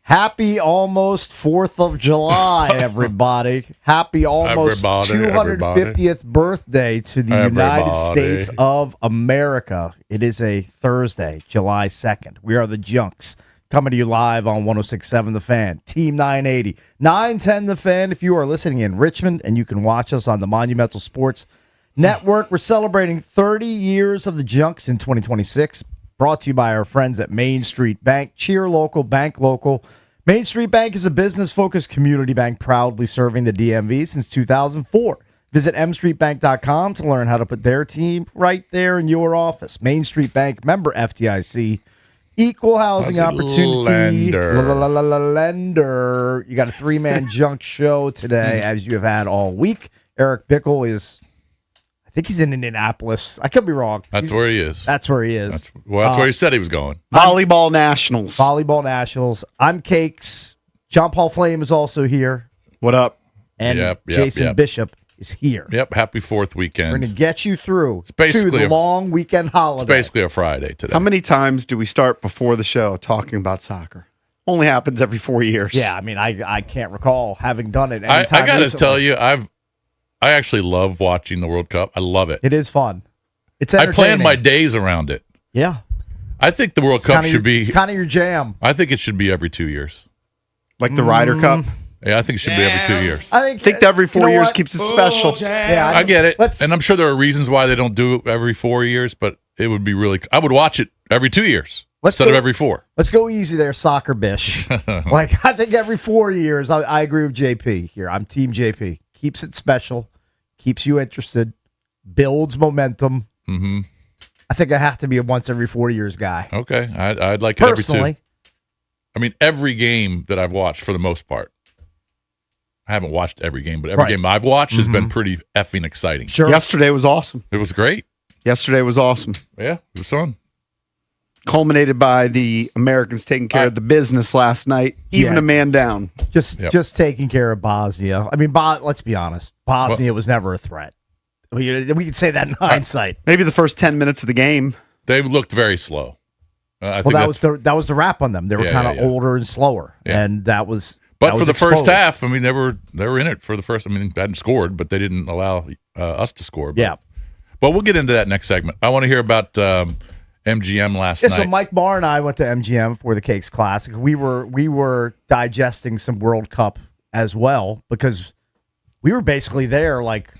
Happy almost 4th of July, everybody. Happy almost 250th birthday to the United States of America. It is a Thursday, July 2nd. We are the Junks, coming to you live on 106.7 The Fan, Team 980, 910 The Fan. If you are listening in Richmond, and you can watch us on the Monumental Sports Network, we're celebrating 30 years of the Junks in 2026. Brought to you by our friends at Main Street Bank. Cheer local, bank local. Main Street Bank is a business-focused community bank proudly serving the DMV since 2004. Visit mstreetbank.com to learn how to put their team right there in your office. Main Street Bank, member FDIC, equal housing opportunity lender. You got a three-man junk show today, as you have had all week. Eric Bickle is... I think he's in Indianapolis. I could be wrong. That's where he is. That's where he is. That's where he said he was going. Volleyball Nationals. Volleyball Nationals. I'm Cakes. John Paul Flame is also here. What up? And Jason Bishop is here. Yep. Happy 4th weekend. We're going to get you through to the long weekend holiday. It's basically a Friday today. How many times do we start before the show talking about soccer? Only happens every 4 years. Yeah, I mean, I can't recall having done it I anytime got to recently. tell you, I actually love watching the World Cup. I love it. It is fun. It's I entertaining. plan my days around it. Yeah. I think the World Cup should be... It's kind of your jam. I think it should be every 2 years. Like the Ryder Cup? Yeah, I think it should be every 2 years. I think every 4 years keeps it special. Yeah, I get it. And I'm sure there are reasons why they don't do it every 4 years, but it would be really... I would watch it every 2 years instead of every 4. Let's go easy there, Soccer Bish. I think every 4 years, I agree with JP here. I'm Team JP. Keeps it special. Keeps you interested, builds momentum. Mm-hmm. I think I have to be a once every 4 years guy. Okay, I'd like it Personally. every 2. I mean, every game that I've watched, for the most part, I haven't watched every game, but every game I've watched has been pretty effing exciting. Sure. Yesterday was awesome. It was great. Yesterday was awesome. Yeah, it was fun. Culminated by the Americans taking care of the business last night, even a man down. Just taking care of Bosnia. I mean, let's be honest. Bosnia was never a threat. We could say that in hindsight. Maybe the first 10 minutes of the game. They looked very slow. That was the wrap on them. They were kind of older and slower, and that was. But that for was the exposed. first half, I mean, they were in it for the first. I mean, they hadn't scored, but they didn't allow us to score. But, but we'll get into that next segment. I want to hear about MGM last night. So Mike Marr and I went to MGM for the Cakes Classic. We were digesting some World Cup as well because we were basically there like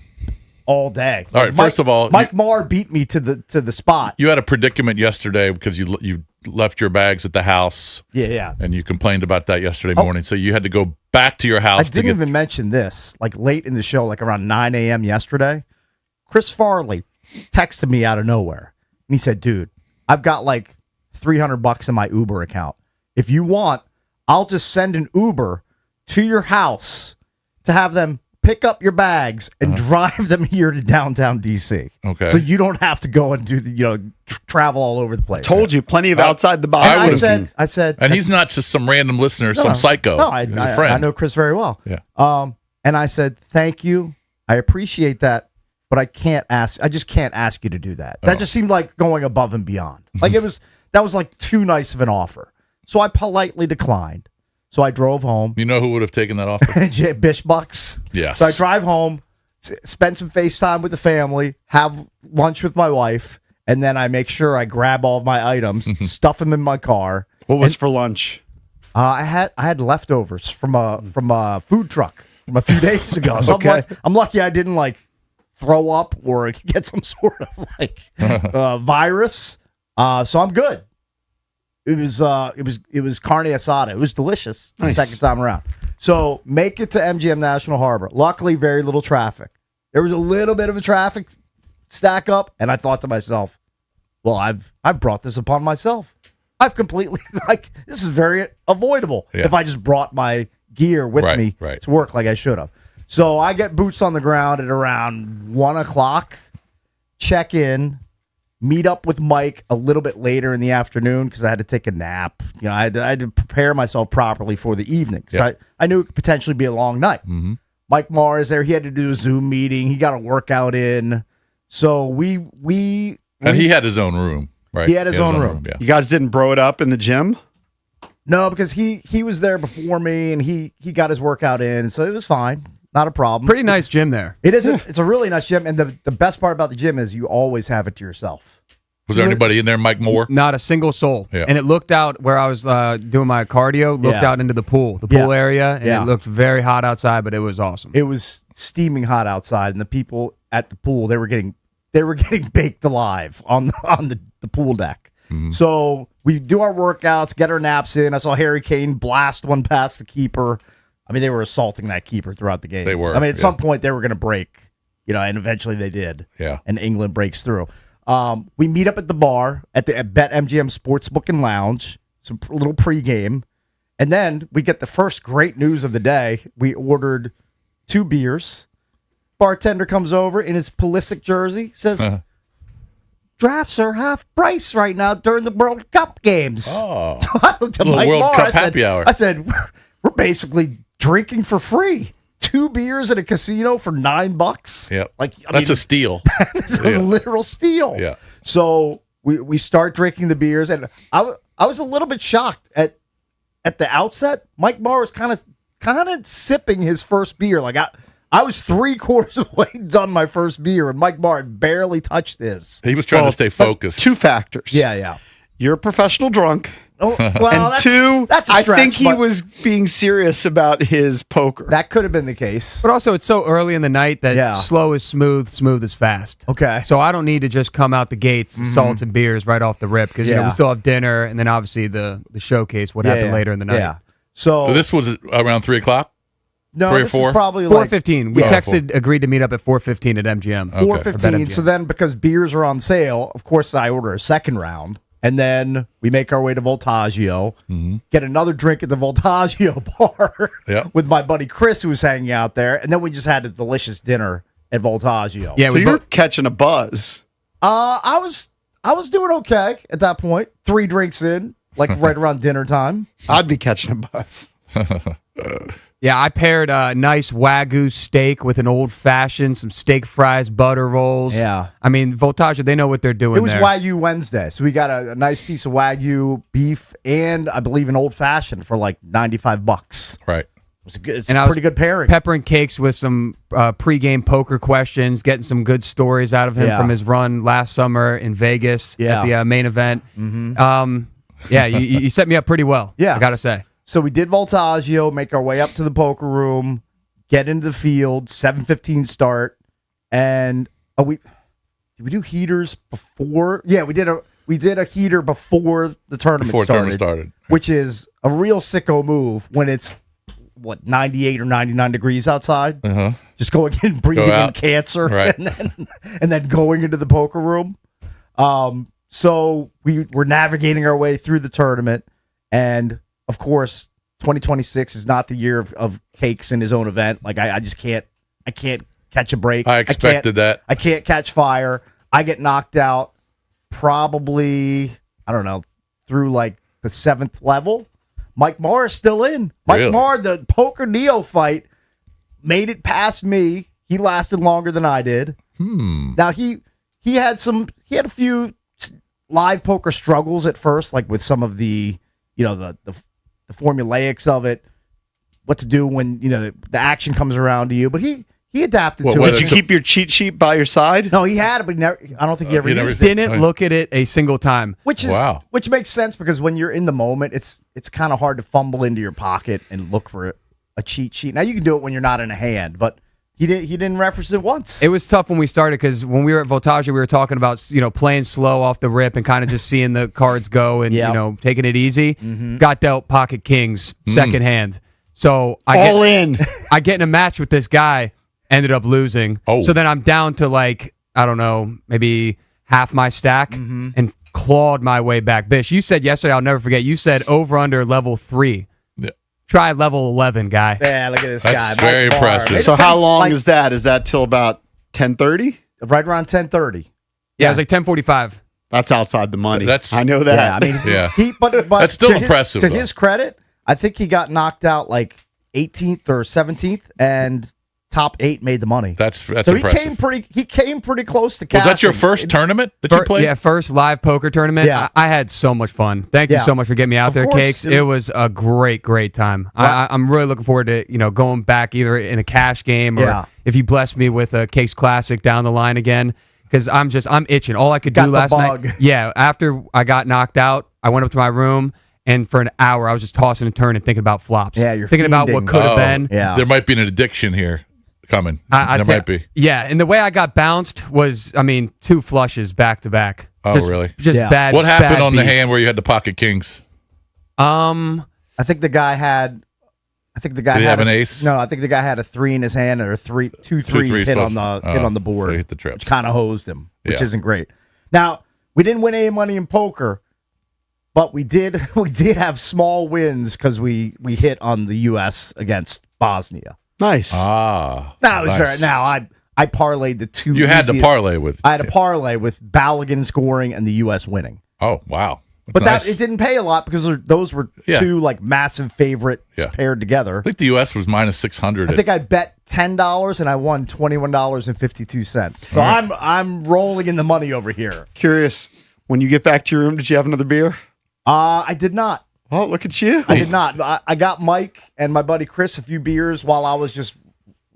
all day. All right, first of all, Mike Marr beat me to the spot. You had a predicament yesterday because you left your bags at the house. Yeah. And you complained about that yesterday morning, so you had to go back to your house. I didn't even mention this. Like late in the show, like around 9 a.m. yesterday, Chris Farley texted me out of nowhere, and he said, "Dude, I've got like $300 in my Uber account. If you want, I'll just send an Uber to your house to have them pick up your bags and drive them here to downtown DC. Okay. So you don't have to go and do the travel all over the place." Told you, plenty of outside the box. I said, and he's not just some random listener, some psycho. No, I know Chris very well. Yeah. And I said, "Thank you. I appreciate that, but I just can't ask you to do that." That just seemed like going above and beyond. Like that was like too nice of an offer. So I politely declined. So I drove home. You know who would have taken that offer? Bish Bucks. Yes. So I drive home, spend some FaceTime with the family, have lunch with my wife, and then I make sure I grab all of my items, stuff them in my car. What was for lunch? I had leftovers from a food truck from a few days ago. So Okay. I'm lucky I didn't like throw up or get some sort of like virus. So I'm good. It was carne asada. It was delicious the second time around. So make it to MGM National Harbor. Luckily, very little traffic. There was a little bit of a traffic stack up, and I thought to myself, well, I've brought this upon myself. I've completely this is very avoidable if I just brought my gear with me to work like I should have. So I get boots on the ground at around 1:00, check in, meet up with Mike a little bit later in the afternoon because I had to take a nap. I had to prepare myself properly for the evening. So I knew it could potentially be a long night. Mm-hmm. Mike Marr is there. He had to do a Zoom meeting. He got a workout in. So we and he had his own room, right? He had his own room. Yeah. You guys didn't bro it up in the gym? No, because he was there before me, and he got his workout in, so it was fine. Not a problem. Pretty nice gym there. It is. It's a really nice gym, and the best part about the gym is you always have it to yourself. Was there anybody in there, Mike Moore? Not a single soul. Yeah. And it looked out where I was doing my cardio, looked out into the pool area, and it looked very hot outside, but it was awesome. It was steaming hot outside, and the people at the pool, they were getting baked alive on the pool deck. Mm-hmm. So we do our workouts, get our naps in. I saw Harry Kane blast one past the keeper. I mean, they were assaulting that keeper throughout the game. They were. I mean, at some point they were going to break, and eventually they did. Yeah. And England breaks through. We meet up at the bar at BetMGM Sportsbook and Lounge, some little pregame, and then we get the first great news of the day. We ordered 2 beers. Bartender comes over in his Pulisic jersey, says, drafts are half price right now during the World Cup games. Oh. So I looked at Mike World Marr, Cup happy hour. I said, we're basically drinking for free. 2 beers at a casino for $9. Yeah, That's a steal. It's a literal steal. Yeah. So we start drinking the beers, and I was a little bit shocked at the outset. Mike Marr was kind of sipping his first beer. Like I was 3/4 of the way done my first beer, and Mike Marr barely touched his. He was trying to stay focused. 2 factors. Yeah. You're a professional drunk. Oh, well, and 2, that's a I stretch, think he was being serious about his poker. That could have been the case. But also, it's so early in the night that slow is smooth, smooth is fast. Okay. So I don't need to just come out the gates, salt and beers right off the rip, because we still have dinner, and then obviously the showcase would happen later in the night. Yeah. So this was around 3 o'clock? No, 3 or this 4? is probably 4:15. We like texted, agreed to meet up at 4:15 at MGM. 4:15. So then, because beers are on sale, of course, I order a second round, and then we make our way to Voltaggio, get another drink at the Voltaggio bar with my buddy Chris, who was hanging out there, and then we just had a delicious dinner at Voltaggio. Yeah, so you're catching a buzz. I was doing okay at that point. 3 drinks in, like right around dinner time. I'd be catching a buzz. Yeah, I paired a nice Wagyu steak with an old-fashioned, some steak fries, butter rolls. Yeah. I mean, Voltaggio, they know what they're doing It was there. Wagyu Wednesday, so we got a nice piece of Wagyu beef and, I believe, an old-fashioned for like $95. Right. It's a pretty good pairing. Peppering cakes with some pregame poker questions, getting some good stories out of him from his run last summer in Vegas at the main event. Yeah, you set me up pretty well, I got to say. So we did Voltaggio, make our way up to the poker room, get into the field, 7:15 start, and did we do heaters before? Yeah, we did a heater before the tournament started, which is a real sicko move when it's 98 or 99 degrees outside. Just going in, breathing in cancer, and then going into the poker room. So we were navigating our way through the tournament, and of course, 2026 is not the year of Cakes in his own event. Like I can't catch a break. I expected that. I can't catch fire. I get knocked out probably, I don't know, through like the 7th level. Mike Marr is still in. Mike Marr, the poker neophyte, made it past me. He lasted longer than I did. Now he had a few live poker struggles at first, like with some of the the formulaics of it, what to do when the action comes around to you. But he adapted to it. Did you keep your cheat sheet by your side? No, he had it, but I don't think he ever used it. Didn't look at it a single time. Which makes sense, because when you're in the moment, it's kind of hard to fumble into your pocket and look for a cheat sheet. Now you can do it when you're not in a hand, but he didn't reference it once. It was tough when we started, because when we were at Voltaggio, we were talking about playing slow off the rip and kind of just seeing the cards go and taking it easy. Got dealt pocket kings second hand, so I get in a match with this guy, ended up losing. So then I'm down to like, I don't know, maybe half my stack, and clawed my way back. Bish, you said yesterday, I'll never forget, you said over under level 3. Try level 11, guy. Yeah, look at this That's guy. very impressive. So how long is that? Is that till about 10:30? Right around 10:30. Yeah, it was like 10:45. That's outside the money. That's- I know that. Yeah, I mean, but That's still impressive, To though. his credit, I think he got knocked out like 18th or 17th, and top 8 made the money. That's so impressive. He came pretty close to cashing. Was that your first tournament that you played? Yeah, first live poker tournament. Yeah. I had so much fun. Thank you so much for getting me out there, Cakes. It was a great time. Wow. I'm really looking forward to going back either in a cash game or if you bless me with a Cakes Classic down the line again. Because I'm itching. All I could do last night. Yeah, after I got knocked out, I went up to my room. And for an hour, I was just tossing and turning, thinking about flops. Yeah, you're thinking about what could have been. Yeah. There might be an addiction here coming. There might be. Yeah, and the way I got bounced was, 2 flushes back to back. Oh, really? Just bad. What happened bad on beats. the hand where you had the pocket kings? I think the guy had. Did he have an ace? No, I think the guy had a 3 in his hand or two threes hit on the board. So he hit the trips. Which kind of hosed him, which isn't great. Now we didn't win any money in poker. But we did have small wins because we hit on the U.S. against Bosnia. Nice. Ah. Now I parlayed the 2. You had to parlay with. I had a parlay with Balogun scoring and the U.S. winning. Oh wow! But nice. It didn't pay a lot because those were 2 like massive favorites paired together. I think the U.S. was -600. I think I bet $10 and I won $21.52. So I'm rolling in the money over here. Curious, when you get back to your room, did you have another beer? I did not. Oh, look at you. I did not. I got Mike and my buddy Chris a few beers while I was just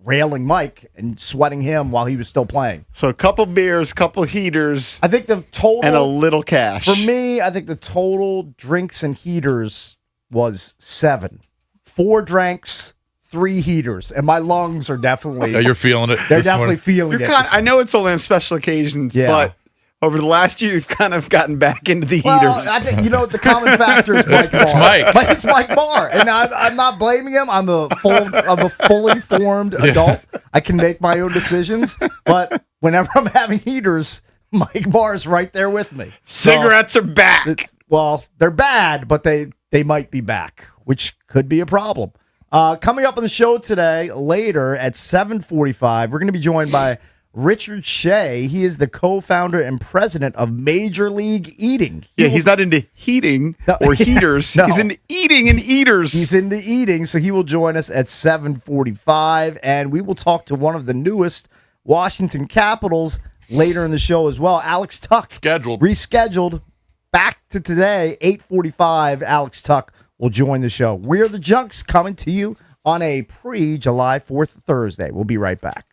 railing Mike and sweating him while he was still playing. So a couple beers, couple heaters. I think the total. And a little cash. For me, I think the total drinks and heaters was 7. 4 drinks, 3 heaters. And my lungs are definitely. Yeah, you're feeling it. They're definitely feeling it. I know it's only on special occasions, but. Over the last year, you've kind of gotten back into the heaters. I think the common factor is Mike Barr. It's Mike Barr, and I'm not blaming him. I'm a fully formed adult. I can make my own decisions, but whenever I'm having heaters, Mike Barr is right there with me. Cigarettes are back. Well, they're bad, but they might be back, which could be a problem. Coming up on the show today, later at 7:45, we're going to be joined by Richard Shea. He is the co-founder and president of Major League Eating. He's not into heating or heaters. No. He's into eating and eaters. He's into eating, so he will join us at 7:45, and we will talk to one of the newest Washington Capitals later in the show as well. Alex Tuck. Rescheduled back to today, 8:45. Alex Tuck will join the show. We're the Junks coming to you on a pre-July 4th Thursday. We'll be right back.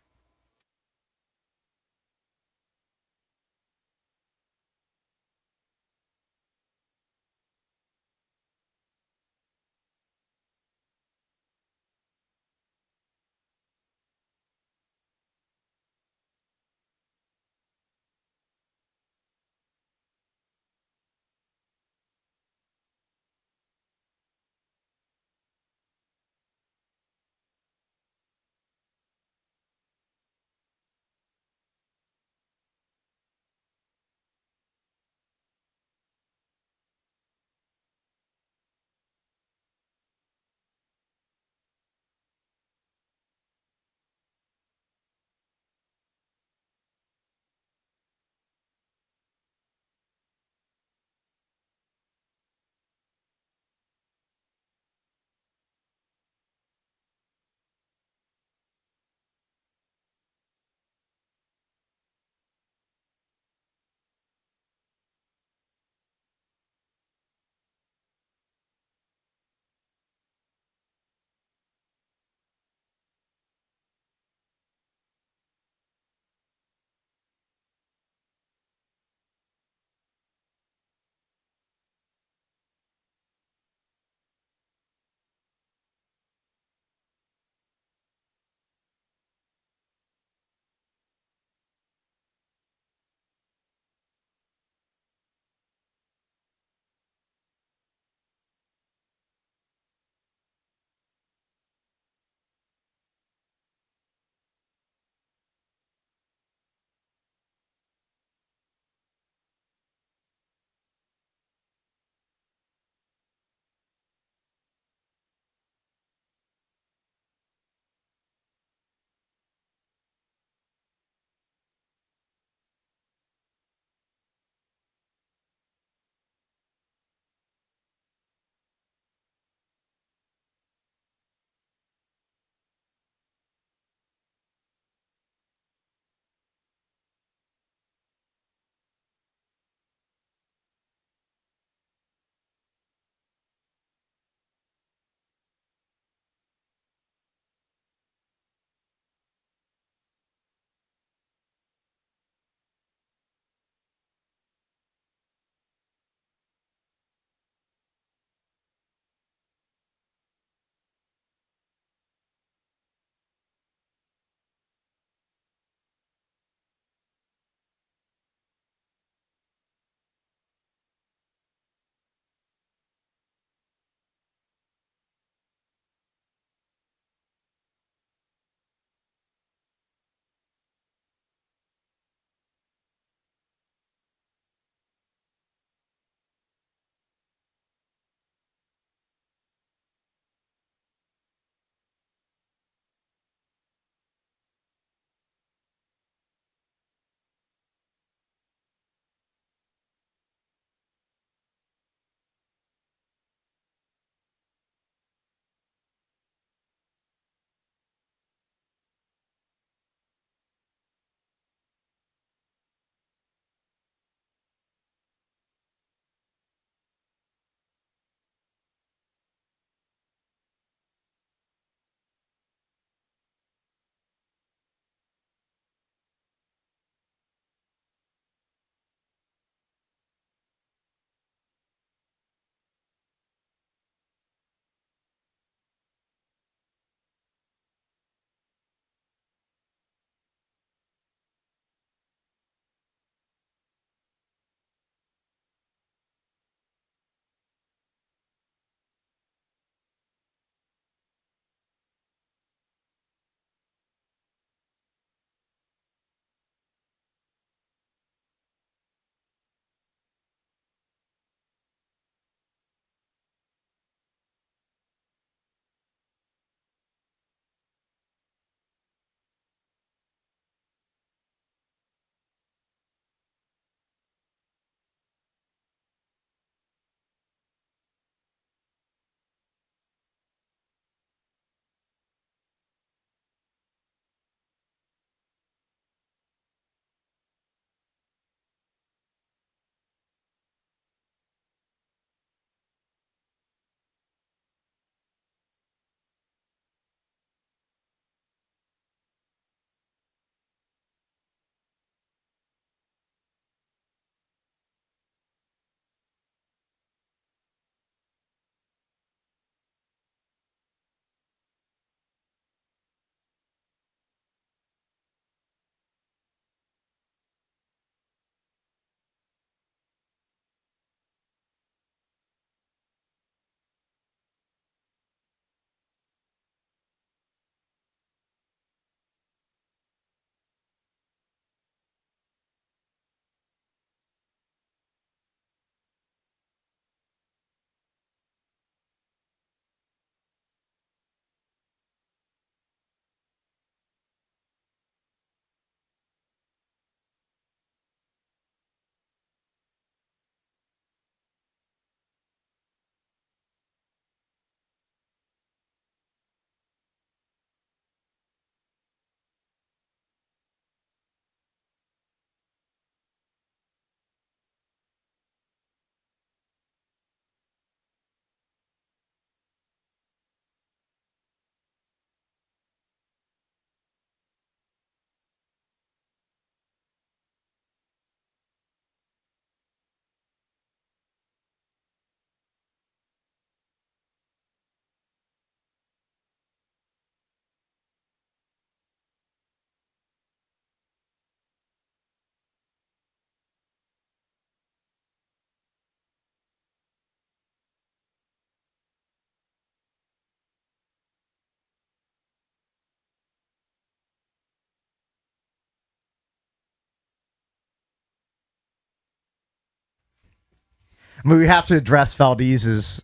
I mean, we have to address Valdez's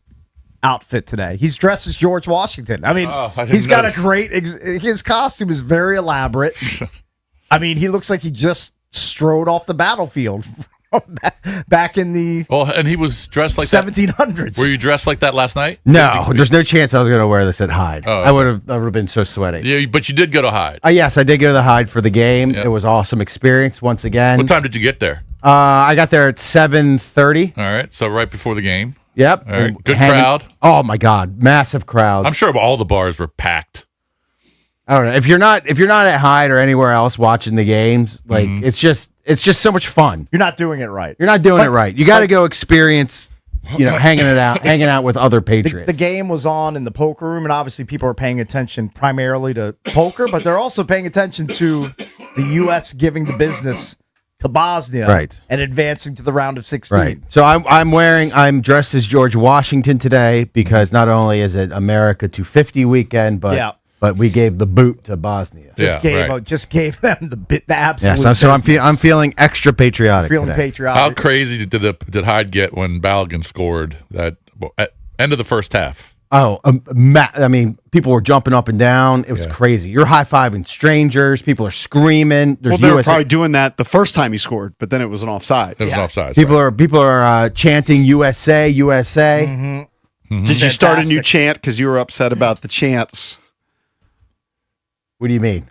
outfit today. He's dressed as George Washington. I mean, he's got a great. His costume is very elaborate. I mean, he looks like he just strode off the battlefield back in the and he was dressed like 1700s. Were you dressed like that last night? No, there's no chance I was going to wear this at Hyde. Oh, I would have been so sweaty. Yeah, but you did go to Hyde. Yes, I did go to the Hyde for the game. It was an awesome experience once again. What time did you get there? I got there at 7:30. All right, so right before the game. Yep. All right. Good crowd. Oh my God, massive crowds. I'm sure all the bars were packed. I don't know if you're not at Hyde or anywhere else watching the games. Like it's just so much fun. You're not doing it right. You're not doing it right. You got to go experience. Hanging out with other Patriots. The game was on in the poker room, and obviously people are paying attention primarily to poker, but they're also paying attention to the U.S. giving the business to Bosnia, and advancing to the round of 16. Right. So I'm dressed as George Washington today because not only is it America 250 weekend, but we gave the boot to Bosnia. Just gave them the absolute. Yes, so I'm feeling extra patriotic. Patriotic. How crazy did Hyde get when Balogun scored that at end of the first half? Oh, I mean, people were jumping up and down. It was crazy. You're high-fiving strangers. People are screaming. They were probably doing that the first time he scored, but then it was an offside. It was an offside. People are chanting USA, USA. Did you start a new chant because you were upset about the chants? What do you mean?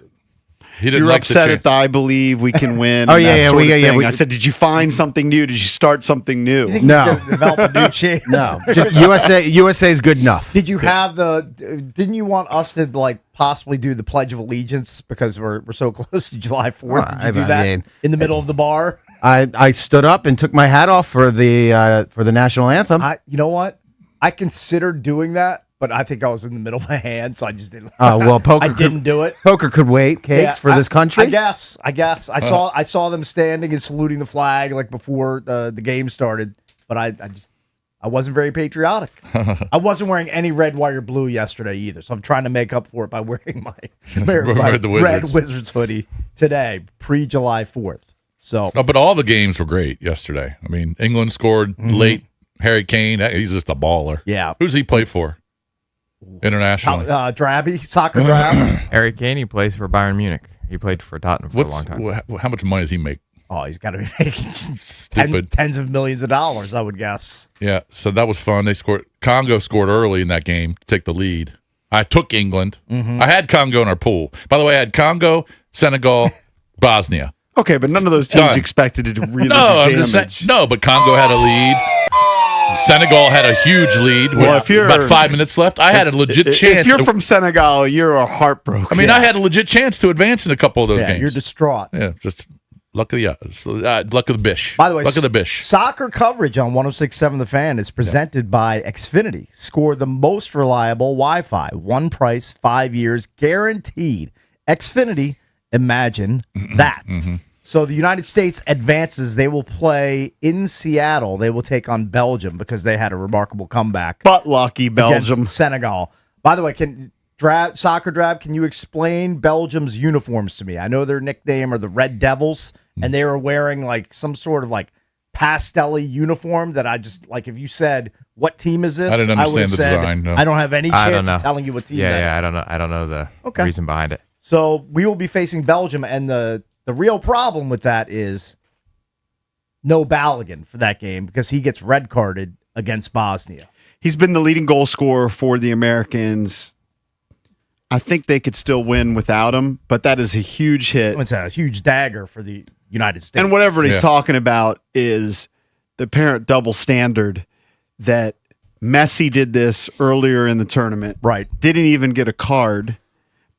You're upset at the "I believe we can win." I said, did you find something new? Did you start something new? No, develop a new chant. No, just USA is good enough. Did you have didn't you want us to possibly do the Pledge of Allegiance because we're so close to July 4th? Did you do that in the middle of the bar? I stood up and took my hat off for the national anthem. You know what? I considered doing that. But I think I was in the middle of my hand, so I just didn't. Poker. I didn't do it. Poker could wait, Cakes, for this country. I guess. I saw them standing and saluting the flag before the game started, but I wasn't very patriotic. I wasn't wearing any red, white, or blue yesterday either, so I'm trying to make up for it by wearing my red Wizards hoodie today, pre-July 4th. So, but all the games were great yesterday. I mean, England scored late. Harry Kane, he's just a baller. Yeah. Who's he play for? Internationally. Drabby, soccer drab. Harry Kane, he plays for Bayern Munich. He played for Tottenham for a long time. How much money does he make? Oh, he's got to be making tens of millions of dollars, I would guess. Yeah, so that was fun. They scored. Congo scored early in that game to take the lead. I took England. I had Congo in our pool. By the way, I had Congo, Senegal, Bosnia. Okay, but none of those teams expected to really do damage. But Congo had a lead. Senegal had a huge lead with about 5 minutes left. I had a legit chance. If you're from Senegal, you're heartbroken. I mean, I had a legit chance to advance in a couple of those games. You're distraught. Yeah, just luck of the bish. By the way, luck of the bish. Soccer coverage on 106.7 The Fan is presented by Xfinity. Score the most reliable Wi-Fi. One price, 5 years, guaranteed. Xfinity, imagine that. So the United States advances. They will play in Seattle. They will take on Belgium because they had a remarkable comeback. But lucky Belgium. Senegal. By the way, can you explain Belgium's uniforms to me? I know their nickname are the Red Devils, and they were wearing some sort of pastel-y uniform that I just, if you said, what team is this? I didn't understand the design. No. I don't have any chance of telling you what team that is. Yeah, I don't know the reason behind it. So we will be facing Belgium, and the real problem with that is no Balogun for that game because he gets red carded against Bosnia. He's been the leading goal scorer for the Americans. I think they could still win without him, but that is a huge hit. It's a huge dagger for the United States. And whatever he's talking about is the apparent double standard that Messi did this earlier in the tournament. Right. Didn't even get a card.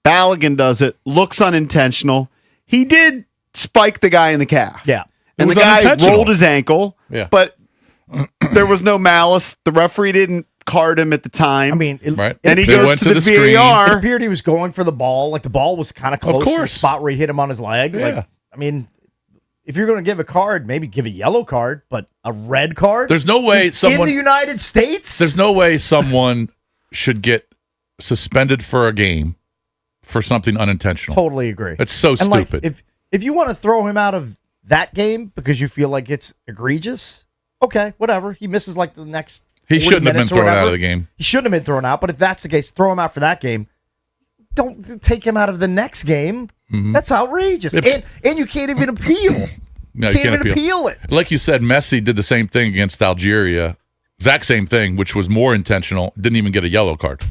Balogun does it. Looks unintentional. He did spike the guy in the calf. Yeah. And the guy rolled his ankle. Yeah. But there was no malice. The referee didn't card him at the time. I mean, and he goes to the VAR. It appeared he was going for the ball. The ball was kind of close to the spot where he hit him on his leg. Yeah. If you're going to give a card, maybe give a yellow card, but a red card? There's no way in the United States? There's no way someone should get suspended for a game for something unintentional. Totally agree. It's so stupid. If you want to throw him out of that game because you feel like it's egregious, Okay, whatever. He misses like the next. He shouldn't have been thrown out of the game. He shouldn't have been thrown out. But if that's the case, throw him out for that game. Don't take him out of the next game. Mm-hmm. That's outrageous. And you can't even appeal. No, you can't even appeal it. Like you said, Messi did the same thing against Algeria. Exact same thing, which was more intentional. Didn't even get a yellow card.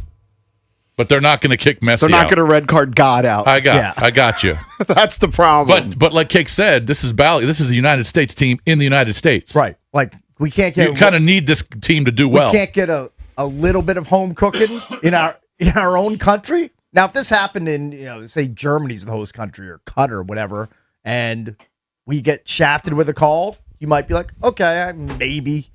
But they're not going to kick Messi out. They're not going to red card God out. I got you. That's the problem. But like Cake said, this is the United States team in the United States. Right. Like we can't get. You kind of need this team to do well. We can't get a little bit of home cooking in our own country. Now, if this happened in say Germany's the host country or Qatar or whatever, and we get shafted with a call, you might be like, okay, maybe.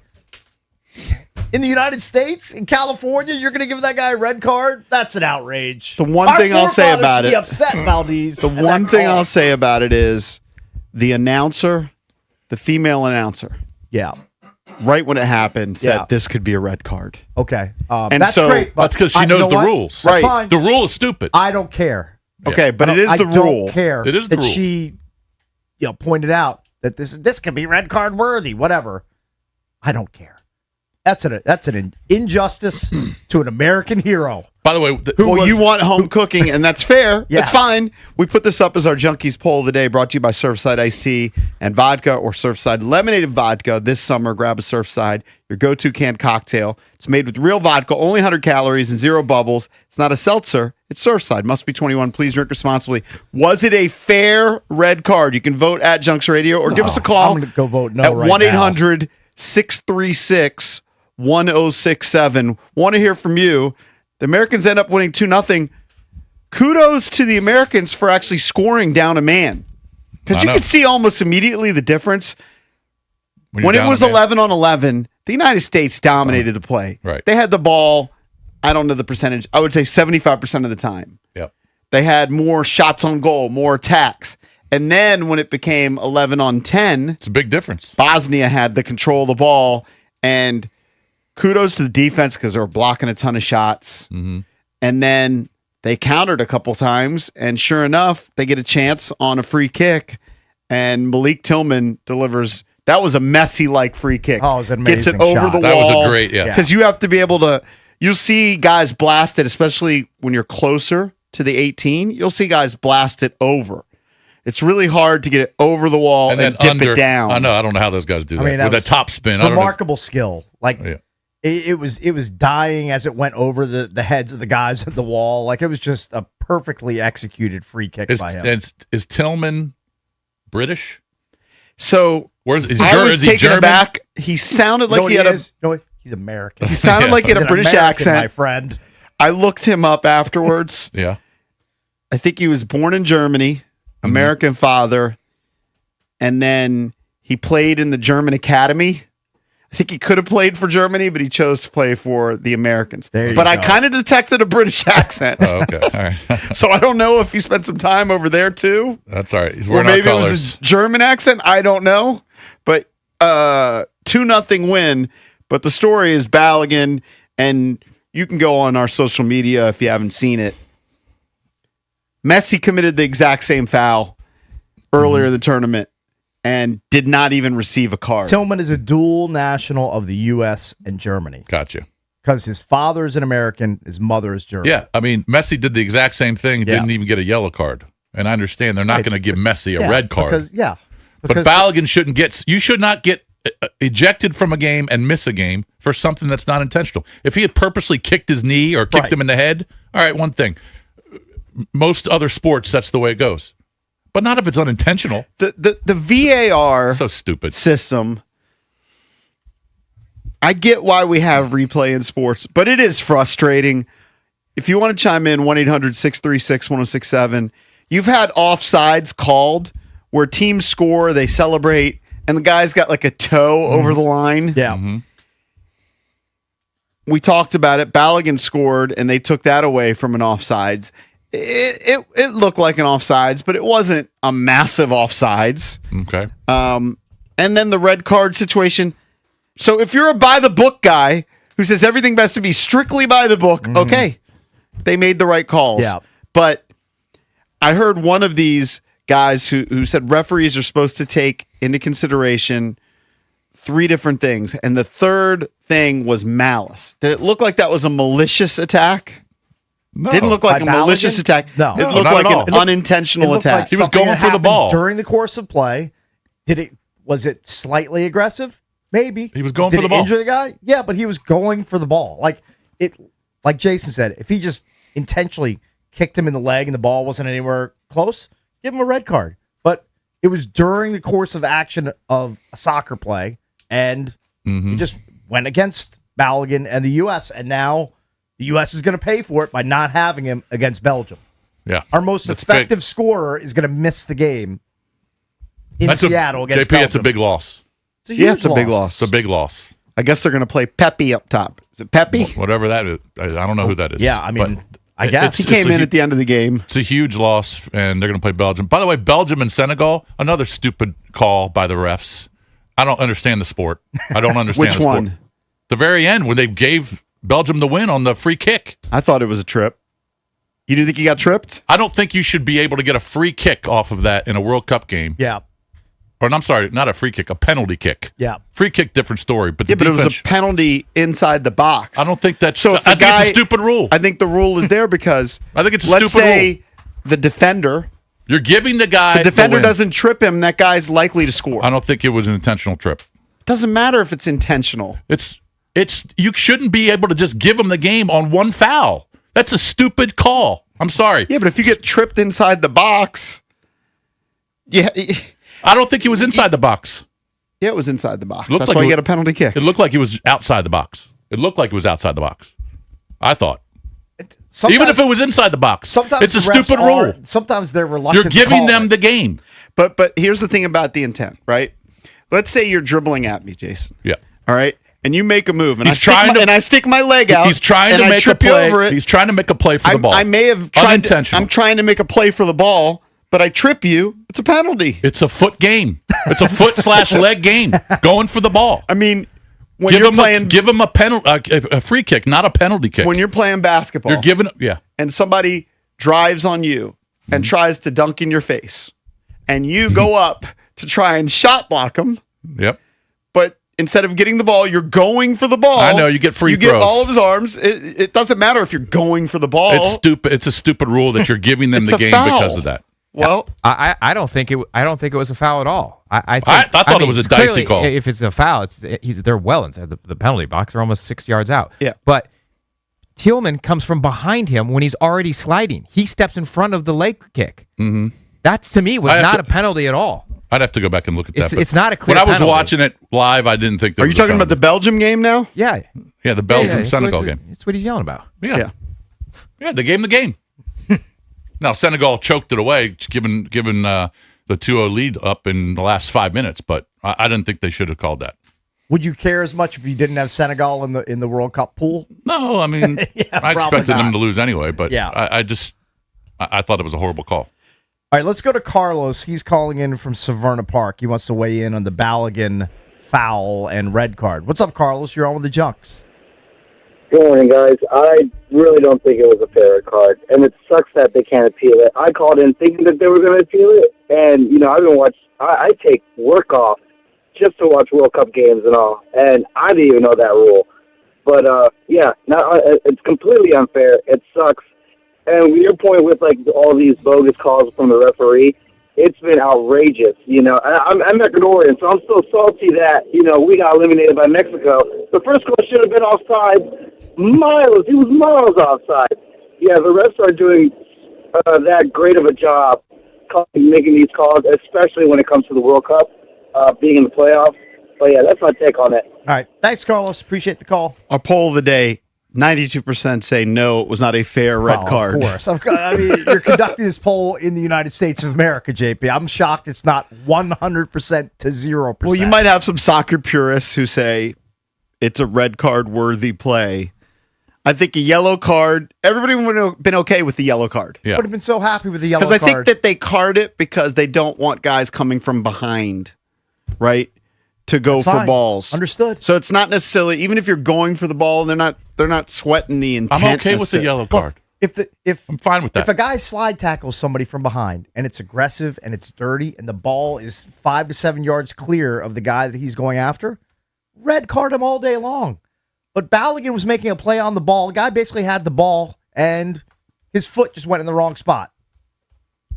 In the United States, in California, you're going to give that guy a red card? That's an outrage. The one thing I'll say about it, be upset, Valdez. The one thing I'll say about it is the announcer, the female announcer, right when it happened, said this could be a red card. Okay, and that's so great. That's because she knows the rules. That's fine. The rule is stupid. I don't care. Okay, but it is the rule. I don't care. It is the that rule. She, pointed out that this could be red card worthy. Whatever. I don't care. That's an injustice to an American hero. By the way, you want home cooking, and that's fair. Yes. That's fine. We put this up as our Junkies poll of the day, brought to you by Surfside Iced Tea and Vodka or Surfside Lemonade Vodka. This summer, grab a Surfside, your go-to canned cocktail. It's made with real vodka, only 100 calories and 0 bubbles. It's not a seltzer. It's Surfside. Must be 21. Please drink responsibly. Was it a fair red card? You can vote at Junks Radio or give us a call. I'm going to go vote no at right 1-800-636-1067. Want to hear from you. The Americans end up winning 2-0. Kudos to the Americans for actually scoring down a man. Because you could see almost immediately the difference. When it was 11-on-11, the United States dominated the play. Right. They had the ball, I don't know the percentage, I would say 75% of the time. Yep. They had more shots on goal, more attacks. And then when it became 11-on-10, it's a big difference. Bosnia had the control of the ball, and kudos to the defense because they were blocking a ton of shots. Mm-hmm. And then they countered a couple times, and sure enough, they get a chance on a free kick, and Malik Tillman delivers. That was a Messi-like free kick. Oh, it was an amazing Gets it over shot. the That wall. was a great, Because you have to be able to. You'll see guys blasted, especially when you're closer to the 18. You'll see guys blast it over. It's really hard to get it over the wall and then dip it down. I don't know how those guys do that. With a top spin. Remarkable skill. Like it was dying as it went over the heads of the guys at the wall. Like it was just a perfectly executed free kick by him. Is Tillman British? So I was taken aback. He sounded like he had he's American. He sounded like he had a British accent, my friend. I looked him up afterwards. Yeah. I think he was born in Germany, American father, and then he played in the German academy. I think he could have played for Germany, but he chose to play for the Americans. But I kind of detected a British accent. Oh, okay. All right. So I don't know if he spent some time over there too. That's all right. He's wearing maybe our colors. It was a German accent. I don't know. But 2-0 win. But the story is Balogun, and you can go on our social media if you haven't seen it. Messi committed the exact same foul earlier in the tournament and did not even receive a card. Tillman is a dual national of the U.S. and Germany. Gotcha. Because his father is an American, his mother is German. Yeah, I mean, Messi did the exact same thing, didn't even get a yellow card. And I understand they're not going to give Messi a red card. Because but Balogun shouldn't get. You should not get ejected from a game and miss a game for something that's not intentional. If he had purposely kicked his knee or kicked him in the head, all right, one thing. Most other sports, that's the way it goes. But not if it's unintentional. The VAR so stupid system. I get why we have replay in sports, but it is frustrating. If you want to chime in, 1-800-636-1067. You've had offsides called where teams score, they celebrate, and the guy's got like a toe over the line. Yeah. Mm-hmm. We talked about it. Balogun scored, and they took that away from an offsides. It looked like an offsides, but it wasn't a massive offsides. Okay. And then the red card situation. So if you're a by-the-book guy who says everything has to be strictly by the book, okay, they made the right calls. Yeah. But I heard one of these guys who said referees are supposed to take into consideration 3 different things, and the third thing was malice. Did it look like that was a malicious attack? No. Didn't look like a malicious attack. No. It looked not like at all. an unintentional attack. He was something going that for the happened ball. during the course of play. Was it slightly aggressive? Maybe. He was going Did for the it ball. Injure the guy? Yeah, but he was going for the ball. Like Jason said, if he just intentionally kicked him in the leg and the ball wasn't anywhere close, give him a red card. But it was during the course of action of a soccer play, and he just went against Balogun and the U.S., and now the U.S. is going to pay for it by not having him against Belgium. Yeah. Our most That's effective big. scorer is going to miss the game in Seattle against JP, Belgium. it's a big loss. It's a huge Yeah, it's a big loss. It's a big loss. I guess they're going to play Pepe up top. Is it Pepe? Whatever that is. I don't know who that is. Yeah, I mean, but I guess. He came in at the end of the game. It's a huge loss, and they're going to play Belgium. By the way, Belgium and Senegal, another stupid call by the refs. I don't understand the sport. I don't understand Which the sport. one? The very end, when they gave Belgium the win on the free kick. I thought it was a trip. You didn't think he got tripped? I don't think you should be able to get a free kick off of that in a World Cup game. Yeah. Or, I'm sorry, not a free kick, a penalty kick. Yeah. Free kick, different story. But Yeah, the but it was defense, a penalty inside the box. I don't think that's. So if I the think it's guy- a stupid rule. I think the rule is there because I think it's a let's stupid say the defender You're giving the guy. the defender win. doesn't trip him, that guy's likely to score. I don't think it was an intentional trip. Doesn't matter if it's intentional. It's you shouldn't be able to just give him the game on one foul. That's a stupid call. I'm sorry. Yeah, but if you get tripped inside the box, yeah, I don't think he was inside the box. yeah, it was inside the box. Looks That's like why it you was- get a penalty kick. It looked like he was outside the box. It looked like it was outside the box. I thought. Sometimes, Even if it was inside the box. sometimes it's a the refs stupid are- rule. Sometimes they're reluctant. You're to giving call them it. the game. But here's the thing about the intent, right? Let's say you're dribbling at me, Jason. Yeah. All right, and you make a move, and He's trying to- I stick my leg out. He's trying and to I make a trip you play. over it. He's trying to make a play for the ball. I may have tried. Unintentional. I'm trying to make a play for the ball, but I trip you. It's a penalty. It's a foot game. It's a foot/leg game. Going for the ball. I mean, when Give you're him playing, give him a penalty, a free kick, not a penalty kick. when you're playing basketball, You're giving, yeah. and somebody drives on you Mm-hmm. and tries to dunk in your face, and you go up to try and shot block them, Yep. but instead of getting the ball, you're going for the ball. I know, you get free You throws. get all of his arms. It doesn't matter if you're going for the ball. It's stupid. It's a stupid rule that you're giving them It's the a game foul. because of that. Well, I don't think it was a foul at all. I thought it was a dicey clearly, call. If it's a foul, they're well inside the penalty box. They're almost 6 yards out. Yeah. But Tillman comes from behind him when he's already sliding. He steps in front of the leg kick. Mm-hmm. That to me was I have not to- a penalty at all. I'd have to go back and look at that. It's- but it's not a clear When I was penalty. watching it live, I didn't think there are was you a talking about the penalty. Belgium game now? Yeah. Yeah, the Belgium-Senegal it's game. It's what he's yelling about. Yeah. Yeah, they gave him the game. Now, Senegal choked it away, given the 2-0 lead up in the last 5 minutes, but I didn't think they should have called that. Would you care as much if you didn't have Senegal in the World Cup pool? No, I mean, I probably expected them not. to lose anyway, but Yeah. I thought it was a horrible call. All right, let's go to Carlos. He's calling in from Severna Park. He wants to weigh in on the Balogun foul and red card. What's up, Carlos? You're on with the Junks. Good morning, guys. I really don't think it was a fair card, and it sucks that they can't appeal it. I called in thinking that they were going to appeal it, and I've been watching. I take work off just to watch World Cup games and all, and I didn't even know that rule. But it's completely unfair. It sucks. And your point with all these bogus calls from the referee, it's been outrageous. I'm Ecuadorian, so I'm so salty that we got eliminated by Mexico. The first goal should have been offside. Miles, he was miles offside. Yeah, the refs are doing that great of a job making these calls, especially when it comes to the World Cup, being in the playoffs. But yeah, that's my take on it. All right, thanks, Carlos. Appreciate the call. Our poll of the day: 92% say no, it was not a fair red card. Of course. I mean, you're conducting this poll in the United States of America, JP. I'm shocked it's not 100% to 0%. Well, you might have some soccer purists who say it's a red card worthy play. I think a yellow card, everybody would have been okay with the yellow card. Yeah. would have been so happy with the yellow Because card. I think that they card it because they don't want guys coming from behind, right, to go That's for fine. balls. Understood. So it's not necessarily, even if you're going for the ball, they're not sweating the intent. I'm okay with the necessarily. yellow card. I'm fine with that. If a guy slide tackles somebody from behind and it's aggressive and it's dirty and the ball is 5 to 7 yards clear of the guy that he's going after, red card him all day long. But Balogun was making a play on the ball. The guy basically had the ball, and his foot just went in the wrong spot.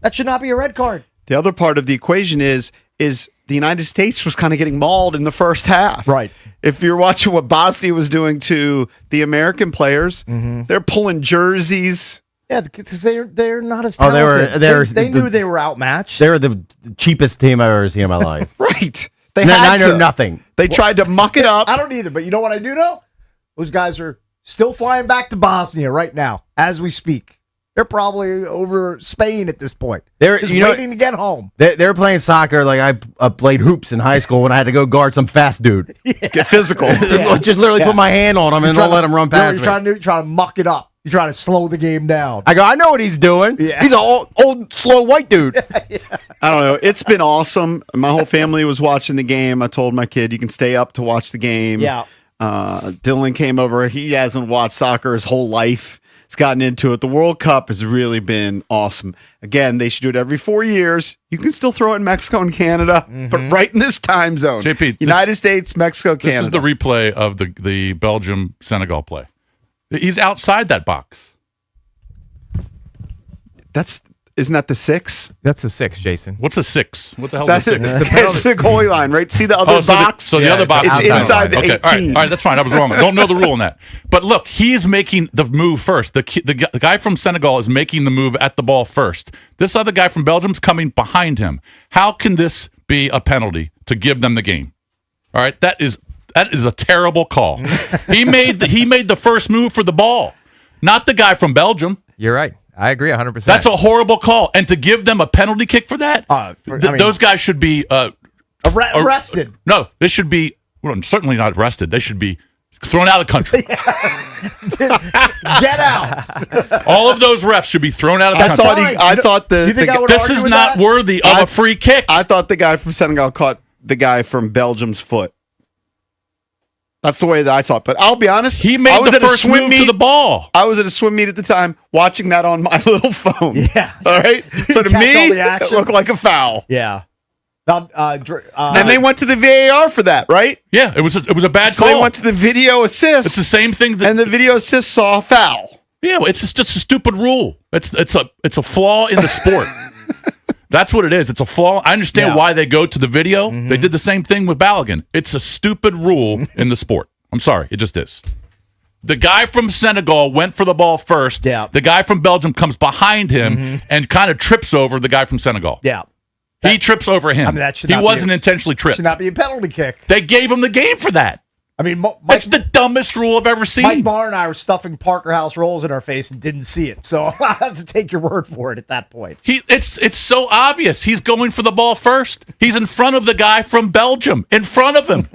That should not be a red card. The other part of the equation is the United States was kind of getting mauled in the first half. Right. If you're watching what Bosnia was doing to the American players, they're pulling jerseys. Yeah, because they're not as talented. They knew they were outmatched. They're the cheapest team I've ever seen in my life. Right. They had to. Nothing. They tried to muck it up. I don't either, but you know what I do know? Those guys are still flying back to Bosnia right now as we speak. They're probably over Spain at this point. They're just waiting to get home. They're playing soccer like I played hoops in high school when I had to go guard some fast dude. Get physical. Just literally put my hand on him and don't let him run past me. You're trying to muck it up. You're trying to slow the game down. I know what he's doing. Yeah. He's an old, slow white dude. I don't know. It's been awesome. My whole family was watching the game. I told my kid, you can stay up to watch the game. Yeah. Dylan came over. He hasn't watched soccer his whole life. He's gotten into it. The World Cup has really been awesome. Again, they should do it every 4 years. You can still throw it in Mexico and Canada, but right in this time zone. JP, United States, Mexico, Canada. This is the replay of the Belgium-Senegal play. He's outside that box. Isn't that the 6? That's a 6, Jason. What's a 6? What the hell That's is a 6? That's the goalie line, right? See the other box? So the other box is is inside the 18. Okay. All right, that's fine. I was wrong. I don't know the rule on that. But look, he's making the move first. The guy from Senegal is making the move at the ball first. This other guy from Belgium's coming behind him. How can this be a penalty to give them the game? All right, that is a terrible call. He made the first move for the ball, not the guy from Belgium. You're right. I agree 100%. That's a horrible call. And to give them a penalty kick for that, those guys should be arrested. No, they should be certainly not arrested. They should be thrown out of the country. Get out. All of those refs should be thrown out of the country. I thought this is not worthy of a free kick. I thought the guy from Senegal caught the guy from Belgium's foot. That's the way that I saw it. But I'll be honest. He made the first move to the ball. I was at a swim meet at the time watching that on my little phone. Yeah. All right. So to me, it looked like a foul. Yeah. And they went to the VAR for that, right? Yeah. It was a bad so call. They went to the video assist. It's the same thing. And the video assist saw a foul. Yeah. It's just a stupid rule. It's a flaw in the sport. That's what it is. It's a flaw. I understand why they go to the video. Mm-hmm. They did the same thing with Balogun. It's a stupid rule in the sport. I'm sorry. It just is. The guy from Senegal went for the ball first. Yeah. The guy from Belgium comes behind him and kind of trips over the guy from Senegal. Yeah. He trips over him. I mean, that should he not wasn't intentionally tripped. Should not be a penalty kick. They gave him the game for that. I mean, that's the dumbest rule I've ever seen. Mike Barr and I were stuffing Parker House rolls in our face and didn't see it, so I have to take your word for it at that point. It's so obvious. He's going for the ball first. He's in front of the guy from Belgium. In front of him.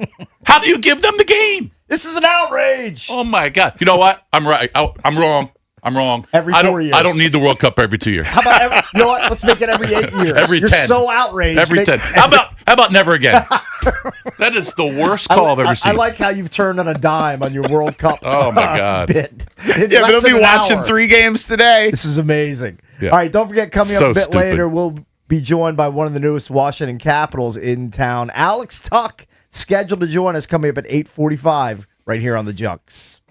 How do you give them the game? This is an outrage. Oh my God! You know what? I'm right. I'm wrong. I'm wrong. Every 4 years. I don't need the World Cup every 2 years. How about you know what? Let's make it every 8 years. Every 10. You're so outraged. Every 10. How about never again? That is the worst call I've ever seen. I like how you've turned on a dime on your World Cup. Oh my God! Bit. Yeah, but I'll be watching 3 games today. This is amazing. Yeah. All right, don't forget, coming up a bit stupid. later, we'll be joined by one of the newest Washington Capitals in town, Alex Tuck, scheduled to join us coming up at 8:45 right here on the Junks.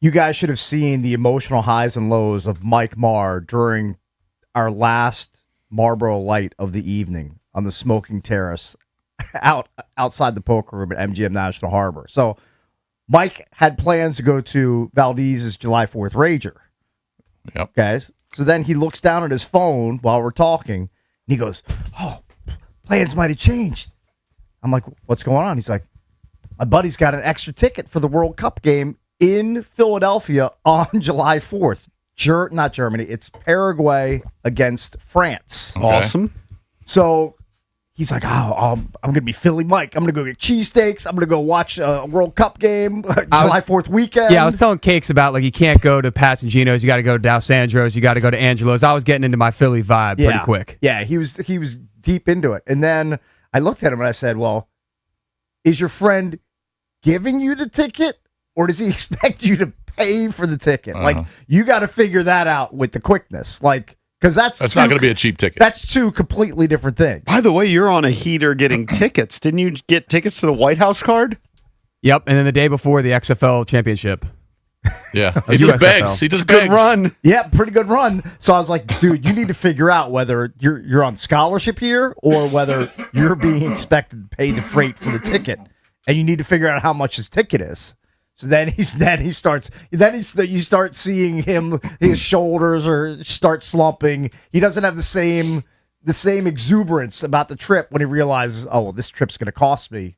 You guys should have seen the emotional highs and lows of Mike Marr during our last Marlboro Light of the evening on the smoking terrace outside the poker room at MGM National Harbor. So Mike had plans to go to Valdez's July 4th Rager. Yep. Guys. So then he looks down at his phone while we're talking, and he goes, "Oh, plans might have changed." I'm like, "What's going on?" He's like, "My buddy's got an extra ticket for the World Cup game in Philadelphia on July 4th. Not Germany. It's Paraguay against France." Okay. Awesome. So he's like, I'm going to be Philly Mike. I'm going to go get cheesesteaks. I'm going to go watch a World Cup game July 4th weekend. Yeah, I was telling Cakes about, like, you can't go to Pat's and Gino's. You got to go to D'Alessandro's. You got to go to Angelo's. I was getting into my Philly vibe pretty quick. Yeah, he was deep into it. And then I looked at him and I said, well, is your friend giving you the ticket, or does he expect you to pay for the ticket? Like, you got to figure that out with the quickness. Like, because that's not going to be a cheap ticket. That's two completely different things. By the way, you're on a heater getting tickets. Didn't you get tickets to the White House card? Yep, and then the day before the XFL championship. Yeah, he just begs. He just begs. Good run. Yeah, pretty good run. So I was like, dude, you need to figure out whether you're on scholarship here or whether you're being expected to pay the freight for the ticket, and you need to figure out how much his ticket is. So you start seeing his shoulders or start slumping. He doesn't have the same exuberance about the trip when he realizes, oh, well, this trip's going to cost me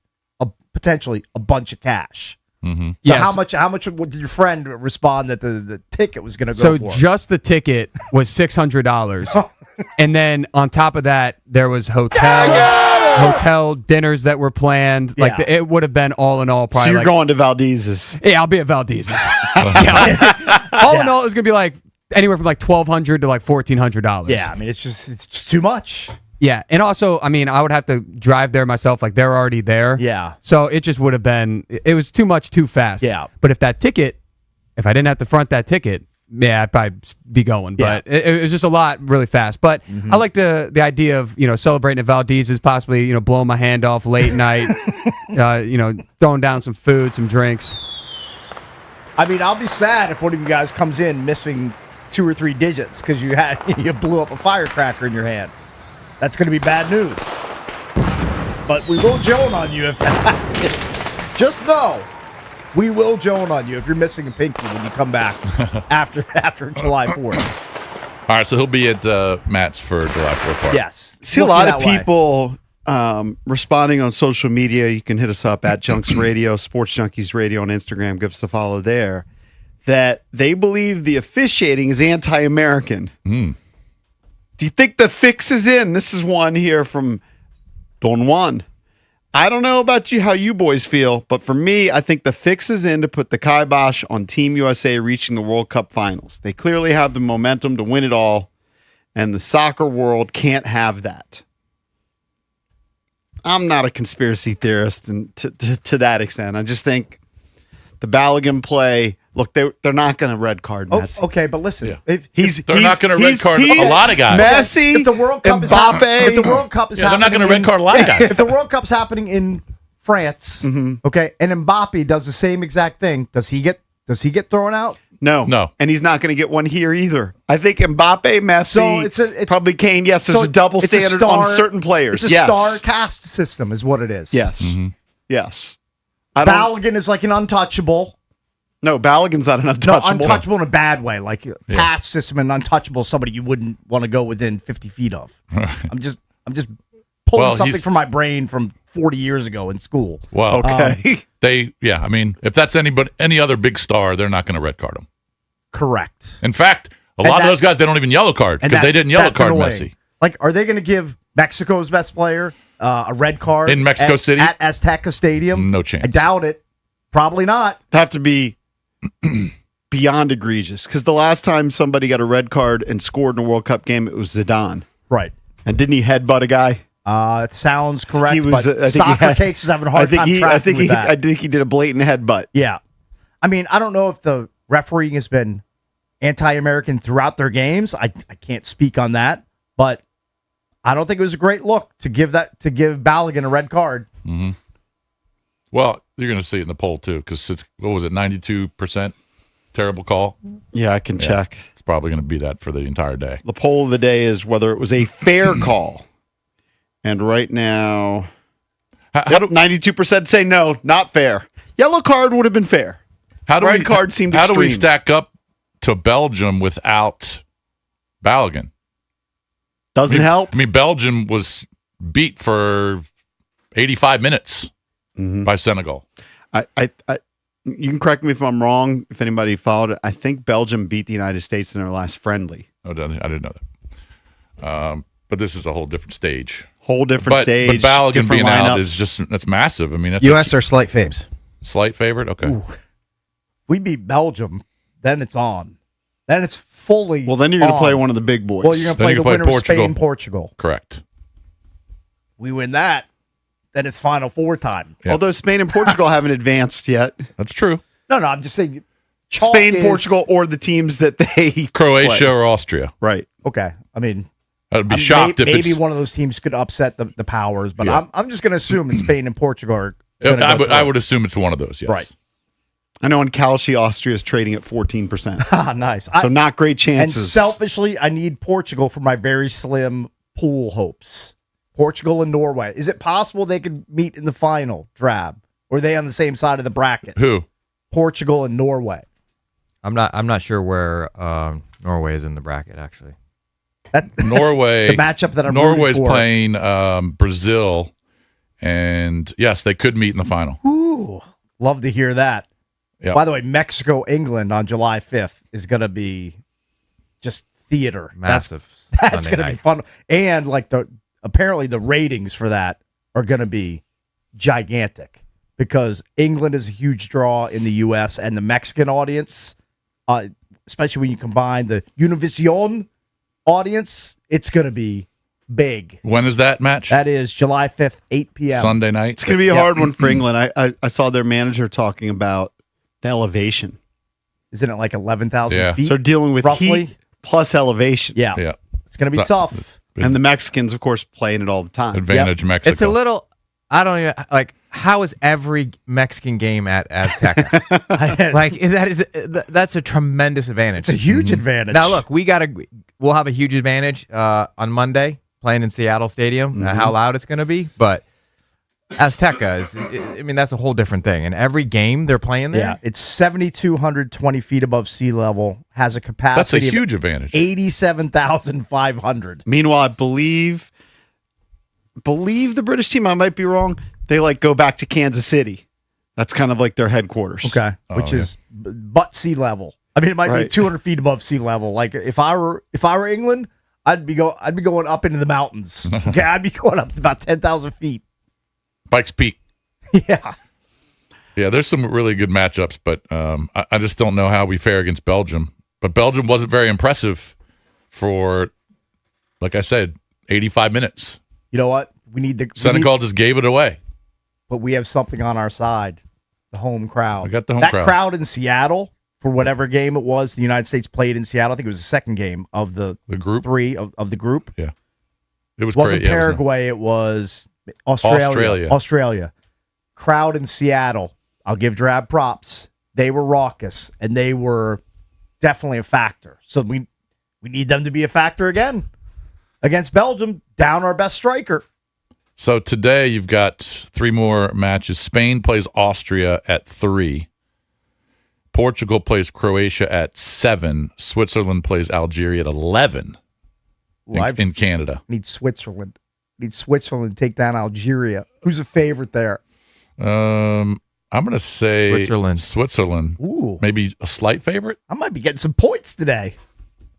potentially a bunch of cash. Mm-hmm. So yes. How much did your friend respond that the ticket was going to go for? So just the ticket was $600, and then on top of that, there was hotel dinners that were planned. Like it would have been all in all probably. So you're going to Valdez's? Yeah, I'll be at Valdez's. All in all, it was gonna be like anywhere from like $1,200 to like $1,400. Yeah, I mean it's just too much. Yeah, and also, I mean, I would have to drive there myself. Like they're already there. Yeah. So it just would have been. It was too much too fast. Yeah. But if I didn't have to front that ticket, yeah, I'd probably be going. But it was just a lot really fast. But I like the idea of celebrating at Valdez's, possibly blowing my hand off late night, throwing down some food, some drinks. I mean, I'll be sad if one of you guys comes in missing 2 or 3 digits because you blew up a firecracker in your hand. That's going to be bad news. But we will Joan on you if that happens. Just know, we will Joan on you if you're missing a pinky when you come back after July 4th. All right, so he'll be at Matt's for July 4th party. Yes. See a lot of people responding on social media. You can hit us up at Junks Radio, Sports Junkies Radio on Instagram. Give us a follow there. That they believe the officiating is anti-American. Do you think the fix is in? This is one here from Don Juan. I don't know about you, how you boys feel, but for me, I think the fix is in to put the kibosh on Team USA reaching the World Cup finals. They clearly have the momentum to win it all, and the soccer world can't have that. I'm not a conspiracy theorist to that extent. I just think the Balogun play, look, they're not going to red card Messi. Oh, okay, but listen, they're not going to red card a lot of guys. Messi, if the World Cup Mbappe, is happening, they're not going to red card a lot of guys. If the World Cup's happening in France, okay, and Mbappe does the same exact thing, does he get thrown out? No. And he's not going to get one here either. I think Mbappe, Messi, it's probably Kane. Yes, there's a double standard on certain players. It's a star caste system is what it is. Yes. Yes. Balogun is like an untouchable. No, Balogun's not an untouchable. No, untouchable in a bad way. Like caste system and untouchable, somebody you wouldn't want to go within 50 feet of. I'm just pulling something from my brain from 40 years ago in school. Well, okay. I mean, if that's any other big star, they're not going to red card them. Correct. In fact, a lot of those guys, they don't even yellow card because they didn't yellow card annoying. Messi. Like, are they going to give Mexico's best player a red card in Mexico City at Azteca Stadium? No chance. I doubt it. Probably not. It'd have to be beyond egregious because the last time somebody got a red card and scored in a World Cup game, it was Zidane. Right. And didn't he headbutt a guy? It sounds correct, but Soccer Cakes is having a hard time tracking with that. I think he did a blatant headbutt. Yeah. I mean, I don't know if the refereeing has been anti-American throughout their games. I can't speak on that, but I don't think it was a great look to give Balogun a red card. Well, you're going to see it in the poll too, because it's 92%. terrible call? Yeah, I can check. It's probably going to be that for the entire day. The poll of the day is whether it was a fair call. And right now, 92% say no, not fair. Yellow card would have been fair. Red card seemed extreme. How do we stack up to Belgium without Balogun? Doesn't help. I mean, Belgium was beat for 85 minutes by Senegal. You can correct me if I'm wrong, if anybody followed it. I think Belgium beat the United States in their last friendly. Oh, I didn't know that. But this is a whole different stage. Stage. But Balogun being lineups. out is that's massive. I mean, that's U.S. are slight faves. Slight favorite? Okay. Ooh. We beat Belgium, then it's on. Then it's fully Well, then you're going to play one of the big boys. Well, you're going to play the winner of Spain, Portugal. Correct. We win that, then it's Final Four time. Yeah. Although Spain and Portugal haven't advanced yet. That's true. No, I'm just saying. Spain, Portugal, or the teams that they Croatia play. or Austria. Right. Okay. I mean, I'd be shocked if maybe one of those teams could upset the powers, but I'm just going to assume that Spain and Portugal are I would assume it's one of those, yes. Right. I know in Kalshi, Austria is trading at 14%. Nice. So not great chances. And selfishly, I need Portugal for my very slim pool hopes. Portugal and Norway. Is it possible they could meet in the final, Drab? Or are they on the same side of the bracket? Who? Portugal and Norway. I'm not sure where Norway is in the bracket, actually. Norway. The matchup that I'm Norway's rooting for. playing Brazil, and yes, they could meet in the final. Ooh, love to hear that. Yep. By the way, Mexico England on July 5th is going to be just theater. Massive. That's going to be fun, and apparently the ratings for that are going to be gigantic because England is a huge draw in the U.S. and the Mexican audience, especially when you combine the Univision audience, it's going to be big. When is that match? That is July 5th, 8 p.m. Sunday night. It's going to be a hard one for England. I saw their manager talking about the elevation. Isn't it like 11,000 feet? So dealing with roughly? heat plus elevation. Yeah. It's going to be tough. And the Mexicans, of course, playing it all the time. Advantage Mexico. It's a little, I don't even, how is every Mexican game at Azteca? That's a tremendous advantage. It's a huge advantage. Now, look, we'll have a huge advantage on Monday playing in Seattle Stadium, how loud it's going to be, but Azteca that's a whole different thing. And every game they're playing there. Yeah, it's 7,220 feet above sea level, has a capacity That's a huge advantage. 87,500. Meanwhile, I believe the British team, I might be wrong, they go back to Kansas City. That's kind of like their headquarters. Okay. Which is but sea level. I mean, it might be 200 feet above sea level. Like if I were England, I'd be going up into the mountains. Okay, I'd be going up to about 10,000 feet. Pikes Peak. Yeah. Yeah, there's some really good matchups, but I just don't know how we fare against Belgium. But Belgium wasn't very impressive for, like I said, 85 minutes. You know what? Senegal just gave it away. But we have something on our side. The home crowd. I got the home crowd. crowd. That crowd in Seattle, for whatever game it was, the United States played in Seattle. I think it was the second game of the group. 3 of the group. Yeah. It wasn't great. Paraguay, it was Australia. Crowd in Seattle. I'll give Drab props. They were raucous, and they were definitely a factor. So we need them to be a factor again against Belgium. Down our best striker. So today you've got 3 more matches. Spain plays Austria at 3. Portugal plays Croatia at 7. Switzerland plays Algeria at 11 in Canada. Need Switzerland to take down Algeria. Who's a favorite there? I'm going to say Switzerland. Ooh. Maybe a slight favorite? I might be getting some points today.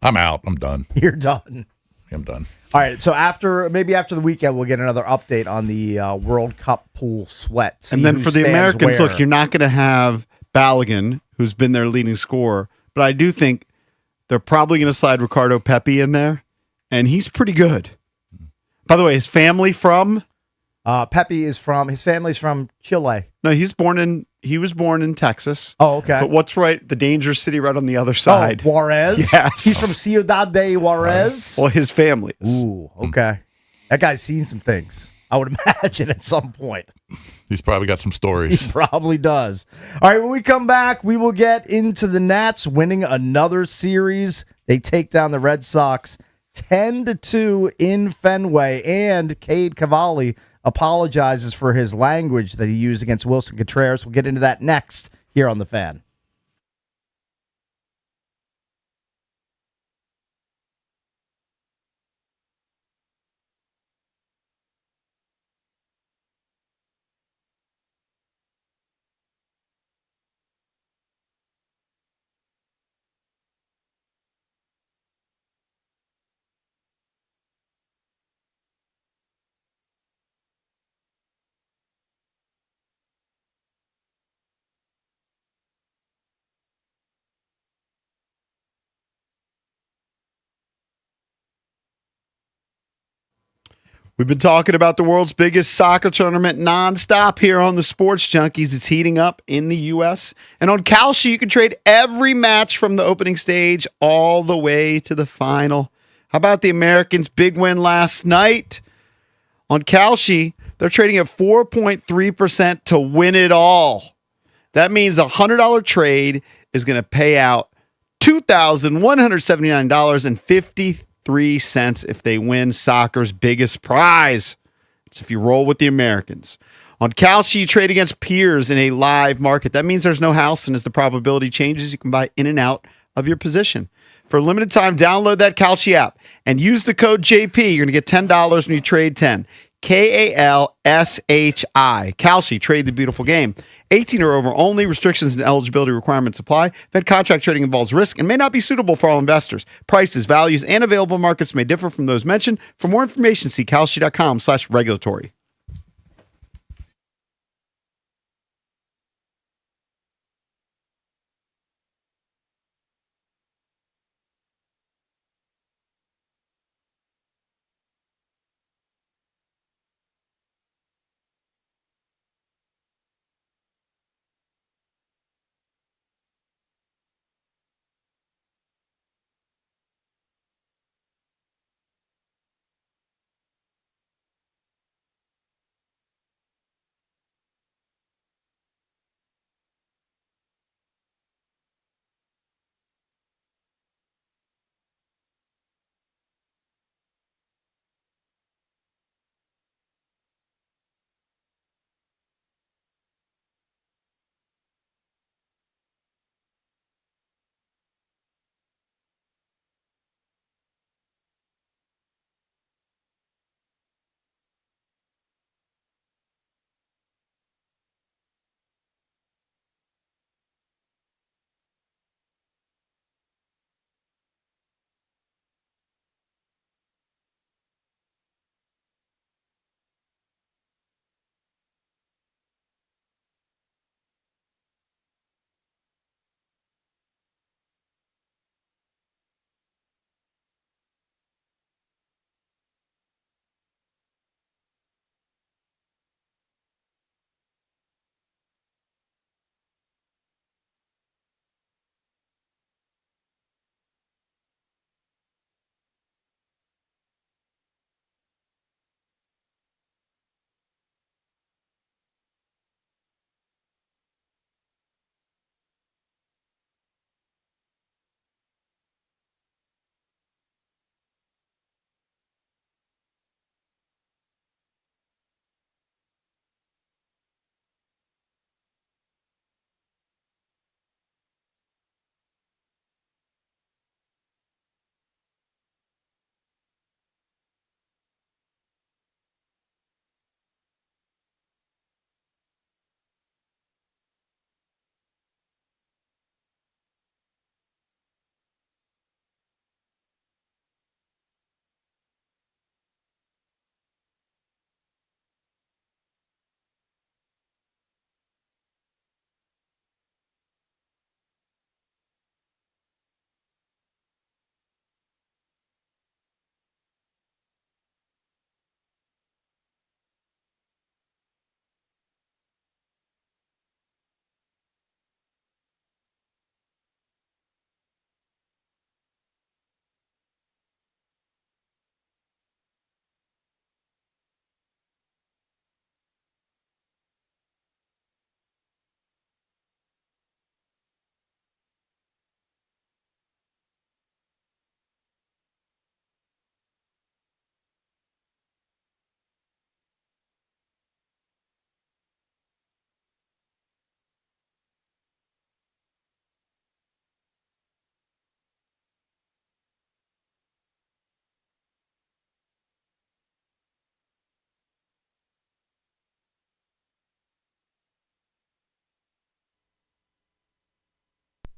I'm out. I'm done. You're done. I'm done. All right, so after the weekend, we'll get another update on the World Cup pool sweat. And then for the Americans, look, you're not going to have Balogun, who's been their leading scorer, but I do think they're probably going to slide Ricardo Pepi in there, and he's pretty good. By the way, his family from? Pepi his family's from Chile. No, he was born in Texas. Oh, okay. But what's right? The dangerous city right on the other side. Oh, Juarez? Yes. He's from Ciudad de Juarez? Well, his family is. Ooh, okay. That guy's seen some things. I would imagine at some point. He's probably got some stories. He probably does. All right, when we come back, we will get into the Nats winning another series. They take down the Red Sox 10-2 in Fenway, and Cade Cavalli apologizes for his language that he used against Wilson Contreras. We'll get into that next here on The Fan. We've been talking about the world's biggest soccer tournament nonstop here on the Sports Junkies. It's heating up in the U.S. And on Kalshi, you can trade every match from the opening stage all the way to the final. How about the Americans' big win last night? On Kalshi, they're trading at 4.3% to win it all. That means a $100 trade is going to pay out $2,179.53 if they win soccer's biggest prize. It's if you roll with the Americans. On Kalshi, you trade against peers in a live market. That means there's no house, and as the probability changes, you can buy in and out of your position. For a limited time, download that Kalshi app and use the code JP. You're going to get $10 when you trade 10. KALSHI. Kalshi, trade the beautiful game. 18 or over only. Restrictions and eligibility requirements apply. Fed contract trading involves risk and may not be suitable for all investors. Prices, values, and available markets may differ from those mentioned. For more information, see kalshi.com/regulatory.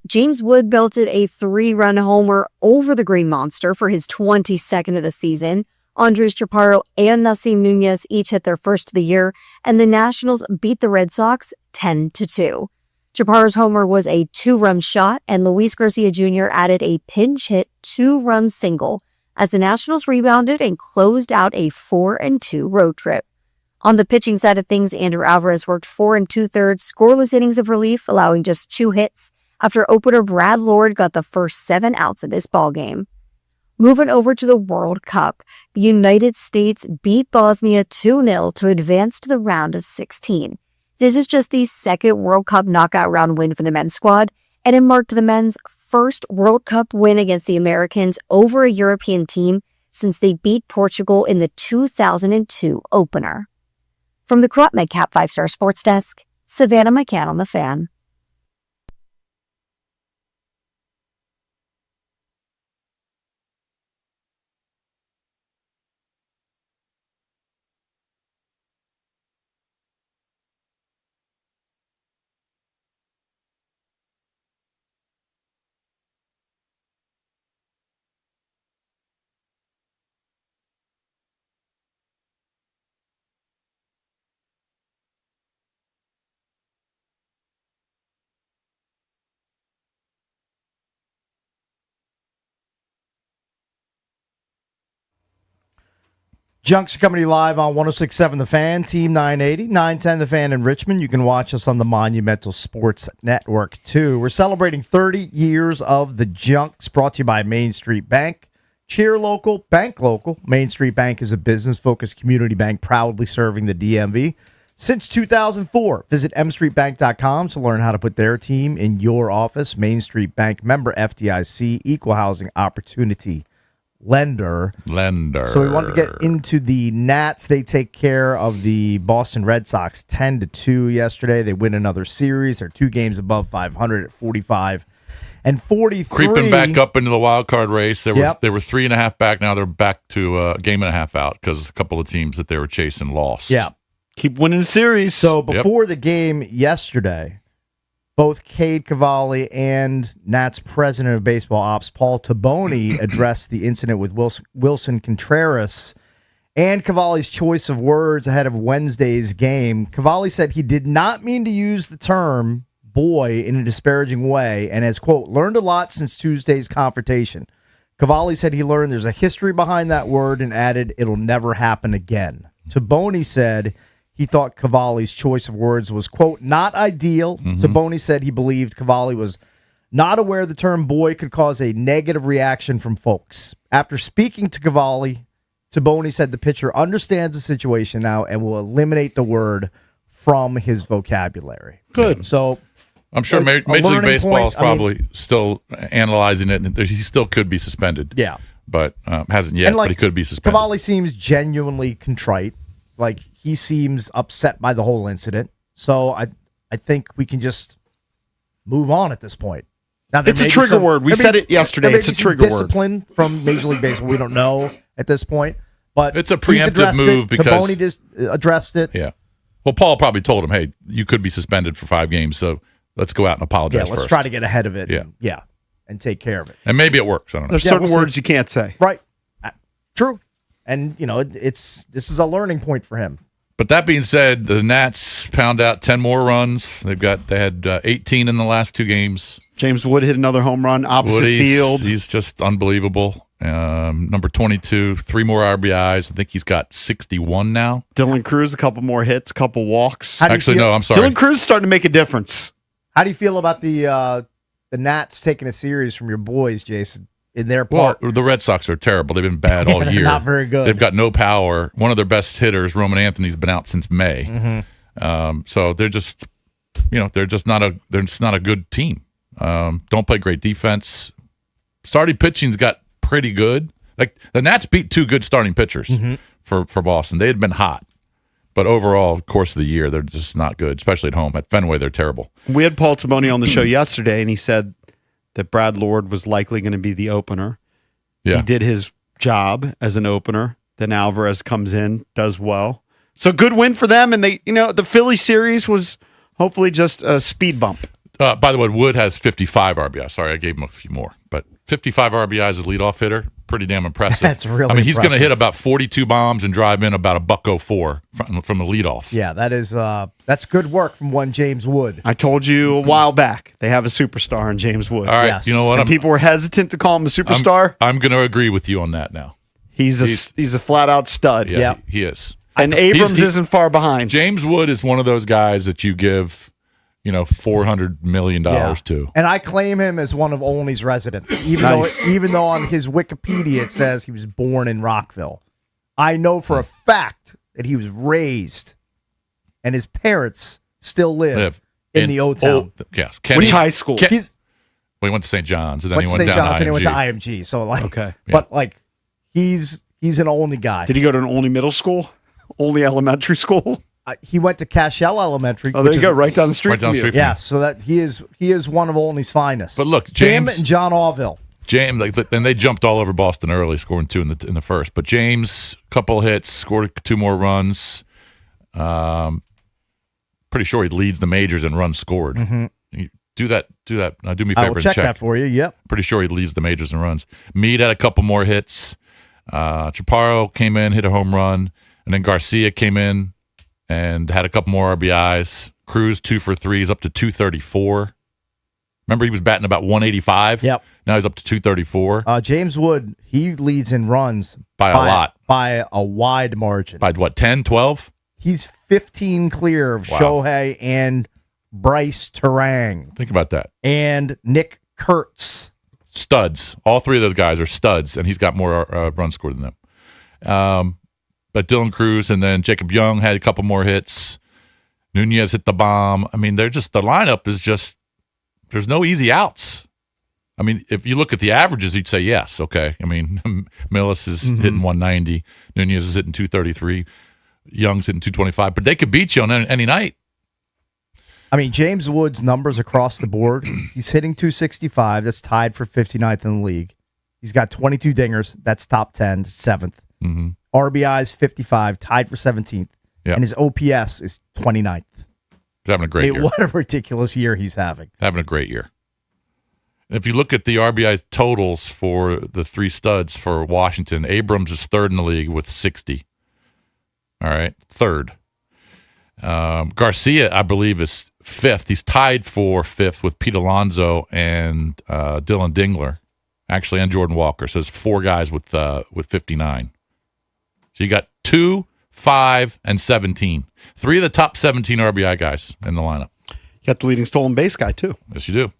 James Wood belted a 3-run homer over the Green Monster for his 22nd of the season. Andres Chaparro and Nasim Nunez each hit their first of the year, and the Nationals beat the Red Sox 10-2. Chaparro's homer was a 2-run shot, and Luis Garcia Jr. added a pinch hit 2-run single as the Nationals rebounded and closed out a 4-2 road trip. On the pitching side of things, Andrew Alvarez worked 4 2/3 scoreless innings of relief, allowing just 2 hits after opener Brad Lord got the first 7 outs of this ballgame. Moving over to the World Cup, the United States beat Bosnia 2-0 to advance to the round of 16. This is just the second World Cup knockout round win for the men's squad, and it marked the men's first World Cup win against the Americans over a European team since they beat Portugal in the 2002 opener. From the Crop MedCap 5-Star Sports Desk, Savannah McCann on The Fan. Junks coming to you live on 106.7 The Fan, Team 980, 910 The Fan in Richmond. You can watch us on the Monumental Sports Network, too. We're celebrating 30 years of the Junks, brought to you by Main Street Bank. Cheer local, bank local. Main Street Bank is a business-focused community bank proudly serving the DMV since 2004. Visit mstreetbank.com to learn how to put their team in your office. Main Street Bank, member FDIC, equal housing opportunity lender. So we wanted to get into the Nats. They take care of the Boston Red Sox 10-2 yesterday. They win another series. They're 2 games above 500 at 45 and 43. Creeping back up into the wild card race. They were 3.5 back. Now they're back to a game and a half out because a couple of teams that they were chasing lost. Yeah. Keep winning the series. So before the game yesterday, both Cade Cavalli and Nats president of baseball ops, Paul Taboni, addressed the incident with Wilson Contreras and Cavalli's choice of words ahead of Wednesday's game. Cavalli said he did not mean to use the term boy in a disparaging way and has, quote, learned a lot since Tuesday's confrontation. Cavalli said he learned there's a history behind that word and added it'll never happen again. Taboni said he thought Cavalli's choice of words was, quote, not ideal. Taboni said he believed Cavalli was not aware the term boy could cause a negative reaction from folks. After speaking to Cavalli, Taboni said the pitcher understands the situation now and will eliminate the word from his vocabulary. Good. So I'm sure Major League Baseball is probably still analyzing it, and he still could be suspended. Yeah. But hasn't yet, but he could be suspended. Cavalli seems genuinely contrite. Like, he seems upset by the whole incident. So I think we can just move on at this point. Now, it's a trigger word. We said it yesterday. It's a trigger word. Discipline from Major League Baseball. We don't know at this point. But it's a preemptive move because Taboni just addressed it. Yeah. Well, Paul probably told him, hey, you could be suspended for 5 games, so let's go out and apologize let's first. try to get ahead of it. Yeah. And take care of it. And maybe it works. I don't know. There's certain words you can't say. Right. True. And, this is a learning point for him. But that being said, the Nats pound out 10 more runs. They had 18 in the last 2 games. James Wood hit another home run opposite field. He's just unbelievable. Number 22, 3 more RBIs. I think he's got 61 now. Dylan Cruz, a couple more hits, couple walks. Actually, no, I'm sorry. Dylan Cruz is starting to make a difference. How do you feel about the Nats taking a series from your boys, Jason? In their part. Well, the Red Sox are terrible. They've been bad all year. Not very good. They've got no power. One of their best hitters, Roman Anthony's been out since May. So they're just, they're just not a good team. Don't play great defense. Starting pitching's got pretty good. Like the Nats beat 2 good starting pitchers for Boston. They had been hot, but overall, course of the year, they're just not good. Especially at home at Fenway, they're terrible. We had Paul Taboni on the show yesterday, and he said that Brad Lord was likely going to be the opener. Yeah. He did his job as an opener. Then Alvarez comes in, does well. So good win for them. And they, the Philly series was hopefully just a speed bump. By the way, Wood has 55 RBIs. Sorry, I gave him a few more, but 55 RBIs as leadoff hitter, pretty damn impressive. That's really. I mean, he's going to impressive. hit about 42 bombs and drive in about $104 from the leadoff. Yeah, that's good work from one James Wood. I told you a while back they have a superstar in James Wood. All right, Yes. you know what? And people were hesitant to call him a superstar. I'm going to agree with you on that now. He's a flat out stud. Yeah, Yeah. he is. And Abrams isn't far behind. James Wood is one of those guys that you give, $400 million to. And I claim him as one of Olney's residents, Nice. even though on his Wikipedia it says he was born in Rockville. I know for a fact that he was raised, and his parents still live in the O-Town. Yes. Which high school? Well, He's he went to St. John's, and then went he to went St. down John's to and he went to IMG. IMG. So Okay. but he's an Olney guy. Did he go to an only middle school? Only elementary school? He went to Cashel Elementary. Oh, there which you is- go, right down the street. Right down the from you. street. Yeah, so that he is one of Olney's finest. But look, him James- and John Orville. James, and they jumped all over Boston early, scoring 2 in the first. But James, couple hits, scored 2 more runs. Pretty sure he leads the majors in runs scored. You do that. Do me a I favor will and check check. that for you. Yep. Pretty sure he leads the majors in runs. Meade had a couple more hits. Chaparro came in, hit a home run, and then Garcia came in and had a couple more RBIs. Cruz 2 for 3, is up to 234. Remember, he was batting about 185. Yep. Now he's up to 234 James Wood, he leads in runs by a lot. by a wide margin. By what, 10, 12? He's 15 clear of Wow. Shohei and Bryce Terang Think about that. and Nick Kurtz. Studs. All 3 of those guys are studs, and he's got more runs scored than them. But Dylan Cruz and then Jacob Young had a couple more hits. Nunez hit the bomb. I mean, the lineup is just, there's no easy outs. I mean, if you look at the averages, you'd say yes. Okay. I mean, Millis is hitting 190. Nunez is hitting 233. Young's hitting 225. But they could beat you on any night. I mean, James Wood's numbers across the board. He's hitting 265. That's tied for 59th in the league. He's got 22 dingers. That's top 10, 7th. Mm-hmm. RBIs 55, tied for 17th. Yep. And his OPS is 29th. He's having a great year. What a ridiculous year he's having. Having a great year. If you look at the RBI totals for the 3 studs for Washington, Abrams is 3rd in the league with 60. All right, 3rd. Garcia, I believe, is 5th. He's tied for 5th with Pete Alonso and Dylan Dingler, actually, and Jordan Walker. So there's 4 guys with 59. So you got 2, 5, and 17. 3 of the top 17 RBI guys in the lineup. You got the leading stolen base guy, too. Yes, you do.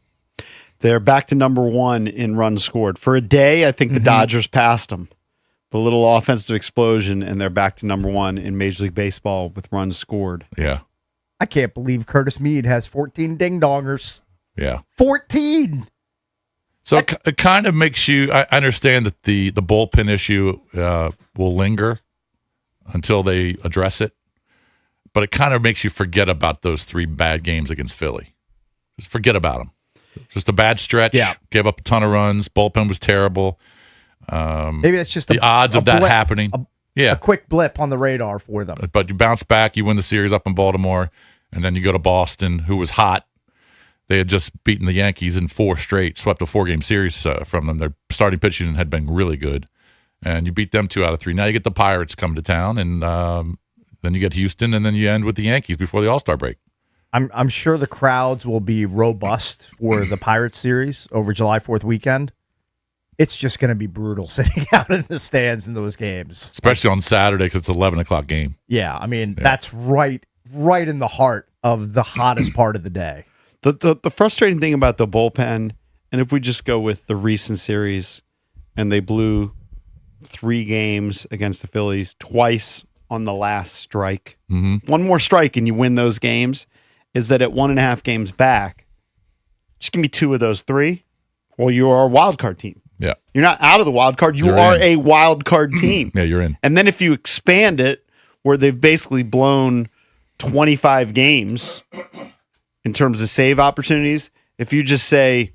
They're back to number 1 in runs scored. For a day, I think the Dodgers passed them. The little offensive explosion, and they're back to number 1 in Major League Baseball with runs scored. Yeah. I can't believe Curtis Meade has 14 ding-dongers. Yeah. 14! So it kind of makes you. I understand that the bullpen issue will linger until they address it, but it kind of makes you forget about those 3 bad games against Philly. Just forget about them. Just a bad stretch. Yeah. Gave up a ton of runs. Bullpen was terrible. Maybe it's just The odds of that happening. A quick blip on the radar for them. But you bounce back. You win the series up in Baltimore, and then you go to Boston, who was hot. They had just beaten the Yankees in 4 straight, swept a 4-game series from them. Their starting pitching had been really good, and you beat them 2 out of 3. Now you get the Pirates come to town, and then you get Houston, and then you end with the Yankees before the All-Star break. I'm sure the crowds will be robust for the Pirates series over July 4th weekend. It's just going to be brutal sitting out in the stands in those games, especially on Saturday because it's an 11 o'clock game. Yeah, I mean that's right in the heart of the hottest part of the day. The frustrating thing about the bullpen, and if we just go with the recent series, and they blew 3 games against the Phillies, twice on the last strike. Mm-hmm. One more strike and you win those games, is that at 1.5 games back, just give me 2 of those 3. Well, you are a wild card team. Yeah. You're not out of the wild card. You are a wild card team. Yeah, you're in. And then if you expand it where they've basically blown 25 games in terms of save opportunities, if you just say,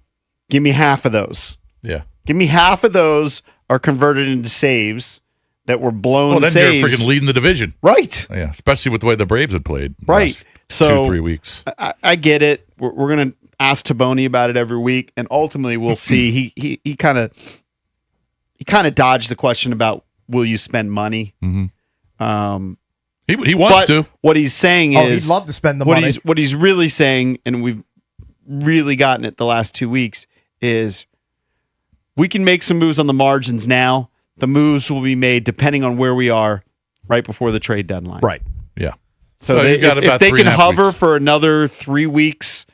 give me half of those. Yeah. Give me half of those are converted into saves that were blown Well, then saves. you're freaking leading the division. Right. Yeah, especially with the way the Braves had played. Right. Last So 2-3 weeks. I get it. We're going to, ask Taboni about it every week, and ultimately we'll see. He kind of dodged the question about will you spend money. Mm-hmm. He wants to. What he's saying is he'd love to spend the money. What he's really saying, and we've really gotten it the last 2 weeks, is we can make some moves on the margins now. The moves will be made depending on where we are right before the trade deadline. Right. Yeah. So if they can hover for another 3 weeks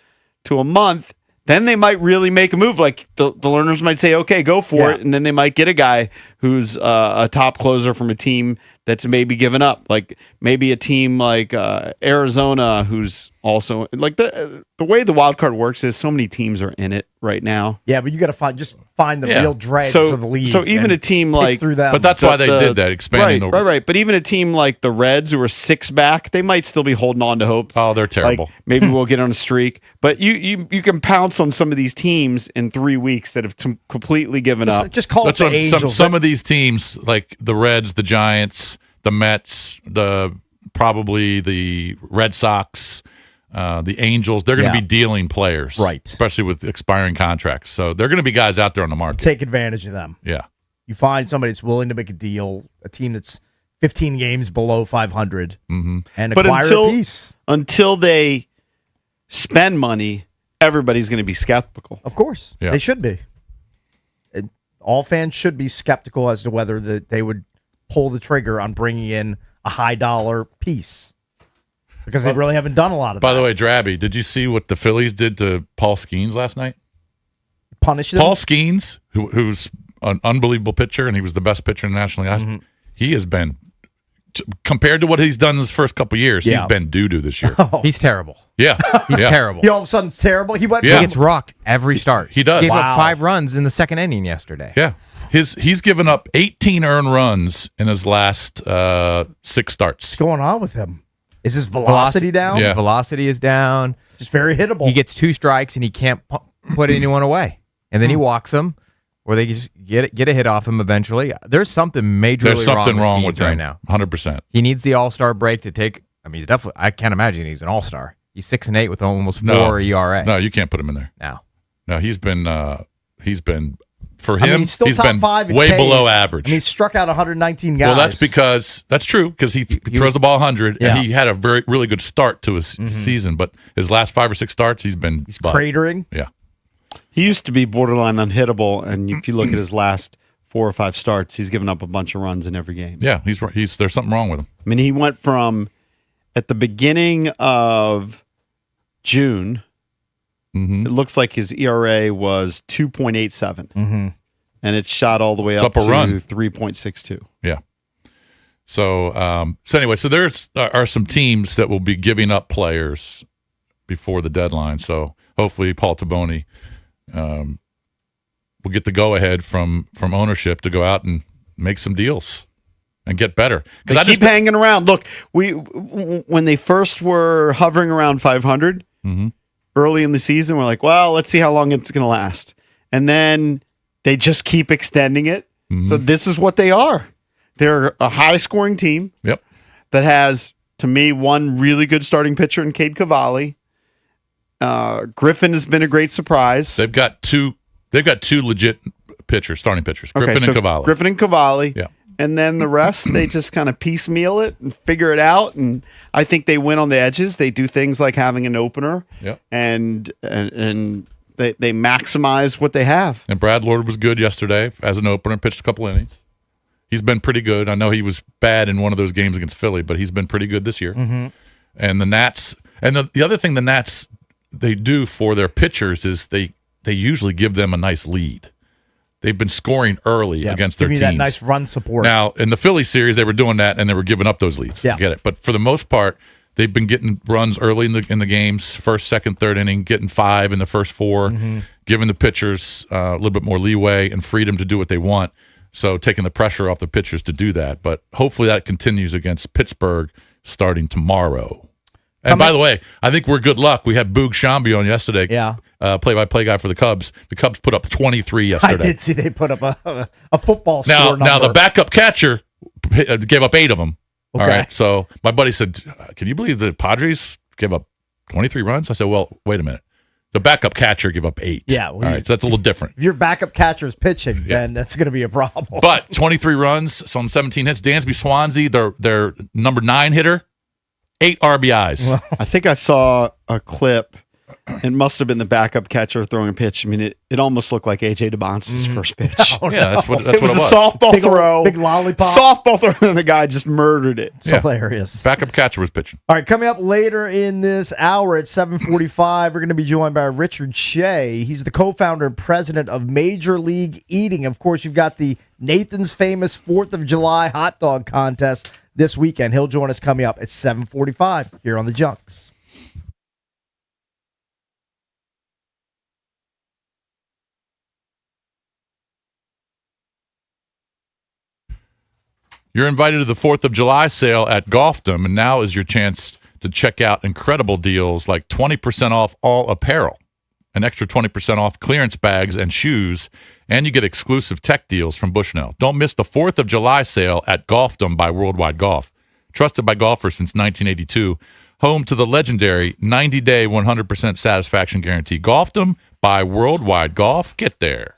to a month, then they might really make a move. Like the learners might say, okay, go for it. And then they might get a guy who's a top closer from a team that's maybe given up. Like maybe a team like Arizona, who's also like the way the wild card works is so many teams are in it right now. Yeah, but you got to find the real dregs of the league. So even a team like through them. But that's why they did that, expanding right. But even a team like the Reds, who are 6 back, they might still be holding on to hope. Oh, they're terrible. Like, maybe we'll get on a streak. But you can pounce on some of these teams in 3 weeks that have completely given up. Just call it the Angels. Some of these teams, like the Reds, the Giants, the Mets, probably the Red Sox, the Angels, they're going to be dealing players, right? Especially with expiring contracts. So they're going to be guys out there on the market. Take advantage of them. Yeah. You find somebody that's willing to make a deal, a team that's 15 games below 500, and acquire a piece. Until they spend money, everybody's going to be skeptical. Of course. Yeah. They should be. All fans should be skeptical as to whether they would pull the trigger on bringing in a high dollar piece, because they really haven't done a lot of that. By the way, Drabby, did you see what the Phillies did to Paul Skeens last night? Punish them? Paul Skeens, who's an unbelievable pitcher, and he was the best pitcher in the National League. Mm-hmm. He has been, compared to what he's done in his first couple of years, he's been doo-doo this year. He's terrible. Yeah. He's terrible. He all of a sudden is terrible. He gets rocked every start. He does. He gave up 5 runs in the second inning yesterday. Yeah. He's given up 18 earned runs in his last 6 starts. What's going on with him? Is his velocity down? Yeah. His velocity is down. It's very hittable. He gets 2 strikes and he can't put anyone away. And then he walks them, or they just get a hit off him eventually. There's something majorly wrong with him right now. 100%. He needs the All-Star break to take. I mean, he's definitely. I can't imagine he's an All-Star. He's 6-8 with almost 4 ERA. No, you can't put him in there. No, he's been for him. I mean, he's still he's top been 5 way Ks. below average. I mean, he struck out 119 guys. Well, that's true because he throws the ball 100, and he had a really good start to his season. But his last 5 or 6 starts, he's cratering. Yeah, he used to be borderline unhittable, and if you look at his last 4 or 5 starts, he's given up a bunch of runs in every game. Yeah, he's there's something wrong with him. I mean, he went from at the beginning of June. It looks like his ERA was 2.87, and it shot all the way up to 3.62. Yeah. So anyway, so there's are some teams that will be giving up players before the deadline. So hopefully Paul Taboni will get the go ahead from ownership to go out and make some deals and get better. Because I keep hanging around. Look, when they first were hovering around 500. Early in the season, we're like, well, let's see how long it's going to last. And then they just keep extending it. So this is what they are. They're a high-scoring team that has, to me, one really good starting pitcher in Cade Cavalli. Griffin has been a great surprise. They've got two legit starting pitchers, Griffin and Cavalli. Griffin and Cavalli. Yeah. And then the rest, they just kind of piecemeal it and figure it out. And I think they win on the edges. They do things like having an opener, and they maximize what they have. And Brad Lord was good yesterday as an opener, pitched a couple innings. He's been pretty good. I know he was bad in one of those games against Philly, but he's been pretty good this year. And the Nats, and the other thing the Nats they do for their pitchers is they usually give them a nice lead. They've been scoring early against their teams. That nice run support. Now, in the Philly series, they were doing that, and they were giving up those leads. Yeah. I get it. But for the most part, they've been getting runs early in the games, first, second, third inning, getting 5 in the first 4, giving the pitchers a little bit more leeway and freedom to do what they want. So taking the pressure off the pitchers to do that. But hopefully that continues against Pittsburgh starting tomorrow. And by the way, I think we're good luck. We had Boog Shambi on yesterday. Yeah. Play-by-play guy for the Cubs. The Cubs put up 23 yesterday. I did see they put up a football score number. Now the backup catcher gave up 8 of them. Okay. All right. So my buddy said, "Can you believe the Padres gave up 23 runs?" I said, "Well, wait a minute. The backup catcher give up 8. Yeah. All right, so that's a little different. If your backup catcher is pitching, then that's going to be a problem. But 23 runs, some 17 hits. Dansby Swansea, their number 9 hitter, 8 RBIs. Well, I think I saw a clip. It must have been the backup catcher throwing a pitch. I mean, it almost looked like A.J. DeBonce's first pitch. Yeah, that's what it was. A softball throw. Big lollipop. Softball throw, and the guy just murdered it. It's hilarious. Backup catcher was pitching. All right, coming up later in this hour at 7:45, we're going to be joined by Richard Shea. He's the co-founder and president of Major League Eating. Of course, you've got the Nathan's famous 4th of July hot dog contest this weekend. He'll join us coming up at 7:45 here on The Junks. You're invited to the 4th of July sale at Golfdom, and now is your chance to check out incredible deals like 20% off all apparel, an extra 20% off clearance bags and shoes, and you get exclusive tech deals from Bushnell. Don't miss the 4th of July sale at Golfdom by Worldwide Golf. Trusted by golfers since 1982, home to the legendary 90-day 100% satisfaction guarantee. Golfdom by Worldwide Golf. Get there.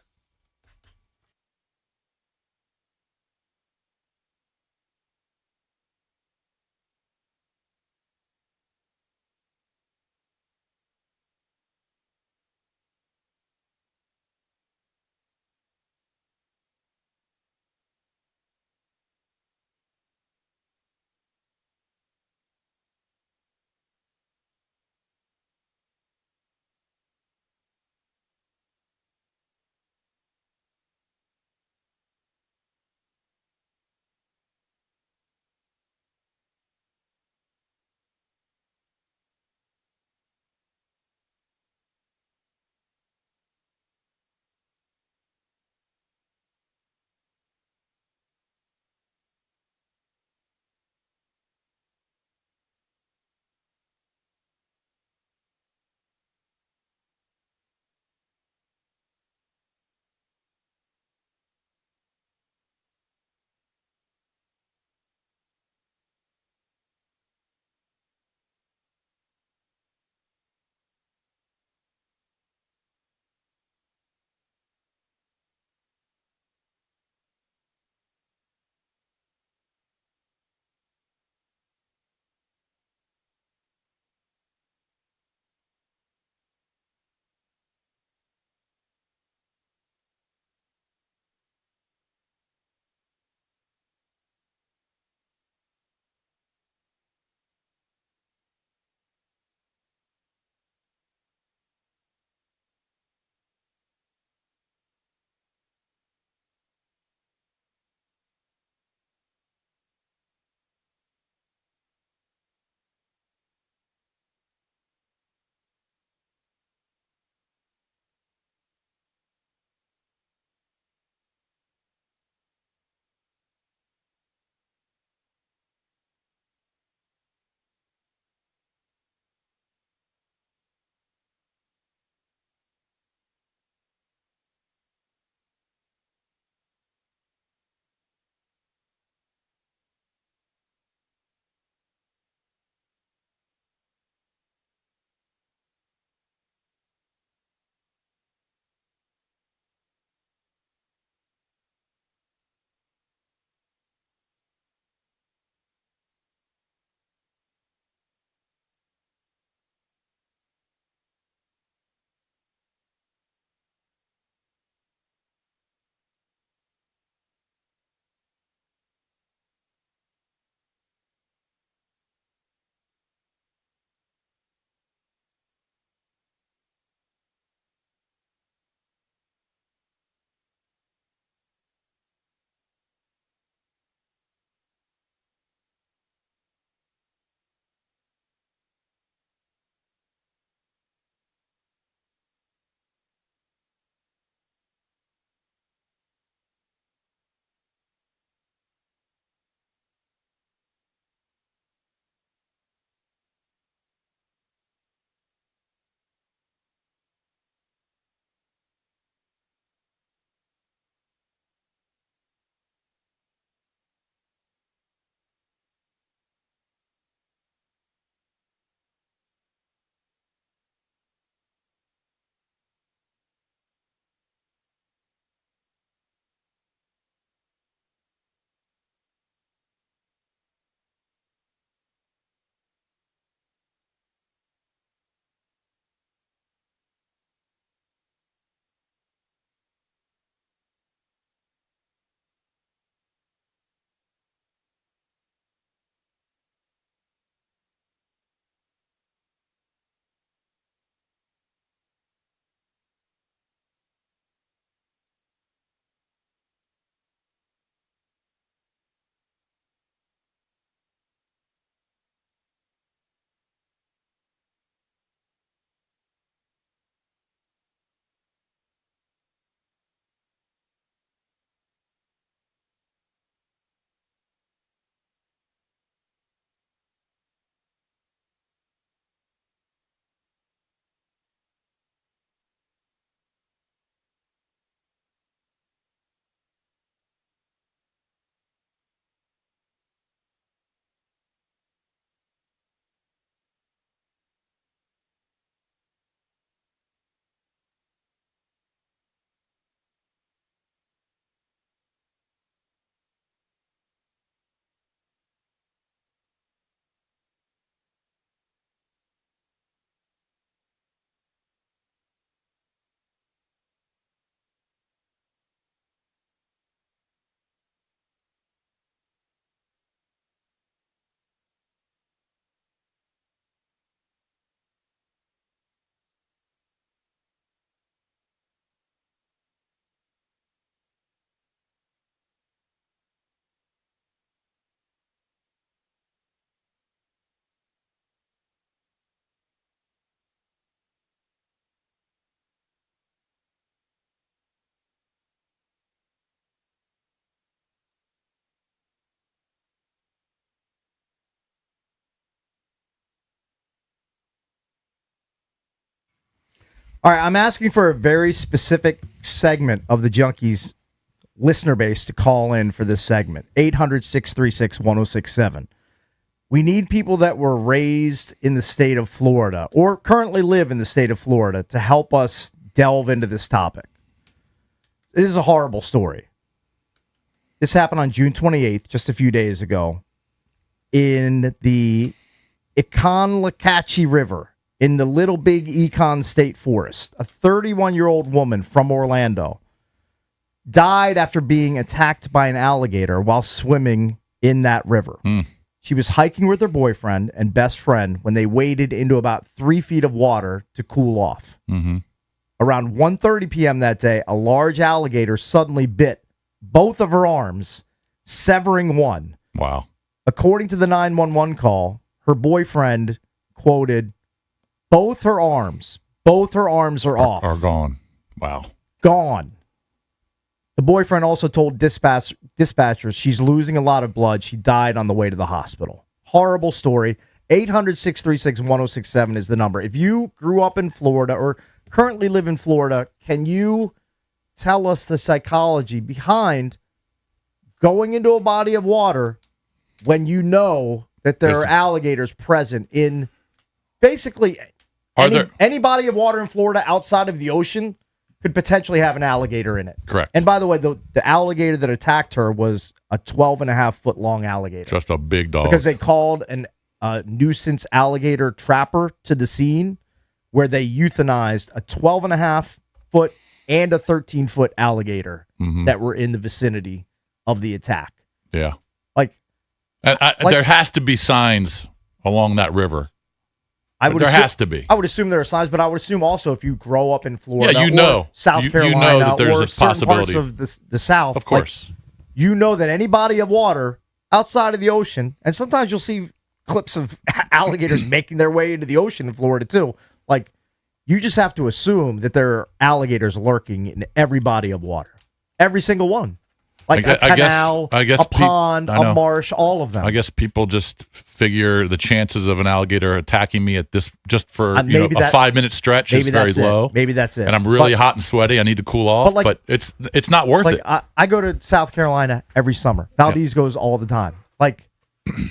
All right, I'm asking for a very specific segment of the Junkies listener base to call in for this segment. 800-636-1067. We need people that were raised in the state of Florida or currently live in the state of Florida to help us delve into this topic. This is a horrible story. This happened on June 28th, just a few days ago, in the Econlocacheee River in the Little Big Econ State Forest. A 31-year-old woman from Orlando died after being attacked by an alligator while swimming in that river. She was hiking with her boyfriend and best friend when they waded into about 3 feet of water to cool off. Around 1:30 p.m. that day, a large alligator suddenly bit both of her arms, severing one. Wow. According to the 911 call, her boyfriend quoted, both her arms are off. Are gone. Wow. Gone. The boyfriend also told dispatchers she's losing a lot of blood. She died on the way to the hospital. Horrible story. 800-636-1067 is the number. If you grew up in Florida or currently live in Florida, can you tell us the psychology behind going into a body of water when you know that there are alligators present in basically any body of water in Florida outside of the ocean could potentially have an alligator in it. Correct. And by the way, the alligator that attacked her was a 12.5-foot long alligator. Just a big dog. Because they called a nuisance alligator trapper to the scene where they euthanized a 12.5-foot and a 13-foot alligator that were in the vicinity of the attack. Yeah. Like there has to be signs along that river. Has to be. I would assume there are signs, but I would assume also if you grow up in Florida, or South Carolina, you know that there's or a certain possibility parts of the South, of course, you know that any body of water outside of the ocean, and sometimes you'll see clips of alligators making their way into the ocean in Florida too. Like you just have to assume that there are alligators lurking in every body of water, every single one. Like a canal, a pond, a marsh, all of them. I guess people just figure the chances of an alligator attacking me at this just for a 5-minute stretch is very low. Maybe that's it. And I'm really hot and sweaty. I need to cool off, but it's not worth it. I go to South Carolina every summer. Valdez goes all the time. Like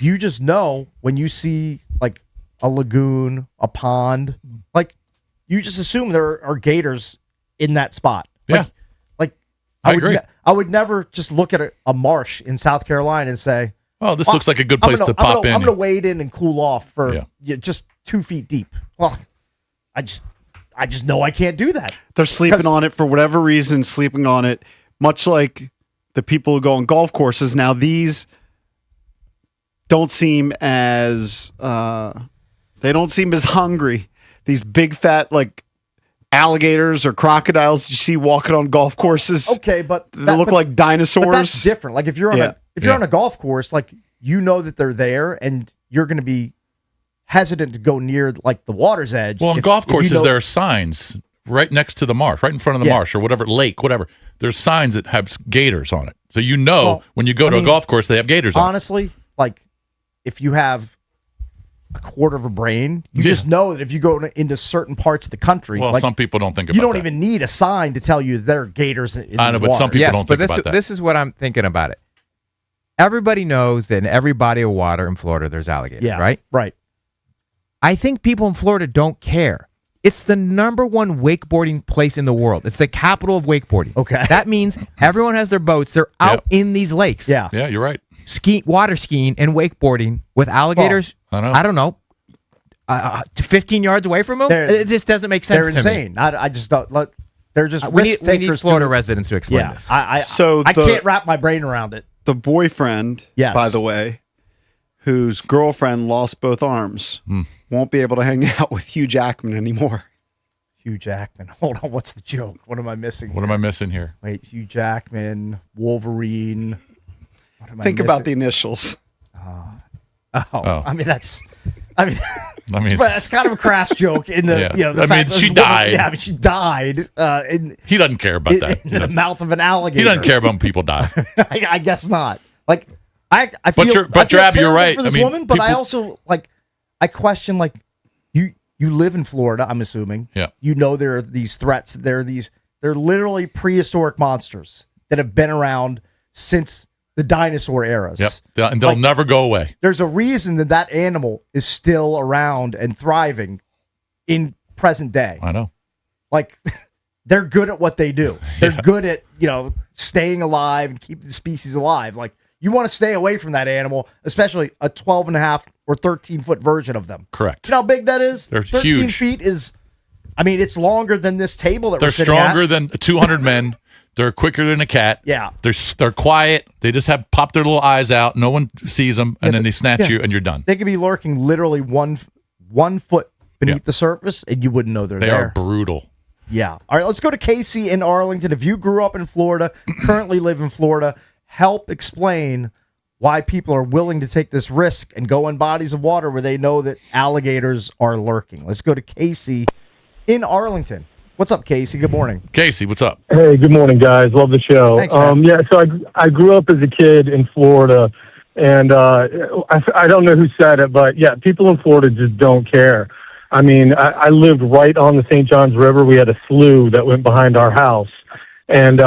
you just know when you see like a lagoon, a pond, like you just assume there are gators in that spot. Yeah. I agree. I would never just look at a marsh in South Carolina and say, "Oh, this looks like a good place to pop in." I'm going to wade in and cool off for just 2 feet deep. Well, I just know I can't do that. They're sleeping on it for whatever reason. Sleeping on it, much like the people who go on golf courses. Now these don't seem as they don't seem as hungry. These big fat alligators or crocodiles you see walking on golf courses. Okay, but they look like dinosaurs. But that's different. Like if you're on a golf course, like you know that they're there, and you're going to be hesitant to go near like the water's edge. Well, on golf courses, there are signs right next to the marsh, right in front of the marsh or whatever lake, whatever. There's signs that have gators on it, so you know when you go to a golf course, they have gators on it. Honestly, like if you have a quarter of a brain, you just know that if you go into certain parts of the country, some people don't think about you don't even need a sign to tell you there are gators in I know, but some people don't think about that. This is what I'm thinking about it. Everybody knows that in every body of water in Florida, there's alligators, right? Right. I think people in Florida don't care. It's the number one wakeboarding place in the world. It's the capital of wakeboarding. Okay. That means everyone has their boats. They're out in these lakes. Yeah. Yeah, you're right. Water skiing and wakeboarding with alligators. I don't know. 15 yards away from them? It just doesn't make sense to me. They're insane. I just don't. They're just we need Florida residents to explain this. I can't wrap my brain around it. The boyfriend, by the way, whose girlfriend lost both arms, won't be able to hang out with Hugh Jackman anymore. Hugh Jackman. Hold on. What's the joke? What am I missing? What am I missing here? Wait, Hugh Jackman, Wolverine. Think about the initials. I mean, that's kind of a crass joke in the the fact she died. Yeah, but she died. He doesn't care about that. In the mouth of an alligator. He doesn't care about when people die. I guess not. Like I feel, you're right. for this woman, but I also I question You live in Florida, I'm assuming. Yeah. You know there are these threats. They're literally prehistoric monsters that have been around since the dinosaur eras. Yep. And they'll never go away. There's a reason that animal is still around and thriving in present day. I know. Like, they're good at what they do. They're good at, staying alive and keeping the species alive. Like, you want to stay away from that animal, especially a 12.5 or 13-foot version of them. Correct. You know how big that is? They're 13 huge. feet is, it's longer than this table that They're we're sitting stronger at. than 200 men. They're quicker than a cat. Yeah. They're quiet. They just pop their little eyes out. No one sees them, and then they snatch you, and you're done. They could be lurking literally one foot beneath the surface, and you wouldn't know they're there. They are brutal. Yeah. All right, let's go to Casey in Arlington. If you grew up in Florida, currently live in Florida, help explain why people are willing to take this risk and go in bodies of water where they know that alligators are lurking. Let's go to Casey in Arlington. What's up, Casey? Good morning. Casey, what's up? Hey, good morning, guys. Love the show. Thanks, man. So I grew up as a kid in Florida, and I don't know who said it, but yeah, people in Florida just don't care. I mean, I lived right on the St. Johns River. We had a slough that went behind our house, and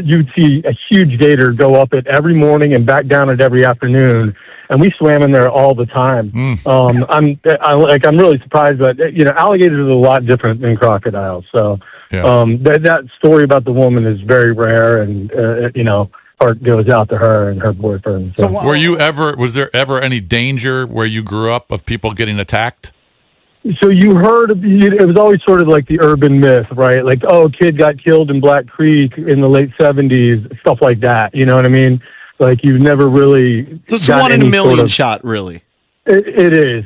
you'd see a huge gator go up it every morning and back down it every afternoon. And we swam in there all the time. I'm really surprised, but alligators are a lot different than crocodiles. So that story about the woman is very rare, and heart goes out to her and her boyfriend. So was there ever any danger where you grew up of people getting attacked? So you heard it was always sort of like the urban myth, right? Like, a kid got killed in Black Creek in the late 70s, stuff like that. You know what I mean? Like, you've never really. So it's a 1 in a million shot, really. It is.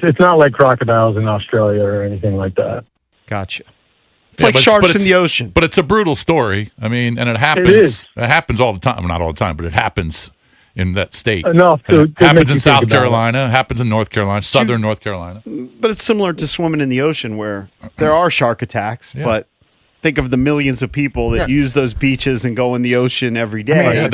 It's not like crocodiles in Australia or anything like that. Gotcha. It's like sharks in the ocean. But it's a brutal story. I mean, and it happens. It happens all the time. Well, not all the time, but it happens in that state. Enough to happens in South Carolina, happens in North Carolina, southern North Carolina. But it's similar to swimming in the ocean where there are shark attacks, but think of the millions of people that use those beaches and go in the ocean every day.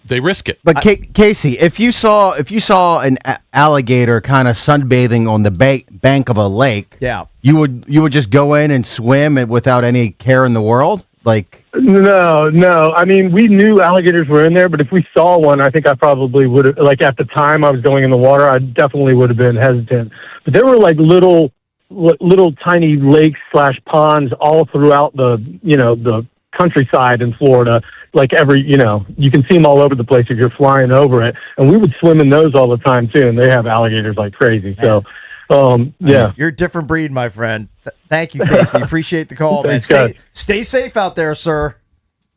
They risk it. But Casey, if you saw an alligator kind of sunbathing on the bank of a lake, you would just go in and swim without any care in the world? Like, no. I mean, we knew alligators were in there, but if we saw one, I think I probably would have. Like, at the time I was going in the water, I definitely would have been hesitant. But there were like little tiny lakes / ponds all throughout the countryside in Florida. Like you can see them all over the place if you're flying over it. And we would swim in those all the time too. And they have alligators like crazy. So, you're a different breed, my friend. Thank you, Casey. Appreciate the call, man. Stay safe out there, sir.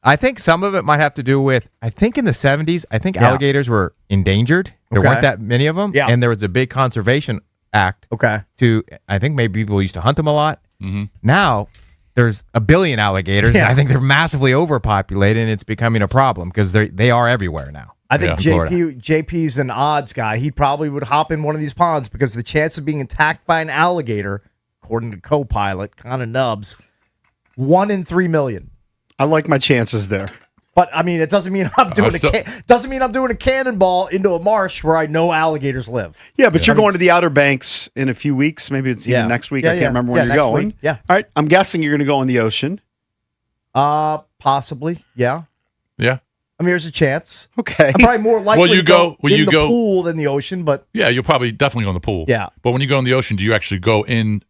I think some of it might have to do with, I think in the 70s, alligators were endangered. There weren't that many of them. Yeah. And there was a big conservation act. I think maybe people used to hunt them a lot. Mm-hmm. Now, there's a billion alligators, and I think they're massively overpopulated, and it's becoming a problem because they are everywhere now. I think JP's an odds guy. He probably would hop in one of these ponds because the chance of being attacked by an alligator, according to Copilot, kind of nubs, 1 in 3 million. I like my chances there. But I mean, it doesn't mean I'm doing a cannonball into a marsh where I know alligators live. Yeah, but you're going to the Outer Banks in a few weeks. Maybe it's even next week. I can't remember when you're going. Week. Yeah. All right. I'm guessing you're going to go in the ocean. Possibly. Yeah. Yeah. I mean, there's a chance. Okay. I'm probably more likely to go in the go pool than the ocean, but yeah, you'll probably definitely go in the pool. Yeah. But when you go in the ocean, do you actually go in?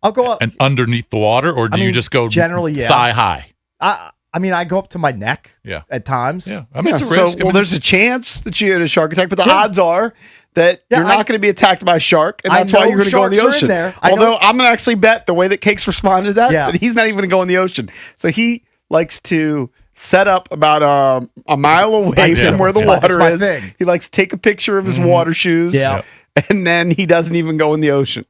I'll go up and underneath the water, or do you just go generally thigh high? I mean, I go up to my neck at times. Yeah. I mean, it's a risk. So, there's a chance that you get a shark attack, but the odds are that you're not going to be attacked by a shark, and that's why you're going to go in the ocean. Although I'm going to actually bet the way that Cakes responded to that he's not even going to go in the ocean. So he likes to set up about a mile away from where the water is. He likes to take a picture of his water shoes, and then he doesn't even go in the ocean.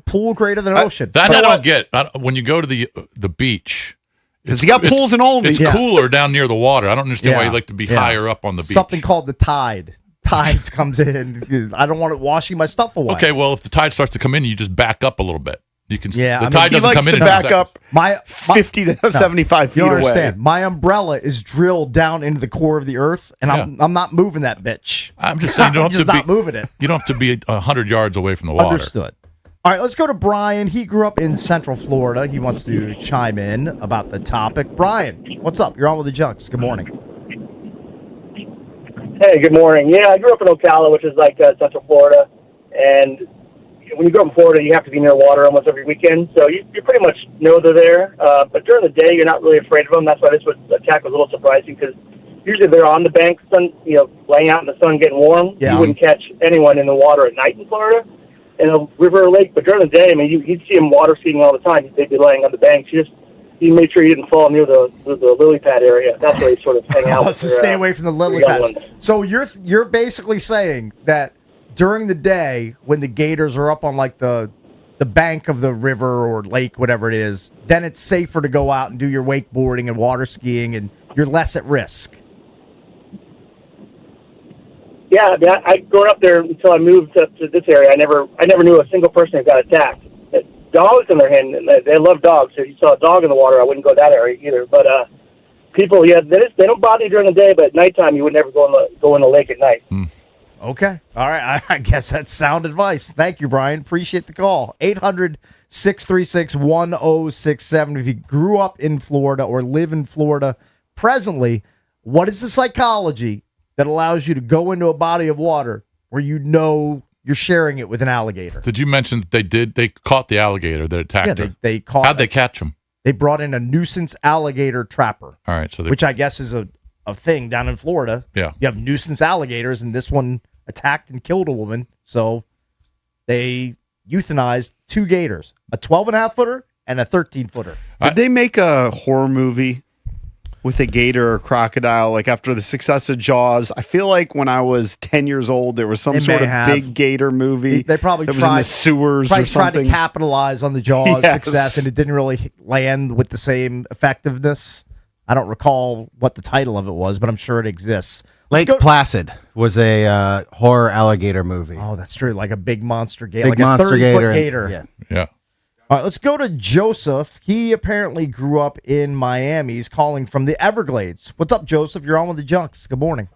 Pool greater than ocean. That I don't get. When you go to the beach. Because you got pools in all of these. It's cooler down near the water. I don't understand why you like to be higher up on the beach. Something called the tide. Tide comes in. I don't want it washing my stuff away. Okay, well, if the tide starts to come in, you just back up a little bit. You can. The tide doesn't come in. He likes to back up 50 to 75 feet away. You understand? My umbrella is drilled down into the core of the earth, and I'm not moving that bitch. I'm just saying, not moving it. You don't have to be 100 yards away from the water. Understood. All right, let's go to Brian. He grew up in Central Florida. He wants to chime in about the topic. Brian, what's up? You're on with the Junks. Good morning. Hey, good morning. Yeah, I grew up in Ocala, which is like Central Florida. And when you grow up in Florida, you have to be near water almost every weekend. So you pretty much know they're there. But during the day, you're not really afraid of them. That's why this attack was a little surprising because usually they're on the bank, laying out in the sun, getting warm. Yeah. You wouldn't catch anyone in the water at night in Florida, in a river or lake. But during the day, I mean, you'd see them water skiing all the time. They'd be laying on the banks. You made sure you didn't fall near the lily pad area. That's where you sort of hang out. So stay away from the lily pads. So you're basically saying that during the day, when the gators are up on like the bank of the river or lake, whatever it is, then it's safer to go out and do your wakeboarding and water skiing, and you're less at risk. Yeah, I mean, I growing up there until I moved up to this area. I never knew a single person who got attacked. Dogs in their hand, and they love dogs. So if you saw a dog in the water, I wouldn't go that area either. But people, they don't bother you during the day, but at nighttime, you would never go in the lake at night. Okay. All right. I guess that's sound advice. Thank you, Brian. Appreciate the call. 800-636-1067. If you grew up in Florida or live in Florida presently, what is the psychology that allows you to go into a body of water where you know you're sharing it with an alligator? Did you mention that they caught the alligator that attacked her? They caught. How'd they catch him? They brought in a nuisance alligator trapper. All right, so which I guess is a thing down in Florida. Yeah. You have nuisance alligators, and this one attacked and killed a woman. So they euthanized 2 gators, a 12.5-footer and a 13-footer. Did they make a horror movie with a gator or crocodile, like after the success of Jaws? I feel like when I was 10 years old, there was some sort of big gator movie. They probably that was in the sewers or something. Tried to capitalize on the Jaws success, and it didn't really land with the same effectiveness. I don't recall what the title of it was, but I'm sure it exists. Lake Placid was a horror alligator movie. Oh, that's true. Like a big monster gator. Big like monster a 30-foot gator. Yeah. All right, let's go to Joseph. He apparently grew up in Miami. He's calling from the Everglades. What's up, Joseph? You're on with the Junks. Good morning.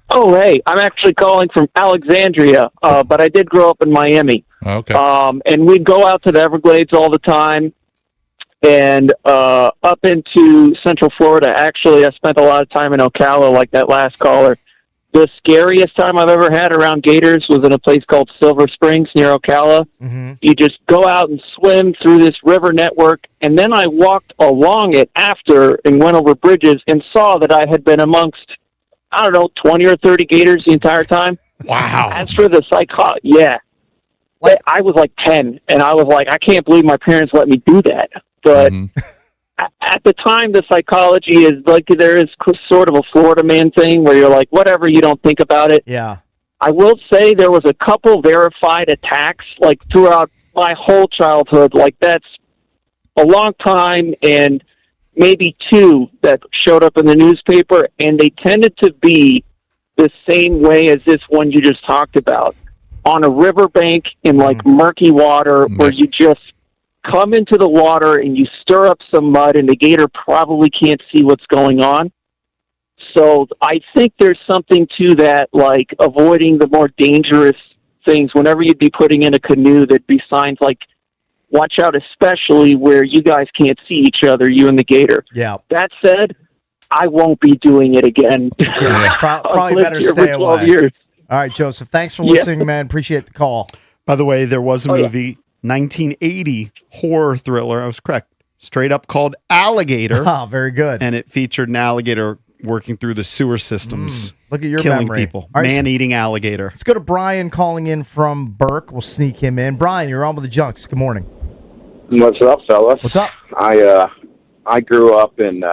Oh, hey. I'm actually calling from Alexandria, but I did grow up in Miami. Okay. And we'd go out to the Everglades all the time and up into Central Florida. Actually, I spent a lot of time in Ocala, like that last caller. The scariest time I've ever had around gators was in a place called Silver Springs near Ocala. Mm-hmm. You just go out and swim through this river network, and then I walked along it after and went over bridges and saw that I had been amongst, 20 or 30 gators the entire time. Wow. As for the I was like 10, and I was like, I can't believe my parents let me do that. But at the time, the psychology is like there is sort of a Florida man thing where you're like, whatever, you don't think about it. Yeah. I will say there was a couple verified attacks like throughout my whole childhood. Like that's a long time, and maybe 2 that showed up in the newspaper, and they tended to be the same way as this one you just talked about, on a riverbank in like murky water where you just come into the water and you stir up some mud, and the gator probably can't see what's going on. So I think there's something to that, like avoiding the more dangerous things. Whenever you'd be putting in a canoe, there'd be signs like, watch out, especially where you guys can't see each other, you and the gator. Yeah. That said, I won't be doing it again. Yeah, it's probably better stay away. Years. All right, Joseph, thanks for listening, man. Appreciate the call. By the way, there was a movie, 1980 horror thriller. I was correct. Straight up called Alligator. Oh, very good. And it featured an alligator working through the sewer systems. Look at your killing memory. People. Right, Man-eating alligator. Let's go to Brian calling in from Burke. We'll sneak him in. Brian, you're on with the Junks. Good morning. What's up, fellas? What's up? I grew up in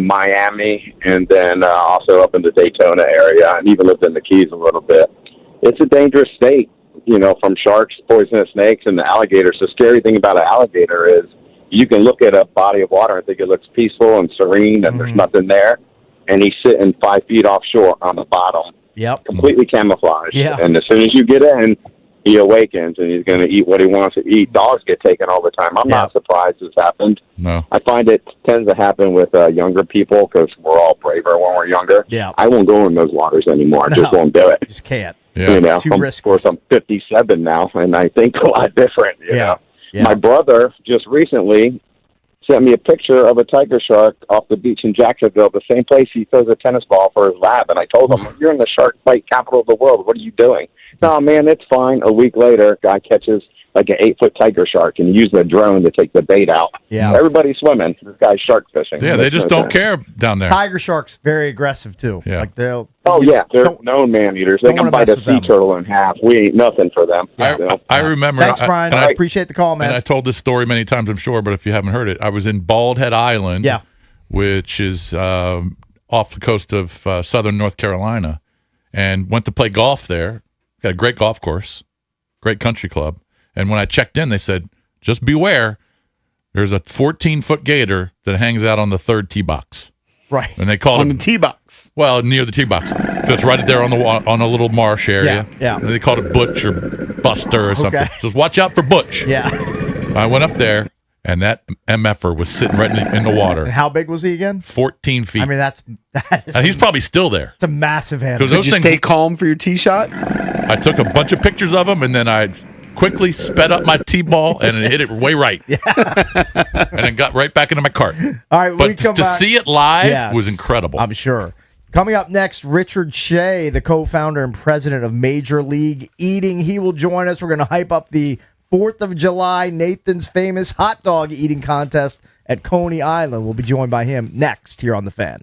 Miami, and then also up in the Daytona area, and even lived in the Keys a little bit. It's a dangerous state, from sharks, poisonous snakes, and the alligators. The scary thing about an alligator is you can look at a body of water and think it looks peaceful and serene, and there's nothing there, and he's sitting 5 feet offshore on the bottom, completely camouflaged. Yeah. And as soon as you get in, he awakens, and he's going to eat what he wants to eat. Dogs get taken all the time. I'm not surprised this happened. No. I find it tends to happen with younger people because we're all braver when we're younger. Yeah. I won't go in those waters anymore. I just won't do it. Just can't. Yeah. You know, Too risky. of course, I'm 57 now, and I think a lot different. You know? Yeah. My brother just recently sent me a picture of a tiger shark off the beach in Jacksonville, the same place he throws a tennis ball for his lab. And I told him, "You're in the shark bite capital of the world. What are you doing?" "No, man, it's fine." A week later, guy catches like an 8-foot tiger shark and used a drone to take the bait out. Yeah. Everybody's swimming. This guy's shark fishing. Yeah, they just don't care down there. Tiger sharks very aggressive too. Yeah. Like they'll. Oh yeah, they're known man eaters. They don't can wanna bite mess a with sea them. turtle in half. We ain't nothing for them. I remember. Thanks, Brian. I appreciate the call, man. And I told this story many times, I'm sure, but if you haven't heard it, I was in Bald Head Island, which is off the coast of southern North Carolina, and went to play golf there. Got a great golf course, great country club. And when I checked in, they said, "Just beware, there's a 14-foot gator that hangs out on the third tee box." Right. And they called On it the tee box. Well, near the tee box. That's right there on a little marsh area. Yeah. And they called it Butch or Buster or something. Okay. Just watch out for Butch. Yeah. I went up there, and that MFer was sitting right in the water. And how big was he again? 14 feet. I mean, that is. And he's probably still there. It's a massive animal. Because Did those you things, stay calm for your tee shot? I took a bunch of pictures of him, and then I quickly sped up my tee ball and hit it way right. Yeah. And then got right back into my cart. All right, when we but come to back- see it live Yes. was incredible. I'm sure. Coming up next, Richard Shea, the co-founder and president of Major League Eating. He will join us. We're going to hype up the 4th of July, Nathan's famous hot dog eating contest at Coney Island. We'll be joined by him next here on The Fan.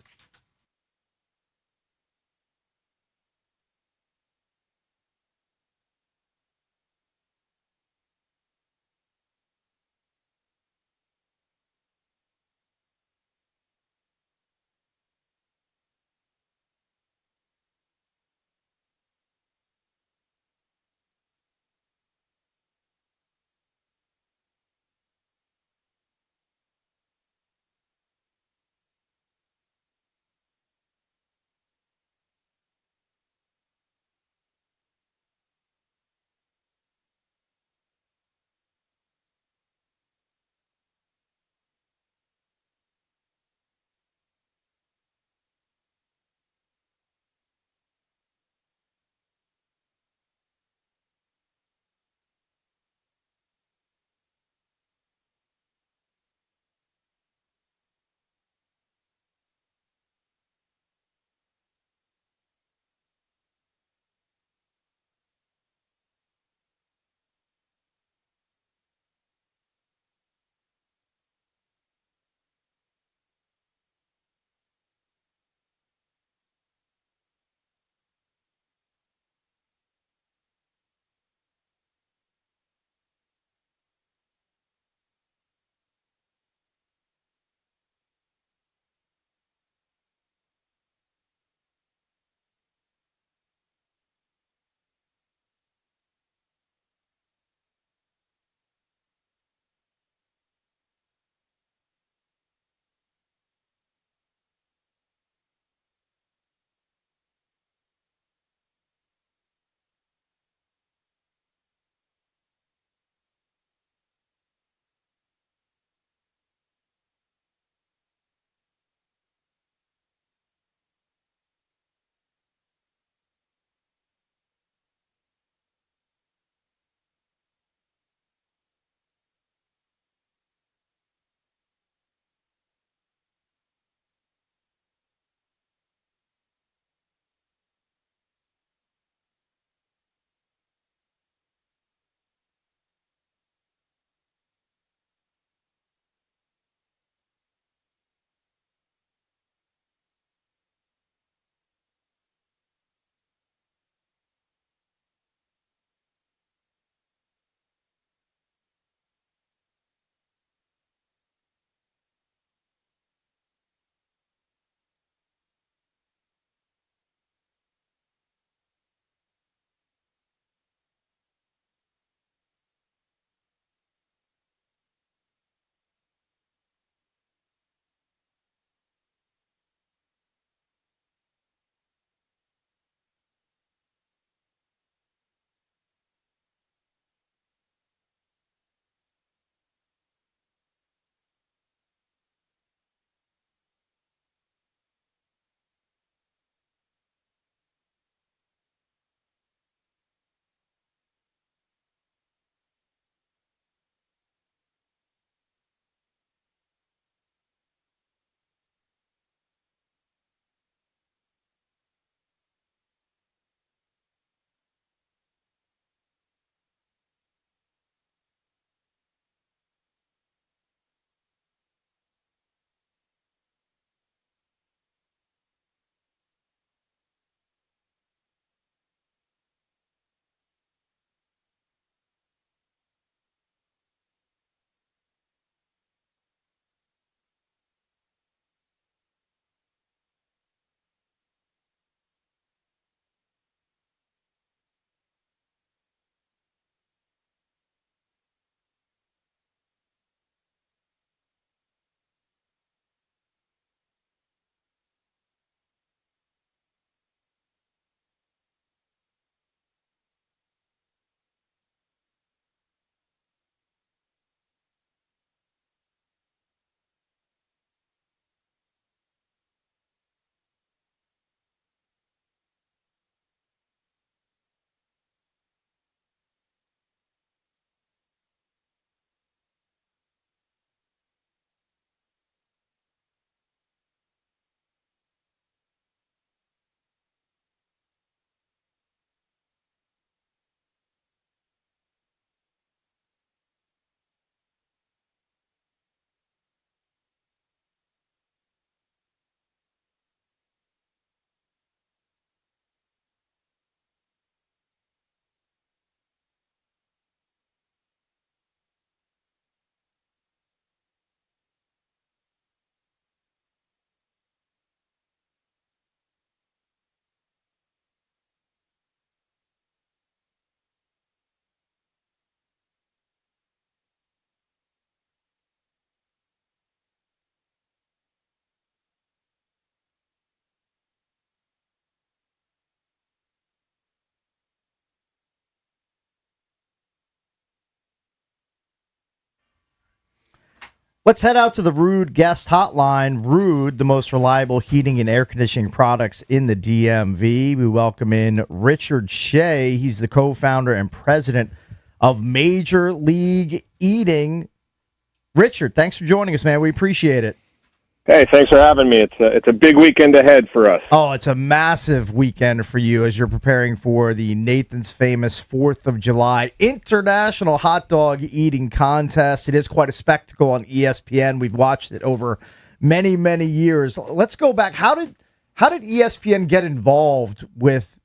Let's head out to the Ruud guest hotline. Ruud, the most reliable heating and air conditioning products in the DMV. We welcome in Richard Shea. He's the co-founder and president of Major League Eating. Richard, thanks for joining us, man. We appreciate it. Hey, thanks for having me. It's a big weekend ahead for us. Oh, it's a massive weekend for you as you're preparing for the Nathan's Famous 4th of July International Hot Dog Eating Contest. It is quite a spectacle on ESPN. We've watched it over many, many years. Let's go back. How did ESPN get involved with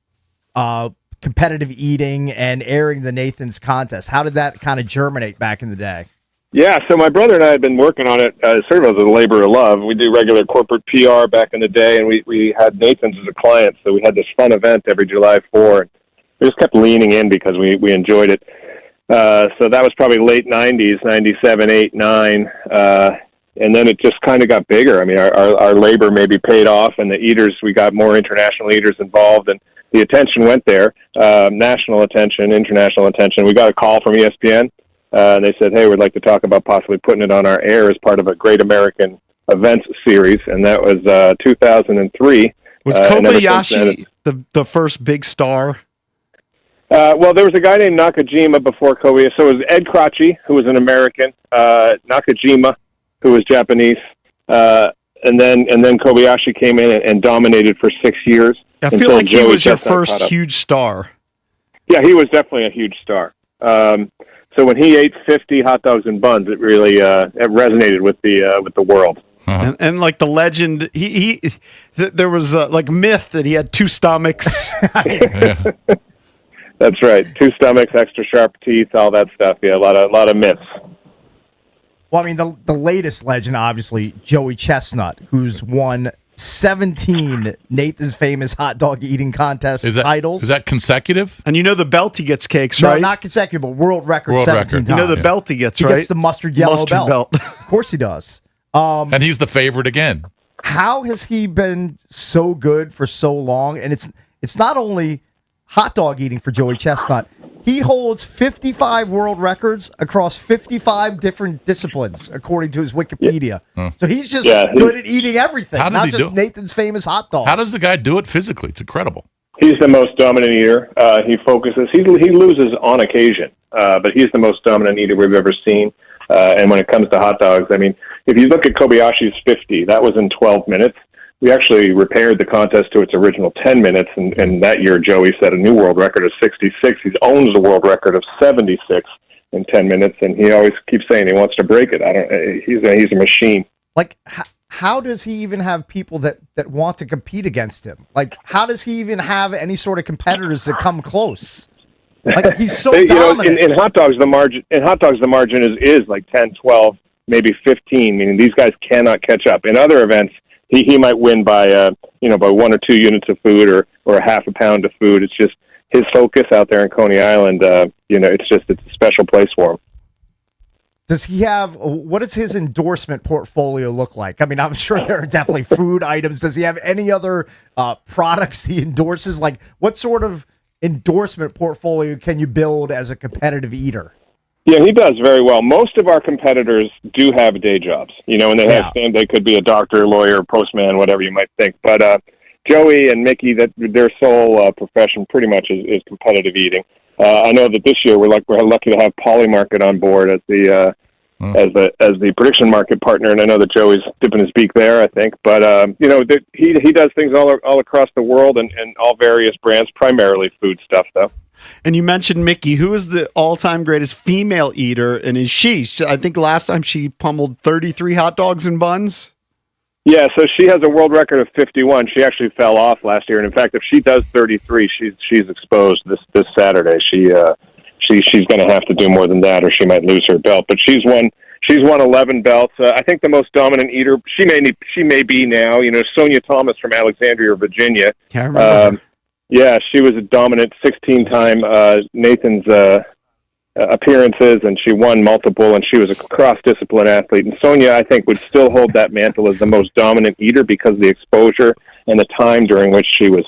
competitive eating and airing the Nathan's contest? How did that kind of germinate back in the day? Yeah, so my brother and I had been working on it sort of as a labor of love. We do regular corporate PR back in the day, and we had Nathan's as a client, so we had this fun event every July 4. We just kept leaning in because we enjoyed it. So that was probably late 90s, 97, 8, 9, and then it just kind of got bigger. I mean, our labor maybe paid off, and the eaters, we got more international eaters involved, and the attention went there, national attention, international attention. We got a call from ESPN. And they said, hey, we'd like to talk about possibly putting it on our air as part of a Great American Events series. And that was 2003. Was Kobayashi the first big star? Well, there was a guy named Nakajima before Kobayashi. So it was Ed Kracz, who was an American, Nakajima, who was Japanese, and then Kobayashi came in and dominated for 6 years. I feel like he was your first huge star. Yeah, he was definitely a huge star. So when he ate 50 hot dogs and buns, it really it resonated with the world. Uh-huh. And like the legend, there was like myth that he had 2 stomachs. That's right, 2 stomachs, extra sharp teeth, all that stuff. Yeah, a lot of myths. Well, I mean, the latest legend, obviously, Joey Chestnut, who's won 17 Nathan's Famous Hot Dog Eating Contest titles. Is that consecutive? And you know the belt he gets cakes, right? No, not consecutive, but world record 17 times. You know the belt he gets, right? He gets the mustard yellow belt. Of course he does. And he's the favorite again. How has he been so good for so long? And it's not only hot dog eating for Joey Chestnut. He holds 55 world records across 55 different disciplines, according to his Wikipedia. Yeah. So he's just good at eating everything, not just Nathan's Famous hot dog. How does the guy do it physically? It's incredible. He's the most dominant eater. He focuses. He loses on occasion, but he's the most dominant eater we've ever seen. And when it comes to hot dogs, I mean, if you look at Kobayashi's 50, that was in 12 minutes. We actually repaired the contest to its original 10 minutes, and that year Joey set a new world record of 66. He owns the world record of 76 in 10 minutes, and he always keeps saying he wants to break it. He's a machine. Like, how does he even have people that want to compete against him? Like, how does he even have any sort of competitors that come close? Like, he's so dominant. In hot dogs, the margin is like 10, 12, maybe 15. Meaning these guys cannot catch up. In other events, he might win by by 1 or 2 units of food or a half a pound of food. It's just his focus out there in Coney Island. It's a special place for him. Does he have, what does his endorsement portfolio look like? I mean, I'm sure there are definitely food items. Does he have any other products he endorses? Like, what sort of endorsement portfolio can you build as a competitive eater? Yeah, he does very well. Most of our competitors do have day jobs, and they could be a doctor, lawyer, postman, whatever you might think. But Joey and Mickey, that their sole profession pretty much is competitive eating. I know that this year we're lucky to have Polymarket on board as the prediction market partner, and I know that Joey's dipping his beak there, I think. But he does things all across the world and all various brands, primarily food stuff, though. And you mentioned Mickey. Who is the all-time greatest female eater, and is she? I think last time she pummeled 33 hot dogs and buns. Yeah, so she has a world record of 51. She actually fell off last year, and in fact, if she does 33, she's exposed this Saturday. She's going to have to do more than that, or she might lose her belt. But she's won 11 belts. I think the most dominant eater she may be now. Sonia Thomas from Alexandria, Virginia. Can't remember. Yeah, she was a dominant 16-time Nathan's appearances, and she won multiple, and she was a cross-discipline athlete. And Sonia, I think, would still hold that mantle as the most dominant eater because of the exposure and the time during which she was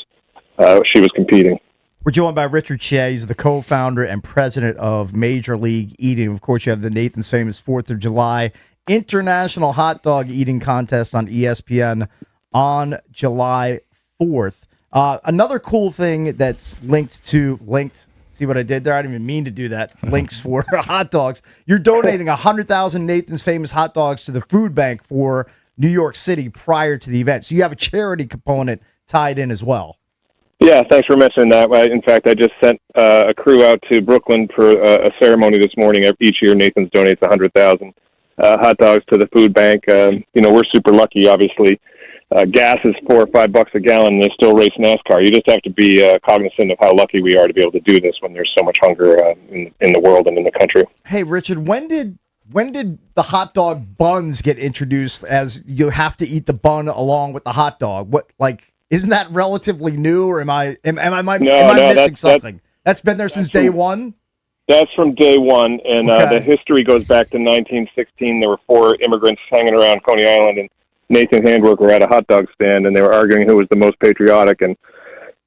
competing. We're joined by Richard Shea. He's the co-founder and president of Major League Eating. Of course, you have the Nathan's Famous 4th of July International Hot Dog Eating Contest on ESPN on July 4th. Another cool thing that's linked. See what I did there? I didn't even mean to do that. Links for hot dogs. You're donating 100,000 Nathan's Famous hot dogs to the food bank for New York City prior to the event. So you have a charity component tied in as well. Yeah, thanks for mentioning that. In fact, I just sent a crew out to Brooklyn for a ceremony this morning. Each year, Nathan's donates 100,000 hot dogs to the food bank. We're super lucky, obviously. Gas is $4 or $5 a gallon, and they still race NASCAR. You just have to be cognizant of how lucky we are to be able to do this when there's so much hunger in the world and in the country. Hey, Richard, when did the hot dog buns get introduced as you have to eat the bun along with the hot dog? Isn't that relatively new, or am I missing something? That's been there since day one? That's from day one, and the history goes back to 1916. There were 4 immigrants hanging around Coney Island, and Nathan Handworker were at a hot dog stand, and they were arguing who was the most patriotic, and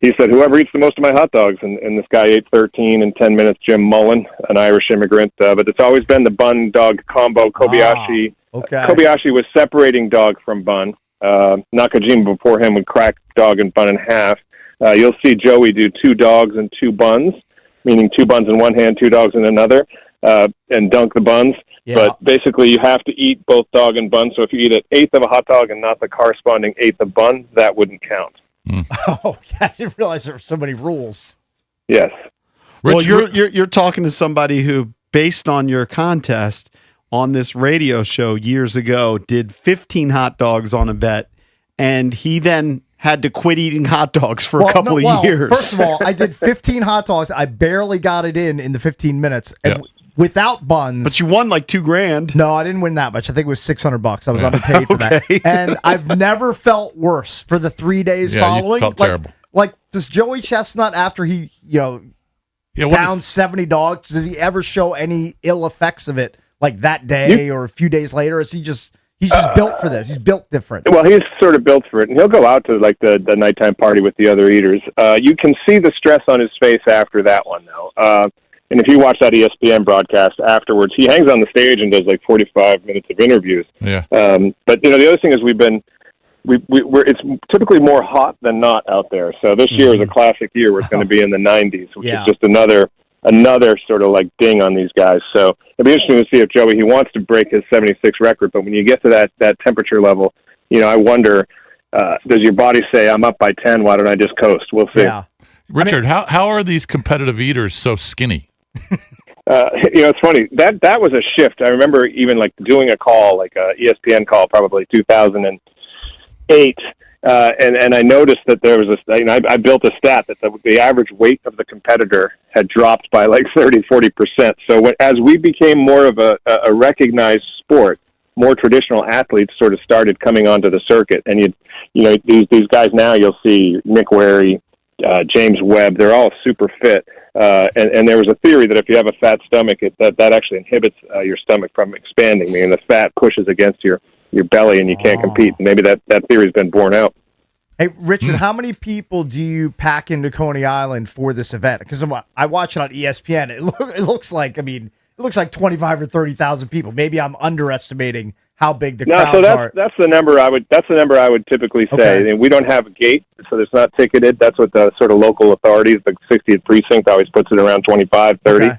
he said, whoever eats the most of my hot dogs, and this guy ate 13 in 10 minutes, Jim Mullen, an Irish immigrant, but it's always been the bun-dog combo. Kobayashi Kobayashi was separating dog from bun. Nakajima before him would crack dog and bun in half. You'll see Joey do 2 dogs and 2 buns, meaning 2 buns in one hand, 2 dogs in another, and dunk the buns. Yeah. But basically, you have to eat both dog and bun. So if you eat an eighth of a hot dog and not the corresponding eighth of bun, that wouldn't count. Oh, I didn't realize there were so many rules. Yes. Well, you're talking to somebody who, based on your contest on this radio show years ago, did 15 hot dogs on a bet, and he then had to quit eating hot dogs for a couple of years. First of all, I did 15 hot dogs. I barely got it in the 15 minutes. And without buns. But you won like $2,000. No, I didn't win that much. I think it was $600. I was underpaid for that. And I've never felt worse for the 3 days following. You felt terrible. Like, does Joey Chestnut, after he, down 70 dogs, does he ever show any ill effects of it, like that day or a few days later? Is he just... He's just built for this. He's built different. Well, he's sort of built for it, and he'll go out to like the nighttime party with the other eaters. You can see the stress on his face after that one, though. And if you watch that ESPN broadcast afterwards, he hangs on the stage and does like 45 minutes of interviews. Yeah. But the other thing is it's typically more hot than not out there. So this year is a classic year where it's going to be in the 90s, which is just another sort of like ding on these guys. So it'll be interesting to see if Joey, he wants to break his 76 record, but when you get to that temperature level, I wonder, does your body say, I'm up by 10, why don't I just coast? We'll see. Yeah. Richard, how are these competitive eaters so skinny? It's funny. That was a shift. I remember even like doing a call, like a ESPN call, probably 2008, and I noticed that there was I built a stat that the average weight of the competitor had dropped by like 40%. So as we became more of a recognized sport, more traditional athletes sort of started coming onto the circuit. And these guys now, you'll see Nick Wary, James Webb, they're all super fit. And there was a theory that if you have a fat stomach, that actually inhibits your stomach from expanding, meaning the fat pushes against your belly and you can't compete. Maybe that theory's been borne out. Hey, Richard, how many people do you pack into Coney Island for this event? Because I watch it on ESPN. It looks like 25 or 30,000 people. Maybe I'm underestimating how big the crowds are. That's the number I would typically say. Okay. And we don't have a gate, so it's not ticketed. That's what the sort of local authorities, the 60th precinct, always puts it around 25, 30. Okay.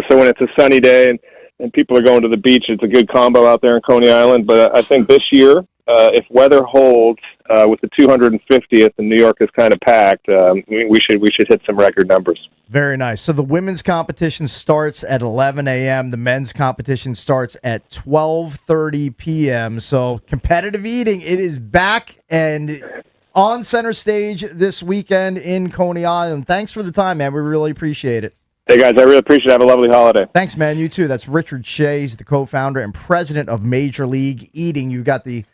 So when it's a sunny day and people are going to the beach, it's a good combo out there in Coney Island. But I think this year, if weather holds, with the 250th and New York is kind of packed, we should hit some record numbers. Very nice. So the women's competition starts at 11 a.m. The men's competition starts at 12:30 p.m. So competitive eating, it is back and on center stage this weekend in Coney Island. Thanks for the time, man. We really appreciate it. Hey, guys, I really appreciate it. Have a lovely holiday. Thanks, man. You too. That's Richard Shea. He's the co-founder and president of Major League Eating. You've got the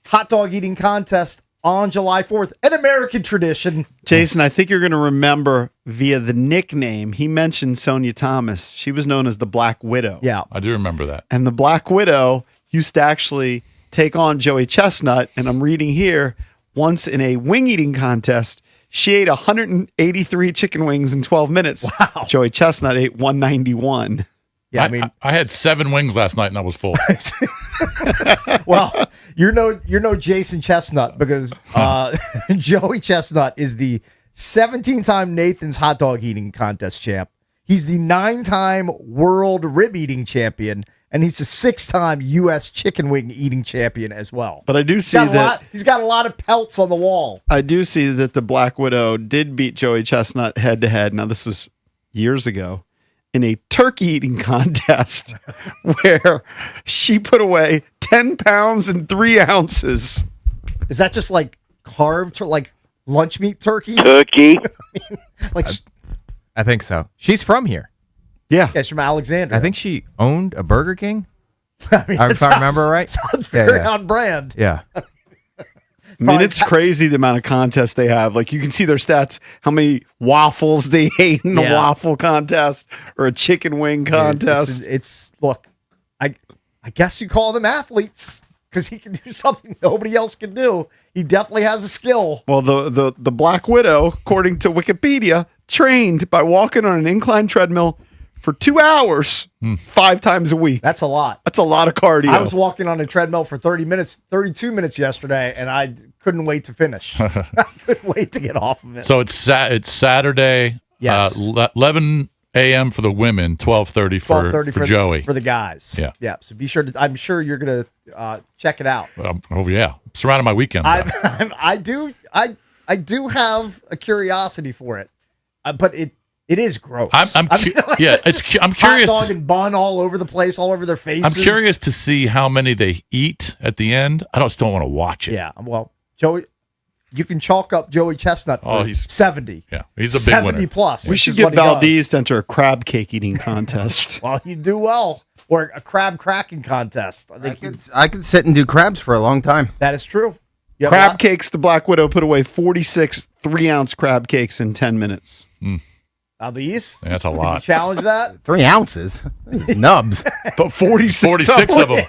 hot dog eating contest on July 4th, an American tradition. Jason, I think you're going to remember via the nickname, he mentioned Sonia Thomas. She was known as the Black Widow. Yeah. I do remember that. And the Black Widow used to actually take on Joey Chestnut, and I'm reading here, once in a wing eating contest, she ate 183 chicken wings in 12 minutes. Wow. Joey Chestnut ate 191. Yeah, I mean, I had 7 wings last night and I was full. Well, you're no Jason Chestnut because Joey Chestnut is the 17-time Nathan's hot dog eating contest champ. He's the 9-time world rib eating champion, and he's the 6-time U.S. chicken wing eating champion as well. But I do see that he's got a lot of pelts on the wall. I do see that the Black Widow did beat Joey Chestnut head to head. Now this is years ago in a turkey eating contest where she put away 10 pounds and 3 ounces. Is that just like carved like lunch meat turkey? Turkey. I think so. She's from here. Yeah. She's from Alexandria. I think she owned a Burger King. If I remember right. Sounds very on brand. Yeah. I mean, it's crazy the amount of contests they have. Like, you can see their stats, how many waffles they ate in a waffle contest or a chicken wing contest. It's look, I guess you call them athletes because he can do something nobody else can do. He definitely has a skill. Well, the Black Widow, according to Wikipedia, trained by walking on an incline treadmill for 2 hours, 5 times a week. That's a lot. That's a lot of cardio. I was walking on a treadmill for 32 minutes yesterday, and I couldn't wait to finish. I couldn't wait to get off of it. So it's Saturday, Yes. 11 a.m. for the women, 12:30 for Joey. For the guys. Yeah. Yeah. So be sure to, I'm sure you're going to check it out. Oh, yeah. Surrounded my weekend. I do have a curiosity for it, but it is gross. I'm curious. Hot dog and bun all over the place, all over their faces. I'm curious to see how many they eat at the end. I still want to watch it. Yeah. Well, Joey, you can chalk up Joey Chestnut for he's 70. Yeah, he's a big 70 winner. plus. We should get Valdez to enter a crab cake eating contest. Well, you do well. Or a crab cracking contest. I could sit and do crabs for a long time. That is true. Crab cakes, the Black Widow put away 46 3-ounce crab cakes in 10 minutes. Valdez? That's a lot. Challenge that? 3 ounces? Nubs. But 46 of them.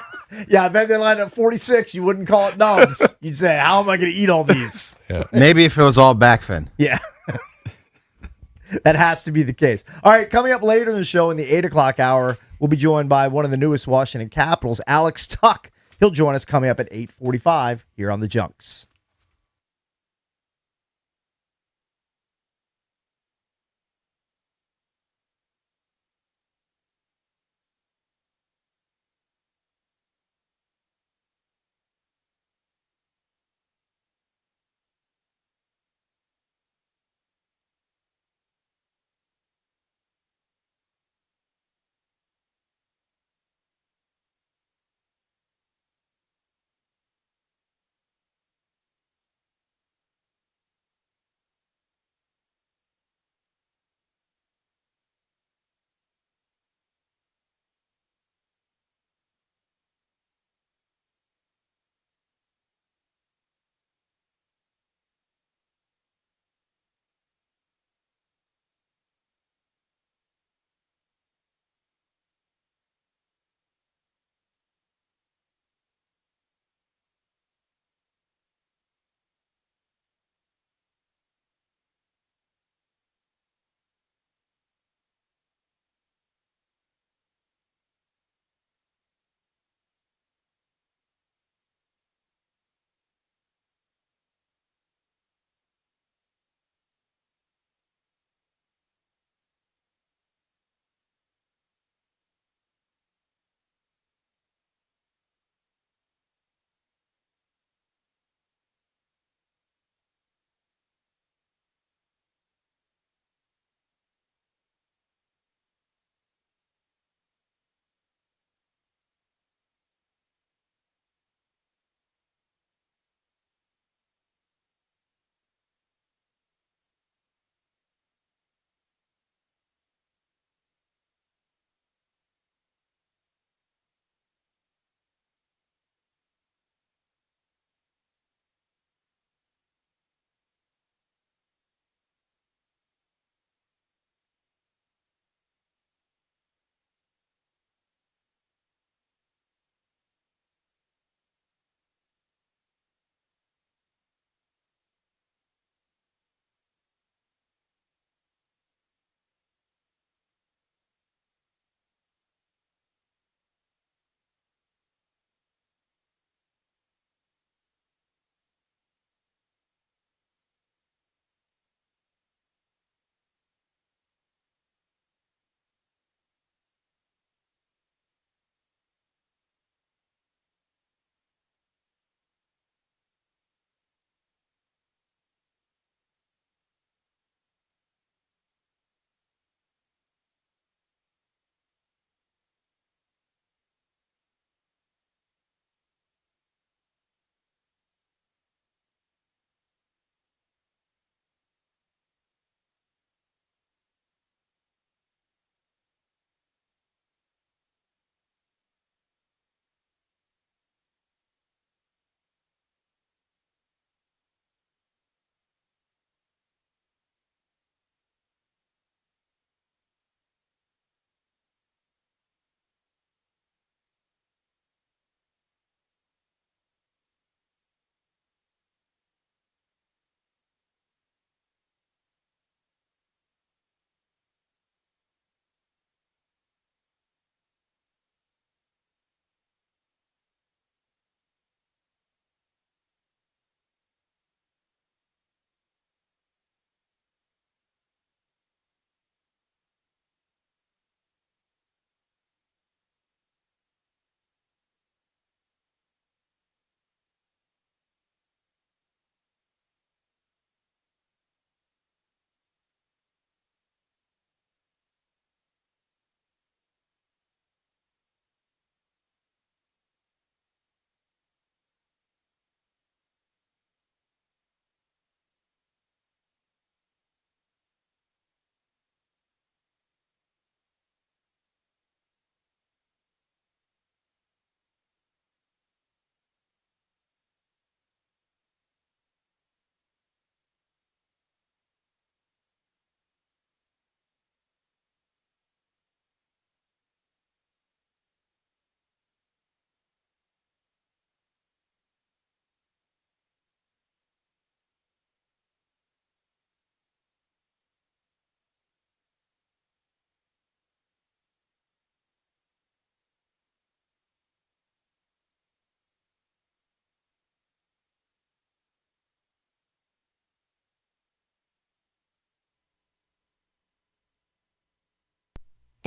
Yeah, I bet they lined up 46. You wouldn't call it nubs. You'd say, how am I going to eat all these? Yeah. Maybe if it was all back fin. Yeah. That has to be the case. All right, coming up later in the show in the 8 o'clock hour, we'll be joined by one of the newest Washington Capitals, Alex Tuck. He'll join us coming up at 8:45 here on the Junks.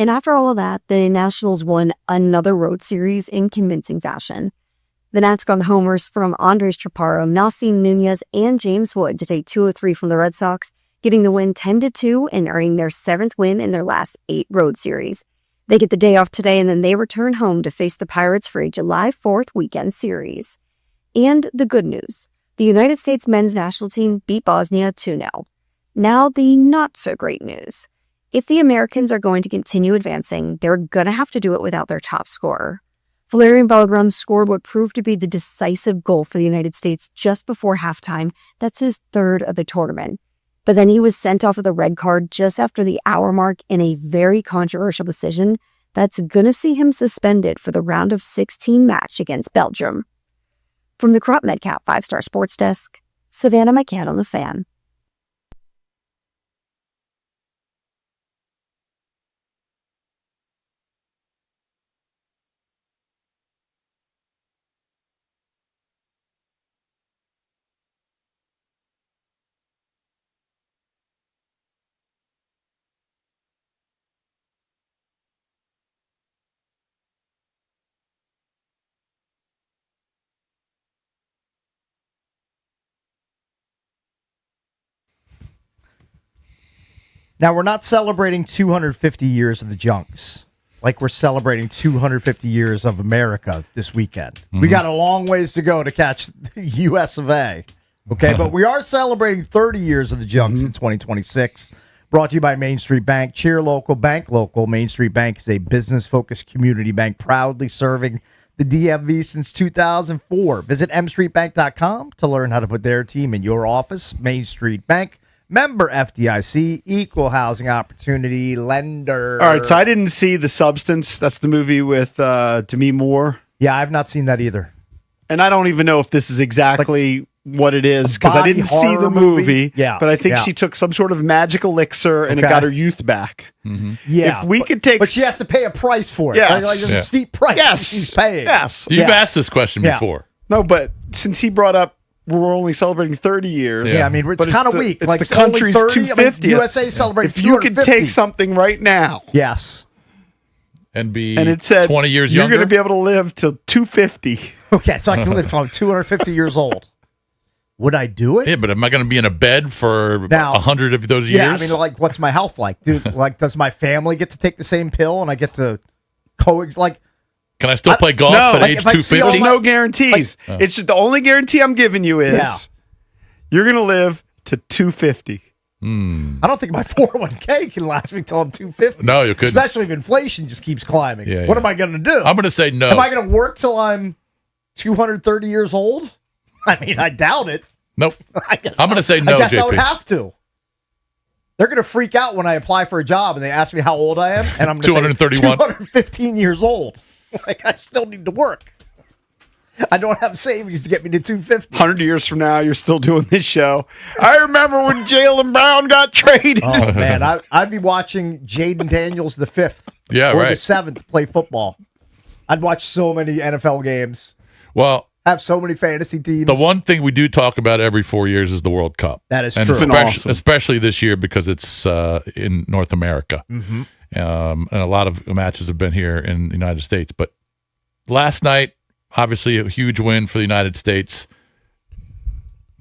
And after all of that, the Nationals won another road series in convincing fashion. The Nats got homers from Andres Chaparro, Nelson Nunez, and James Wood to take 2 of 3 from the Red Sox, getting the win 10-2 and earning their 7th win in their last 8 road series. They get the day off today, and then they return home to face the Pirates for a July 4th weekend series. And the good news, the United States men's national team beat Bosnia 2-0. Now the not-so-great news. If the Americans are going to continue advancing, they're going to have to do it without their top scorer. Valerian Belgram scored what proved to be the decisive goal for the United States just before halftime. That's his 3rd of the tournament. But then he was sent off with a red card just after the hour mark in a very controversial decision that's going to see him suspended for the round of 16 match against Belgium. From the Crop Medcap 5-Star Sports Desk, Savannah McCann on The Fan. Now, we're not celebrating 250 years of the Junks like we're celebrating 250 years of America this weekend. Mm-hmm. We got a long ways to go to catch the US of A. Okay, but we are celebrating 30 years of the Junks in 2026. Brought to you by Main Street Bank. Cheer local, bank local. Main Street Bank is a business-focused community bank proudly serving the DMV since 2004. Visit mstreetbank.com to learn how to put their team in your office. Main Street Bank. Member FDIC, equal housing opportunity lender. All right, so I didn't see The Substance. That's the movie with Demi Moore. Yeah, I've not seen that either. And I don't even know if this is exactly what it is because I didn't see the movie. Yeah, but I think she took some sort of magic elixir and it got her youth back. Mm-hmm. Yeah, if we could take, but she has to pay a price for it. Yes. Like there's a steep price. Yes, she's paying. Yes, you've asked this question before. No, but since he brought up. We're only celebrating 30 years. Yeah, I mean, it's kind of weak. It's like the country's 250th. USA celebrates If you could take something right now. Yes. And it said 20 years you're younger? going to be able to live till 250. Okay, so I can live till I'm 250 years old. Would I do it? Yeah, but am I going to be in a bed for 100 of those years? Yeah, I mean, like, what's my health like? Dude, like, does my family get to take the same pill and I get to coexist? Like, can I still play golf at age 250? There's no guarantees. It's just the only guarantee I'm giving you is you're going to live to 250. I don't think my 401k can last me till I'm 250. No, you couldn't. Especially if inflation just keeps climbing. Yeah, what am I going to do? I'm going to say no. Am I going to work till I'm 230 years old? I mean, I doubt it. Nope. I'm going to say no, I guess JP. I would have to. They're going to freak out when I apply for a job and they ask me how old I am, and I'm going to say 215 years old. Like, I still need to work. I don't have savings to get me to 250. 100 years from now, you're still doing this show. I remember when Jaylen Brown got traded. Oh, man. I'd be watching Jaden Daniels the 5th or the 7th play football. I'd watch so many NFL games. Well, have so many fantasy teams. The one thing we do talk about every 4 years is the World Cup. That is and true. Especially this year because it's in North America. Mm-hmm. And a lot of matches have been here in the United States. But last night, obviously a huge win for the United States.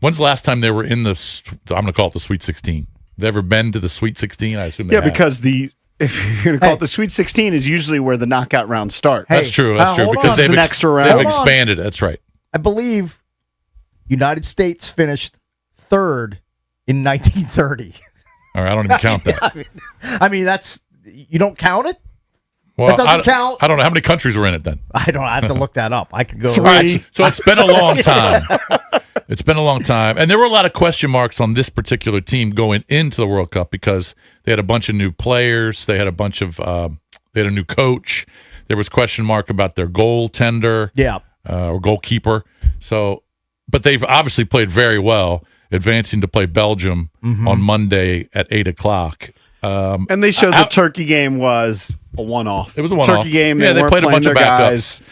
When's the last time they were in the, I'm going to call it the Sweet 16? Have they ever been to the Sweet 16? I assume they have. Because if you're going to call it the Sweet 16 is usually where the knockout rounds start. That's true. That's true. Because they've expanded it. That's right. I believe United States finished 3rd in 1930. All right, I don't even count that. I mean, that's... You don't count it? Well, that doesn't count? I don't know. How many countries were in it then? I have to look that up. I could go... 3. Right, so it's been a long time. It's been a long time. And there were a lot of question marks on this particular team going into the World Cup because they had a bunch of new players. They had a bunch of... they had a new coach. There was question mark about their goaltender. Yeah. Or goalkeeper. So, but they've obviously played very well, advancing to play Belgium on Monday at 8:00. And they showed the Turkey game was a one-off. It was a one-off. Turkey game. Yeah, they played a bunch of backups.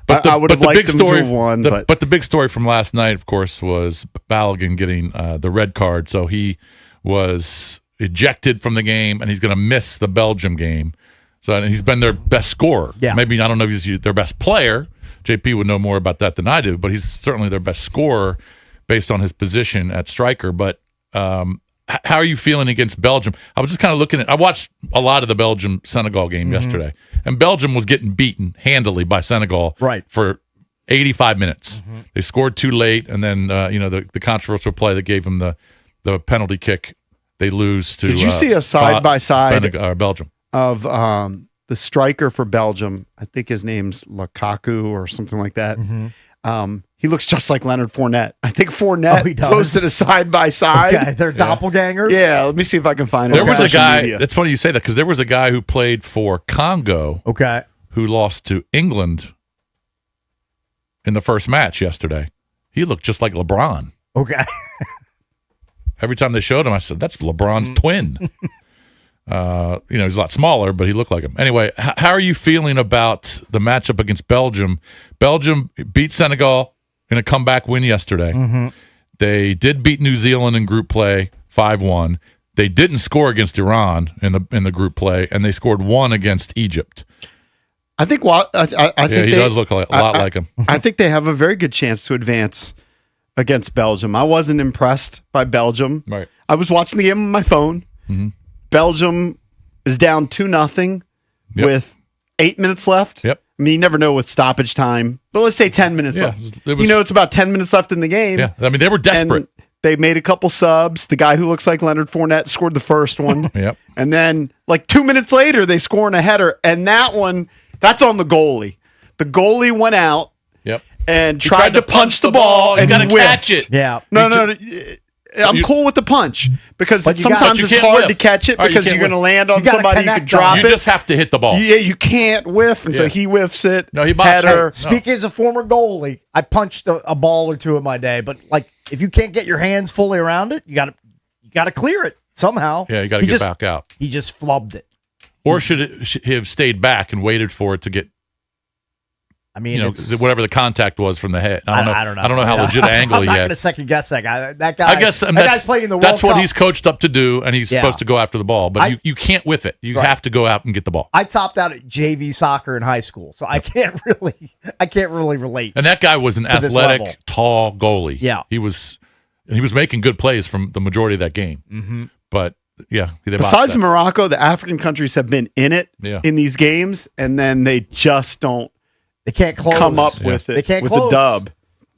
But I would have liked them to have won. But the big story from last night, of course, was Balogun getting the red card. So he was ejected from the game, and he's going to miss the Belgium game. So and he's been their best scorer. Yeah. Maybe I don't know if he's their best player. JP would know more about that than I do, but he's certainly their best scorer based on his position at striker. But how are you feeling against Belgium? I was just kind of looking at. I watched a lot of the Belgium-Senegal game yesterday, and Belgium was getting beaten handily by Senegal for 85 minutes. They scored too late, and then the controversial play that gave them the penalty kick. They lose to. Did you see a side by side Belgium of the striker for Belgium? I think his name's Lukaku or something like that. He looks just like Leonard Fournette. I think Fournette posted a side by side. Okay, they're doppelgangers. Yeah, let me see if I can find it. There was a guy. That's funny you say that because there was a guy who played for Congo. Okay, who lost to England in the first match yesterday. He looked just like LeBron. Okay. Every time they showed him, I said, "That's LeBron's twin." He's a lot smaller, but he looked like him. Anyway, how are you feeling about the matchup against Belgium? Belgium beat Senegal in a comeback win yesterday. They did beat New Zealand in group play 5-1. They didn't score against Iran in the group play, and they scored 1 against Egypt. I think. I think he does look a lot like him. I think they have a very good chance to advance against Belgium. I wasn't impressed by Belgium. Right. I was watching the game on my phone. Belgium is down 2-0 with 8 minutes left. Yep. I mean, you never know with stoppage time, but let's say 10 minutes left. It's about 10 minutes left in the game. Yeah, I mean, they were desperate. And they made a couple subs. The guy who looks like Leonard Fournette scored the first one. Yep. And then, 2 minutes later, they score in a header, and that one, that's on the goalie. The goalie went out. Yep. And tried to punch the ball and got to catch it. Yeah. No. I'm cool with the punch because sometimes it's hard to catch it because you're going to land on somebody, you can drop it. You just have to hit the ball. Yeah, you can't whiff, and so he whiffs it. No, he boxed it. Speaking as a former goalie, I punched a ball or two in my day, but if you can't get your hands fully around it, you got to clear it somehow. Yeah, you got to get back out. He just flubbed it. Or should he have stayed back and waited for it to get? I mean, whatever the contact was from the head. I don't know how legit angle he had. I'm not going to second guess that guy. That guy. I guess that guy's playing in the World That's what Cup. he's coached up to do, and he's supposed to go after the ball. But you can't whiff it. You have to go out and get the ball. I topped out at JV soccer in high school, so I can't really relate. And that guy was an athletic, tall goalie. Yeah, he was making good plays from the majority of that game. But yeah, besides Morocco, the African countries have been in it in these games, and then they just don't. They can't come up with it. They can't with close. a dub.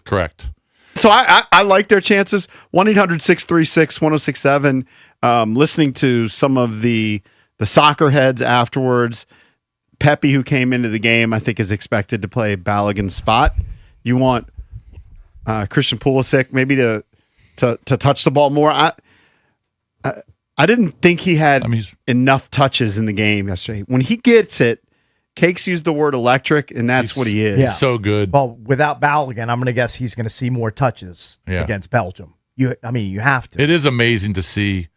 Correct. So I like their chances. 1-800-636-1067. Listening to some of the soccer heads afterwards. Pepe, who came into the game, I think is expected to play Balogun's spot. You want Christian Pulisic maybe to touch the ball more. I didn't think he had enough touches in the game yesterday. When he gets it, Cakes used the word electric, and that's what he is. He's so good. Well, without Balogun, I'm going to guess he's going to see more touches against Belgium. You have to. It is amazing to see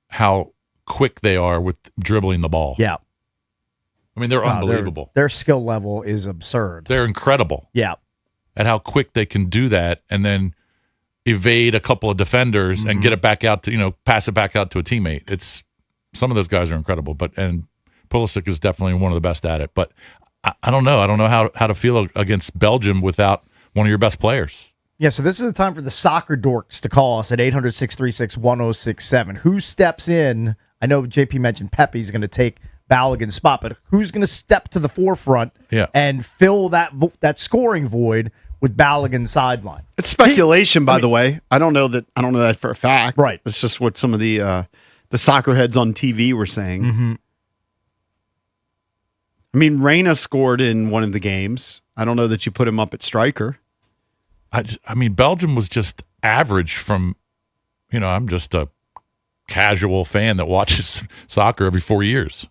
how quick they are with dribbling the ball. Yeah. I mean, they're unbelievable. Their skill level is absurd. They're incredible. Yeah. At how quick they can do that and then evade a couple of defenders and get it back out to, pass it back out to a teammate. Some of those guys are incredible, and Pulisic is definitely one of the best at it. But I don't know. I don't know how to feel against Belgium without one of your best players. Yeah, so this is the time for the soccer dorks to call us at 800-636-1067. Who steps in? I know JP mentioned Pepe's going to take Balogun's spot, but who's going to step to the forefront and fill that scoring void with Balogun's sideline? It's speculation, by the way. I don't know that for a fact. Right. It's just what some of the soccer heads on TV were saying. Mm-hmm. I mean, Reyna scored in one of the games. I don't know that you put him up at striker. I mean, Belgium was just average from, I'm just a casual fan that watches soccer every 4 years.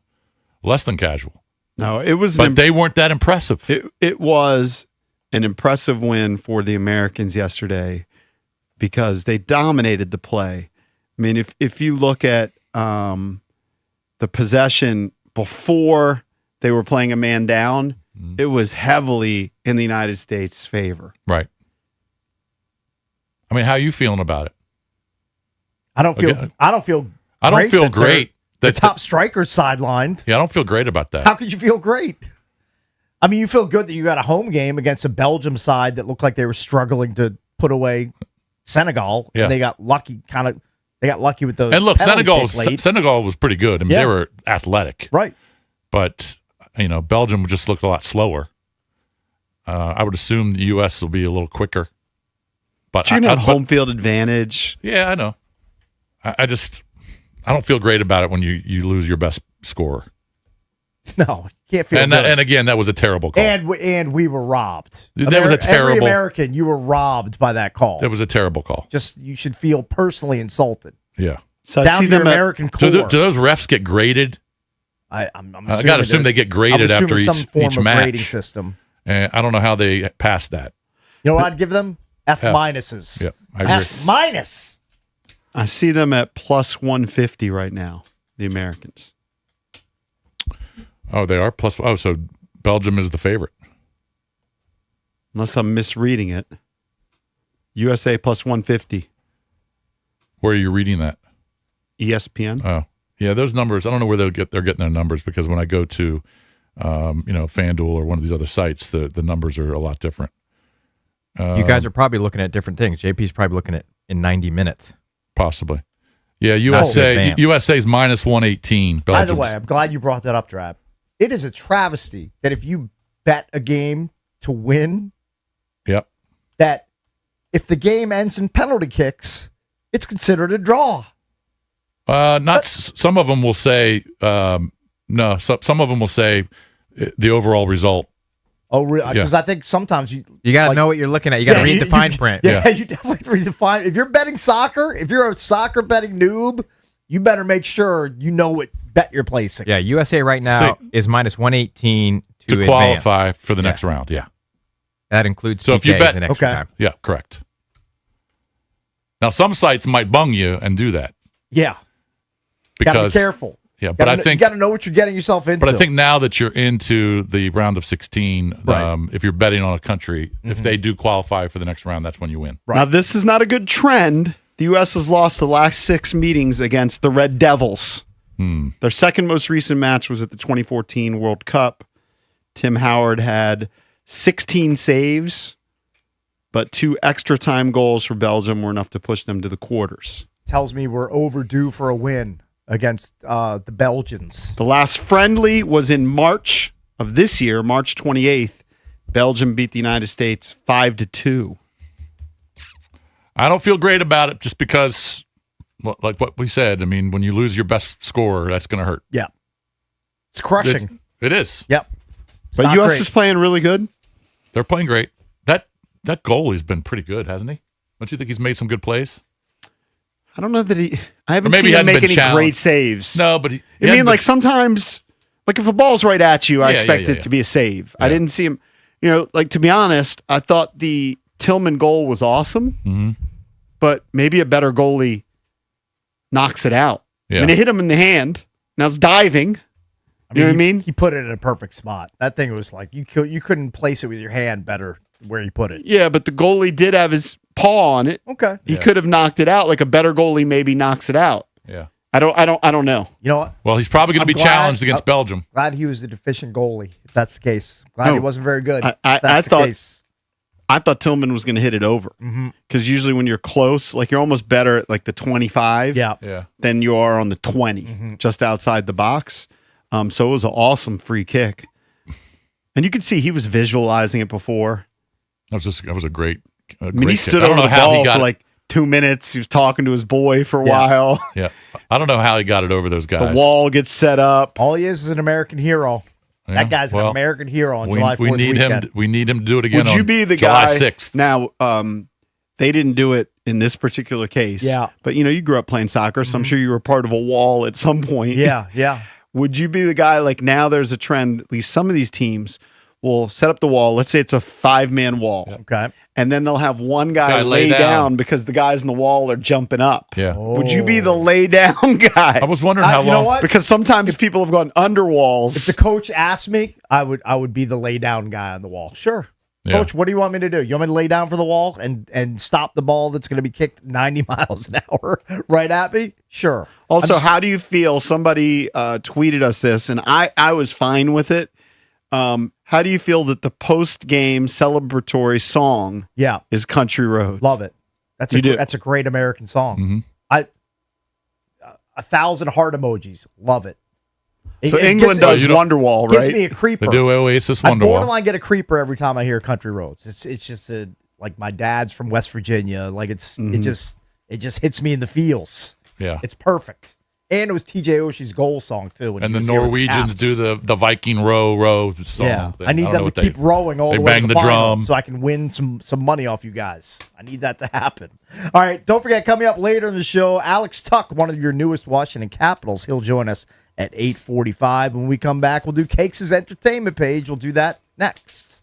Less than casual. No, it was. But they weren't that impressive. It was an impressive win for the Americans yesterday because they dominated the play. I mean, if you look at the possession before they were playing a man down, it was heavily in the United States' favor. Right. I mean, how are you feeling about it? I don't feel great. The top striker's sidelined. Yeah, I don't feel great about that. How could you feel great? I mean, you feel good that you got a home game against a Belgium side that looked like they were struggling to put away Senegal. Yeah. And they got lucky They got lucky with those. And look, Senegal was pretty good. I mean, they were athletic. Right. But, Belgium just looked a lot slower. I would assume the U.S. will be a little quicker. But you're going to have home field advantage. Yeah, I know. I don't feel great about it when you lose your best scorer. No, you can't feel good. And again, that was a terrible call. And we were robbed. That was a terrible. Every American, you were robbed by that call. That was a terrible call. You should feel personally insulted. Yeah. So down to your American core. Do those refs get graded? I got to assume they get graded after some form each of match. grading system. And I don't know how they pass that. You know what I'd give them? F minuses. Yeah, I agree. F minus. I see them at plus 150 right now, the Americans. Oh, they are plus. Oh, so Belgium is the favorite. Unless I'm misreading it. USA plus 150. Where are you reading that? ESPN. Oh, yeah, those numbers. I don't know where they're getting their numbers because when I go to, FanDuel or one of these other sites, the numbers are a lot different. You guys are probably looking at different things. JP's probably looking at in 90 minutes. Possibly. Yeah, USA's minus 118. By the way, I'm glad you brought that up, Drab. It is a travesty that if you bet a game to win, that if the game ends in penalty kicks, it's considered a draw. Some of them will say no. Some of them will say the overall result. Oh, really? Because I think sometimes you got to know what you're looking at. You got to read the fine print. Yeah, you definitely read the fine. If you're betting soccer, if you're a soccer betting noob, you better make sure you know what bet you're placing. Yeah, USA right now is minus 118 to qualify for the next round. Yeah, that includes so PKs if you bet and extra time. Yeah, correct. Now some sites might bung you and do that. Yeah, because gotta be careful. Yeah, but I think you got to know what you're getting yourself into. But I think now that you're into the round of 16, if you're betting on a country, if they do qualify for the next round, that's when you win. Right. Now, this is not a good trend. The U.S. has lost the last 6 meetings against the Red Devils. Their second most recent match was at the 2014 World Cup. Tim Howard had 16 saves, but 2 extra time goals for Belgium were enough to push them to the quarters. Tells me we're overdue for a win against the Belgians. The last friendly was in March of this year, March 28th. Belgium beat the United States 5-2. I don't feel great about it just because, like what we said, I mean, when you lose your best scorer, that's going to hurt. Yeah. It's crushing. It is. Yep. But U.S. is playing really good. They're playing great. That goalie's been pretty good, hasn't he? Don't you think he's made some good plays? I don't know that I haven't seen him make any great saves. No, but like sometimes, like if a ball's right at you, I expect it to be a save. Yeah. I didn't see him, to be honest, I thought the Tillman goal was awesome, but maybe a better goalie knocks it out. Yeah. I mean, it hit him in the hand. Now it's diving. You know what I mean? He put it in a perfect spot. That thing was like, you couldn't place it with your hand better where he put it. Yeah, but the goalie did have his paw on it. Okay. He could have knocked it out. Like a better goalie maybe knocks it out. Yeah. I don't know. You know what? Well, he's probably going to be challenged against Belgium. Glad he was the deficient goalie, if that's the case. Glad he wasn't very good. I thought Tillman was going to hit it over. Because usually when you're close, like you're almost better at like the 25 than you are on the 20, just outside the box. So it was an awesome free kick. And you could see he was visualizing it before. That was a great he stood over the ball for like 2 minutes. He was talking to his boy for a while. Yeah. I don't know how he got it over those guys. The wall gets set up. All he is an American hero. Yeah, that guy's an American hero on July 4th weekend. We need him to do it again. Would you be the July guy? 6th. Now, they didn't do it in this particular case. Yeah. But you grew up playing soccer, so I'm sure you were part of a wall at some point. Yeah. Would you be the guy, like now there's a trend, at least some of these teams will set up the wall. Let's say it's a 5-man wall. Okay. And then they'll have one guy lay down because the guys in the wall are jumping up. Yeah. Would you be the lay down guy? I was wondering how long. You know what? Because sometimes people have gone under walls. If the coach asked me, I would be the lay down guy on the wall. Sure. Coach, what do you want me to do? You want me to lay down for the wall and stop the ball that's going to be kicked 90 miles an hour right at me? Sure. Also, how do you feel? Somebody tweeted us this, and I was fine with it. How do you feel that the post-game celebratory song is Country Roads? Love it. That's a great American song. Mm-hmm. 1,000 heart emojis. Love it. So England does Wonderwall, right? Gives me a creeper. They do Oasis Wonderwall. I borderline get a creeper every time I hear Country Roads. It's just like my dad's from West Virginia. Like it just hits me in the feels. Yeah, it's perfect. And it was T.J. Oshie's goal song too. And the Norwegians do the Viking row song. Yeah, thing. I need them to keep rowing all the way to the final drum so I can win some money off you guys. I need that to happen. All right, don't forget, coming up later in the show, Alex Tuck, one of your newest Washington Capitals. He'll join us at 8:45. When we come back, we'll do Cakes' entertainment page. We'll do that next.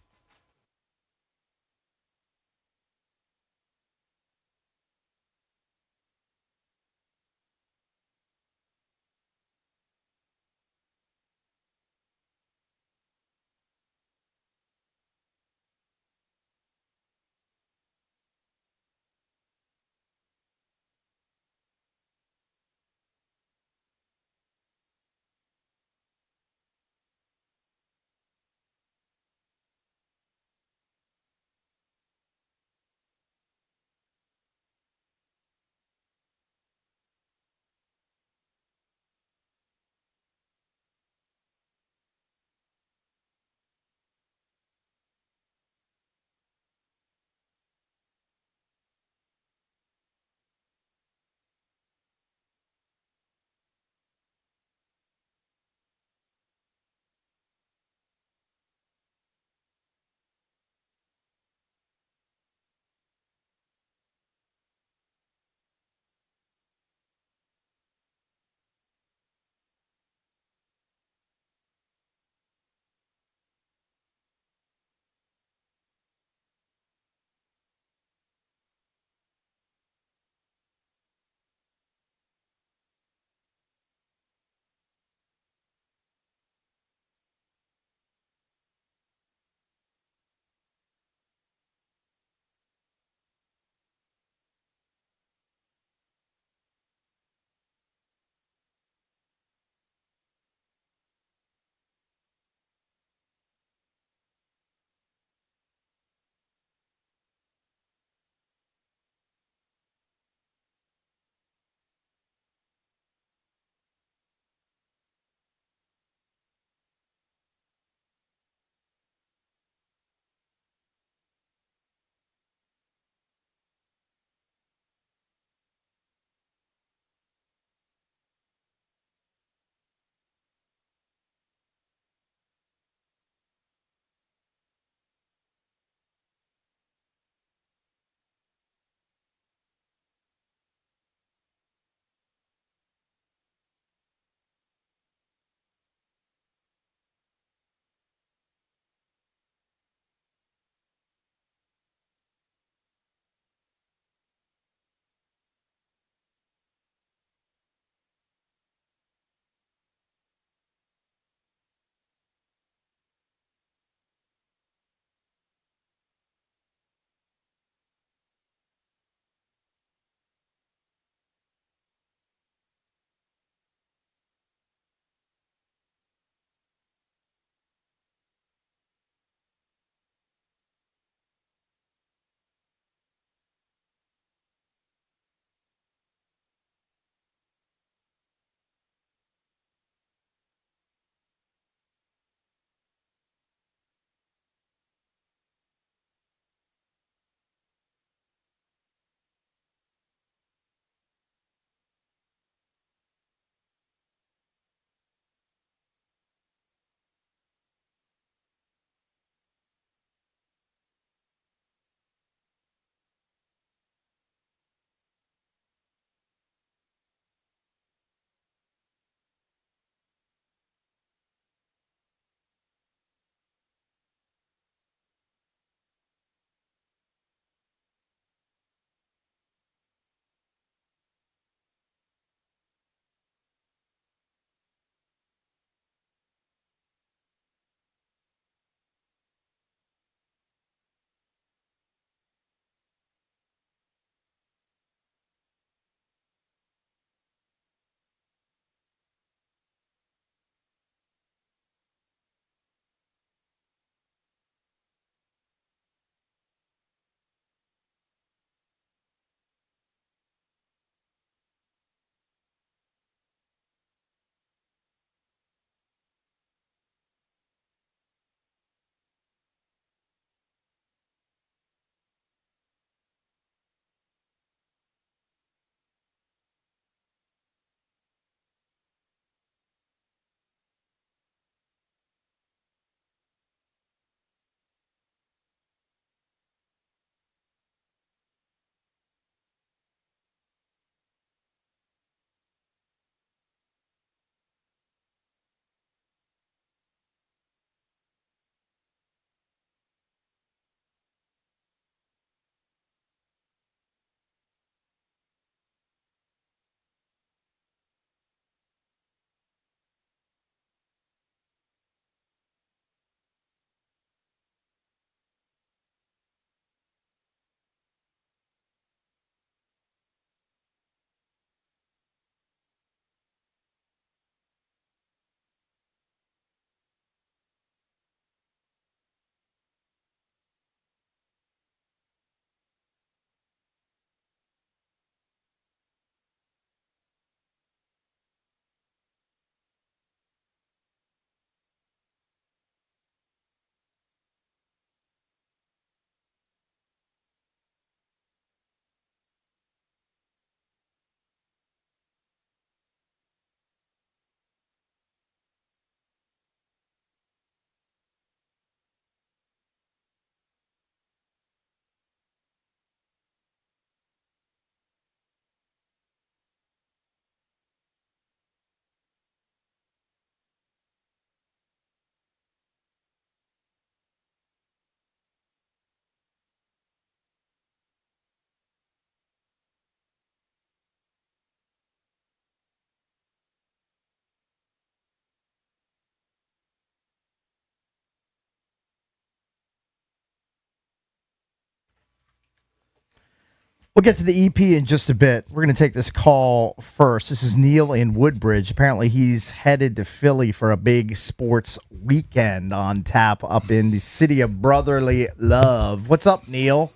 We'll get to the EP in just a bit. We're going to take this call first. This is Neil in Woodbridge. Apparently, he's headed to Philly for a big sports weekend on tap up in the city of brotherly love. What's up, Neil?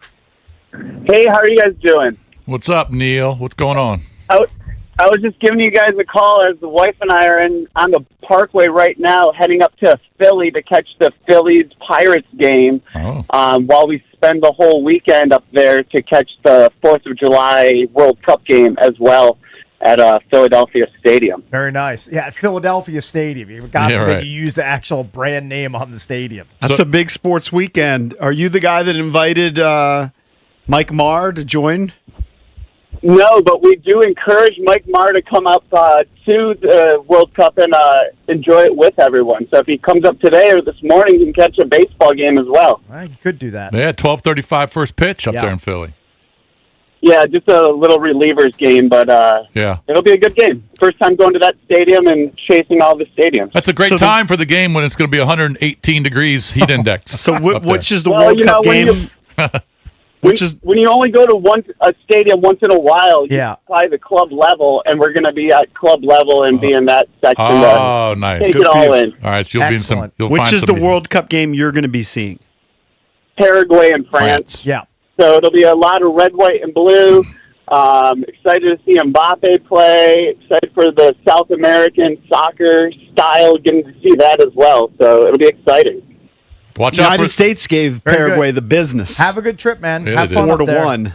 Hey, how are you guys doing? What's up, Neil? What's going on? I was just giving you guys a call as the wife and I are on the Parkway right now, heading up to Philly to catch the Phillies-Pirates game while we spend the whole weekend up there to catch the 4th of July World Cup game as well at Philadelphia Stadium. Very nice. Yeah, at Philadelphia Stadium. You got to use the actual brand name on the stadium. That's a big sports weekend. Are you the guy that invited Mike Marr to join? No, but we do encourage Mike Marr to come up to the World Cup and enjoy it with everyone. So if he comes up today or this morning, he can catch a baseball game as well. You could do that. Yeah, 12:35 first pitch up there in Philly. Yeah, just a little relievers game, but it'll be a good game. First time going to that stadium and chasing all the stadiums. That's a great time for the game when it's going to be 118 degrees heat index. So which is the World Cup game? When you only go to a stadium once in a while, you play the club level, and we're going to be at club level and be in that section. Oh, nice! Take it all in. All right, so you'll be in some. Which is the World Cup game you're going to be seeing? Paraguay and France. Yeah. So it'll be a lot of red, white, and blue. Excited to see Mbappe play. Excited for the South American soccer style, getting to see that as well. So it'll be exciting. Watch out! United States gave Paraguay the business. Have a good trip, man. Yeah, Have fun 4-1.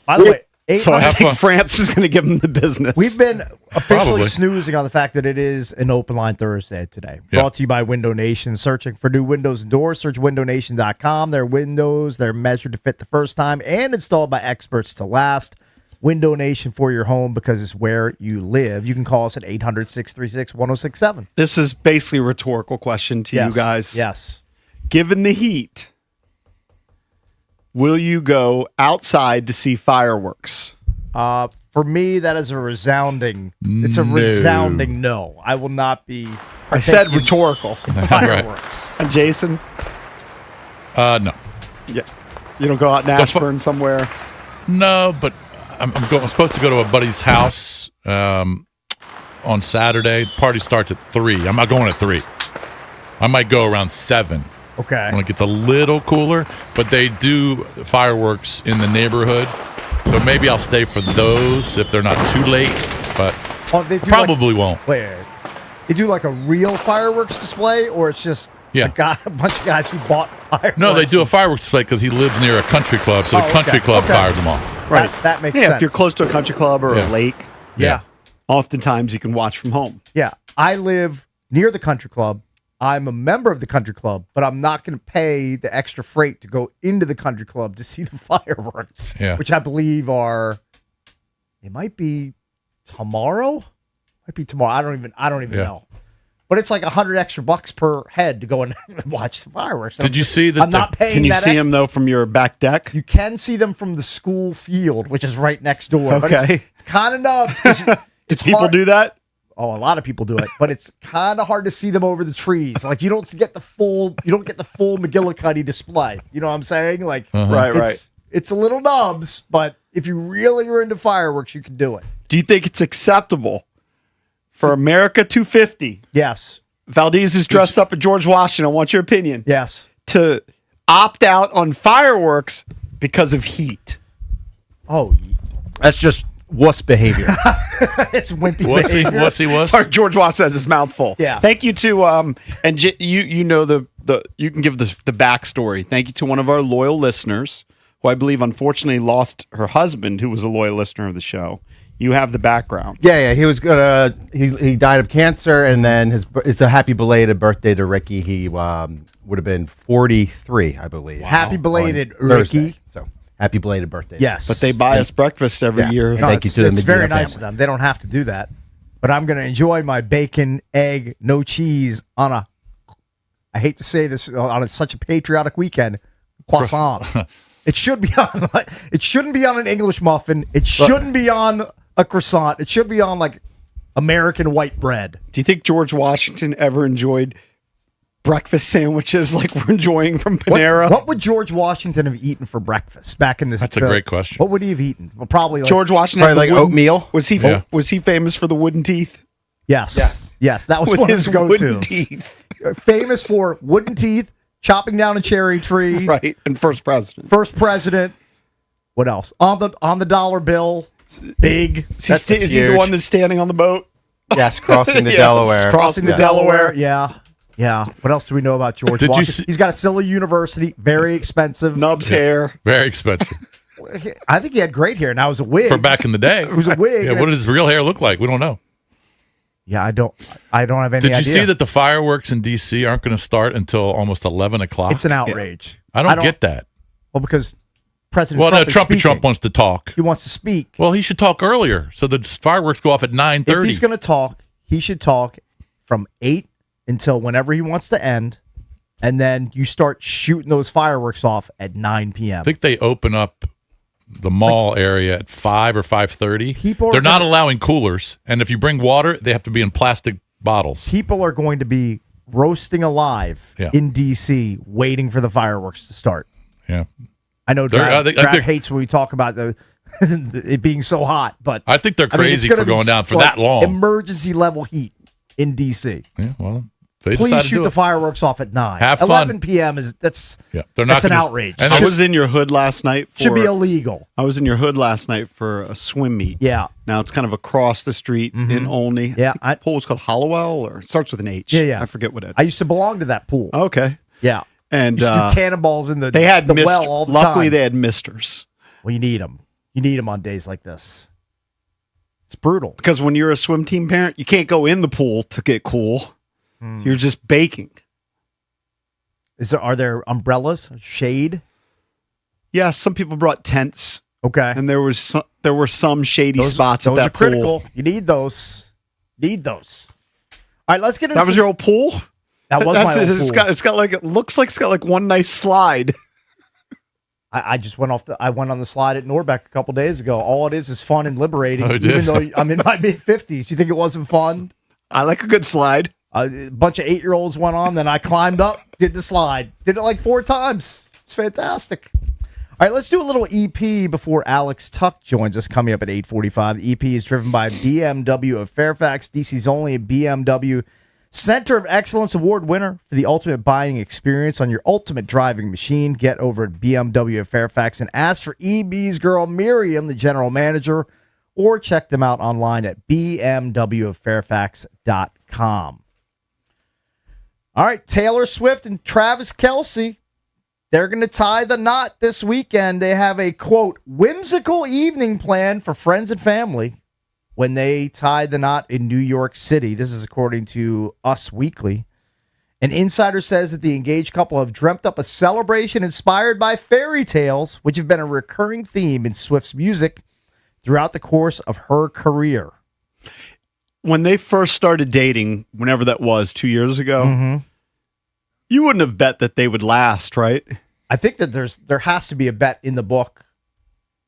By the way, so I think France is going to give them the business. We've been officially snoozing on the fact that it is an open line Thursday today. Brought to you by Window Nation. Searching for new windows and doors, search windownation.com. They're windows. They're measured to fit the first time and installed by experts to last. Window Nation for your home because it's where you live. You can call us at 800-636-1067. This is basically a rhetorical question to you guys. Yes. Given the heat, will you go outside to see fireworks? For me, that is a resounding. It's a resounding no. I will not be. I said rhetorical. Fireworks. And Jason? No. Yeah. You don't go out in Ashburn somewhere? No, but I'm supposed to go to a buddy's house on Saturday. The party starts at 3. I'm not going at 3. I might go around 7. Okay. When it gets a little cooler, but they do fireworks in the neighborhood, so maybe I'll stay for those if they're not too late, but they probably won't. Wait, they do like a real fireworks display, or it's just a bunch of guys who bought fireworks? No, they do a fireworks display because he lives near a country club, so the country club fires them off. Right. That makes sense. If you're close to a country club or a lake, Yeah. oftentimes you can watch from home. Yeah. I live near the country club. I'm a member of the country club, but I'm not going to pay the extra freight to go into the country club to see the fireworks, which I believe it might be tomorrow. Might be tomorrow. I don't even know. But it's like $100 extra per head to go and watch the fireworks. Did you see that? I'm not paying. Can you see them though from your back deck? You can see them from the school field, which is right next door. Okay. But it's kind of nubs. Do people do that? Oh, a lot of people do it, but it's kind of hard to see them over the trees. Like you don't get the full McGillicuddy display. You know what I'm saying? Like, Right. It's a little nubs, but if you really are into fireworks, you can do it. Do you think it's acceptable for America 250? Yes. Valdez is dressed up as George Washington. I want your opinion. Yes. To opt out on fireworks because of heat. Oh, that's just wuss behavior. It's wimpy behavior. Wussy. Sorry, George Washington has his mouth full. Yeah. Thank you to and you know the you can give the backstory. Thank you to one of our loyal listeners who I believe unfortunately lost her husband, who was a loyal listener of the show. You have the background. Yeah. He was he died of cancer, and then it's a happy belated birthday to Ricky. He would have been 43, I believe. Wow. Happy belated, Ricky. So happy belated birthday. Yes. But they buy us breakfast every year. No, Thank you to them. It's very nice of them. They don't have to do that. But I'm going to enjoy my bacon, egg, no cheese on I hate to say this, on such a patriotic weekend, croissant. It should be on. It shouldn't be on an English muffin. It shouldn't be on a croissant. It should be on like American white bread. Do you think George Washington ever enjoyed breakfast sandwiches like we're enjoying from Panera. What would George Washington have eaten for breakfast back in this? That's a great question. What would he have eaten? Well, probably George Washington. Probably like oatmeal. Was he famous for the wooden teeth? Yes. That was With one of his his go-tos. wooden teeth. Famous for wooden teeth, chopping down a cherry tree. Right, and first president. First president. What else? On the dollar bill. Big. Is he the one that's standing on the boat? Yes, crossing the Delaware. Crossing the Delaware. Yeah. What else do we know about George Washington? He's got a silly university. Very expensive. Nubs hair. Very expensive. I think he had great hair. Now it was a wig. For back in the day. It was a wig. Yeah, what does his real hair look like? We don't know. Yeah, I don't have any idea. Did you see that the fireworks in D.C. aren't going to start until almost 11 o'clock? It's an outrage. I don't get that. Well, because President Trump wants to talk. He wants to speak. Well, he should talk earlier so the fireworks go off at 9:30. If he's going to talk, he should talk from 8 until whenever he wants to end, and then you start shooting those fireworks off at 9 p.m. I think they open up the mall area at 5 or 5:30. They're not allowing coolers, and if you bring water, they have to be in plastic bottles. People are going to be roasting alive in D.C. waiting for the fireworks to start. Yeah. I know Brad hates when we talk about it being so hot, but I think they're crazy for going down for that long. Emergency level heat in D.C. Yeah, well, please shoot the fireworks off at 9. Have fun. 11 p.m. They're not an outrage. And I was in your hood last night. Should be illegal. I was in your hood last night for a swim meet. Yeah. Now it's kind of across the street in Olney. Yeah. The pool is called Hollowell, or it starts with an H. Yeah. I forget what it is. I used to belong to that pool. Okay. Yeah. And used to do cannonballs in the well all the Luckily, time. they had misters. Well, you need them. You need them on days like this. It's brutal. Because when you're a swim team parent, you can't go in the pool to get cool. You're just baking. Are there umbrellas? Shade? Yeah, some people brought tents. Okay. And there were some shady spots at that Those are critical. pool. You need those. All right, let's get into That was your old pool? That was my old pool. It looks like it's got like one nice slide. I just went on the slide at Norbeck a couple days ago. All it is fun and liberating, even though I'm in my mid-50s. You think it wasn't fun? I like a good slide. A bunch of 8-year-olds went on, then I climbed up, did the slide. Did it like 4 times. It's fantastic. All right, let's do a little EP before Alex Tuck joins us coming up at 8:45. The EP is driven by BMW of Fairfax, DC's only BMW Center of Excellence Award winner for the ultimate buying experience on your ultimate driving machine. Get over at BMW of Fairfax and ask for EB's girl Miriam, the general manager, or check them out online at bmwoffairfax.com. All right, Taylor Swift and Travis Kelce, they're going to tie the knot this weekend. They have a, quote, whimsical evening planned for friends and family when they tie the knot in New York City. This is according to Us Weekly. An insider says that the engaged couple have dreamt up a celebration inspired by fairy tales, which have been a recurring theme in Swift's music throughout the course of her career. When they first started dating, whenever that was, 2 years ago, you wouldn't have bet that they would last, right? I think that there has to be a bet in the book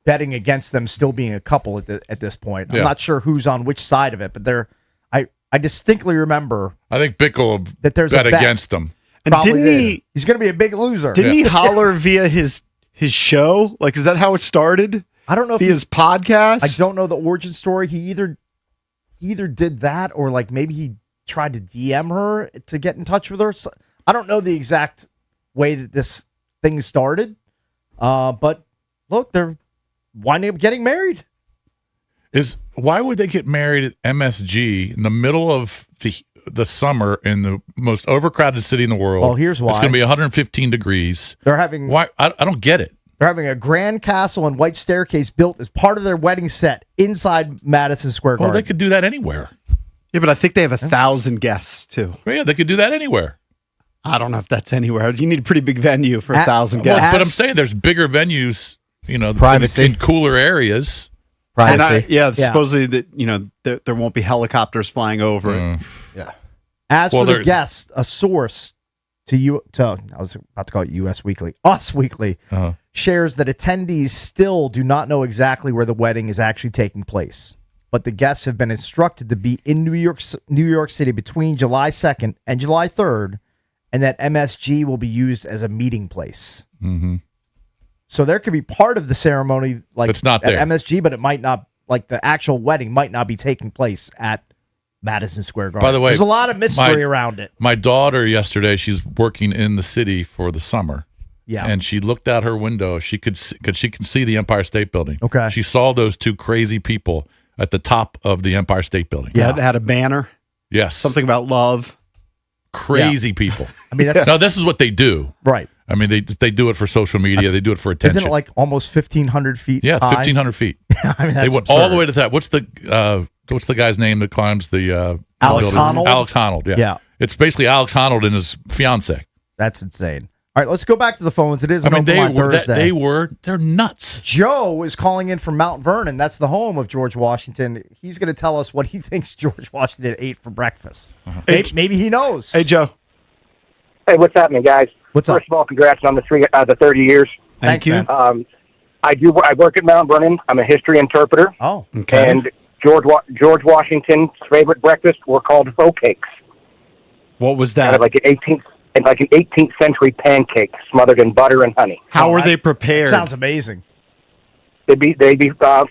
betting against them still being a couple at this point. I'm not sure who's on which side of it, but I distinctly remember. I think Bickle that there's bet a bet against him. And didn't he's going to be a big loser. Didn't he holler via his show? Like, is that how it started? I don't know if via his podcast. I don't know the origin story. He either did that or like maybe he tried to DM her to get in touch with her. So, I don't know the exact way that this thing started. But look, they're winding up getting married. Why would they get married at MSG in the middle of the summer in the most overcrowded city in the world? Well, here's why. It's going to be 115 degrees. They're having why? I don't get it. They're having a grand castle and white staircase built as part of their wedding set inside Madison Square Garden. Well, they could do that anywhere. Yeah, but I think they have 1,000 guests too. Well, yeah, they could do that anywhere. I don't know if that's anywhere. You need a pretty big venue for 1,000 guests. Well, but I'm saying there's bigger venues, privacy in cooler areas. Privacy. Supposedly that there won't be helicopters flying over it. Yeah. As for the guests, a source I was about to call it US Weekly, Us Weekly, shares that attendees still do not know exactly where the wedding is actually taking place. But the guests have been instructed to be in New York City between July 2nd and July 3rd and that MSG will be used as a meeting place. Mm-hmm. So there could be part of the ceremony like it's not at there. MSG, but it might not, like the actual wedding might not be taking place at Madison Square Garden. By the way, there's a lot of mystery around it. My daughter yesterday, she's working in the city for the summer. Yeah. And she looked out her window. She can see the Empire State Building. Okay. She saw those two crazy people at the top of the Empire State Building. Yeah, it had a banner. Yes. Something about love. Crazy people. I mean, that's now this is what they do. Right. I mean, they do it for social media. They do it for attention. Isn't it like almost 1,500 feet Yeah, high? 1,500 feet. I mean, they that's went all the way to that. What's the guy's name that climbs the Alex building? Honnold? Alex Honnold, yeah. Yeah. It's basically Alex Honnold and his fiance. That's insane. All right, let's go back to the phones. It is an open line Thursday. They're nuts. Joe is calling in from Mount Vernon. That's the home of George Washington. He's going to tell us what he thinks George Washington ate for breakfast. Maybe he knows. Hey, Joe. Hey, what's happening, guys? What's First of all, congrats on the 30 years. Thank you. I work at Mount Vernon. I'm a history interpreter. Oh, okay. And George Washington's favorite breakfast were called hoe cakes. What was that? Kind of like an 18th century pancake smothered in butter and honey. How were they prepared? Sounds amazing. They'd be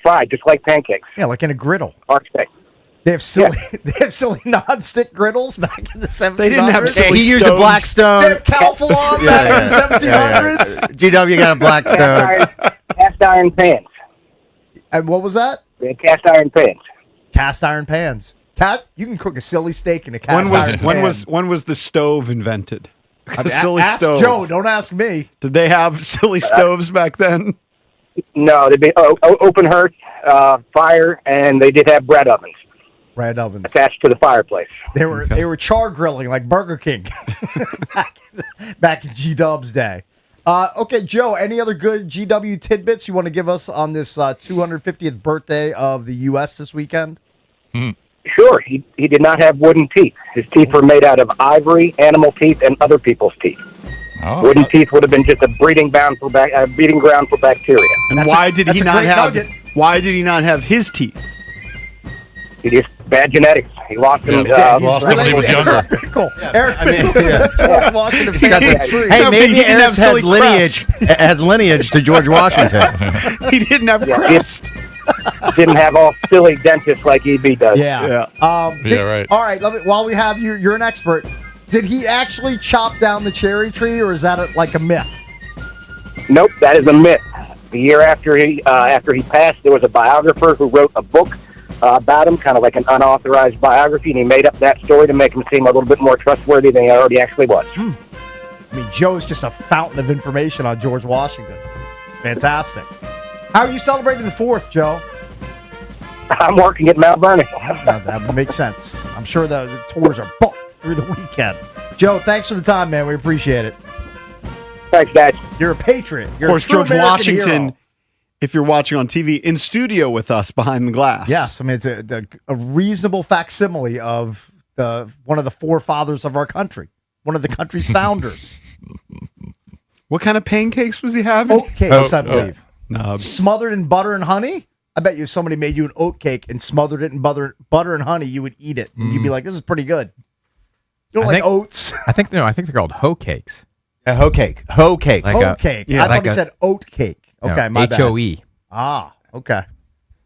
fried just like pancakes. Yeah, like in a griddle. Architect. They have silly non-stick griddles back in the 1700s. They didn't have silly He used a Blackstone. They have Calphalon back in the 1700s. GW got a Blackstone. Cast iron pans. And what was that? They had cast iron pans. Cast iron pans. You can cook a silly steak in a cast iron pan. When was the stove invented? I mean, silly ask stove. Joe, don't ask me. Did they have silly stoves back then? No, they'd be open hearth, fire, and they did have bread ovens. Bread ovens attached to the fireplace. They were char grilling like Burger King back in G-Dub's day. Okay, Joe, any other good GW tidbits you want to give us on this 250th birthday of the U.S. this weekend? Sure. He did not have wooden teeth. His teeth were made out of ivory, animal teeth, and other people's teeth. Oh. Wooden teeth would have been just a breeding ground for bacteria. And why did he not have his teeth? He just bad genetics. He lost them. Lost them when he was younger. Cool. Eric, George Washington. Hey, maybe Eric has lineage to George Washington. He didn't have crest. Didn't have all silly dentists like EB does. Yeah. Right. All right. While we have you, you're an expert. Did he actually chop down the cherry tree, or is that like a myth? Nope, that is a myth. The year after he passed, there was a biographer who wrote a book about him, kind of like an unauthorized biography, and he made up that story to make him seem a little bit more trustworthy than he already actually was. I mean, Joe's just a fountain of information on George Washington. It's fantastic. How are you celebrating the 4th, Joe? I'm working at Mount Vernon. That would make sense. I'm sure the tours are booked through the weekend. Joe, thanks for the time, man. We appreciate it. Thanks, guys. You're a patriot. You're of course, a true George American Washington, hero. if you're watching on TV, in studio with us behind the glass. Yes, I mean, it's a reasonable facsimile of one of the forefathers of our country, one of the country's founders. What kind of pancakes was he having? Oat cakes, I believe. Nubs. Smothered in butter and honey? I bet you if somebody made you an oat cake and smothered it in butter and honey, you would eat it. And you'd be like, this is pretty good. You don't like oats? I think they're called hoe cakes. A hoe cake. Hoe cake. Like oat cake. I thought you said oat cake. Okay, my bad. H-O-E. Ah, okay.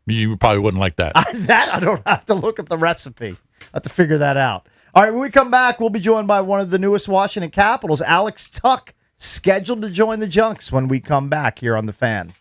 You probably wouldn't like that. I don't have to look up the recipe. I have to figure that out. All right, when we come back, we'll be joined by one of the newest Washington Capitals, Alex Tuck, scheduled to join the Junks when we come back here on The Fan.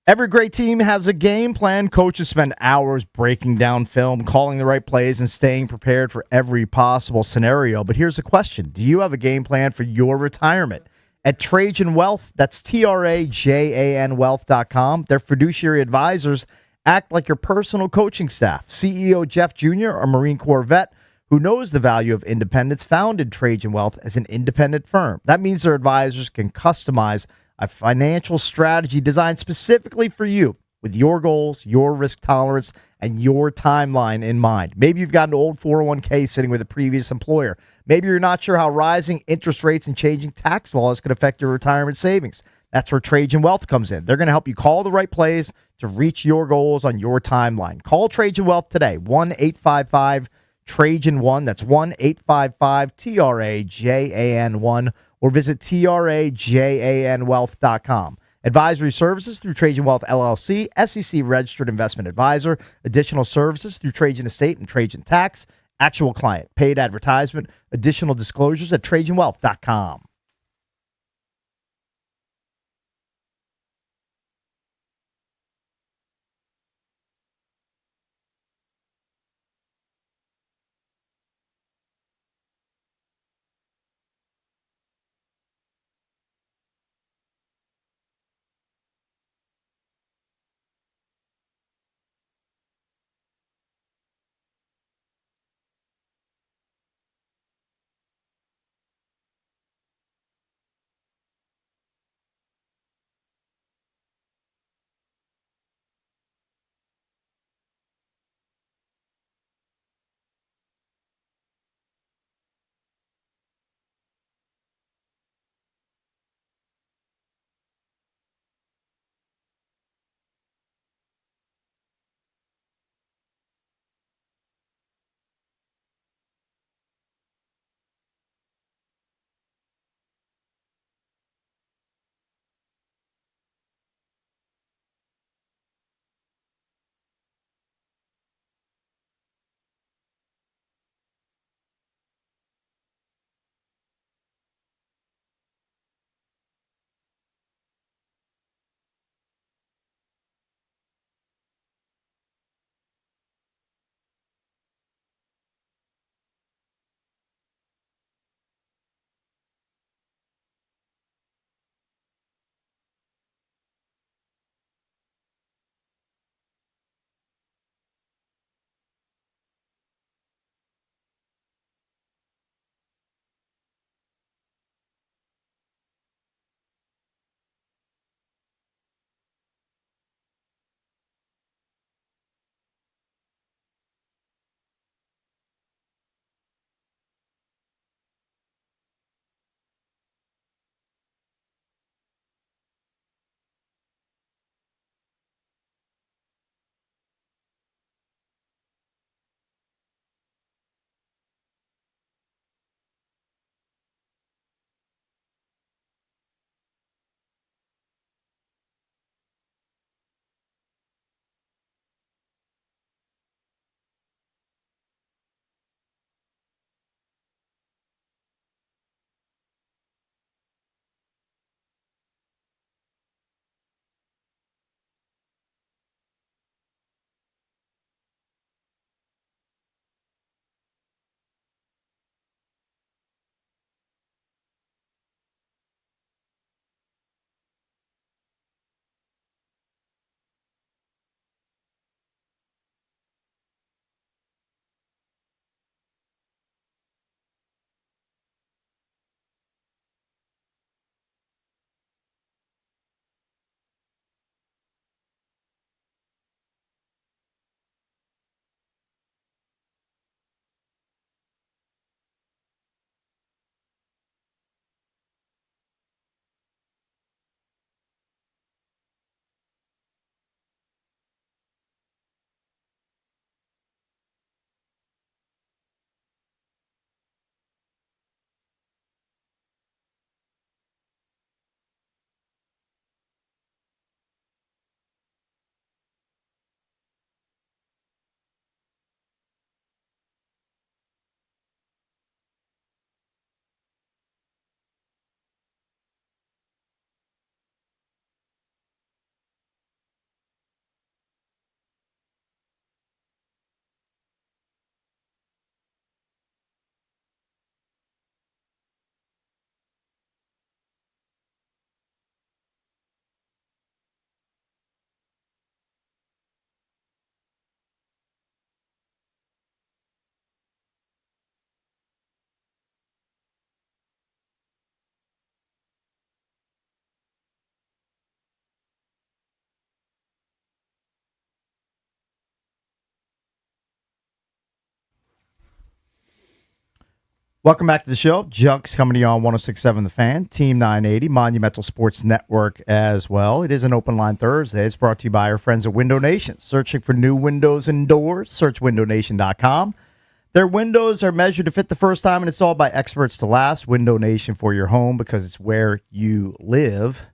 Every great team has a game plan. Coaches spend hours breaking down film, calling the right plays, and staying prepared for every possible scenario. But here's the question. Do you have a game plan for your retirement? At Trajan Wealth, that's TRAJAN Wealth.com, their fiduciary advisors act like your personal coaching staff. CEO Jeff Jr., a Marine Corps vet who knows the value of independence, founded Trajan Wealth as an independent firm. That means their advisors can customize a financial strategy designed specifically for you. with your goals, your risk tolerance, and your timeline in mind. Maybe you've got an old 401k sitting with a previous employer. Maybe you're not sure how rising interest rates and changing tax laws could affect your retirement savings. That's where Trajan Wealth comes in. They're going to help you call the right plays to reach your goals on your timeline. Call Trajan Wealth today, 1-855-TRAJAN1. That's 1-855-TRAJAN1, or visit TRAJANwealth.com. Advisory services through Trajan Wealth LLC, SEC registered investment advisor. Additional services through Trajan Estate and Trajan Tax. Actual client, paid advertisement. Additional disclosures at TrajanWealth.com. Welcome back to the show. Junks coming to you on 106.7 The Fan, Team 980, Monumental Sports Network as well. It is an open line Thursday. It's brought to you by our friends at Window Nation. Searching for new windows and doors, search windownation.com. Their windows are measured to fit the first time and installed by experts to last. Window Nation for your home because it's where you live.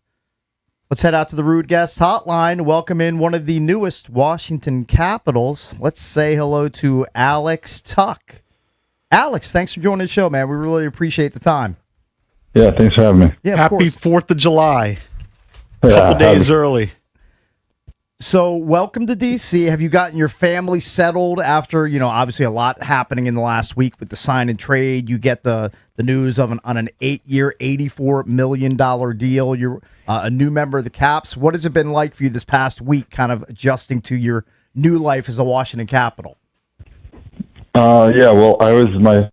Let's head out to the Rude Guest Hotline. Welcome in one of the newest Washington Capitals. Let's say hello to Alex Tuch. Alex, thanks for joining the show, man. We really appreciate the time. Yeah, thanks for having me. Yeah, Happy 4th of July. A couple days early. So, welcome to D.C. Have you gotten your family settled after, obviously a lot happening in the last week with the sign and trade? You get the news of on an 8-year, $84 million deal. You're a new member of the Caps. What has it been like for you this past week, kind of adjusting to your new life as a Washington Capital? Yeah, well, my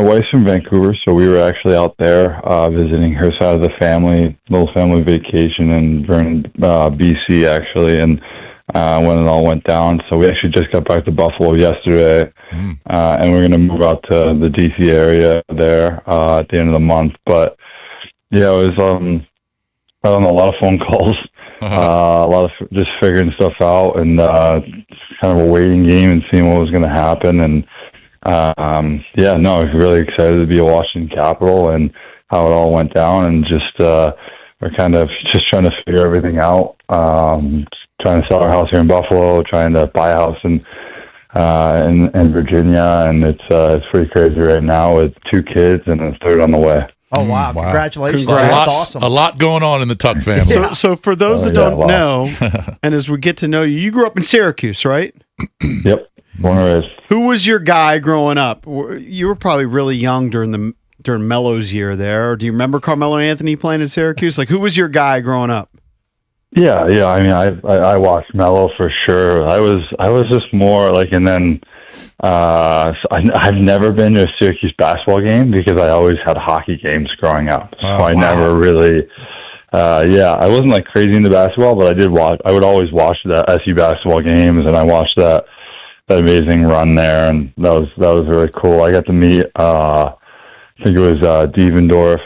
wife's from Vancouver, so we were actually out there visiting her side of the family, little family vacation in Vernon, BC, actually, and when it all went down. So we actually just got back to Buffalo yesterday, and we're going to move out to the DC area there at the end of the month. But yeah, it was I don't know, a lot of phone calls, a lot of just figuring stuff out, and kind of a waiting game and seeing what was going to happen. And really excited to be a Washington Capital and how it all went down, and just we're kind of just trying to figure everything out. Trying to sell our house here in Buffalo, trying to buy a house in Virginia, and it's pretty crazy right now with 2 kids and a third on the way. Oh, wow. Congratulations. That's awesome. A lot going on in the Tuch family. So for those that don't know, and as we get to know you, you grew up in Syracuse, right? Yep. Born and raised. Who was your guy growing up? You were probably really young during Melo's year there. Do you remember Carmelo Anthony playing in Syracuse? Like, who was your guy growing up? Yeah. I mean, I watched Melo for sure. I was just more like, and then I've never been to a Syracuse basketball game because I always had hockey games growing up. So I never really. I wasn't like crazy into basketball, but I would always watch the SU basketball games, and I watched that amazing run there, and that was really cool. I got to meet I think it was Devendorf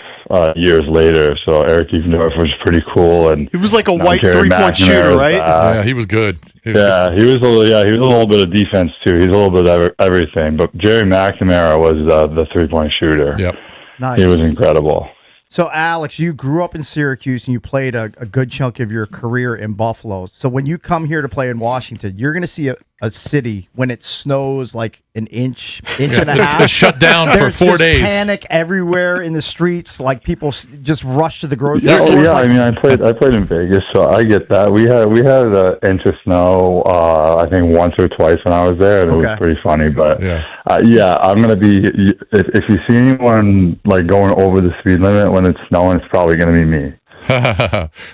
years later, so Eric Devendorf was pretty cool, and he was like a white 3-point shooter, right? Yeah, he was good. He was a little bit of defense too. He's a little bit of everything, but Jerry McNamara was the 3-point shooter. Yep, nice. He was incredible. So, Alex, you grew up in Syracuse and you played a good chunk of your career in Buffalo. So when you come here to play in Washington, you're going to see a city when it snows like an inch and a half. It's shut down for 4 days. Panic everywhere in the streets. Like people just rush to the grocery stores. Yeah, I mean, I played in Vegas, so I get that. We had an inch of snow, I think once or twice when I was there, and it was pretty funny. But I'm going to be. If you see anyone like going over the speed limit when it's snowing, it's probably going to be me.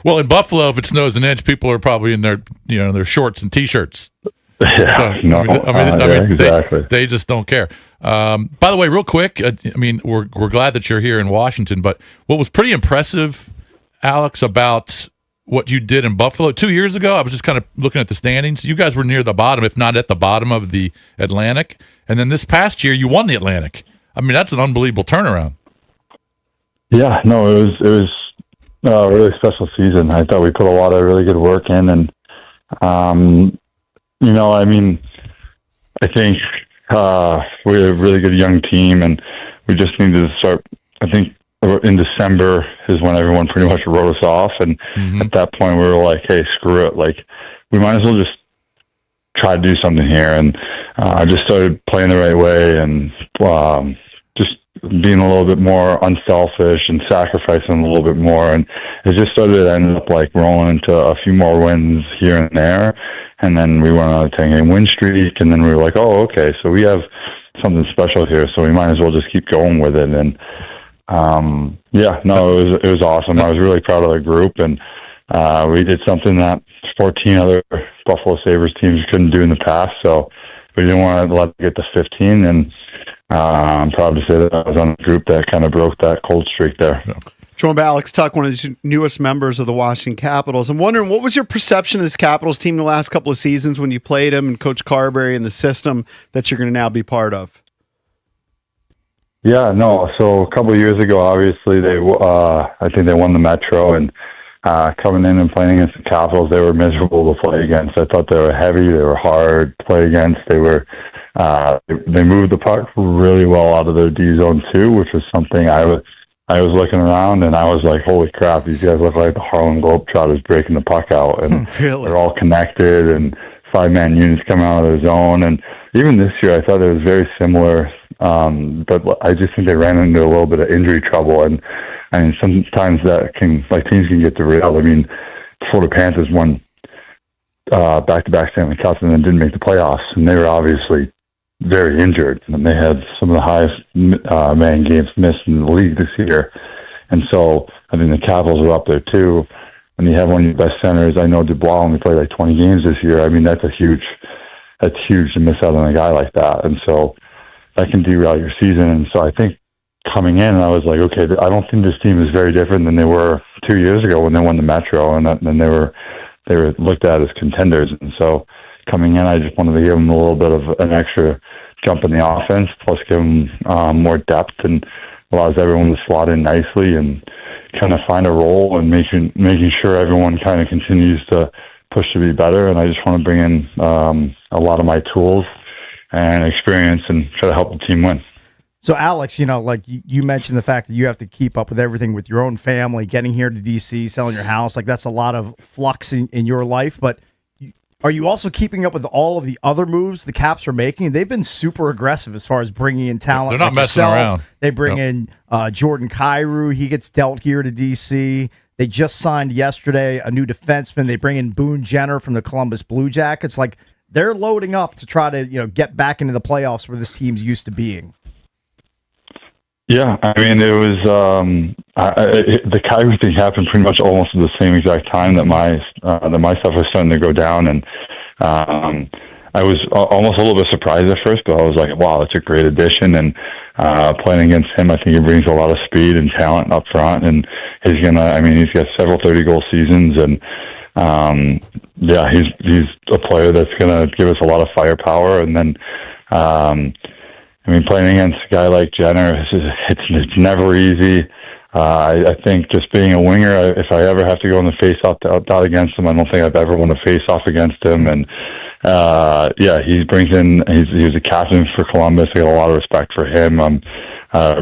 Well, in Buffalo, if it snows an inch, people are probably in their shorts and t-shirts. Yeah, exactly. They just don't care. By the way, real quick, we're glad that you're here in Washington, but what was pretty impressive, Alex, about what you did in Buffalo 2 years ago, I was just kind of looking at the standings. You guys were near the bottom, if not at the bottom of the Atlantic. And then this past year, you won the Atlantic. I mean, that's an unbelievable turnaround. Yeah, no, it was a really special season. I thought we put a lot of really good work in, and I think we're a really good young team, and we just needed to start. I think in December is when everyone pretty much wrote us off, and at that point we were like, "Hey, screw it! Like, we might as well just try to do something here." And I just started playing the right way, and just being a little bit more unselfish and sacrificing a little bit more, and it just started to end up like rolling into a few more wins here and there. And then we went on a 10-game win streak, and then we were like, "Oh, okay, so we have something special here, so we might as well just keep going with it." And it was awesome. I was really proud of the group, and we did something that 14 other Buffalo Sabres teams couldn't do in the past. So we didn't want to let it get to 15, and I'm proud to say that I was on a group that kind of broke that cold streak there. Yeah. Joined by Alex Tuch, one of the newest members of the Washington Capitals. I'm wondering, what was your perception of this Capitals team the last couple of seasons when you played them and Coach Carberry and the system that you're going to now be part of? Yeah, no. So a couple of years ago, obviously I think they won the Metro, and coming in and playing against the Capitals, they were miserable to play against. I thought they were heavy, they were hard to play against. They moved the puck really well out of their D zone too, which was something I was looking around and I was like, holy crap, these guys look like the Harlem Globetrotters breaking the puck out, and really? They're all connected and 5-man units coming out of their zone. And even this year, I thought it was very similar. But I just think they ran into a little bit of injury trouble, and I mean sometimes teams can get derailed. I mean, Florida Panthers won back-to-back Stanley Cups and then didn't make the playoffs, and they were obviously very injured, and they had some of the highest man games missed in the league this year. And so I think the Capitals are up there too. And you have one of your best centers. I know Dubois only played like 20 games this year. I mean, that's huge to miss out on a guy like that. And so that can derail your season. And so I think coming in, I was like, okay, I don't think this team is very different than they were 2 years ago when they won the Metro, and then they were looked at as contenders. And so coming in, I just wanted to give them a little bit of an extra jump in the offense, plus give them more depth, and allows everyone to slot in nicely and kind of find a role, and making sure everyone kind of continues to push to be better. And I just want to bring in a lot of my tools and experience and try to help the team win. So, Alex, like you mentioned the fact that you have to keep up with everything with your own family, getting here to D.C., selling your house. Like, that's a lot of flux in your life. But are you also keeping up with all of the other moves the Caps are making? They've been super aggressive as far as bringing in talent. They're not messing around. They bring in Jordan Kyrou. He gets dealt here to D.C. They just signed yesterday a new defenseman. They bring in Boone Jenner from the Columbus Blue Jackets. Like, they're loading up to try to get back into the playoffs where this team's used to being. Yeah, I mean, it was the Kyrie thing happened pretty much almost at the same exact time that my stuff was starting to go down, and I was almost a little bit surprised at first, but I was like, wow, that's a great addition. And playing against him, I think he brings a lot of speed and talent up front, and he's got several 30-goal seasons, and he's a player that's gonna give us a lot of firepower. And then playing against a guy like Jenner, it's never easy. I think just being a winger, if I ever have to go in the face-off out against him, I don't think I've ever won a face-off against him. And he brings in. He was a captain for Columbus. I got a lot of respect for him. I'm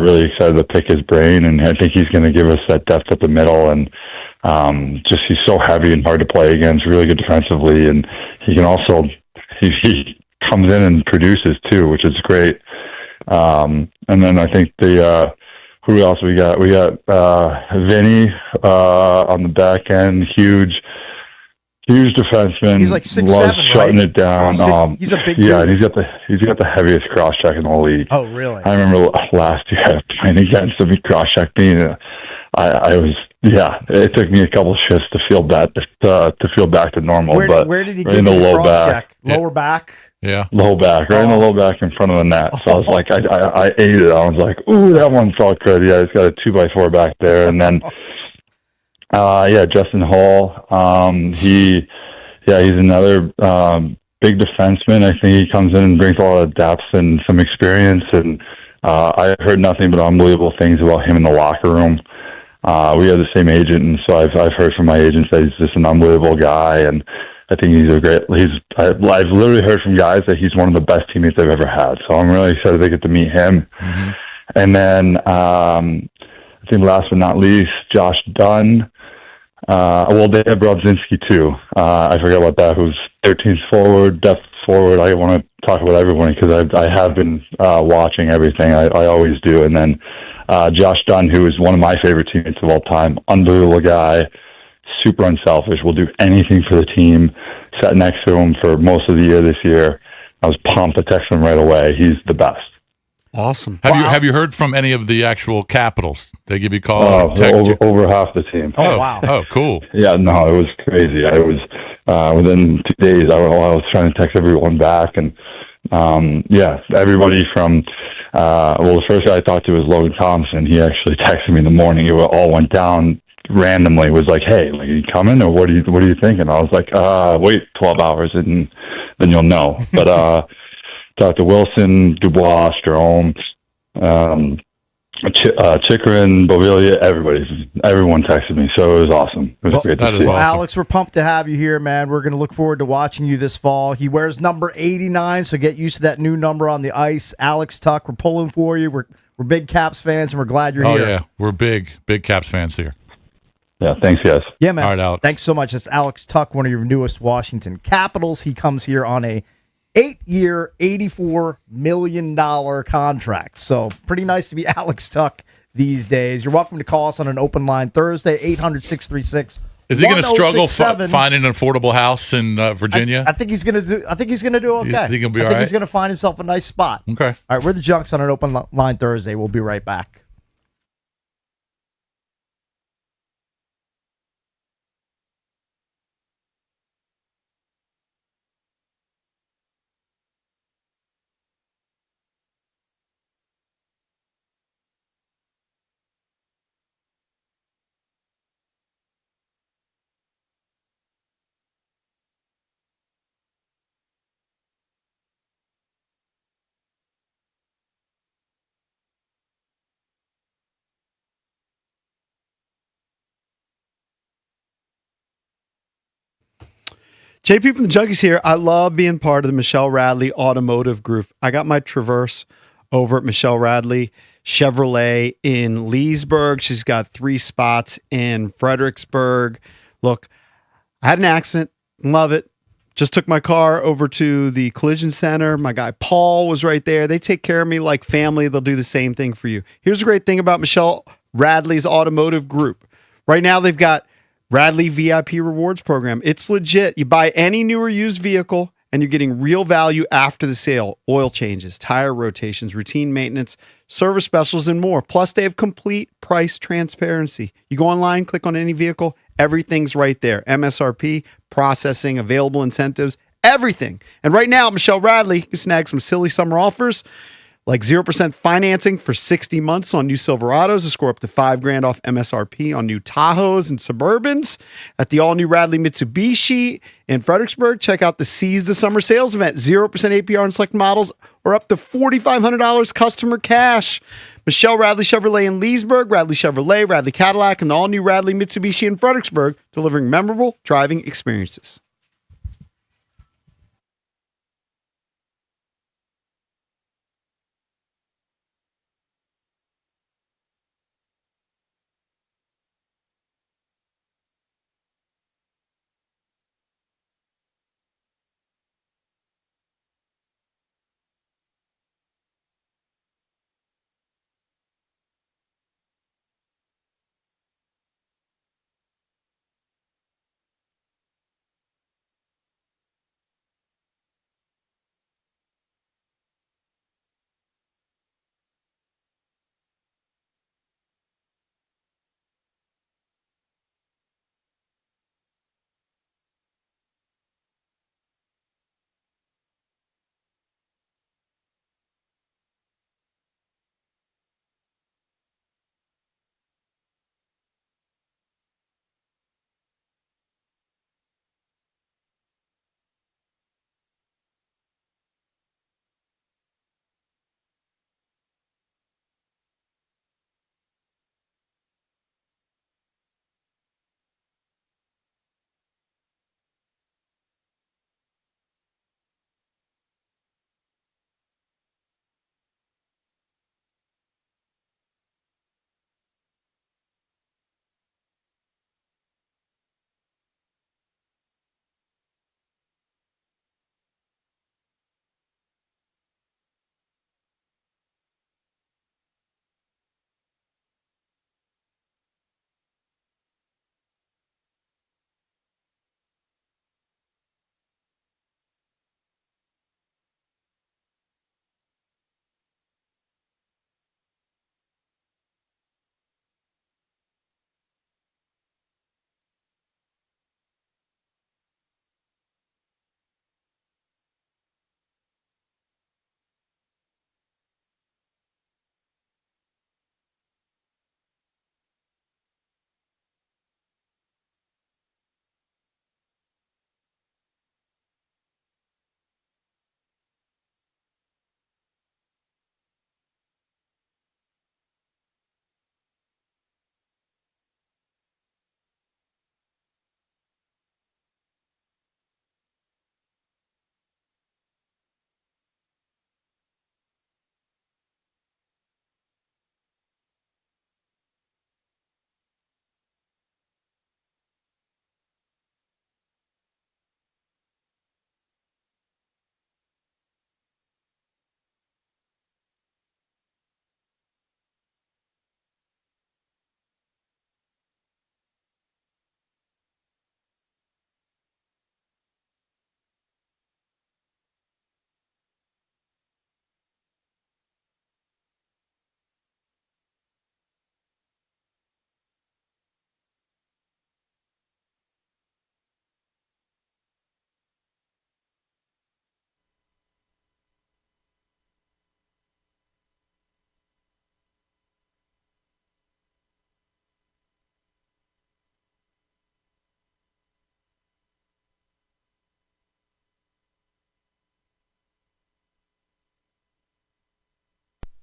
really excited to pick his brain, and I think he's going to give us that depth up the middle. And he's so heavy and hard to play against. Really good defensively, and he can also he comes in and produces too, which is great. And then I think who else we got? We got Vinny on the back end, huge defenseman. He's like 6'7", loves shutting right? it down. He's a big yeah, dude. and he's got the heaviest cross check in the league. Oh, really? I remember last year playing against him, he cross checked me. It took me a couple shifts to feel back to normal. Where did he get in the low cross back? Check? Lower back? Yeah. Low back, right in the low back in front of the net. So I was like, I ate it. I was like, ooh, that one felt good. Yeah, he's got a 2x4 back there. And then, Justin Hall. He's another big defenseman. I think he comes in and brings a lot of depth and some experience. And I heard nothing but unbelievable things about him in the locker room. We have the same agent, and so I've heard from my agents that he's just an unbelievable guy, and I think I've literally heard from guys that he's one of the best teammates I've ever had. So I'm really excited to get to meet him. Mm-hmm. And then I think last but not least, Josh Dunn. They have Brodzinski too. I forgot about that. Who's 13th forward, depth forward. I want to talk about everyone because I have been watching everything. I always do. And then Josh Dunn, who is one of my favorite teammates of all time, unbelievable guy. Super unselfish, will do anything for the team. Sat next to him for most of the year this year. I was pumped to text him right away. He's the best. Awesome. Have you heard from any of the actual Capitals? They give you a call? Over half the team. Oh, wow. Oh, cool. Yeah, no, it was crazy. I was within 2 days. I was trying to text everyone back, and everybody from the first guy I talked to was Logan Thompson. He actually texted me in the morning. It all went down randomly. It was like, hey, are you coming, or what are you thinking? I was like, wait 12 hours and then you'll know. But talked to Wilson, Dubois, Strome, Chikrin, Bovilia, everyone texted me, so it was awesome. It was great to see. Well, Alex, we're pumped to have you here, man. We're going to look forward to watching you this fall. He wears number 89, so get used to that new number on the ice. Alex Tuch, we're pulling for you. We're big Caps fans, and we're glad you're here. Oh, yeah. We're big Caps fans here. Yeah, thanks, guys. Yeah, man. All right, Alex. Thanks so much. It's Alex Tuch, one of your newest Washington Capitals. He comes here on a 8-year, $84 million contract. So pretty nice to be Alex Tuch these days. You're welcome to call us on an open line Thursday, 800-636. Is he going to struggle finding an affordable house in Virginia? I think he's going to do. I think he's going to do okay. You think he'll be I all think right? he's going to find himself a nice spot. Okay. All right, we're the Junks on an open line Thursday. We'll be right back. JP from the Junkies here. I love being part of the Michelle Radley Automotive Group. I got my Traverse over at Michelle Radley Chevrolet in Leesburg. She's got 3 spots in Fredericksburg. Look, I had an accident. Love it. Just took my car over to the collision center. My guy Paul was right there. They take care of me like family. They'll do the same thing for you. Here's the great thing about Michelle Radley's Automotive Group. Right now, they've got Radley VIP Rewards Program. It's legit. You buy any new or used vehicle, and you're getting real value after the sale. Oil changes, tire rotations, routine maintenance, service specials, and more. Plus, they have complete price transparency. You go online, click on any vehicle, everything's right there. MSRP, processing, available incentives, everything. And right now, Michelle Radley, you can snag some silly summer offers like 0% financing for 60 months on new Silverados to score up to $5,000 off MSRP on new Tahoes and Suburbans. At the all-new Radley Mitsubishi in Fredericksburg, check out the Seize the Summer sales event. 0% APR on select models or up to $4,500 customer cash. Michelle Radley Chevrolet in Leesburg, Radley Chevrolet, Radley Cadillac, and the all-new Radley Mitsubishi in Fredericksburg, delivering memorable driving experiences.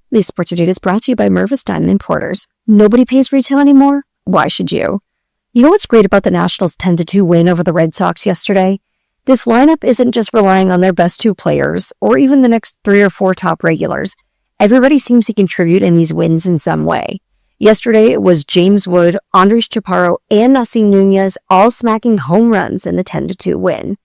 This sports update is brought to you by Mervis Diamond Importers. Nobody pays retail anymore? Why should you? You know what's great about the Nationals' 10-2 win over the Red Sox yesterday? This lineup isn't just relying on their best 2 players, or even the next 3 or 4 top regulars. Everybody seems to contribute in these wins in some way. Yesterday, it was James Wood, Andres Chaparro, and Nasim Nunez all smacking home runs in the 10-2 win.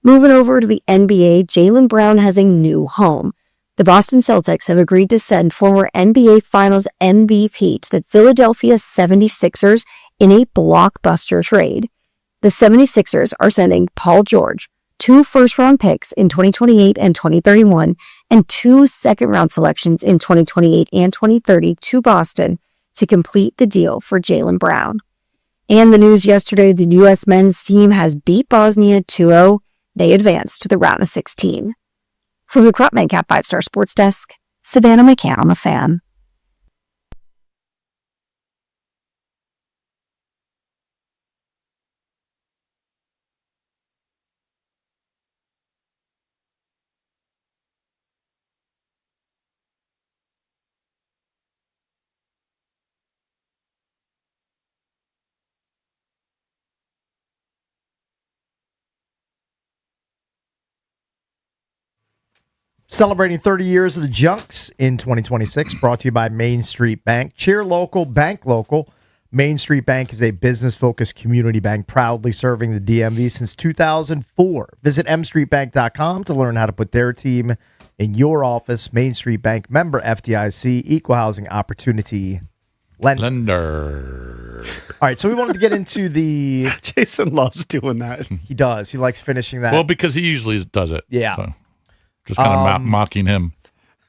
Moving over to the NBA, Jaylen Brown has a new home. The Boston Celtics have agreed to send former NBA Finals MVP to the Philadelphia 76ers in a blockbuster trade. The 76ers are sending Paul George, 2 first-round picks in 2028 and 2031, and 2 second-round selections in 2028 and 2030 to Boston to complete the deal for Jaylen Brown. And the news yesterday, the U.S. men's team has beat Bosnia 2-0. They advanced to the round of 16. From the Crop Cat 5-Star Sports Desk, Savannah McCann on The Fan. Celebrating 30 years of the Junks in 2026, brought to you by Main Street Bank. Cheer local, bank local. Main Street Bank is a business-focused community bank proudly serving the DMV since 2004. Visit mstreetbank.com to learn how to put their team in your office. Main Street Bank, member FDIC, equal housing opportunity lender. All right, so we wanted to get into the... Jason loves doing that. He does. He likes finishing that. Well, because he usually does it. Yeah. So. Just kind of mocking him.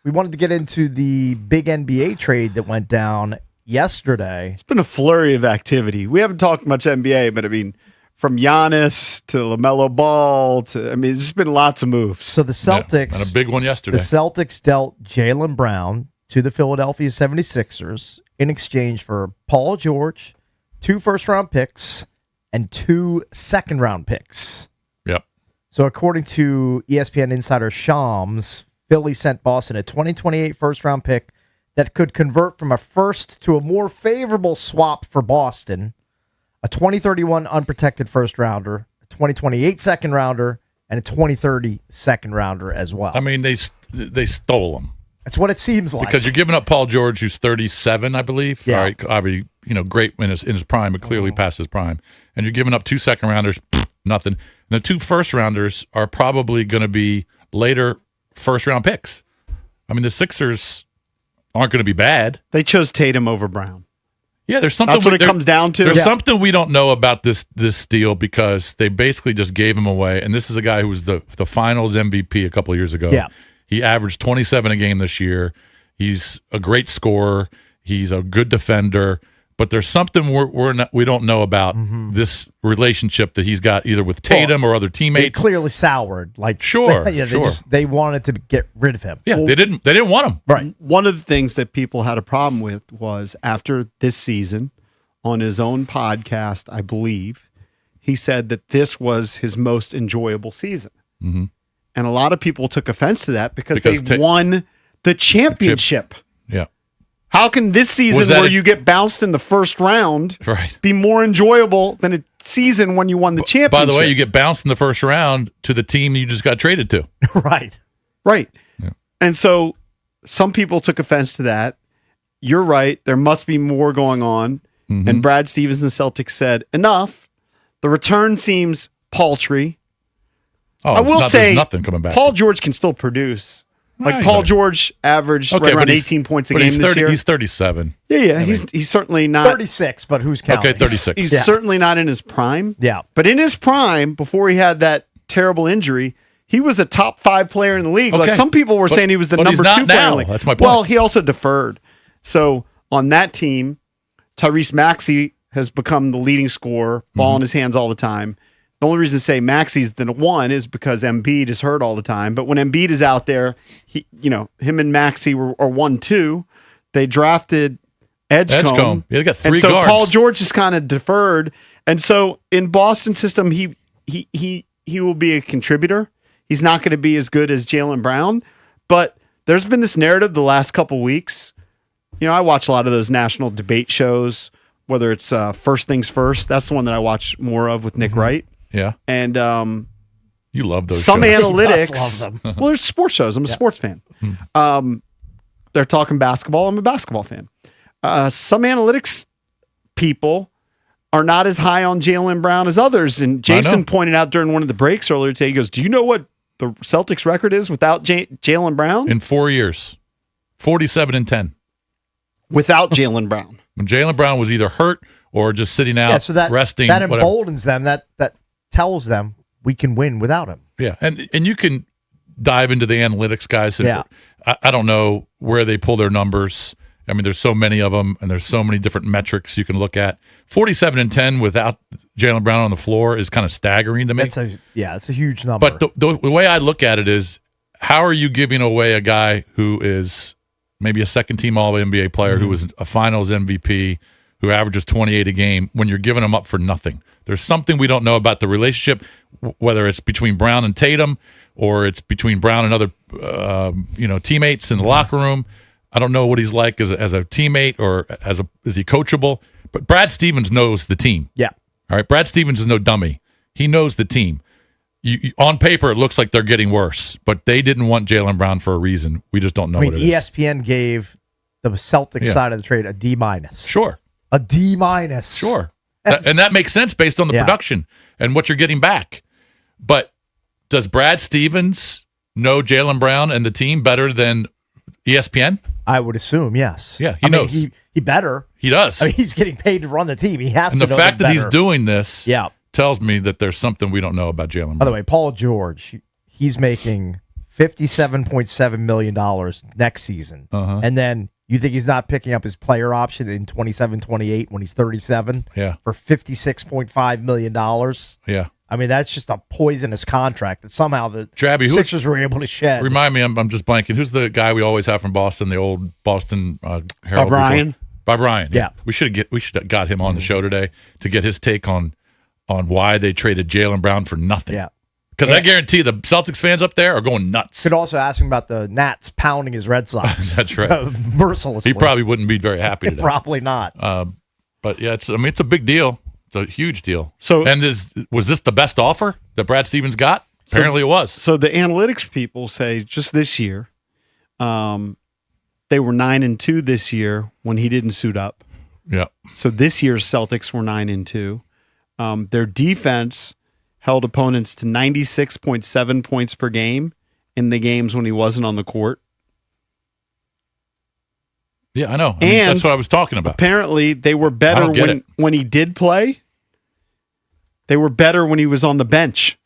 We wanted to get into the big NBA trade that went down yesterday. It's been a flurry of activity. We haven't talked much NBA, but I mean, from Giannis to LaMelo Ball to, I mean, there's been lots of moves. So the Celtics. And a big one yesterday. The Celtics dealt Jaylen Brown to the Philadelphia 76ers in exchange for Paul George, 2 first-round picks, and 2 second-round picks. Yep. So according to ESPN insider Shams, Philly sent Boston a 2028 first-round pick that could convert from a first to a more favorable swap for Boston, a 2031 unprotected first-rounder, a 2028 second-rounder, and a 2030 second-rounder as well. I mean, they stole them. That's what it seems like. Because you're giving up Paul George, who's 37, I believe. Yeah. All right, obviously, great in his prime, but clearly past his prime. And you're giving up 2 second-rounders, nothing. And the 2 first-rounders are probably going to be later first-round picks. I mean, the Sixers aren't going to be bad. They chose Tatum over Brown. Yeah, there's something. That's what it comes down to. There's something we don't know about this deal because they basically just gave him away. And this is a guy who was the Finals MVP a couple of years ago. Yeah. He averaged 27 a game this year. He's a great scorer. He's a good defender. But there's something we don't know about this relationship that he's got either with Tatum or other teammates. They clearly soured. Like sure, they wanted to get rid of him. Yeah, they didn't want him. Right. One of the things that people had a problem with was after this season, on his own podcast, I believe, he said that this was his most enjoyable season. Mm-hmm. And a lot of people took offense to that because they won the championship. Yeah. How can this season where you get bounced in the first round be more enjoyable than a season when you won the championship? By the way, you get bounced in the first round to the team you just got traded to. Right. Yeah. And so some people took offense to that. You're right. There must be more going on. Mm-hmm. And Brad Stevens and the Celtics said, enough. The return seems paltry. Oh, I will say, there's nothing coming back. Paul George can still produce. Like Paul George averaged right around 18 points a game this year. He's 37. Yeah. He's certainly not 36, but who's counting? Okay, 36. He's certainly not in his prime. Yeah. But in his prime, before he had that terrible injury, he was a top 5 player in the league. Okay. Like some people were saying he was the number 2 player in the league. That's my point. Well, he also deferred. So on that team, Tyrese Maxey has become the leading scorer, ball in his hands all the time. The only reason to say Maxey's the one is because Embiid is hurt all the time. But when Embiid is out there, him and Maxey are 1-2. They drafted Edgecombe. Yeah, they got 3 and so guards. Paul George is kind of deferred. And so in Boston's system, he will be a contributor. He's not going to be as good as Jaylen Brown, but there's been this narrative the last couple weeks. I watch a lot of those national debate shows, whether it's First Things First. That's the one that I watch more of with Nick Wright. Yeah. And you love those some shows. analytics. Well, there's sports shows. I'm a sports fan. They're talking basketball. I'm a basketball fan. Some analytics people are not as high on Jaylen Brown as others. And Jason pointed out during one of the breaks earlier today, he goes, do you know what the Celtics record is without Jaylen Brown? In 4 years, 47-10. Without Jaylen Brown. When Jaylen Brown was either hurt or just sitting out, resting. That emboldens them. That tells them we can win without him. Yeah, and you can dive into the analytics, guys. And I don't know where they pull their numbers. I mean, there's so many of them, and there's so many different metrics you can look at. 47-10 without Jaylen Brown on the floor is kind of staggering to me. It's a huge number. But the way I look at it is, how are you giving away a guy who is maybe a second-team All-NBA player, who was a Finals MVP, who averages 28 a game, when you're giving him up for nothing? There's something we don't know about the relationship, whether it's between Brown and Tatum, or it's between Brown and other teammates in the locker room. I don't know what he's like as a teammate, or is he coachable? But Brad Stevens knows the team. Yeah. All right. Brad Stevens is no dummy. He knows the team. On paper, it looks like they're getting worse, but they didn't want Jaylen Brown for a reason. We just don't know what it is. ESPN gave the Celtics side of the trade a D-. Sure. A D-. Sure. And that makes sense based on the production and what you're getting back. But does Brad Stevens know Jaylen Brown and the team better than ESPN? I would assume, yes. Yeah, he knows. He better. He does. I mean, he's getting paid to run the team. He has to know. And the fact that he's doing this tells me that there's something we don't know about Jaylen Brown. By the way, Paul George, he's making $57.7 million next season. And then you think he's not picking up his player option in 27-28 when he's 37 for $56.5 million? Yeah. I mean, that's just a poisonous contract that somehow the Sixers were able to shed. Remind me, I'm just blanking. Who's the guy we always have from Boston, the old Boston Herald? Bob Ryan. Yeah. We should have got him on the show today to get his take on why they traded Jaylen Brown for nothing. Yeah. Because I guarantee the Celtics fans up there are going nuts. Could also ask him about the Nats pounding his Red Sox. That's right. Mercilessly. He probably wouldn't be very happy today. Probably not. But yeah, it's a big deal. It's a huge deal. So, and was this the best offer that Brad Stevens got? Apparently it was. So the analytics people say just this year, they were 9-2 this year when he didn't suit up. Yeah. So this year's Celtics were 9-2. Their defense held opponents to 96.7 points per game in the games when he wasn't on the court. Yeah, I know. I mean, that's what I was talking about. Apparently, they were better when he did play. They were better when he was on the bench,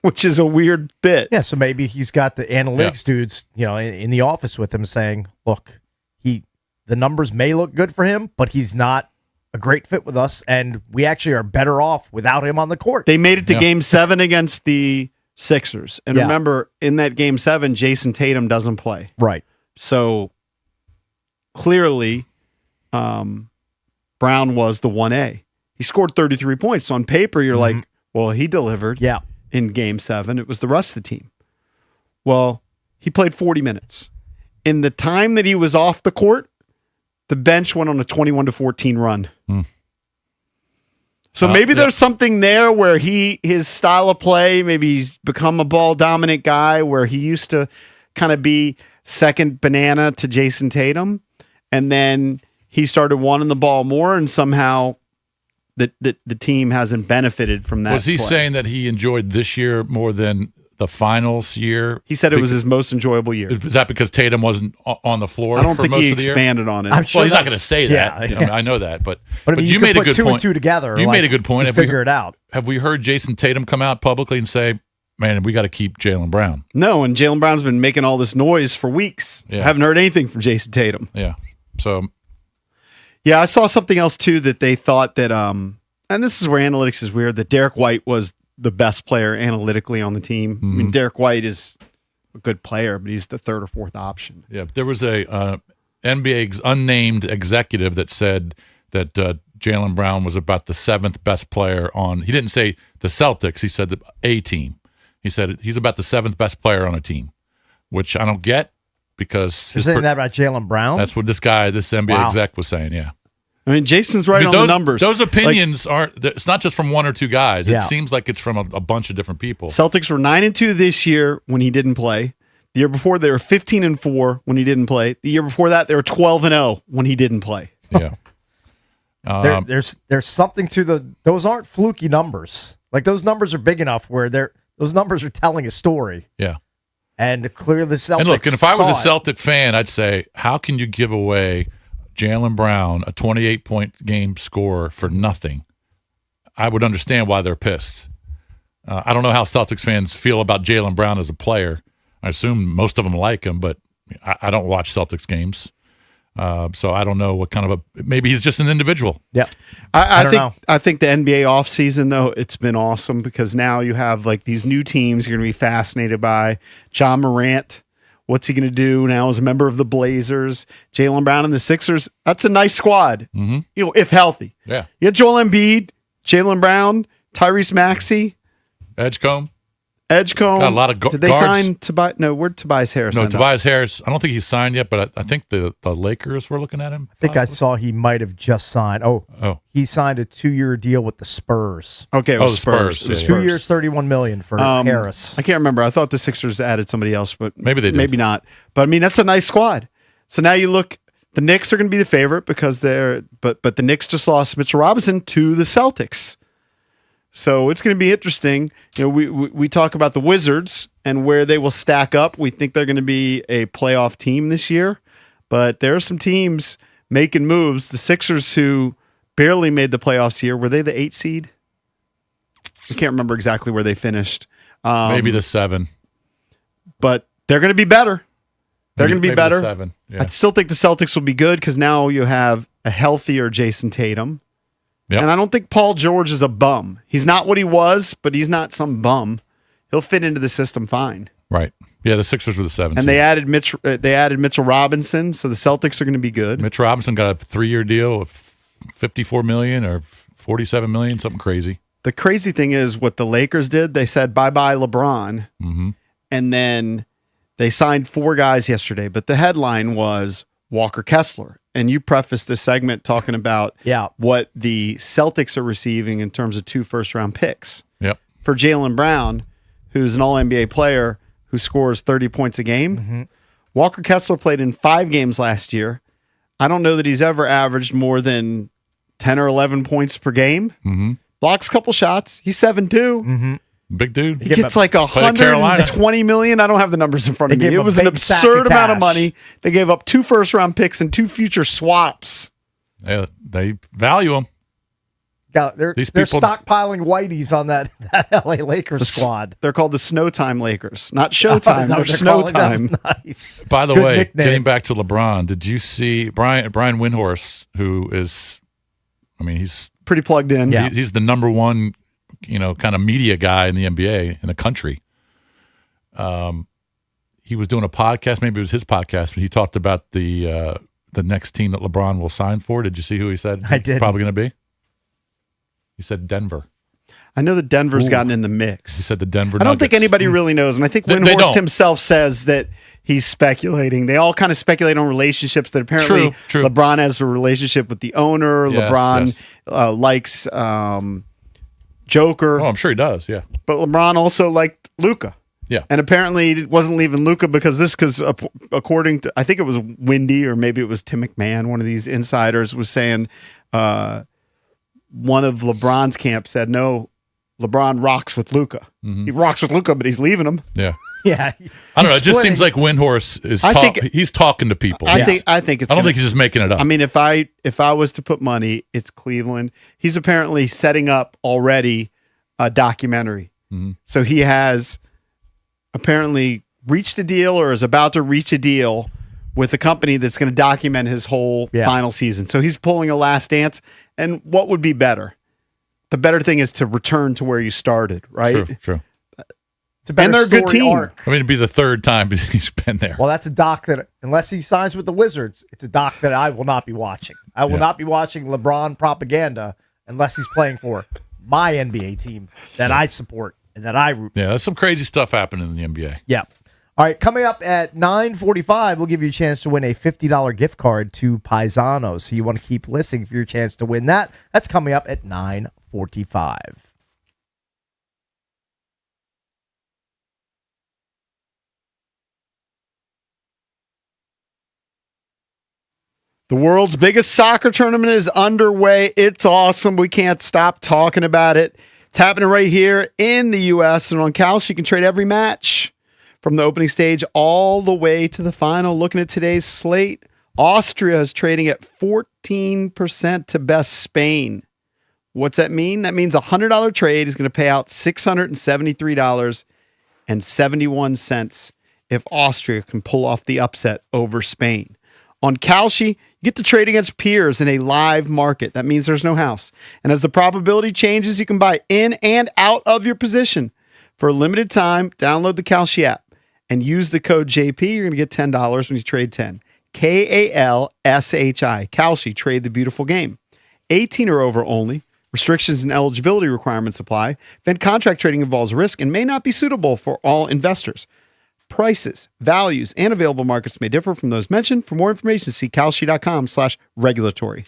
which is a weird bit. Yeah, so maybe he's got the analytics dudes, in the office with him saying, look, the numbers may look good for him, but he's not a great fit with us, and we actually are better off without him on the court. They made it to Game 7 against the Sixers. And remember, in that Game 7, Jason Tatum doesn't play. Right. So clearly, Brown was the 1A. He scored 33 points. So on paper, you're like, well, he delivered in Game 7. It was the rest of the team. Well, he played 40 minutes. In the time that he was off the court, the bench went on a 21-14 run. So maybe there's something there where his style of play, maybe he's become a ball dominant guy where he used to kind of be second banana to Jason Tatum. And then he started wanting the ball more, and somehow the team hasn't benefited from that. Was he saying that he enjoyed this year more than the finals year? He said it was his most enjoyable year. Is that because Tatum wasn't on the floor? I don't for think most he of the expanded year? on it. I'm sure well, he's not going to say that. I know that, but I mean, you made a good two point. And two together. You made a good point. Figure it out. Have we heard Jason Tatum come out publicly and say, "Man, we got to keep Jaylen Brown"? No, and Jaylen Brown's been making all this noise for weeks. Yeah. Haven't heard anything from Jason Tatum. Yeah. So. Yeah, I saw something else too that they thought that, and this is where analytics is weird, that Derek White was the best player analytically on the team. I mean, Derek White is a good player, but he's the third or fourth option. Yeah, there was a NBA unnamed executive that said that Jaylen Brown was about the seventh best player on. He didn't say the Celtics. He said a team. He said he's about the seventh best player on a team, which I don't get. because you're saying that about Jaylen Brown. That's what this NBA exec was saying. Yeah. I mean, Jason's right on the numbers. Those opinions aren't. It's not just from one or two guys. It seems like it's from a bunch of different people. Celtics were 9-2 this year when he didn't play. The year before, they were 15-4 when he didn't play. The year before that, they were 12-0 when he didn't play. Yeah. There's something to those aren't fluky numbers. Like, those numbers are big enough where those numbers are telling a story. Yeah. And clearly the Celtics. And look, and if I was a Celtic fan, I'd say, how can you give away Jaylen Brown, a 28-point game scorer, for nothing? I would understand why they're pissed. I don't know how Celtics fans feel about Jaylen Brown as a player. I assume most of them like him, but I don't watch Celtics games. So I don't know what kind of maybe he's just an individual. Yeah. I think the NBA offseason, though, it's been awesome because now you have like these new teams you're going to be fascinated by. John Morant, what's he going to do now as a member of the Blazers? Jaylen Brown and the Sixers. That's a nice squad, if healthy. Yeah. You got Joel Embiid, Jaylen Brown, Tyrese Maxey. Edgecombe. Got a lot of Did they guards. sign Tobias? No, where'd Tobias Harris? No, Tobias Harris. I don't think he's signed yet, but I think the Lakers were looking at him. I think I saw he might have just signed. Oh, he signed a 2-year deal with the Spurs. Okay, it was Spurs. It was 2 years, $31 million for Harris. I can't remember. I thought the Sixers added somebody else, but maybe they did. Maybe not. But I mean, that's a nice squad. So now you look. The Knicks are going to be the favorite because but the Knicks just lost Mitchell Robinson to the Celtics. So it's going to be interesting. You know, we talk about the Wizards and where they will stack up. We think they're going to be a playoff team this year, but there are some teams making moves. The Sixers, who barely made the playoffs here, were they the 8 seed? I can't remember exactly where they finished. Maybe the 7. But they're going to be better. They're going to be maybe better. The 7. Yeah. I still think the Celtics will be good because now you have a healthier Jason Tatum. Yep. And I don't think Paul George is a bum. He's not what he was, but he's not some bum. He'll fit into the system fine. Right. Yeah, the Sixers were the 7. And they added Mitchell Robinson, so the Celtics are going to be good. Mitch Robinson got a 3-year deal of $54 million or $47 million, something crazy. The crazy thing is what the Lakers did. They said bye-bye LeBron, and then they signed 4 guys yesterday. But the headline was Walker Kessler. And you prefaced this segment talking about what the Celtics are receiving in terms of 2 first-round picks. Yep. For Jaylen Brown, who's an All-NBA player who scores 30 points a game, Walker Kessler played in 5 games last year. I don't know that he's ever averaged more than 10 or 11 points per game. Blocks a couple shots. He's 7'2". Big dude. He gets like $120 million. I don't have the numbers in front of me. It was an absurd amount of money. They gave up 2 first-round picks and 2 future swaps. Yeah, they value him. Yeah, they're stockpiling whiteys on that LA Lakers squad. They're called the Snowtime Lakers, not Showtime. They're Snowtime. Nice. By the way, getting back to LeBron, did you see Brian Windhorst, who is, I mean, he's pretty plugged in. Yeah, he's the number one, kind of media guy in the NBA in the country. He was doing a podcast, maybe it was his podcast, and he talked about the next team that LeBron will sign for. Did you see who he said? I did. Probably going to be. He said Denver. I know that Denver's gotten in the mix. He said the Denver I don't think Nuggets. anybody really knows, and I think Windhorst himself says that he's speculating. They all kind of speculate on relationships that apparently True. LeBron has a relationship with the owner. Yes, LeBron likes Joker. Oh, I'm sure he does, yeah. But LeBron also liked Luka. Yeah. And apparently he wasn't leaving Luka because according to, I think it was Windy or maybe it was Tim McMahon, one of these insiders was saying one of LeBron's camp said, no, LeBron rocks with Luka. He rocks with Luka, but he's leaving him. Yeah. Yeah. I don't know. It just seems like Windhorst is he's talking to people. I think it's I don't think he's just making it up. I mean, if I was to put money, it's Cleveland. He's apparently setting up already a documentary. So he has apparently reached a deal or is about to reach a deal with a company that's going to document his whole final season. So he's pulling a Last Dance. And what would be better? The better thing is to return to where you started, right? True. It's a better and they're a good story team. arc. I mean, it'd be the 3rd time he's been there. Well, that's a doc that, unless he signs with the Wizards, it's a doc that I will not be watching. I will not be watching LeBron propaganda unless he's playing for my NBA team that I support and that I root for. Yeah, there's some crazy stuff happening in the NBA. Yeah. All right, coming up at 9:45, we'll give you a chance to win a $50 gift card to Paisanos. So you want to keep listening for your chance to win that. That's coming up at 9:45. The world's biggest soccer tournament is underway. It's awesome. We can't stop talking about it. It's happening right here in the U.S. and on Kalshi. You can trade every match from the opening stage all the way to the final. Looking at today's slate, Austria is trading at 14% to best Spain. What's that mean? That means a $100 trade is going to pay out $673.71 if Austria can pull off the upset over Spain. On Kalshi, you get to trade against peers in a live market. That means there's no house. And as the probability changes, you can buy in and out of your position. For a limited time, download the Kalshi app and use the code JP. You're going to get $10 when you trade 10. KALSHI. Kalshi. Trade the beautiful game. 18 or over only. Restrictions and eligibility requirements apply. Event contract trading involves risk and may not be suitable for all investors. Prices, values, and available markets may differ from those mentioned. For more information, see kalshi.com/regulatory.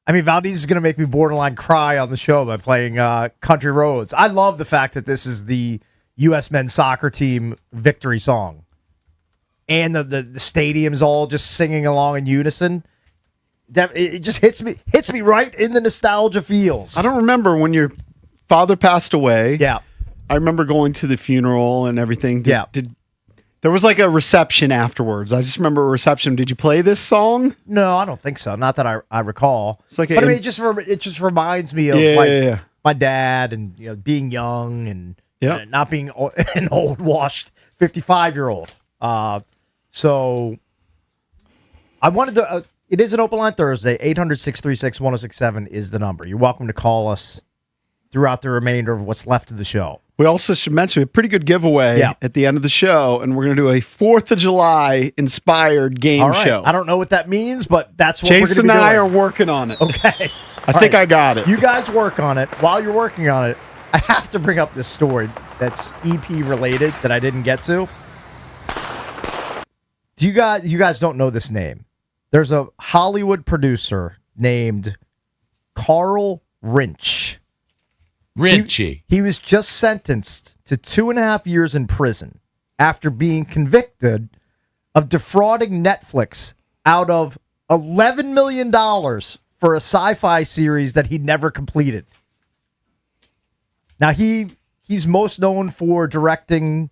I mean, Valdez is going to make me borderline cry on the show by playing Country Roads. I love the fact that this is the U.S. men's soccer team victory song. And the stadium's all just singing along in unison. It just hits me right in the nostalgia feels. I don't remember when your father passed away. Yeah. I remember going to the funeral and everything. There was like a reception afterwards. I just remember a reception. Did you play this song? No, I don't think so. Not that I recall. It's like but I mean, it just reminds me of my dad and being young and not being an old washed 55-year-old. So I wanted to. It is an open line Thursday. 800-636-1067 is the number. You're welcome to call us throughout the remainder of what's left of the show. We also should mention a pretty good giveaway at the end of the show, and we're going to do a 4th of July inspired game show. I don't know what that means, but that's what Jason we're going to be doing. and I are working on it. Okay. I think I got it. You guys work on it. While you're working on it, I have to bring up this story that's EP related that I didn't get to. You guys don't know this name. There's a Hollywood producer named Carl Rinch. Rinchy. He was just sentenced to 2.5 years in prison after being convicted of defrauding Netflix out of $11 million for a sci-fi series that he never completed. Now, he's most known for directing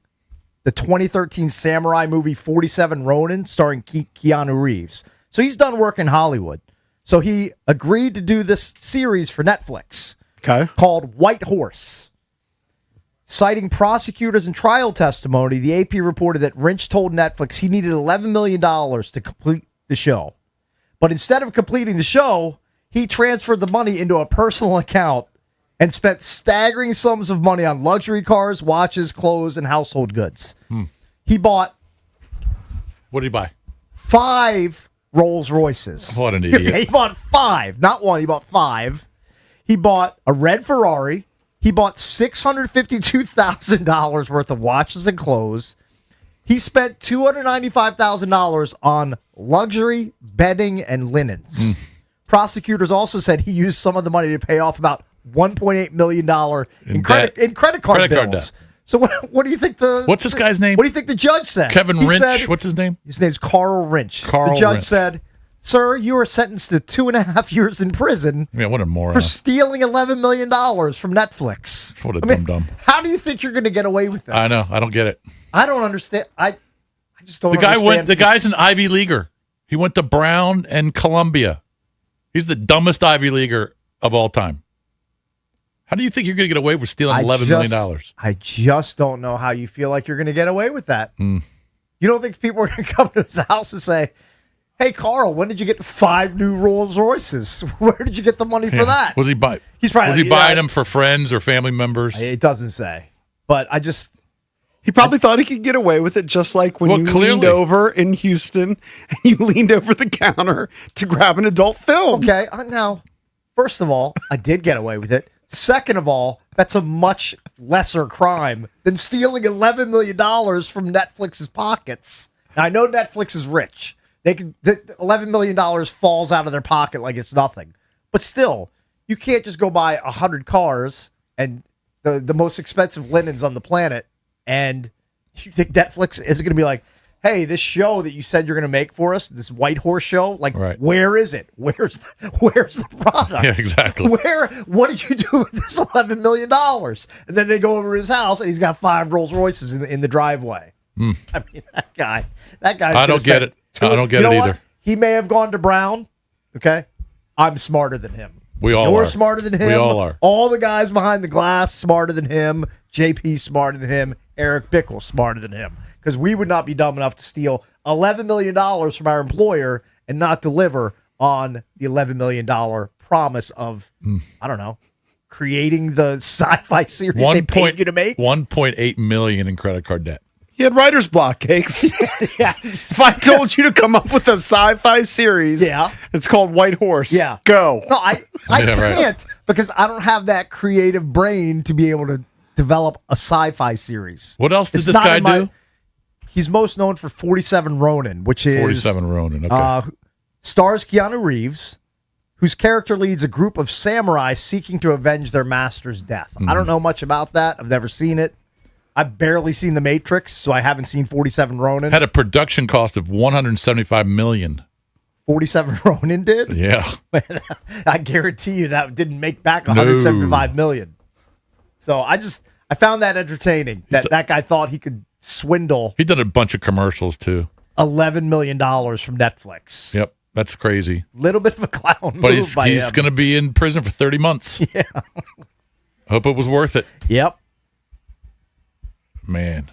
the 2013 samurai movie 47 Ronin, starring Keanu Reeves. So he's done work in Hollywood. So he agreed to do this series for Netflix called White Horse. Citing prosecutors and trial testimony, the AP reported that Rinch told Netflix he needed $11 million to complete the show. But instead of completing the show, he transferred the money into a personal account and spent staggering sums of money on luxury cars, watches, clothes, and household goods. He bought... What did he buy? 5 Rolls Royces. What an idiot. He bought 5. Not 1, he bought 5. He bought a red Ferrari. He bought $652,000 worth of watches and clothes. He spent $295,000 on luxury bedding and linens. Prosecutors also said he used some of the money to pay off about $1.8 million in credit card bills. So what do you think what's this guy's name? What do you think the judge said? Kevin Rinch. What's his name? His name's Carl Rinch. The judge said, "Sir, you are sentenced to 2.5 years in prison. Yeah, what a moron. For stealing $11 million from Netflix. What a dum-dum. How do you think you're going to get away with this? I know. I don't get it. I don't understand. I just don't understand. The guy's an Ivy Leaguer. He went to Brown and Columbia. He's the dumbest Ivy Leaguer of all time. How do you think you're going to get away with stealing $11 million? I just don't know how you feel like you're going to get away with that. You don't think people are going to come to his house and say, "Hey, Carl, when did you get 5 new Rolls Royces? Where did you get the money for that?" Was he buying? He's probably was he buying them for friends or family members? It doesn't say, but he probably thought he could get away with it, just like when you leaned over in Houston and you leaned over the counter to grab an adult film. Okay, now, first of all, I did get away with it. Second of all, that's a much lesser crime than stealing $11 million from Netflix's pockets. Now, I know Netflix is rich. The $11 million falls out of their pocket like it's nothing. But still, you can't just go buy 100 cars and the most expensive linens on the planet, and you think Netflix is going to be like, "Hey, this show that you said you're going to make for us, this White Horse show, where is it? Where's the product? Yeah, exactly. What did you do with this $11 million?" And then they go over to his house, and he's got 5 Rolls Royces in the driveway. I mean, that guy's I don't get it. I don't get it either. He may have gone to Brown. Okay, I'm smarter than him. We all You're are. smarter than him. We all are. All the guys behind the glass smarter than him. JP smarter than him. Eric Bickle smarter than him. Because we would not be dumb enough to steal $11 million from our employer and not deliver on the $11 million promise of, I don't know, creating the sci-fi series they paid you to make. $1.8 million in credit card debt. He had writer's block, Cakes. Yeah. If I told you to come up with a sci-fi series, it's called White Horse. Yeah. Go. No, I can't because I don't have that creative brain to be able to develop a sci-fi series. What else did this guy do? He's most known for 47 Ronin, which is 47 Ronin. Okay. Stars Keanu Reeves, whose character leads a group of samurai seeking to avenge their master's death. I don't know much about that. I've never seen it. I've barely seen The Matrix, so I haven't seen 47 Ronin. Had a production cost of $175 million. 47 Ronin did? Yeah. I guarantee you that didn't make back $175 million. So I found that entertaining. That guy thought he could swindle. He did a bunch of commercials too. $11 million from Netflix. Yep, that's crazy. Little bit of a clown but move by he's him. going to be in prison for 30 months. Yeah. Hope it was worth it. Yep. Man,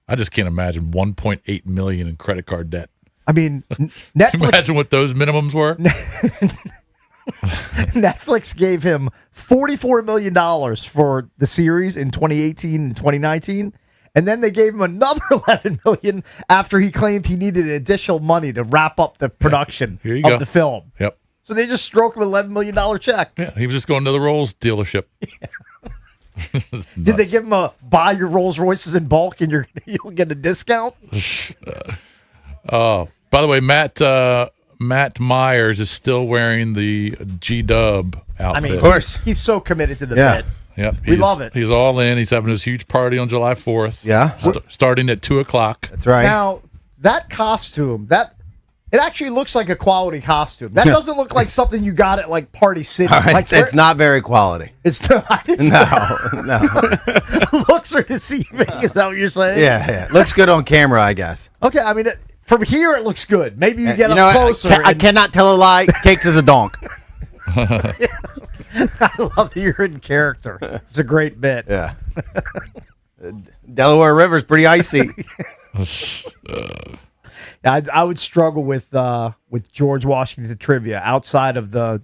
I just can't imagine $1.8 million in credit card debt. I mean, Netflix. Imagine what those minimums were. Netflix gave him $44 million for the series in 2018 and 2019, and then they gave him another $11 million after he claimed he needed additional money to wrap up the production of the film. Yep. So they just stroke him an $11 million check. Yeah, he was just going to the Rolls dealership. Did they give him a buy your Rolls Royces in bulk and you'll get a discount? Oh, by the way, Matt Myers is still wearing the G-Dub outfit. I mean, of course, he's so committed to the bit. Yep, we love it. He's all in. He's having his huge party on July 4th. Yeah, starting at 2:00. That's right. Now that costume, it actually looks like a quality costume. That doesn't look like something you got at like Party City. All right, like, it's not very quality. It's not. No. Looks are deceiving. Is that what you're saying? Yeah. Looks good on camera, I guess. Okay, I mean, from here it looks good. Maybe you get You know up what? closer. I cannot tell a lie. Cakes is a donk. I love that you're in character. It's a great bit. Yeah. Delaware River's pretty icy. I would struggle with George Washington trivia outside of the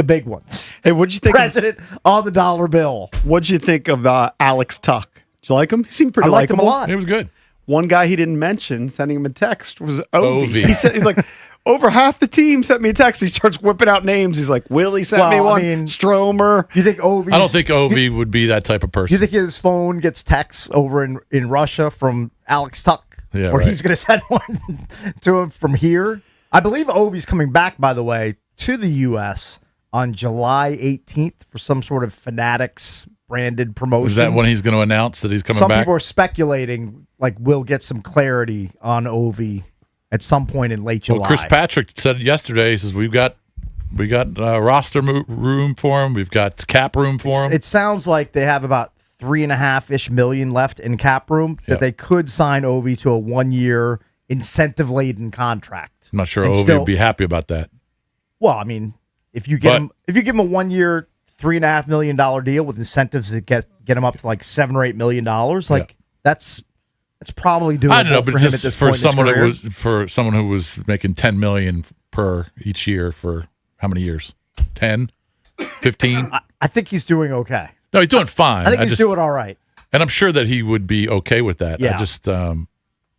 big ones. Hey, what'd you think? President on the dollar bill. What'd you think of Alex Tuck? Did you like him? He seemed pretty I liked him likable. a lot. He was good. One guy he didn't mention, sending him a text, was Ovi. Ovi. He's like, over half the team sent me a text. He starts whipping out names. He's like, Willie sent me one. Stromer. You think Ovi? I don't think Ovi would be that type of person. You think his phone gets texts over in Russia from Alex Tuck? Yeah, or right. he's going to send one to him from here? I believe Ovi's coming back, by the way, to the U.S. on July 18th for some sort of Fanatics branded promotion. Is that when he's going to announce that he's coming Some back? people are speculating, like, we'll get some clarity on Ovi at some point in late July. Well, Chris Patrick said yesterday, he says, we got roster room for him. We've got cap room for him. It sounds like they have about $3.5 million left in cap room that they could sign Ovi to a 1-year incentive-laden contract. I'm not sure And Ovi still- would be happy about that. Well, I mean, if you give him a 1-year, $3.5 million deal with incentives that get him up to like $7 or $8 million, like that's probably doable I don't know, but for him at just this for point in his someone career. for someone who was making $10 million per each year for how many years? 10, 15? I think he's doing okay. No, he's doing fine. I think he's doing all right. And I'm sure that he would be okay with that. Yeah. I just, I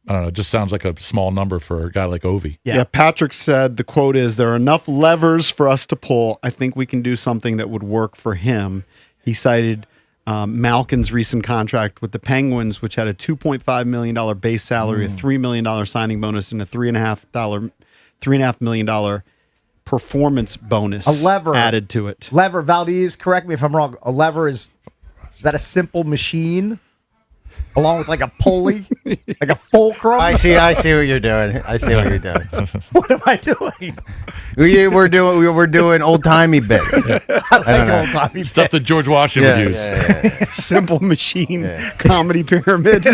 don't know. It just sounds like a small number for a guy like Ovi. Yeah, Patrick said the quote is, there are enough levers for us to pull. I think we can do something that would work for him. He cited Malkin's recent contract with the Penguins, which had a $2.5 million base salary, a $3 million signing bonus, and a $3.5 million performance bonus A lever added to it. Lever, Valdez, correct me if I'm wrong. A lever is that a simple machine along with like a pulley, like a fulcrum? I see what you're doing. What am I doing? We're doing old timey bits. I like old-timey Stuff that George Washington would use. Simple machine comedy pyramid.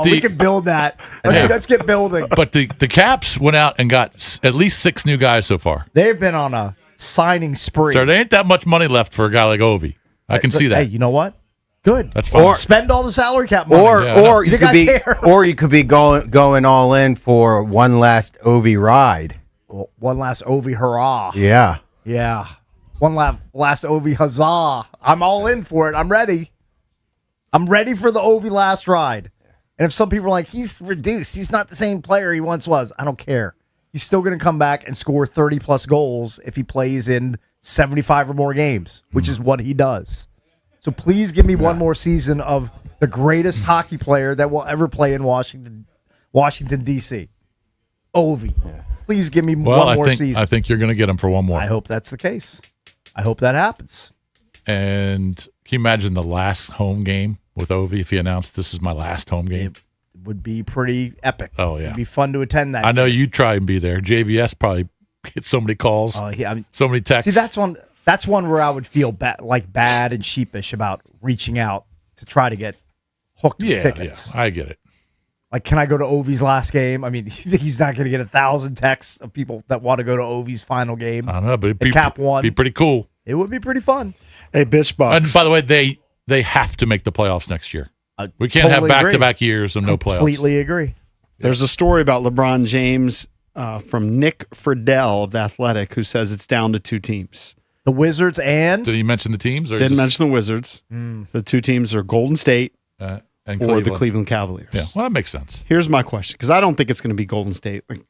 We can build that. Let's get building. But the Caps went out and got at least 6 new guys so far. They've been on a signing spree. So there ain't that much money left for a guy like Ovi. I can see that. Hey, you know what? Good. That's fine. Or spend all the salary cap money. Or You you think could I be care? or you could be going all in for one last Ovi ride. Well, one last Ovi hurrah. Yeah. Yeah. One last Ovi huzzah. I'm all in for it. I'm ready. I'm ready for the Ovi last ride. And if some people are like, he's reduced, he's not the same player he once was, I don't care. He's still going to come back and score 30-plus goals if he plays in 75 or more games, which is what he does. So please give me one more season of the greatest hockey player that will ever play in Washington, D.C. Ovi. Please give me one more season. I think you're going to get him for one more. I hope that's the case. I hope that happens. And can you imagine the last home game with Ovi if he announced this is my last home game? It would be pretty epic. Oh, yeah. It'd be fun to attend that. I know you'd try and be there. JVS probably gets so many calls, so many texts. See, that's one where I would feel bad and sheepish about reaching out to try to get hooked with tickets. Yeah, I get it. Like, can I go to Ovi's last game? I mean, you think he's not going to get 1,000 texts of people that want to go to Ovi's final game? I don't know, but it'd be, Cap One. Be pretty cool. It would be pretty fun. Hey, Bitch Bucks. And by the way, they have to make the playoffs next year. We can't totally have back-to-back years of no playoffs. Completely agree. There's a story about LeBron James from Nick Friedel of The Athletic, who says it's down to 2 teams. The Wizards and? Did he mention the teams? Or Didn't mention the Wizards. The 2 teams are Golden State and or Cleveland. the Cleveland Cavaliers. Yeah, well, that makes sense. Here's my question, because I don't think it's going to be Golden State. Like,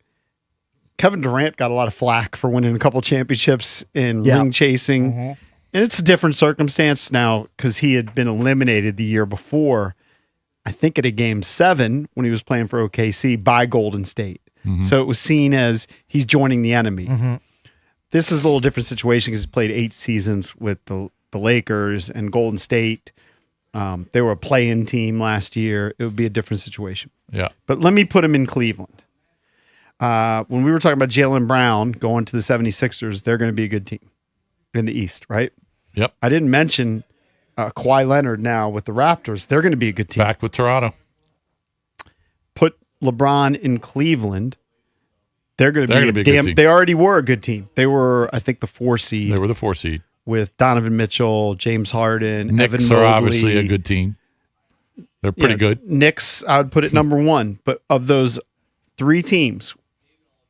Kevin Durant got a lot of flack for winning a couple championships in ring chasing. Mm-hmm. And it's a different circumstance now because he had been eliminated the year before, I think at a game 7 when he was playing for OKC by Golden State. Mm-hmm. So it was seen as he's joining the enemy. Mm-hmm. This is a little different situation because he's played 8 seasons with the Lakers and Golden State. They were a play-in team last year. It would be a different situation. Yeah. But let me put him in Cleveland. When we were talking about Jaylen Brown going to the 76ers, they're going to be a good team in the East, right? Yep. I didn't mention Kawhi Leonard now with the Raptors. They're going to be a good team. Back with Toronto. Put LeBron in Cleveland. They're going to be a good damn. team. They already were a good team. They were, I think, the 4 seed. They were the 4 seed. With Donovan Mitchell, James Harden, Knicks Evan are Mobley. obviously a good team. They're pretty good. Knicks, I would put it number 1. But of those 3 teams,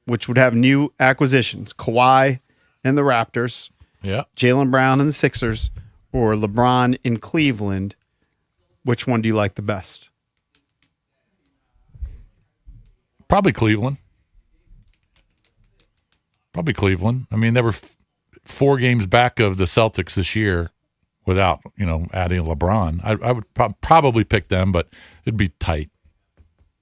which would have new acquisitions, Kawhi and the Raptors, Jaylen Brown and the Sixers, or LeBron in Cleveland, which one do you like the best? Probably Cleveland. I mean, they were 4 games back of the Celtics this year without, adding LeBron. I would probably pick them, but it'd be tight.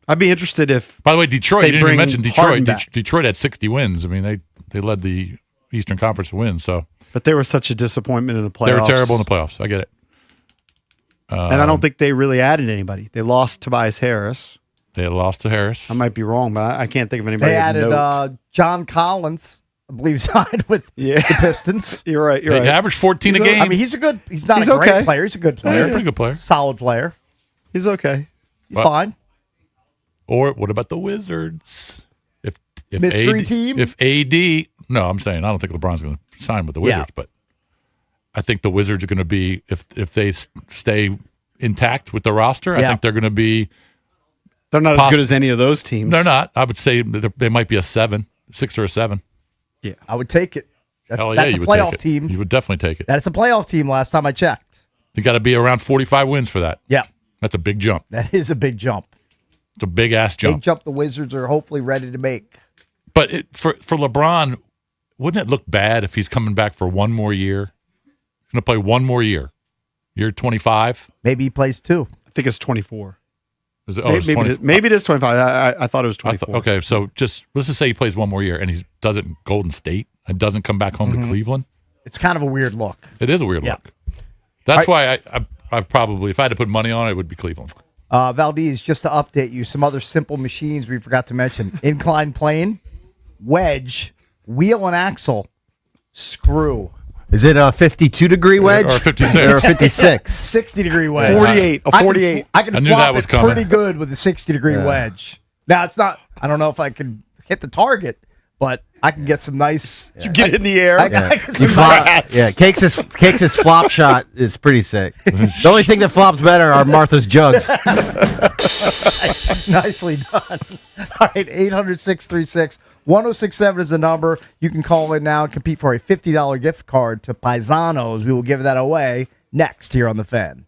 I'd be interested if. By the way, Detroit. You didn't even mention Harden Detroit. back. Detroit had 60 wins. I mean, they led the Eastern Conference in wins. So, but they were such a disappointment in the playoffs. They were terrible in the playoffs. I get it. And I don't think they really added anybody. They lost Tobias Harris. They lost to Harris. I might be wrong, but I can't think of anybody. They added John Collins, I believe, signed with the Pistons. You're right. They averaged 14 a game. I mean, he's not a great player. He's a good player. He's a pretty good player. Solid player. He's okay. He's fine. Or what about the Wizards? If Mystery team? If AD, no, I'm saying I don't think LeBron's going to sign with the Wizards, but I think the Wizards are going to be, if they stay intact with the roster, I think they're going to be. They're not as good as any of those teams. They're not. I would say they might be a 6 or a 7. Yeah, I would take it. That's a you would playoff take it. team. You would definitely take it. That's a playoff team last time I checked. You got to be around 45 wins for that. Yeah. That's a big jump. That is a big jump. It's a big-ass jump. Big jump the Wizards are hopefully ready to make. But for LeBron, wouldn't it look bad if he's coming back for one more year? He's going to play one more year. Year 25? Maybe he plays 2. I think it's 24. Is it, maybe it is 25. I thought it was 24. Okay, so let's just say he plays one more year and he does it in Golden State and doesn't come back home to Cleveland. It's kind of a weird look. It is a weird look. That's why I probably, if I had to put money on it, it would be Cleveland. Valdez, just to update you, some other simple machines we forgot to mention. Incline plane, wedge, wheel and axle, screw. Is it a 52-degree wedge? Or 56. Or 56? 60-degree wedge. 48. A 48. I can I knew flop that was it coming. pretty good with a 60-degree wedge. Now, it's not, I don't know if I can hit the target, but I can get some nice. You get it in the air. I get some You flop, nice- Cakes' flop shot is pretty sick. The only thing that flops better are Martha's jugs. Nicely done. All right, 800-636-1067 is the number. You can call in now and compete for a $50 gift card to Paisanos. We will give that away next here on The Fan.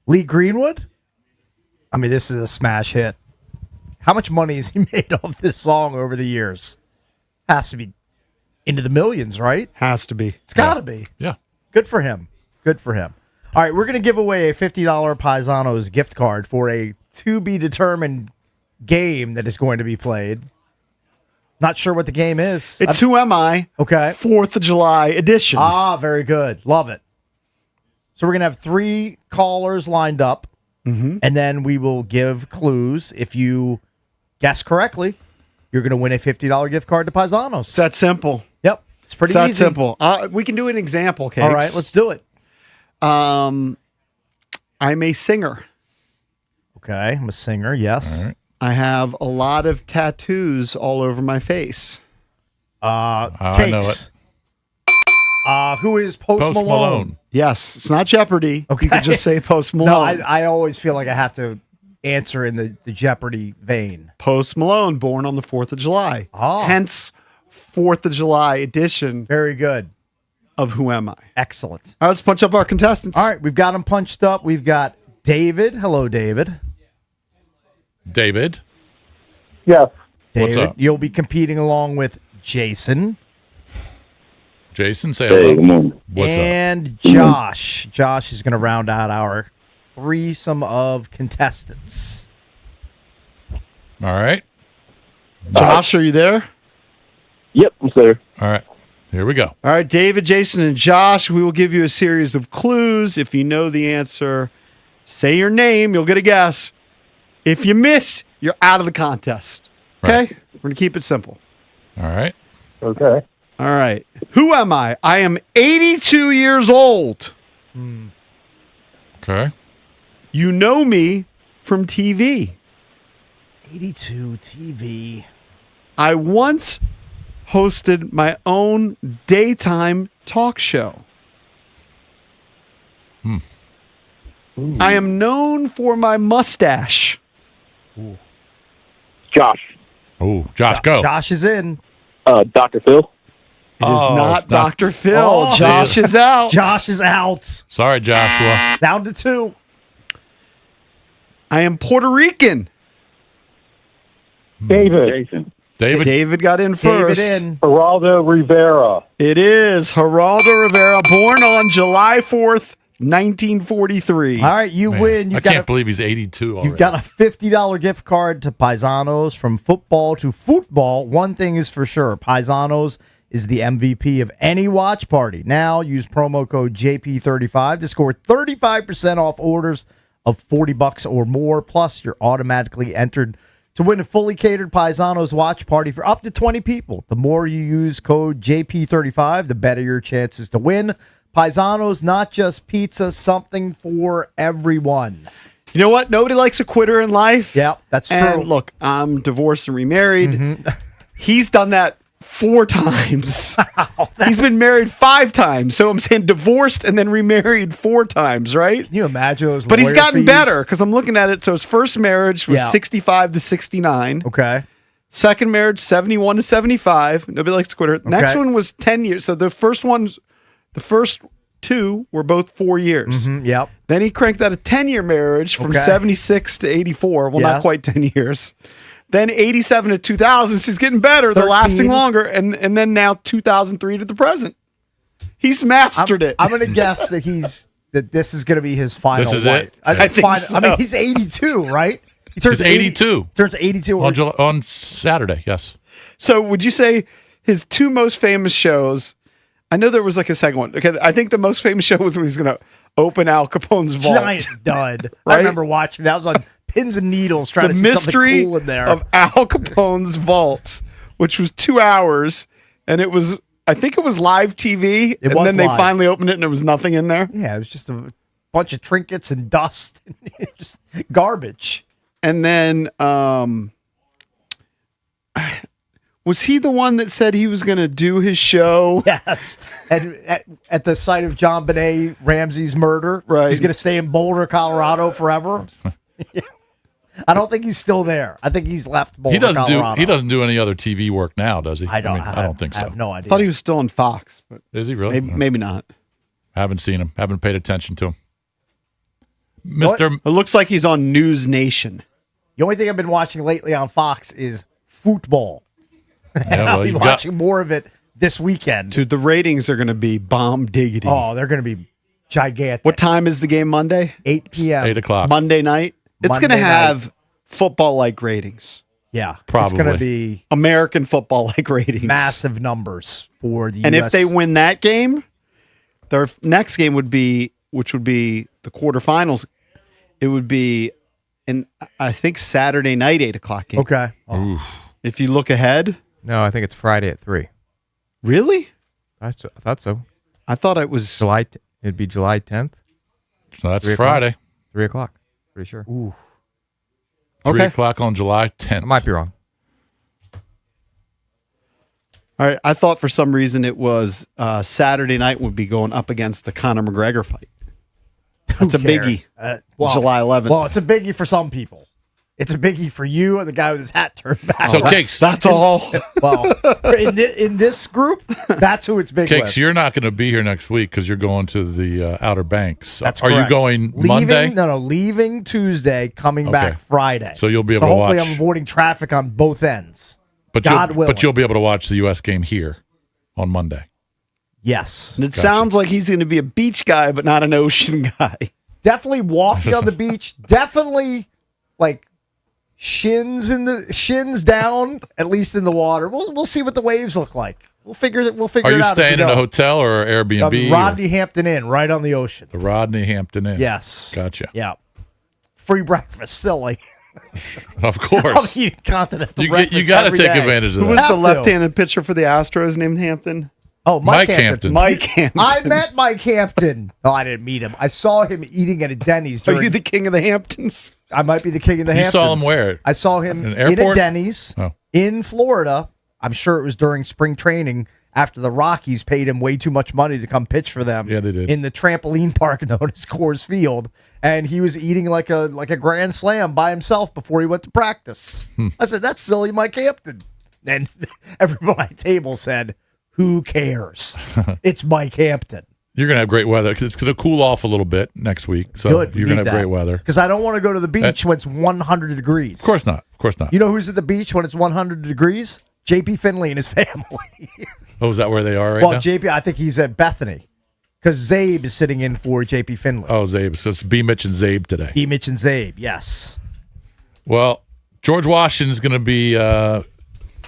Lee Greenwood? I mean, this is a smash hit. How much money has he made off this song over the years? Has to be into the millions, right? Has to be. It's got to be. Yeah. Good for him. Good for him. All right, we're going to give away a $50 Paisanos gift card for a to-be-determined game that is going to be played. Not sure what the game is. It's Who Am I? Okay. 4th of July edition. Ah, very good. Love it. So we're going to have 3 callers lined up, and then we will give clues. If you guess correctly, you're going to win a $50 gift card to Paisanos. It's that simple. Yep. It's pretty It's that easy. simple. We can do an example, Cakes. All right, let's do it. I'm a singer. Okay, I'm a singer, yes. All right. I have a lot of tattoos all over my face. I know Cakes. Who is Post Malone? Yes, it's not Jeopardy. Okay. You can just say Post Malone. No, I always feel like I have to answer in the Jeopardy vein. Post Malone, born on the 4th of July. Oh. Hence, 4th of July edition Very good. of Who Am I? Excellent. All right, let's punch up our contestants. All right, we've got them punched up. We've got David. Hello, David. David. Yes. David, What's up? you'll be competing along with Jason Jason, say Hey, hello. good morning. What's up? and Josh. Josh is going to round out our threesome of contestants. All right. Josh, are you there? Yep, I'm there. All right. Here we go. All right, David, Jason, and Josh, we will give you a series of clues. If you know the answer, say your name. You'll get a guess. If you miss, you're out of the contest. Okay? Right. We're going to keep it simple. All right. Okay. All right. Who am I? I am 82 years old. Okay. You know me from TV. 82 TV. I once hosted my own daytime talk show. I am known for my mustache. Josh. Oh, Josh, go. Josh is in. Dr. Phil. It is Oh, not it's not- Dr. Phil. Oh. Josh is out. Josh is out. Sorry, Joshua. Down to 2. I am Puerto Rican. David. Jason. David. David got in first. David in. Geraldo Rivera. It is Geraldo Rivera, born on July 4th, 1943. All right, you Man, win. I can't believe he's 82 already. You've got a $50 gift card to Paisanos. From football to football, one thing is for sure. Paisanos is the MVP of any watch party. Now use promo code JP35 to score 35% off orders of $40 or more. Plus, you're automatically entered to win a fully catered Paisanos watch party for up to 20 people. The more you use code JP35, the better your chances to win. Paisanos, not just pizza, something for everyone. You know what? Nobody likes a quitter in life. Yeah, that's true. And look, I'm divorced and remarried. He's done that 4 times. He's been married 5 times. So I'm saying divorced and then remarried 4 times, right? Can you imagine those? But he's lawyer gotten fees? better because I'm looking at it. So his first marriage was Yeah. 65 to 69. Okay. Second marriage, 71 to 75. Nobody likes to quit. Next Okay. one was 10 years. So the first 2 were both 4 years. Yep. Then he cranked out a 10-year marriage from Okay. 76 to 84. Well, Yeah. not quite 10 years. Then 87 to 2000. So he's getting better. They're 13. lasting longer. And then now 2003 to the present. He's mastered it. I'm going to guess that this is going to be his final. This is one. it? I think mean, so. he's 82, right? He He's 82. Turns 82 On Saturday, yes. So would you say his 2 most famous shows? I know there was like a second one. Okay, I think the most famous show was when he's going to open Al Capone's vault. giant dud. Right? I remember watching that. Was on pins and needles trying The to see something mystery cool in there. of Al Capone's vaults, which was 2 hours, and it was, I think it was live TV, and was then they live. finally opened it and there was nothing in there. Yeah, it was just a bunch of trinkets and dust, just garbage. And then, was he the one that said he was going to do his show? Yes, and at the site of John Benet Ramsey's murder, Right. He's going to stay in Boulder, Colorado, forever. I don't think he's still there. I think he's left Boulder, He doesn't Colorado. do any other TV work now, does he? I don't. I don't think so. I have no I idea. thought he was still on Fox, but Is he really? maybe not. Haven't seen him. Haven't paid attention to him. Mr. It looks like he's on News Nation. The only thing I've been watching lately on Fox is football. And I'll be watching more of it this weekend. Dude, the ratings are going to be bomb diggity. Oh, they're going to be gigantic. What time is the game Monday? 8 p.m. 8 o'clock. Monday night? It's going to have football-like ratings. Yeah. Probably. It's going to be American football-like ratings. massive numbers for the And US. if they win that game, their next game would be, which would be the quarterfinals, it would be I think Saturday night 8 o'clock game. Okay. If you look ahead. No, I think it's Friday at 3. Really? I thought so. I thought it was It'd be July 10th. So that's Friday. 3 o'clock. Pretty sure. Ooh. 3 o'clock on July 10th. I might be wrong. All right. I thought for some reason it was Saturday night would be going up against the Conor McGregor fight. That's a biggie. July 11th. Well, it's a biggie for some people. It's a biggie for you and the guy with his hat turned back. So, Cakes. That's all. Well, in this group, that's who it's big Cakes, with. you're not going to be here next week because you're going to the Outer Banks. That's Are correct. you going Monday? No, leaving Tuesday, coming back Friday. So you'll be able to hopefully watch. I'm avoiding traffic on both ends. But God willing. But you'll be able to watch the U.S. game here on Monday. Yes. And it sounds like he's going to be a beach guy, but not an ocean guy. Definitely walking on the beach. Definitely like shins down, at least in the water. We'll see what the waves look like. We'll figure it out. Are you staying in a hotel or Airbnb? Rodney Hampton Inn, right on the ocean. The Rodney Hampton Inn. Yes. Gotcha. Yeah. Free breakfast, silly. Of course. I'll eat continental breakfast. You got to every take day. advantage of Who that. was the left-handed pitcher for the Astros named Hampton? Oh, Mike Hampton. Mike Hampton. I met Mike Hampton. Oh, I didn't meet him. I saw him eating at a Denny's. Are you the king of the Hamptons? I might be the king of the You Hamptons. saw him where? I saw him An in a airport? Denny's in Florida. I'm sure it was during spring training after the Rockies paid him way too much money to come pitch for them. Yeah, they did. In the trampoline park known as Coors Field. And he was eating like a grand slam by himself before he went to practice. I said, that's silly Mike Hampton. And everyone at my table said, who cares? It's Mike Hampton. You're going to have great weather because it's going to cool off a little bit next week. So Good. you're going to have great weather. Because I don't want to go to the beach when it's 100 degrees. Of course not. Of course not. You know who's at the beach when it's 100 degrees? JP Finley and his family. Oh, is that where they are right now? JP, I think he's at Bethany. Because Zabe is sitting in for JP Finley. Oh, Zabe. So it's B. Mitch and Zabe today. B. Mitch and Zabe, yes. Well, George Washington's going to be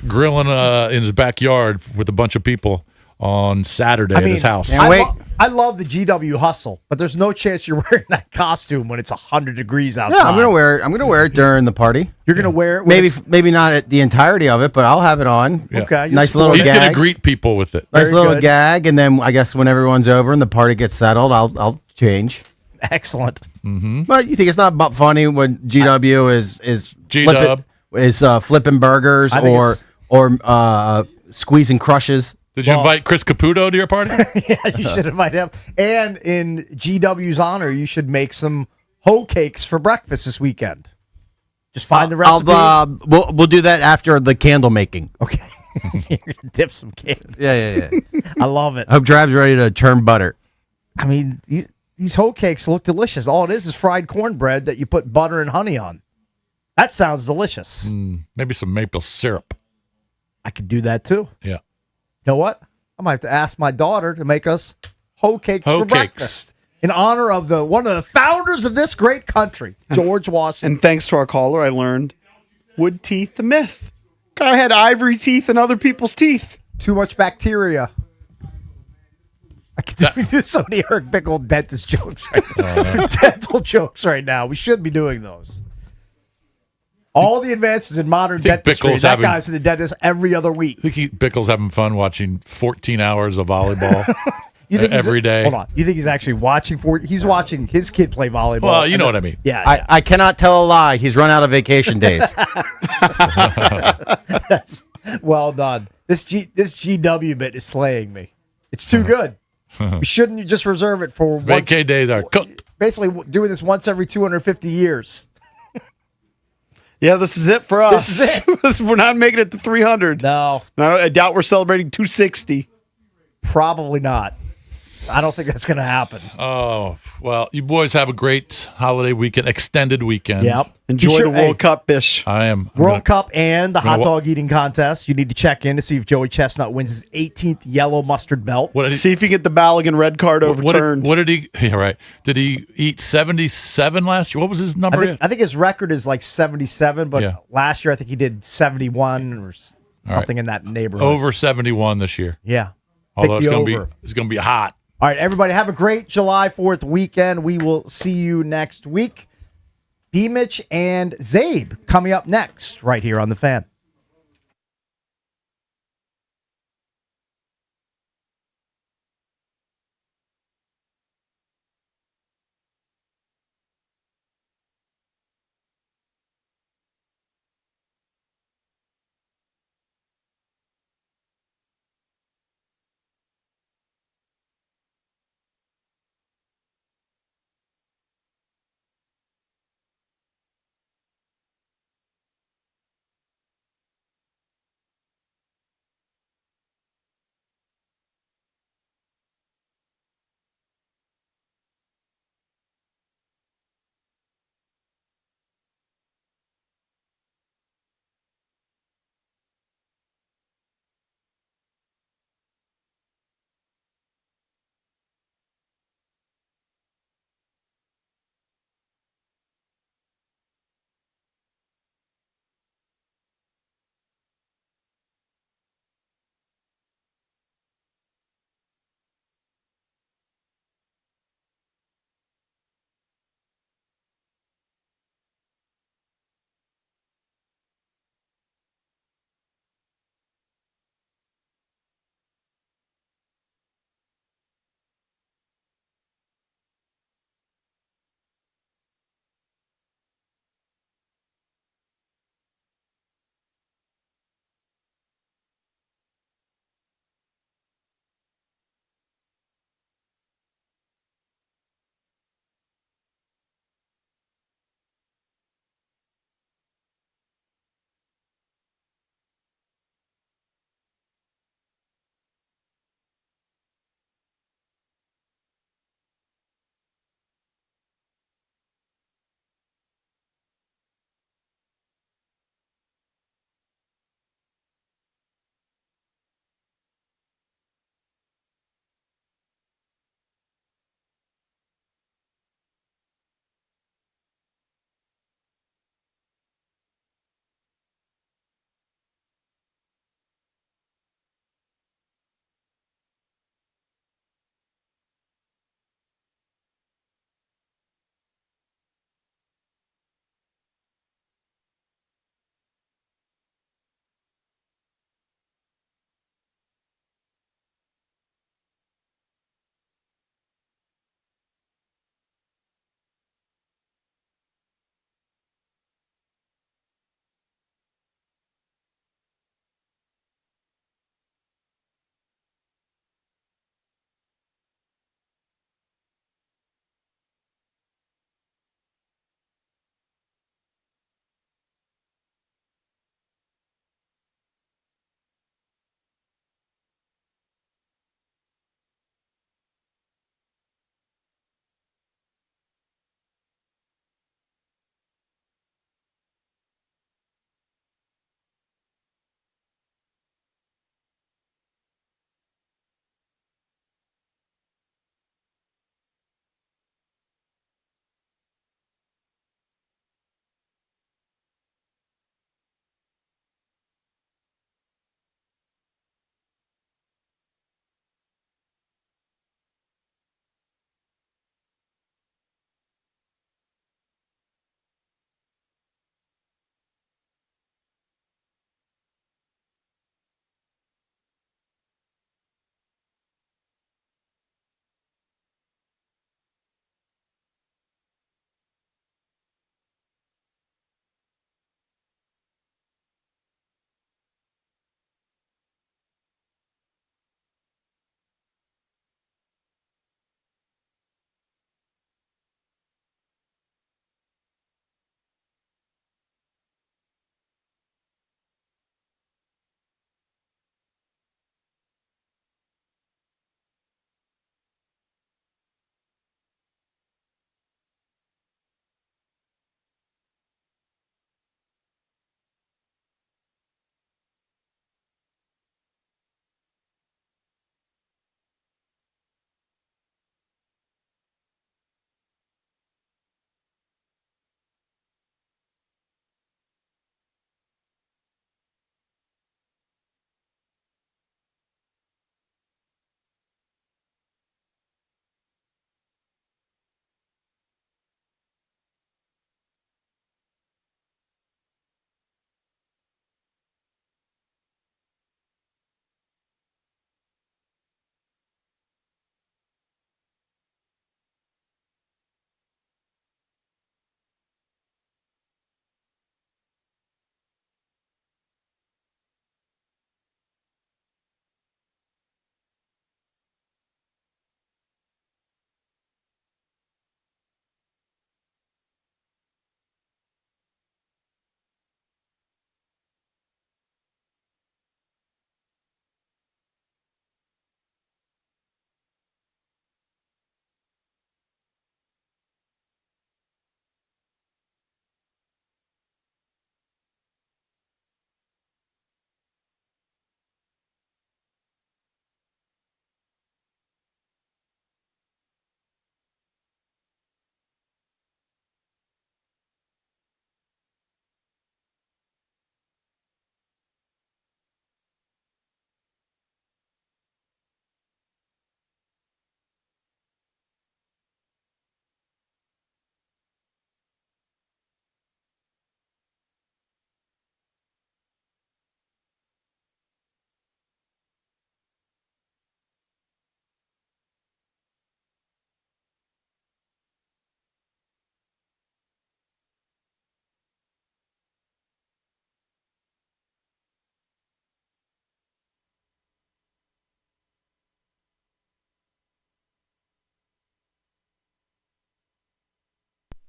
grilling in his backyard with a bunch of people on Saturday at his house. I love the GW hustle, but there's no chance you're wearing that costume when it's 100 degrees outside. Yeah, I'm gonna wear it. I'm gonna wear it during the party. You're gonna wear it. When Maybe not the entirety of it, but I'll have it on. Yeah. Okay, nice little. He's gag. going to greet people with it. Nice Very little good. gag, and then I guess when everyone's over and the party gets settled, I'll change. Excellent. Mm-hmm. But you think it's not funny when GW is G-Dub. flipping burgers I think or squeezing crushes. Did you invite Chris Caputo to your party? Yeah, you should invite him. And in GW's honor, you should make some hoe cakes for breakfast this weekend. Just find the recipe. We'll do that after the candle making. Okay. You're going to dip some candle. Yeah. I love it. I hope Drab's ready to churn butter. I mean, these hoe cakes look delicious. All it is fried cornbread that you put butter and honey on. That sounds delicious. Maybe some maple syrup. I could do that too. Yeah. You know what? I might have to ask my daughter to make us hoe cakes Hoe for cakes. breakfast in honor of one of the founders of this great country, George Washington. And thanks to our caller, I learned wood teeth, the myth. Guy had ivory teeth and other people's teeth. Too much bacteria. I could do so many Eric Bickle dentist jokes right now. Dental jokes right now. We should be doing those. All the advances in modern dentistry. That guy's in the dentist every other week. I think Bickle's having fun watching 14 hours of volleyball every day. Hold on. You think he's actually watching He's watching his kid play volleyball. Well, you know what I mean. Yeah. I cannot tell a lie. He's run out of vacation days. That's well done. This GW bit is slaying me. It's too good. We shouldn't just reserve it for Vacay days are cooked. Basically doing this once every 250 years. Yeah, this is it for us. This is We're not making it to 300. No. I doubt we're celebrating 260. Probably not. I don't think that's going to happen. Oh, well, you boys have a great holiday weekend, extended weekend. Yep. Enjoy the World Cup, Bish. I am. World Cup and the hot dog eating contest. You need to check in to see if Joey Chestnut wins his 18th yellow mustard belt. See if you get the Balogun red card overturned. What did he? Yeah, right. Did he eat 77 last year? What was his number? I think his record is like 77, but last year I think he did 71 or something in that neighborhood. Over 71 this year. Yeah. Although it's going to be hot. All right, everybody, have a great July 4th weekend. We will see you next week. B-Mitch and Zabe coming up next right here on The Fan.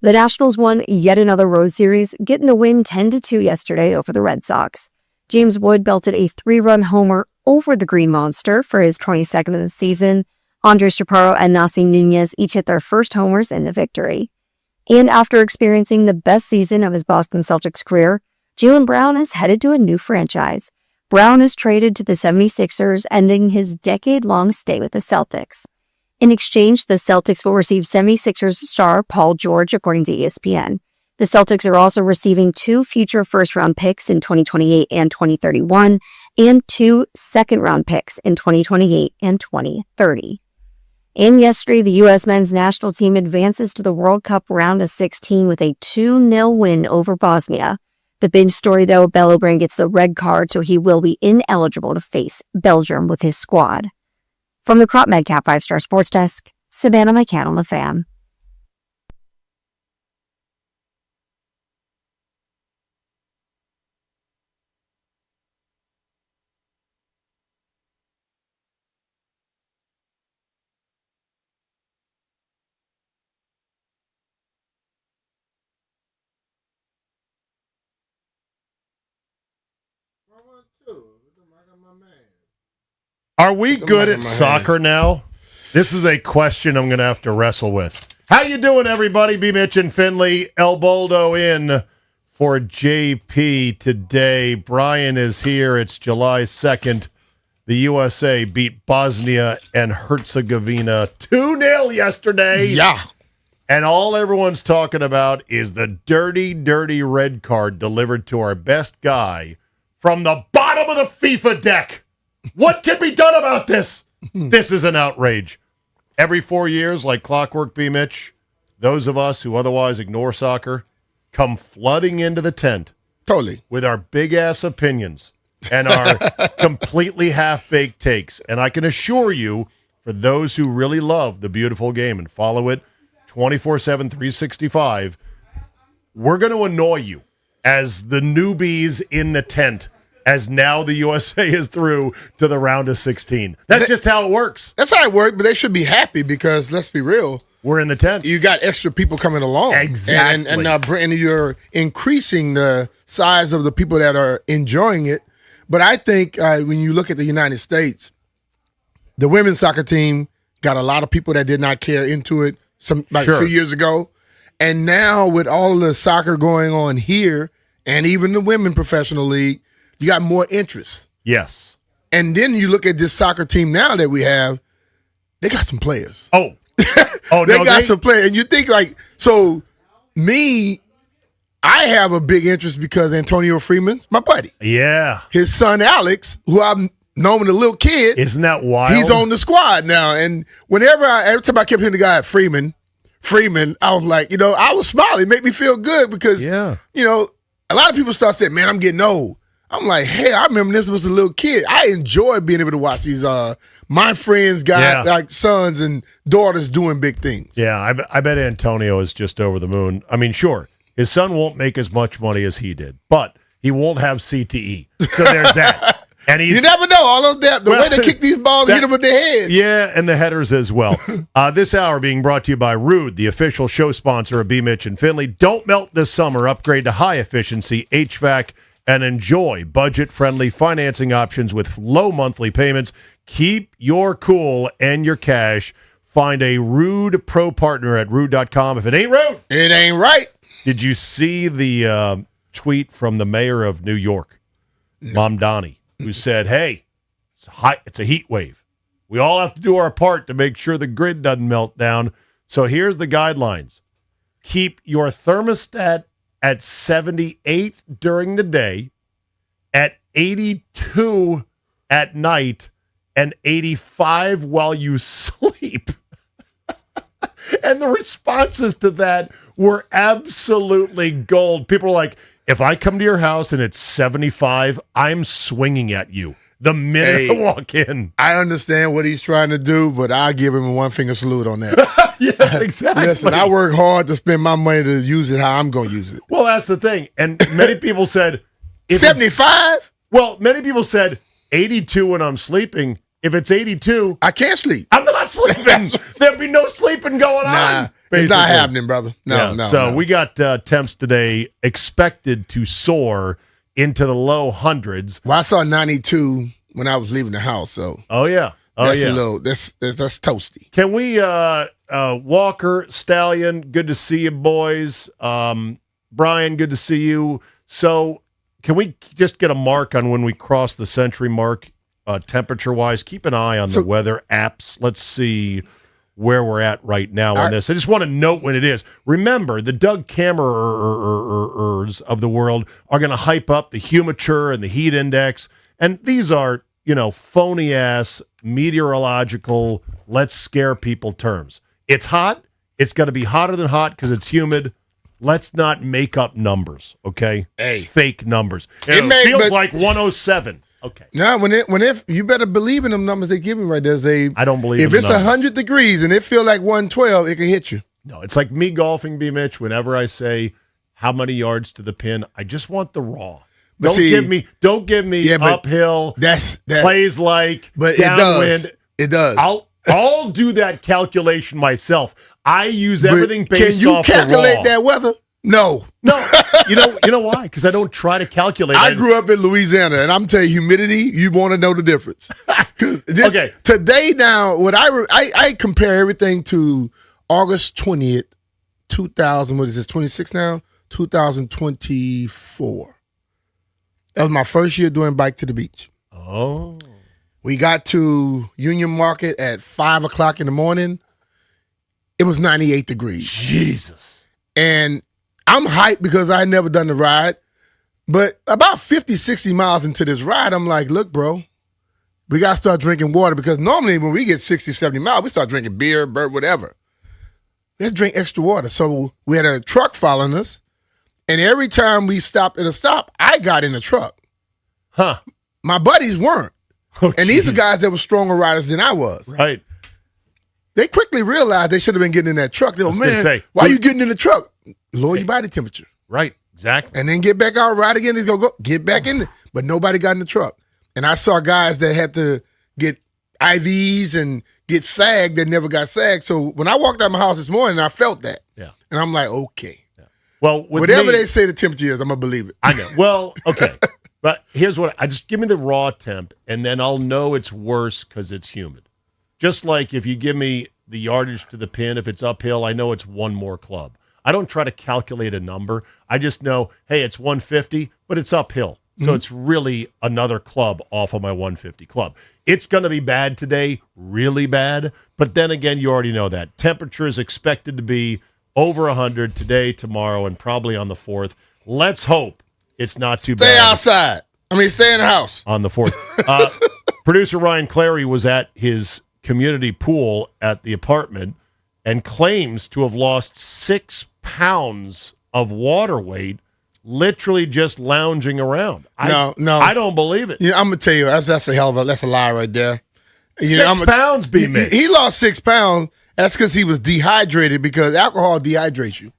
The Nationals won yet another road series, getting the win 10-2 yesterday over the Red Sox. James Wood belted a 3-run homer over the Green Monster for his 22nd of the season. Andres Chaparro and Nasim Nunez each hit their first homers in the victory. And after experiencing the best season of his Boston Celtics career, Jaylen Brown is headed to a new franchise. Brown is traded to the 76ers, ending his decade-long stay with the Celtics. In exchange, the Celtics will receive 76ers star Paul George, according to ESPN. The Celtics are also receiving 2 future first-round picks in 2028 and 2031, and 2 second-round picks in 2028 and 2030. And yesterday, the U.S. men's national team advances to the World Cup round of 16 with a 2-0 win over Bosnia. The big story, though, Bellebrand gets the red card, so he will be ineligible to face Belgium with his squad. From the Crop Medcap 5-Star Sports Desk, Savannah McCann, The Fan. Are we good at soccer now? This is a question I'm going to have to wrestle with. How you doing, everybody? B. Mitch and Finley. El Boldo in for JP today. Brian is here. It's July 2nd. The USA beat Bosnia and Herzegovina 2-0 yesterday. Yeah. And all everyone's talking about is the dirty, dirty red card delivered to our best guy from the bottom of the FIFA deck. What can be done about this? This is an outrage. Every 4 years, like clockwork, B. Mitch, those of us who otherwise ignore soccer come flooding into the tent. Totally. With our big-ass opinions and our completely half-baked takes. And I can assure you, for those who really love the beautiful game and follow it 24/7, 365, we're going to annoy you as the newbies in the tent, as now the USA is through to the round of 16. That's just how it works. That's how it works, but they should be happy because, let's be real, we're in the tent. You got extra people coming along. Exactly. And you're increasing the size of the people that are enjoying it. But I think when you look at the United States, the women's soccer team got a lot of people that did not care into it a few years ago. And now with all the soccer going on here and even the women professional league, you got more interest. Yes. And then you look at this soccer team now that we have, they got some players. Oh, they got some players. And you think I have a big interest because Antonio Freeman's my buddy. Yeah. His son, Alex, who I've known when a little kid. Isn't that wild? He's on the squad now. And every time I kept hearing the guy at Freeman, I was like, I was smiling. It made me feel good because, a lot of people start saying, man, I'm getting old. I'm like, hey, I remember this was a little kid. I enjoy being able to watch these my friends got like sons and daughters doing big things. Yeah, I bet Antonio is just over the moon. I mean, sure, his son won't make as much money as he did, but he won't have CTE. So there's that. And you never know. All of that, the way they kick these balls, hit them with their head. Yeah, and the headers as well. This hour being brought to you by Rude, the official show sponsor of B. Mitch and Finley. Don't melt this summer. Upgrade to high-efficiency HVAC and enjoy budget-friendly financing options with low monthly payments. Keep your cool and your cash. Find a Rude Pro partner at Rude.com. If it ain't Rude, it ain't right. Did you see the tweet from the mayor of New York, Mamdani, who said, hey, it's a heat wave. We all have to do our part to make sure the grid doesn't melt down. So here's the guidelines. Keep your thermostat at 78 during the day, at 82 at night, and 85 while you sleep. And the responses to that were absolutely gold. People are like, if I come to your house and it's 75, I'm swinging at you the minute I walk in. I understand what he's trying to do, but I'll give him a one-finger salute on that. Yes, exactly. Listen, I work hard to spend my money to use it how I'm going to use it. Well, that's the thing. And many people said... 75? Well, many people said 82 when I'm sleeping. If it's 82... I can't sleep. I'm not sleeping. There'd be no sleeping going on. It's not happening, brother. No. So we got temps today expected to soar into the low hundreds. Well, I saw 92 when I was leaving the house. So that's a little that's toasty. Can we Walker, Stallion? Good to see you, boys. Brian, good to see you. So can we just get a mark on when we cross the century mark, temperature-wise? Keep an eye on the weather apps. Let's see where we're at right now on this. I just want to note when it is. Remember, the Doug Kammerers of the world are going to hype up the humiture and the heat index, and these are, phony-ass meteorological, let's scare people terms. It's hot. It's going to be hotter than hot because it's humid. Let's not make up numbers, okay? Fake numbers. It feels like 107. Okay. Now, if you better believe in them numbers they give me right there. I don't believe. If it's 100 degrees and it feel like 112, it can hit you. No, it's like me golfing, B. Mitch. Whenever I say how many yards to the pin, I just want the raw. Don't give me uphill. That plays like downwind. It does. I'll do that calculation myself. I use everything based off the raw. Can you calculate that weather? No. You know why? Because I don't try to calculate. I grew up in Louisiana, and I'm telling you, humidity. You want to know the difference. Okay. Today, now, what I compare everything to August 20th, 2000. What is this? 26 now. 2024. That was my first year doing Bike to the Beach. Oh. We got to Union Market at 5 o'clock in the morning. It was 98 degrees. Jesus. And I'm hyped because I had never done the ride. But about 50, 60 miles into this ride, I'm like, look, bro, we got to start drinking water because normally when we get 60, 70 miles, we start drinking beer, whatever. Let's drink extra water. So we had a truck following us. And every time we stopped at a stop, I got in the truck. Huh. My buddies weren't. And these are guys that were stronger riders than I was. Right. They quickly realized they should have been getting in that truck. They were, man, why are you getting in the truck? Lower your body temperature. Right, exactly. And then get back out, ride again. He's going to go get back in there. But nobody got in the truck. And I saw guys that had to get IVs and get sagged that never got sagged. So when I walked out of my house this morning, I felt that. Yeah. And I'm like, okay. Yeah. Well, whatever they say the temperature is, I'm going to believe it. I know. Well, okay. But here's what I just give me the raw temp, and then I'll know it's worse because it's humid. Just like if you give me the yardage to the pin, if it's uphill, I know it's one more club. I don't try to calculate a number. I just know, hey, it's 150, but it's uphill. So it's really another club off of my 150 club. It's going to be bad today, really bad. But then again, you already know that. Temperature is expected to be over 100 today, tomorrow, and probably on the 4th. Let's hope it's not too bad. Stay outside. Stay in the house. On the 4th. Producer Ryan Clary was at his community pool at the apartment and claims to have lost 6 pounds of water weight literally just lounging around. No. I don't believe it. Yeah, I'm going to tell you, that's a hell of that's a lie right there. 6 pounds, B-Mitch. He lost 6 pounds. That's because he was dehydrated because alcohol dehydrates you.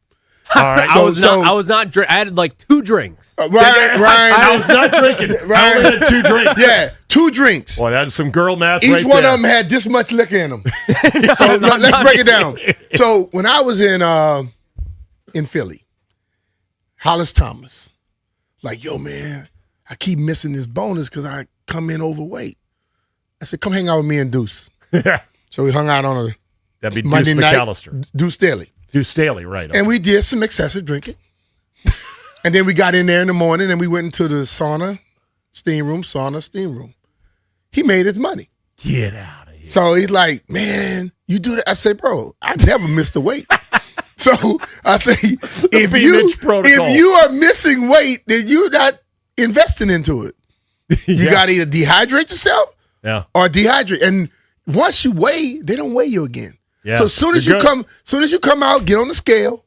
All right. I was not. I had like 2 drinks. Ryan, I was not drinking. I only had 2 drinks. Yeah, 2 drinks. Boy, that's some girl math. Each one of them had this much liquor in them. So let's break it down. So when I was in Philly, Hollis Thomas, like, yo, man, I keep missing this bonus because I come in overweight. I said, come hang out with me and Deuce. So we hung out on a That'd be Monday Deuce night. McAllister. Deuce Staley. Deuce Staley, right. Okay. And we did some excessive drinking. And then we got in there in the morning and we went into the sauna, steam room. He made his money. Get out of here. So he's like, man, you do that? I say, bro, I never missed a weight. So I say, if you are missing weight, then you're not investing into it. You got to either dehydrate yourself or dehydrate. And once you weigh, they don't weigh you again. Yeah. So as soon as you come out, get on the scale,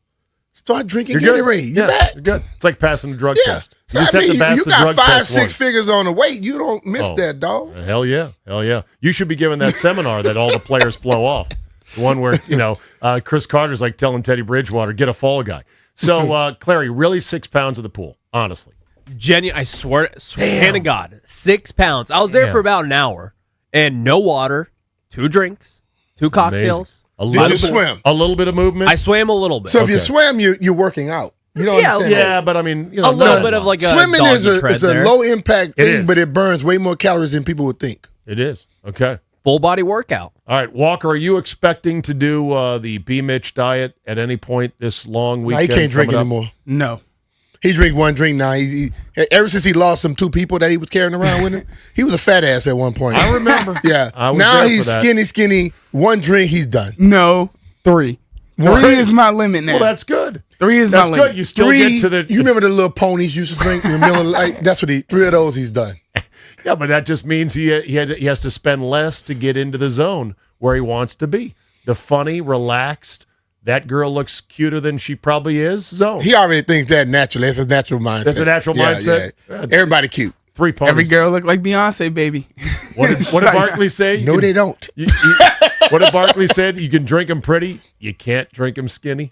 start drinking Gatorade. You're back. You're good. It's like passing the drug test. So You just have to pass you the got drug test 5-6 once. figures on the weight. You don't miss that, dog. Hell yeah. You should be giving that seminar that all the players blow off. The one where, Chris Carter's like telling Teddy Bridgewater, get a fall guy. So, Clary, really 6 pounds of the pool, honestly. I swear to God, 6 pounds. I was there for about an hour and no water, 2 drinks, 2 cocktails. A little bit of movement. I swam a little bit. So if you swam, you're working out. You don't understand that? Yeah, but I mean, a little bit of like a swimming is a low impact It thing, is. but it burns way more calories than people would think. It is. Okay. Full body workout. All right, Walker, are you expecting to do the B. Mitch diet at any point this long No, weekend? he can't drink coming up? anymore. No. He drink one drink now. He ever since he lost some 2 people that he was carrying around with him, he was a fat ass at one point. I remember. Yeah. I was Now there he's for that. skinny. One drink, he's done. No. 3. What? 3 is my limit now. Well, that's good. 3 is That's my limit. good. You still 3, get to the. you remember the little ponies used to drink? The Miller Lite? That's what 3 of those he's done. Yeah, but that just means he has to spend less to get into the zone where he wants to be. The funny, relaxed, that girl looks cuter than she probably is zone. He already thinks that naturally. It's a natural mindset. That's a natural mindset? Yeah. Everybody cute. 3 ponies. Every girl look like Beyonce, baby. What did Barkley say? No, they don't. What did Barkley said? You can drink them pretty. You can't drink them skinny.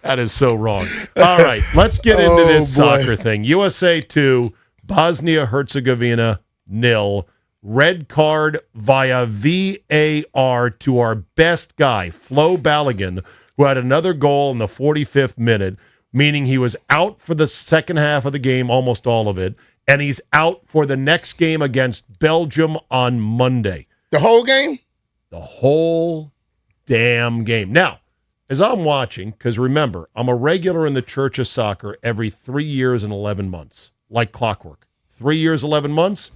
That is so wrong. All right, let's get into this soccer thing. USA 2, Bosnia-Herzegovina 0. Red card via VAR to our best guy, Flo Balogun, who had another goal in the 45th minute, meaning he was out for the second half of the game, almost all of it, and he's out for the next game against Belgium on Monday. The whole game? The whole damn game. Now, as I'm watching, because remember, I'm a regular in the Church of Soccer every 3 years and 11 months, like clockwork. 3 years, 11 months.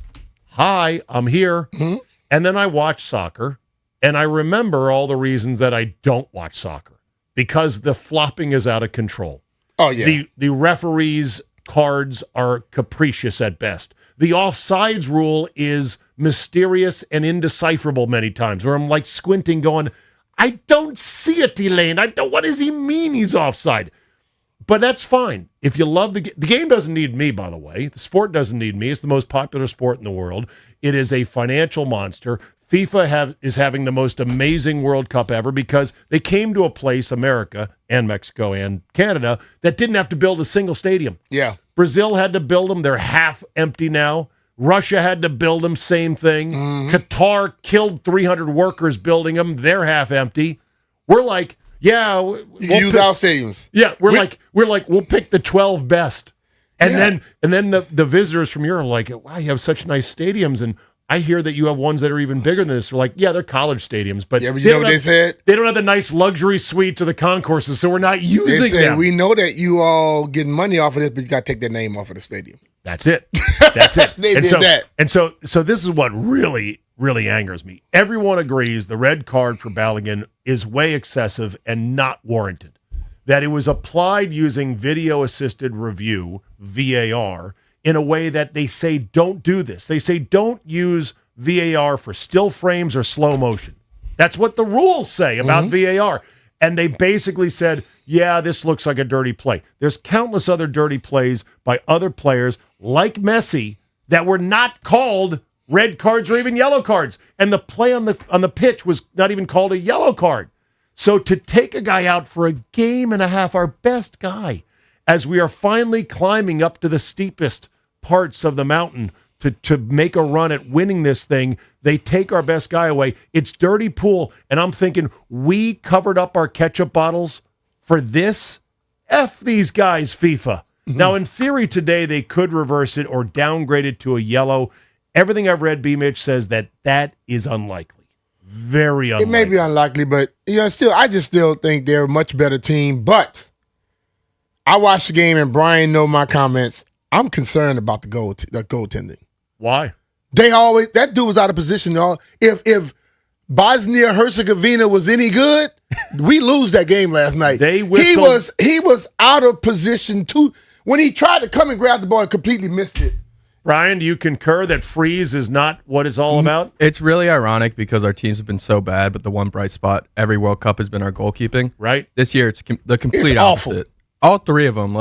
Hi, I'm here. Mm-hmm. And then I watch soccer, and I remember all the reasons that I don't watch soccer, because the flopping is out of control. Oh, yeah. The referees' cards are capricious at best. The offsides rule is mysterious and indecipherable many times, where I'm like squinting going, I don't see it, Elaine. What does he mean he's offside? But that's fine. If you love the game doesn't need me, by the way. The sport doesn't need me. It's the most popular sport in the world. It is a financial monster. FIFA is having the most amazing World Cup ever because they came to a place, America and Mexico and Canada, that didn't have to build a single stadium. Yeah. Brazil had to build them. They're half empty now. Russia had to build them. Same thing. Mm-hmm. Qatar killed 300 workers building them. They're half empty. We're like, yeah, we'll use our stadiums. Yeah, we're like we'll pick the 12 best, and then the visitors from Europe are like, wow, you have such nice stadiums, and I hear that you have ones that are even bigger than this. We're like, yeah, they're college stadiums, but you know what they said? They don't have the nice luxury suites or the concourses, so we're not using They said, them. we know that you all getting money off of this, but you got to take their name off of the stadium. That's it. That's it. They did that. And so this is what really, really angers me. Everyone agrees the red card for Balogun is way excessive and not warranted. That it was applied using video-assisted review, VAR, in a way that they say don't do this. They say don't use VAR for still frames or slow motion. That's what the rules say about VAR. And they basically said, yeah, this looks like a dirty play. There's countless other dirty plays by other players like Messi that were not called red cards or even yellow cards. And the play on the pitch was not even called a yellow card. So to take a guy out for a game and a half, our best guy, as we are finally climbing up to the steepest parts of the mountain to make a run at winning this thing, they take our best guy away. It's dirty pool. And I'm thinking, we covered up our ketchup bottles for this? F these guys, FIFA. Now, in theory today, they could reverse it or downgrade it to a yellow. Everything I've read, B-Mitch, says that is unlikely. Very unlikely. It may be unlikely, but I just still think they're a much better team. But I watched the game, and Brian know my comments. I'm concerned about the goaltending. Why? That dude was out of position, y'all. If Bosnia-Herzegovina was any good, we lose that game last night. They whistled. He was out of position too. When he tried to come and grab the ball and completely missed it. Brian, do you concur that freeze is not what it's all about? It's really ironic because our teams have been so bad, but the one bright spot every World Cup has been our goalkeeping. Right. This year, it's the complete opposite. All three of them.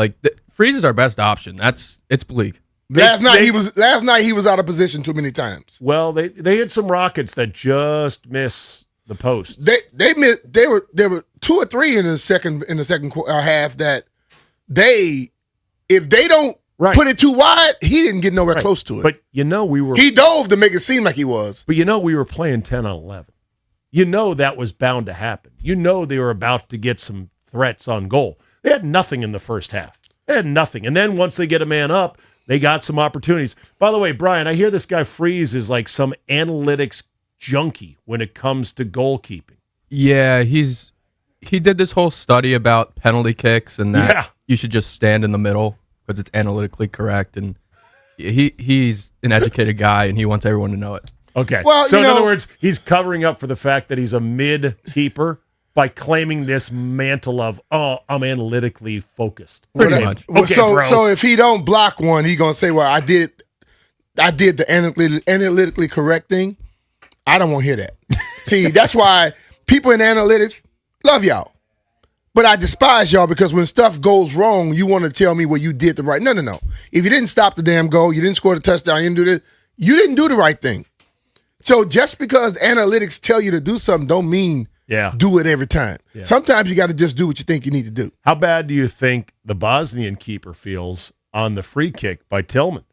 Freeze is our best option. It's bleak. Last night he was out of position too many times. Well, they had some rockets that just miss the post. They missed. There were 2 or 3 in the second half that if they don't put it too wide, he didn't get nowhere close to it. But he dove to make it seem like he was. But we were playing 10 on 11. you know that was bound to happen. You know they were about to get some threats on goal. They had nothing in the first half. They had nothing. And then once they get a man up, they got some opportunities. By the way, Brian, I hear this guy Freeze is like some analytics junkie when it comes to goalkeeping. Yeah, he did this whole study about penalty kicks and that you should just stand in the middle because it's analytically correct. And he's an educated guy, and he wants everyone to know it. Okay. Well, so in other words, he's covering up for the fact that he's a mid-keeper by claiming this mantle of, I'm analytically focused. Pretty much. Okay, so if he don't block one, he's going to say, well, I did the analytically correct thing. I don't want to hear that. See, that's why people in analytics love y'all. But I despise y'all because when stuff goes wrong, you want to tell me what you did the right. No. If you didn't stop the damn goal, you didn't score the touchdown, you didn't do this, you didn't do the right thing. So just because analytics tell you to do something don't mean do it every time. Yeah. Sometimes you got to just do what you think you need to do. How bad do you think the Bosnian keeper feels on the free kick by Tillman?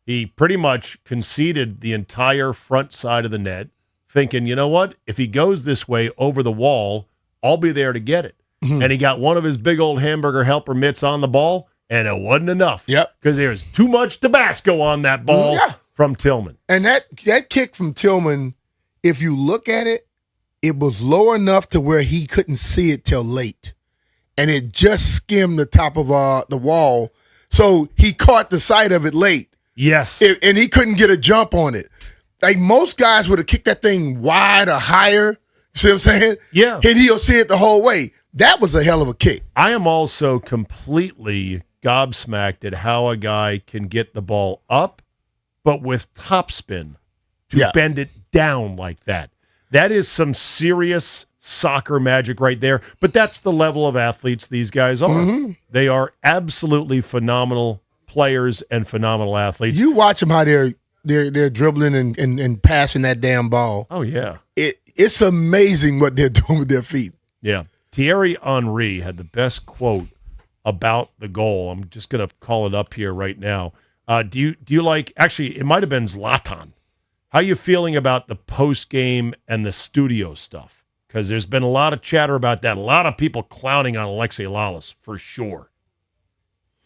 He pretty much conceded the entire front side of the net, thinking, you know what? If he goes this way over the wall, I'll be there to get it. Mm-hmm. And he got one of his big old hamburger helper mitts on the ball, and it wasn't enough. Yep. Because there's too much Tabasco on that ball from Tillman. And that kick from Tillman, if you look at it, it was low enough to where he couldn't see it till late. And it just skimmed the top of the wall. So he caught the sight of it late. Yes. And he couldn't get a jump on it. Like most guys would have kicked that thing wide or higher. See what I'm saying? Yeah. And he'll see it the whole way. That was a hell of a kick. I am also completely gobsmacked at how a guy can get the ball up, but with topspin to bend it down like that. That is some serious soccer magic right there. But that's the level of athletes these guys are. Mm-hmm. They are absolutely phenomenal players and phenomenal athletes. You watch them how they're dribbling and passing that damn ball. Oh, yeah. It's amazing what they're doing with their feet. Yeah. Thierry Henry had the best quote about the goal. I'm just going to call it up here right now. Do you like, actually, it might have been Zlatan. How are you feeling about the post-game and the studio stuff? Because there's been a lot of chatter about that. A lot of people clowning on Alexei Lalas, for sure.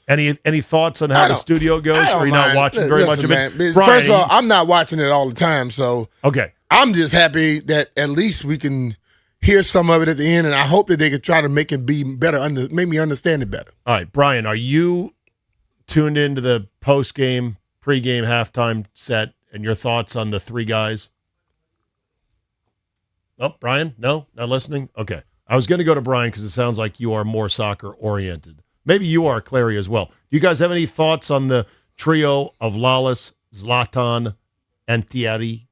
Any thoughts on how the studio goes? Or are you not watching very much of it? Brian, first of all, I'm not watching it all the time, so okay. I'm just happy that at least we can hear some of it at the end, and I hope that they could try to make it be better, make me understand it better. All right, Brian, are you tuned into the post-game, pre-game, halftime set, and your thoughts on the three guys? Oh, Brian? No? Not listening? Okay. I was going to go to Brian because it sounds like you are more soccer-oriented. Maybe you are, Clary, as well. Do you guys have any thoughts on the trio of Lalas, Zlatan, and Thierry?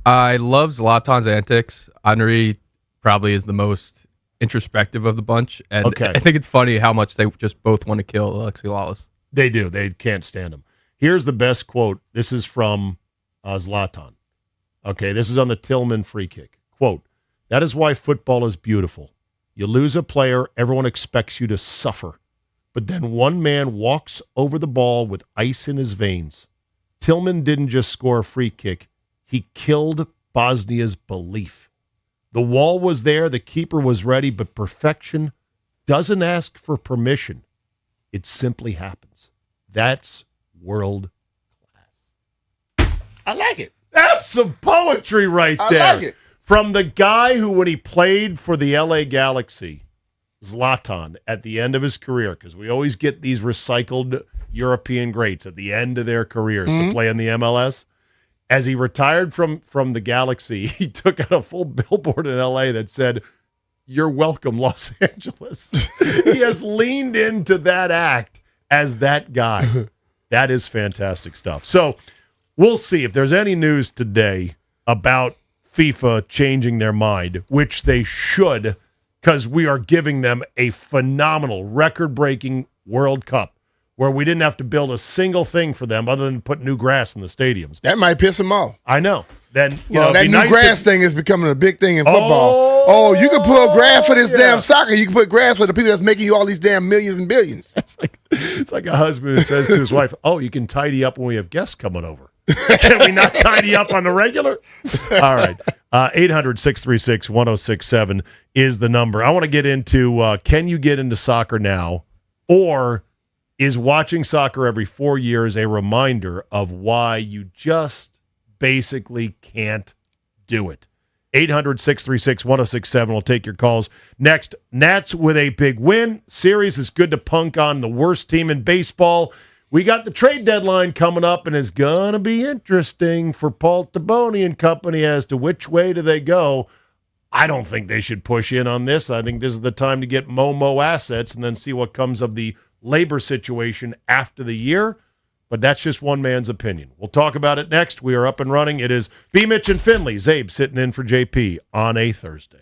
I love Zlatan's antics. Henry probably is the most introspective of the bunch. And I think it's funny how much they just both want to kill Alexei Lalas. They do. They can't stand him. Here's the best quote. This is from Zlatan. Okay, this is on the Tillman free kick. Quote, "That is why football is beautiful. You lose a player, everyone expects you to suffer. But then one man walks over the ball with ice in his veins. Tillman didn't just score a free kick. He killed Bosnia's belief. The wall was there, the keeper was ready, but perfection doesn't ask for permission. It simply happens. That's world class." I like it. That's some poetry right there. I like it. From the guy who, when he played for the LA Galaxy, Zlatan, at the end of his career, because we always get these recycled European greats at the end of their careers to play in the MLS. As he retired from the Galaxy, he took out a full billboard in LA that said, "You're welcome, Los Angeles." He has leaned into that act as that guy. That is fantastic stuff. So we'll see if there's any news today about FIFA changing their mind, which they should, because we are giving them a phenomenal, record-breaking World Cup where we didn't have to build a single thing for them other than put new grass in the stadiums. That might piss them off. I know. Then that new grass thing is becoming a big thing in football. Oh, you can put grass for this damn soccer. You can put grass for the people that's making you all these damn millions and billions. It's like a husband who says to his wife, "Oh, you can tidy up when we have guests coming over. Can we not tidy up on the regular?" All right. 800-636-1067 is the number. I want to get into can you get into soccer now, or is watching soccer every 4 years a reminder of why you just basically can't do it? 800-636-1067 will take your calls. Next, Nats with a big win. Series is good to punk on the worst team in baseball. We got the trade deadline coming up, and it's going to be interesting for Paul Taboni and company as to which way do they go. I don't think they should push in on this. I think this is the time to get Momo assets and then see what comes of the labor situation after the year. But that's just one man's opinion. We'll talk about it next. We are up and running. It is B. Mitch and Finley. Zabe sitting in for JP on a Thursday.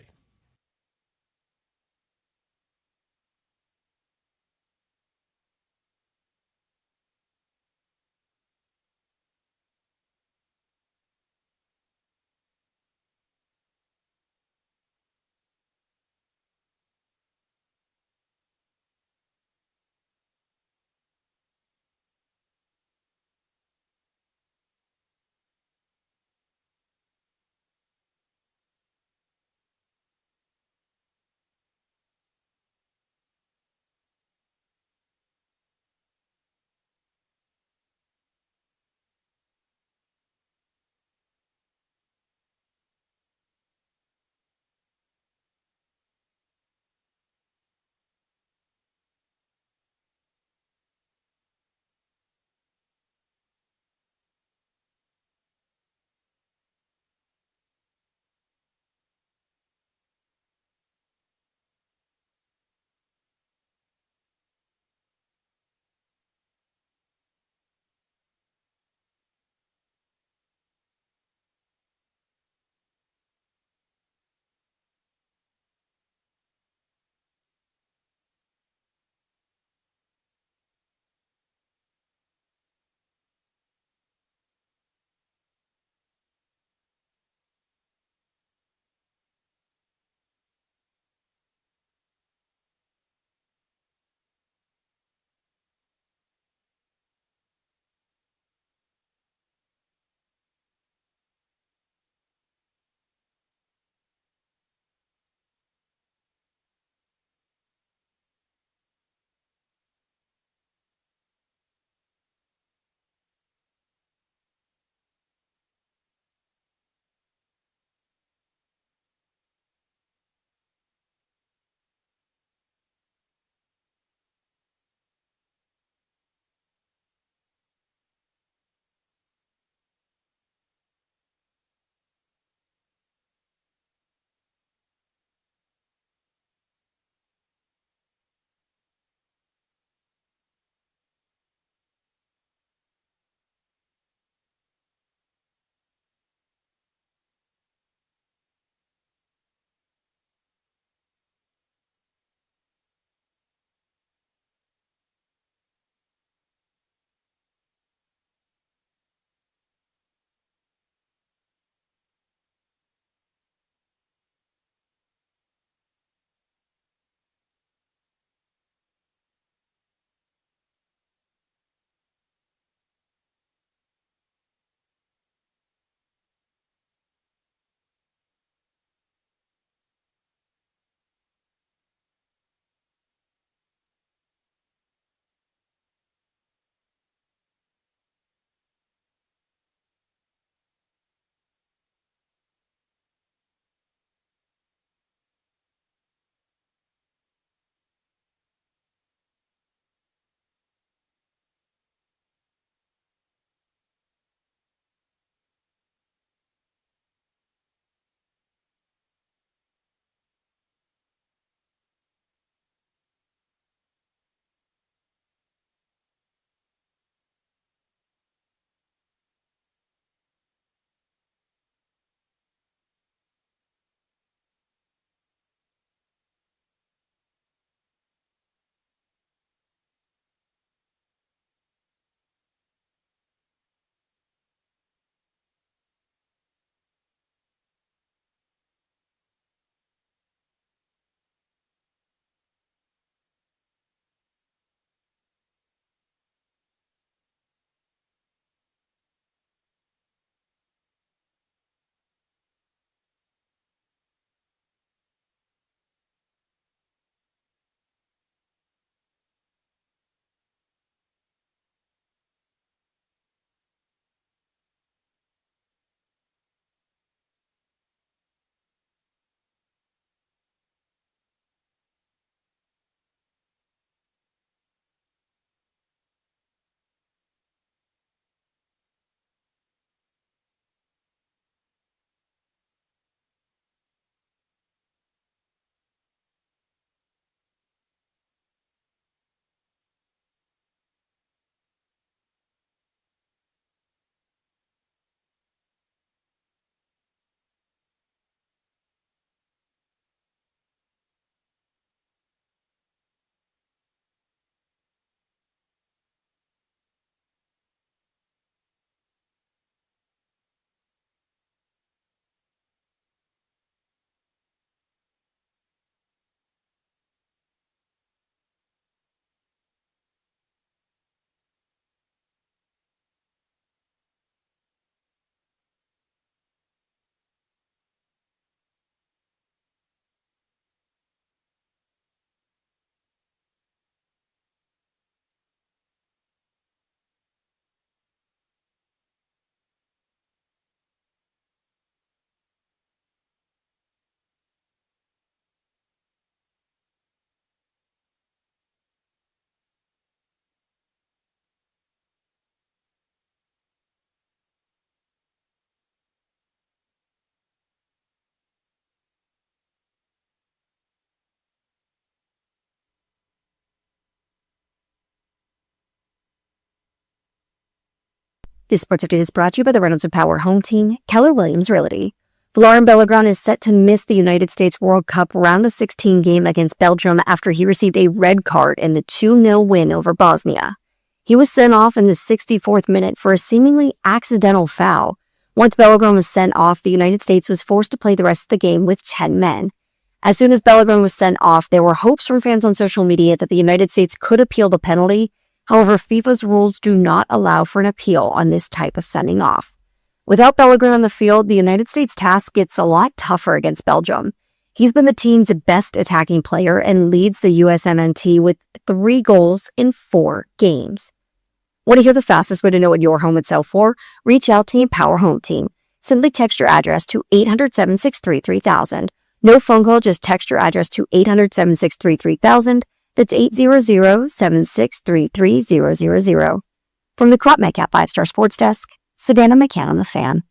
This sports update is brought to you by the Reynolds and Power Home Team, Keller Williams Realty. Folarin Balogun is set to miss the United States World Cup round of 16 game against Belgium after he received a red card in the 2-0 win over Bosnia. He was sent off in the 64th minute for a seemingly accidental foul. Once Balogun was sent off, the United States was forced to play the rest of the game with 10 men. As soon as Balogun was sent off, there were hopes from fans on social media that the United States could appeal the penalty. However, FIFA's rules do not allow for an appeal on this type of sending off. Without Balogun on the field, the United States task gets a lot tougher against Belgium. He's been the team's best attacking player and leads the USMNT with 3 goals in 4 games. Want to hear the fastest way to know what your home would sell for? Reach out to Empower Home Team. Simply text your address to 800-763-3000. No phone call, just text your address to 800-763-3000. That's 800-763-3000. From the Crop Metcalf 5-Star Sports Desk, Savannah McCann on the Fan.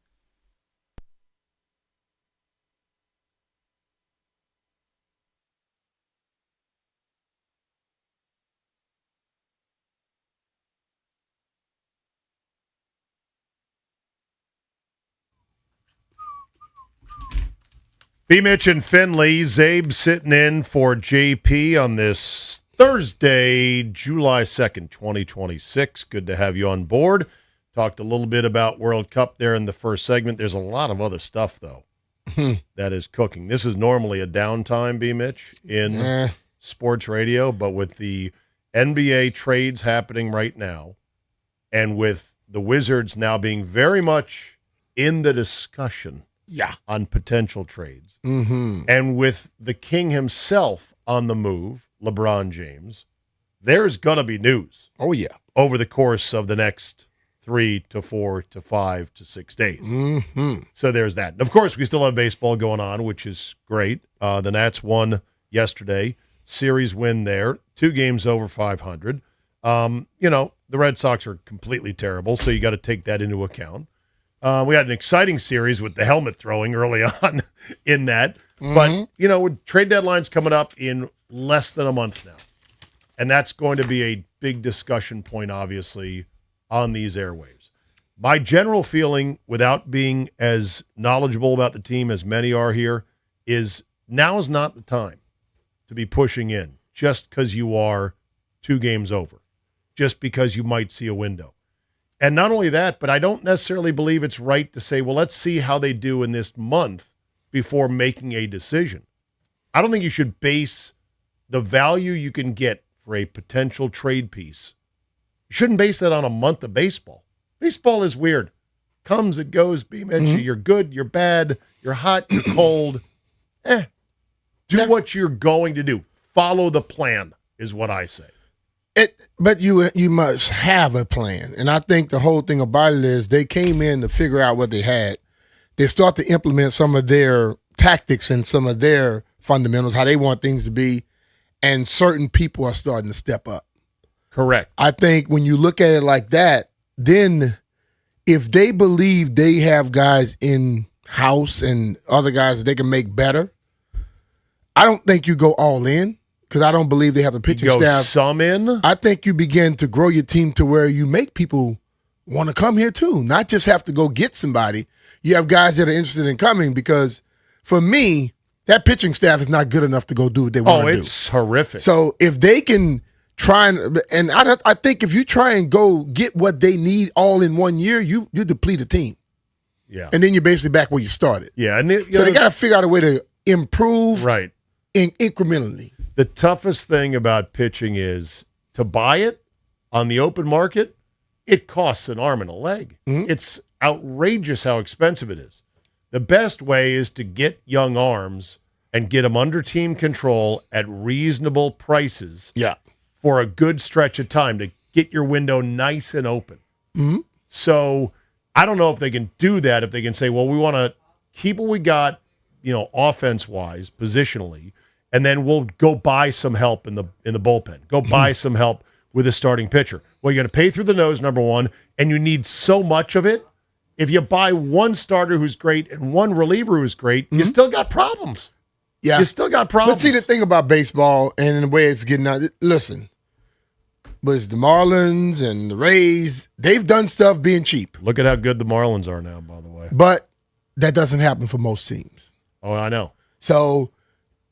B. Mitch and Finley, Zabe sitting in for JP on this Thursday, July 2nd, 2026. Good to have you on board. Talked a little bit about World Cup there in the first segment. There's a lot of other stuff, though, that is cooking. This is normally a downtime, B. Mitch, in sports radio, but with the NBA trades happening right now and with the Wizards now being very much in the discussion on potential trades, and with the King himself on the move, LeBron James, there's going to be news. Oh, yeah. Over the course of the next 3 to 4 to 5 to 6 days. So there's that. And of course, we still have baseball going on, which is great. The Nats won yesterday. Series win there. 2 games over 500. The Red Sox are completely terrible, so you got to take that into account. We had an exciting series with the helmet throwing early on in that. But, with trade deadlines coming up in less than a month now. And that's going to be a big discussion point, obviously, on these airwaves. My general feeling, without being as knowledgeable about the team as many are here, is now is not the time to be pushing in just because you are 2 games over, just because you might see a window. And not only that, but I don't necessarily believe it's right to say, well, let's see how they do in this month before making a decision. I don't think you should base the value you can get for a potential trade piece. You shouldn't base that on a month of baseball. Baseball is weird. Comes, it goes, B-Mitch. You're good, you're bad, you're hot, you're cold. Do what you're going to do. Follow the plan is what I say. But you must have a plan. And I think the whole thing about it is they came in to figure out what they had. They start to implement some of their tactics and some of their fundamentals, how they want things to be, and certain people are starting to step up. Correct. I think when you look at it like that, then if they believe they have guys in-house and other guys that they can make better, I don't think you go all in. Because I don't believe they have a pitching staff. Some in? I think you begin to grow your team to where you make people want to come here too, not just have to go get somebody. You have guys that are interested in coming because for me, that pitching staff is not good enough to go do what they want to do. Oh, it's horrific. So if they can try and I think if you try and go get what they need all in 1 year, you deplete a team. Yeah. And then you're basically back where you started. Yeah. And so they got to figure out a way to improve incrementally. The toughest thing about pitching is to buy it on the open market, it costs an arm and a leg. It's outrageous how expensive it is. The best way is to get young arms and get them under team control at reasonable prices for a good stretch of time to get your window nice and open. So I don't know if they can do that, if they can say, well, we want to keep what we got, offense-wise, positionally, and then we'll go buy some help in the bullpen. Go buy some help with a starting pitcher. Well, you're going to pay through the nose, number one, and you need so much of it. If you buy one starter who's great and one reliever who's great, you still got problems. Yeah. You still got problems. But see, the thing about baseball and the way it's getting out, listen, But it's the Marlins and the Rays. They've done stuff being cheap. Look at how good the Marlins are now, by the way. But that doesn't happen for most teams. Oh, I know. So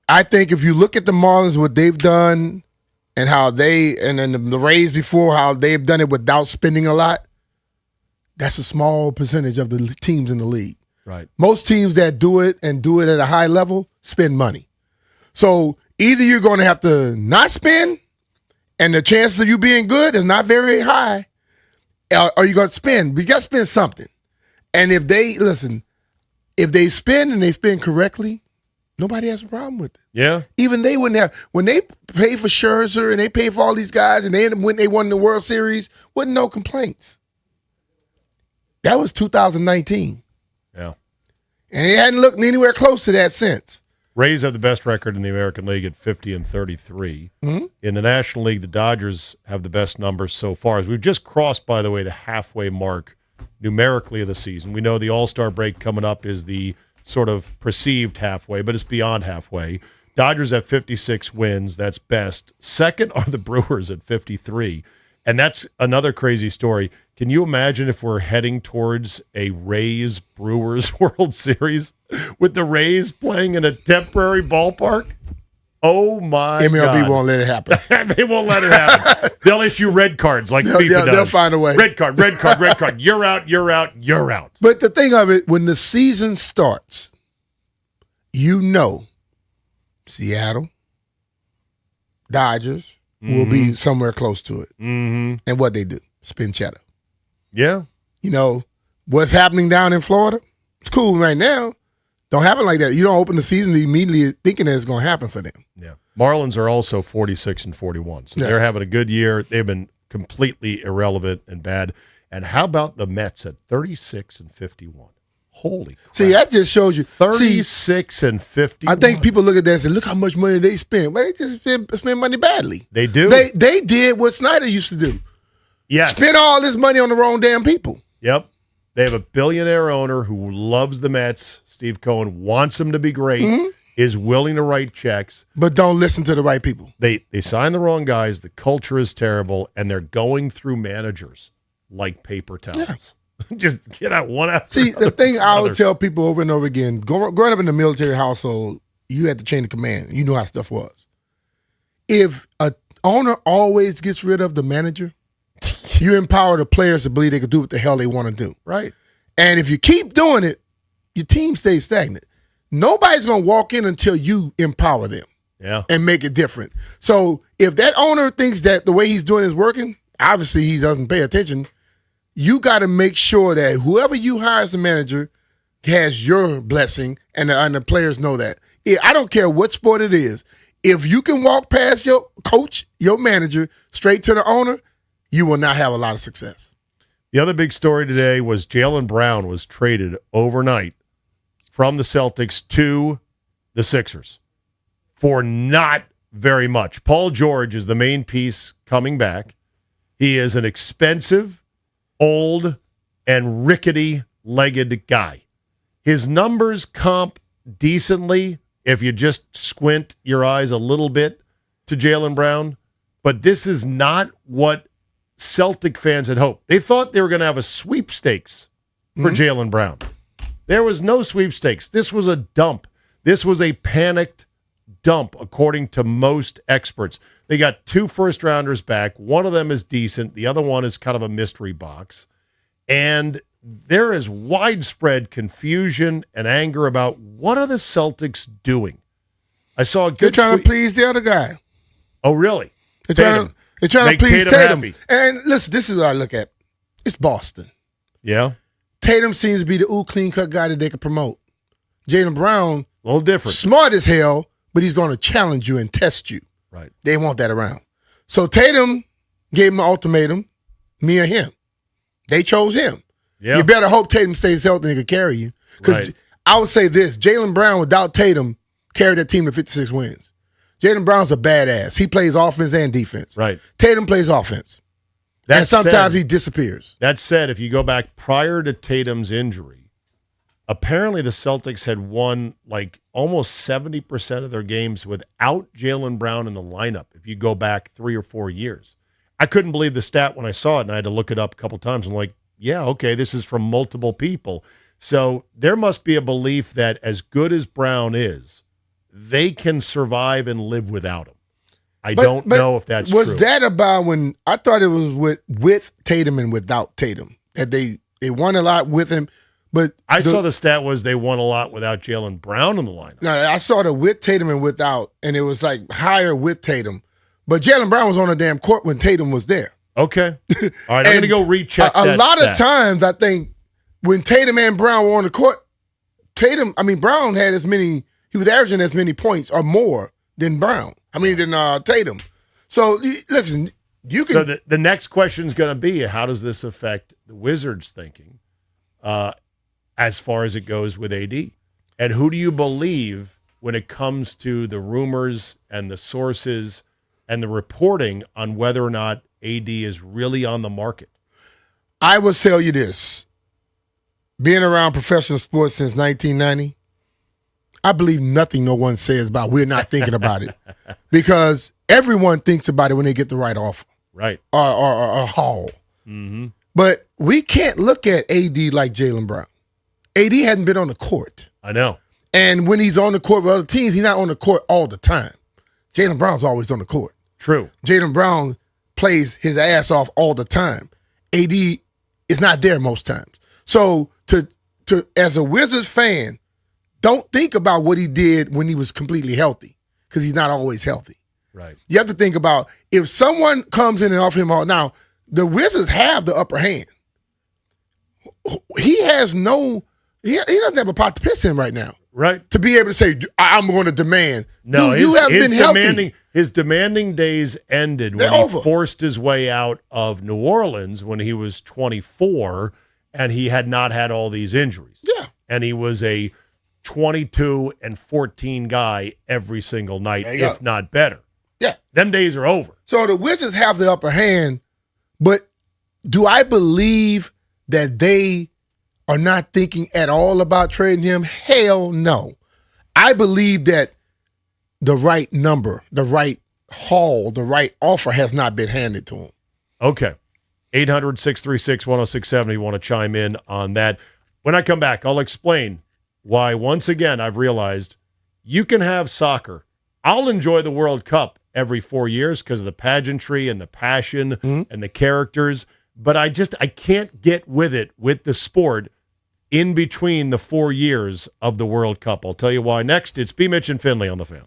I think if you look at the Marlins, what they've done and how and then the Rays before, how they've done it without spending a lot, that's a small percentage of the teams in the league. Right. Most teams that do it and do it at a high level spend money. So either you're going to have to not spend, and the chances of you being good is not very high, or you're going to spend. But you got to spend something. And if they spend and they spend correctly, nobody has a problem with it. Yeah. Even they wouldn't have. When they pay for Scherzer and they pay for all these guys and when they won the World Series, wasn't no complaints. That was 2019. Yeah. And it hadn't looked anywhere close to that since. Rays have the best record in the American League at 50-33. Mm-hmm. In the National League, the Dodgers have the best numbers so far. As we've just crossed, by the way, the halfway mark numerically of the season. We know the All-Star break coming up is the sort of perceived halfway, but it's beyond halfway. Dodgers have 56 wins. That's best. Second are the Brewers at 53. And that's another crazy story. Can you imagine if we're heading towards a Rays-Brewers World Series with the Rays playing in a temporary ballpark? Oh, my MLB God. won't let it happen. They won't let it happen. They'll issue red cards like FIFA does. They'll find a way. Red card, red card, red card. You're out, you're out, you're out. But the thing of it, when the season starts, Seattle, Dodgers will be somewhere close to it. Mm-hmm. And what they do, spend cheddar. Yeah. What's happening down in Florida, it's cool right now. Don't happen like that. You don't open the season immediately thinking that it's going to happen for them. Yeah. Marlins are also 46-41. So they're having a good year. They've been completely irrelevant and bad. And how about the Mets at 36-51? Holy crap. See, that just shows you 36-51. I think people look at that and say, look how much money they spend. Well, they just spend money badly. They do. They did what Snyder used to do. Yes. Spend all this money on the wrong damn people. Yep. They have a billionaire owner who loves the Mets. Steve Cohen wants them to be great, is willing to write checks. But don't listen to the right people. They sign the wrong guys. The culture is terrible, and they're going through managers like paper towels. Yeah. Just get out one after See, another. the thing I would tell people over and over again, growing up in a military household, you had the chain of command. You knew how stuff was. If a owner always gets rid of the manager, you empower the players to believe they can do what the hell they want to do. Right. And if you keep doing it, your team stays stagnant. Nobody's going to walk in until you empower them and make it different. So if that owner thinks that the way he's doing is working, obviously he doesn't pay attention. You got to make sure that whoever you hire as the manager has your blessing, and the players know that. I don't care what sport it is. If you can walk past your coach, your manager, straight to the owner, you will not have a lot of success. The other big story today was Jaylen Brown was traded overnight from the Celtics to the Sixers for not very much. Paul George is the main piece coming back. He is an expensive, old, and rickety-legged guy. His numbers comp decently if you just squint your eyes a little bit to Jaylen Brown, but this is not what Celtic fans had hoped. They thought they were going to have a sweepstakes for Jaylen Brown. There was no sweepstakes. This was a dump. This was a panicked dump, according to most experts. They got 2 first-rounders back. One of them is decent. The other one is kind of a mystery box. And there is widespread confusion and anger about what are the Celtics doing. I saw a good They're trying to please the other guy. Oh, really? They're trying to please Tatum. And listen, this is what I look at. It's Boston. Yeah. Tatum seems to be the clean-cut guy that they could promote. Jaylen Brown, a little different. Smart as hell, but he's going to challenge you and test you. Right. They want that around. So Tatum gave him an ultimatum, me or him. They chose him. Yeah. You better hope Tatum stays healthy and can carry you. Because I would say this, Jaylen Brown without Tatum carried that team to 56 wins. Jaylen Brown's a badass. He plays offense and defense. Right. Tatum plays offense. And sometimes he disappears. That said, if you go back prior to Tatum's injury, apparently the Celtics had won like almost 70% of their games without Jaylen Brown in the lineup if you go back 3 or 4 years. I couldn't believe the stat when I saw it, and I had to look it up a couple times. I'm like, yeah, okay, this is from multiple people. So there must be a belief that as good as Brown is, they can survive and live without him. I don't know if that's was true. That about when I thought it was with Tatum and without Tatum that they won a lot with him, but I saw the stat was they won a lot without Jaylen Brown in the lineup. No, I saw the with Tatum and without, and it was like higher with Tatum, but Jaylen Brown was on the damn court when Tatum was there. Okay, all right, I'm going to go recheck. A lot of times, I think when Tatum and Brown were on the court, Brown had as many. He was averaging as many points or more than Tatum. So listen, you can. So the next question is going to be, how does this affect the Wizards' thinking, as far as it goes with AD, and who do you believe when it comes to the rumors and the sources and the reporting on whether or not AD is really on the market? I will tell you this: being around professional sports since 1990. I believe nothing no one says about we're not thinking about it, because everyone thinks about it when they get the right offer, right, or haul. Mm-hmm. But we can't look at AD like Jaylen Brown. AD hadn't been on the court. I know. And when he's on the court with other teams, he's not on the court all the time. Jaylen Brown's always on the court. True. Jaylen Brown plays his ass off all the time. AD is not there most times. So to as a Wizards fan, don't think about what he did when he was completely healthy, because he's not always healthy. Right. You have to think about if someone comes in and offers him all. Now, the Wizards have the upper hand. He doesn't have a pot to piss in right now. Right. To be able to say, I'm going to demand. No, you haven't been healthy. His demanding days ended when he forced his way out of New Orleans when he was 24 and he had not had all these injuries. Yeah. And he was a 22 and 14 guy every single night, if not better. Yeah. Them days are over. So the Wizards have the upper hand, but do I believe that they are not thinking at all about trading him? Hell no. I believe that the right number, the right haul, the right offer has not been handed to him. Okay. 800-636-1067. You want to chime in on that. When I come back, I'll explain why, once again, I've realized you can have soccer. I'll enjoy the World Cup every 4 years because of the pageantry and the passion and the characters, but I can't get with it with the sport in between the 4 years of the World Cup. I'll tell you why next. It's B. Mitch and Finley on The Fan.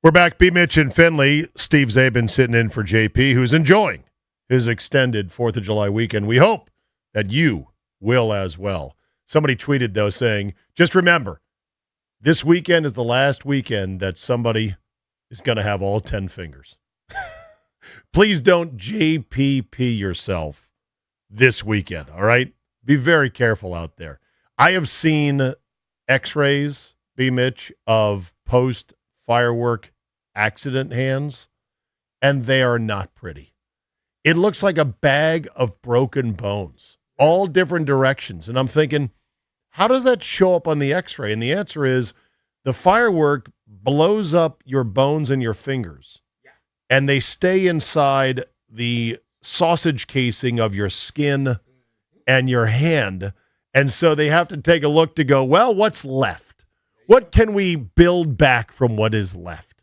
We're back. B. Mitch and Finley. Steve Zabin sitting in for JP, who's enjoying his extended 4th of July weekend. We hope that you will as well. Somebody tweeted, though, saying, just remember, this weekend is the last weekend that somebody is going to have all 10 fingers. Please don't JPP yourself this weekend, all right? Be very careful out there. I have seen x-rays, B. Mitch, of post-firework accident hands, and they are not pretty. It looks like a bag of broken bones, all different directions. And I'm thinking, how does that show up on the x-ray? And the answer is the firework blows up your bones and your fingers, and they stay inside the sausage casing of your skin and your hand. And so they have to take a look to go, well, what's left? What can we build back from what is left?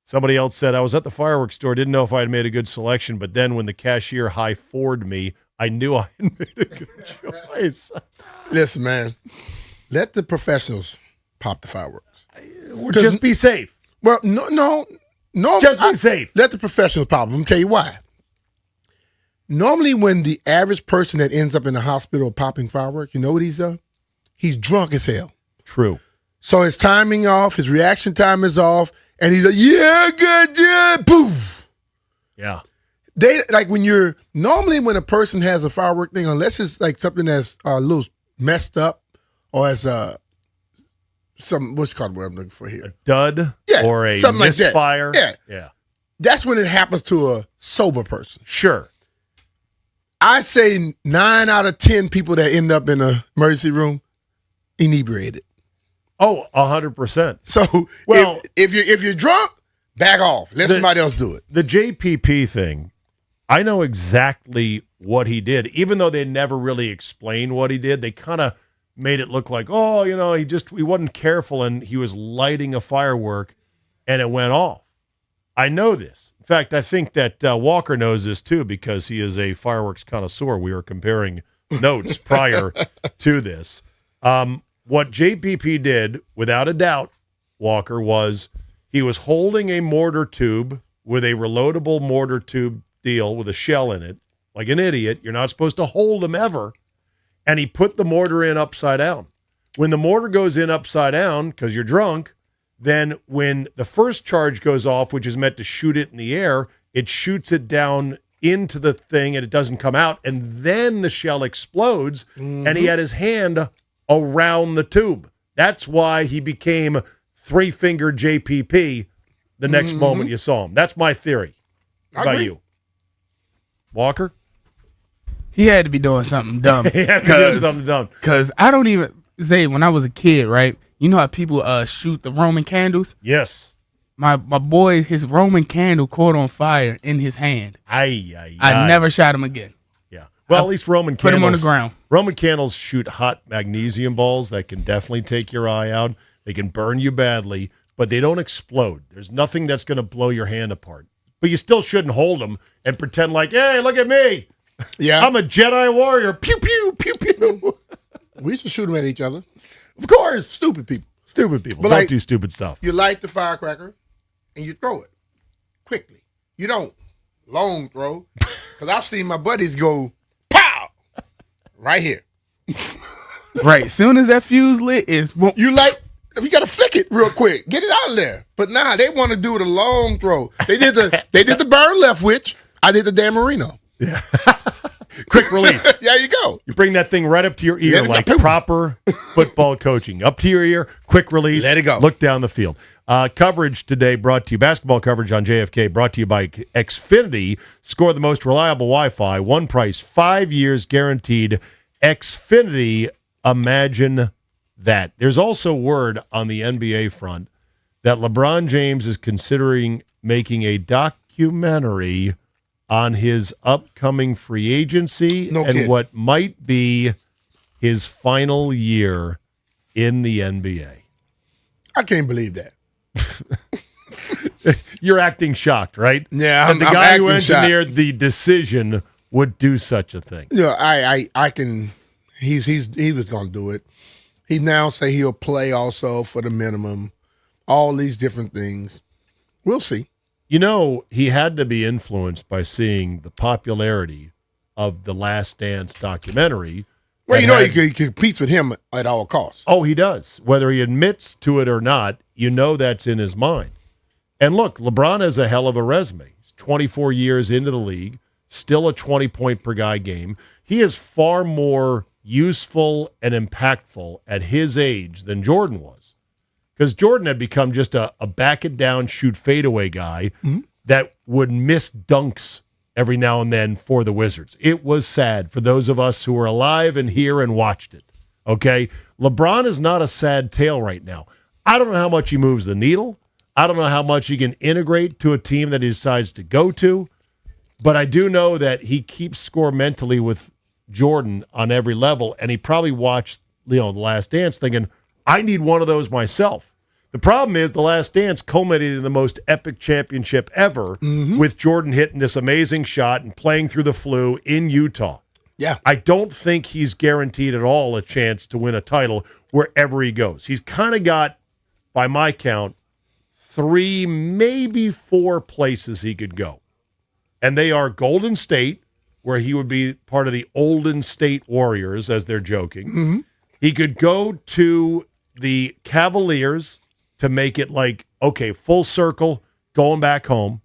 Somebody else said, I was at the fireworks store, didn't know if I had made a good selection, but then when the cashier high-4'd me, I knew I had made a good choice. Listen, man, let the professionals pop the fireworks. Just be safe. Well, no. Just be safe. Let the professionals pop them. Let me tell you why. Normally, when the average person that ends up in the hospital popping fireworks, you know what he's done? He's drunk as hell. True. So his timing off, his reaction time is off, and he's like, yeah, good, yeah, poof. Yeah. They like when when a person has a firework thing, unless it's like something that's a little messed up or as what's called what I'm looking for here? A dud or a something misfire. Like that. Yeah. That's when it happens to a sober person. Sure. I say 9 out of 10 people that end up in an emergency room inebriated. Oh, 100%. So well, if you're drunk, back off. Let somebody else do it. The JPP thing, I know exactly what he did. Even though they never really explained what he did, they kind of made it look like, oh, he wasn't careful and he was lighting a firework and it went off. I know this. In fact, I think that Walker knows this too because he is a fireworks connoisseur. We were comparing notes prior to this. What JPP did, without a doubt, Walker, was he was holding a mortar tube with a reloadable mortar tube deal with a shell in it, like an idiot. You're not supposed to hold them ever. And he put the mortar in upside down. When the mortar goes in upside down, because you're drunk, then when the first charge goes off, which is meant to shoot it in the air, it shoots it down into the thing and it doesn't come out. And then the shell explodes, and he had his hand around the tube. That's why he became three-finger JPP the next moment you saw him. That's my theory. How about you? Walker? He had to be doing something dumb. He had to be doing something dumb. Because I don't even say, when I was a kid, right? You know how people shoot the Roman candles? Yes. My boy, his Roman candle caught on fire in his hand. I never shot him again. Yeah. Well, at least Roman candles. Put him on the ground. Roman candles shoot hot magnesium balls that can definitely take your eye out. They can burn you badly, but they don't explode. There's nothing that's going to blow your hand apart. But you still shouldn't hold them and pretend like, hey, look at me. Yeah. I'm a Jedi warrior. Pew, pew, pew, pew. We used to shoot them at each other. Of course. Stupid people. Stupid people. But don't do stupid stuff. You light the firecracker and you throw it quickly. You don't long throw. Because I've seen my buddies go, pow, right here. Right. Soon as that fuse lit, you got to flick it real quick. Get it out of there. But nah, they want to do it a long throw. They did the Burn Leftwich. I did the Dan Marino. Yeah. Quick release. There you go. You bring that thing right up to your ear like proper football coaching. Up to your ear, quick release. Let it go. Look down the field. Coverage today brought to you, basketball coverage on JFK, brought to you by Xfinity. Score the most reliable Wi-Fi. One price, 5 years guaranteed. Xfinity, imagine that. There's also word on the NBA front that LeBron James is considering making a documentary on his upcoming free agency what might be his final year in the NBA. I can't believe that. You're acting shocked, right? Yeah, that the guy who engineered the decision would do such a thing. Yeah, I can. He was going to do it. He now say he'll play also for the minimum. all these different things. We'll see. You know, he had to be influenced by seeing the popularity of the Last Dance documentary. Well, he competes with him at all costs. Oh, he does. Whether he admits to it or not, you know that's in his mind. And look, LeBron has a hell of a resume. He's 24 years into the league, still a 20-point-per-guy game. He is far more useful and impactful at his age than Jordan was. Because Jordan had become just a back-it-down, shoot fadeaway guy that would miss dunks every now and then for the Wizards. It was sad for those of us who were alive and here and watched it. Okay? LeBron is not a sad tale right now. I don't know how much he moves the needle. I don't know how much he can integrate to a team that he decides to go to. But I do know that he keeps score mentally with Jordan on every level, and he probably watched The Last Dance thinking, I need one of those myself. The problem is The Last Dance culminated in the most epic championship ever with Jordan hitting this amazing shot and playing through the flu in Utah. Yeah. I don't think he's guaranteed at all a chance to win a title wherever he goes. He's kind of got, by my count, 3, maybe 4 places he could go. And they are Golden State, where he would be part of the Olden State Warriors, as they're joking. He could go to the Cavaliers to make it like, okay, full circle, going back home.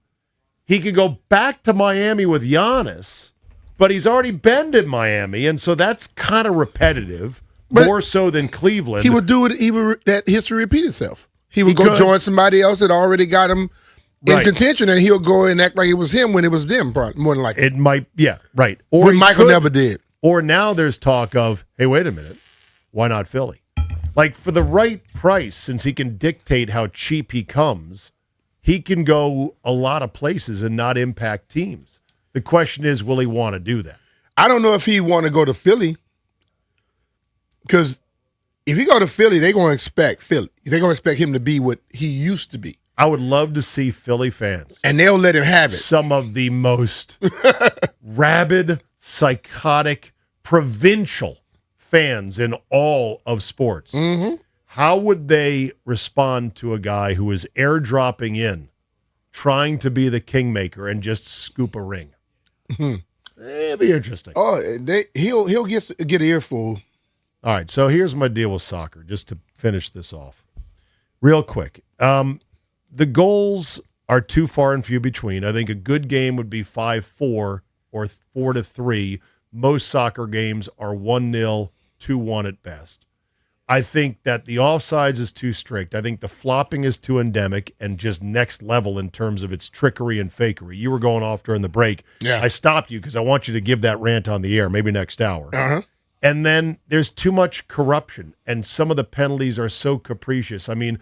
He could go back to Miami with Giannis, but he's already been in Miami, and so that's kind of repetitive, more so than Cleveland. He would do it, that history repeat itself. He would go join somebody else that already got him in contention, and he'll go and act like it was him when it was them, more than likely. It might, yeah, right. Or when Michael never did. Or now there's talk of, hey, wait a minute, why not Philly? Like, for the right price, since he can dictate how cheap he comes, he can go a lot of places and not impact teams. The question is, will he want to do that? I don't know if he want to go to Philly, because if he go to Philly, they're going to expect Philly. They're going to expect him to be what he used to be. I would love to see Philly fans. And they'll let him have it. Some of the most rabid, psychotic, provincial fans in all of sports. How would they respond to a guy who is airdropping in, trying to be the kingmaker and just scoop a ring? It'd be interesting. Oh, he'll get an earful. All right, so here's my deal with soccer, just to finish this off. Real quick. The goals are too far and few between. I think a good game would be 5-4 or 4-3. Most soccer games are 1-0, 2-1 at best. I think that the offsides is too strict. I think the flopping is too endemic and just next level in terms of its trickery and fakery. You were going off during the break. Yeah. I stopped you because I want you to give that rant on the air, maybe next hour. And then there's too much corruption, and some of the penalties are so capricious. I mean,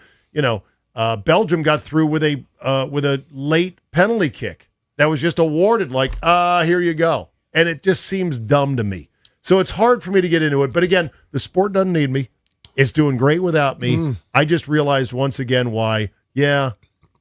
Belgium got through with a late penalty kick that was just awarded like, here you go. And it just seems dumb to me. So it's hard for me to get into it. But again, the sport doesn't need me. It's doing great without me. I just realized once again why,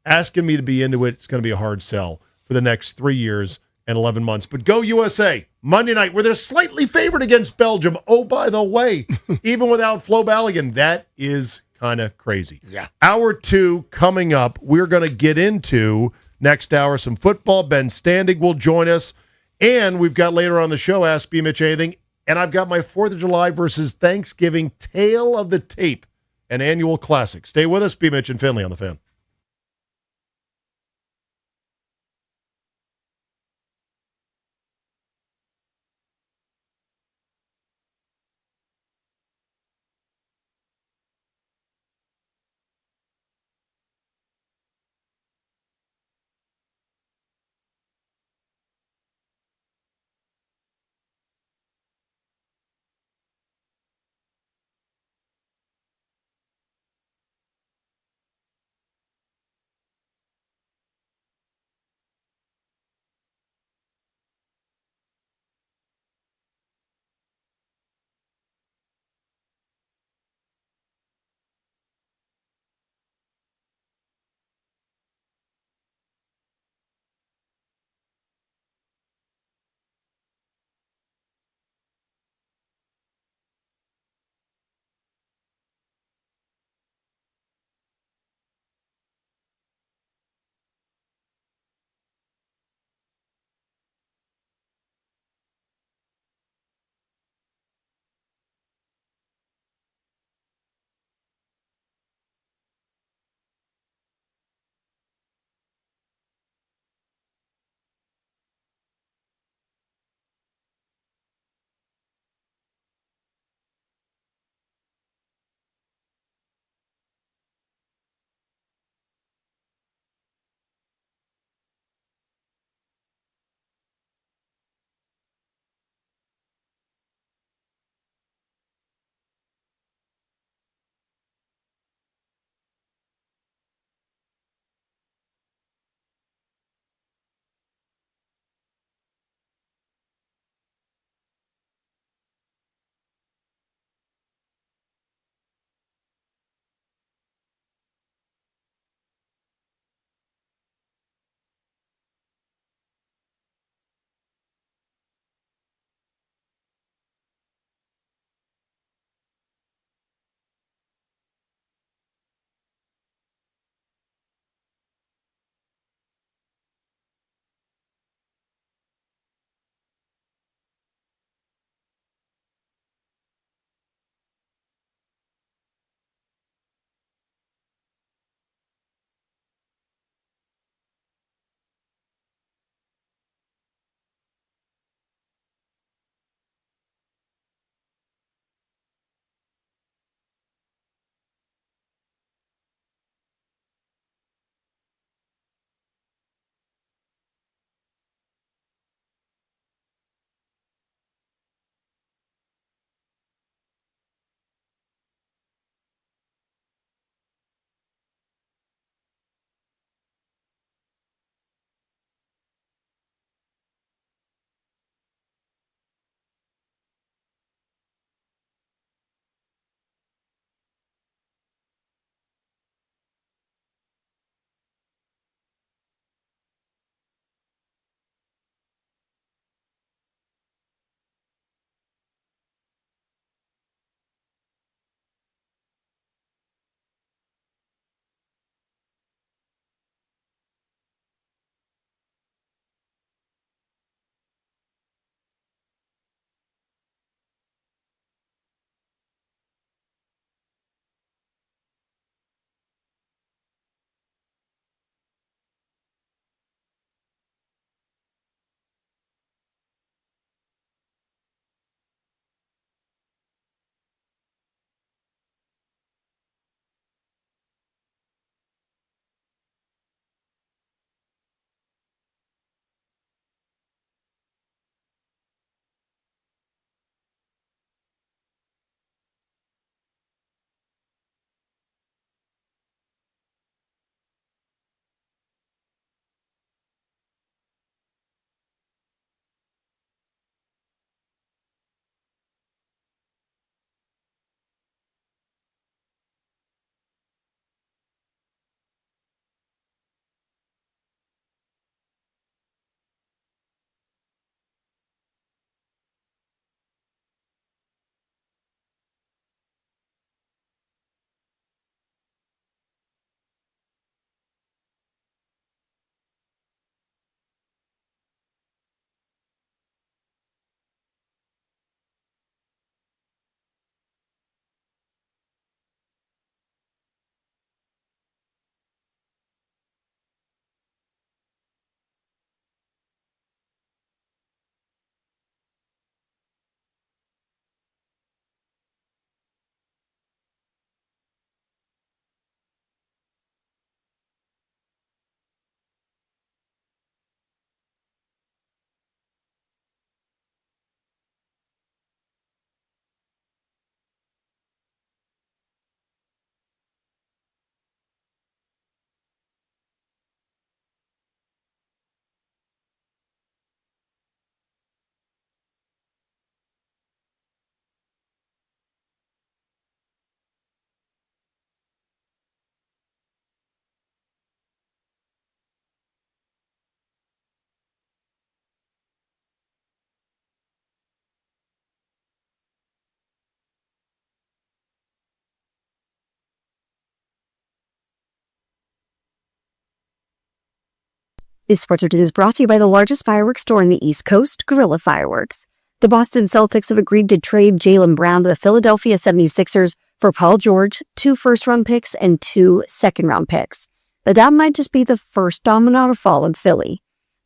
asking me to be into it, it's going to be a hard sell for the next 3 years and 11 months. But go USA, Monday night, where they're slightly favored against Belgium. Oh, by the way, even without Flo Balogun, that is kind of crazy. Yeah. Hour 2 coming up. We're going to get into next hour some football. Ben Standig will join us. And we've got later on the show, Ask B. Mitch Anything. And I've got my 4th of July versus Thanksgiving Tale of the Tape, an annual classic. Stay with us, B. Mitch and Finley on the Fan. This Sports Update is brought to you by the largest fireworks store in the East Coast, Guerrilla Fireworks. The Boston Celtics have agreed to trade Jaylen Brown to the Philadelphia 76ers for Paul George, 2 first-round picks, and 2 second-round picks. But that might just be the first domino to fall in Philly.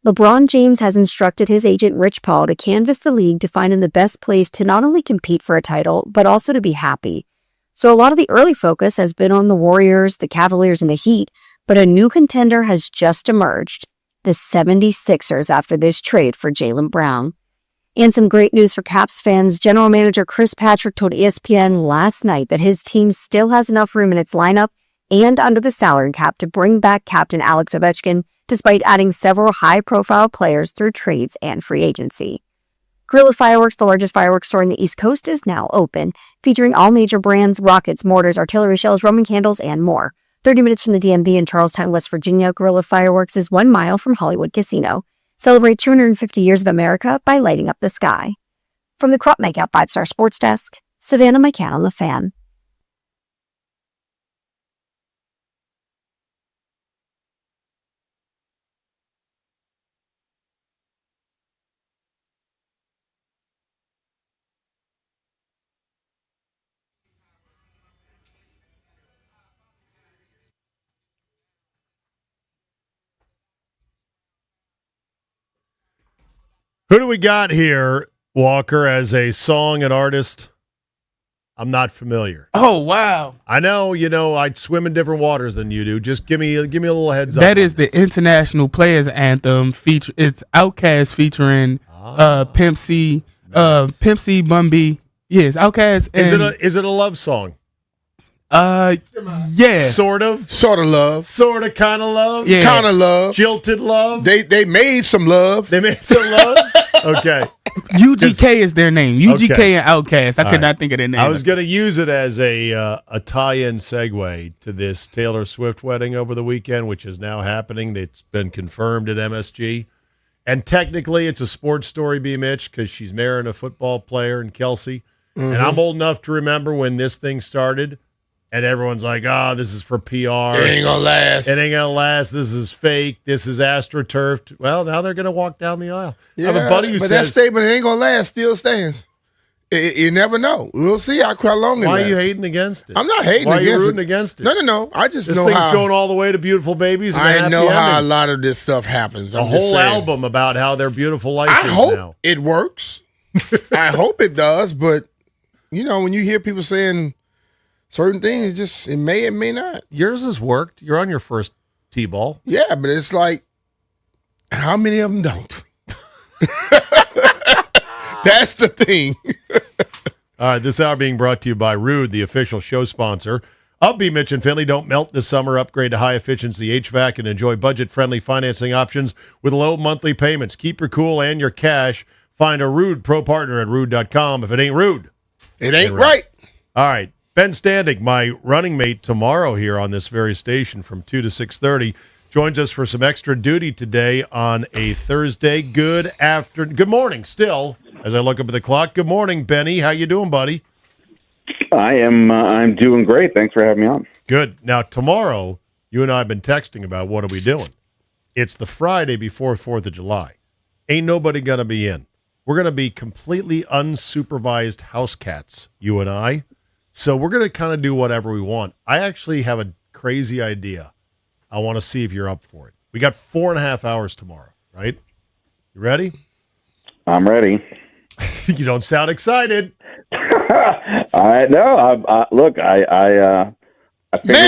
LeBron James has instructed his agent Rich Paul to canvass the league to find him the best place to not only compete for a title, but also to be happy. So a lot of the early focus has been on the Warriors, the Cavaliers, and the Heat, but a new contender has just emerged, the 76ers, after this trade for Jaylen Brown. And some great news for Caps fans. General Manager Chris Patrick told ESPN last night that his team still has enough room in its lineup and under the salary cap to bring back captain Alex Ovechkin, despite adding several high-profile players through trades and free agency. Guerrilla Fireworks, the largest fireworks store in the East Coast, is now open, featuring all major brands, rockets, mortars, artillery shells, Roman candles, and more. 30 minutes from the DMV in Charlestown, West Virginia, Guerrilla Fireworks is 1 mile from Hollywood Casino. Celebrate 250 years of America by lighting up the sky. From the Crop Makeout 5-Star Sports Desk, Savannah McCann on The Fan. Who do we got here, Walker, as a song and artist? I'm not familiar. Oh, wow. I know, I'd swim in different waters than you do. Just give me a little heads up. That is the International Players Anthem. It's Outkast featuring Pimp C, Pimp C, Bun B. Yes, Outkast. Is it a love song? Yeah. Sort of love. Sort of kind of love. Yeah. Kind of love. Jilted love. They made some love. They made some love. Okay. UGK is their name. UGK Okay. and Outkast. I could not think of their name. I was going to use it as a tie-in segue to this Taylor Swift wedding over the weekend, which is now happening. It's been confirmed at MSG. And technically, it's a sports story, B. Mitch, because she's marrying a football player in Kelsey. Mm-hmm. And I'm old enough to remember when this thing started. And everyone's like, this is for PR. It ain't gonna last. It ain't gonna last. This is fake. This is astroturfed. Well, now they're gonna walk down the aisle. I have a buddy who but says that statement, it ain't gonna last, still stands. You never know. We'll see how long it why lasts. are you hating against it? I'm not hating why against it. Why are you rooting against it? No. I just this know thing's how going all the way to Beautiful Babies. And I know happy how a ending. lot of this stuff happens. A whole album about how their beautiful life I is hope now. it works. I hope it does, but when you hear people saying certain things, it may not. Yours has worked. You're on your first T-ball. Yeah, but it's like, how many of them don't? That's the thing. All right, this hour being brought to you by Rude, the official show sponsor of B. Mitch and Finley. Don't melt this summer. Upgrade to high-efficiency HVAC and enjoy budget-friendly financing options with low monthly payments. Keep your cool and your cash. Find a Rude Pro partner at Rude.com. If it ain't Rude, it ain't right. All right. Ben Standing, my running mate tomorrow here on this very station from 2 to 6:30, joins us for some extra duty today on a Thursday. Good morning still, as I look up at the clock. Good morning, Benny. How you doing, buddy? I'm doing great. Thanks for having me on. Good. Now, tomorrow, you and I have been texting about what are we doing. It's the Friday before 4th of July. Ain't nobody going to be in. We're going to be completely unsupervised house cats, you and I. So we're going to kind of do whatever we want. I actually have a crazy idea. I want to see if you're up for it. We got 4.5 hours tomorrow, right? You ready? I'm ready. You don't sound excited. Look, man,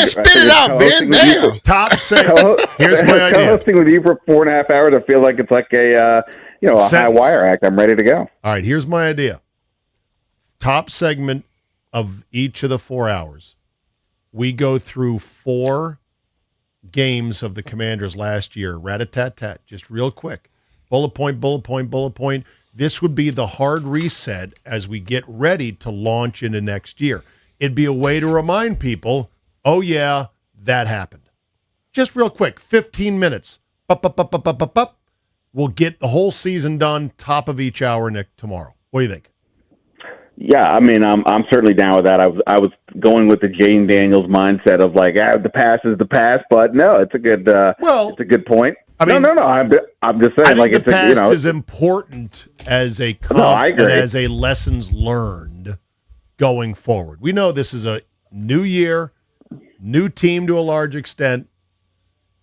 spit it out, Ben. Damn. Top segment. Here's my idea. Co-hosting with you for 4.5 hours, I feel like it's like a high wire act. I'm ready to go. All right, here's my idea. Top segment of each of the 4 hours. We go through 4 games of the Commanders last year. Rat-a-tat-tat. Just real quick. Bullet point, bullet point, bullet point. This would be the hard reset as we get ready to launch into next year. It'd be a way to remind people, oh, yeah, that happened. Just real quick, 15 minutes. We'll get the whole season done, top of each hour tomorrow. What do you think? Yeah, I mean, I'm certainly down with that. I was going with the Jane Daniels mindset of like, the past is the past, but no, it's a good it's a good point. I mean, no. I'm just saying. I think like the it's past is important as a comp and as a lessons learned going forward. We know this is a new year, new team to a large extent,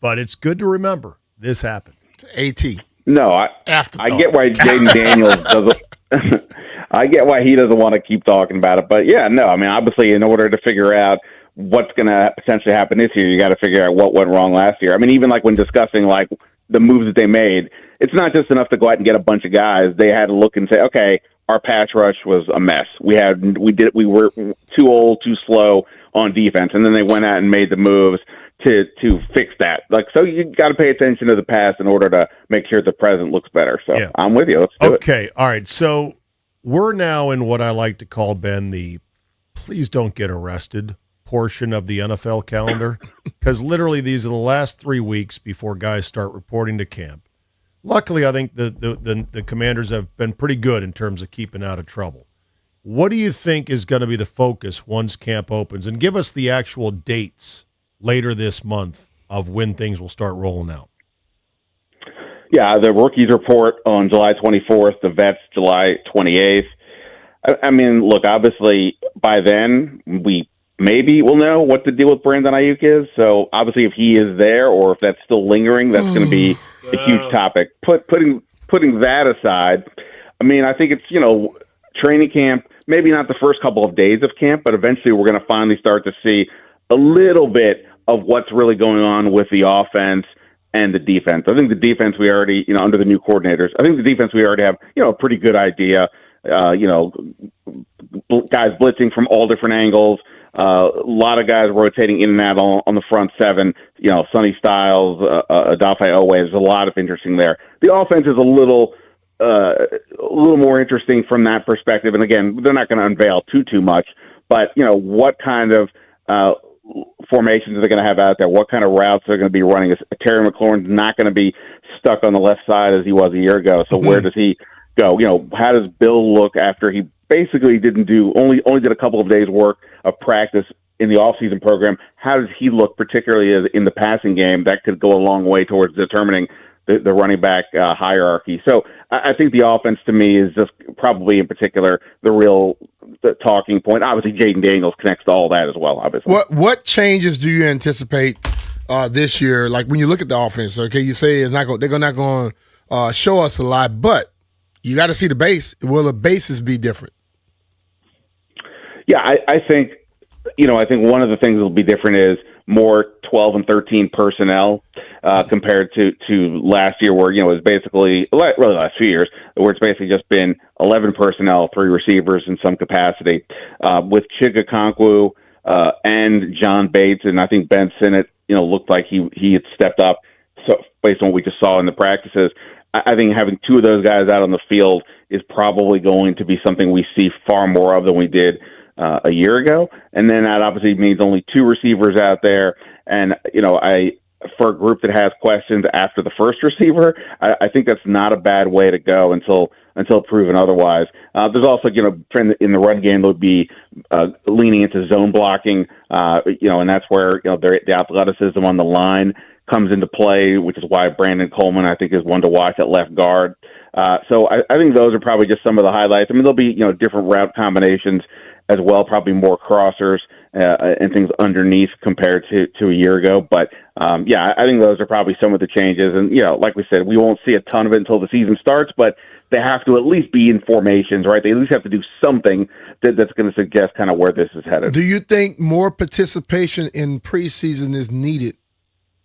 but it's good to remember this happened. AT. No, I get why Jaden Daniels doesn't. I get why he doesn't want to keep talking about it, but yeah, no. I mean, obviously, in order to figure out what's going to potentially happen this year, you got to figure out what went wrong last year. I mean, even like when discussing like the moves that they made, it's not just enough to go out and get a bunch of guys. They had to look and say, okay, our pass rush was a mess. We were too old, too slow on defense, and then they went out and made the moves to fix that. Like, so you got to pay attention to the past in order to make sure the present looks better. So yeah. I'm with you. Let's do it. Okay, all right. So we're now in what I like to call, Ben, the please don't get arrested portion of the NFL calendar, because literally these are the last 3 weeks before guys start reporting to camp. Luckily, I think the Commanders have been pretty good in terms of keeping out of trouble. What do you think is going to be the focus once camp opens? And give us the actual dates later this month of when things will start rolling out. Yeah, the rookies report on July 24th, the vets July 28th. I mean, look, obviously by then maybe we'll know what the deal with Brandon Ayuk is. So obviously if he is there or if that's still lingering, that's going to be a huge topic. Putting that aside, I mean, I think it's, training camp, maybe not the first couple of days of camp, but eventually we're going to finally start to see a little bit of what's really going on with the offense and the defense. I think the defense we already, under the new coordinators, I think the defense we already have, a pretty good idea. Guys blitzing from all different angles. A lot of guys rotating in and out on the front seven. Sonny Styles, Odafe Owe. There's a lot of interesting there. The offense is a little more interesting from that perspective. And again, they're not going to unveil too much. But what kind of formations are they going to have out there? What kind of routes they're going to be running? Terry McLaurin's not going to be stuck on the left side as he was a year ago. So where does he go? How does Bill look after he basically only did a couple of days work of practice in the offseason program? How does he look, particularly in the passing game? That could go a long way towards determining the running back hierarchy. So I think the offense to me is just probably in particular the talking point. Obviously, Jaden Daniels connects to all that as well, obviously. What changes do you anticipate this year? Like when you look at the offense, okay, you say they're not going to show us a lot, but you got to see the base. Will the bases be different? Yeah, I think one of the things that will be different is more 12 and 13 personnel compared to last year, where it was basically really the last few years, where it's basically just been 11 personnel, 3 receivers in some capacity. With Chig Okonkwo and John Bates, and I think Ben Sinnott, looked like he had stepped up. So based on what we just saw in the practices, I think having 2 of those guys out on the field is probably going to be something we see far more of than we did a year ago. And then that obviously means only 2 receivers out there. And, for a group that has questions after the first receiver, I think that's not a bad way to go until proven otherwise. There's also, trend in the run game, they'll be leaning into zone blocking, and that's where, the athleticism on the line comes into play, which is why Brandon Coleman, I think, is one to watch at left guard. So I think those are probably just some of the highlights. I mean, there'll be, different route combinations as well, probably more crossers and things underneath compared to a year ago. But, I think those are probably some of the changes. And, like we said, we won't see a ton of it until the season starts, but they have to at least be in formations, right? They at least have to do something that's going to suggest kind of where this is headed. Do you think more participation in preseason is needed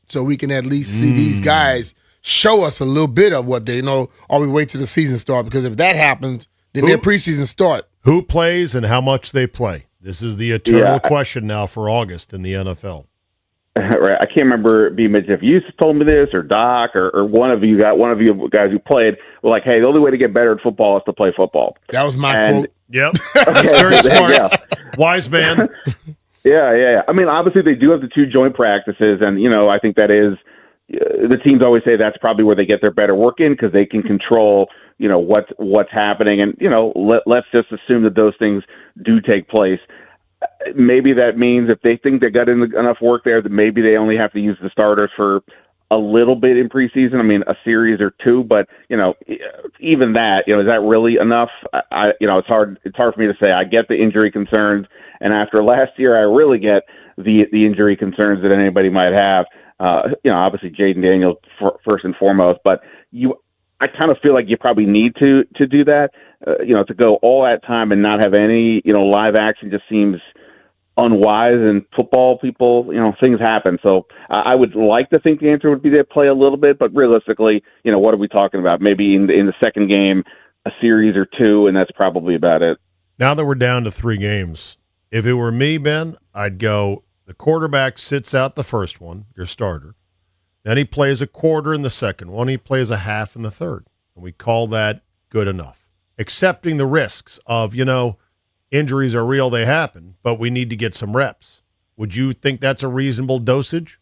so we can at least see these guys show us a little bit of what they know, or we wait till the season start? Because if that happens, then their preseason start. Who plays and how much they play? This is the eternal question now for August in the NFL. Right. I can't remember, B-Mitch, if you told me this or Doc or one of you guys who played were like, hey, the only way to get better at football is to play football. That was my quote. Yep. That's very smart. Yeah. Wise man. Yeah. I mean, obviously they do have the 2 joint practices, and, I think that is the teams always say that's probably where they get their better work in, because they can control, what's happening. And, let's just assume that those things do take place. Maybe that means if they think they got enough work there, that maybe they only have to use the starters for a little bit in preseason. I mean, a series or two, but even that, is that really enough? It's hard for me to say. I get the injury concerns, and after last year, I really get the injury concerns that anybody might have. Obviously Jaden Daniels first and foremost, but I kind of feel like you probably need to do that. To go all that time and not have any, live action just seems unwise. And football people, things happen. So I would like to think the answer would be to play a little bit, but realistically, what are we talking about? Maybe in the second game, a series or two, and that's probably about it. Now that we're down to 3 games, if it were me, Ben, I'd go the quarterback sits out the first one, your starter. Then he plays a quarter in the second one. He plays a half in the third. And we call that good enough. Accepting the risks of, injuries are real, they happen, but we need to get some reps. Would you think that's a reasonable dosage?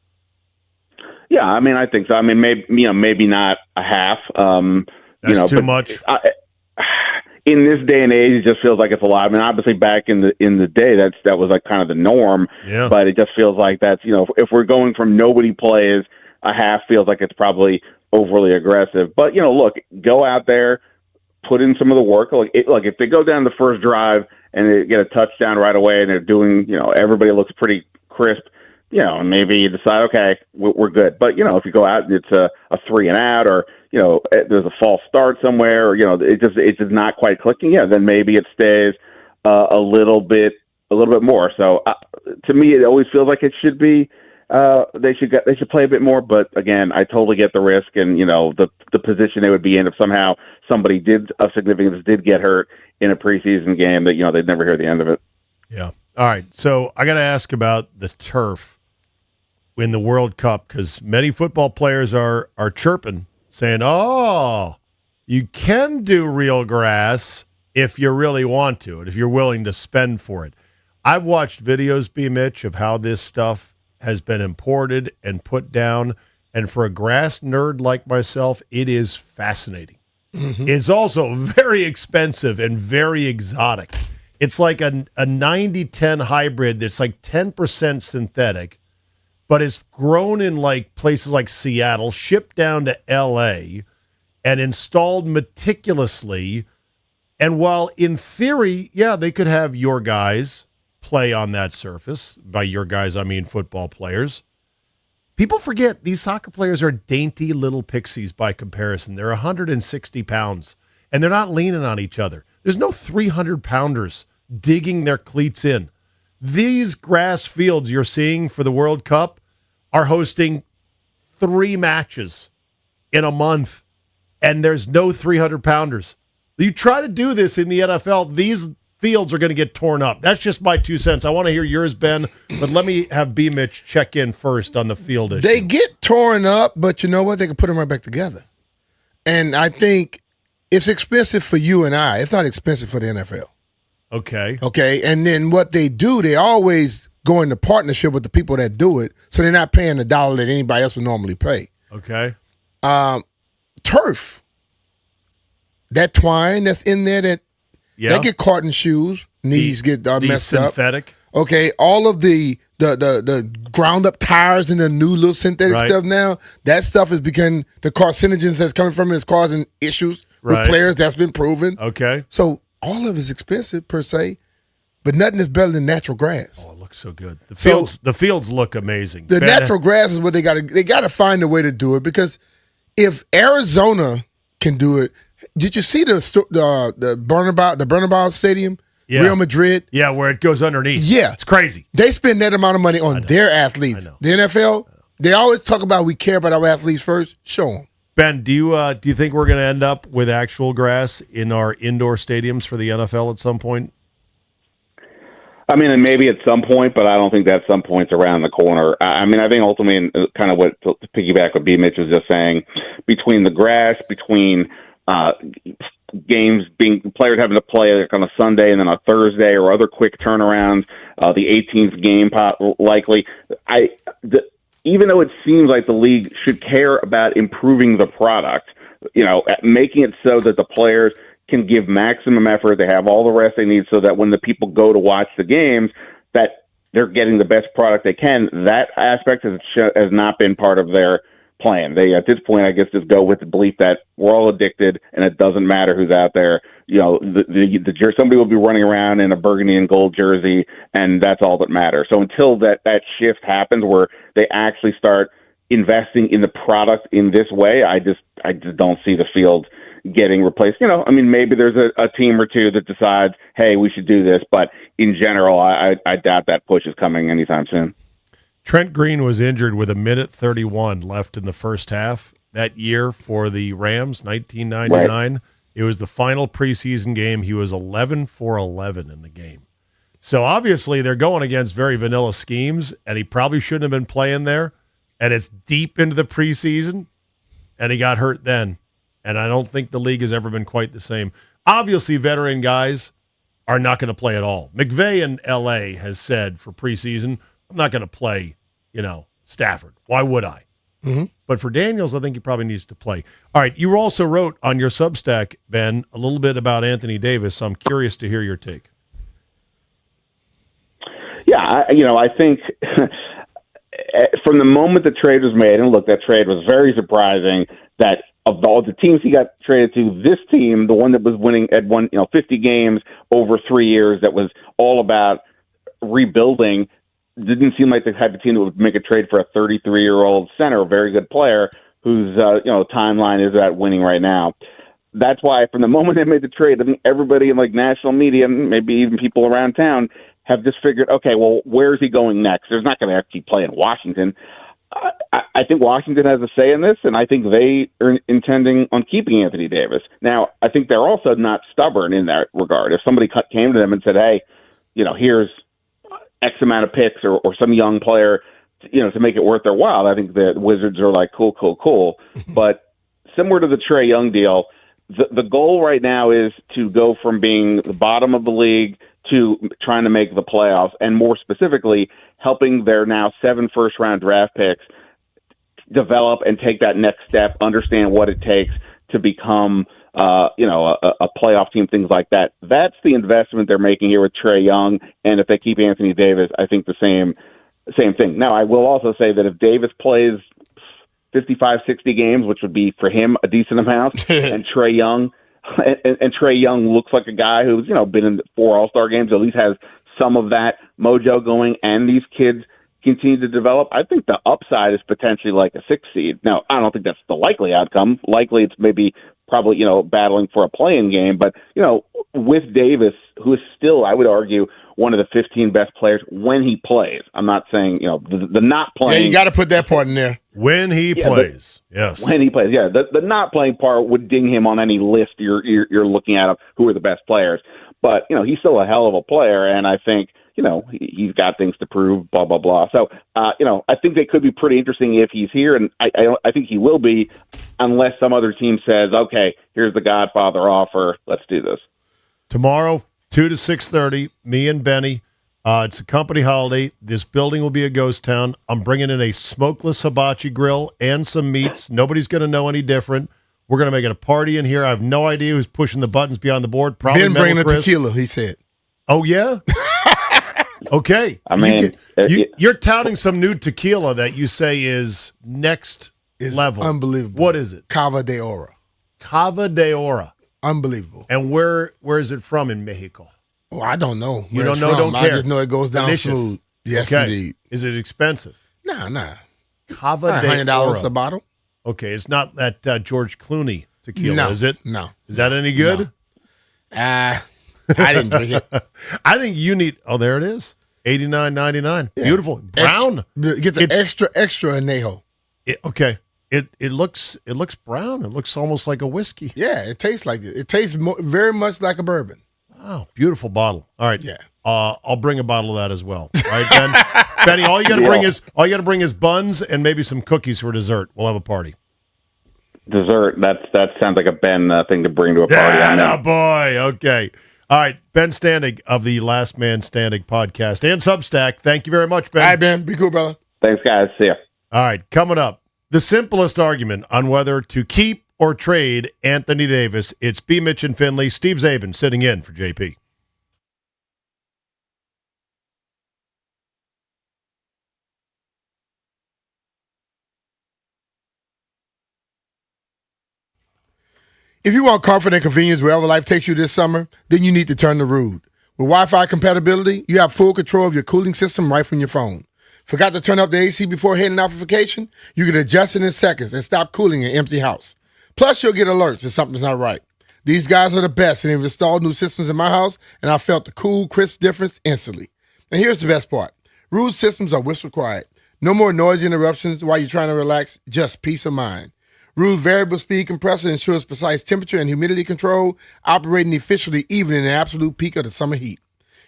Yeah, I mean, I think so. I mean, maybe not a half. That's too much. In this day and age, it just feels like it's a lot. I mean, obviously back in the day, that was like kind of the norm. Yeah. But it just feels like that's, if we're going from nobody plays, a half feels like it's probably overly aggressive. But, look, go out there, put in some of the work. Look, if they go down the first drive and they get a touchdown right away and they're doing, everybody looks pretty crisp, maybe you decide, okay, we're good. But, if you go out and it's a 3 and out, or, there's a false start somewhere, or, it's just not quite clicking, then maybe it stays a little bit more. So to me, it always feels like it should be, they should play a bit more, but again, I totally get the risk and the position they would be in if somehow somebody of significance did get hurt in a preseason game that they'd never hear the end of it. Yeah. All right. So I got to ask about the turf in the World Cup, because many football players are chirping, saying, "Oh, you can do real grass if you really want to, and if you're willing to spend for it." I've watched videos, Mitch, of how this stuff has been imported and put down. And for a grass nerd like myself, it is fascinating. Mm-hmm. It's also very expensive and very exotic. It's like a 90-10 hybrid that's like 10% synthetic, but it's grown in like places like Seattle, shipped down to LA, and installed meticulously. And while in theory, they could have your guys play on that surface. By your guys, I mean football players. People forget these soccer players are dainty little pixies by comparison. They're 160 pounds, and they're not leaning on each other. There's no 300-pounders digging their cleats in. These grass fields you're seeing for the World Cup are hosting 3 matches in a month, and there's no 300-pounders. You try to do this in the NFL, these fields are going to get torn up. That's just my 2 cents. I want to hear yours, Ben, but let me have B-Mitch check in first on the field issue. They get torn up, but you know what? They can put them right back together. And I think it's expensive for you and I. It's not expensive for the NFL. Okay. Okay, and then what they do, they always go into partnership with the people that do it, so they're not paying the dollar that anybody else would normally pay. Okay. Turf. That twine that's in there that they get caught in shoes, knees get messed up. Synthetic. Okay, all of the ground up tires and the new little synthetic stuff now, that stuff is becoming the carcinogens that's coming from it is causing issues with players. That's been proven. Okay. So all of it's expensive per se, but nothing is better than natural grass. Oh, it looks so good. The fields look amazing. The natural grass is what they got to find a way to do it, because if Arizona can do it, did you see the Bernabeu Stadium? Yeah. Real Madrid? Yeah, where it goes underneath. Yeah. It's crazy. They spend that amount of money on their athletes. The NFL, they always talk about we care about our athletes first. Show them. Ben, do you think we're going to end up with actual grass in our indoor stadiums for the NFL at some point? I mean, and maybe at some point, but I don't think that some point's around the corner. I mean, I think ultimately, kind of what to piggyback what B. Mitch was just saying, between the grass, between games players having to play like on a Sunday and then a Thursday or other quick turnarounds, the 18th game likely. Even though it seems like the league should care about improving the product, making it so that the players can give maximum effort, they have all the rest they need, so that when the people go to watch the games, that they're getting the best product they can. That aspect has not been part of their playing. They at this point, I guess, just go with the belief that we're all addicted and it doesn't matter who's out there. You know, somebody will be running around in a burgundy and gold jersey, and that's all that matters. So until that shift happens, where they actually start investing in the product in this way, I just don't see the field getting replaced. You know, I mean, maybe there's a team or two that decides, hey, we should do this, but in general, I doubt that push is coming anytime soon. Trent Green was injured with 1:31 left in the first half that year for the Rams, 1999. Right. It was the final preseason game. He was 11 for 11 in the game. So obviously they're going against very vanilla schemes, and he probably shouldn't have been playing there. And it's deep into the preseason, and he got hurt then. And I don't think the league has ever been quite the same. Obviously, veteran guys are not going to play at all. McVay in L.A. has said for preseason, I'm not going to play, Stafford. Why would I? Mm-hmm. But for Daniels, I think he probably needs to play. All right, you also wrote on your Substack, Ben, a little bit about Anthony Davis. So I'm curious to hear your take. Yeah, I think from the moment the trade was made, and look, that trade was very surprising that of all the teams he got traded to, this team, the one that was winning, had won 50 games over 3 years, that was all about rebuilding, didn't seem like the type of team that would make a trade for a 33-year-old center, a very good player whose timeline is about winning right now. That's why from the moment they made the trade, I think everybody in national media, maybe even people around town, have just figured, okay, well, where is he going next? There's not going to actually play in Washington. I think Washington has a say in this, and I think they are intending on keeping Anthony Davis. Now, I think they're also not stubborn in that regard. If somebody came to them and said, hey, here's X amount of picks or some young player, to make it worth their while, I think the Wizards are like, cool. But similar to the Trae Young deal, the goal right now is to go from being the bottom of the league to trying to make the playoffs, and more specifically, helping their now 7 first-round draft picks develop and take that next step, understand what it takes to become a playoff team, things like that. That's the investment they're making here with Trae Young, and if they keep Anthony Davis, I think the same thing. Now, I will also say that if Davis plays 55, 60 games, which would be for him a decent amount, and Trae Young and Trae Young looks like a guy who's been in 4 All-Star games, at least has some of that mojo going, and these kids continue to develop, I think the upside is potentially like a 6 seed. Now, I don't think that's the likely outcome. Likely it's probably battling for a play-in game, but with Davis, who is still, I would argue, one of the 15 best players when he plays. I'm not saying the not playing. Yeah, you got to put that part in there. When he plays, yes. When he plays, yeah. The not playing part would ding him on any list you're looking at of who are the best players. But he's still a hell of a player, and I think he's got things to prove. Blah blah blah. So I think they could be pretty interesting if he's here, and I think he will be, unless some other team says, okay, here's the Godfather offer. Let's do this tomorrow. 2 to 6:30, me and Benny. It's a company holiday. This building will be a ghost town. I'm bringing in a smokeless hibachi grill and some meats. Nobody's going to know any different. We're going to make it a party in here. I have no idea who's pushing the buttons beyond the board. Probably Ben bringing the Chris. tequila, he said. Oh, yeah? Okay. I mean, you're touting some new tequila that you say is next level. Unbelievable. What is it? Cava de Oro. Cava de Oro. Unbelievable. And where is it from in Mexico? Oh, I don't know. You don't know, don't care. I just know it goes down Delicious. smooth. Yes, okay. indeed. Is it expensive? Nah. Cava de $100 a bottle. Okay, it's not that George Clooney tequila, No. is it? No. Is that any good? No. I didn't drink it. I think you need. Oh, there it is. $89.99. Yeah. Beautiful. Brown. Get the extra añejo. Okay. It looks brown. It looks almost like a whiskey. Yeah, it tastes like it. It tastes very much like a bourbon. Oh, beautiful bottle. All right. Yeah. I'll bring a bottle of that as well. All right, Ben. Benny, all you got to bring is buns and maybe some cookies for dessert. We'll have a party. Dessert. That sounds like a Ben thing to bring to a party. Yeah, boy. Okay. All right, Ben Standig of the Last Man Standing podcast and Substack. Thank you very much, Ben. All right, Ben. Be cool, brother. Thanks, guys. See ya. All right, coming up, the simplest argument on whether to keep or trade Anthony Davis. It's B. Mitch and Finley. Steve Zabin sitting in for JP. If you want comfort and convenience wherever life takes you this summer, then you need to turn to Rude. With Wi-Fi compatibility, you have full control of your cooling system right from your phone. Forgot to turn up the AC before heading out for vacation? You can adjust it in seconds and stop cooling an empty house. Plus, you'll get alerts if something's not right. These guys are the best, and they've installed new systems in my house, and I felt the cool, crisp difference instantly. And here's the best part. Rude systems are whisper quiet. No more noisy interruptions while you're trying to relax, just peace of mind. Rude's variable speed compressor ensures precise temperature and humidity control, operating efficiently even in the absolute peak of the summer heat.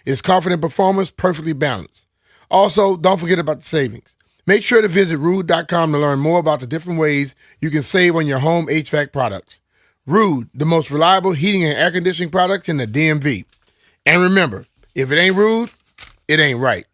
It's confident performance, perfectly balanced. Also, don't forget about the savings. Make sure to visit Rude.com to learn more about the different ways you can save on your home HVAC products. Rude, the most reliable heating and air conditioning products in the DMV. And remember, if it ain't Rude, it ain't right.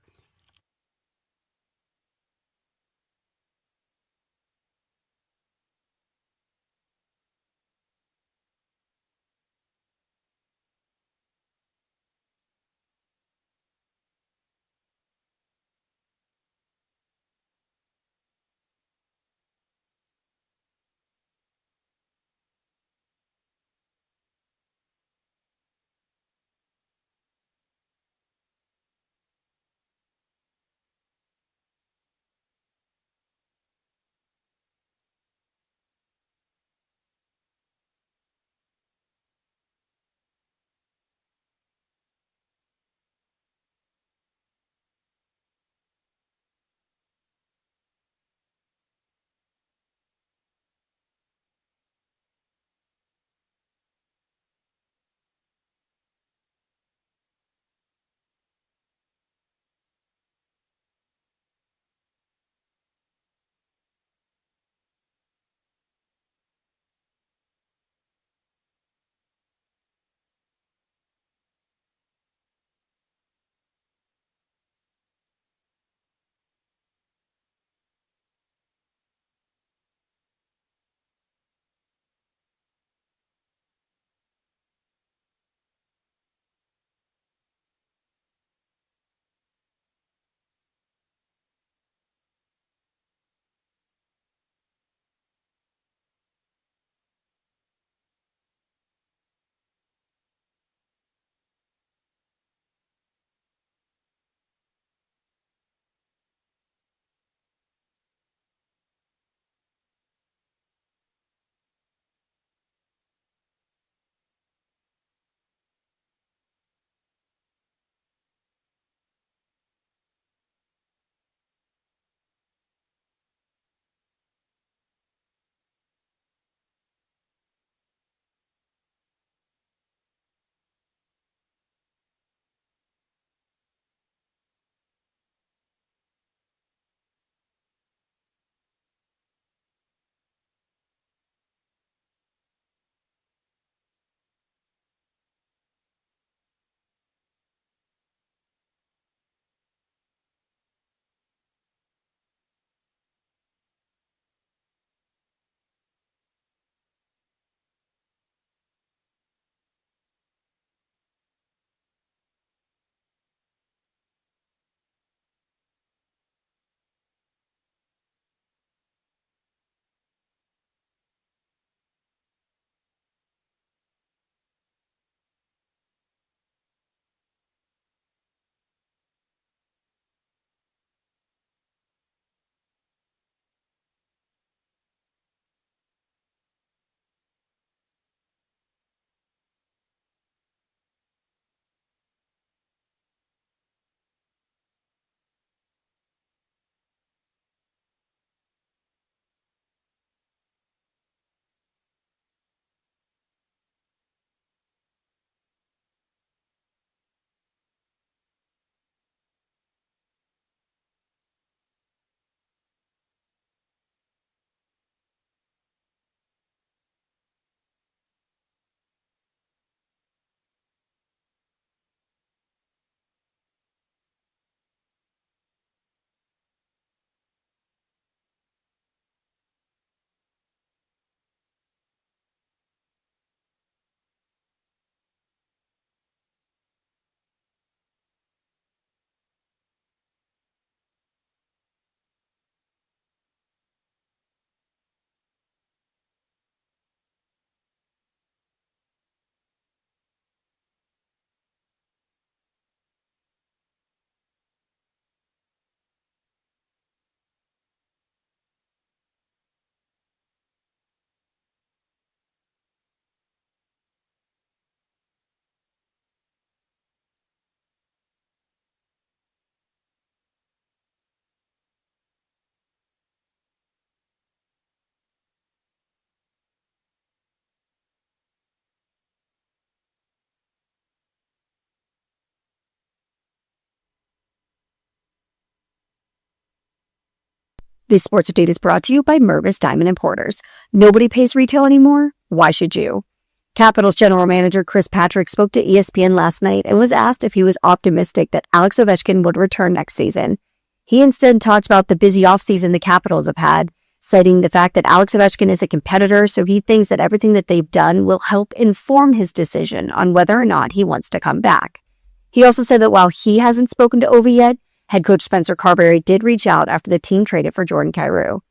This sports update is brought to you by Mervis Diamond Importers. Nobody pays retail anymore. Why should you? Capitals general manager Chris Patrick spoke to ESPN last night and was asked if he was optimistic that Alex Ovechkin would return next season. He instead talked about the busy offseason the Capitals have had, citing the fact that Alex Ovechkin is a competitor, so he thinks that everything that they've done will help inform his decision on whether or not he wants to come back. He also said that while he hasn't spoken to Ovi yet, head coach Spencer Carberry did reach out after the team traded for Jordan Kyrou.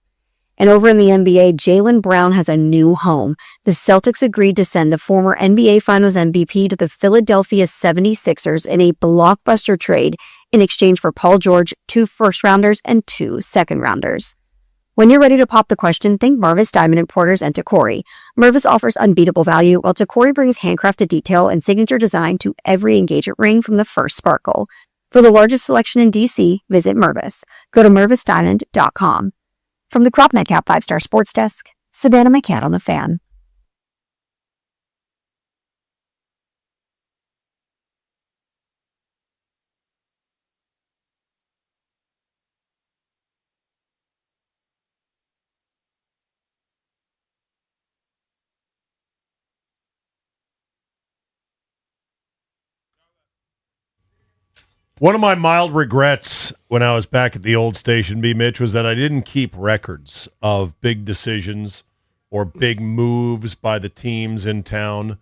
And over in the NBA, Jaylen Brown has a new home. The Celtics agreed to send the former NBA Finals MVP to the Philadelphia 76ers in a blockbuster trade in exchange for Paul George, 2 first-rounders, and 2 second-rounders. When you're ready to pop the question, think Mervis Diamond Importers and Tacori. Mervis offers unbeatable value, while Tacori brings handcrafted detail and signature design to every engagement ring from the first sparkle. For the largest selection in DC, visit Mervis. Go to mervisdiamond.com. From the Crop Metcalf 5-Star Sports Desk, Savannah McCann on the Fan. One of my mild regrets when I was back at the old station, B. Mitch, was that I didn't keep records of big decisions or big moves by the teams in town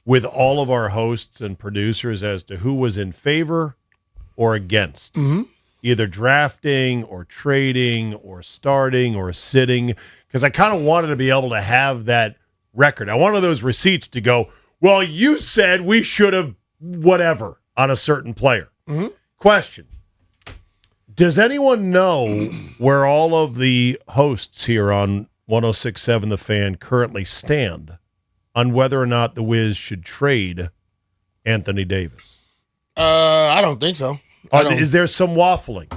with all of our hosts and producers as to who was in favor or against. Either drafting or trading or starting or sitting, because I kind of wanted to be able to have that record. I wanted those receipts to go, well, you said we should have whatever on a certain player. Question. Does anyone know where all of the hosts here on 106.7 The Fan currently stand on whether or not the Wiz should trade Anthony Davis? I don't think so. Is there some waffling?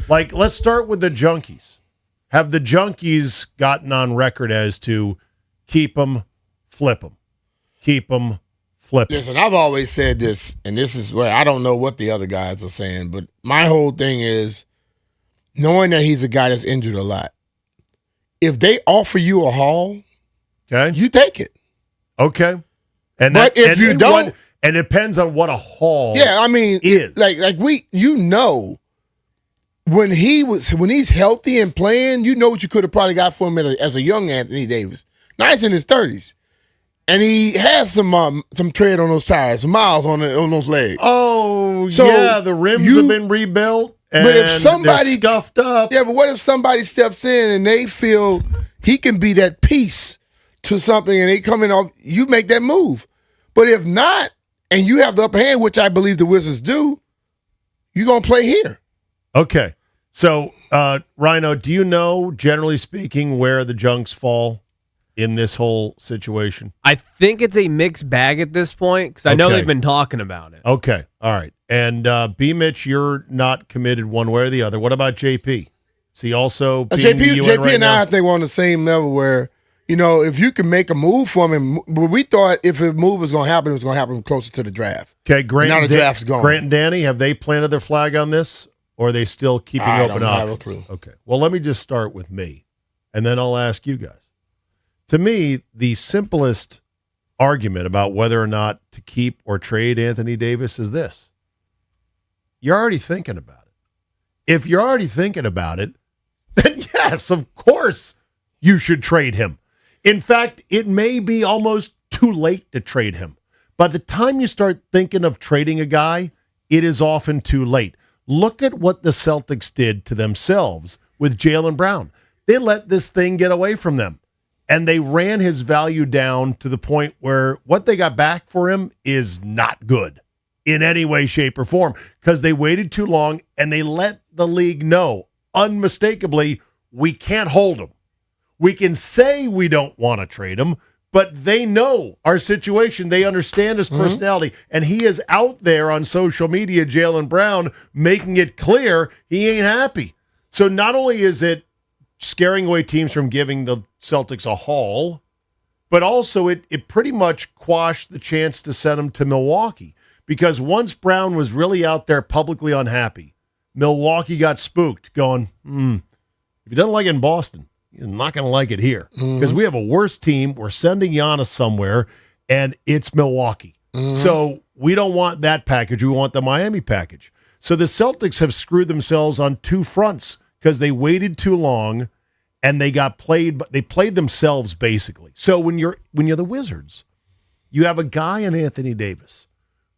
Like, let's start with the Junkies. Have the Junkies gotten on record as to keep them, flip them, keep them, flip them? Listen, I've always said this, and this is where I don't know what the other guys are saying, but my whole thing is knowing that he's a guy that's injured a lot. If they offer you a haul, okay, you take it. Okay. But if you don't, and it depends on what a haul is. Like when he's healthy and playing, you know what you could have probably got for him as a young Anthony Davis. Now he's in his 30s. And he has some tread on those tires, some miles on those legs. Oh, so yeah, the rims have been rebuilt. And but if somebody they're scuffed up, yeah. But what if somebody steps in and they feel he can be that piece to something, and they come in off, you make that move. But if not, and you have the upper hand, which I believe the Wizards do, you're gonna play here. Okay. So, Rhino, do you know, generally speaking, where the Junks fall in this whole situation? I think it's a mixed bag at this point because I know they've been talking about it. Okay. All right. And B. Mitch, you're not committed one way or the other. What about JP? Is he also being the UN JP right and now? I think we're on the same level where, you know, if you can make a move from him, but we thought if a move was going to happen, it was going to happen closer to the draft. Okay, Grant, now the draft's gone. Grant and Danny, have they planted their flag on this, or are they still keeping open options? I don't have a clue. Okay. Well, let me just start with me, and then I'll ask you guys. To me, the simplest argument about whether or not to keep or trade Anthony Davis is this. You're already thinking about it. If you're already thinking about it, then yes, of course you should trade him. In fact, it may be almost too late to trade him. By the time you start thinking of trading a guy, it is often too late. Look at what the Celtics did to themselves with Jaylen Brown. They let this thing get away from them. And they ran his value down to the point where what they got back for him is not good in any way, shape, or form because they waited too long and they let the league know unmistakably we can't hold him. We can say we don't want to trade him, but they know our situation. They understand his personality. And he is out there on social media, Jaylen Brown, making it clear he ain't happy. So not only is it scaring away teams from giving the Celtics a haul, but also it pretty much quashed the chance to send him to Milwaukee. Because once Brown was really out there publicly unhappy, Milwaukee got spooked, going, If he doesn't like it in Boston, he's not going to like it here because we have a worse team. We're sending Giannis somewhere, and it's Milwaukee. So we don't want that package. We want the Miami package. So the Celtics have screwed themselves on two fronts because they waited too long, and they got played. But they played themselves basically. So when you're the Wizards, you have a guy in Anthony Davis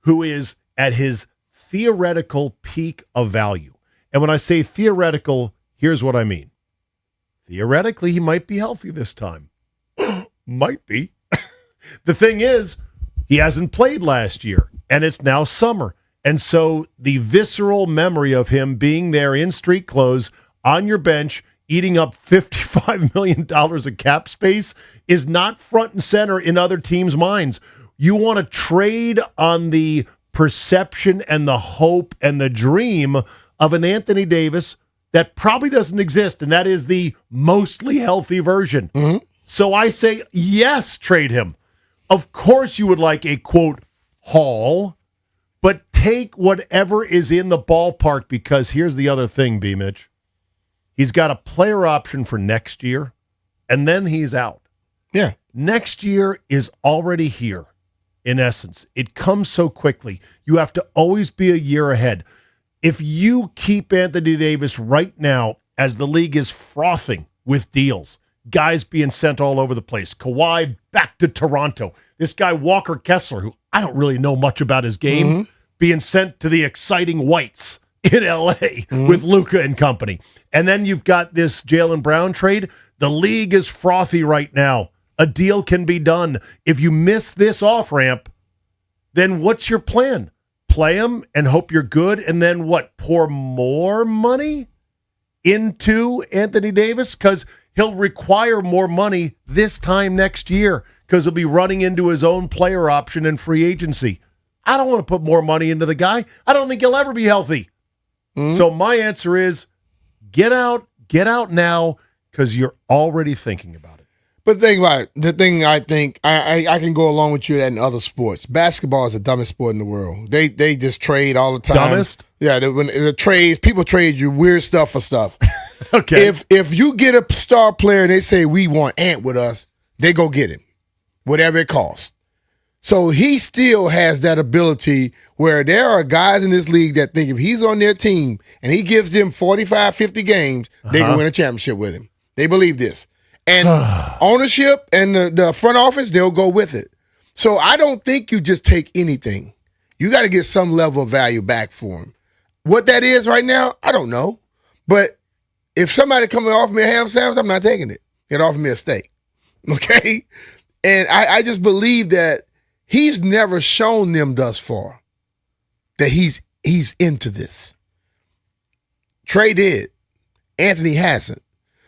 who is at his theoretical peak of value. And when I say theoretical, here's what I mean. Theoretically, he might be healthy this time. Might be. The thing is, he hasn't played last year, and it's now summer. And so the visceral memory of him being there in street clothes on your bench, eating up $55 million of cap space is not front and center in other teams' minds. You want to trade on the perception and the hope and the dream of an Anthony Davis that probably doesn't exist, and that is the mostly healthy version. So I say, yes, trade him. Of course you would like a, quote, haul, but take whatever is in the ballpark because here's the other thing, B-Mitch. He's got a player option for next year, and then he's out. Yeah. Next year is already here, in essence. It comes so quickly. You have to always be a year ahead. If you keep Anthony Davis right now as the league is frothing with deals, guys being sent all over the place, Kawhi back to Toronto, this guy Walker Kessler, who I don't really know much about his game, being sent to the exciting Whites in L.A. with Luka and company. And then you've got this Jaylen Brown trade. The league is frothy right now. A deal can be done. If you miss this off-ramp, then what's your plan? Play him and hope you're good, and then what, pour more money into Anthony Davis? Because he'll require more money this time next year because he'll be running into his own player option in free agency. I don't want to put more money into the guy. I don't think he'll ever be healthy. So my answer is get out now because you're already thinking about it. But think about it. The thing I think, I can go along with you that in other sports. Basketball is the dumbest sport in the world. They just trade all the time. Dumbest? Yeah, when the trades, people trade you weird stuff for stuff. Okay. If you get a star player and they say we want Ant with us, they go get him, whatever it costs. So he still has that ability where there are guys in this league that think if he's on their team and he gives them 45, 50 games, they can win a championship with him. They believe this. And ownership and the front office, they'll go with it. So I don't think you just take anything. You got to get some level of value back for him. What that is right now, I don't know. But if somebody coming off me a ham sandwich, I'm not taking it. It offered me a steak. Okay? And I just believe that he's never shown them thus far that he's into this. Trey did. Anthony hasn't.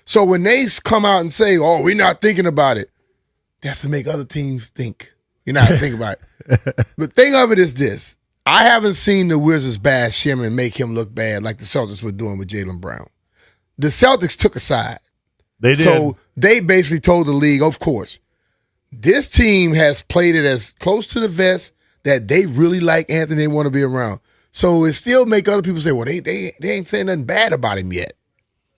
So when they come out and say, oh, we're not thinking about it, that's to make other teams think. You're not thinking about it. The thing of it is this. I haven't seen the Wizards bash him and make him look bad like the Celtics were doing with Jaylen Brown. The Celtics took a side. They did. So they basically told the league, of course, this team has played it as close to the vest that they really like Anthony, they want to be around. So it still make other people say, well, they ain't saying nothing bad about him yet.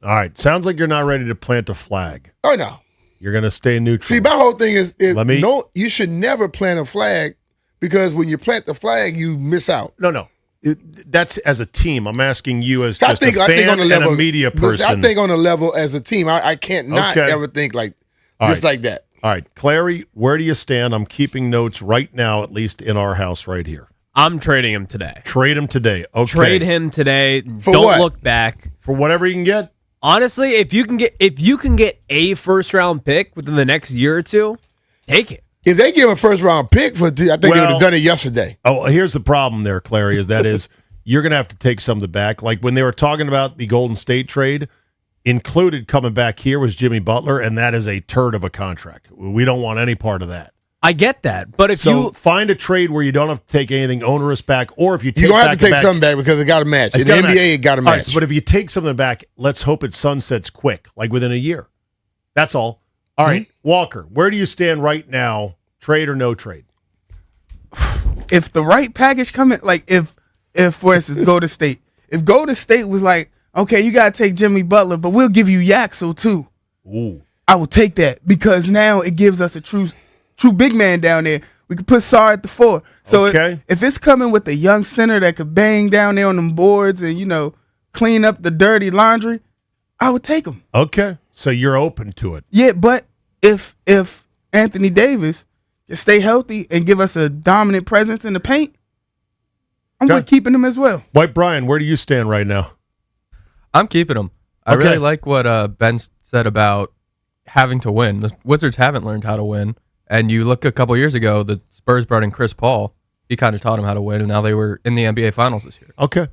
All right. Sounds like you're not ready to plant a flag. Oh, no. You're going to stay neutral. See, my whole thing is you should never plant a flag because when you plant the flag, you miss out. No. That's as a team. I'm asking you as just a fan and a media person. I think on a level as a team, I can't not ever think like that. All right. Clary, where do you stand? I'm keeping notes right now, at least in our house right here. I'm trading him today. Trade him today. Okay. Trade him today. For Don't what? look back. For whatever you can get. Honestly, if you can get a first round pick within the next year or two, take it. If they give a first round pick I think they would have done it yesterday. Oh, here's the problem there, Clary, is you're going to have to take something back. Like when they were talking about the Golden State trade, included coming back here was Jimmy Butler, and that is a turd of a contract. We don't want any part of that. I get that, but if you find a trade where you don't have to take anything onerous back, or if you take you're gonna have to take something back because it got to match. In the NBA, it got to match. Right, but if you take something back, let's hope it sunsets quick, like within a year. That's all. All right, Walker, where do you stand right now? Trade or no trade? If the right package come in, like if for instance Golden State, if Golden State was like, okay, you got to take Jimmy Butler, but we'll give you Yaxel too. Ooh. I will take that because now it gives us a true big man down there. We could put Sarr at the 4. So if it's coming with a young center that could bang down there on them boards and, clean up the dirty laundry, I would take him. Okay. So you're open to it. Yeah, but if Anthony Davis can stay healthy and give us a dominant presence in the paint, I'm going to keeping him as well. White Brian, where do you stand right now? I'm keeping him. I really like what Ben said about having to win. The Wizards haven't learned how to win. And you look a couple years ago, the Spurs brought in Chris Paul. He kind of taught them how to win, and now they were in the NBA Finals this year. Okay.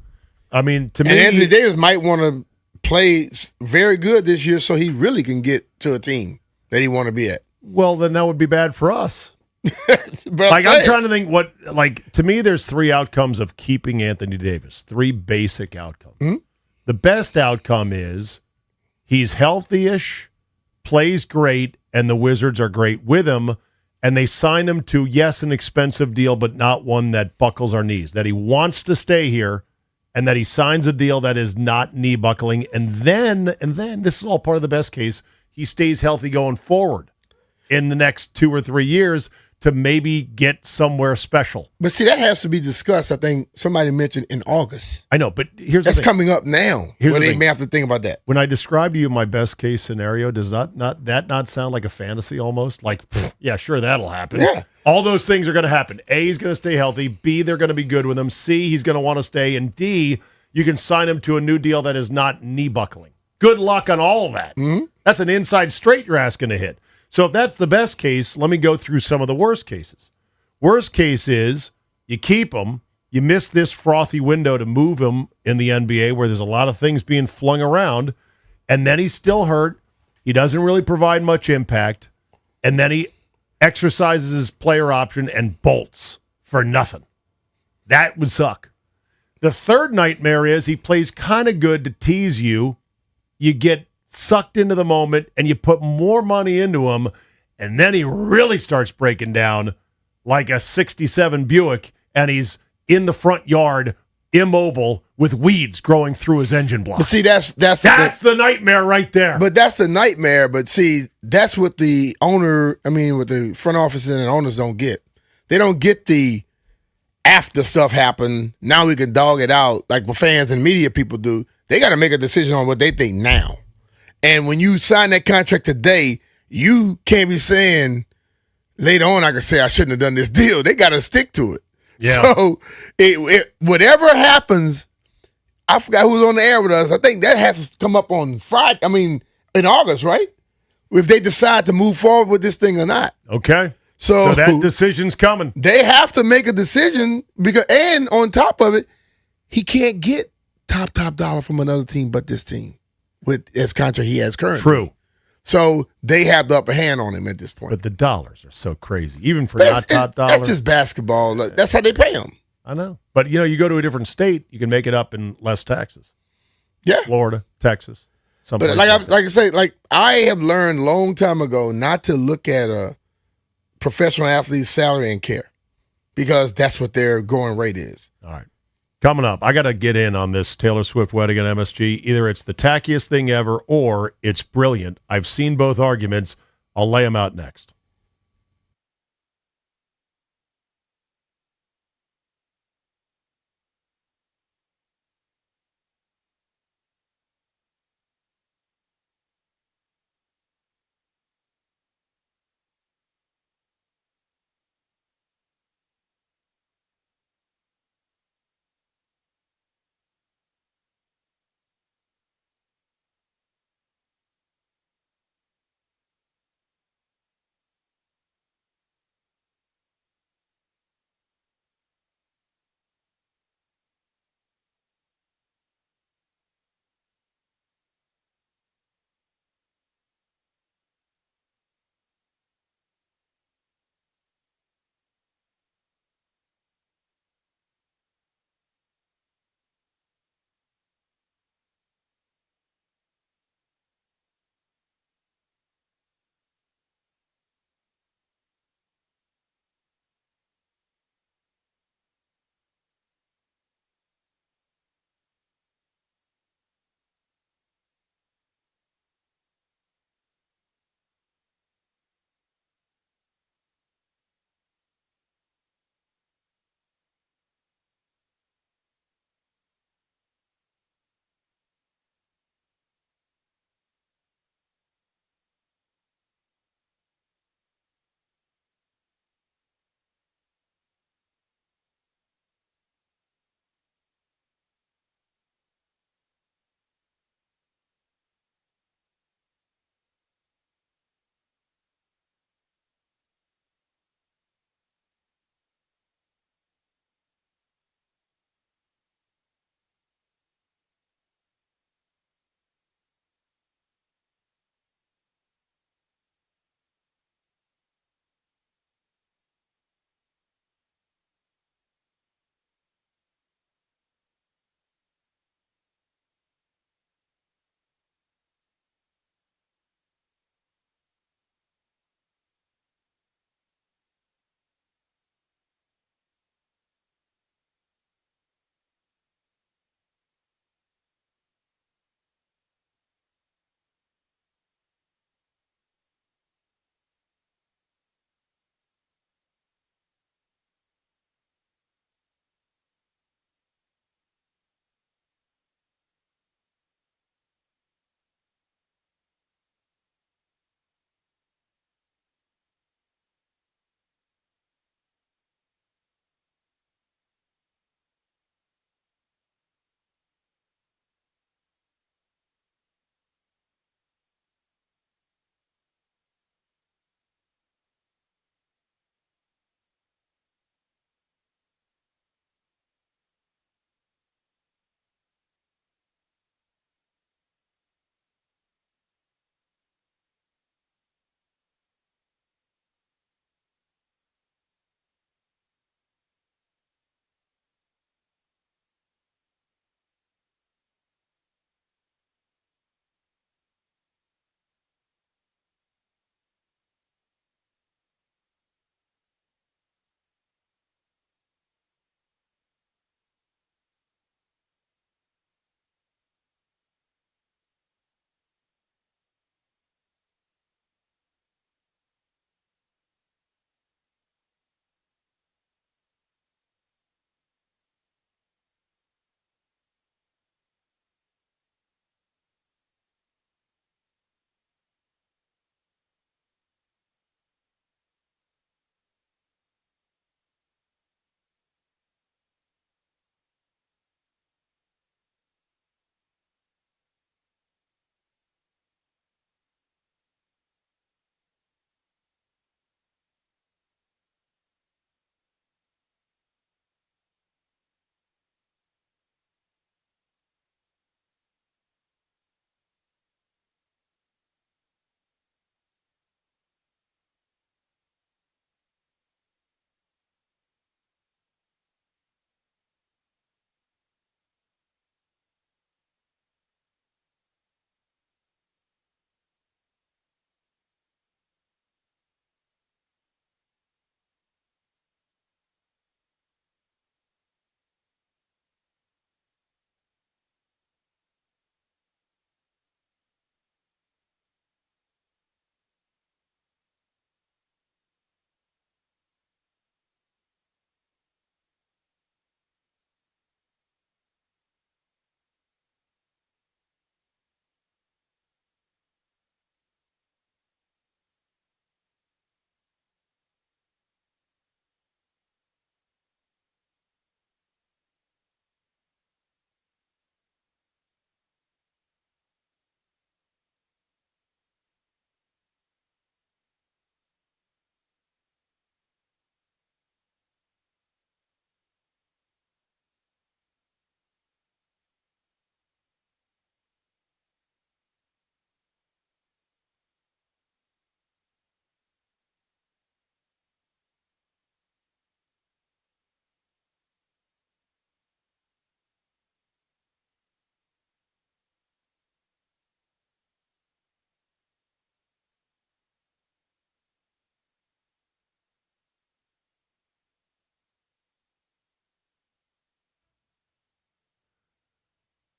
I mean, to me, Anthony Davis might want to play very good this year so he really can get to a team that he want to be at. Well, then that would be bad for us. I'm trying to think to me, there's 3 outcomes of keeping Anthony Davis, 3 basic outcomes. Mm-hmm. The best outcome is he's healthy-ish, plays great, and the Wizards are great with him, and they sign him to, yes, an expensive deal, but not one that buckles our knees, that he wants to stay here, and that he signs a deal that is not knee buckling, and then this is all part of the best case, he stays healthy going forward in the next 2 or 3 years to maybe get somewhere special. But see, that has to be discussed, I think somebody mentioned, in August. I know, but here's That's the thing. coming up now. They may have to think about that. When I describe to you my best case scenario, does that not sound like a fantasy almost? Like, yeah, sure, that'll happen. Yeah. All those things are going to happen. A, he's going to stay healthy. B, they're going to be good with him. C, he's going to want to stay. And D, you can sign him to a new deal that is not knee buckling. Good luck on all of that. Mm-hmm. That's an inside straight you're asking to hit. So if that's the best case, let me go through some of the worst cases. Worst case is you keep him, you miss this frothy window to move him in the NBA where there's a lot of things being flung around, and then he's still hurt. He doesn't really provide much impact, and then he exercises his player option and bolts for nothing. That would suck. The third nightmare is he plays kind of good to tease you. You get sucked into the moment, and you put more money into him, and then he really starts breaking down like a 67 Buick, and he's in the front yard, immobile, with weeds growing through his engine block. But see, that's the nightmare right there. But that's the nightmare. But see, that's what the what the front office and owners don't get. They don't get the after stuff happen. Now we can dog it out like what fans and media people do. They got to make a decision on what they think now. And when you sign that contract today, you can't be saying later on I can say I shouldn't have done this deal. They got to stick to it. Yeah. So whatever happens, I forgot who was on the air with us. I think that has to come up on Friday. In August, right? If they decide to move forward with this thing or not. Okay. So that decision's coming. They have to make a decision and on top of it, he can't get top dollar from another team but this team with his contract he has currently. True. So they have the upper hand on him at this point. But the dollars are so crazy, even for not top dollar. That's just basketball. That's how they pay him. I know. But, you go to a different state, you can make it up in less taxes. Yeah. Florida, Texas. But I have learned a long time ago not to look at a professional athlete's salary and care because that's what their going rate is. All right. Coming up, I got to get in on this Taylor Swift wedding at MSG. Either it's the tackiest thing ever or it's brilliant. I've seen both arguments. I'll lay them out next.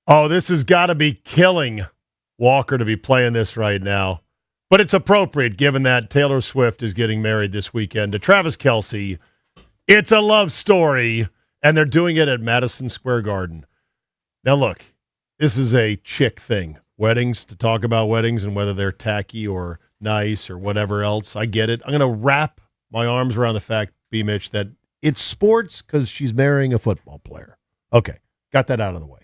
Oh, this has got to be killing Walker to be playing this right now. But it's appropriate given that Taylor Swift is getting married this weekend to Travis Kelce. It's a love story, and they're doing it at Madison Square Garden. Now, look, this is a chick thing. Weddings, to talk about weddings and whether they're tacky or nice or whatever else. I get it. I'm going to wrap my arms around the fact, B-Mitch, that it's sports because she's marrying a football player. Okay, got that out of the way.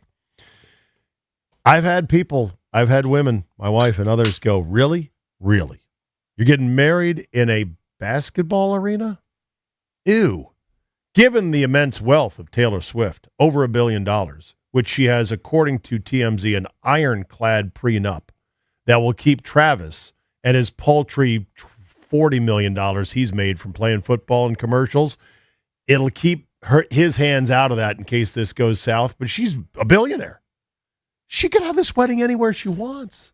I've had women, my wife and others go, really? Really? You're getting married in a basketball arena? Ew. Given the immense wealth of Taylor Swift, over $1 billion, which she has, according to TMZ, an ironclad prenup that will keep Travis and his paltry $40 million he's made from playing football and commercials, it'll keep his hands out of that in case this goes south. But she's a billionaire. She could have this wedding anywhere she wants.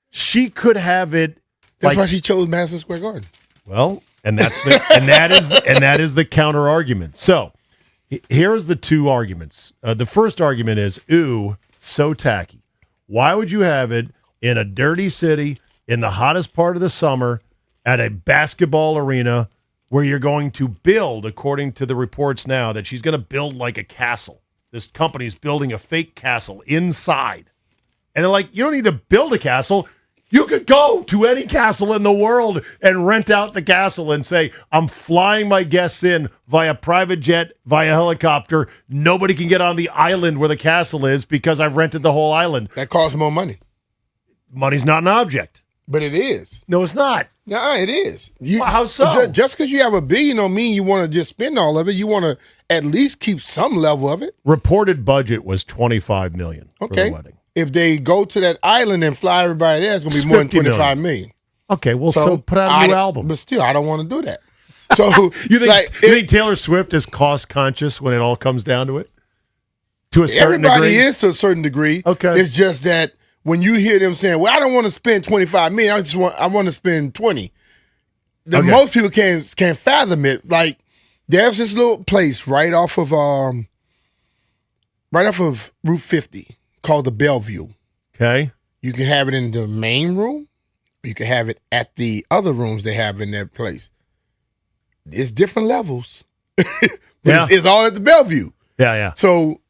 She could have it. That's why she chose Madison Square Garden. Well, and that is the counter argument. So here's the two arguments. The first argument is, ooh, so tacky. Why would you have it in a dirty city in the hottest part of the summer at a basketball arena where you're going to build, according to the reports now, that she's going to build like a castle. This company's building a fake castle inside. And they're like, you don't need to build a castle. You could go to any castle in the world and rent out the castle and say, I'm flying my guests in via private jet, via helicopter. Nobody can get on the island where the castle is because I've rented the whole island. That costs more money. Money's not an object. But it is. No, it's not. No, it is. How so? Just because you have $1 billion don't mean you want to just spend all of it. You want to at least keep some level of it. Reported budget was $25 million for the wedding. If they go to that island and fly everybody there, it's going to be more than $25 million. Okay, well, so put out a new album. But still, I don't want to do that. So you think Taylor Swift is cost conscious when it all comes down to it? To a certain degree? Everybody is to a certain degree. Okay. It's just that when you hear them saying, well, I don't want to spend $25 million, I want to spend $20. Most people can't fathom it. Like, there's this little place right off of Route 50 called the Bellevue. Okay. You can have it in the main room, or you can have it at the other rooms they have in that place. It's different levels. It's all at the Bellevue. Yeah. So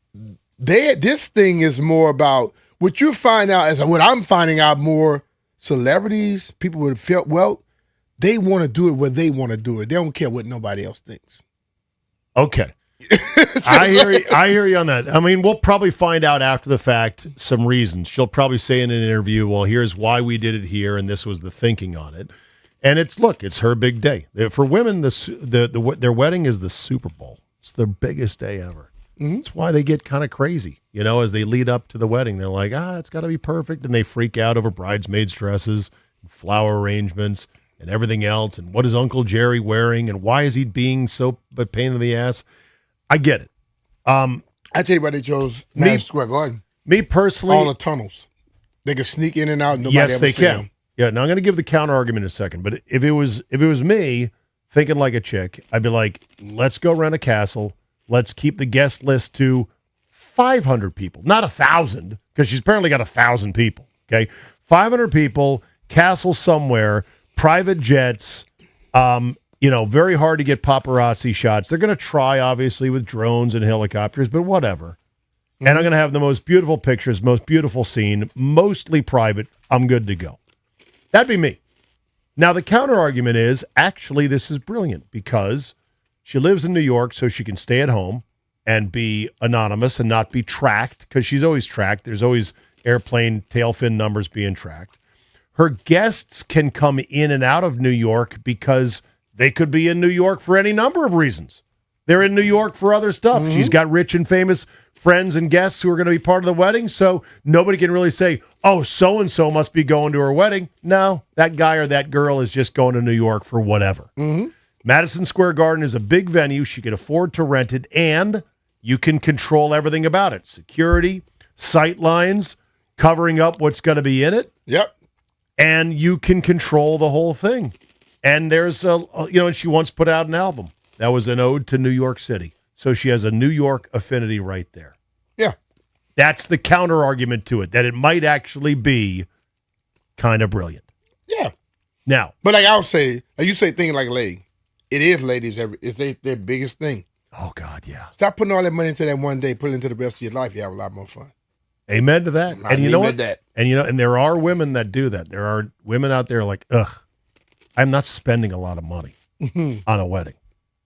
this thing is more about what you find out, as what I'm finding out more, celebrities, people with felt wealth, they want to do it where they want to do it. They don't care what nobody else thinks. Okay. I hear you on that. I mean, we'll probably find out after the fact some reasons. She'll probably say in an interview, well, here's why we did it here, and this was the thinking on it. And it's her big day. For women, their wedding is the Super Bowl. It's their biggest day ever. Mm-hmm. That's why they get kind of crazy, as they lead up to the wedding. They're like, it's got to be perfect, and they freak out over bridesmaids' dresses, and flower arrangements, and everything else, and what is Uncle Jerry wearing, and why is he being so a pain in the ass? I get it. I tell you why they chose Madison Square Garden. Me personally, all the tunnels, they can sneak in and out. Nobody yes, ever they see can. them. Yeah. Now I'm going to give the counter argument in a second, but if it was me thinking like a chick, I'd be like, let's go rent a castle. Let's keep the guest list to 500 people, not 1,000, because she's apparently got 1,000 people. Okay, 500 people, castle somewhere, private jets. Very hard to get paparazzi shots. They're going to try, obviously, with drones and helicopters, but whatever. Mm-hmm. And I'm going to have the most beautiful pictures, most beautiful scene, mostly private. I'm good to go. That'd be me. Now, the counter argument is, actually, this is brilliant because she lives in New York, so she can stay at home and be anonymous and not be tracked, because she's always tracked. There's always airplane tail fin numbers being tracked. Her guests can come in and out of New York because they could be in New York for any number of reasons. They're in New York for other stuff. Mm-hmm. She's got rich and famous friends and guests who are going to be part of the wedding, so nobody can really say, oh, so-and-so must be going to her wedding. No, that guy or that girl is just going to New York for whatever. Mm-hmm. Madison Square Garden is a big venue. She can afford to rent it, and you can control everything about it. Security, sight lines, covering up what's going to be in it. Yep. And you can control the whole thing. And there's and she once put out an album that was an ode to New York City. So she has a New York affinity right there. Yeah. That's the counter argument to it, that it might actually be kind of brilliant. Yeah. Now, but like I would say, like you say, thinking like a lady, it is ladies. It's their biggest thing. Oh God, yeah. Stop putting all that money into that one day. Put it into the rest of your life. You have a lot more fun. Amen to that. And you know what? That. And there are women that do that. There are women out there like, ugh, I'm not spending a lot of money on a wedding.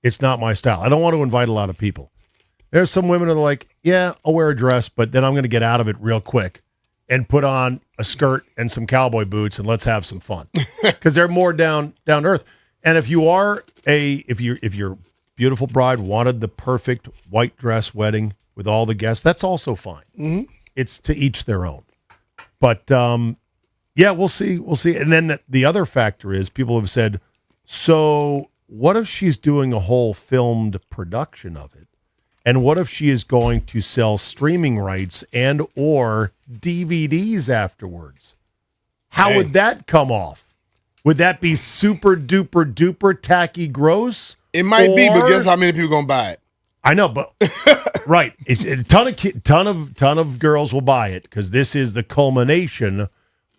It's not my style. I don't want to invite a lot of people. There's some women that are like, yeah, I'll wear a dress, but then I'm going to get out of it real quick and put on a skirt and some cowboy boots and let's have some fun, because they're more down to earth. And if your beautiful bride wanted the perfect white dress wedding with all the guests, that's also fine. Mm-hmm. It's to each their own. But yeah, we'll see. We'll see. And then the other factor is people have said, so what if she's doing a whole filmed production of it? And what if she is going to sell streaming rights and or DVDs afterwards? How would that come off? Would that be super duper duper tacky gross? It might be, but guess how many people gonna buy it? I know, but right, a ton of girls will buy it because this is the culmination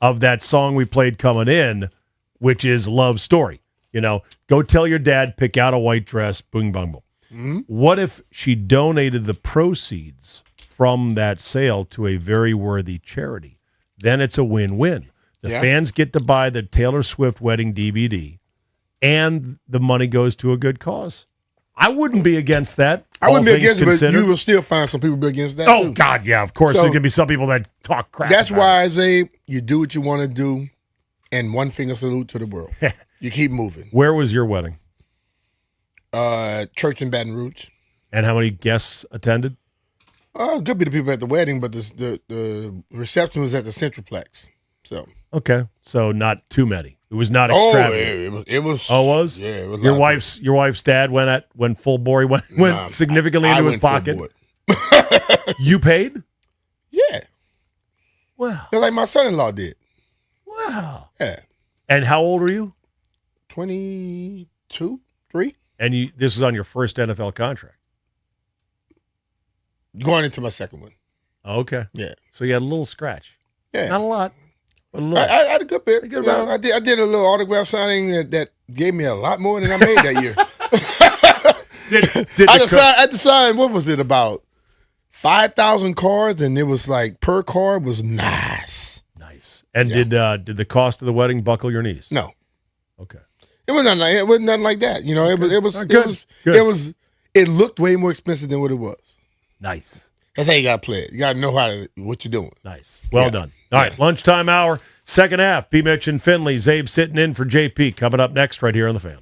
of that song we played coming in, which is Love Story. You know, go tell your dad, pick out a white dress, boom, boom, boom. Mm-hmm. What if she donated the proceeds from that sale to a very worthy charity? Then it's a win-win. The fans get to buy the Taylor Swift wedding DVD, and the money goes to a good cause. I wouldn't be against that. I wouldn't be against it, but you will still find some people be against that. Oh, too. God, yeah, of course. So, there can be some people that talk crap. That's why I say you do what you want to do, and one finger salute to the world. You keep moving. Where was your wedding? Church in Baton Rouge. And how many guests attended? Could be the people at the wedding, but the reception was at the Centroplex. So okay, so not too many. It was not extravagant. Oh, it was. Oh, it was? Yeah, it was. Your wife's dad went full bore. He went significantly into his pocket. You paid? Yeah. Wow. Just like my son-in-law did. Wow. Yeah. And how old were you? 22, 3. And this is on your first NFL contract. Going into my second one. Okay. Yeah. So you had a little scratch. Yeah. Not a lot. But a little. I had a good bit. I did a little autograph signing that gave me a lot more than I made that year. I had to sign, what was it, about 5,000 cards, and it was like per card was nice. Nice. And did the cost of the wedding buckle your knees? No. Okay. It wasn't nothing like that. You know, it looked way more expensive than what it was. Nice. That's how you gotta play it. You gotta know what you're doing. Nice. Well done. All right, lunchtime hour, second half. B. Mitch and Finley. Zabe sitting in for JP. Coming up next right here on The Fan.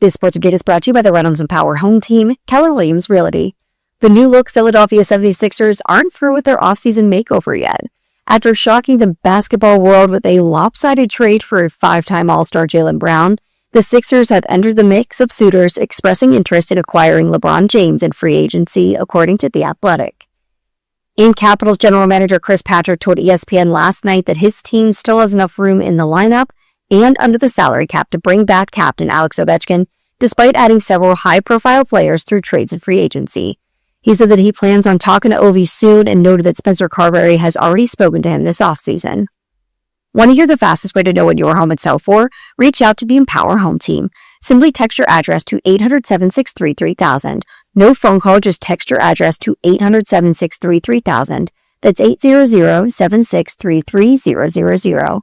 This sports update is brought to you by the Reynolds & Power Home Team, Keller Williams Realty. The new look Philadelphia 76ers aren't through with their offseason makeover yet. After shocking the basketball world with a lopsided trade for 5-time All-Star Jaylen Brown, the Sixers have entered the mix of suitors expressing interest in acquiring LeBron James in free agency, according to The Athletic. And Capitals general manager Chris Patrick told ESPN last night that his team still has enough room in the lineup and under the salary cap to bring back captain Alex Ovechkin, despite adding several high-profile players through trades and free agency. He said that he plans on talking to Ovi soon and noted that Spencer Carberry has already spoken to him this offseason. Want to hear the fastest way to know when your home would sell for? Reach out to the Empower Home Team. Simply text your address to 800-763-3000. No phone call, just text your address to 800-763-3000. That's 800-763-3000.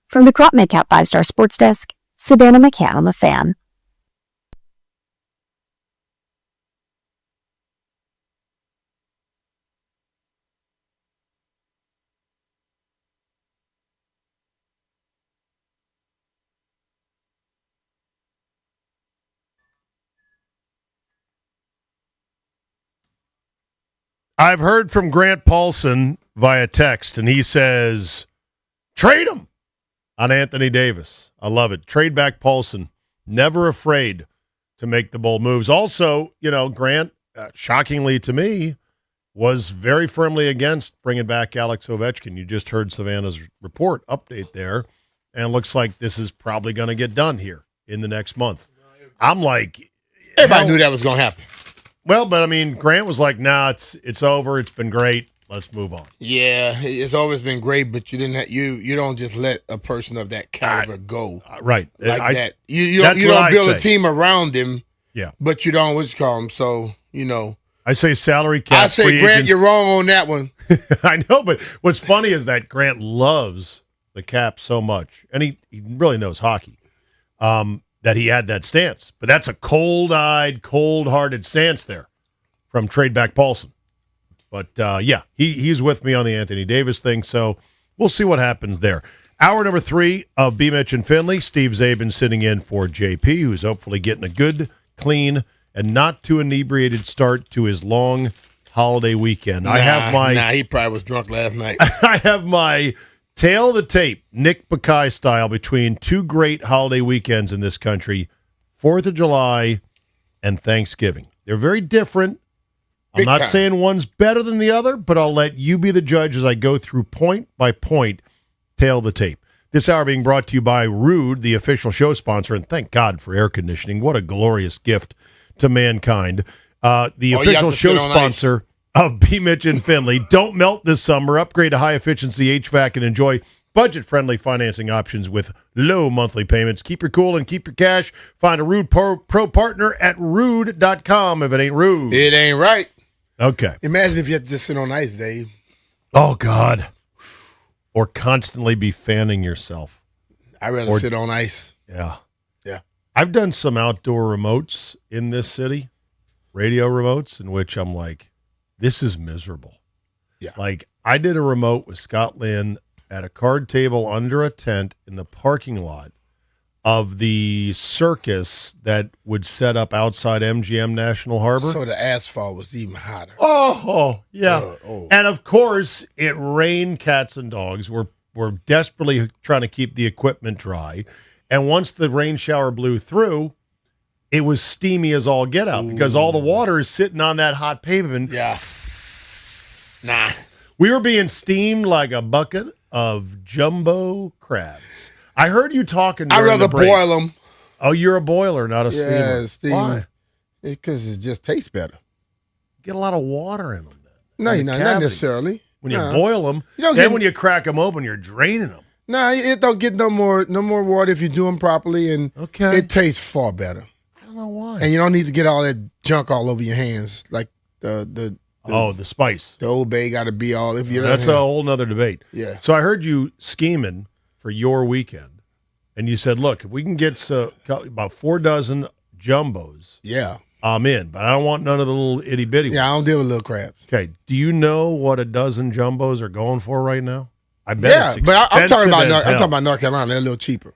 From the Crop MidCap 5-Star Sports Desk, Savannah McCann on the Fan. I've heard from Grant Paulson via text, and he says, trade him on Anthony Davis. I love it. Trade back Paulson. Never afraid to make the bold moves. Also, Grant, shockingly to me, was very firmly against bringing back Alex Ovechkin. You just heard Savannah's report update there, and it looks like this is probably going to get done here in the next month. I'm like, everybody knew that was going to happen. Well, but I mean, Grant was like, "Nah, it's over. It's been great. Let's move on." Yeah, it's always been great, but you didn't. You don't just let a person of that caliber go, right? Like that. You don't build a team around him. Yeah, but you don't call him. So I say salary cap. I say Grant, you're wrong on that one. I know, but what's funny is that Grant loves the cap so much, and he really knows hockey. That he had that stance. But that's a cold-eyed, cold-hearted stance there from trade back Paulson. But, he's with me on the Anthony Davis thing, so we'll see what happens there. Hour number 3 of B. Mitch and Finley. Steve Zabin sitting in for JP, who's hopefully getting a good, clean, and not too inebriated start to his long holiday weekend. He probably was drunk last night. I have my tail of the tape, Nick Bakay style, between two great holiday weekends in this country, 4th of July and Thanksgiving. They're very different. I'm not saying one's better than the other, but I'll let you be the judge as I go through point by point, tail of the tape. This hour being brought to you by Rude, the official show sponsor, and thank God for air conditioning. What a glorious gift to mankind. The official show sponsor of B. Mitch and Finley. Don't melt this summer. Upgrade to high-efficiency HVAC and enjoy budget-friendly financing options with low monthly payments. Keep your cool and keep your cash. Find a Rude Pro partner at rude.com. If it ain't rude, it ain't right. Okay. Imagine if you had to just sit on ice, Dave. Oh, God. Or constantly be fanning yourself. I'd rather sit on ice. Yeah. Yeah. I've done some outdoor remotes in this city, radio remotes, in which I'm like, this is miserable. Yeah. Like, I did a remote with Scott Lynn at a card table under a tent in the parking lot of the circus that would set up outside MGM National Harbor. So the asphalt was even hotter. Oh, yeah. And, of course, it rained cats and dogs. We're desperately trying to keep the equipment dry. And once the rain shower blew through, it was steamy as all get out because all the water is sitting on that hot pavement. Yeah. Nah. We were being steamed like a bucket of jumbo crabs. I heard you talking during I'd rather the break. boil them. Oh, you're a boiler, not a steamer. Yeah, steam. Why? Because it just tastes better. Get a lot of water in them then. No, not necessarily. When you boil them, when you crack them open, you're draining them. No, it don't get no more water if you do them properly, and it tastes far better. I don't know why. And you don't need to get all that junk all over your hands, like the spice. The Old Bay got to be all. That's a whole nother debate. Yeah. So I heard you scheming for your weekend, and you said, "Look, if we can get about 4 dozen jumbos, I'm in. But I don't want none of the little itty bitty ones. I don't deal with little crabs. Okay. Do you know what a dozen jumbos are going for right now? I bet it's but I'm talking about as hell. I'm talking about North Carolina. They're a little cheaper.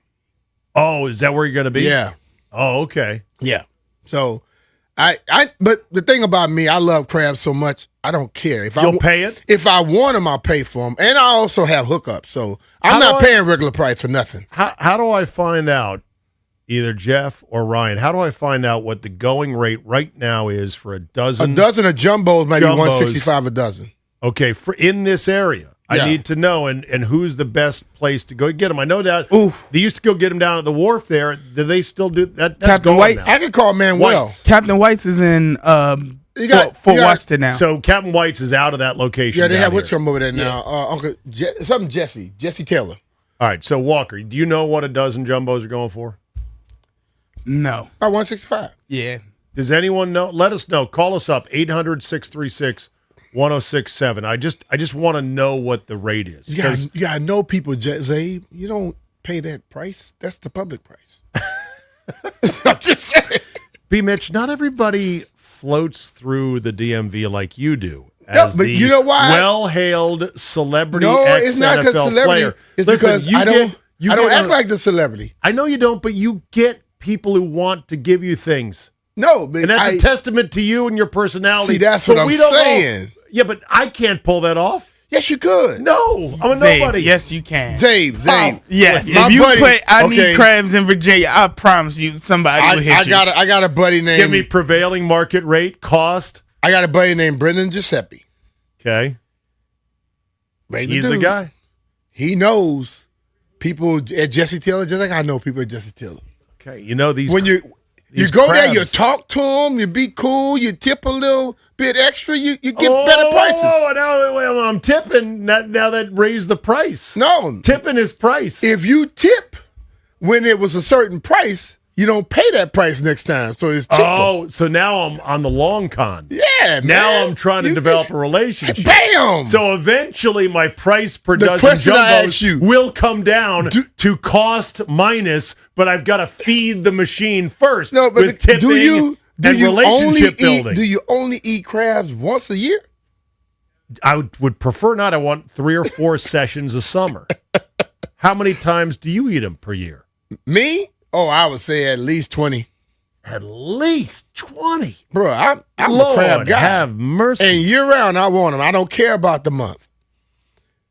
Oh, is that where you're going to be? Yeah. Oh, okay. Yeah. So but the thing about me, I love crabs so much, I don't care. You'll pay it? If I want them, I'll pay for them. And I also have hookups. So I'm not paying regular price for nothing. How do I find out, either Jeff or Ryan, how do I find out what the going rate right now is for a dozen? A dozen of jumbos, maybe $165 a dozen. Okay, for in this area. Yeah. I need to know, and who's the best place to go get them. I know that they used to go get them down at the wharf there. Do they still do that? That's Captain White. I can call Manuel. Captain White's is in Fort Washington now. So Captain White's is out of that location. Yeah, they have what's come over there now. Uncle Jesse Taylor. All right, so Walker, do you know what a dozen jumbos are going for? No. About $165. Yeah. Does anyone know? Let us know. Call us up 800-636-1067. I just want to know what the rate is. You gotta know people, Zabe. You don't pay that price. That's the public price. I'm just saying. B. Mitch, not everybody floats through the DMV like you do. No, but you know why? Well-hailed celebrity it's not because ex-NFL celebrity. player. It's Listen, because I don't act like the celebrity. I know you don't, but you get people who want to give you things. No, but and that's a testament to you and your personality. See, that's what I'm saying. Yeah, but I can't pull that off. Yes, you could. No, I'm a Zabe, nobody. Yes, you can. Zabe. Yes, My if you buddy- put I need crabs in Virginia, I promise you somebody will hit you. I got a buddy named. Give me prevailing market rate, cost. I got a buddy named Brendan Giuseppe. Okay. He's the guy. He knows people at Jesse Taylor just like I know people at Jesse Taylor. Okay, you know these. When you go there, you talk to them, you be cool, you tip a little bit extra, you get better prices. Oh, now I'm tipping. Now that raised the price. No, tipping is price. If you tip when it was a certain price, you don't pay that price next time. So it's cheaper. Oh, so now I'm on the long con. Yeah, man. Now I'm trying to develop a relationship. Bam! So eventually my price per The dozen question I asked you- jumbos will come down to cost minus, but I've got to feed the machine first with tipping and relationship building. Do you only eat crabs once a year? I would prefer not. I want 3 or 4 sessions a summer. How many times do you eat them per year? Me? Oh, I would say at least 20. At least 20? Bro, I'm Lord, a crab guy. have mercy. And year round, I want them. I don't care about the month.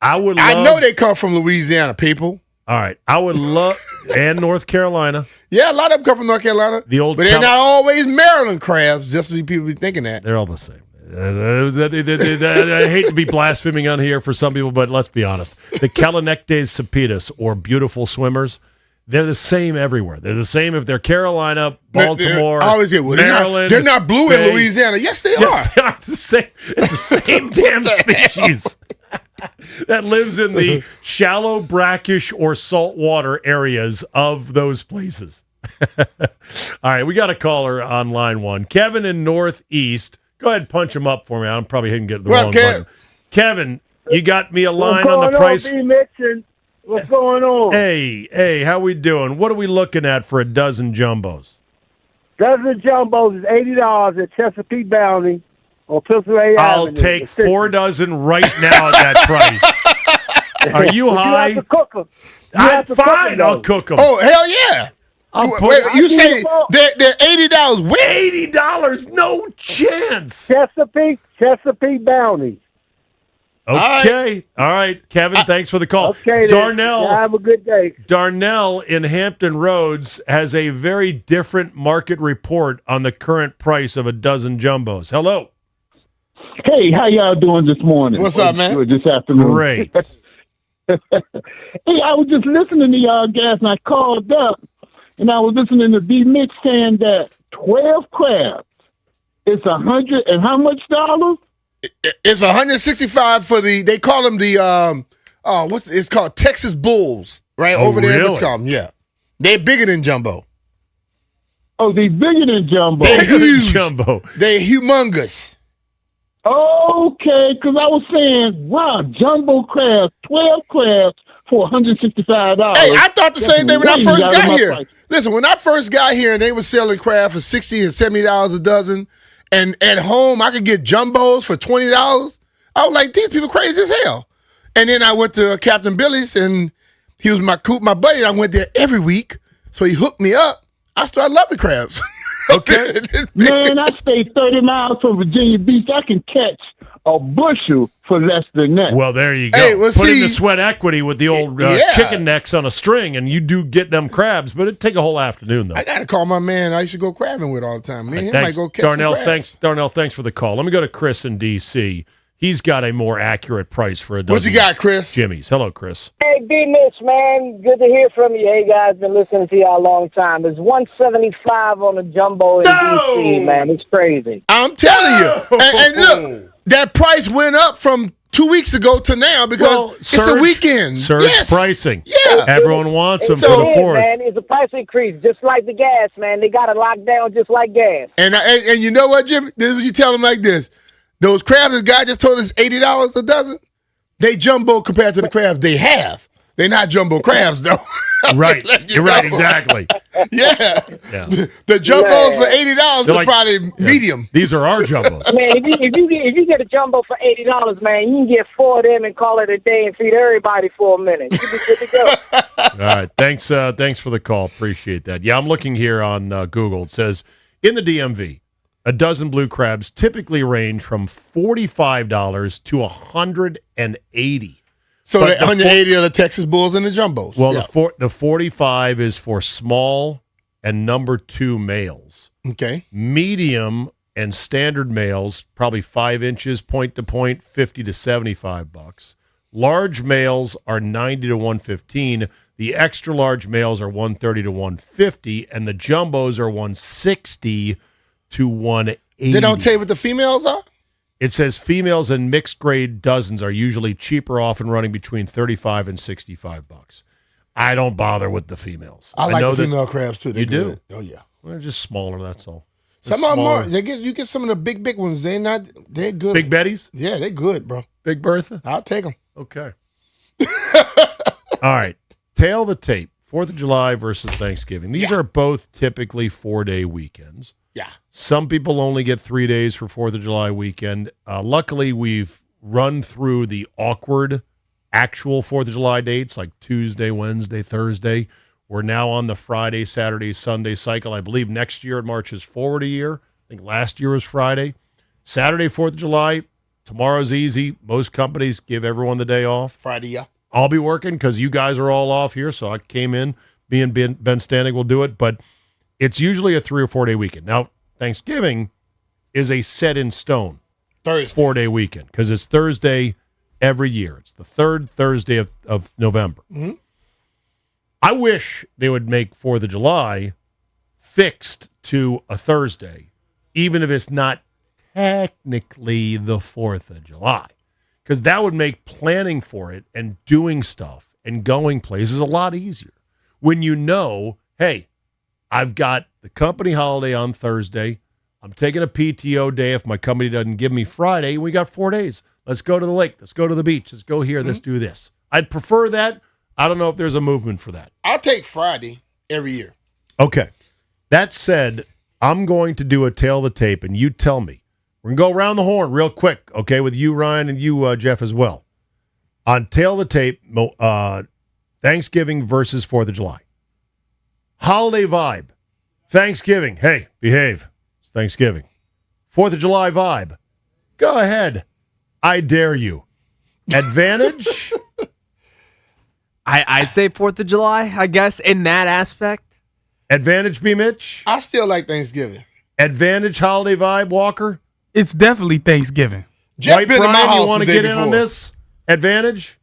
I know they come from Louisiana, people. All right. I would love, and North Carolina. Yeah, a lot of them come from North Carolina. But they're not always Maryland crabs, just so people be thinking that. They're all the same. I hate to be blaspheming on here for some people, but let's be honest. The Calonectes sapidus, or beautiful swimmers, they're the same everywhere. They're the same if they're Carolina, Baltimore, I always get, well, Maryland. They're not blue in Louisiana. Yes, they are. They are the same. It's the same damn species that lives in the shallow, brackish, or saltwater areas of those places. All right, we got a caller on line 1. Kevin in Northeast. Go ahead and punch him up for me. I'm probably hitting the wrong button. Kevin, you got me a line on the price. What's going on? Hey, how we doing? What are we looking at for a dozen jumbos? Dozen jumbos is $80 at Chesapeake Bounty on Pennsylvania I'll Avenue. take 4 dozen right now at that price. Are you high? You have to cook them. Fine, I'll cook them. Oh, hell yeah. You say they're $80. Wait, $80? No chance. Chesapeake Bounty. Okay. All right. Kevin, thanks for the call. Okay, Darnell. have a good day. Darnell in Hampton Roads has a very different market report on the current price of a dozen jumbos. Hello. Hey, how y'all doing this morning? What's up, man? Or this afternoon? Great. Hey, I was just listening to y'all guys, and I called up, and I was listening to B-Mix saying that 12 crabs is $100 and how much dollars? It's $165 for they call them the it's called Texas Bulls, right? Oh, over there. really? What's called them? Yeah. They're bigger than jumbo. Oh, they're bigger than jumbo. They're Bigger than huge. jumbo. They're humongous. Okay, because I was saying, wow, jumbo crabs, 12 crabs for $165. Hey, I thought the same thing when I Way first out of got my here. price. Listen, when I first got here and they were selling crab for $60 and $70 a dozen, and at home I could get jumbos for $20, I was like, these people crazy as hell. And then I went to Captain Billy's, and he was my buddy, and I went there every week. So he hooked me up. I started loving crabs. Okay. Man, I stay 30 miles from Virginia Beach. I can catch a bushel for less than that. Well, there you go. Hey, well, Put in see- the sweat equity with the old chicken necks on a string, and you do get them crabs, but it'd take a whole afternoon, though. I got to call my man I used to go crabbing with all the time. Man, he Thanks, might go catch Darnell. some crabs. Darnell, thanks for the call. Let me go to Chris in D.C. He's got a more accurate price for a dozen. What you got, Chris? Jimmy's. Hello, Chris. Hey, B-Mitch, man. Good to hear from you. Hey, guys, been listening to y'all a long time. It's $175 on the jumbo in D.C., man. It's crazy. I'm telling you. And look, that price went up from 2 weeks ago to now because it's a weekend. Surge pricing. Yeah. Everyone wants them So, for the 4th. man, it's a price increase, just like the gas, man. They got it locked down just like gas. And you know what, Jim? This is what you tell them like this. Those crabs the guy just told us $80 a dozen, they jumbo compared to the crabs they have. They're not jumbo crabs, though. Right. You're right, exactly. Yeah. Yeah. The jumbos for $80 They're are like- probably medium. These are our jumbos. Man, if you get a jumbo for $80, man, you can get 4 of them and call it a day and feed everybody for a minute. You be good to go. All right. Thanks for the call. Appreciate that. Yeah, I'm looking here on Google. It says, in the DMV, a dozen blue crabs typically range from $45 to $180. So But the the 180 are the Texas Bulls and the jumbos. Well, Yeah. the 45 is for small and number 2 males. Okay. Medium and standard males, probably 5 inches point to point, $50 to $75. Large males are $90 to $115. The extra large males are $130 to $150, and the jumbos are $160 to $180. They don't tell you what the females are? It says females and mixed grade dozens are usually cheaper, often running between $35 and $65. I don't bother with the females. I like know the that female crabs too. They're you good. do? Oh yeah. Well, they're just smaller. That's all. They're Some of them smaller. are. You get some of the big ones. They're good. Big Betties? Yeah, they're good, bro. Big Bertha? I'll take them. Okay. All right. Tail the tape. 4th of July versus Thanksgiving. These are both typically 4-day weekends. Yeah. Some people only get 3 days for 4th of July weekend. Luckily, we've run through the awkward actual 4th of July dates like Tuesday, Wednesday, Thursday. We're now on the Friday, Saturday, Sunday cycle. I believe next year it marches forward a year. I think last year was Friday. Saturday, 4th of July. Tomorrow's easy. Most companies give everyone the day off. Friday, yeah. I'll be working because you guys are all off here, so I came in. Me and Ben Standing will do it, but it's usually a 3 or 4 day weekend. Now, Thanksgiving is a set in stone Thursday 4-day weekend because it's Thursday every year. It's the 3rd Thursday of November. Mm-hmm. I wish they would make 4th of July fixed to a Thursday, even if it's not technically the 4th of July, because that would make planning for it and doing stuff and going places a lot easier. When you know, hey, I've got the company holiday on Thursday. I'm taking a PTO day if my company doesn't give me Friday. We got 4 days. Let's go to the lake. Let's go to the beach. Let's go here. Let's do this. I'd prefer that. I don't know if there's a movement for that. I'll take Friday every year. Okay. That said, I'm going to do a tail of the tape, and you tell me. We're going to go around the horn real quick, okay, with you, Ryan, and you, Jeff, as well. On tail of the tape, Thanksgiving versus 4th of July. Holiday vibe. Thanksgiving. Hey, behave. It's Thanksgiving. 4th of July vibe. Go ahead. I dare you. Advantage? I say 4th of July, I guess, in that aspect. Advantage, B. Mitch? I still like Thanksgiving. Advantage holiday vibe, Walker? It's definitely Thanksgiving. Jeff White been to my Brian, house you want to the day get in on before. this? Advantage?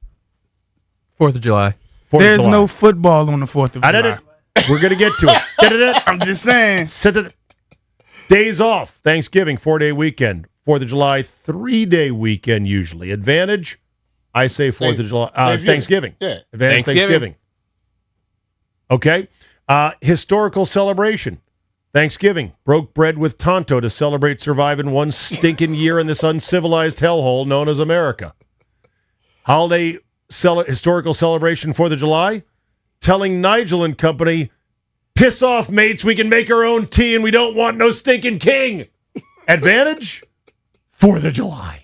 4th of July. 4th of There's July. no football on the 4th of I July. did it. We're going to get to it. Did I'm just saying. Sit to the days off. Thanksgiving, 4-day weekend. 4th of July, 3-day weekend usually. Advantage? I say 4th of July. Thanksgiving. Yeah. Advantage Thanksgiving. Okay. Historical celebration. Thanksgiving. Broke bread with Tonto to celebrate surviving one stinking year in this uncivilized hellhole known as America. Holiday historical celebration, 4th of July. Telling Nigel and company, piss off, mates. We can make our own tea and we don't want no stinking king. Advantage? 4th of July.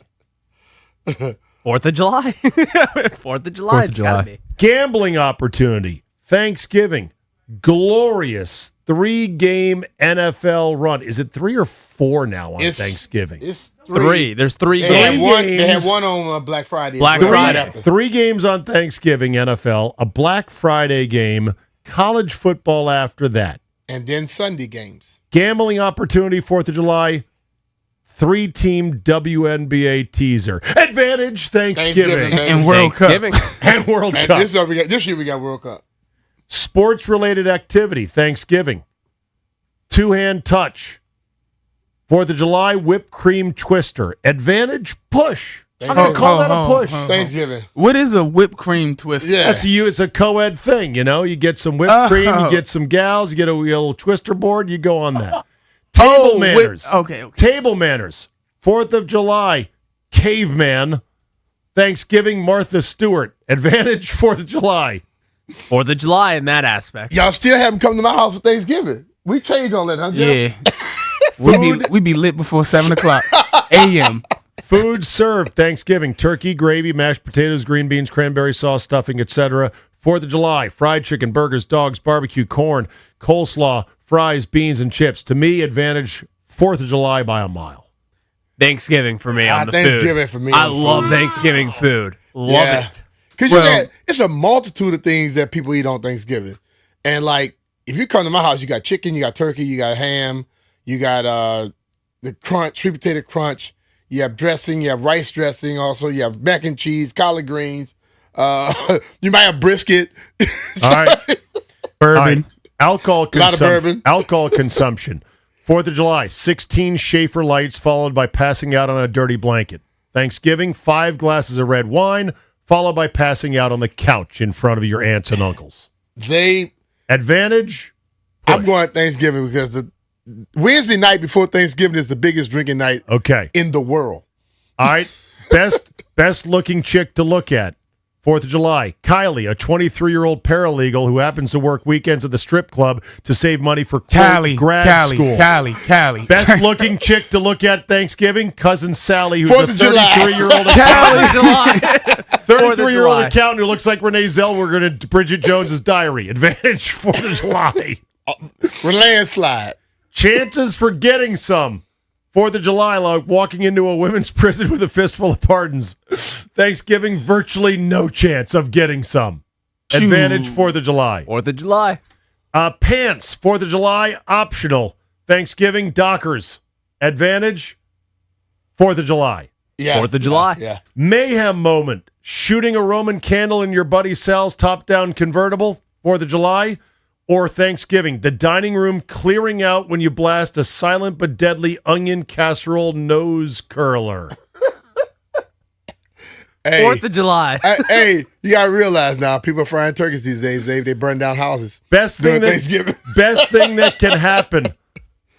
4th of July. 4th of July. 4th of It's gotta July. be. Gambling opportunity. Thanksgiving. Glorious 3-game NFL run. Is it 3 or 4 now on Thanksgiving? It's 3. There's 3 They games. They had one on Black Friday. Black Friday. 3 games on Thanksgiving, NFL, a Black Friday game, college football after that. And then Sunday games. Gambling opportunity, 4th of July, 3-team WNBA teaser. Advantage Thanksgiving. And World Cup. And World Cup. This year we got World Cup. Sports-related activity, Thanksgiving. 2-hand touch. 4th of July, whipped cream twister. Advantage push. I'm going to call that a push. Thanksgiving. What is a whipped cream twister? It's a co-ed thing, you know. You get some whipped cream, you get some gals, you get a little twister board, you go on that. Table manners. Okay. Table manners. 4th of July, caveman. Thanksgiving, Martha Stewart. Advantage, 4th of July. 4th of July in that aspect. Y'all still haven't come to my house for Thanksgiving. We changed on that, huh, Jeff? Yeah. we be lit before 7 o'clock a.m. Food served Thanksgiving: turkey, gravy, mashed potatoes, green beans, cranberry sauce, stuffing, etc. 4th of July: fried chicken, burgers, dogs, barbecue, corn, coleslaw, fries, beans, and chips. To me, advantage 4th of July by a mile. Thanksgiving for me on the Thanksgiving food. for me I on the love food. Thanksgiving food. Love it. Because it's a multitude of things that people eat on Thanksgiving. And, like, if you come to my house, you got chicken, you got turkey, you got ham, you got the crunch, sweet potato crunch, you have dressing, you have rice dressing also, you have mac and cheese, collard greens, you might have brisket. All right. Bourbon. All right. Alcohol A lot of bourbon. Alcohol consumption. 4th of July, 16 Schaefer Lights, followed by passing out on a dirty blanket. Thanksgiving, 5 glasses of red wine, followed by passing out on the couch in front of your aunts and uncles. Advantage? I'm going Thanksgiving because the Wednesday night before Thanksgiving is the biggest drinking night in the world. All right. Best looking chick to look at. 4th of July, Kylie, a 23-year-old paralegal who happens to work weekends at the strip club to save money for grad school. Callie. Best looking chick to look at Thanksgiving, cousin Sally, who's 4th a of July. 33-year-old accountant. 33-year-old accountant who looks like Renee Zellweger in Bridget Jones's Diary. Advantage 4th of July. Landslide. Chances for getting some. 4th of July, like walking into a women's prison with a fistful of pardons. Thanksgiving, virtually no chance of getting some. Advantage 4th of July. 4th of July. Pants, 4th of July, optional. Thanksgiving, Dockers. Advantage 4th of July. 4th of July. Yeah. Mayhem moment. Shooting a Roman candle in your buddy Sal's top-down convertible, 4th of July. Or Thanksgiving, the dining room clearing out when you blast a silent but deadly onion casserole nose curler. 4th of July. Hey, you gotta realize now, people are frying turkeys these days. They burn down houses. Best thing Thanksgiving. Best thing that can happen.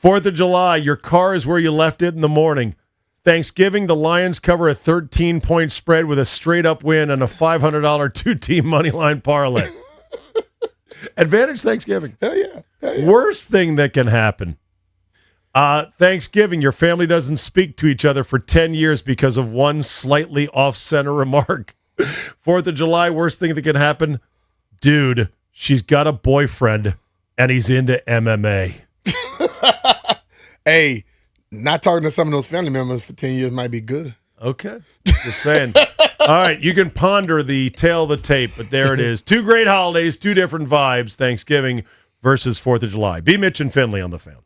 4th of July, your car is where you left it in the morning. Thanksgiving, the Lions cover a 13-point spread with a straight-up win and a $500 two-team moneyline parlay. Advantage Thanksgiving. Hell yeah. Worst thing that can happen. Thanksgiving, your family doesn't speak to each other for 10 years because of one slightly off-center remark. 4th of July, worst thing that can happen. Dude, she's got a boyfriend, and he's into MMA. Hey, not talking to some of those family members for 10 years might be good. Okay. Just saying. All right, you can ponder the tail of the tape, but there it is. 2 great holidays, 2 different vibes, Thanksgiving versus 4th of July. B. Mitch and Finley on the Fan.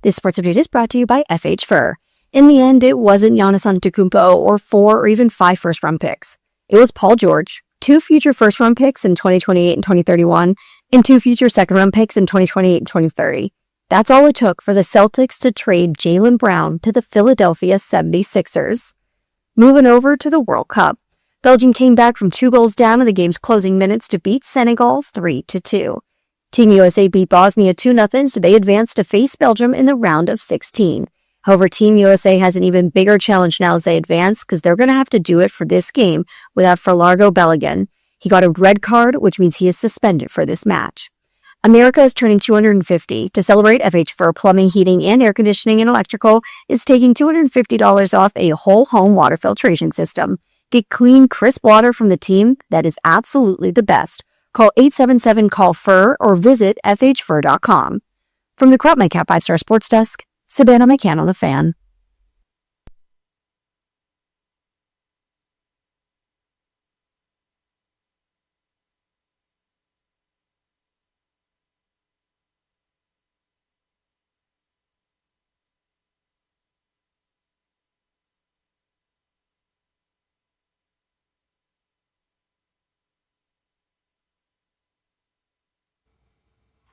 This sports update is brought to you by FH Fur. In the end, it wasn't Giannis Antetokounmpo or 4 or even 5 first-round picks. It was Paul George, 2 future first-round picks in 2028 and 2031, and 2 future second-round picks in 2028 and 2030. That's all it took for the Celtics to trade Jaylen Brown to the Philadelphia 76ers. Moving over to the World Cup. Belgium came back from 2 goals down in the game's closing minutes to beat Senegal 3-2. Team USA beat Bosnia 2-0, so they advanced to face Belgium in the round of 16. However, Team USA has an even bigger challenge now as they advance because they're going to have to do it for this game without Flargo Balogun. He got a red card, which means he is suspended for this match. America is turning 250. To celebrate, FH Fur Plumbing, Heating, and Air Conditioning and Electrical is taking $250 off a whole home water filtration system. Get clean, crisp water from the team that is absolutely the best. Call 877-CALL-FUR or visit fhfur.com. From the Crop My Cat 5-Star Sports Desk, Savannah McCann on the Fan.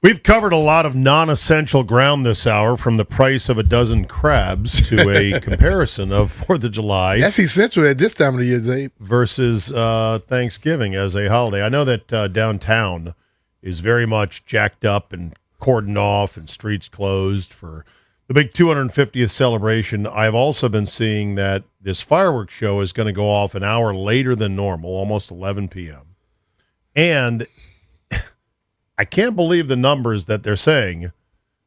We've covered a lot of non-essential ground this hour, from the price of a dozen crabs to a comparison of 4th of July. That's essential at this time of the year, Dave. Versus Thanksgiving as a holiday. I know that downtown is very much jacked up and cordoned off and streets closed for the big 250th celebration. I've also been seeing that this fireworks show is going to go off an hour later than normal, almost 11 p.m. And I can't believe the numbers that they're saying,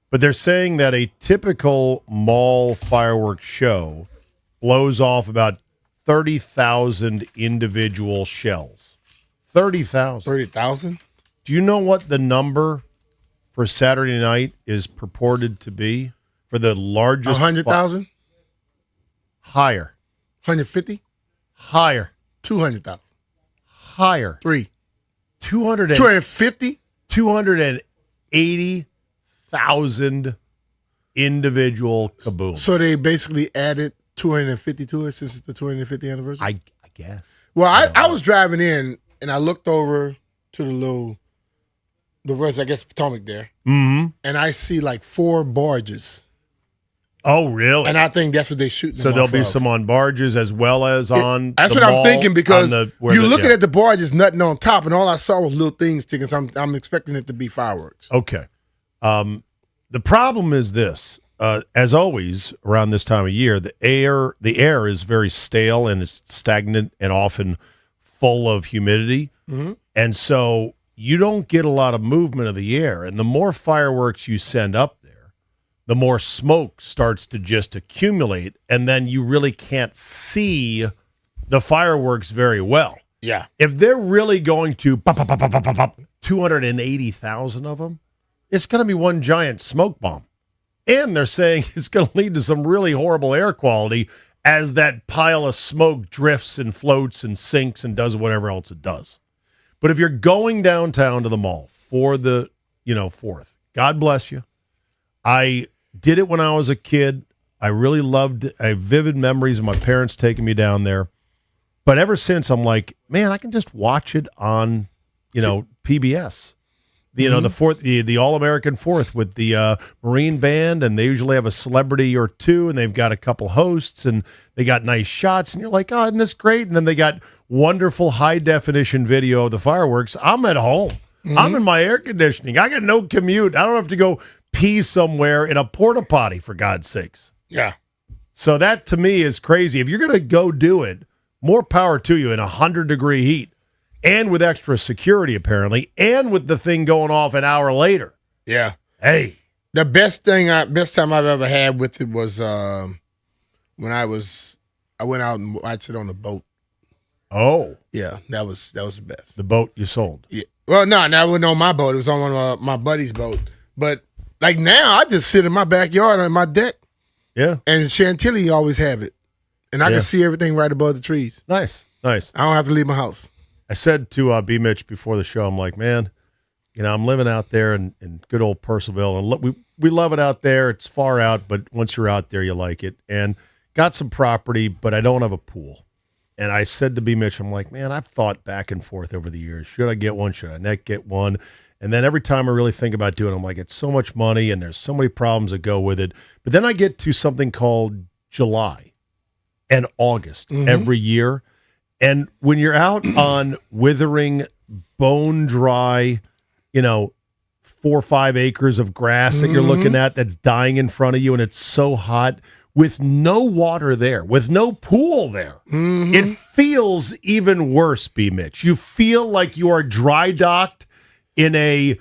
but they're saying that a typical mall fireworks show blows off about 30,000 individual shells. 30,000. 30,000? Do you know what the number for Saturday night is purported to be for the largest? 100,000? Higher. 150? Higher. 200,000. Higher. 3. 250? 280,000 individual kabooms. So they basically added 250 to it since it's the 250th anniversary? I guess. Well, I was driving in, and I looked over to the rest, I guess, Potomac there. Mm-hmm. And I see like 4 barges. Oh, really? And I think that's what they're shooting. So there'll be some on barges as well as on that's the what mall, I'm thinking, because you're looking yeah. at the barges, nothing on top, and all I saw was little things sticking. So I'm expecting it to be fireworks. Okay. The problem is this. As always, around this time of year, the air is very stale and it's stagnant and often full of humidity. Mm-hmm. And so you don't get a lot of movement of the air. And the more fireworks you send up there, the more smoke starts to just accumulate, and then you really can't see the fireworks very well. Yeah. If they're really going to pop, 280,000 of them, it's going to be one giant smoke bomb. And they're saying it's going to lead to some really horrible air quality as that pile of smoke drifts and floats and sinks and does whatever else it does. But if you're going downtown to the mall for the, 4th, God bless you. I did it when I was a kid. I really loved it. I have vivid memories of my parents taking me down there. But ever since, I'm like, man, I can just watch it on, PBS. The fourth, the All-American 4th with the Marine Band, and they usually have a celebrity or two, and they've got a couple hosts, and they got nice shots, and you're like, oh, isn't this great? And then they got wonderful high-definition video of the fireworks. I'm at home. Mm-hmm. I'm in my air conditioning. I got no commute. I don't have to go pee somewhere in a porta potty, for God's sakes. Yeah. So that to me is crazy. If you're going to go do it, more power to you in 100-degree heat, and with extra security apparently, and with the thing going off an hour later. Yeah. Hey, the best time I've ever had with it was when I went out and I'd sit on the boat. Oh. Yeah, that was the best. The boat you sold. Yeah. Well, no, that wasn't on my boat. It was on one of my buddy's boat. But like now, I just sit in my backyard on my deck. Yeah. And Chantilly always have it. And I can see everything right above the trees. Nice. I don't have to leave my house. I said to B. Mitch before the show, I'm like, man, I'm living out there in good old Purcellville, and we love it out there. It's far out, but once you're out there, you like it. And got some property, but I don't have a pool. And I said to B. Mitch, I'm like, man, I've thought back and forth over the years. Should I get one? Should I not get one? And then every time I really think about doing it, I'm like, it's so much money and there's so many problems that go with it. But then I get to something called July and August every year. And when you're out on withering, bone dry, 4 or 5 acres of grass that you're looking at that's dying in front of you, and it's so hot with no water there, with no pool there, it feels even worse, B. Mitch. You feel like you are dry docked in a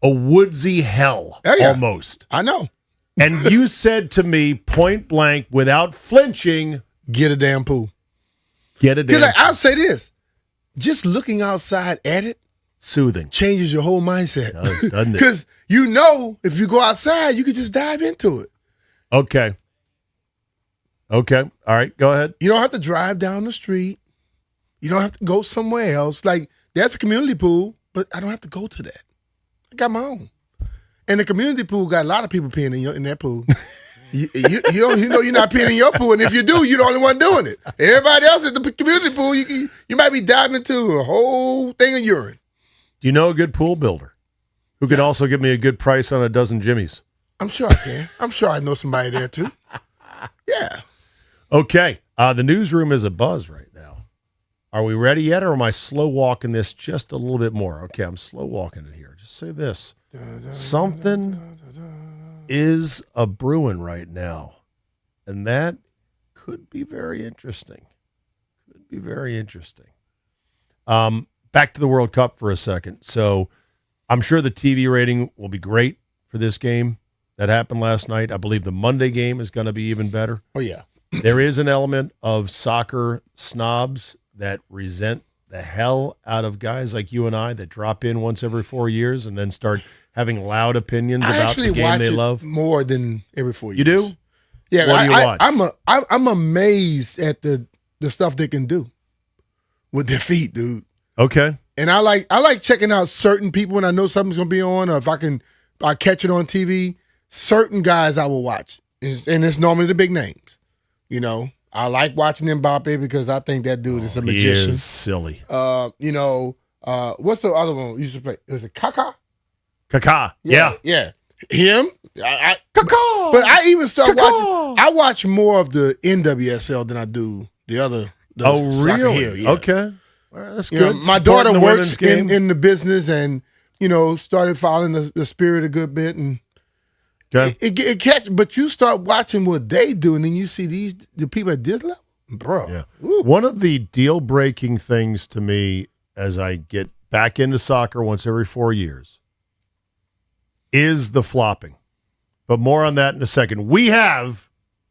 woodsy hell almost. I know. And you said to me point blank, without flinching, get a damn pool. Get a damn pool. I'll say this. Just looking outside at it, soothing, changes your whole mindset. Doesn't it? Because if you go outside, you could just dive into it. Okay. All right, go ahead. You don't have to drive down the street. You don't have to go somewhere else. Like, that's a community pool, but I don't have to go to that. I got my own. And the community pool got a lot of people peeing in that pool. you know you're not peeing in your pool, and if you do, you're the only one doing it. Everybody else at the community pool, you might be diving into a whole thing of urine. Do you know a good pool builder who could also give me a good price on a dozen Jimmies? I'm sure I can. I'm sure I know somebody there too. Yeah. Okay. The newsroom is abuzz right now. Are we ready yet, or am I slow walking this just a little bit more? Okay, I'm slow walking it here. Just say this. Something is a brewing right now, and that could be very interesting. Back to the World Cup for a second. So I'm sure the TV rating will be great for this game that happened last night. I believe the Monday game is going to be even better. Oh, yeah. There is an element of soccer snobs that resent the hell out of guys like you and I that drop in once every 4 years and then start having loud opinions about the game they love. More than every 4 years. You do? Yeah. What do you watch? I'm amazed at the stuff they can do with their feet, dude. Okay. And I like checking out certain people when I know something's going to be on, or if I catch it on TV. Certain guys I will watch, and it's normally the big names. I like watching Mbappe because I think that dude is a magician. He is silly. What's the other one we used to play? Was it Kaká? Kaká. Yeah. Him. Kaká. But I even start watching. I watch more of the NWSL than I do the other. Oh, really? Here, yeah. Okay. Well, that's good. My daughter works in the business, and started following the spirit a good bit, and it catch. But you start watching what they do, and then you see the people at this level, bro. Yeah. One of the deal-breaking things to me as I get back into soccer once every 4 years is the flopping. But more on that in a second. We have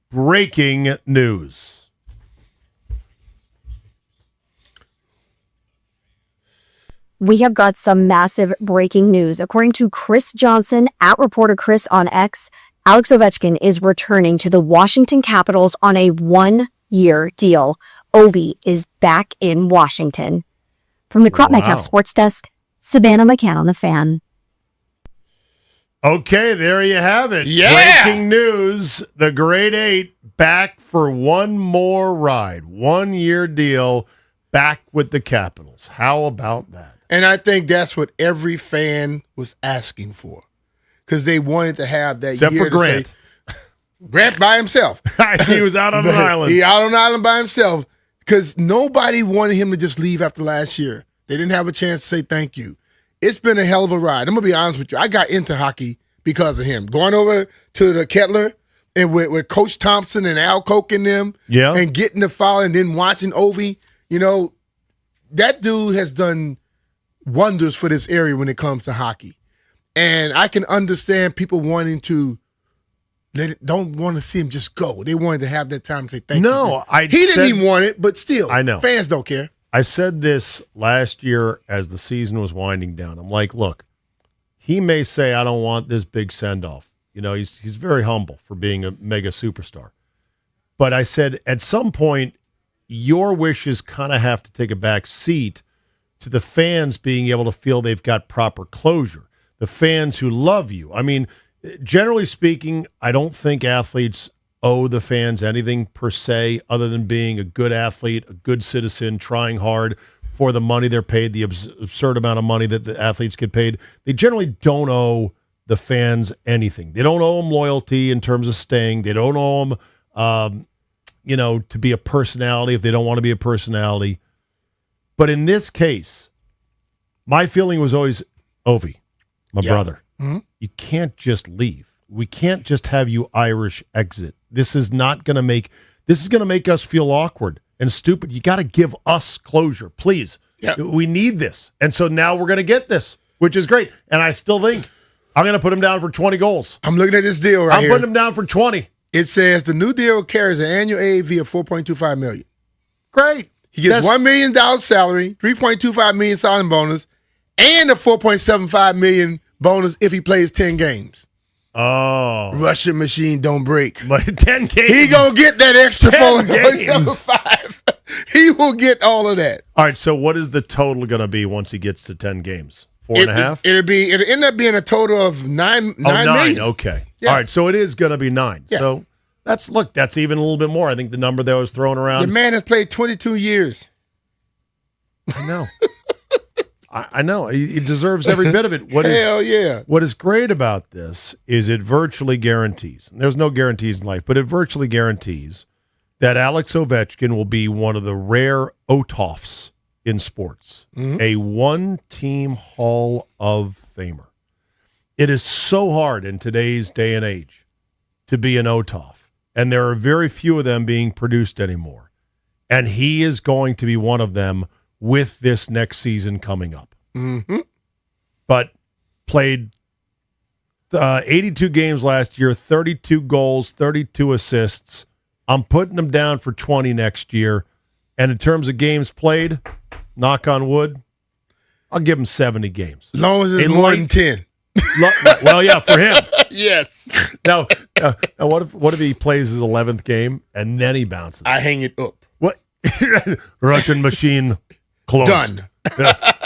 breaking news. We have got some massive breaking news. According to Chris Johnson, at Reporter Chris on X, Alex Ovechkin is returning to the Washington Capitals on a 1-year deal. Ovi is back in Washington. From the Crop Metcalf Sports Desk, Savannah McCann on The Fan. Okay, there you have it. Yeah. Breaking news. The Great Eight back for one more ride. 1-year deal back with the Capitals. How about that? And I think that's what every fan was asking for, because they wanted to have that Except year for Grant. To say, Grant by himself. He was out on an island. He out on an island by himself, because nobody wanted him to just leave after last year. They didn't have a chance to say thank you. It's been a hell of a ride. I'm going to be honest with you. I got into hockey because of him. Going over to the Kettler and with Coach Thompson and Al Koch and them, and getting the foul, and then watching Ovi, that dude has done wonders for this area when it comes to hockey. And I can understand people wanting to don't want to see him just go. They wanted to have that time to say thank you. He didn't even want it, but still, I know. Fans don't care. I said this last year as the season was winding down. I'm like, look, he may say, I don't want this big send-off. He's very humble for being a mega superstar. But I said, at some point, your wishes kind of have to take a back seat to the fans being able to feel they've got proper closure. The fans who love you. I mean, generally speaking, I don't think athletes owe the fans anything per se other than being a good athlete, a good citizen, trying hard for the money they're paid, the absurd amount of money that the athletes get paid. They generally don't owe the fans anything. They don't owe them loyalty in terms of staying. They don't owe them, to be a personality if they don't want to be a personality. But in this case, my feeling was always, Ovi, my brother, you can't just leave. We can't just have you Irish exit. This is going to make us feel awkward and stupid. You got to give us closure, please. Yep. We need this. And so now we're going to get this, which is great. And I still think I'm going to put him down for 20 goals. I'm looking at this deal here. I'm putting him down for 20. It says the new deal carries an annual AAV of $4.25 million. Great. He gets $1 million salary, $3.25 million signing bonus, and a $4.75 million bonus if he plays 10 games. Oh. Russian machine don't break. 10 games. He going to get that extra 4.75. He will get all of that. All right, so what is the total going to be once he gets to 10 games? 4.5? It'll end up being a total of $9 million. Okay. Yeah. All right, so it is going to be 9. Yeah. So that's even a little bit more. I think the number that was thrown around. The man has played 22 years. I know. I know. He deserves every bit of it. Hell yeah. What is great about this is it virtually guarantees, and there's no guarantees in life, but it virtually guarantees that Alex Ovechkin will be one of the rare Otoffs in sports, a one-team Hall of Famer. It is so hard in today's day and age to be an Otoff, and there are very few of them being produced anymore. And he is going to be one of them with this next season coming up. Mm-hmm. But played 82 games last year, 32 goals, 32 assists. I'm putting him down for 20 next year. And in terms of games played, knock on wood, I'll give him 70 games. As long as it's more than 10. Well, yeah, for him. Yes. Now, what if he plays his 11th game and then he bounces? I hang it up. What? Russian machine closed. Done.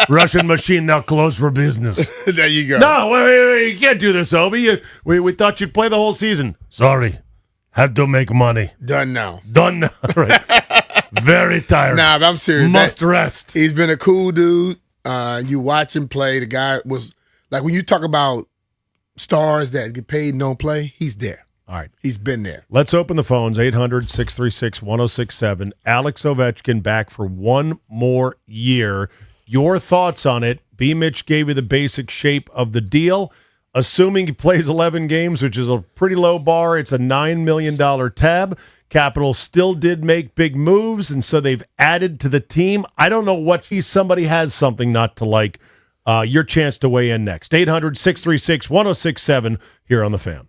Russian machine now closed for business. There you go. No, wait, you can't do this, Obi. We thought you'd play the whole season. Sorry. Had to make money. Done now. Done now. Right. Very tired. Nah, but I'm serious. Must rest. He's been a cool dude. You watch him play. The guy was, like, when you talk about stars that get paid and don't play, he's there. All right. He's been there. Let's open the phones, 800-636-1067. Alex Ovechkin back for one more year. Your thoughts on it. B. Mitch gave you the basic shape of the deal. Assuming he plays 11 games, which is a pretty low bar, it's a $9 million tab. Capitals still did make big moves, and so they've added to the team. I don't know what somebody has something not to like. Your chance to weigh in next. 800-636-1067 here on The Fan.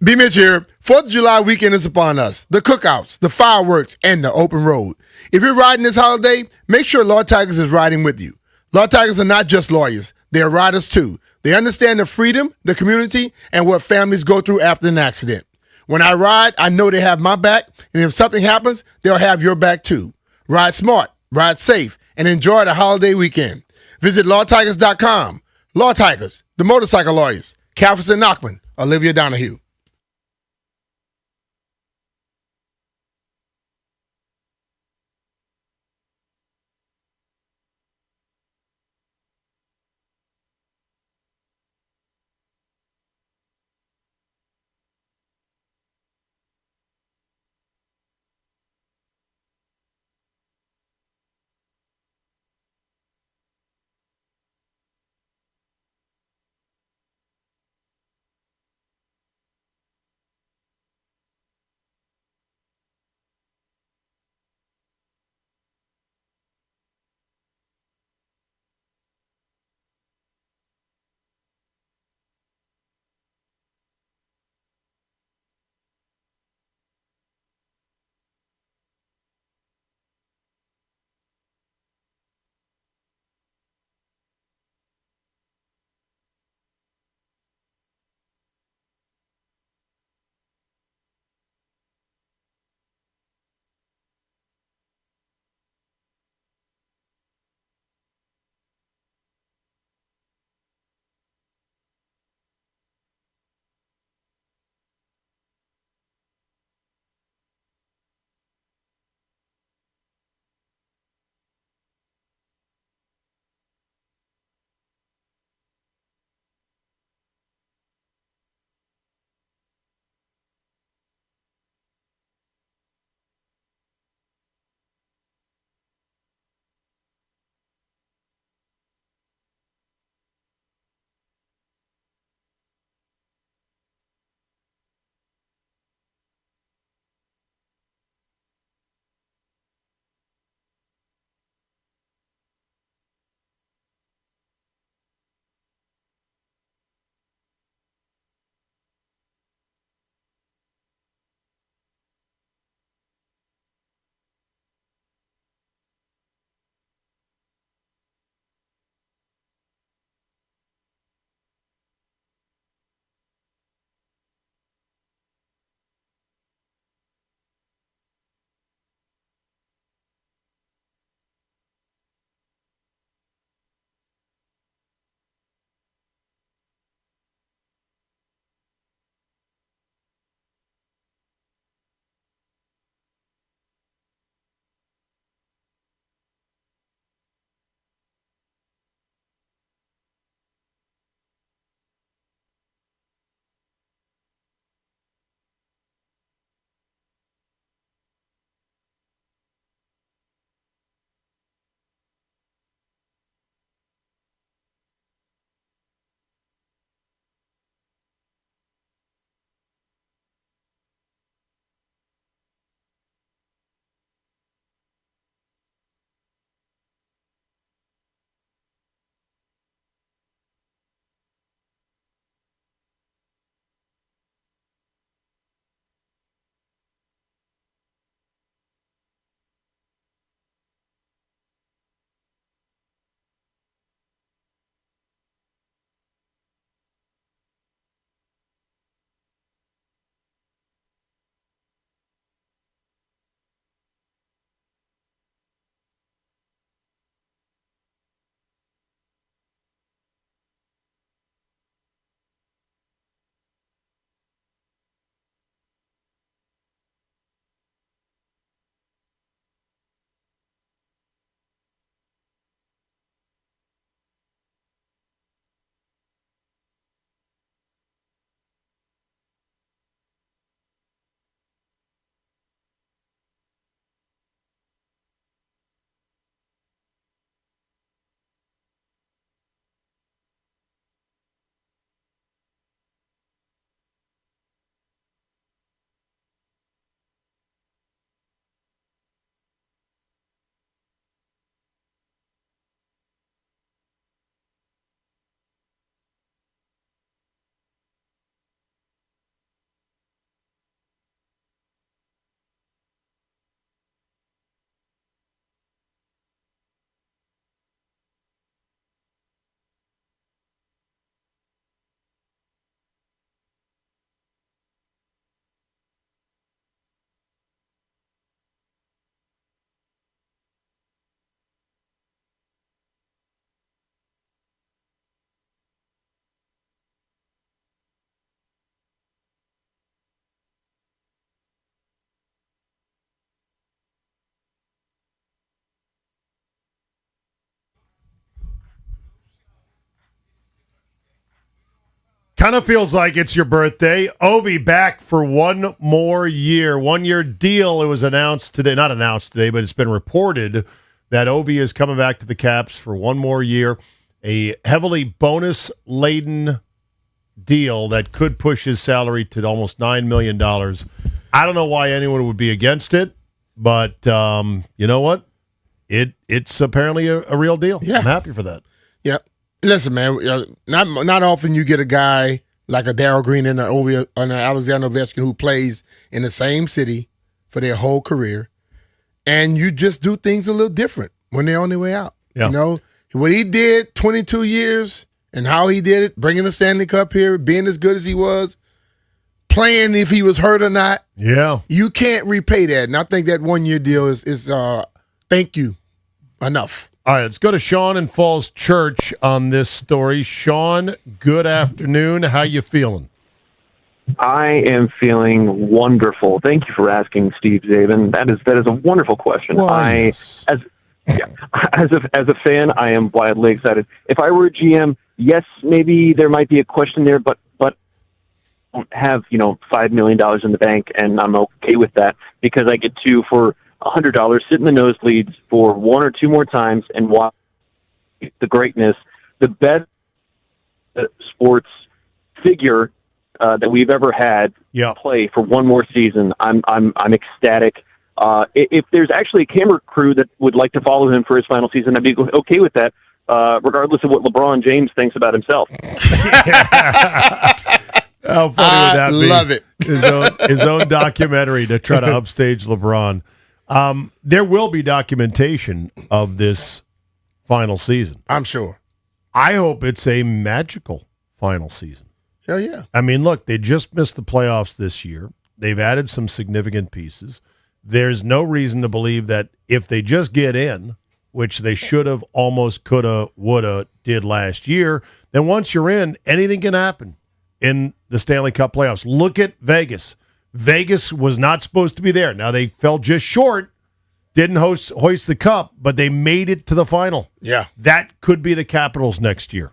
B. Mitch here. 4th of July weekend is upon us. The cookouts, the fireworks, and the open road. If you're riding this holiday, make sure Law Tigers is riding with you. Law Tigers are not just lawyers. They are riders too. They understand the freedom, the community, and what families go through after an accident. When I ride, I know they have my back, and if something happens, they'll have your back too. Ride smart, ride safe, and enjoy the holiday weekend. Visit lawtigers.com. Law Tigers, the motorcycle lawyers. Calverson Nachman, Olivia Donahue. Kind of feels like it's your birthday. Ovi back for one more year. 1-year deal. It was announced today. Not announced today, but it's been reported that Ovi is coming back to the Caps for one more year. A heavily bonus-laden deal that could push his salary to almost $9 million. I don't know why anyone would be against it, but you know what? It's apparently a real deal. Yeah. I'm happy for that. Yeah. Listen, man, not often you get a guy like a Darryl Green and an Alexander Ovechkin who plays in the same city for their whole career, and you just do things a little different when they're on their way out. Yeah. You know, what he did 22 years and how he did it, bringing the Stanley Cup here, being as good as he was, playing if he was hurt or not. Yeah. You can't repay that. And I think that 1-year deal is thank you enough. All right, let's go to Sean in Falls Church on this story. Sean, good afternoon. How you feeling? I am feeling wonderful. Thank you for asking, Steve Zabin. That is a wonderful question. Yes. As a fan, I am wildly excited. If I were a GM, yes, maybe there might be a question there, but I don't have $5 million in the bank, and I'm okay with that because I get to for $100 sit in the nosebleeds for one or two more times and watch the greatness, the best sports figure that we've ever had play for one more season. I'm ecstatic. If there's actually a camera crew that would like to follow him for his final season, I'd be okay with that, regardless of what LeBron James thinks about himself. How funny would that be? Love it. His own documentary to try to upstage LeBron. There will be documentation of this final season. I'm sure. I hope it's a magical final season. Hell yeah. I mean, look, they just missed the playoffs this year. They've added some significant pieces. There's no reason to believe that if they just get in, which they should have, almost coulda, woulda, did last year, then once you're in, anything can happen in the Stanley Cup playoffs. Look at Vegas. Vegas was not supposed to be there. Now, they fell just short, didn't hoist the cup, but they made it to the final. Yeah. That could be the Capitals next year.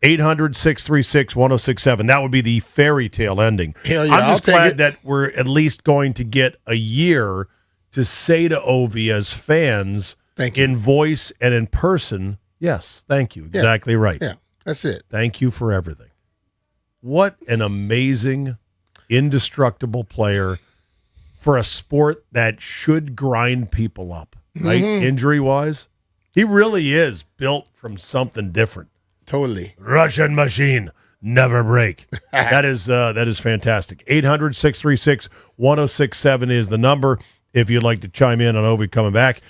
800-636-1067. That would be the fairy tale ending. Hell yeah, I'm just I'll take glad it. that we're at least going to get a year to say to Ovi as fans, in voice and in person, yes, thank you. Yeah. Exactly right. Yeah, that's it. Thank you for everything. What an amazing, indestructible player for a sport that should grind people up, right? Mhm. Injury-wise. He really is built from something different. Totally. Russian machine, never break. That is fantastic. 800-636-1067 is the number if you'd like to chime in on Ovi coming back.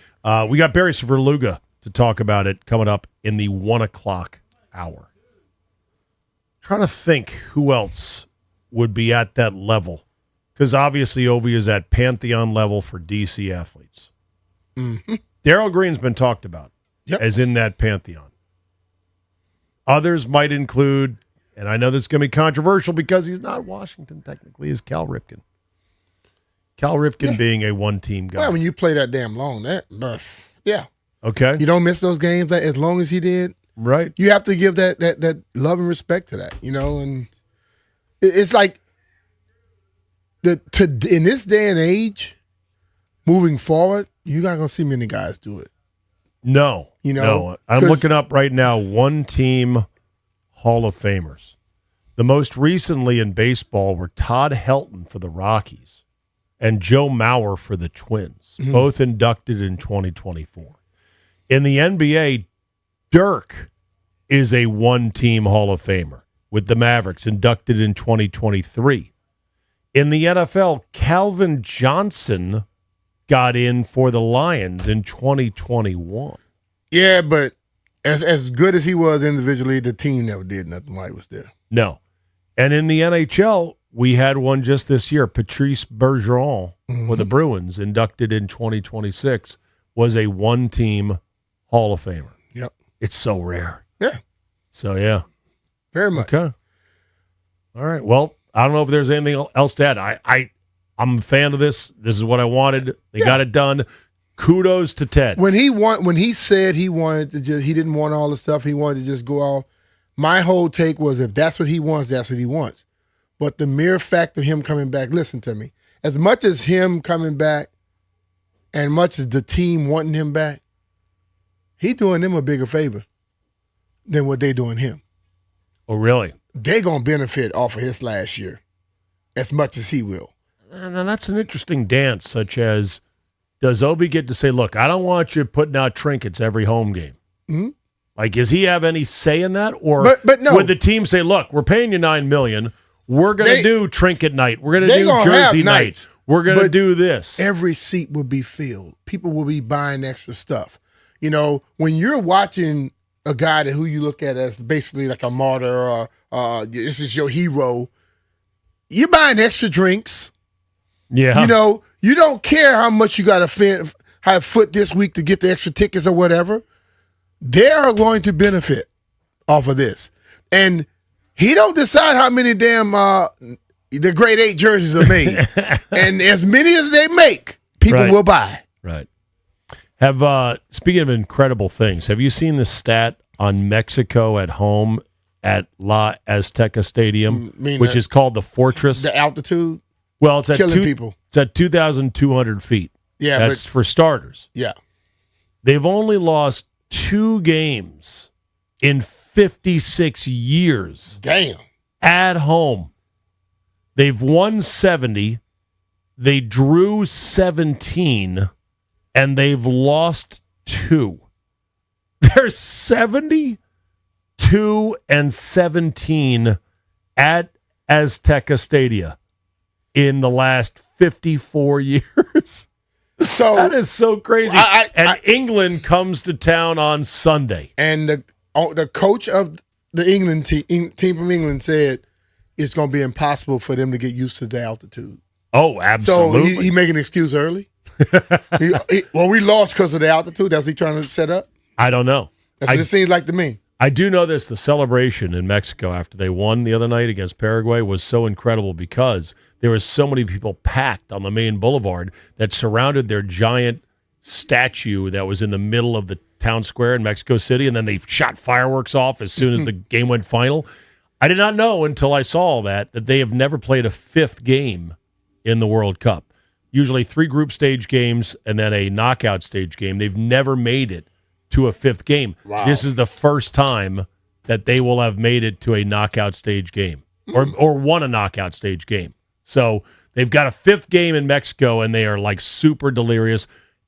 We got Barry Svrluga to talk about it coming up in the 1 o'clock hour. Trying to think who else would be at that level, because obviously Ovi is at Pantheon level for DC athletes. Mm-hmm. Darryl Green's been talked about as in that Pantheon. Others might include, and I know this is going to be controversial because he's not Washington technically, is Cal Ripken. Cal Ripken being a one-team guy. Well, when you play that damn long, yeah. Okay. You don't miss those games as long as he did. Right. You have to give that love and respect to that, and it's like in this day and age, moving forward, you're not going to see many guys do it. No. No. I'm looking up right now one-team Hall of Famers. The most recently in baseball were Todd Helton for the Rockies and Joe Mauer for the Twins, both inducted in 2024. In the NBA, Dirk is a one-team Hall of Famer with the Mavericks, inducted in 2023. In the NFL, Calvin Johnson got in for the Lions in 2021. Yeah, but as good as he was individually, the team never did nothing while he was there. No. And in the NHL, we had one just this year. Patrice Bergeron for the Bruins, inducted in 2026, was a one-team Hall of Famer. Yep. It's so rare. Yeah. So, yeah. Very much. Okay. All right. Well, I don't know if there's anything else to add. I'm a fan of this. This is what I wanted. They got it done. Kudos to Ted. When he said he wanted to he didn't want all the stuff. He wanted to just go off. My whole take was if that's what he wants, that's what he wants. But the mere fact of him coming back, listen to me, as much as him coming back and much as the team wanting him back, he doing them a bigger favor than what they doing him. Oh, really? They going to benefit off of his last year as much as he will. Now, that's an interesting dance, such as, does Ovi get to say, look, I don't want you putting out trinkets every home game? Mm-hmm. Like, does he have any say in that? Or but no. Would the team say, look, we're paying you $9 million. We're going to do trinket night. We're going to do jersey night. We're going to do this. Every seat will be filled. People will be buying extra stuff. You know, when you're watching a guy who you look at as basically like a martyr or this is your hero, you're buying extra drinks. Yeah. You know, you don't care how much you got to have foot this week to get the extra tickets or whatever. They are going to benefit off of this. And he don't decide how many damn the grade 8 jerseys are made. And as many as they make, people will buy. Right. Speaking of incredible things, have you seen the stat on Mexico at home at La Azteca Stadium, which is called the Fortress? The altitude? Well, it's at people. It's at 2,200 feet. Yeah, that's for starters. Yeah. They've only lost 2 games in 56 years. Damn. At home. They've won 70. They drew 17. And they've lost 2. They're 72-17 at Azteca Stadium in the last 54 years. So that is so crazy. England comes to town on Sunday. And the coach of the England team from England said it's going to be impossible for them to get used to the altitude. Oh, absolutely. So he making an excuse early? We lost because of the altitude. That's what he trying to set up? I don't know. That's what it seems like to me. I do know this. The celebration in Mexico after they won the other night against Paraguay was so incredible because there were so many people packed on the main boulevard that surrounded their giant statue that was in the middle of the town square in Mexico City, and then they shot fireworks off as soon as the game went final. I did not know until I saw all that they have never played a 5th game in the World Cup. Usually 3 group stage games and then a knockout stage game. They've never made it to a 5th game. Wow. This is the first time that they will have made it to a knockout stage game or won a knockout stage game. So they've got a 5th game in Mexico, and they are like super delirious.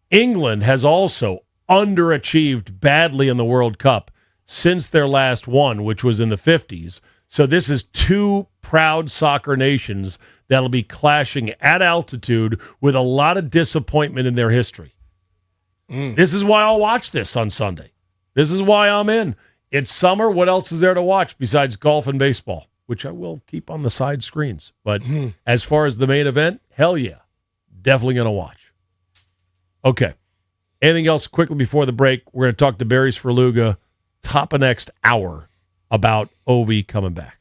England has also underachieved badly in the World Cup since their last one, which was in the 50s. So this is 2 proud soccer nations that'll be clashing at altitude with a lot of disappointment in their history. This is why I'll watch this on Sunday. This is why I'm in. It's summer. What else is there to watch besides golf and baseball, which I will keep on the side screens. But as far as the main event, hell yeah, definitely going to watch. Okay. Anything else quickly before the break? We're going to talk to Barry Svrluga top of next hour about Ovi coming back.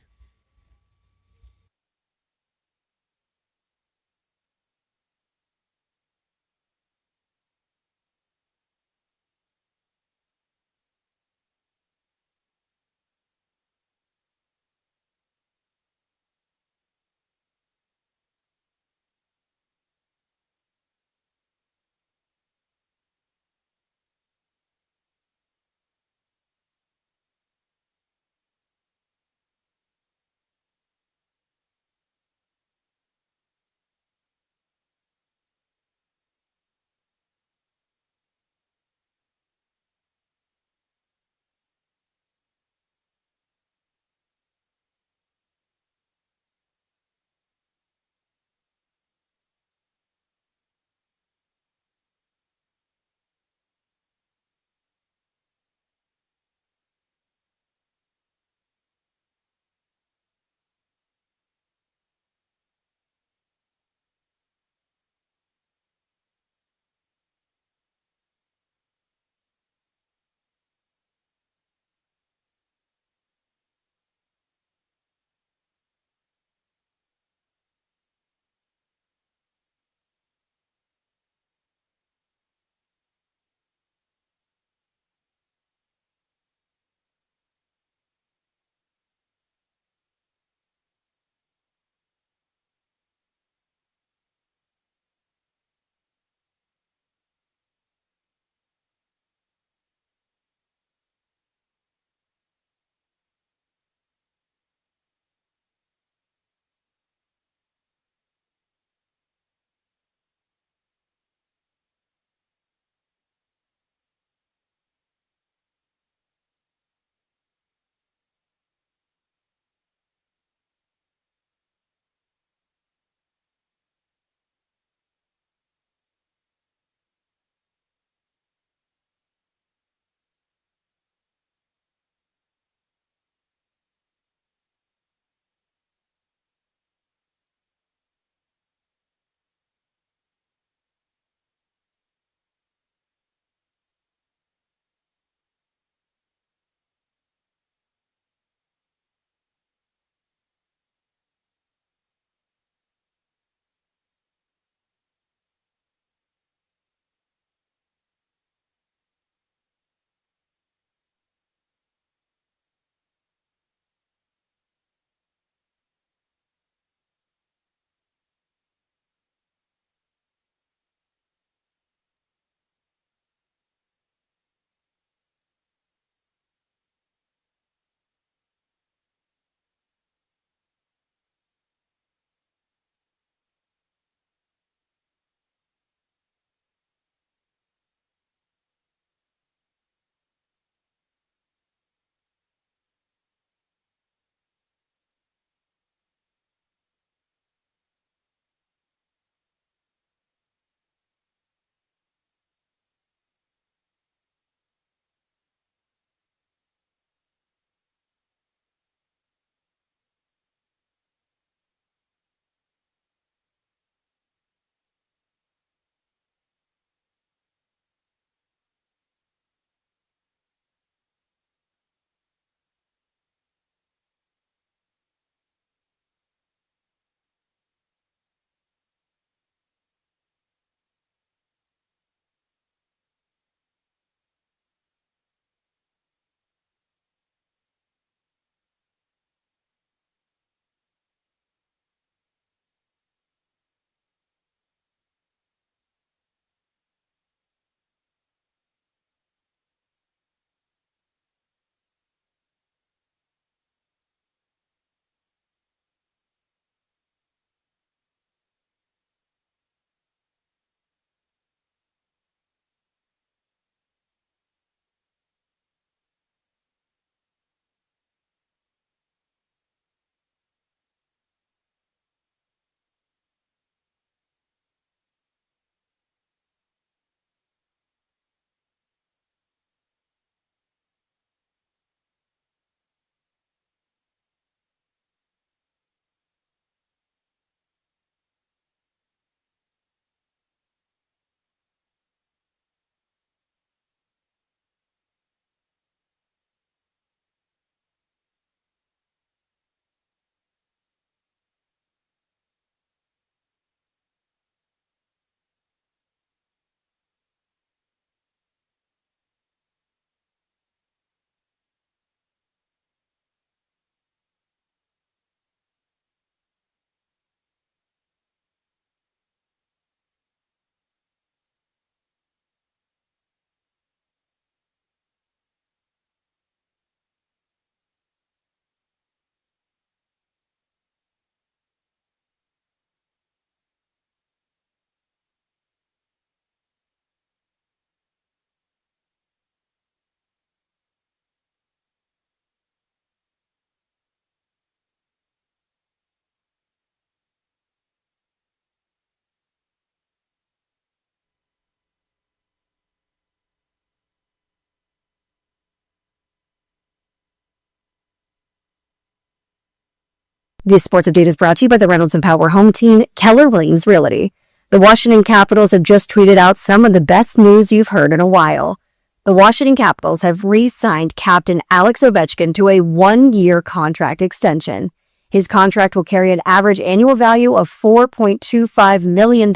This sports update is brought to you by the Reynolds and Power Home Team, Keller Williams Realty. The Washington Capitals have just tweeted out some of the best news you've heard in a while. The Washington Capitals have re-signed captain Alex Ovechkin to a 1-year contract extension. His contract will carry an average annual value of $4.25 million,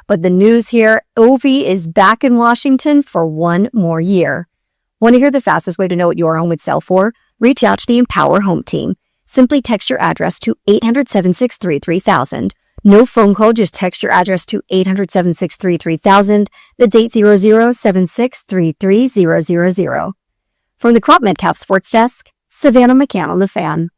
but the news here, Ovi is back in Washington for 1 more year. Want to hear the fastest way to know what your home would sell for? Reach out to the Empower Home Team. Simply text your address to 800-763-3000. No phone call, just text your address to 800-763-3000. That's 800-763-3000. From the Crop Metcalf Sports Desk, Savannah McCann on the Fan.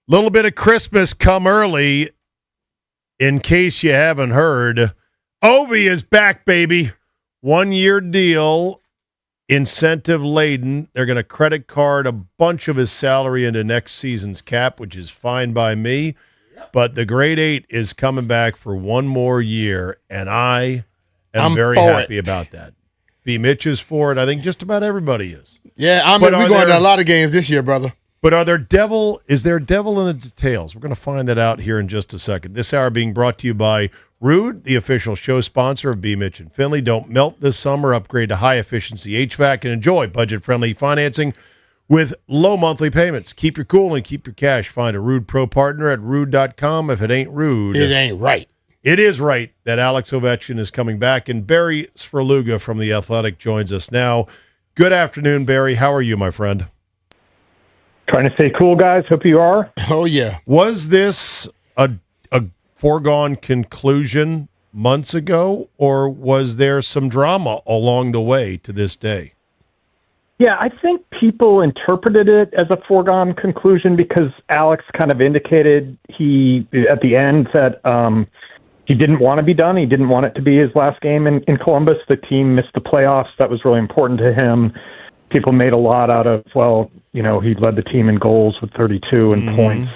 Little bit of Christmas come early. In case you haven't heard, Ovi is back, baby. 1-year deal, incentive laden. They're going to credit card a bunch of his salary into next season's cap, which is fine by me. But the grade 8 is coming back for 1 more year, and I'm very happy about that. B. Mitch is for it. I think just about everybody is. Yeah, we're going to a lot of games this year, brother. But is there devil in the details? We're going to find that out here in just a second. This hour being brought to you by Ruud, the official show sponsor of B. Mitch and Finley. Don't melt this summer. Upgrade to high-efficiency HVAC and enjoy budget-friendly financing with low monthly payments. Keep your cool and keep your cash. Find a Ruud Pro partner at Ruud.com. If it ain't Ruud, it ain't right. It is right that Alex Ovechkin is coming back, and Barry Svrluga from The Athletic joins us now. Good afternoon, Barry. How are you, my friend? Trying to stay cool, guys. Hope you are. Oh, yeah. Was this a foregone conclusion months ago, or was there some drama along the way to this day? Yeah, I think people interpreted it as a foregone conclusion because Alex kind of indicated at the end that he didn't want to be done. He didn't want it to be his last game in Columbus. The team missed the playoffs. That was really important to him. People made a lot out of, he led the team in goals with 32 and points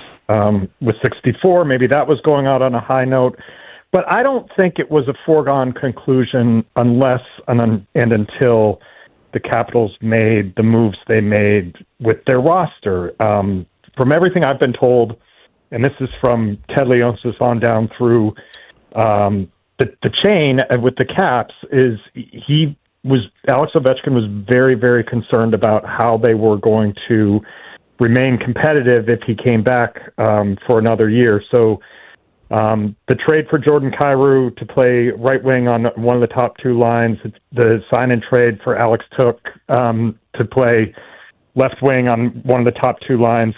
with 64. Maybe that was going out on a high note. But I don't think it was a foregone conclusion unless and until the Capitals made the moves they made with their roster. From everything I've been told, and this is from Ted Leonsis on down through the chain with the Caps, is Alex Ovechkin was very, very concerned about how they were going to remain competitive if he came back for another year. So the trade for Jordan Kyrou to play right wing on one of the top 2 lines, the sign and trade for Alex Took to play left wing on one of the top 2 lines,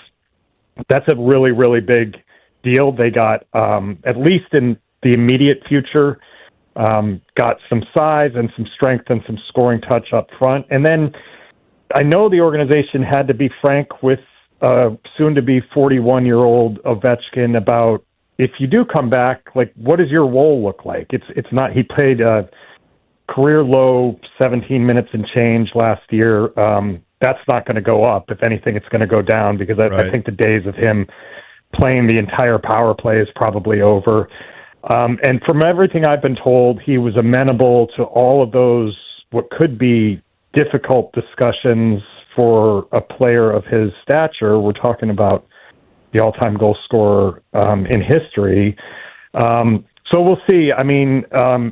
that's a really, really big deal. They got, at least in the immediate future, got some size and some strength and some scoring touch up front. And then I know the organization had to be frank with soon-to-be 41-year-old Ovechkin about, if you do come back, like, what does your role look like? It's not, he played a career low 17 minutes and change last year. That's not going to go up. If anything, it's going to go down because I think the days of him playing the entire power play is probably over. And from everything I've been told, he was amenable to all of those, what could be difficult discussions for a player of his stature. We're talking about the all-time goal scorer in history. So we'll see. I mean,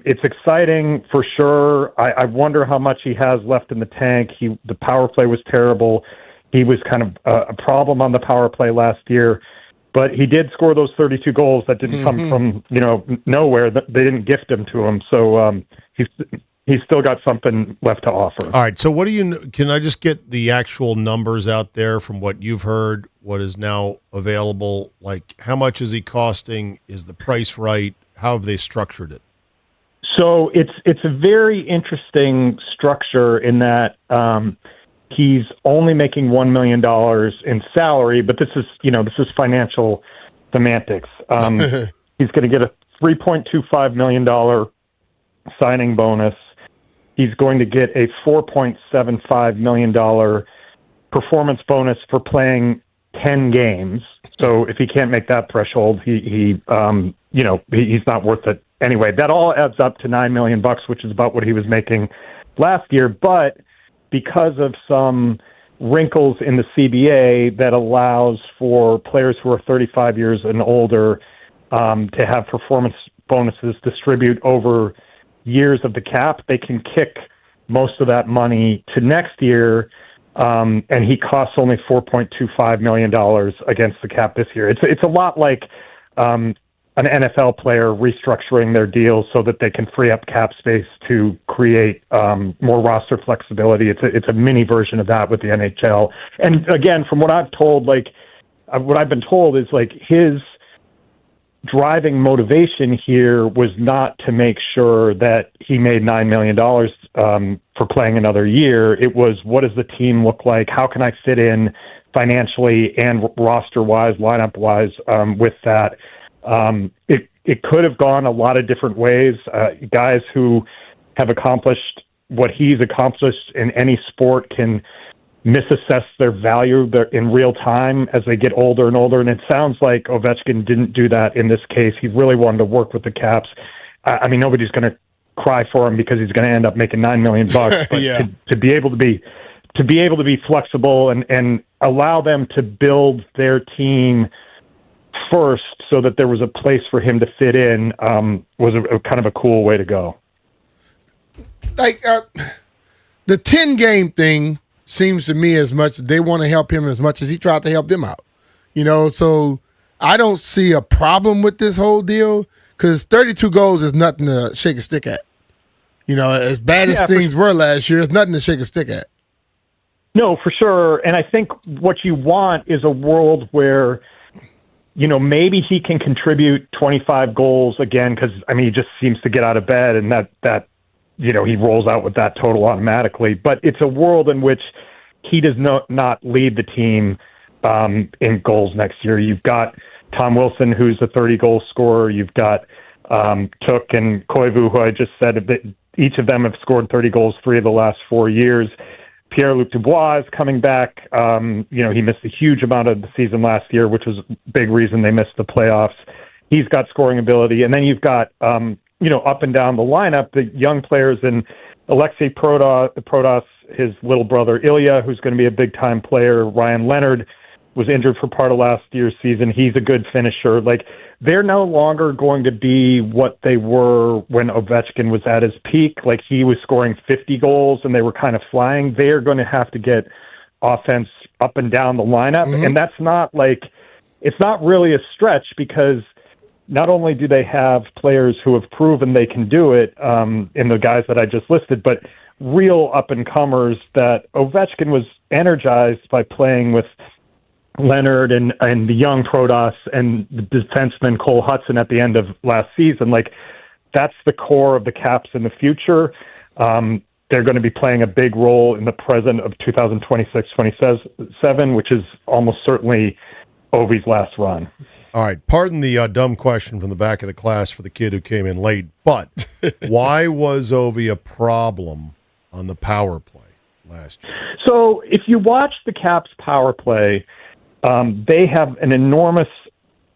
it's exciting for sure. I wonder how much he has left in the tank. The power play was terrible. He was kind of a problem on the power play last year. But he did score those 32 goals that didn't come from, nowhere. They didn't gift them to him. So he's still got something left to offer. All right. So can I just get the actual numbers out there from what you've heard, what is now available? Like, how much is he costing? Is the price right? How have they structured it? So it's a very interesting structure in that he's only making $1 million in salary, but this is financial semantics. He's going to get a $3.25 million signing bonus. he's going to get a $4.75 million performance bonus for playing 10 games. So if he can't make that threshold, he's not worth it anyway. That all adds up to $9 million, which is about what he was making last year. But because of some wrinkles in the CBA that allows for players who are 35 years and older to have performance bonuses distribute over years of the cap, they can kick most of that money to next year, and he costs only $4.25 million against the cap this year. It's a lot like an NFL player restructuring their deal so that they can free up cap space to create more roster flexibility. It's a mini version of that with the NHL. And again, from what I've told, what I've been told is his driving motivation here was not to make sure that he made $9 million for playing another year. It was, what does the team look like? How can I fit in financially and roster-wise, lineup-wise with that? It could have gone a lot of different ways. Guys who have accomplished what he's accomplished in any sport can misassess their value in real time as they get older and older. And it sounds like Ovechkin didn't do that in this case. He really wanted to work with the Caps. I mean, nobody's going to cry for him because he's going to end up making $9 million. But Yeah. to be able to be flexible and allow them to build their team first so that there was a place for him to fit in was a kind of a cool way to go. The 10-game thing seems to me as much they want to help him as much as he tried to help them out. So I don't see a problem with this whole deal because 32 goals is nothing to shake a stick at. As bad as things were last year, it's nothing to shake a stick at. No, for sure. And I think what you want is a world where, maybe he can contribute 25 goals again because, he just seems to get out of bed and that he rolls out with that total automatically. But it's a world in which he does not lead the team in goals next year. You've got Tom Wilson, who's a 30-goal scorer. You've got Took and Koivu, who I just said that each of them have scored 30 goals 3 of the last 4 years. Pierre-Luc Dubois is coming back. He missed a huge amount of the season last year, which was a big reason they missed the playoffs. He's got scoring ability. And then you've got up and down the lineup, the young players in Alexei Protas, his little brother Ilya, who's going to be a big-time player. Ryan Leonard was injured for part of last year's season. He's a good finisher. They're no longer going to be what they were when Ovechkin was at his peak. He was scoring 50 goals and they were kind of flying. They're going to have to get offense up and down the lineup. Mm-hmm. And that's not it's not really a stretch because not only do they have players who have proven they can do it in the guys that I just listed, but real up-and-comers that Ovechkin was energized by playing with Leonard and the young Protas and the defenseman Cole Hudson at the end of last season. That's the core of the Caps in the future. They're going to be playing a big role in the present of 2026-27, which is almost certainly Ovi's last run. All right, pardon the dumb question from the back of the class for the kid who came in late, but why was Ovi a problem on the power play last year? So if you watch the Caps power play, they have an enormous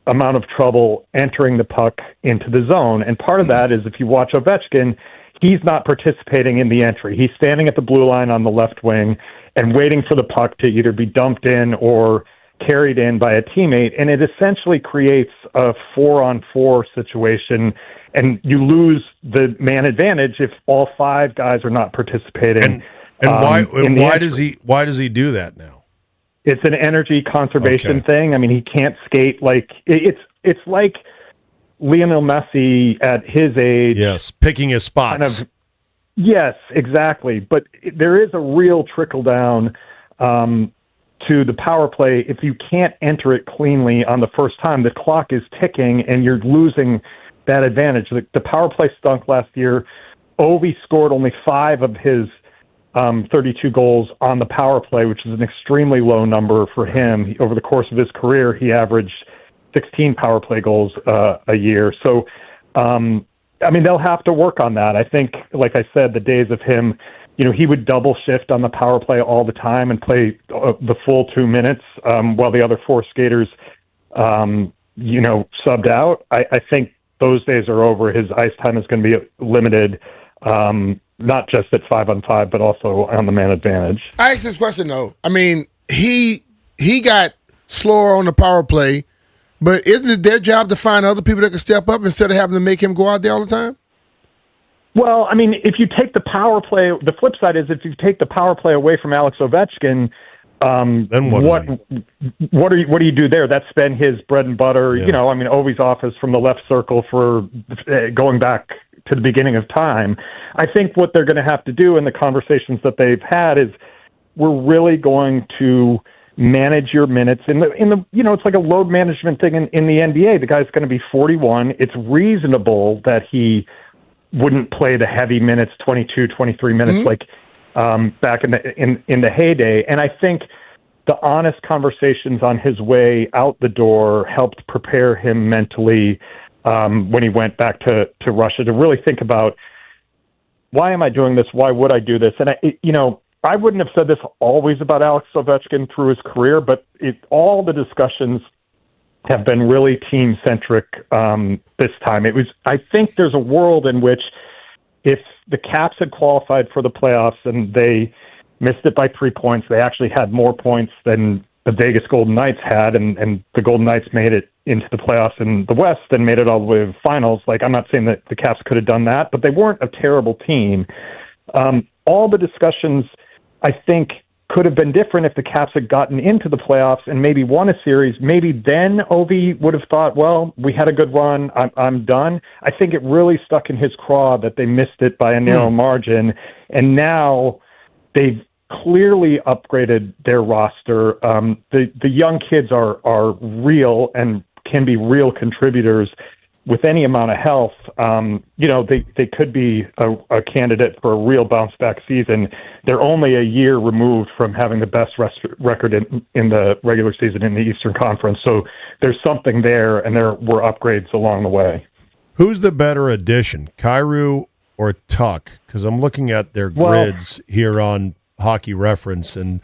amount of trouble entering the puck into the zone. And part of that is if you watch Ovechkin, he's not participating in the entry. He's standing at the blue line on the left wing and waiting for the puck to either be dumped in or carried in by a teammate, and it essentially creates a 4-on-4 situation, and you lose the man advantage if all 5 guys are not participating. And why does he do that now? It's an energy conservation thing. He can't skate it's like Lionel Messi at his age. Yes, picking his spots. Yes, exactly. But there is a real trickle down to the power play. If you can't enter it cleanly on the first time, the clock is ticking and you're losing that advantage. The power play stunk last year. Ovi scored only 5 of his 32 goals on the power play, which is an extremely low number for him. Over the course of his career, he averaged 16 power play goals a year. So I mean, they'll have to work on that. I think, like I said, the days of him, he would double shift on the power play all the time and play the full 2 minutes while the other 4 skaters, subbed out. I think those days are over. His ice time is going to be limited, not just at 5-on-5, but also on the man advantage. I asked this question, though. I mean, he got slower on the power play, but isn't it their job to find other people that can step up instead of having to make him go out there all the time? Well, I mean, if you take the power play, the flip side is if you take the power play away from Alex Ovechkin, then what do you do there? That's been his bread and butter. Yeah. Ovi's office from the left circle for going back to the beginning of time. I think what they're going to have to do in the conversations that they've had is we're really going to manage your minutes in the it's like a load management thing in the NBA. The guy's going to be 41. It's reasonable that he wouldn't play the heavy minutes, 22, 23 minutes, like back in the heyday. And I think the honest conversations on his way out the door helped prepare him mentally when he went back to Russia to really think about, why am I doing this? Why would I do this? And I wouldn't have said this always about Alex Ovechkin through his career, but all the discussions have been really team-centric this time. I think there's a world in which if the Caps had qualified for the playoffs and they missed it by 3 points, they actually had more points than the Vegas Golden Knights had, and the Golden Knights made it into the playoffs in the West and made it all the way to the finals. Like, I'm not saying that the Caps could have done that, but they weren't a terrible team. All the discussions, I think, could have been different if the Caps had gotten into the playoffs and maybe won a series. Maybe then Ovi would have thought, well, we had a good run, I'm done. I think it really stuck in his craw that they missed it by a narrow margin, and now they've clearly upgraded their roster. The young kids are real and can be real contributors with any amount of health. They could be a candidate for a real bounce-back season. They're only a year removed from having the best record in the regular season in the Eastern Conference. So there's something there, and there were upgrades along the way. Who's the better addition, Kyrou or Tuck? Because I'm looking at their grids here on Hockey Reference, and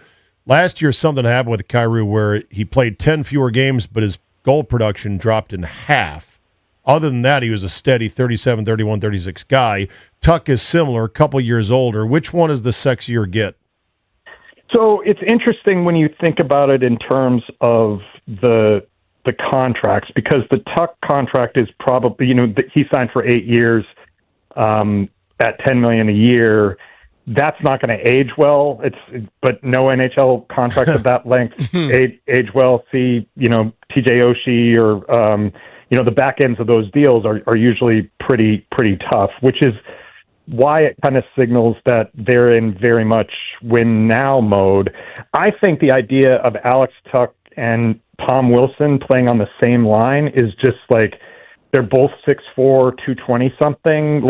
last year something happened with Kyrou where he played 10 fewer games, but his goal production dropped in half. Other than that, he was a steady 37, 31, 36 guy. Tuck is similar, a couple years older. Which one is the sexier get? So it's interesting when you think about it in terms of the contracts, because the Tuck contract is probably, he signed for 8 years at $10 million a year. That's not going to age well. But no NHL contract of that length age well. See, TJ Oshie or the back ends of those deals are usually pretty tough, which is why it kind of signals that they're in very much win now mode. I think the idea of Alex Tuck and Tom Wilson playing on the same line is just like, they're both 6'4", 220 something,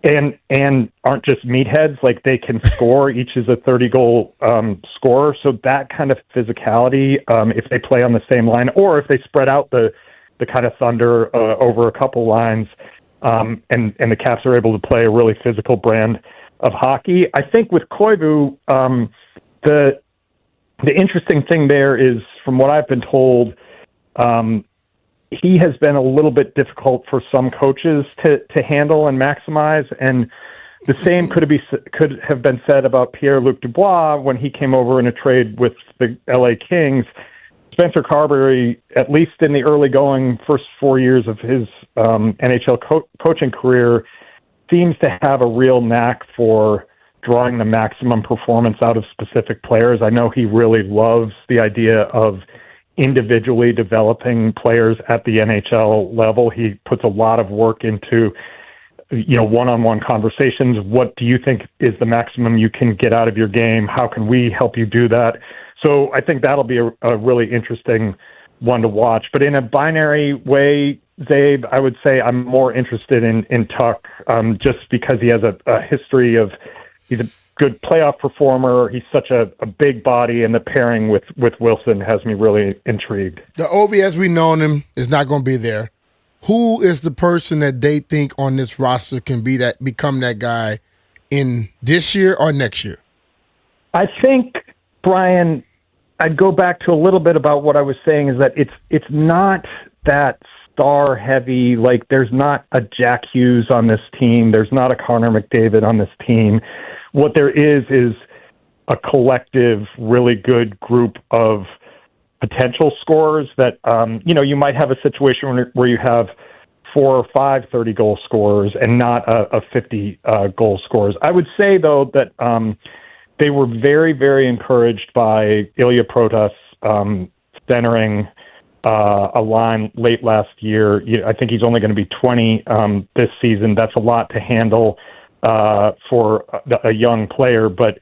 and aren't just meatheads. Like, they can score. Each is a 30-goal scorer. So that kind of physicality, if they play on the same line, or if they spread out the kind of Thunder over a couple lines, and the Caps are able to play a really physical brand of hockey. I think with Koivu, the interesting thing there is, from what I've been told, he has been a little bit difficult for some coaches to handle and maximize, and the same could have been said about Pierre-Luc Dubois when he came over in a trade with the LA Kings. Spencer Carberry, at least in the early going first 4 years of his NHL coaching career, seems to have a real knack for drawing the maximum performance out of specific players. I know he really loves the idea of individually developing players at the NHL level. He puts a lot of work into, one-on-one conversations. What do you think is the maximum you can get out of your game? How can we help you do that? So I think that'll be a really interesting one to watch. But in a binary way, Zabe, I would say I'm more interested in Tuck, just because he has a history of, he's a good playoff performer. He's such a big body, and the pairing with Wilson has me really intrigued. The Ovi as we known him is not going to be there. who is the person that they think on this roster can become that guy in this year or next year? I think, Brian, I'd go back to a little bit about what I was saying is that it's not that star heavy. Like, there's not a Jack Hughes on this team. There's not a Connor McDavid on this team. What there is a collective, really good group of potential scorers that, you might have a situation where you have 4 or 5 30-goal scorers and not a 50-goal scorers. I would say, though, that they were very, very encouraged by Ilya Protas centering a line late last year. I think he's only going to be 20 this season. That's a lot to handle for a young player, but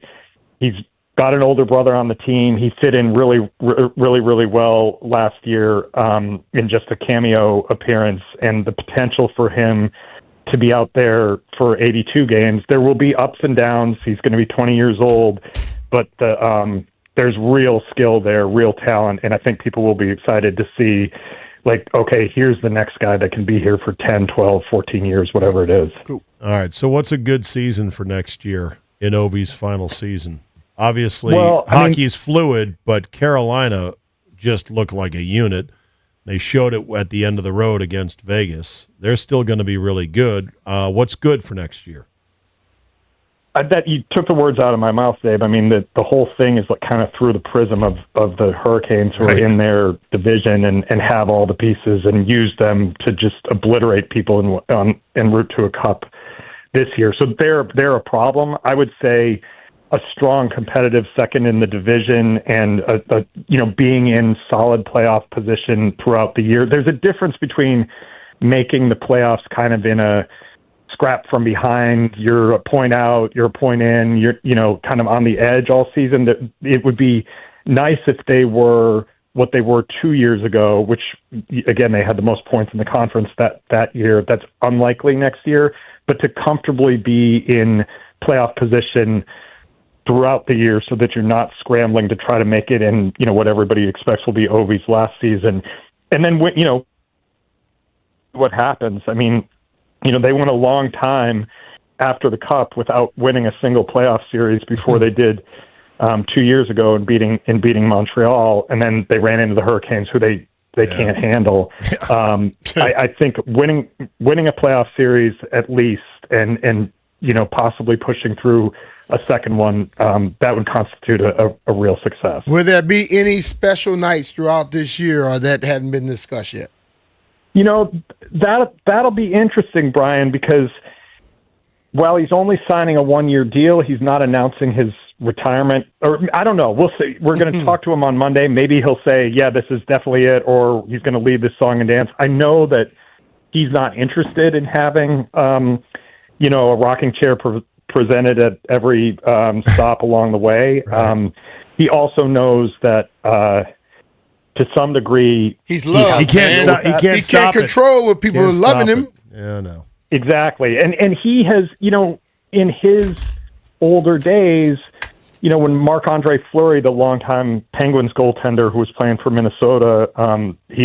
he's got an older brother on the team. He fit in really, really well last year in just a cameo appearance, and the potential for him to be out there for 82 games. There will be ups and downs. He's going to be 20 years old, but there's real skill there, real talent, and I think people will be excited to see, like, okay, here's the next guy that can be here for 10, 12, 14 years, whatever it is. Cool. All right, so what's a good season for next year in Ovi's final season? Obviously, hockey's fluid, but Carolina just looked like a unit. They showed it at the end of the road against Vegas. They're still going to be really good. What's good for next year? I bet you took the words out of my mouth, Dave. I mean, the whole thing is like kind of through the prism of the Hurricanes who are in their division and have all the pieces and use them to just obliterate people en route to a cup this year. So they're a problem. I would say a strong competitive second in the division and being in solid playoff position throughout the year. There's a difference between making the playoffs kind of in a scrap from behind, you're a point out, you're a point in, you're kind of on the edge all season. That it would be nice if they were what they were 2 years ago, which again they had the most points in the conference that year. That's unlikely next year, but to comfortably be in playoff position throughout the year so that you're not scrambling to try to make it in, what everybody expects will be Ovi's last season. And then, what happens? I mean, they went a long time after the Cup without winning a single playoff series before they did 2 years ago in beating Montreal, and then they ran into the Hurricanes, who they can't handle. I think winning a playoff series at least, and possibly pushing through a second one, that would constitute a real success. Will there be any special nights throughout this year, or that hadn't been discussed yet? That'll be interesting, Brian, because while he's only signing a 1-year deal, he's not announcing his retirement. Or I don't know. We'll see. We're going to talk to him on Monday. Maybe he'll say, yeah, this is definitely it, or he's going to leave this song and dance. I know that he's not interested in having, a rocking chair presented at every stop along the way. Right. He also knows that to some degree he's loved. He can't control what people are loving him. Yeah, no. Exactly. And he has, in his older days, when Marc-Andre Fleury, the longtime Penguins goaltender who was playing for Minnesota, he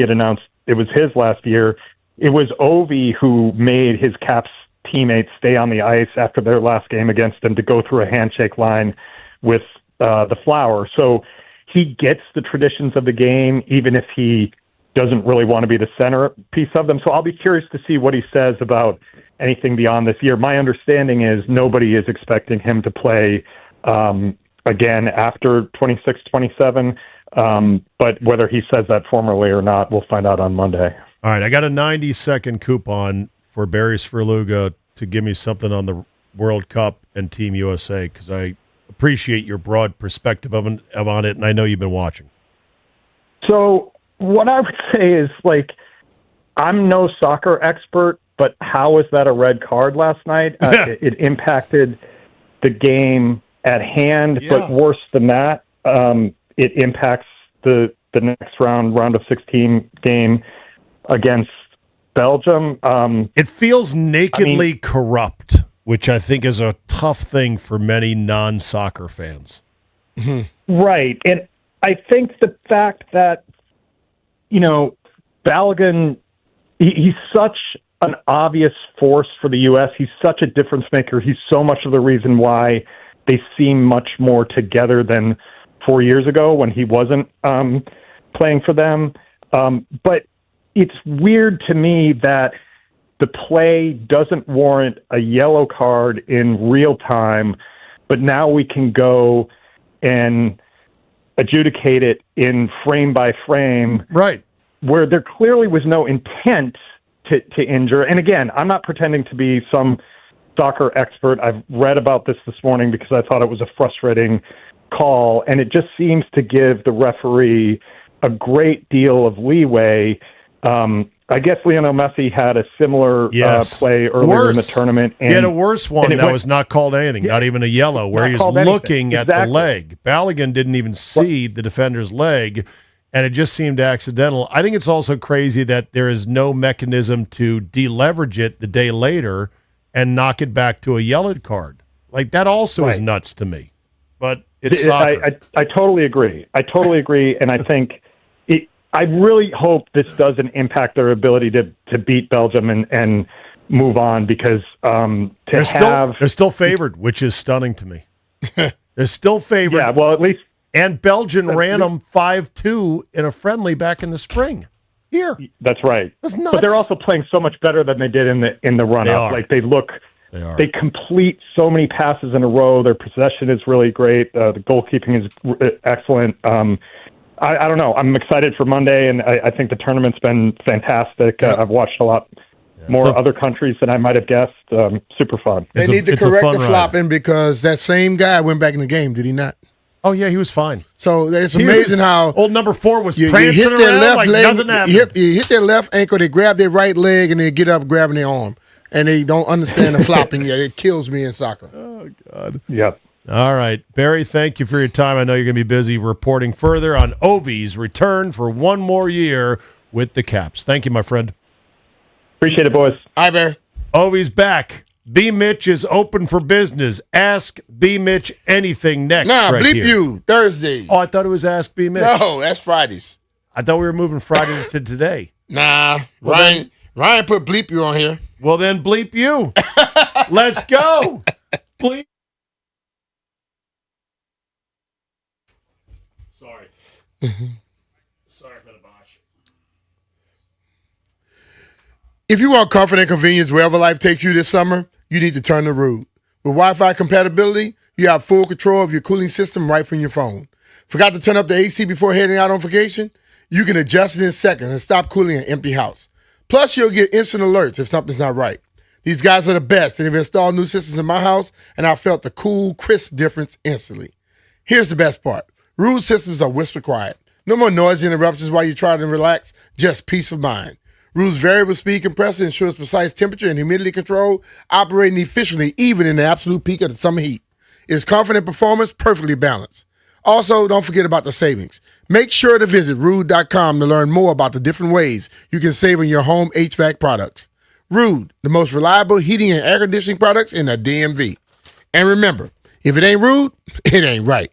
had announced it was his last year. It was Ovi who made his Caps teammates stay on the ice after their last game against them to go through a handshake line with the Flower. So he gets the traditions of the game, even if he doesn't really want to be the centerpiece of them. So I'll be curious to see what he says about anything beyond this year. My understanding is nobody is expecting him to play again after 26-27, but whether he says that formally or not, we'll find out on Monday. All right, I got a 90-second coupon for Barry Svrluga to give me something on the World Cup and Team USA, because I appreciate your broad perspective on it, and I know you've been watching. So what I would say is, I'm no soccer expert, but how was that a red card last night? It impacted the game at hand, but worse than that, it impacts the next round of 16 game against Belgium. It feels nakedly corrupt, which I think is a tough thing for many non-soccer fans. Right. And I think the fact that, Balogun he's such an obvious force for the U.S. He's such a difference maker. He's so much of the reason why they seem much more together than 4 years ago when he wasn't playing for them. But it's weird to me that the play doesn't warrant a yellow card in real time, but now we can go and adjudicate it in frame by frame. Right. Where there clearly was no intent to injure. And again, I'm not pretending to be some soccer expert. I've read about this morning because I thought it was a frustrating call, and it just seems to give the referee a great deal of leeway. I guess Lionel Messi had a similar play earlier in the tournament. And he had a worse one that was not called anything, not even a yellow, where he was looking at the leg. Balogun didn't even see the defender's leg, and it just seemed accidental. I think it's also crazy that there is no mechanism to deleverage it the day later and knock it back to a yellow card. Like, that also is nuts to me. But it's soccer. I totally agree. And I think I really hope this doesn't impact their ability to beat Belgium and move on, because they're still favored, which is stunning to me. They're still favored. Yeah, well, at least. And Belgium ran them 5-2 in a friendly back in the spring. Here, that's right. That's nuts. But they're also playing so much better than they did in the run up. Like they complete so many passes in a row. Their possession is really great. The goalkeeping is excellent. I don't know. I'm excited for Monday, and I think the tournament's been fantastic. I've watched a lot more other countries than I might have guessed. Super fun. They need to correct the flopping because that same guy went back in the game, did he not? Oh, yeah, he was fine. So it's amazing how old number 4 was you prancing hit their around left like leg, nothing happened. you hit their left ankle, they grab their right leg, and they get up grabbing their arm. And they don't understand the flopping yet. It kills me in soccer. Oh, God. Yeah. All right. Barry, thank you for your time. I know you're going to be busy reporting further on Ovi's return for one more year with the Caps. Thank you, my friend. Appreciate it, boys. Hi, Barry. Ovi's back. B. Mitch is open for business. Ask B. Mitch anything next. Nah, right bleep here. you. Thursday. Oh, I thought it was Ask B. Mitch. No, that's Fridays. I thought we were moving Friday to today. Nah, Well, Ryan put bleep you on here. Well, then bleep you. Let's go. Bleep. Sorry. Sorry for the botch. If you want comfort and convenience wherever life takes you this summer, you need to turn to Ruud. With Wi-Fi compatibility, you have full control of your cooling system right from your phone. Forgot to turn up the AC before heading out on vacation? You can adjust it in seconds and stop cooling an empty house. Plus, you'll get instant alerts if something's not right. These guys are the best, and they've installed new systems in my house, and I felt the cool, crisp difference instantly. Here's the best part. Ruud systems are whisper quiet. No more noisy interruptions while you try to relax, just peace of mind. Ruud's variable speed compressor ensures precise temperature and humidity control, operating efficiently even in the absolute peak of the summer heat. It's confident performance, perfectly balanced. Also, don't forget about the savings. Make sure to visit Ruud.com to learn more about the different ways you can save on your home HVAC products. Ruud, the most reliable heating and air conditioning products in the DMV. And remember, if it ain't Ruud, it ain't right.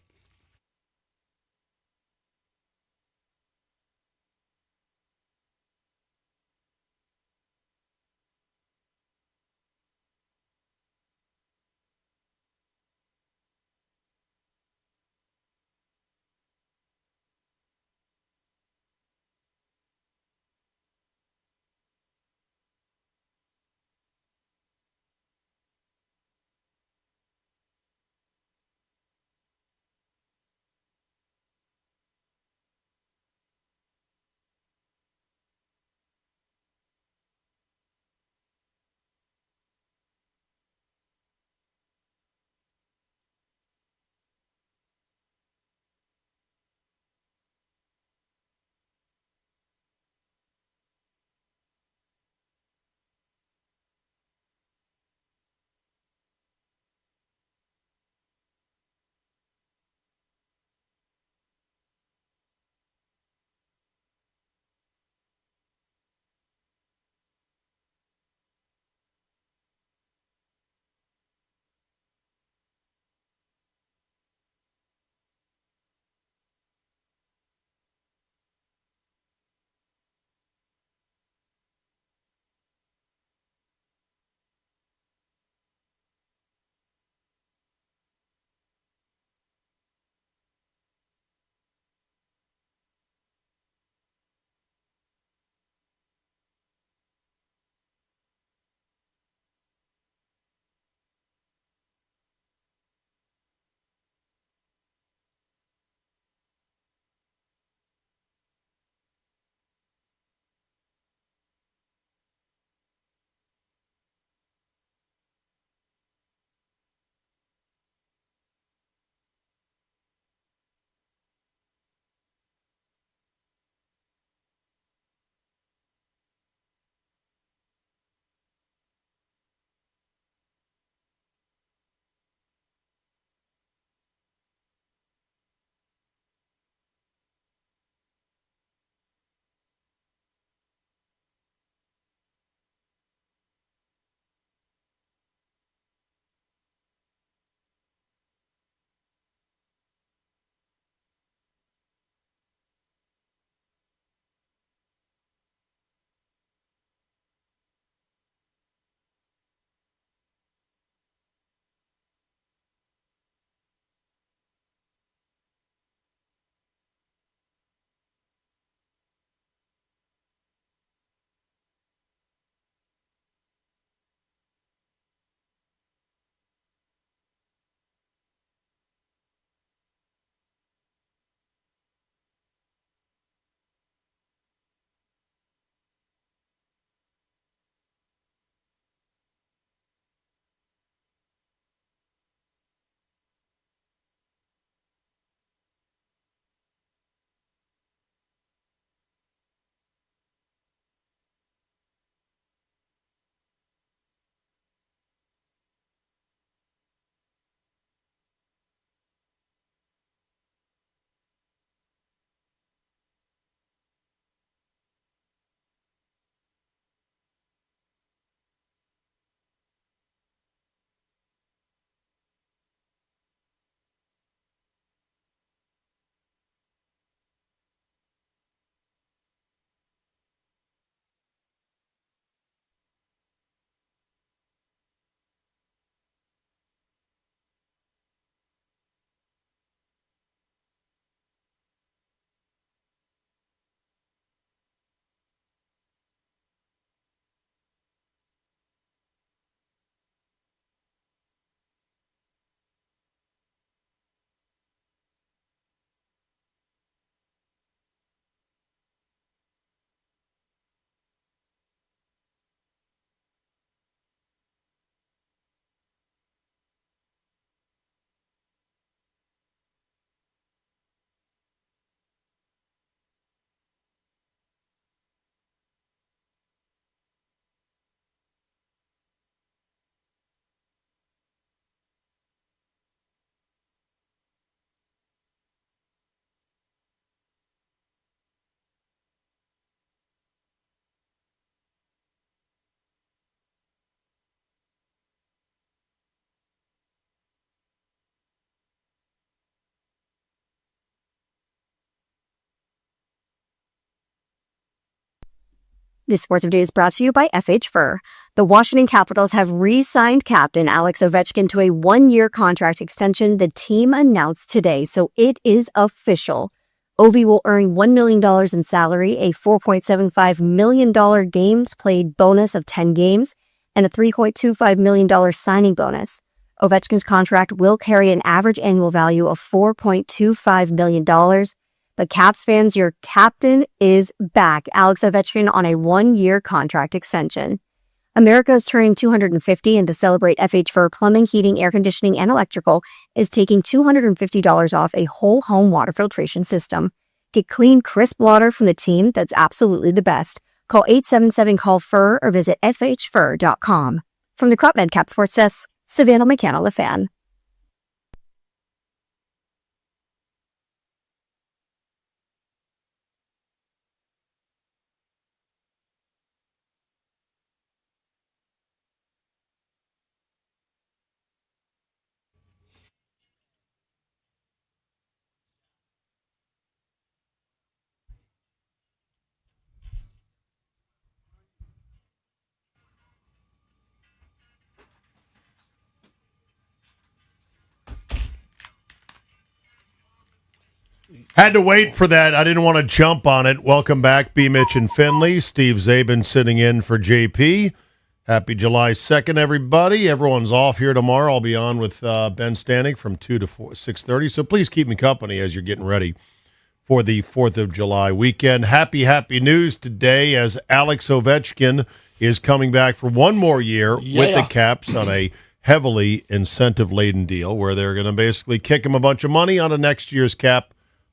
This Sports Update is brought to you by FH Fur. The Washington Capitals have re-signed captain Alex Ovechkin to a 1-year contract extension the team announced today, so it is official. Ovi will earn $1 million in salary, a $4.75 million games played bonus of 10 games, and a $3.25 million signing bonus. Ovechkin's contract will carry an average annual value of $4.25 million. But Caps fans, your captain is back. Alex Ovechkin on a 1-year contract extension. America is turning 250, and to celebrate, FH Fur Plumbing, Heating, Air Conditioning, and Electrical is taking $250 off a whole home water filtration system. Get clean, crisp water from the team that's absolutely the best. Call 877-CALL-FUR or visit FHFur.com. From the Crop Med Cap Sports Desk, Savannah McCann-LaFan. Had to wait for that. I didn't want to jump on it. Welcome back, B. Mitch and Finley. Steve Zabin sitting in for JP. Happy July 2nd, everybody. Everyone's off here tomorrow. I'll be on with Ben Stanek from 2 to 6:30. So please keep me company as you're getting ready for the 4th of July weekend. Happy news today as Alex Ovechkin is coming back for one more year with the Caps on a heavily incentive-laden deal where they're going to basically kick him a bunch of money on a next year's cap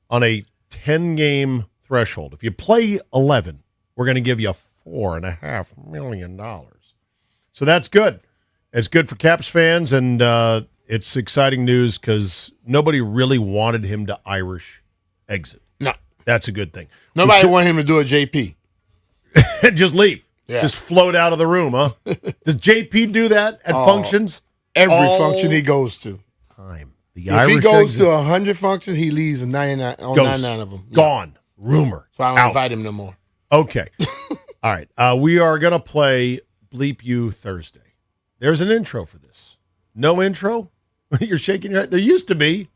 on a 10-game threshold. If you play 11, we're going to give you $4.5 million. So that's good. It's good for Caps fans, and it's exciting news because nobody really wanted him to Irish exit. No. That's a good thing. Nobody wanted him to do a JP. Just leave. Yeah. Just float out of the room, huh? Does JP do that at functions? Every function he goes to. If he goes to 100 functions, he leaves 99 on 99 of them. Gone. Rumor. So I don't invite him no more. Okay. All right. We are going to play Bleep You Thursday. There's an intro for this. No intro? You're shaking your head. There used to be.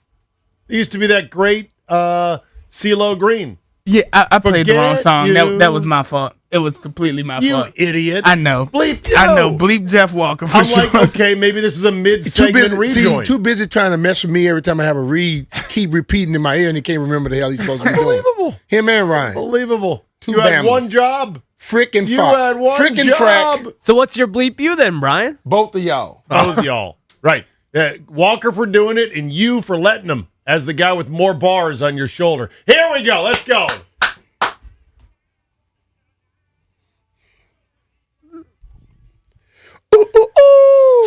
There used to be that great CeeLo Green. Yeah, I played the wrong song. That was my fault. It was completely my fault. You idiot. I know. Bleep you. I know. Bleep Jeff Walker for sure. I'm like, okay, maybe this is a mid-segment rejoin. Too busy trying to mess with me every time I have a read. Keep repeating in my ear, and he can't remember the hell he's supposed to be doing. Unbelievable. Him and Ryan. Unbelievable. Two you had Bama's. one job. Frickin' You fuck. had one Frickin' job. frack. So what's your bleep you then, Brian? Both of y'all. Both of y'all. Right. Walker for doing it, and you for letting him as the guy with more bars on your shoulder. Here we go. Let's go.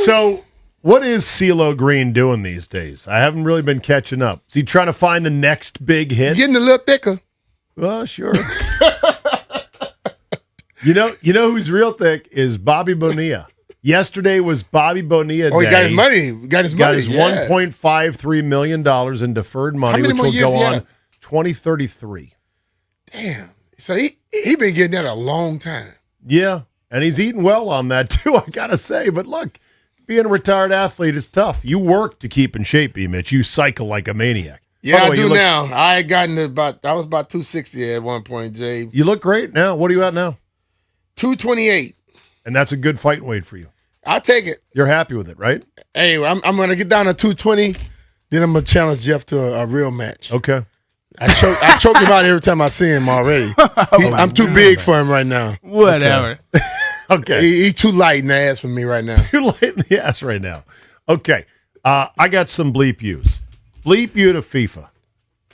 So, what is CeeLo Green doing these days? I haven't really been catching up. Is he trying to find the next big hit? Getting a little thicker. Well, sure. You know who's real thick is Bobby Bonilla. Yesterday was Bobby Bonilla Day. Oh, he got his money. Got his $1.53 million in deferred money, which will go on 2033. Damn. So he been getting that a long time. Yeah, and he's eating well on that, too, I got to say. But look, being a retired athlete is tough. You work to keep in shape, B. Mitch. You cycle like a maniac. Yeah, I do now. I had gotten I was about 260 at one point, Jay. You look great now. What are you at now? 228. And that's a good fight weight for you. I'll take it. You're happy with it, right? Hey, I'm going to get down to 220. Then I'm going to challenge Jeff to a real match. Okay. I choke him out every time I see him already. I'm too big for him right now. Whatever. Okay. He's too light in the ass for me right now. Too light in the ass right now. Okay. I got some bleep yous. Bleep you to FIFA.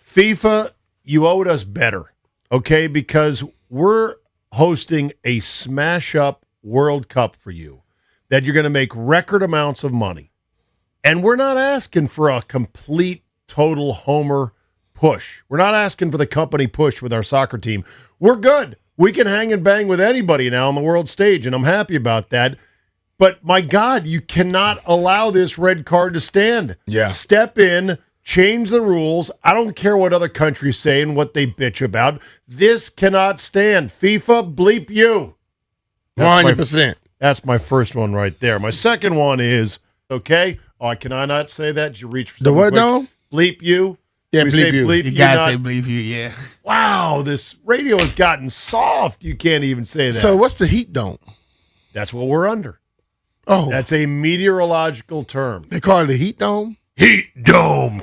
FIFA, you owed us better, okay? Because we're hosting a smash-up World Cup for you that you're going to make record amounts of money. And we're not asking for a complete, total homer push. We're not asking for the company push with our soccer team. We're good. We can hang and bang with anybody now on the world stage, and I'm happy about that. But, my God, you cannot allow this red card to stand. Yeah. Step in, change the rules. I don't care what other countries say and what they bitch about. This cannot stand. FIFA, bleep you. That's 100%. That's my first one right there. My second one is, okay, can I not say that? Did you reach for The what, quick? dome? Bleep you. Yeah, We bleep say you. bleep You you, gotta not- say believe you, yeah. Wow, this radio has gotten soft. You can't even say that. So what's the heat dome? That's what we're under. Oh. That's a meteorological term. They call it a heat dome? Heat dome.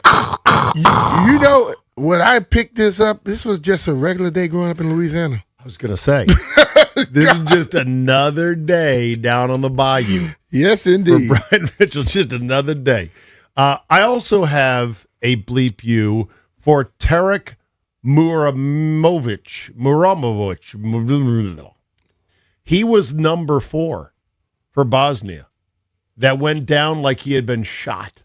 You know, when I picked this up, this was just a regular day growing up in Louisiana. I was going to say, this is just another day down on the bayou. Yes, indeed. For Brian Mitchell, just another day. I also have a bleep you for Tarek Muramovic. He was number 4 for Bosnia that went down like he had been shot.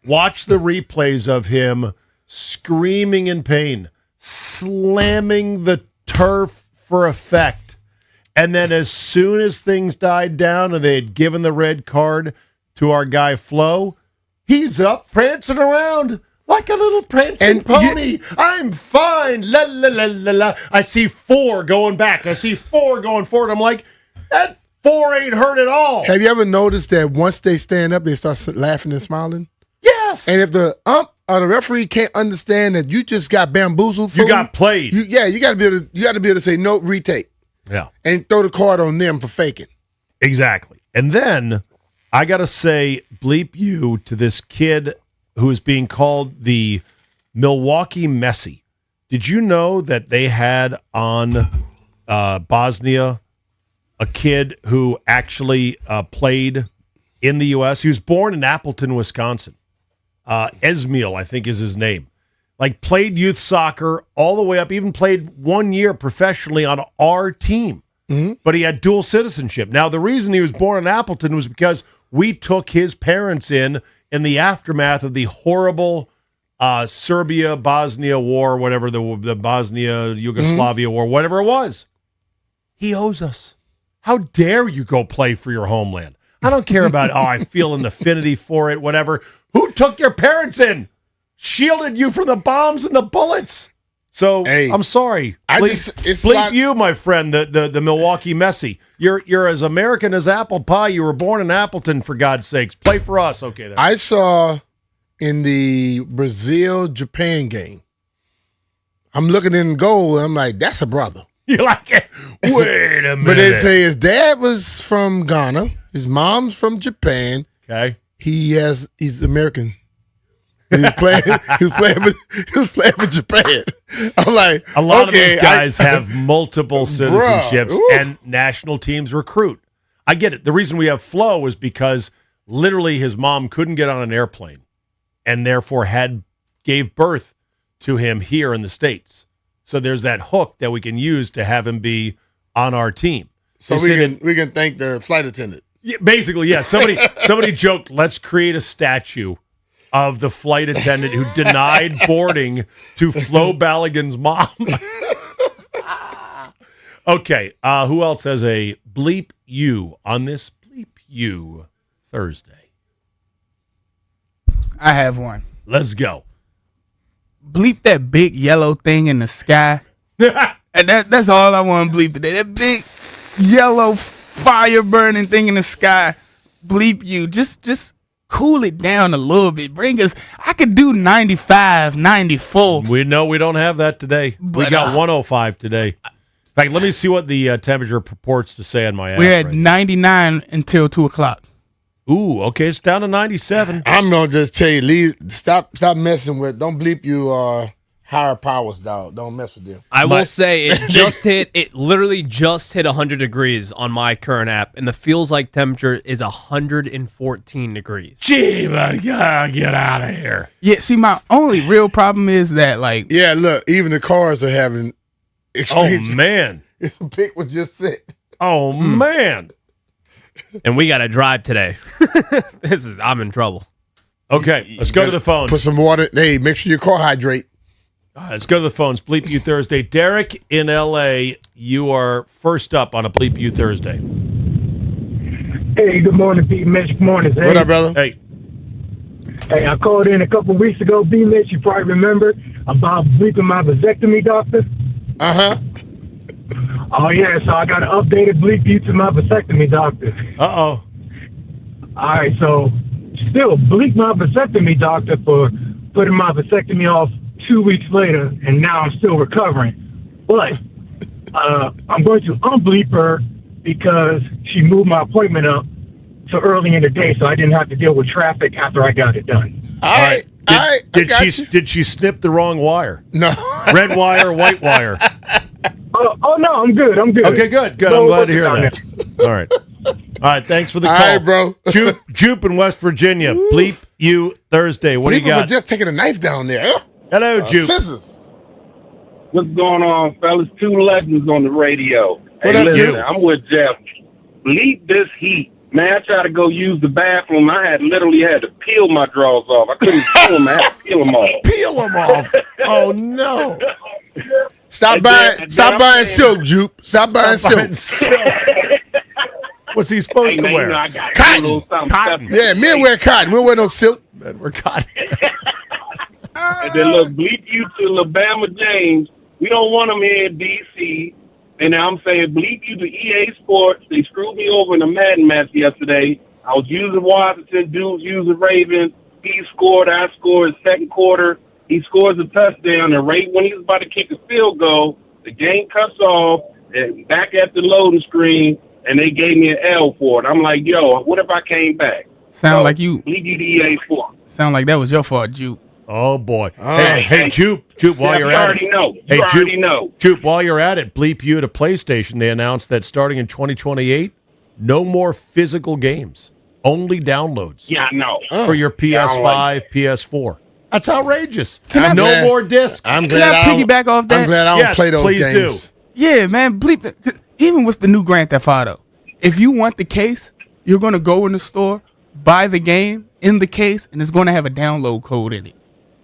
Watch the replays of him screaming in pain, slamming the turf for effect. And then as soon as things died down and they had given the red card to our guy Flo, he's up prancing around like a little prancing pony. I'm fine. La, la, la, la, la. I see 4 going back. I see 4 going forward. I'm like, that 4 ain't hurt at all. Have you ever noticed that once they stand up, they start laughing and smiling? Yes. And if the ump or the referee can't understand that you just got bamboozled, You got played. You got to be able to say no, retake. Yeah. And throw the card on them for faking. Exactly. And then I got to say bleep you to this kid who is being called the Milwaukee Messi. Did you know that they had on Bosnia a kid who actually played in the U.S.? He was born in Appleton, Wisconsin. Esmiel, I think is his name. Like played youth soccer all the way up, even played 1 year professionally on our team. But he had dual citizenship. Now, the reason he was born in Appleton was because we took his parents in the aftermath of the horrible Serbia-Bosnia war, whatever the Bosnia-Yugoslavia war, whatever it was. He owes us. How dare you go play for your homeland? I don't care about, I feel an affinity for it, whatever. Who took your parents in? Shielded you from the bombs and the bullets. So, I'm sorry. Bleep you, my friend, the Milwaukee Messi. You're as American as apple pie. You were born in Appleton, for God's sakes. Play for us. Okay. I saw in the Brazil-Japan game, I'm looking in goal, and I'm like, that's a brother. You like it? Wait a minute. But they say his dad was from Ghana. His mom's from Japan. Okay. He's American. He was playing for Japan. I'm like, a lot of these guys have multiple citizenships and national teams recruit. I get it. The reason we have Flo is because literally his mom couldn't get on an airplane and therefore gave birth to him here in the States. So there's that hook that we can use to have him be on our team. So we can thank the flight attendant. Yeah, basically, yeah. Somebody joked, let's create a statue of the flight attendant who denied boarding to Flo Balogun's mom. Okay, who else has a bleep you on this bleep you Thursday? I have one. Let's go. Bleep that big yellow thing in the sky. And that's all I want to bleep today. That big yellow fire burning thing in the sky. Bleep you. Just cool it down a little bit. I could do 95, 94. We know we don't have that today. We got 105 today. In fact, let me see what the temperature purports to say on my app. We're at 99 until 2 o'clock. Ooh, okay, it's down to 97. I'm gonna just tell you, stop messing with. Don't bleep you higher powers, dog. Don't mess with them. I will say it literally just hit 100 degrees on my current app, and the feels like temperature is 114 degrees. Gee, my God, get out of here. Yeah, see, my only real problem is that, like... Yeah, look, even the cars are having extreme... Oh, man. If a pick was just sit. Oh, man. And we got to drive today. I'm in trouble. Okay, let's go to the phone. Put some water. Hey, make sure your car hydrate. Let's go to the phones. Bleep You Thursday. Derek in L.A., you are first up on a Bleep You Thursday. Hey, good morning, B-Mitch. Good morning, Zay. What up, brother? Hey. Hey, I called in a couple weeks ago, B-Mitch, you probably remember, about bleeping my vasectomy doctor. Uh-huh. Oh, yeah, so I got an updated bleep you to my vasectomy doctor. Uh-oh. All right, so still bleep my vasectomy doctor for putting my vasectomy off 2 weeks later, and now I'm still recovering. But I'm going to unbleep her because she moved my appointment up to early in the day, so I didn't have to deal with traffic after I got it done. All right. Did she snip the wrong wire? No. Red wire, white wire. Oh no, I'm good. Okay, good. I'm glad to hear that. All right. All right, thanks for the call. All right, bro. Jupe in West Virginia. Bleep you Thursday. What do you got? For just taking a knife down there. Hello, Jupe. Scissors. What's going on, fellas? Two legends on the radio. What up, listen, you? I'm with Jeff. Bleep this heat. Man, I tried to go use the bathroom. I literally had to peel my drawers off. I couldn't peel them. I had to peel them off. Peel them off. Oh, no. Stop buying silk, Jupe. Stop buying silk. What's he supposed to wear? Cotton. Yeah, men wear cotton. We don't wear no silk. Men wear cotton. And then look, bleep you to Alabama James. We don't want them here in D.C. And I'm saying bleep you to EA Sports. They screwed me over in a Madden match yesterday. I was using Washington, dudes using Ravens. He scored, I scored second quarter. He scores a touchdown, and right when he was about to kick a field goal, the game cuts off, and back at the loading screen, and they gave me an L for it. I'm like, yo, what if I came back? Sound like you. Bleep you to EA Sports. Sound like that was your fault, Jupe. Oh, boy. Hey, Jupe, while you're at it. You already know. Jupe, while you're at it, bleep you to PlayStation. They announced that starting in 2028, no more physical games, only downloads. Yeah, I know. For your PS5, PS4. That's outrageous. No more discs. I'm Can I piggyback off that? I'm glad I don't play those please games. do. Yeah, man, bleep that. 'Cause even with the new Grand Theft Auto, if you want the case, you're going to go in the store, buy the game in the case, and it's going to have a download code in it.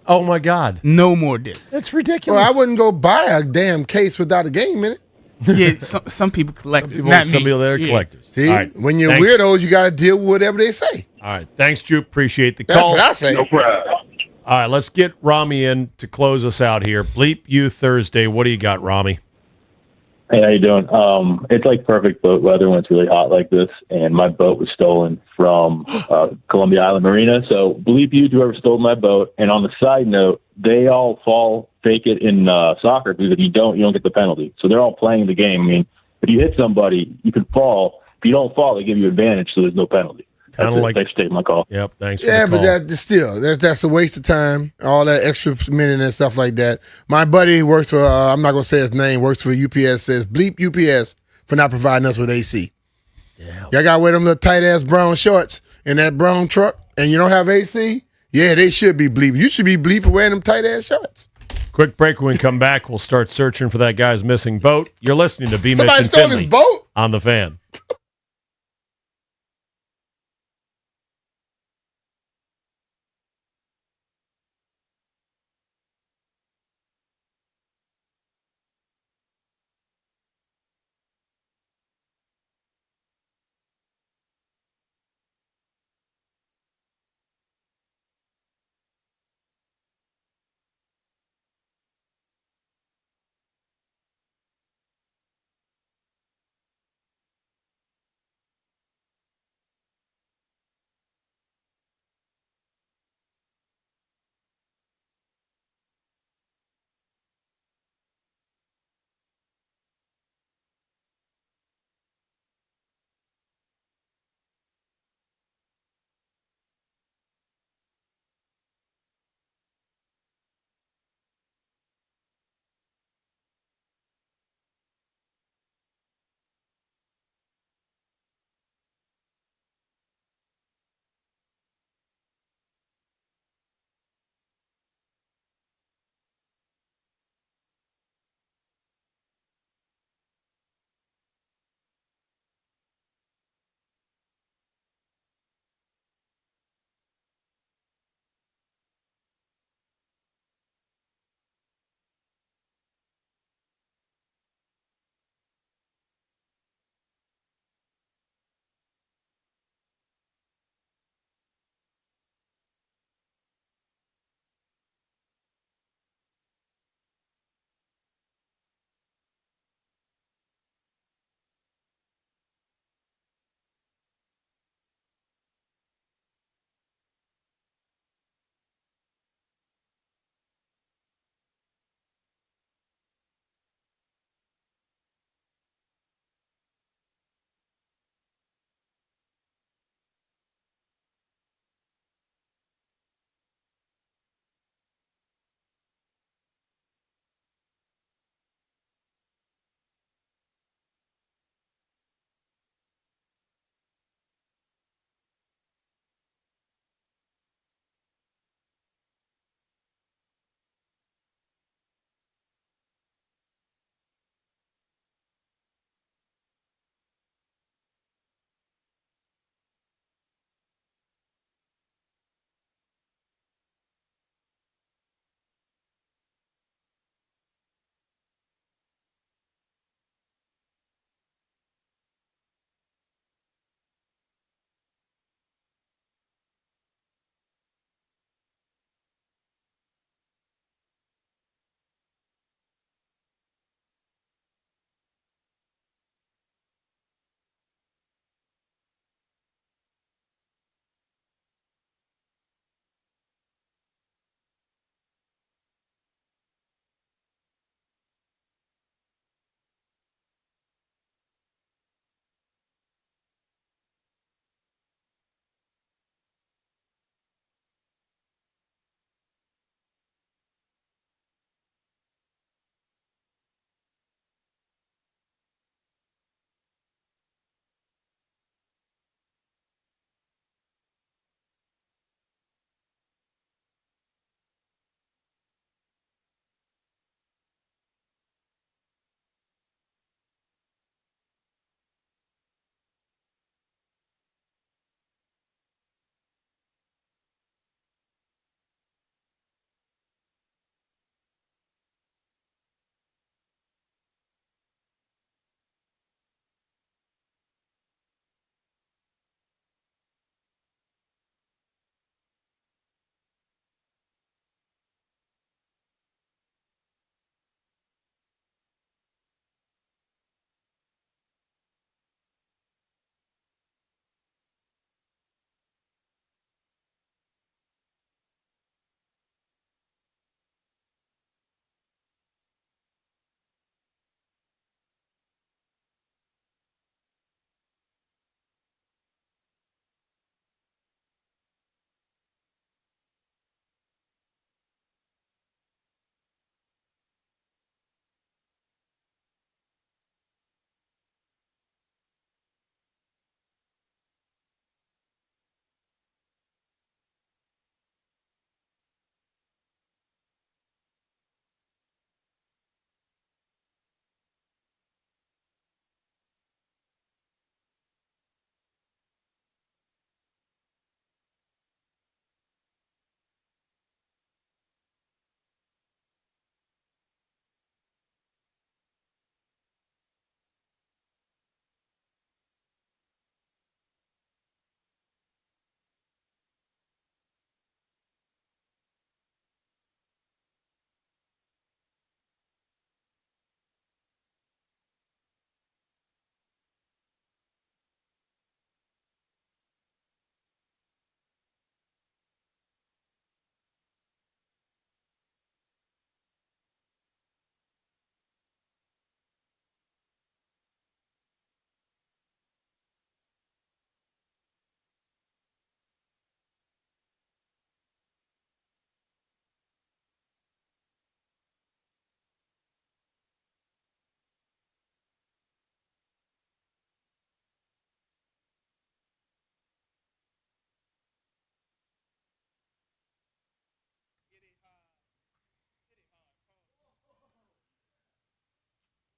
Oh, my God. No more discs. That's ridiculous. Well, I wouldn't go buy a damn case without a game in it. Yeah, some people collect it. Some people that are collectors. See, All right, when you're thanks. weirdos, you got to deal with whatever they say. All right. Thanks, Jupe. Appreciate the That's call. what I say. No problem. All right, let's get Rami in to close us out here. Bleep you Thursday. What do you got, Rami? Hey, how you doing? It's like perfect boat weather when it's really hot like this, and my boat was stolen from Columbia Island Marina. So bleep you to whoever stole my boat. And on the side note, they all fake it in soccer because if you don't get the penalty. So they're all playing the game. I mean, if you hit somebody, you can fall. If you don't fall, they give you advantage, so there's no penalty. Kind of like thanks for taking my call. Yep, thanks. Yeah, for the but call. that's a waste of time. All that extra minute and stuff like that. My buddy works for I'm not gonna say his name. Works for UPS. Says bleep UPS for not providing us with AC. Yeah, y'all gotta wear them little tight ass brown shorts in that brown truck, and you don't have AC. Yeah, they should be bleep. You should be bleep for wearing them tight ass shorts. Quick break. When we come back, we'll start searching for that guy's missing boat. You're listening to B. Somebody Mitch and stole Finley his boat on the Fan.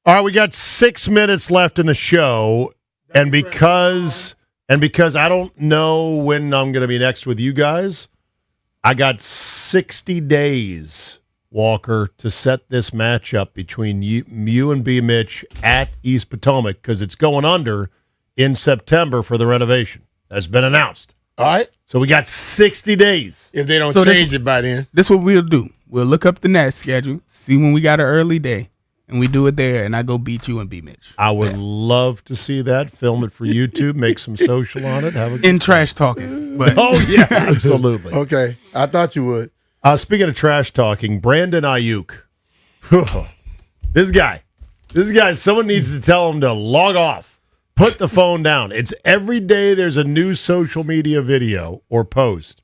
All right, we got 6 minutes left in the show, and because I don't know when I'm going to be next with you guys, I got 60 days, Walker, to set this matchup between you and B. Mitch at East Potomac, because it's going under in September for the renovation. That's been announced. All right. So we got 60 days. If they don't change it by then. This is what we'll do. We'll look up the next schedule, see when we got an early day, and we do it there, and I go beat you and beat Mitch. I would love to see that. Film it for YouTube. Make some social on it. Have a in trash talking. But oh, yeah, absolutely. Okay. I thought you would. Speaking of trash talking, Brandon Ayuk. This guy, someone needs to tell him to log off. Put the phone down. It's every day there's a new social media video or post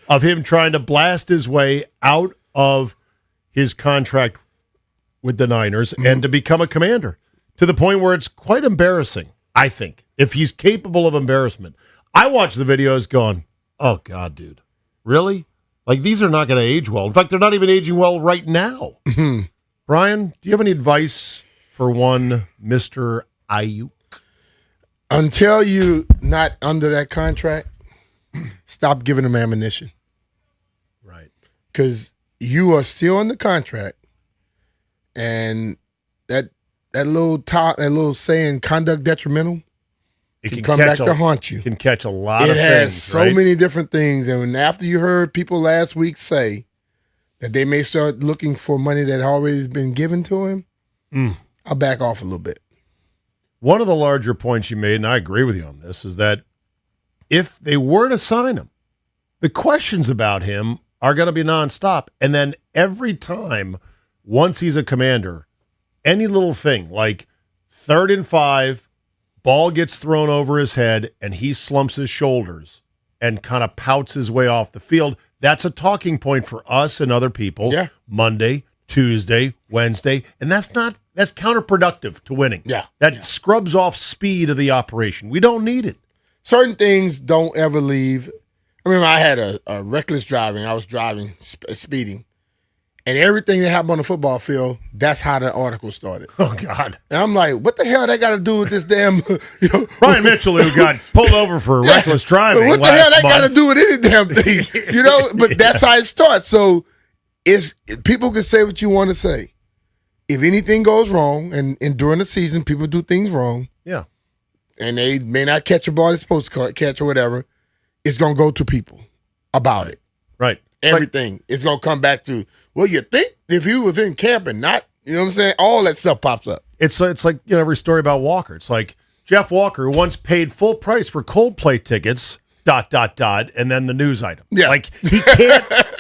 of him trying to blast his way out of his contract with the Niners and to become a Commander, to the point where it's quite embarrassing, I think, if he's capable of embarrassment. I watch the videos going, oh, God, dude. Really? Like, these are not going to age well. In fact, they're not even aging well right now. Brian, do you have any advice for one Mr. Ayuk? Until you not under that contract, stop giving them ammunition. Right. Because you are still under contract, and that little saying, conduct detrimental, it can come back to haunt you. Can catch a lot of things. It has so many different things. And after you heard people last week say that they may start looking for money that already has been given to him, I'll back off a little bit. One of the larger points you made, and I agree with you on this, is that if they were to sign him, the questions about him are going to be nonstop. And then every time, once he's a Commander, any little thing like 3rd and 5, ball gets thrown over his head, and he slumps his shoulders and kind of pouts his way off the field, that's a talking point for us and other people. Yeah. Monday, Tuesday, Wednesday, and that's counterproductive to winning. Yeah. That scrubs off speed of the operation. We don't need it. Certain things don't ever leave. I remember I had a reckless driving. I was driving, speeding. And everything that happened on the football field, that's how the article started. Oh, God. And I'm like, what the hell that got to do with this damn... Brian Mitchell, who got pulled over for reckless driving what the hell that got to do with any damn thing? But that's how it starts. So people can say what you want to say. If anything goes wrong, and during the season, people do things wrong. Yeah. And they may not catch a ball they're supposed to catch or whatever, it's going to go to people about it. Right. Everything. It's going to come back to, well, you think if you was in camp and not, you know what I'm saying? All that stuff pops up. It's like every story about Walker. It's like Jeff Walker, who once paid full price for Coldplay tickets, ... and then the news item. Yeah. Like,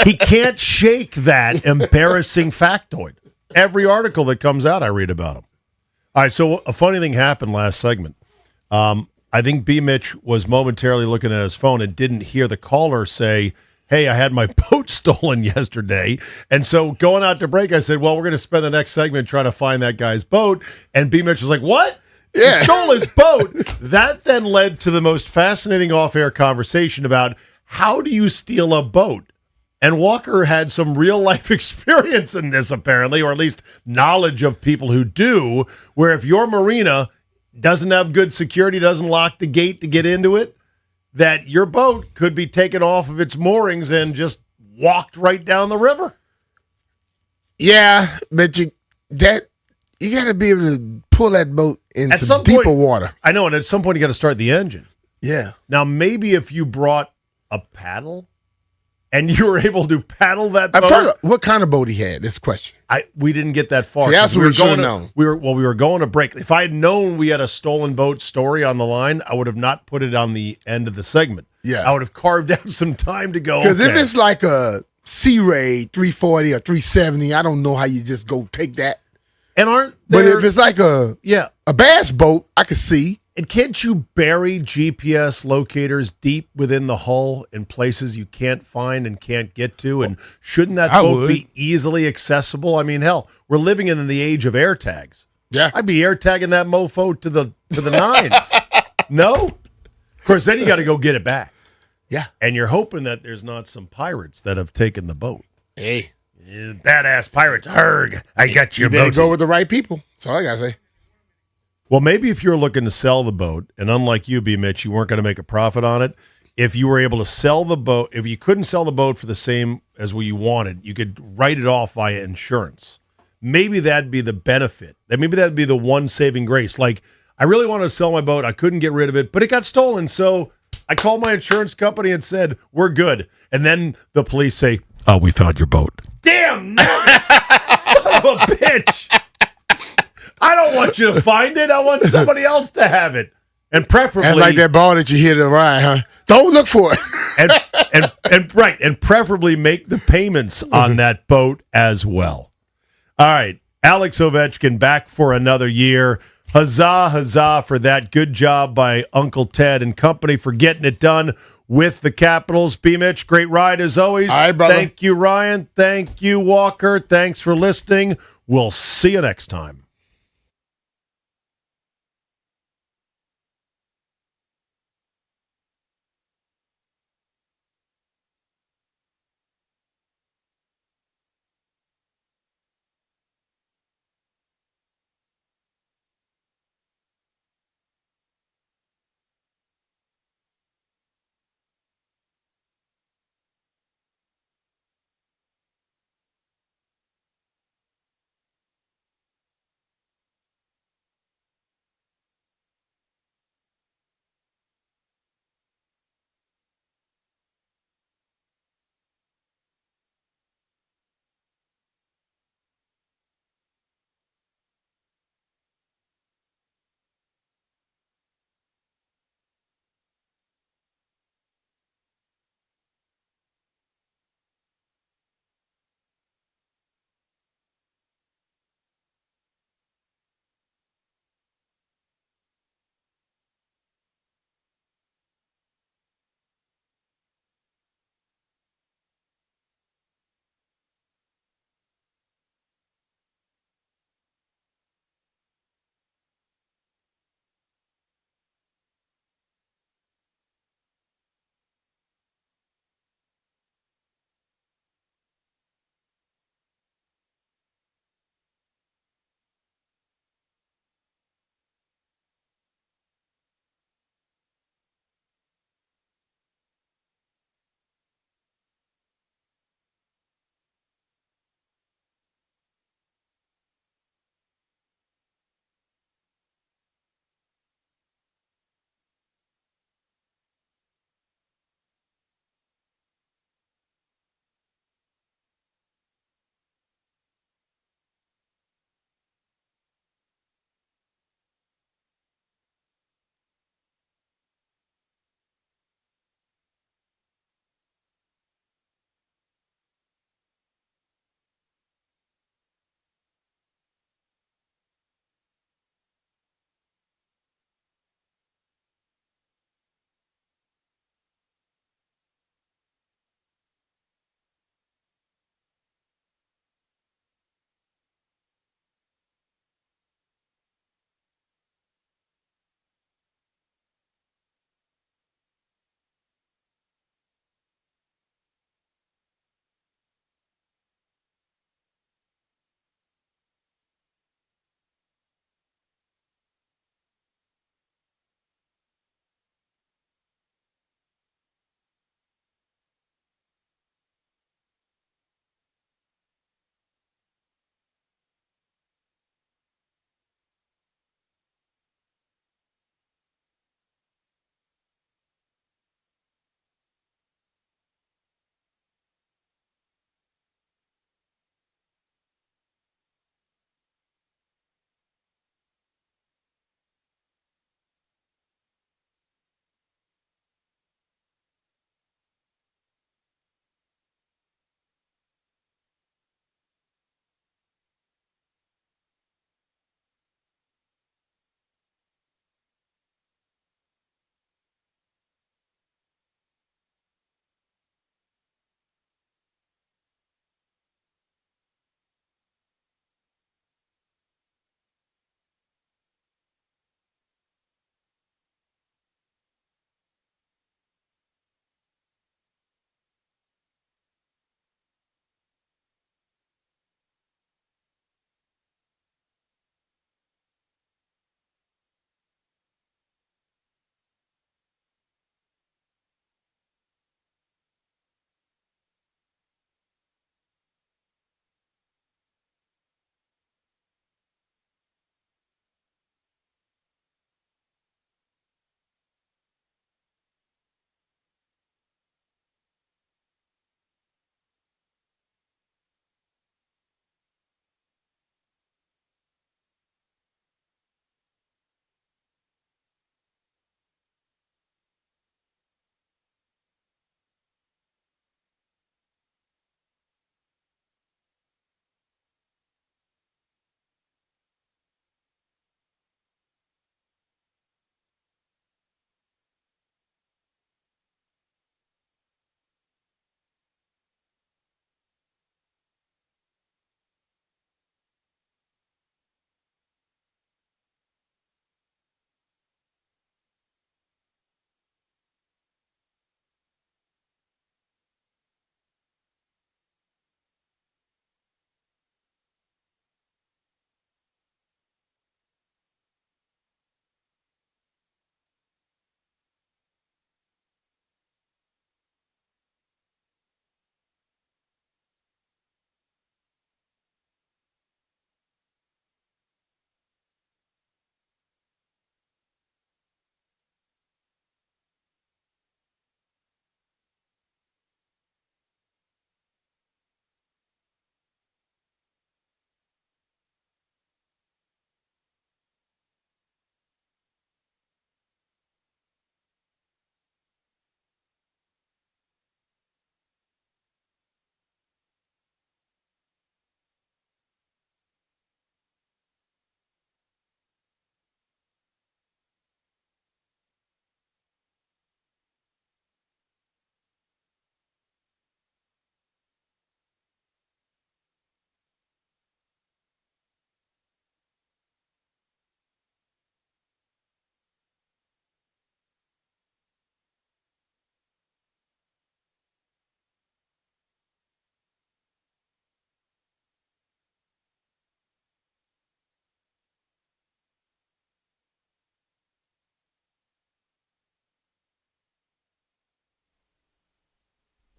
he can't shake that embarrassing factoid. Every article that comes out, I read about him. All right, so a funny thing happened last segment. I think B. Mitch was momentarily looking at his phone and didn't hear the caller say, hey, I had my boat stolen yesterday. And so going out to break, I said, well, we're going to spend the next segment trying to find that guy's boat. And B. Mitch was like, what? Yeah. He stole his boat. That then led to the most fascinating off-air conversation about how do you steal a boat? And Walker had some real-life experience in this, apparently, or at least knowledge of people who do, where if your marina doesn't have good security, doesn't lock the gate to get into it, that your boat could be taken off of its moorings and just walked right down the river. Yeah, but you got to be able to pull that boat in some deeper water. I know, and at some point you got to start the engine. Yeah. Now, maybe if you brought a paddle and you were able to paddle that boat. What kind of boat he had? This question. We didn't get that far. See, that's what we should have known. We were going to break. If I had known we had a stolen boat story on the line, I would have not put it on the end of the segment. Yeah. I would have carved out some time to go. Because if it's like a Sea Ray 340 or 370, I don't know how you just go take that. And but if it's like a bass boat, I could see. And can't you bury GPS locators deep within the hull in places you can't find and can't get to? And shouldn't that boat be easily accessible? I mean, hell, we're living in the age of air tags. Yeah. I'd be air tagging that mofo to the nines. No? Of course, then you got to go get it back. Yeah. And you're hoping that there's not some pirates that have taken the boat. Hey. Badass pirates. Arrgh, I got your boat. You better go with the right people. That's all I got to say. Well, maybe if you're looking to sell the boat, and unlike you, B. Mitch, you weren't going to make a profit on it. If you were able to sell the boat, if you couldn't sell the boat for the same as what you wanted, you could write it off via insurance. Maybe that'd be the benefit. Maybe that'd be the one saving grace. Like, I really wanted to sell my boat. I couldn't get rid of it, but it got stolen. So I called my insurance company and said, we're good. And then the police say, oh, we found your boat. Damn, son of a bitch. I don't want you to find it. I want somebody else to have it. And preferably. That's like that ball that you hit to ride, huh? Don't look for it. and preferably make the payments on that boat as well. All right. Alex Ovechkin back for another year. Huzzah, huzzah for that. Good job by Uncle Ted and company for getting it done with the Capitals. B. Mitch, great ride as always. All right, brother. Thank you, Ryan. Thank you, Walker. Thanks for listening. We'll see you next time.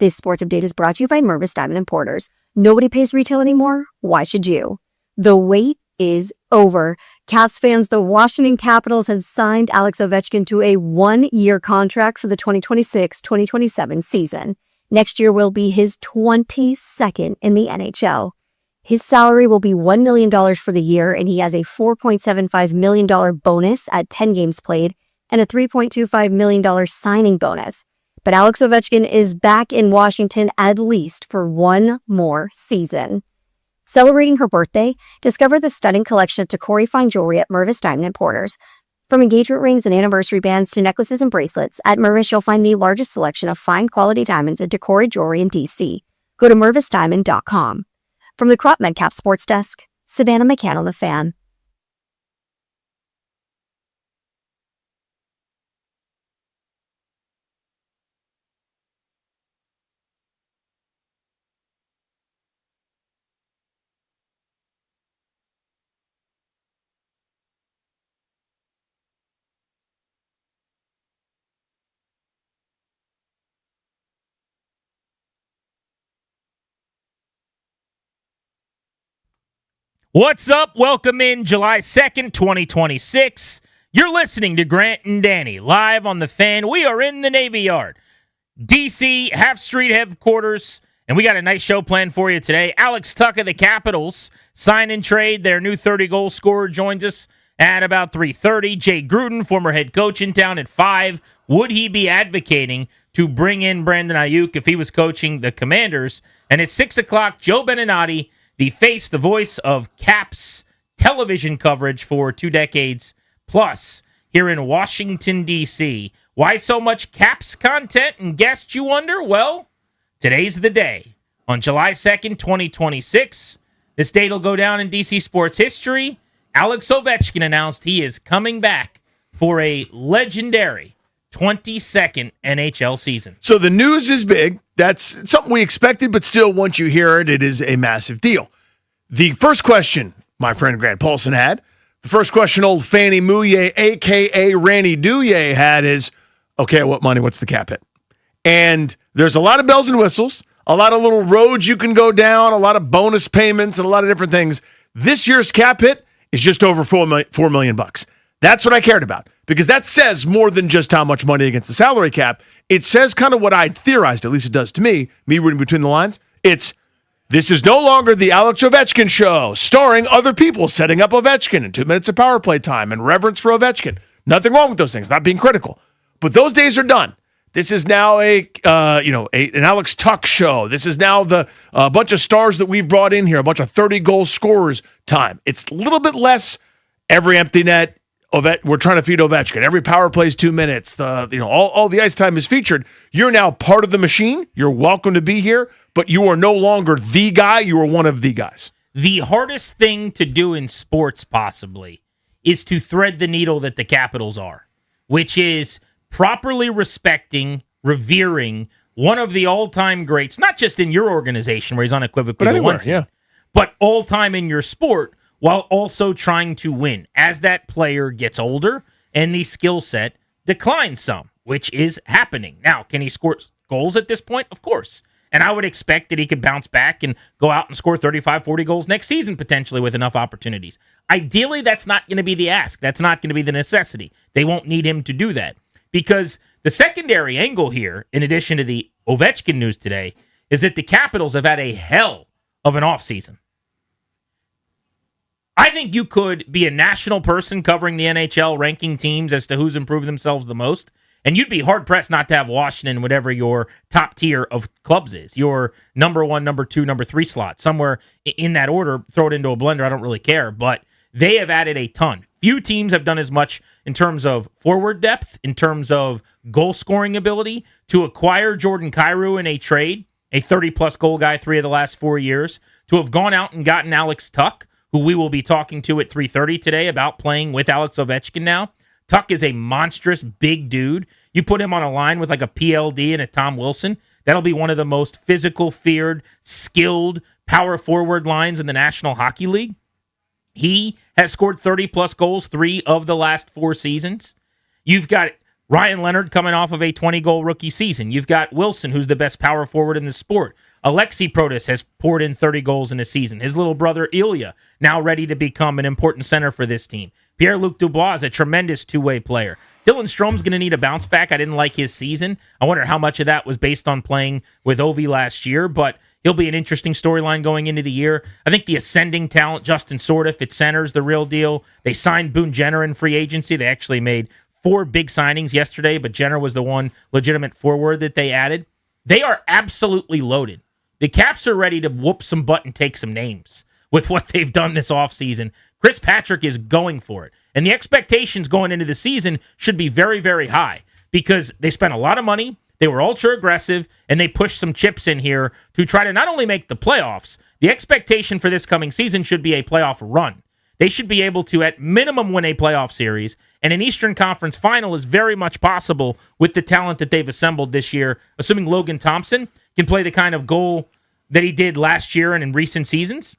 This sports update is brought to you by Mervis Diamond Importers. Nobody pays retail anymore. Why should you? The wait is over. Caps fans, the Washington Capitals have signed Alex Ovechkin to a 1-year contract for the 2026-2027 season. Next year will be his 22nd in the NHL. His salary will be $1 million for the year, and he has a $4.75 million bonus at 10 games played and a $3.25 million signing bonus. But Alex Ovechkin is back in Washington at least for one more season. Celebrating her birthday, discover the stunning collection of Tacori fine jewelry at Mervis Diamond Importers. From engagement rings and anniversary bands to necklaces and bracelets, at Mervis you'll find the largest selection of fine quality diamonds and Tacori jewelry in DC. Go to mervisdiamond.com. From the Crop Medcap Sports Desk, Savannah McCann on the Fan. What's up? Welcome in July 2nd, 2026. You're listening to Grant and Danny live on the Fan. We are in the Navy Yard, DC Half Street headquarters, and we got a nice show planned for you today. Alex Tuch of the Capitals, sign and trade. Their new 30-goal scorer joins us at about 3:30. Jay Gruden, former head coach, in town at 5. Would he be advocating to bring in Brandon Ayuk if he was coaching the Commanders? And at 6 o'clock, Joe Beninati, the face, the voice of Caps television coverage for 2 decades plus here in Washington, D.C. Why so much Caps content and guests, you wonder? Well, today's the day. On July 2nd, 2026, this date will go down in D.C. sports history. Alex Ovechkin announced he is coming back for a legendary 22nd NHL season. So the news is big. That's something we expected, but still, once you hear it, it is a massive deal. The first question my friend Grant Paulson had, the first question old Fanny Mouye, a.k.a. Randy Douye, had is, okay, what money, what's the cap hit? And there's a lot of bells and whistles, a lot of little roads you can go down, a lot of bonus payments, and a lot of different things. This year's cap hit is just over $4 million. That's what I cared about, because that says more than just how much money against the salary cap. It says kind of what I theorized, at least it does to me reading between the lines. This is no longer the Alex Ovechkin show, starring other people setting up Ovechkin and 2 minutes of power play time and reverence for Ovechkin. Nothing wrong with those things, not being critical. But those days are done. This is now an Alex Tuch show. This is now a bunch of stars that we've brought in here, a bunch of 30-goal scorers time. It's a little bit less every empty net. We're trying to feed Ovechkin. Every power play is 2 minutes. All the ice time is featured. You're now part of the machine. You're welcome to be here, but you are no longer the guy. You are one of the guys. The hardest thing to do in sports, possibly, is to thread the needle that the Capitals are, which is properly respecting, revering one of the all-time greats, not just in your organization where he's unequivocally but the anywhere, one seed, but all-time in your sport, while also trying to win as that player gets older and the skill set declines some, which is happening. Now, can he score goals at this point? Of course. And I would expect that he could bounce back and go out and score 35, 40 goals next season, potentially with enough opportunities. Ideally, that's not going to be the ask. That's not going to be the necessity. They won't need him to do that. Because the secondary angle here, in addition to the Ovechkin news today, is that the Capitals have had a hell of an offseason. I think you could be a national person covering the NHL, ranking teams as to who's improved themselves the most, and you'd be hard-pressed not to have Washington, whatever your top tier of clubs is, your number 1, number 2, number 3 slot, somewhere in that order. Throw it into a blender, I don't really care, but they have added a ton. Few teams have done as much in terms of forward depth, in terms of goal-scoring ability, to acquire Jordan Kyrou in a trade, a 30-plus goal guy 3 of the last 4 years, to have gone out and gotten Alex Tuch, who we will be talking to at 3:30 today about playing with Alex Ovechkin now. Tuch is a monstrous big dude. You put him on a line with like a PLD and a Tom Wilson, that'll be one of the most physical, feared, skilled power forward lines in the National Hockey League. He has scored 30-plus goals 3 of the last 4 seasons. You've got Ryan Leonard coming off of a 20-goal rookie season. You've got Wilson, who's the best power forward in the sport. Alexi Protas has poured in 30 goals in a season. His little brother, Ilya, now ready to become an important center for this team. Pierre-Luc Dubois is a tremendous two-way player. Dylan Strome's going to need a bounce back. I didn't like his season. I wonder how much of that was based on playing with Ovi last year, but he'll be an interesting storyline going into the year. I think the ascending talent, Justin Sordiff at center, is the real deal. They signed Boone Jenner in free agency. They actually made 4 big signings yesterday, but Jenner was the one legitimate forward that they added. They are absolutely loaded. The Caps are ready to whoop some butt and take some names with what they've done this offseason. Chris Patrick is going for it. And the expectations going into the season should be very, very high because they spent a lot of money, they were ultra aggressive, and they pushed some chips in here to try to not only make the playoffs, the expectation for this coming season should be a playoff run. They should be able to, at minimum, win a playoff series, and an Eastern Conference final is very much possible with the talent that they've assembled this year, assuming Logan Thompson can play the kind of goal that he did last year and in recent seasons.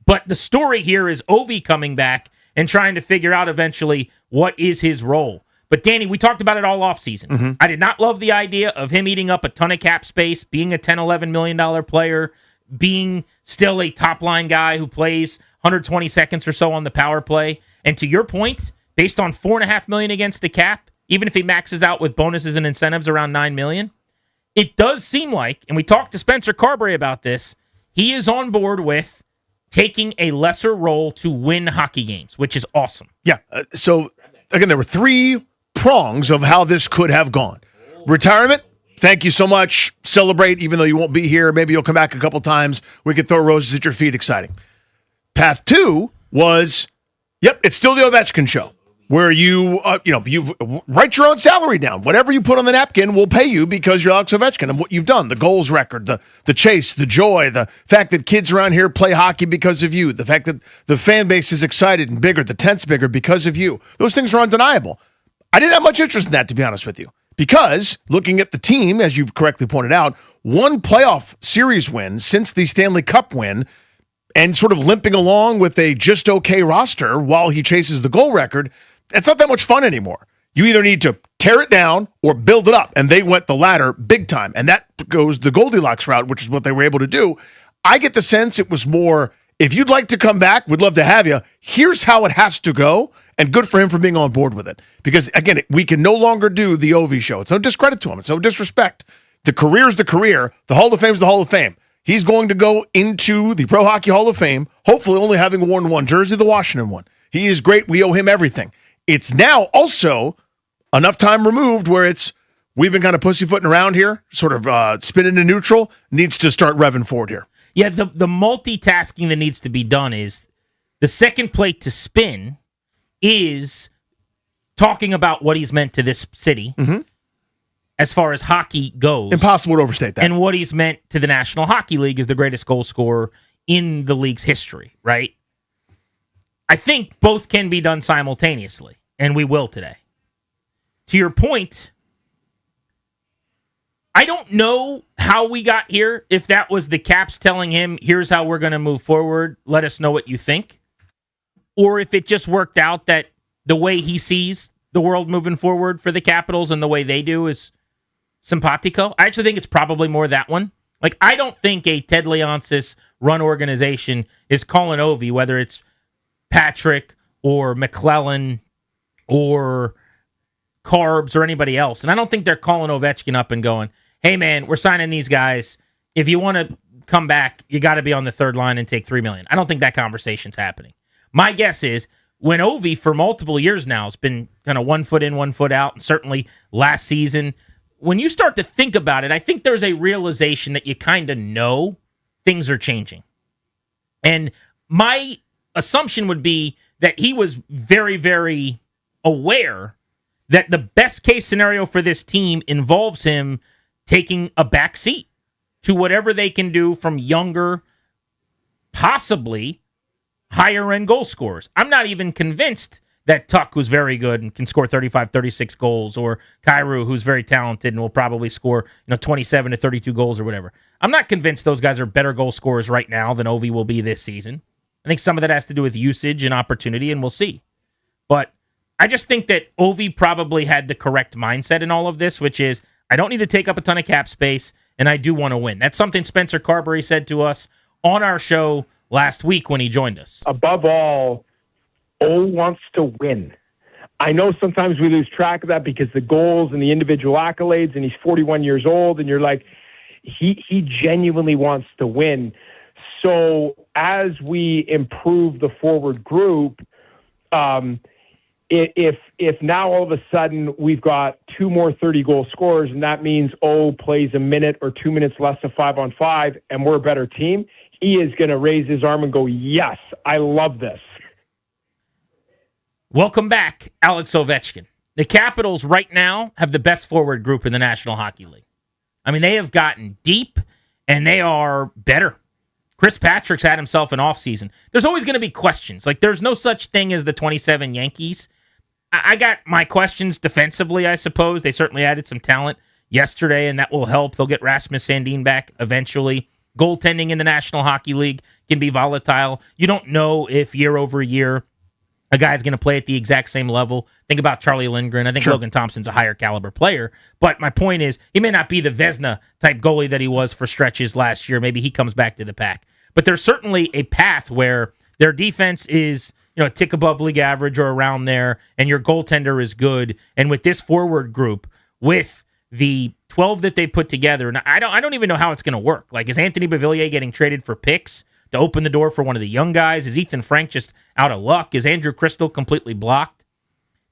But the story here is Ovi coming back and trying to figure out eventually what is his role. But Danny, we talked about it all offseason. Mm-hmm. I did not love the idea of him eating up a ton of cap space, being a $10, $11 million player, being still a top-line guy who plays 120 seconds or so on the power play. And to your point, based on $4.5 million against the cap, even if he maxes out with bonuses and incentives around $9 million, it does seem like, and we talked to Spencer Carberry about this, he is on board with taking a lesser role to win hockey games, which is awesome. Yeah. So, again, there were 3 prongs of how this could have gone. Retirement, thank you so much. Celebrate, even though you won't be here. Maybe you'll come back a couple times. We could throw roses at your feet. Exciting. Path 2 was, it's still the Ovechkin show, where you write your own salary down. Whatever you put on the napkin, we'll pay you because you're Alex Ovechkin and what you've done. The goals record, the chase, the joy, the fact that kids around here play hockey because of you, the fact that the fan base is excited and bigger, the tent's bigger because of you. Those things are undeniable. I didn't have much interest in that, to be honest with you, because looking at the team, as you've correctly pointed out, 1 playoff series win since the Stanley Cup win, and sort of limping along with a just okay roster while he chases the goal record, it's not that much fun anymore. You either need to tear it down or build it up, and they went the latter big time, and that goes the Goldilocks route, which is what they were able to do. I get the sense it was more, if you'd like to come back, we'd love to have you. Here's how it has to go, and good for him for being on board with it. Because, again, we can no longer do the Ovi show. It's no discredit to him. It's no disrespect. The career's the career. The Hall of Fame's the Hall of Fame. He's going to go into the Pro Hockey Hall of Fame, hopefully only having worn 1 jersey, the Washington one. He is great. We owe him everything. It's now also enough time removed where we've been kind of pussyfooting around here, sort of spinning to neutral, needs to start revving forward here. Yeah, the multitasking that needs to be done is the second plate to spin is talking about what he's meant to this city. Mm-hmm. As far as hockey goes. Impossible to overstate that. And what he's meant to the National Hockey League as the greatest goal scorer in the league's history, right? I think both can be done simultaneously, and we will today. To your point, I don't know how we got here, if that was the Caps telling him, here's how we're going to move forward, let us know what you think, or if it just worked out that the way he sees the world moving forward for the Capitals and the way they do is simpatico. I actually think it's probably more that one. Like, I don't think a Ted Leonsis run organization is calling Ovi, whether it's Patrick or McClellan or Carbs or anybody else. And I don't think they're calling Ovechkin up and going, hey, man, we're signing these guys. If you want to come back, you got to be on the third line and take $3 million. I don't think that conversation's happening. My guess is when Ovi, for multiple years now, has been kind of 1 foot in, 1 foot out, and certainly last season, when you start to think about it, I think there's a realization that you kind of know things are changing. And my assumption would be that he was very, very aware that the best case scenario for this team involves him taking a back seat to whatever they can do from younger, possibly higher end goal scorers. I'm not even convinced that Tuck, who's very good and can score 35, 36 goals, or Kyrou, who's very talented and will probably score 27 to 32 goals or whatever. I'm not convinced those guys are better goal scorers right now than Ovi will be this season. I think some of that has to do with usage and opportunity, and we'll see. But I just think that Ovi probably had the correct mindset in all of this, which is I don't need to take up a ton of cap space, and I do want to win. That's something Spencer Carberry said to us on our show last week when he joined us. Above all, O wants to win. I know sometimes we lose track of that because the goals and the individual accolades, and he's 41 years old, and you're like, he genuinely wants to win. So as we improve the forward group, if now all of a sudden we've got 2 more 30-goal scorers, and that means O plays a minute or 2 minutes less of 5-on-5, and we're a better team, he is going to raise his arm and go, yes, I love this. Welcome back, Alex Ovechkin. The Capitals right now have the best forward group in the National Hockey League. I mean, they have gotten deep, and they are better. Chris Patrick's had himself an offseason. There's always going to be questions. Like, there's no such thing as the 27 Yankees. I got my questions defensively, I suppose. They certainly added some talent yesterday, and that will help. They'll get Rasmus Sandin back eventually. Goaltending in the National Hockey League can be volatile. You don't know if year over year a guy's going to play at the exact same level. Think about Charlie Lindgren. I think Logan Thompson's a higher caliber player. But my point is, he may not be the Vezina-type goalie that he was for stretches last year. Maybe he comes back to the pack. But there's certainly a path where their defense is, a tick above league average or around there, and your goaltender is good. And with this forward group, with the 12 that they put together, and I don't even know how it's going to work. Like, is Anthony Beauvillier getting traded for picks to open the door for one of the young guys? Is Ethan Frank just out of luck? Is Andrew Crystal completely blocked?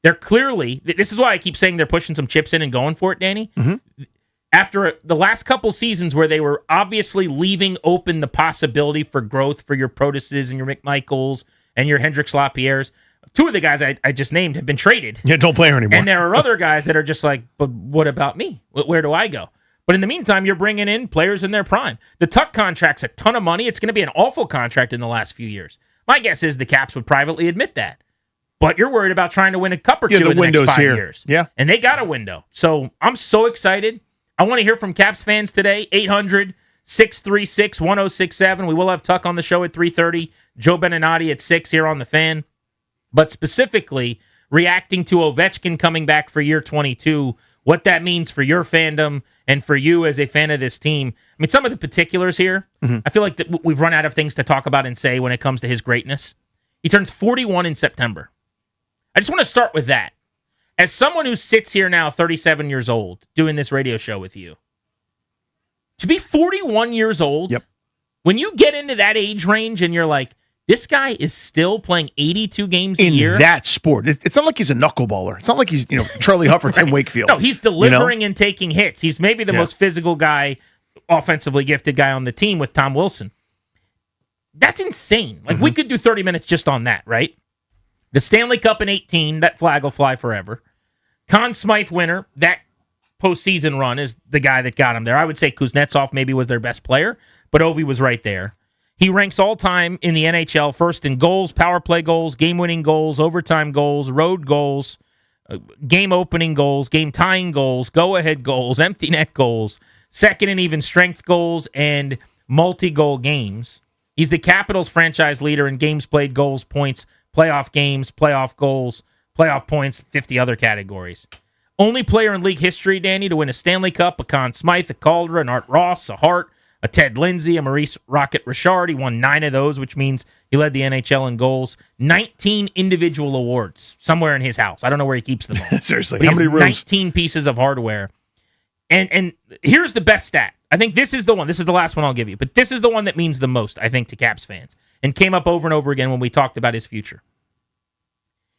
They're clearly, this is why I keep saying they're pushing some chips in and going for it, Danny. Mm-hmm. After the last couple seasons where they were obviously leaving open the possibility for growth for your Protuses and your McMichaels and your Hendrix Lapierres, 2 of the guys I just named have been traded. Yeah, don't play her anymore. And there are other guys that are just like, but what about me? Where do I go? But in the meantime, you're bringing in players in their prime. The Tuck contract's a ton of money. It's going to be an awful contract in the last few years. My guess is the Caps would privately admit that. But you're worried about trying to win a cup or two in the next 5 years. Yeah. And they got a window. So I'm so excited. I want to hear from Caps fans today. 800-636-1067. We will have Tuck on the show at 3:30. Joe Beninati at 6 here on The Fan. But specifically, reacting to Ovechkin coming back for year 22, what that means for your fandom and for you as a fan of this team. I mean, some of the particulars here, I feel like that we've run out of things to talk about and say when it comes to his greatness. He turns 41 in September. I just want to start with that. As someone who sits here now, 37 years old, doing this radio show with you, to be 41 years old, when you get into that age range and you're like, this guy is still playing 82 games a year. In that sport. It's not like he's a knuckleballer. It's not like he's, Charlie Huff or Tim Wakefield. No, he's delivering and taking hits. He's maybe the most physical guy, offensively gifted guy on the team with Tom Wilson. That's insane. Like, we could do 30 minutes just on that, right? The Stanley Cup in 18, that flag will fly forever. Conn Smythe winner, that postseason run is the guy that got him there. I would say Kuznetsov maybe was their best player, but Ovi was right there. He ranks all-time in the NHL first in goals, power play goals, game-winning goals, overtime goals, road goals, game-opening goals, game-tying goals, go-ahead goals, empty net goals, second in even strength goals, and multi-goal games. He's the Capitals franchise leader in games played, goals, points, playoff games, playoff goals, playoff points, 50 other categories. Only player in league history, Danny, to win a Stanley Cup, a Conn Smythe, a Calder, an Art Ross, a Hart, a Ted Lindsay, a Maurice Rocket Richard. He won 9 of those, which means he led the NHL in goals. 19 individual awards somewhere in his house. I don't know where he keeps them all. Seriously, how many rooms? 19 pieces of hardware. And here's the best stat. I think this is the one. This is the last one I'll give you. But this is the one that means the most, I think, to Caps fans. And came up over and over again when we talked about his future.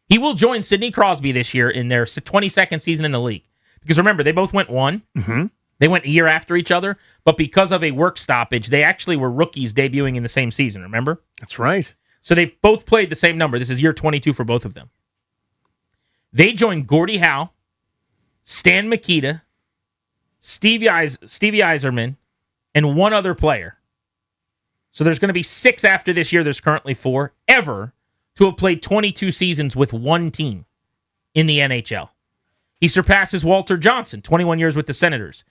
He will join Sidney Crosby this year in their 22nd season in the league. Because remember, they both went 1. Mm-hmm. They went a year after each other, but because of a work stoppage, they actually were rookies debuting in the same season, remember? That's right. So they both played the same number. This is year 22 for both of them. They joined Gordie Howe, Stan Mikita, Stevie Yzerman, and one other player. So there's going to be 6 after this year. There's currently 4 ever to have played 22 seasons with one team in the NHL. He surpasses Walter Johnson, 21 years with the Senators.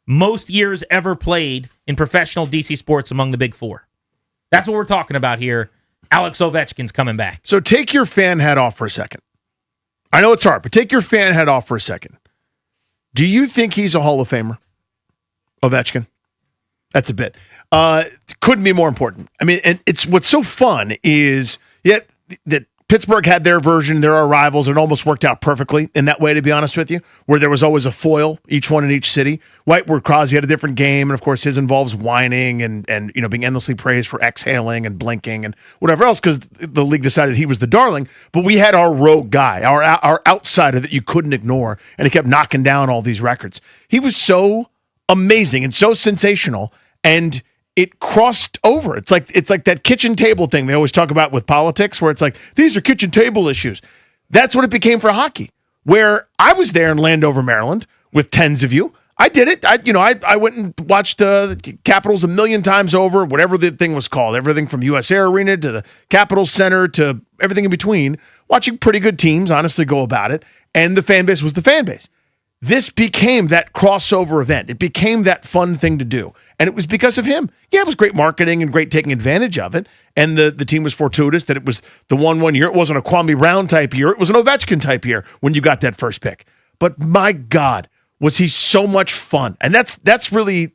Most years ever played in professional DC sports among the Big 4. That's what we're talking about here. Alex Ovechkin's coming back. So take your fan hat off for a second. I know it's hard, but take your fan hat off for a second. Do you think he's a Hall of Famer, Ovechkin? That's a bit. Couldn't be more important. I mean, and it's what's so fun is that Pittsburgh had their version, there are rivals. It almost worked out perfectly in that way, to be honest with you, where there was always a foil, each one in each city. Right, where Crosby had a different game, and of course his involves whining and being endlessly praised for exhaling and blinking and whatever else, because the league decided he was the darling. But we had our rogue guy, our outsider that you couldn't ignore, and he kept knocking down all these records. He was so amazing and so sensational, and it crossed over. It's like that kitchen table thing they always talk about with politics, where it's like, these are kitchen table issues. That's what it became for hockey, where I was there in Landover, Maryland, with tens of you. I did it. I went and watched the Capitals a million times over, whatever the thing was called, everything from US Air Arena to the Capitals Center to everything in between, watching pretty good teams, honestly, go about it. And the fan base was the fan base. This became that crossover event. It became that fun thing to do. And it was because of him. Yeah, it was great marketing and great taking advantage of it. And the team was fortuitous that it was the 1 year. It wasn't a Kwame Brown type year. It was an Ovechkin type year when you got that first pick. But my God, was he so much fun. And that's really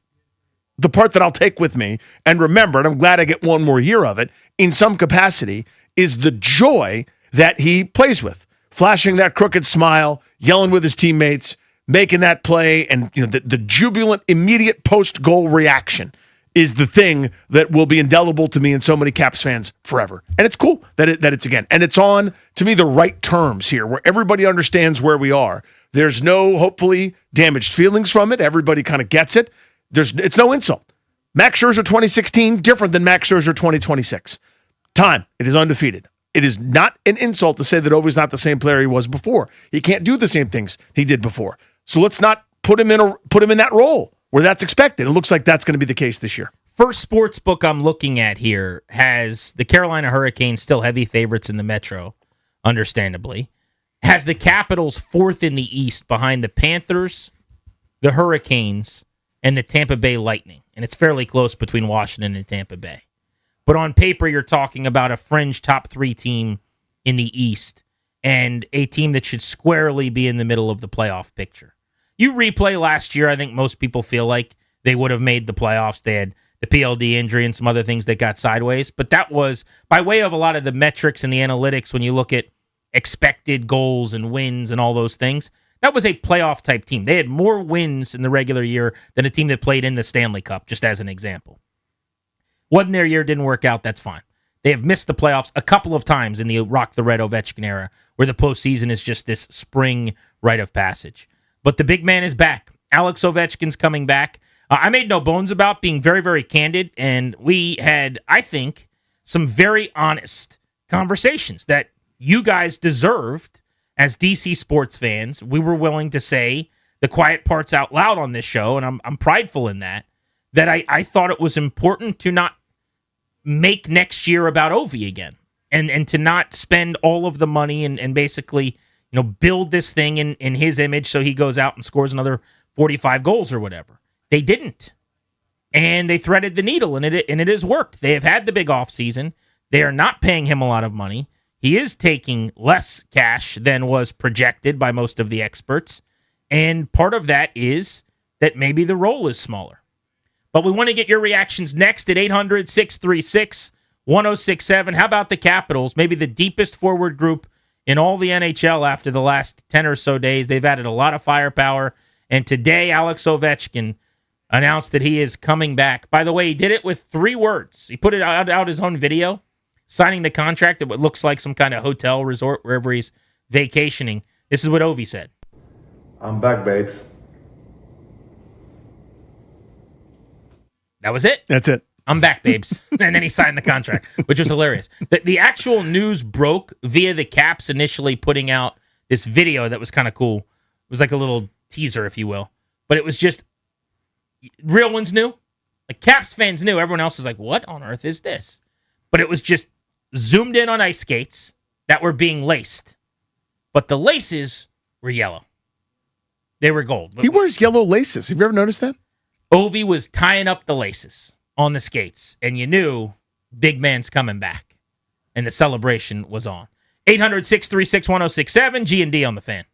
the part that I'll take with me and remember, and I'm glad I get one more year of it, in some capacity, is the joy that he plays with. Flashing that crooked smile, yelling with his teammates, making that play, and the jubilant, immediate post-goal reaction is the thing that will be indelible to me and so many Caps fans forever. And it's cool that it's again. And it's on, to me, the right terms here, where everybody understands where we are. There's no, hopefully, damaged feelings from it. Everybody kind of gets it. It's no insult. Max Scherzer 2016, different than Max Scherzer 2026. Time, it is undefeated. It is not an insult to say that Ovi's not the same player he was before. He can't do the same things he did before. So let's not put him in that role where that's expected. It looks like that's going to be the case this year. First sports book I'm looking at here has the Carolina Hurricanes still heavy favorites in the Metro, understandably. Has the Capitals fourth in the East behind the Panthers, the Hurricanes, and the Tampa Bay Lightning. And it's fairly close between Washington and Tampa Bay. But on paper, you're talking about a fringe top 3 team in the East and a team that should squarely be in the middle of the playoff picture. You replay last year, I think most people feel like they would have made the playoffs. They had the PLD injury and some other things that got sideways. But that was by way of a lot of the metrics and the analytics when you look at expected goals and wins and all those things. That was a playoff type team. They had more wins in the regular year than a team that played in the Stanley Cup, just as an example. Wasn't their year, didn't work out, that's fine. They have missed the playoffs a couple of times in the Rock the Red Ovechkin era, where the postseason is just this spring rite of passage. But the big man is back. Alex Ovechkin's coming back. I made no bones about being very, very candid, and we had, I think, some very honest conversations that you guys deserved as DC sports fans. We were willing to say the quiet parts out loud on this show, and I'm prideful in that I thought it was important to not make next year about Ovi again, and to not spend all of the money and basically build this thing in his image so he goes out and scores another 45 goals or whatever. They didn't. And they threaded the needle, and it has worked. They have had the big offseason. They are not paying him a lot of money. He is taking less cash than was projected by most of the experts. And part of that is that maybe the role is smaller. But we want to get your reactions next at 800-636-1067. How about the Capitals? Maybe the deepest forward group in all the NHL after the last 10 or so days. They've added a lot of firepower. And today, Alex Ovechkin announced that he is coming back. By the way, he did it with 3 words. He put it out his own video, signing the contract at what looks like some kind of hotel resort wherever he's vacationing. This is what Ovi said. I'm back, babes. That was it. That's it. I'm back, babes. And then he signed the contract, which was hilarious. The actual news broke via the Caps initially putting out this video that was kind of cool. It was like a little teaser, if you will. But it was just, real ones knew. Like Caps fans knew. Everyone else is like, what on earth is this? But it was just zoomed in on ice skates that were being laced. But the laces were yellow. They were gold. He wears yellow laces. Have you ever noticed that? Ovi was tying up the laces on the skates, and you knew big man's coming back, and the celebration was on. 800-636-1067, G&D on the Fan.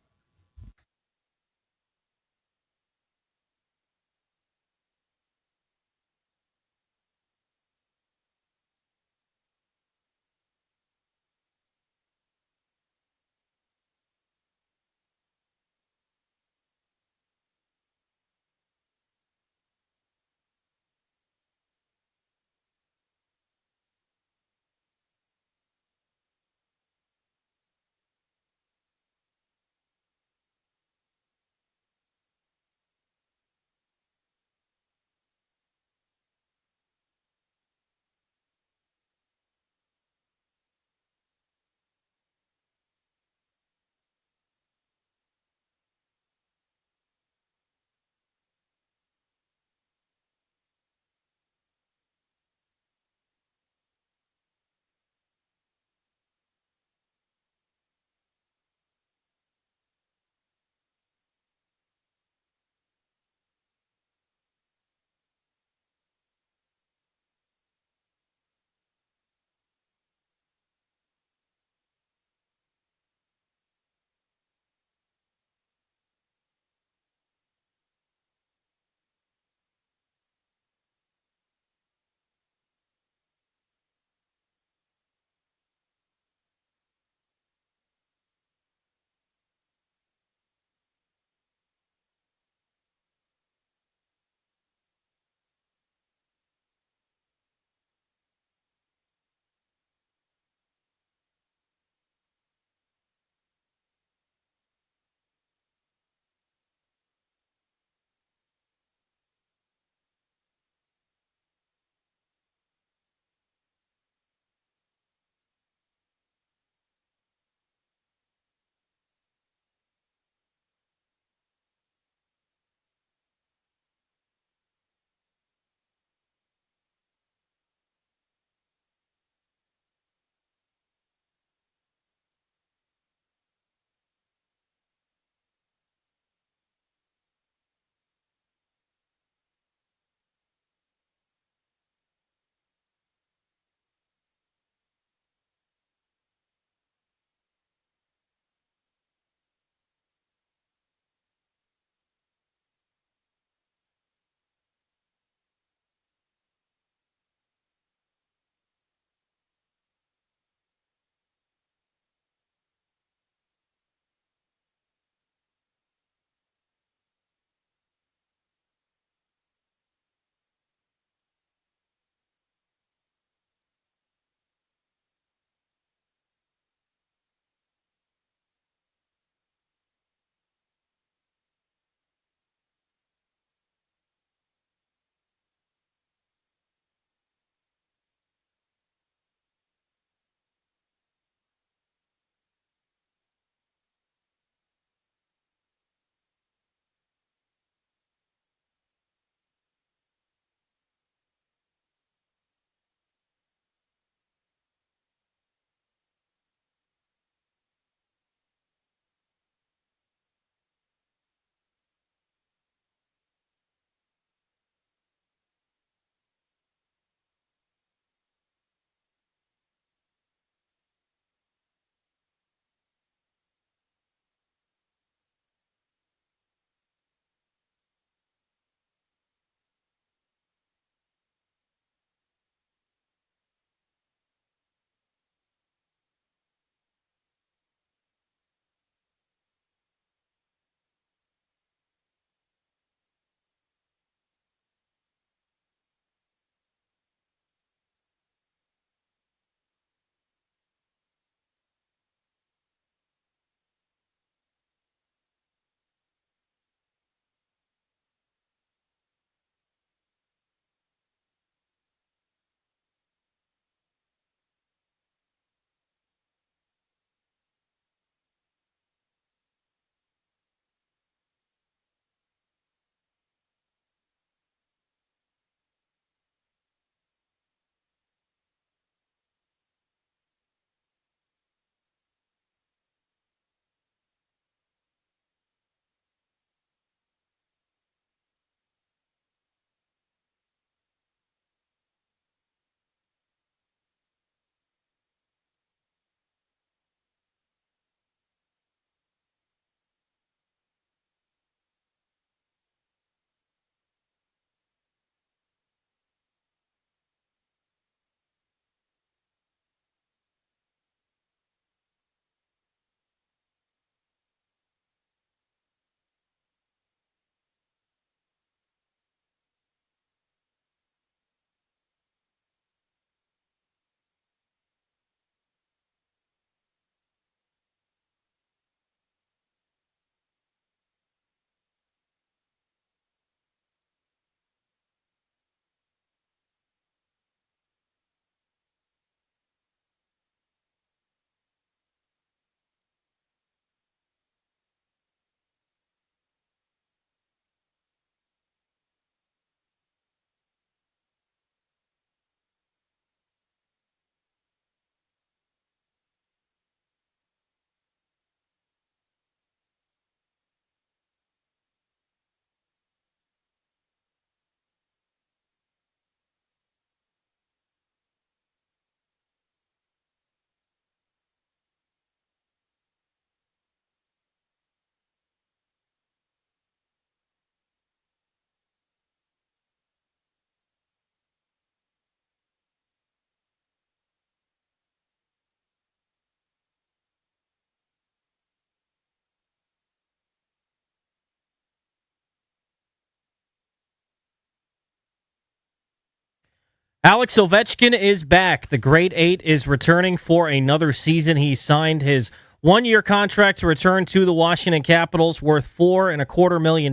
Alex Ovechkin is back. The Great Eight is returning for another season. He signed his one-year contract to return to the Washington Capitals, worth $4.25 million.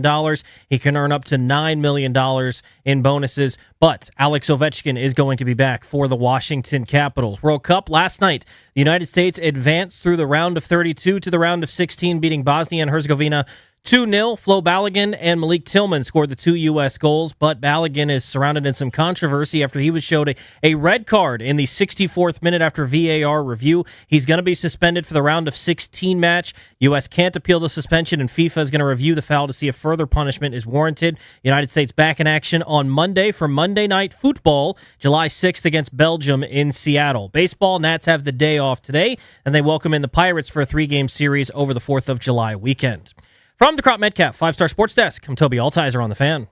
He can earn up to $9 million in bonuses, but Alex Ovechkin is going to be back for the Washington Capitals. World Cup last night, the United States advanced through the round of 32 to the round of 16, beating Bosnia and Herzegovina 2-0. Flo Balogun and Malik Tillman scored the 2 U.S. goals, but Balogun is surrounded in some controversy after he was showed a red card in the 64th minute after VAR review. He's going to be suspended for the round of 16 match. U.S. can't appeal the suspension, and FIFA is going to review the foul to see if further punishment is warranted. United States back in action on Monday for Monday Night Football, July 6th against Belgium in Seattle. Baseball, Nats have the day off today, and they welcome in the Pirates for a 3-game series over the 4th of July weekend. From the Crop Metcalf 5-Star Sports Desk, I'm Toby Altizer on The Fan.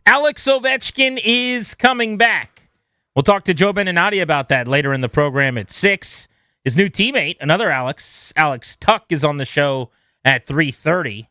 Alex Ovechkin is coming back. We'll talk to Joe Beninati about that later in the program at 6. His new teammate, another Alex Tuck, is on the show at 3:30.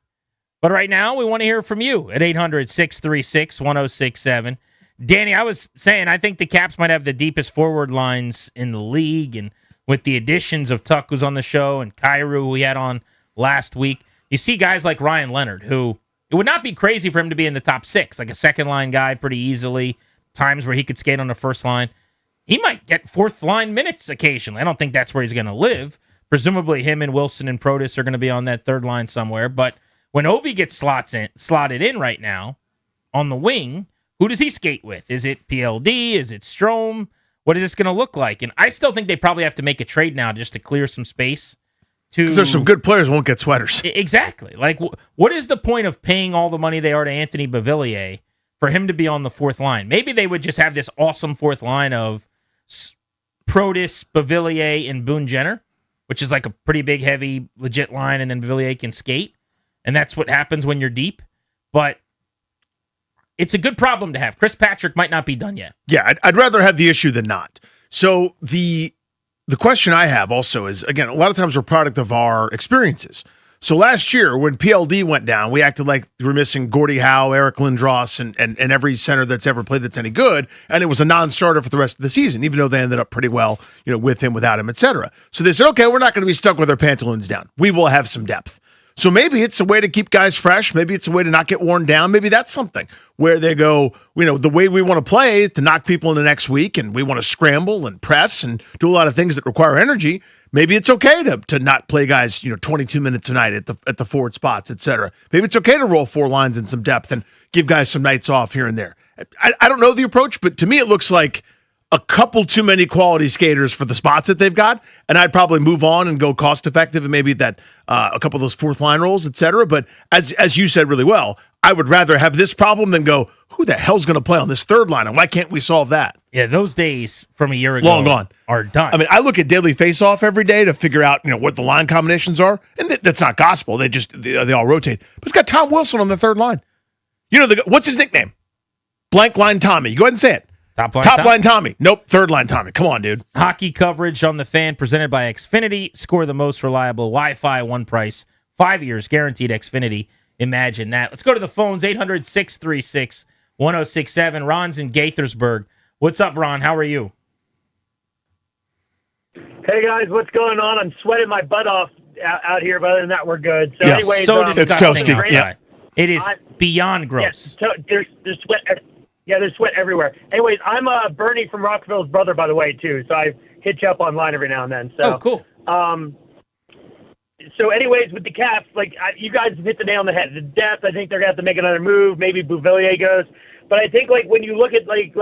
But right now, we want to hear from you at 800-636-1067. Danny, I was saying I think the Caps might have the deepest forward lines in the league, and with the additions of Tuck, who's on the show, and Kyrou, who we had on last week, you see guys like Ryan Leonard, who it would not be crazy for him to be in the top 6, like a second-line guy pretty easily, times where he could skate on the first line. He might get fourth-line minutes occasionally. I don't think that's where he's going to live. Presumably him and Wilson and Protas are going to be on that third line somewhere. But when Ovi gets slotted in right now on the wing, who does he skate with? Is it PLD? Is it Strome? What is this going to look like? And I still think they probably have to make a trade now just to clear some space. Because there's some good players who won't get sweaters. Exactly. Like, what is the point of paying all the money they are to Anthony Beauvillier for him to be on the fourth line? Maybe they would just have this awesome fourth line of Protas, Beauvillier, and Boone Jenner, which is like a pretty big, heavy, legit line, and then Beauvillier can skate. And that's what happens when you're deep. But it's a good problem to have. Chris Patrick might not be done yet. Yeah, I'd rather have the issue than not. So the question I have also is, again, a lot of times we're a product of our experiences. So last year, when PLD went down, we acted like we were missing Gordie Howe, Eric Lindros, and every center that's ever played that's any good, and it was a non-starter for the rest of the season, even though they ended up pretty well, with him, without him, etc. So they said, okay, we're not going to be stuck with our pantaloons down. We will have some depth. So maybe it's a way to keep guys fresh. Maybe it's a way to not get worn down. Maybe that's something where they go, the way we want to play is to knock people in the next week, and we want to scramble and press and do a lot of things that require energy. Maybe it's okay to not play guys, 22 minutes a night at the forward spots, et cetera. Maybe it's okay to roll 4 lines in some depth and give guys some nights off here and there. I don't know the approach, but to me it looks like a couple too many quality skaters for the spots that they've got, and I'd probably move on and go cost effective and maybe that a couple of those fourth line roles, et cetera. But as you said really well, I would rather have this problem than go, who the hell's going to play on this third line, and why can't we solve that? Yeah, those days from a year ago long gone are done. I mean, I look at daily face-off every day to figure out what the line combinations are, and that's not gospel. They all rotate. But it's got Tom Wilson on the third line. What's his nickname? Blank line Tommy. Go ahead and say it. Top line Tommy. Nope, third line Tommy. Come on, dude. Hockey coverage on The Fan presented by Xfinity. Score the most reliable Wi-Fi, one price, 5 years guaranteed. Xfinity. Imagine that. Let's go to the phones. 800-636-1067. Ron's in Gaithersburg. What's up, Ron? How are you? Hey, guys. What's going on? I'm sweating my butt off out here, but other than that, we're good. So, yeah. anyways, It's toasty. Yeah. It is beyond gross. Yeah, there's sweat. Yeah, there's sweat everywhere. Anyways, I'm Bernie from Rockville's brother, by the way, too. So I hit you up online every now and then. So, cool. So, anyways, with the Caps, you guys hit the nail on the head. The depth, I think they're gonna have to make another move. Maybe Beauvillier goes, but I think when you look at like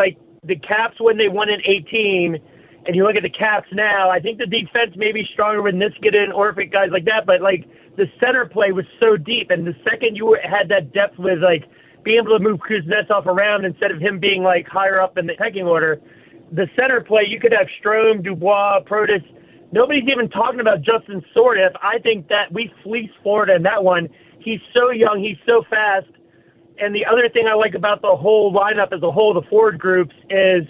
the Caps when they won in 18, and you look at the Caps now, I think the defense may be stronger with Niskanen, Orpik, guys like that. But the center play was so deep, and the second you had that depth with being able to move Kuznetsov around instead of him being higher up in the pecking order, the center play, you could have Strome, Dubois, Protas. Nobody's even talking about Justin Sourdif. I think that we fleeced Florida in that one. He's so young. He's so fast. And the other thing I like about the whole lineup as a whole, the forward groups, is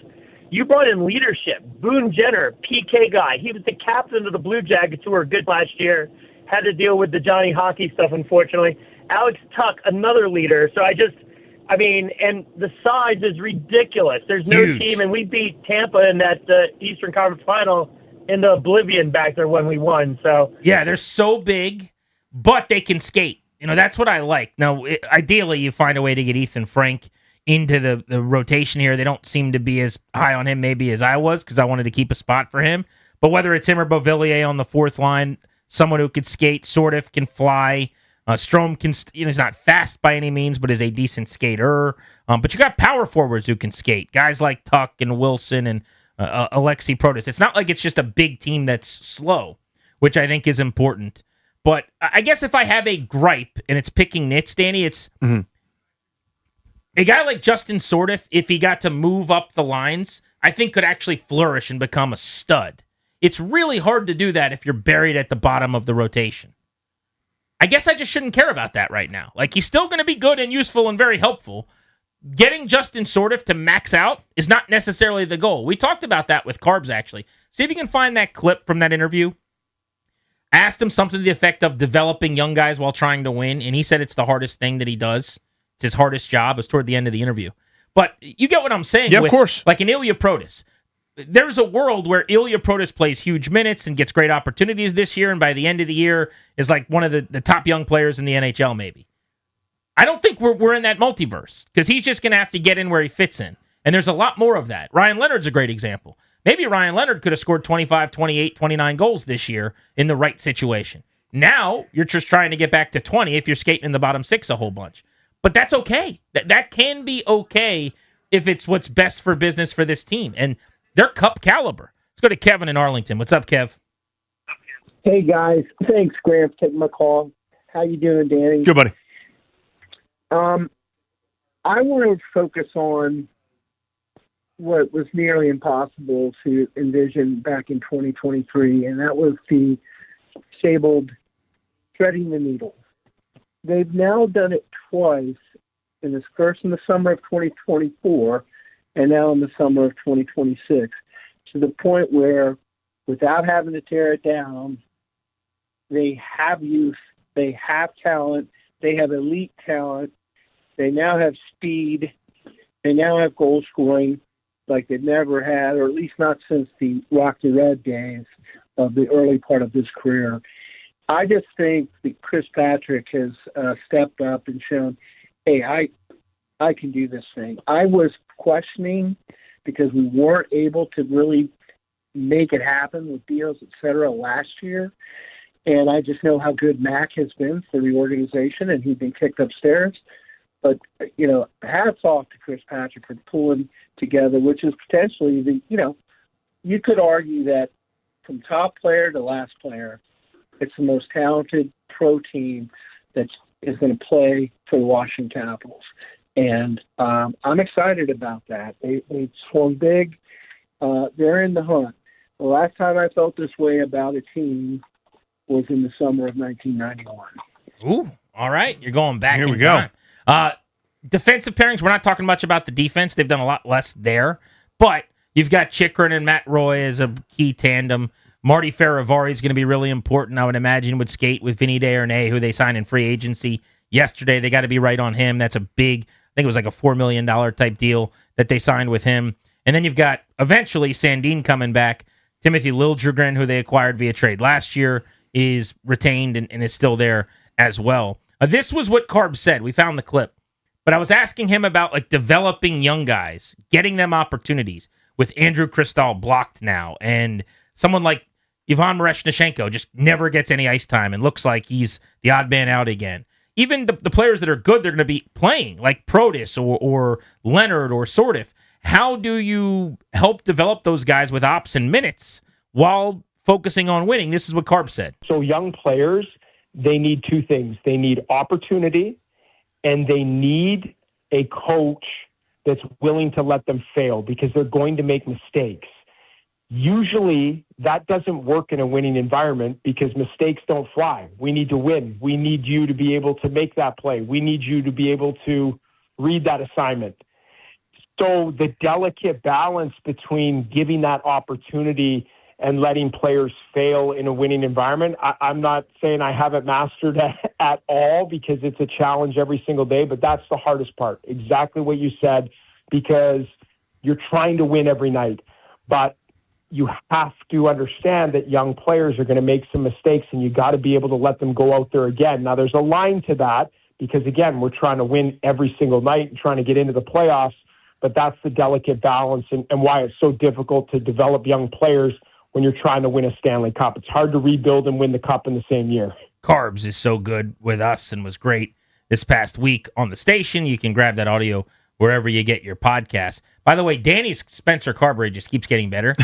you brought in leadership. Boone Jenner, PK guy. He was the captain of the Blue Jackets, who were good last year. Had to deal with the Johnny Hockey stuff, unfortunately. Alex Tuck, another leader. So and the size is ridiculous. There's no Huge. team, and we beat Tampa in that Eastern Conference Final into oblivion back there when we won. So Yeah, they're so big, but they can skate. That's what I like. Now, ideally, you find a way to get Ethan Frank into the rotation here. They don't seem to be as high on him maybe as I was because I wanted to keep a spot for him. But whether it's him or Beauvillier on the fourth line, someone who could skate, sort of can fly. Strome can, he's not fast by any means, but is a decent skater. But you got power forwards who can skate. Guys like Tuck and Wilson and Alexi Protas. It's not like it's just a big team that's slow, which I think is important. But I guess if I have a gripe and it's picking nits, Danny, it's a guy like Justin Sordiff, if he got to move up the lines, I think could actually flourish and become a stud. It's really hard to do that if you're buried at the bottom of the rotation. I guess I just shouldn't care about that right now. Like, he's still going to be good and useful and very helpful. Getting Justin Sordiff to max out is not necessarily the goal. We talked about that with Carbs, actually. See if you can find that clip from that interview. I asked him something to the effect of developing young guys while trying to win, and he said it's the hardest thing that he does. It's his hardest job. It's toward the end of the interview. But you get what I'm saying. Yeah, of course. Like an Ilya Protas. There's a world where Ilya Protas plays huge minutes and gets great opportunities this year, and by the end of the year is like one of the top young players in the NHL, maybe. I don't think we're in that multiverse because he's just going to have to get in where he fits in. And there's a lot more of that. Ryan Leonard's a great example. Maybe Ryan Leonard could have scored 25, 28, 29 goals this year in the right situation. Now you're just trying to get back to 20 if you're skating in the bottom six a whole bunch. But that's okay. That can be okay if it's what's best for business for this team. And they're cup caliber. Let's go to Kevin in Arlington. What's up, Kev? Hey, guys. Thanks, Graham, for taking my call. How you doing, Danny? Good, buddy. I want to focus on what was nearly impossible to envision back in 2023, and that was the Sabled threading the needle. They've now done it twice, first in the summer of 2024 and now in the summer of 2026, to the point where, without having to tear it down, they have youth, they have talent, they have elite talent, they now have speed, they now have goal scoring like they've never had, or at least not since the Rock the Red days of the early part of his career. I just think that Chris Patrick has stepped up and shown, hey, I can do this thing. I was questioning because we weren't able to really make it happen with deals, et cetera, last year. And I just know how good Mac has been for the organization, and he's been kicked upstairs. But, hats off to Chris Patrick for pulling together, which is potentially you could argue that from top player to last player, it's the most talented pro team that is going to play for the Washington Capitals. And I'm excited about that. They swung big. They're in the hunt. The last time I felt this way about a team was in the summer of 1991. Ooh, all right. You're going back Here in we go. time. Defensive pairings, we're not talking much about the defense. They've done a lot less there. But you've got Chychrun and Matt Roy as a key tandem. Marty Ferravari is going to be really important, I would imagine, would skate with Vinny Desharnais, who they signed in free agency yesterday. They got to be right on him. That's a big, I think it was like a $4 million type deal that they signed with him. And then you've got, eventually, Sandin coming back. Timothy Liljegren, who they acquired via trade last year, is retained and is still there as well. This was what Carb said. We found the clip. But I was asking him about like developing young guys, getting them opportunities with Andrew Cristall blocked now. And someone like Ivan Miroshnichenko just never gets any ice time and looks like he's the odd man out again. Even the players that are good, they're going to be playing, like Protas or Leonard or Sordiff. How do you help develop those guys with ops and minutes while focusing on winning? This is what Carb said. So young players, they need two things. They need opportunity, and they need a coach that's willing to let them fail because they're going to make mistakes. Usually that doesn't work in a winning environment because mistakes don't fly. We need to win. We need you to be able to make that play. We need you to be able to read that assignment. So the delicate balance between giving that opportunity and letting players fail in a winning environment, I'm not saying I haven't mastered at all, because it's a challenge every single day, but that's the hardest part. Exactly what you said, because you're trying to win every night, but you have to understand that young players are going to make some mistakes, and you got to be able to let them go out there again. Now, there's a line to that, because again, we're trying to win every single night and trying to get into the playoffs, but that's the delicate balance and why it's so difficult to develop young players when you're trying to win a Stanley Cup. It's hard to rebuild and win the Cup in the same year. Carbs is so good with us and was great this past week on the station. You can grab that audio wherever you get your podcast. By the way, Danny's Spencer Carberry just keeps getting better.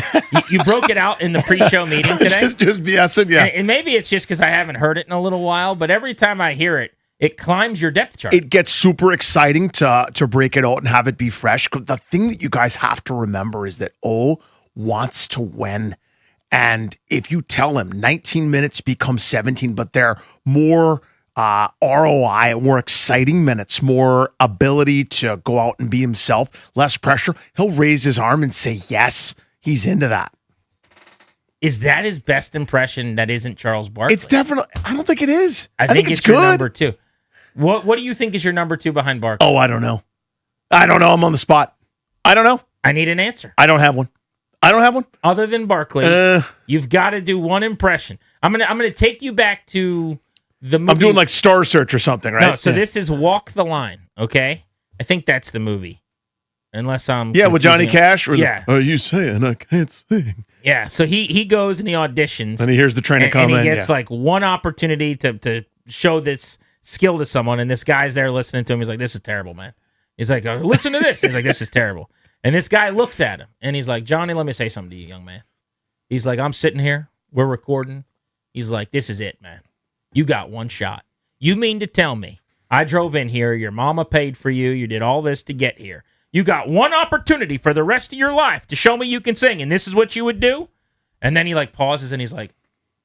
You broke it out in the pre-show meeting today. just BSing, yeah. And maybe it's just because I haven't heard it in a little while, but every time I hear it, it climbs your depth chart. It gets super exciting to break it out and have it be fresh. The thing that you guys have to remember is that O wants to win. And if you tell him 19 minutes become 17, but they're more ROI, more exciting minutes, more ability to go out and be himself, less pressure, he'll raise his arm and say, yes, he's into that. Is that his best impression that isn't Charles Barkley? It's definitely, I don't think it is. I think it's good. Your number two. What do you think is your number two behind Barkley? Oh, I don't know. I'm on the spot. I don't know. I need an answer. I don't have one. Other than Barkley, you've got to do one impression. I'm gonna take you back to the movie. I'm doing like Star Search or something, right? No, so this is Walk the Line, okay? I think that's the movie. Unless I'm with Johnny Cash. Yeah. Are you saying I can't sing? Yeah, so he goes and he auditions. And he hears the train coming. And he gets like one opportunity to show this skill to someone, and this guy's there listening to him. He's like, this is terrible, man. He's like, listen to this. He's like, this is terrible. And this guy looks at him, and he's like, Johnny, let me say something to you, young man. He's like, I'm sitting here. We're recording. He's like, this is it, man. You got one shot. You mean to tell me I drove in here, your mama paid for you, you did all this to get here. You got one opportunity for the rest of your life to show me you can sing, and this is what you would do? And then he like pauses, and he's like,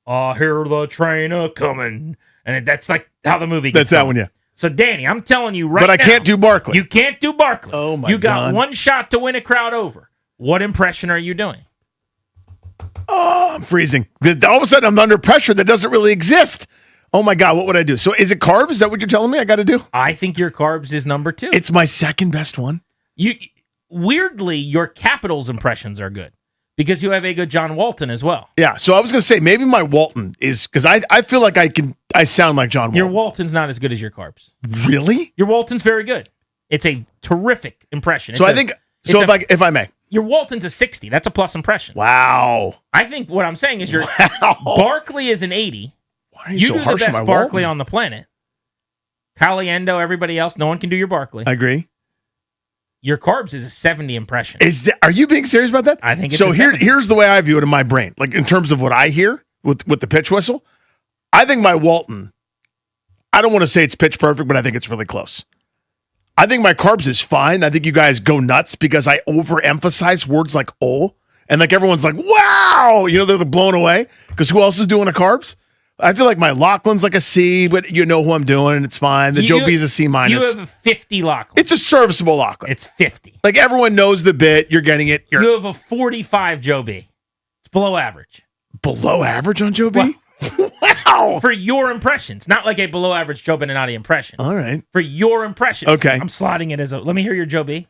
I hear the train a-coming. And that's like how the movie gets That's that going. one, yeah. So, Danny, I'm telling you right now. But I can't do Barkley. You can't do Barkley. Oh, my You got God. one shot to win a crowd over. What impression are you doing? Oh, I'm freezing. All of a sudden, I'm under pressure that doesn't really exist. Oh, my God, what would I do? So is it Carbs? Is that what you're telling me I got to do? I think your Carbs is number two. It's my second best one. Weirdly, your Capitals impressions are good because you have a good John Walton as well. Yeah, so I was going to say maybe my Walton is because I feel like I sound like John Walton. Your Walton's not as good as your Carbs. Really? Your Walton's very good. It's a terrific impression. So if I may. Your Walton's a 60. That's a plus impression. Wow. I think what I'm saying is your Barkley is an 80. Why are you so do harsh the on best my Barkley Walton? on the planet. Caliendo, everybody else, no one can do your Barkley. I agree. Your Carbs is a 70 impression. Are you being serious about that? I think it's so. a 70. Here's the way I view it in my brain. Like in terms of what I hear with the pitch whistle, I think my Walton. I don't want to say it's pitch perfect, but I think it's really close. I think my Carbs is fine. I think you guys go nuts because I overemphasize words like "oh" and like everyone's like "wow," they're blown away because who else is doing a Carbs? I feel like my Laughlin's like a C, but you know who I'm doing, and it's fine. The Joe B's a C minus. You have a 50 Laughlin. It's a serviceable Laughlin. It's 50. Like everyone knows the bit. You're getting it. You have a 45 Joe B. It's below average. Below average on Joe B? Wow. For your impressions. Not like a below average Joe Beninati impression. All right. For your impressions. Okay. I'm slotting it as let me hear your Joe B.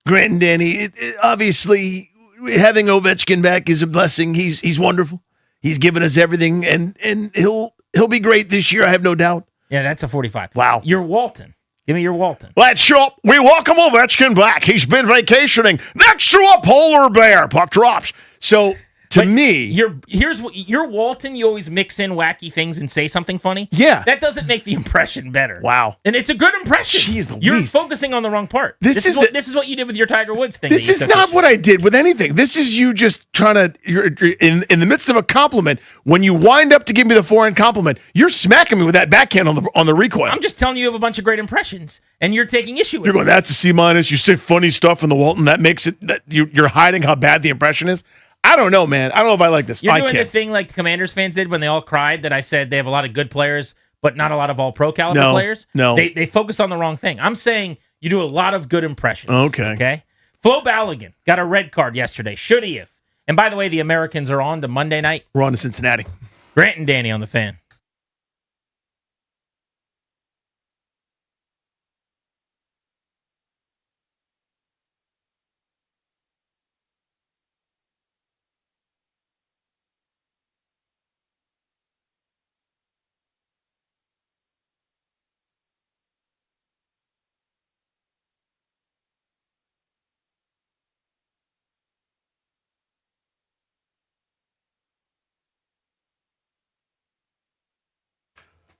Grant and Danny, obviously having Ovechkin back is a blessing. He's wonderful. He's given us everything, and he'll be great this year. I have no doubt. Yeah, that's a 45. Wow. Your Walton. Give me your Walton. Let's show up. We welcome Ovechkin back. He's been vacationing next to a polar bear. Puck drops. So to me, your Walton. You always mix in wacky things and say something funny. Yeah, that doesn't make the impression better. Wow, and it's a good impression. Jeez, you're focusing on the wrong part. This is what you did with your Tiger Woods thing. This is not what I did with anything. This is you just trying to. You're in the midst of a compliment. When you wind up to give me the forehand compliment, you're smacking me with that backhand on the recoil. I'm just telling you have a bunch of great impressions, and you're taking issue with You're going, that's a C minus. You say funny stuff in the Walton. That makes it. You're hiding how bad the impression is. I don't know, man. I don't know if I like this. You're doing the thing like the Commanders fans did when they all cried that I said they have a lot of good players, but not a lot of all-pro caliber players. No. They focused on the wrong thing. I'm saying You do a lot of good impressions. Okay. Okay. Flo Balogun got a red card yesterday. Should he have? And by the way, the Americans are on to Monday night. We're on to Cincinnati. Grant and Danny on the Fan.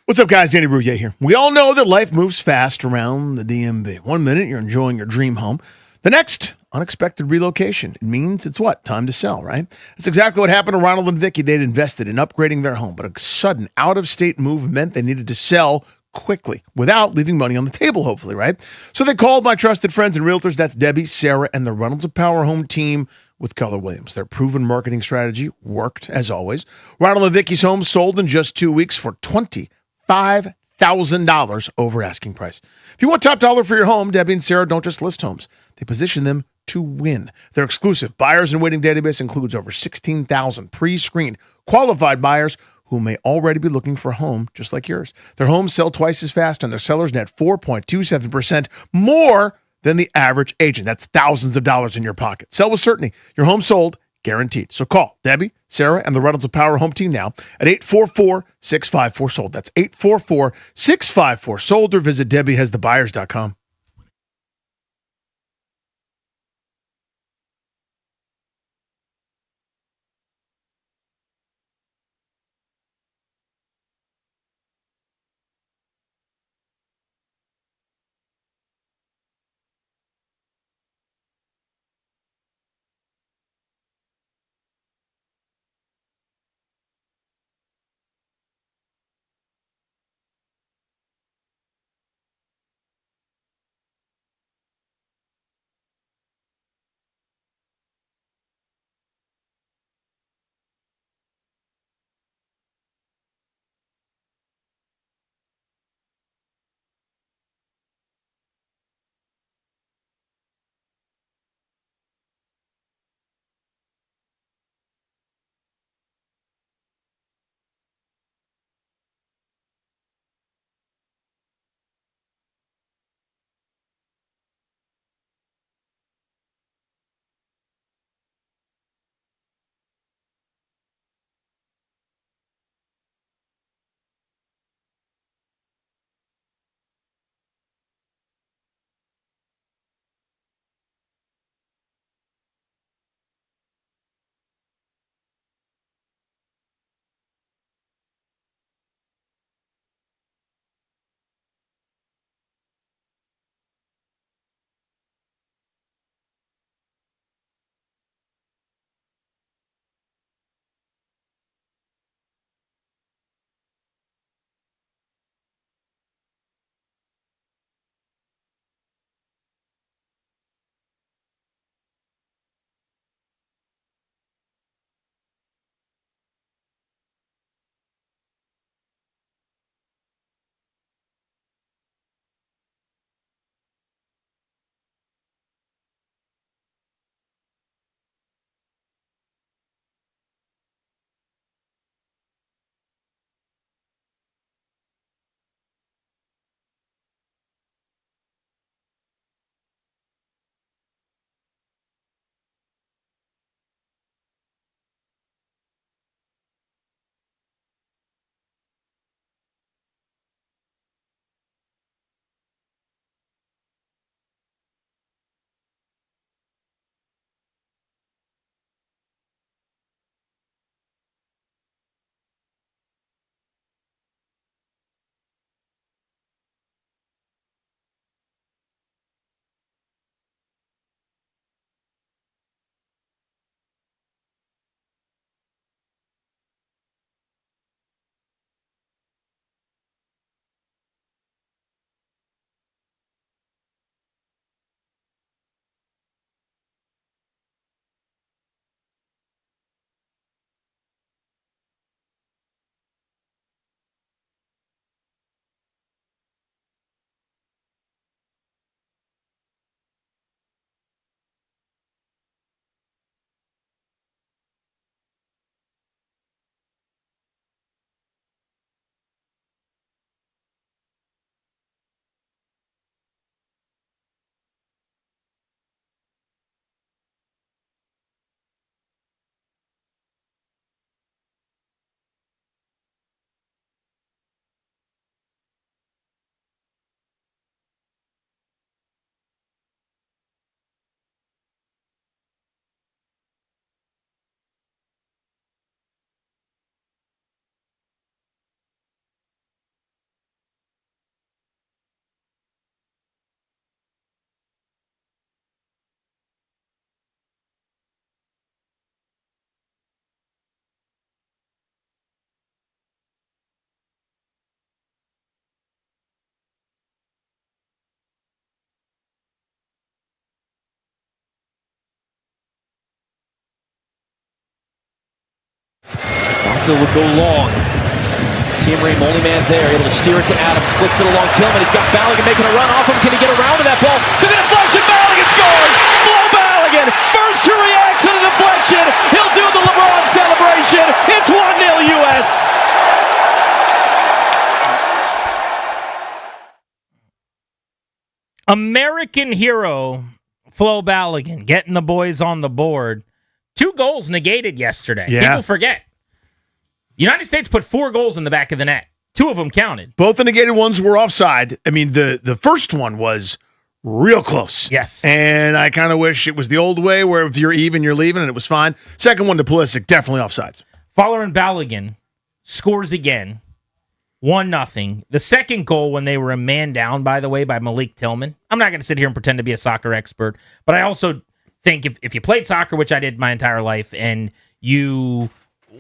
What's up, guys? Danny Rouillet here. We all know that life moves fast around the DMV. One minute, you're enjoying your dream home. The next, unexpected relocation. It means it's what? Time to sell, right? That's exactly what happened to Ronald and Vicky. They'd invested in upgrading their home, but a sudden out-of-state move meant they needed to sell quickly without leaving money on the table, hopefully, right? So they called my trusted friends and realtors. That's Debbie, Sarah, and the Reynolds of Power Home team with Keller Williams. Their proven marketing strategy worked, as always. Ronald and Vicky's home sold in just 2 weeks for $25,000 over asking price. If you want top dollar for your home, Debbie and Sarah don't just list homes. They position them to win. Their exclusive buyers and waiting database includes over 16,000 pre-screened qualified buyers who may already be looking for a home just like yours. Their homes sell twice as fast and their sellers net 4.27% more than the average agent. That's thousands of dollars in your pocket. Sell with certainty. Your home sold, guaranteed. So call Debbie, Sarah, and the Reynolds of Power Home Team now at 844-654-SOLD. That's 844-654-SOLD, or visit DebbieHasTheBuyers.com. Gensel will go long. Team only man there, able to steer it to Adams, flicks it along Tillman. He's got Balogun making a run off him. Can he get around to that ball? To the deflection, Balogun scores! Flo Balogun, first to react to the deflection. He'll do the LeBron celebration. It's 1-0 U.S. American hero Flo Balogun getting the boys on the board. 2 goals negated yesterday. Yeah. People forget. United States put 4 goals in the back of the net. 2 of them counted. Both the negated ones were offside. I mean, the first one was real close. Yes. And I kind of wish it was the old way where if you're even, you're leaving, and it was fine. Second one to Pulisic, definitely offsides. Fowler and Balogun scores again. 1-0. The second goal when they were a man down, by the way, by Malik Tillman. I'm not going to sit here and pretend to be a soccer expert, but I also think if you played soccer, which I did my entire life, and you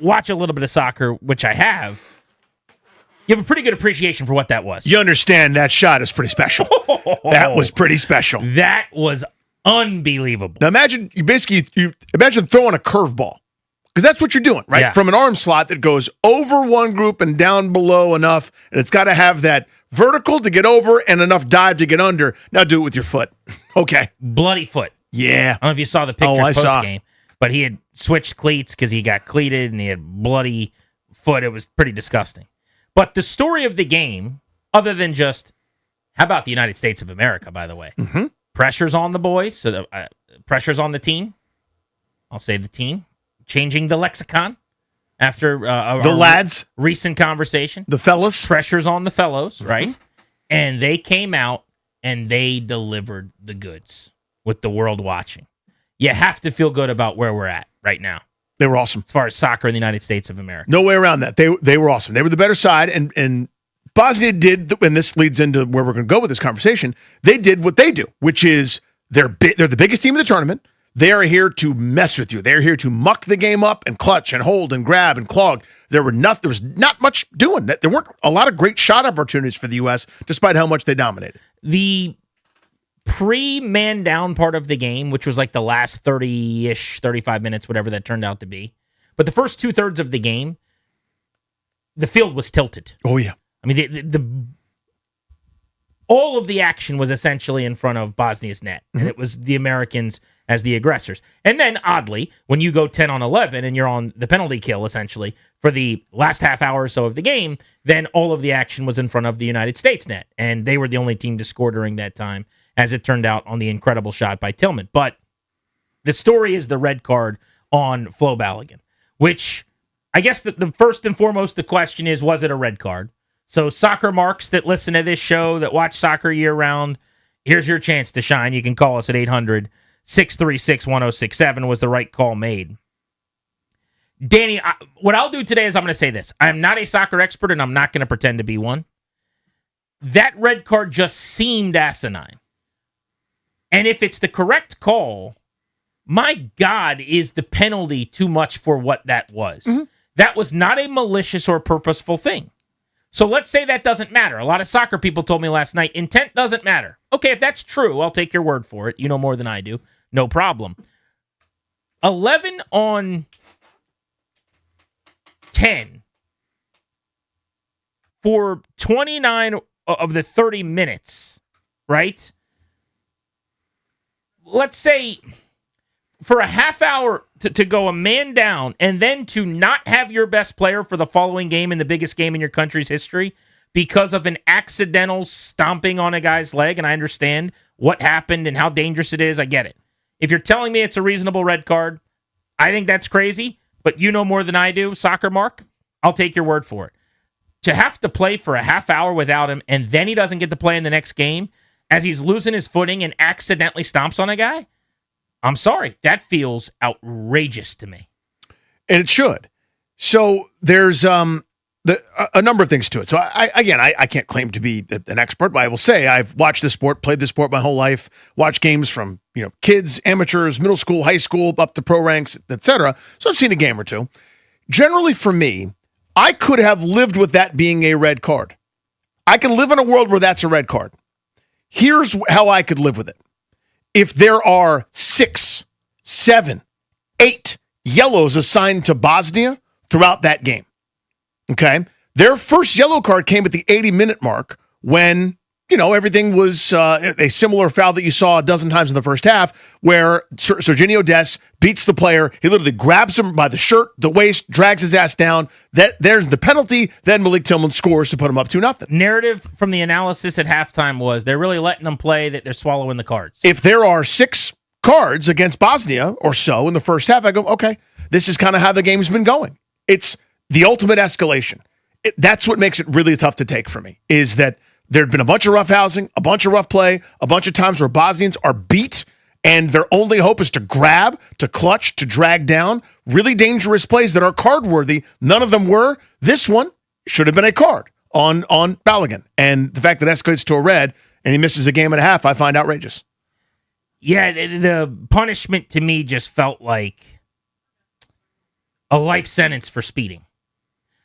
watch a little bit of soccer, which I have, you have a pretty good appreciation for what that was. You understand that shot is pretty special. That was pretty special. That was unbelievable. Now imagine you imagine throwing a curveball. Because that's what you're doing, right? Yeah. From an arm slot that goes over one group and down below enough, and it's got to have that vertical to get over and enough dive to get under. Now do it with your foot. Okay. Bloody foot. Yeah. I don't know if you saw the pictures I saw. post-game, but he had switched cleats because he got cleated and he had bloody foot. It was pretty disgusting. But the story of the game, other than just, how about the United States of America, by the way? Mm-hmm. Pressure's on the boys, so the pressure's on the team. I'll say the team. Changing the lexicon after the lads recent conversation. The fellas. Pressure's on the fellows, right? Mm-hmm. And they came out and they delivered the goods with the world watching. You have to feel good about where we're at right now. They were awesome. As far as soccer in the United States of America. No way around that. They were awesome. They were the better side, and Bosnia did, and this leads into where we're going to go with this conversation, they did what they do, which is they're the biggest team in the tournament. They are here to mess with you. They're here to muck the game up and clutch and hold and grab and clog. There was not much doing that. There weren't a lot of great shot opportunities for the U.S., despite how much they dominated. The pre-man down part of the game, which was like the last 30-ish, 35 minutes, whatever that turned out to be. But the first 2/3 of the game, the field was tilted. Oh, yeah. I mean, all of the action was essentially in front of Bosnia's net, and it was the Americans as the aggressors. And then, oddly, when you go 10-on-11 and you're on the penalty kill, essentially, for the last half hour or so of the game, then all of the action was in front of the United States net, and they were the only team to score during that time, as it turned out on the incredible shot by Tillman. But the story is the red card on Flo Balogun, which I guess the first and foremost, the question is, was it a red card? So soccer marks that listen to this show, that watch soccer year-round, here's your chance to shine. You can call us at 800-636-1067. Was the right call made? Danny, what I'll do today is I'm going to say this. I'm not a soccer expert, and I'm not going to pretend to be one. That red card just seemed asinine. And if it's the correct call, my God, is the penalty too much for what that was? Mm-hmm. That was not a malicious or purposeful thing. So let's say that doesn't matter. A lot of soccer people told me last night, intent doesn't matter. Okay, if that's true, I'll take your word for it. You know more than I do. No problem. 11-on-10 for 29 of the 30 minutes, right? Let's say for a half hour to go a man down and then to not have your best player for the following game in the biggest game in your country's history because of an accidental stomping on a guy's leg, and I understand what happened and how dangerous it is, I get it. If you're telling me it's a reasonable red card, I think that's crazy, but you know more than I do, Soccer Mark, I'll take your word for it. To have to play for a half hour without him and then he doesn't get to play in the next game as he's losing his footing and accidentally stomps on a guy, I'm sorry. That feels outrageous to me. And it should. So there's a number of things to it. So I can't claim to be an expert, but I will say I've watched this sport, played this sport my whole life, watched games from kids, amateurs, middle school, high school, up to pro ranks, etc. So I've seen a game or two. Generally for me, I could have lived with that being a red card. I can live in a world where that's a red card. Here's how I could live with it. If there are 6, 7, 8 yellows assigned to Bosnia throughout that game, Okay. Their first yellow card came at the 80-minute mark when, everything was a similar foul that you saw a dozen times in the first half where Serginho Dest beats the player. He literally grabs him by the shirt, the waist, drags his ass down. There's the penalty. Then Malik Tillman scores to put him up 2-0. Narrative from the analysis at halftime was they're really letting them play, that they're swallowing the cards. If there are 6 cards against Bosnia or so in the first half, I go, okay, this is kind of how the game's been going. It's the ultimate escalation. That's what makes it really tough to take for me, is that there had been a bunch of rough housing, a bunch of rough play, a bunch of times where Bosnians are beat, and their only hope is to grab, to clutch, to drag down. Really dangerous plays that are card-worthy. None of them were. This one should have been a card on Balogun. And the fact that escalates to a red and he misses a game and a half, I find outrageous. Yeah, the punishment to me just felt like a life sentence for speeding.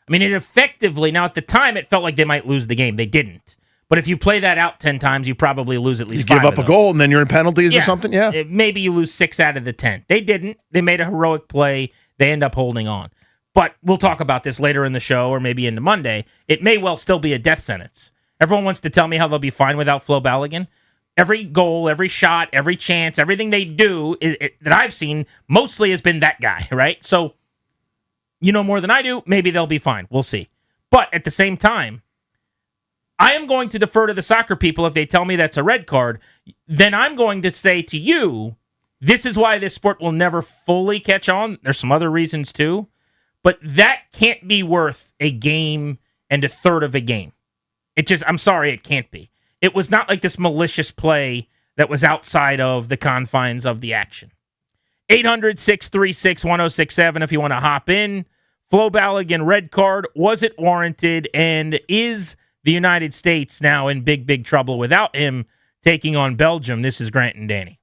I mean, it effectively, now at the time, it felt like they might lose the game. They didn't. But if you play that out 10 times, you probably lose at least You 5 give up of a those. goal and then you're in penalties or something? Yeah. Maybe you lose 6 out of the 10. They didn't. They made a heroic play. They end up holding on. But we'll talk about this later in the show or maybe into Monday. It may well still be a death sentence. Everyone wants to tell me how they'll be fine without Flo Balogun. Every goal, every shot, every chance, everything they do that I've seen mostly has been that guy, right? So you know more than I do. Maybe they'll be fine. We'll see. But at the same time, I am going to defer to the soccer people if they tell me that's a red card. Then I'm going to say to you, this is why this sport will never fully catch on. There's some other reasons too. But that can't be worth a game and a third of a game. I'm sorry, it can't be. It was not like this malicious play that was outside of the confines of the action. 800-636-1067 if you want to hop in. Flo Balogun red card, was it warranted? And is the United States now in big, big trouble without him taking on Belgium? This is Grant and Danny.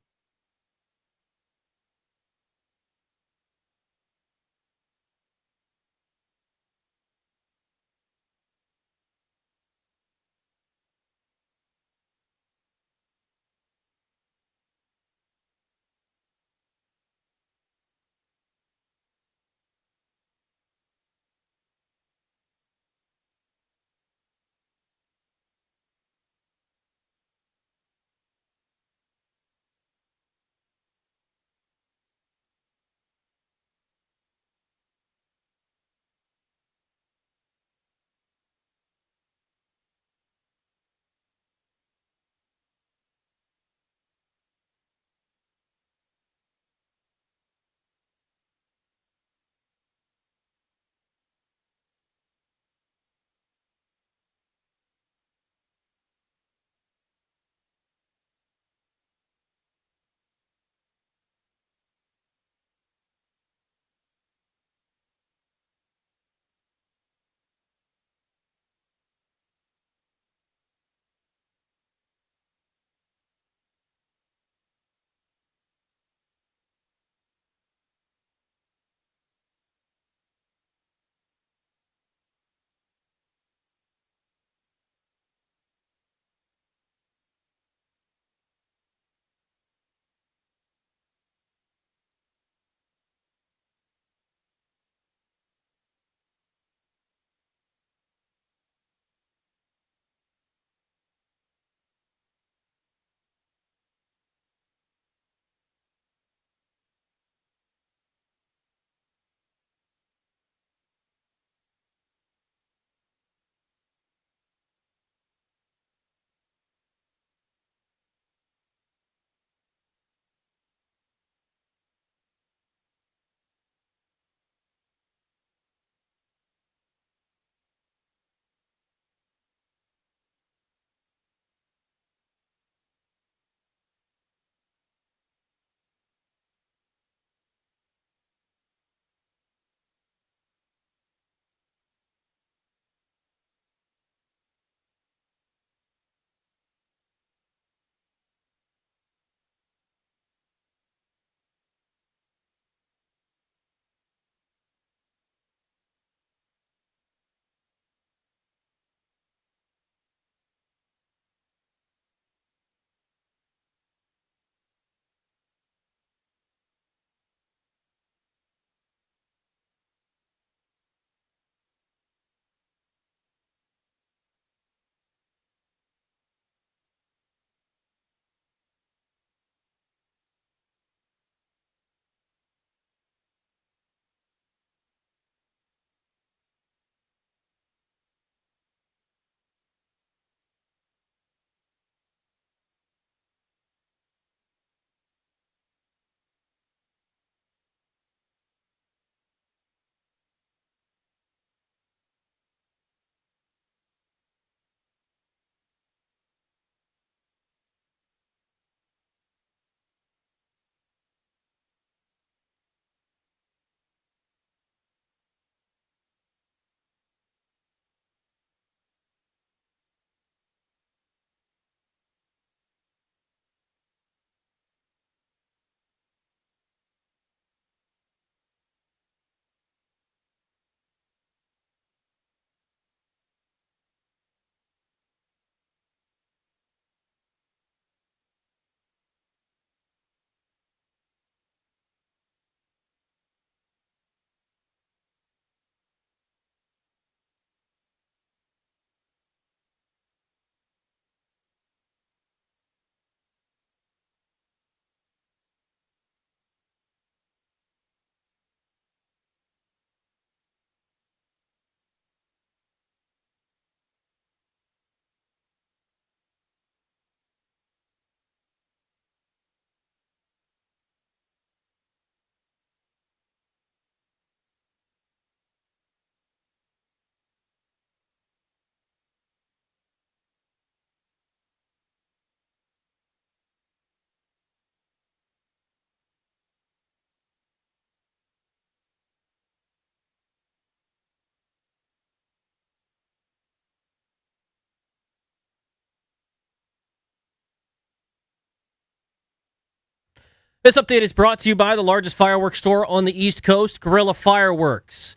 This update is brought to you by the largest fireworks store on the East Coast, Guerrilla Fireworks.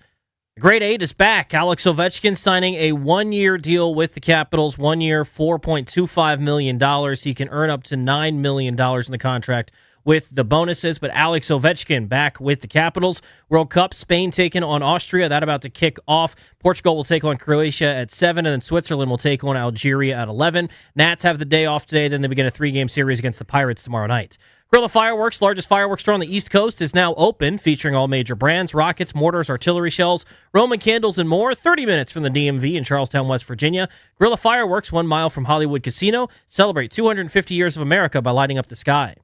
The Grade 8 is back. Alex Ovechkin signing a one-year deal with the Capitals, 1 year, $4.25 million. He can earn up to $9 million in the contract with the bonuses, but Alex Ovechkin back with the Capitals. World Cup, Spain taking on Austria. That about to kick off. Portugal will take on Croatia at 7, and then Switzerland will take on Algeria at 11. Nats have the day off today, then they begin a 3-game series against the Pirates tomorrow night. Guerrilla Fireworks, largest fireworks store on the East Coast, is now open, featuring all major brands, rockets, mortars, artillery shells, Roman candles, and more. 30 minutes from the DMV in Charlestown, West Virginia. Guerrilla Fireworks, 1 mile from Hollywood Casino. Celebrate 250 years of America by lighting up the sky.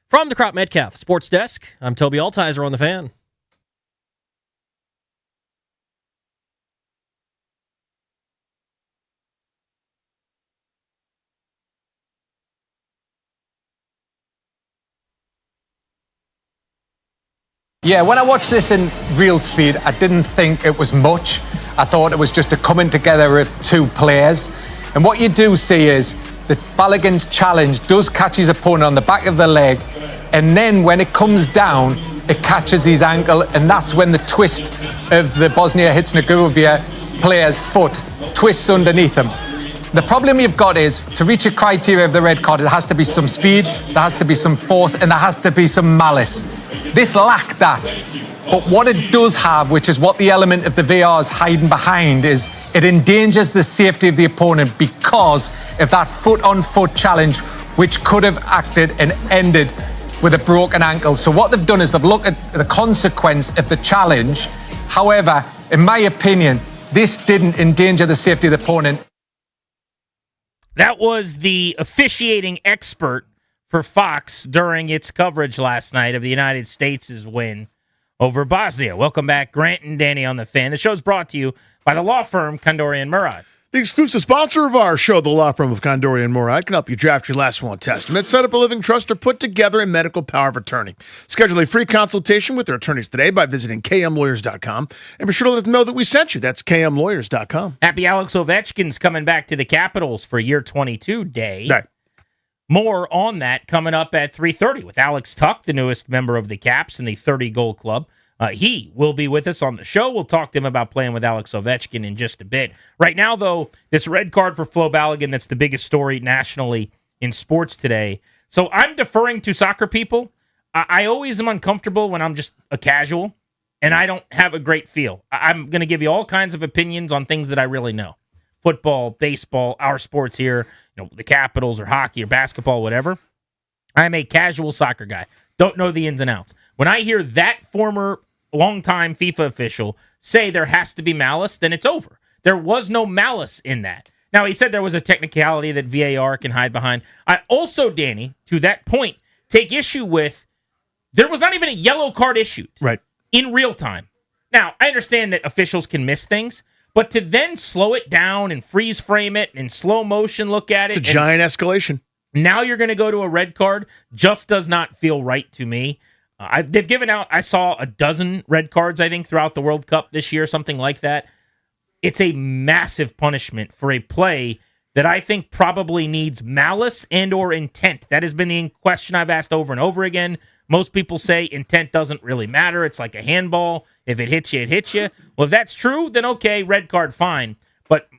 From the Crop Metcalf Sports Desk, I'm Toby Altizer on The Fan. Yeah, when I watched this in real speed, I didn't think it was much. I thought it was just a coming together of two players. And what you do see is that Balogun's challenge does catch his opponent on the back of the leg, and then when it comes down, it catches his ankle, and that's when the twist of the Bosnia-Herzegovina player's foot twists underneath him. The problem you've got is, to reach a criteria of the red card, it has to be some speed, there has to be some force, and there has to be some malice. This lacked that. But what it does have, which is what the element of the VAR is hiding behind, is it endangers the safety of the opponent because of that foot-on-foot challenge, which could have acted and ended with a broken ankle. So what they've done is they've looked at the consequence of the challenge. However, in my opinion, this didn't endanger the safety of the opponent. That was the officiating expert for Fox during its coverage last night of the United States' win over Bosnia. Welcome back, Grant and Danny on The Fan. The show's brought to you by the law firm Kondorian Murad. The exclusive sponsor of our show, the law firm of Kondorian Murad, can help you draft your last will and testament, set up a living trust, or put together a medical power of attorney. Schedule a free consultation with their attorneys today by visiting kmlawyers.com, and be sure to let them know that we sent you. That's kmlawyers.com. Happy Alex Ovechkin's coming back to the Capitals for year 22 day. Right. More on that coming up at 3:30 with Alex Tuck, the newest member of the Caps and the 30-goal club. He will be with us on the show. We'll talk to him about playing with Alex Ovechkin in just a bit. Right now, though, this red card for Flo Balogun, that's the biggest story nationally in sports today. So I'm deferring to soccer people. I always am uncomfortable when I'm just a casual, and I don't have a great feel. I'm going to give you all kinds of opinions on things that I really know. Football, baseball, our sports here, the Capitals or hockey or basketball, whatever. I'm a casual soccer guy. Don't know the ins and outs. When I hear that former longtime FIFA official say there has to be malice, then it's over. There was no malice in that. Now, he said there was a technicality that VAR can hide behind. I also, Danny, to that point, take issue with there was not even a yellow card issued in real time. Now, I understand that officials can miss things, but to then slow it down and freeze frame it and slow motion look at it. It's a giant escalation. Now you're going to go to a red card just does not feel right to me. They've given out, I saw a dozen red cards, I think, throughout the World Cup this year, something like that. It's a massive punishment for a play that I think probably needs malice and or intent. That has been the question I've asked over and over again. Most people say intent doesn't really matter. It's like a handball. If it hits you, it hits you. Well, if that's true, then okay, red card, fine. But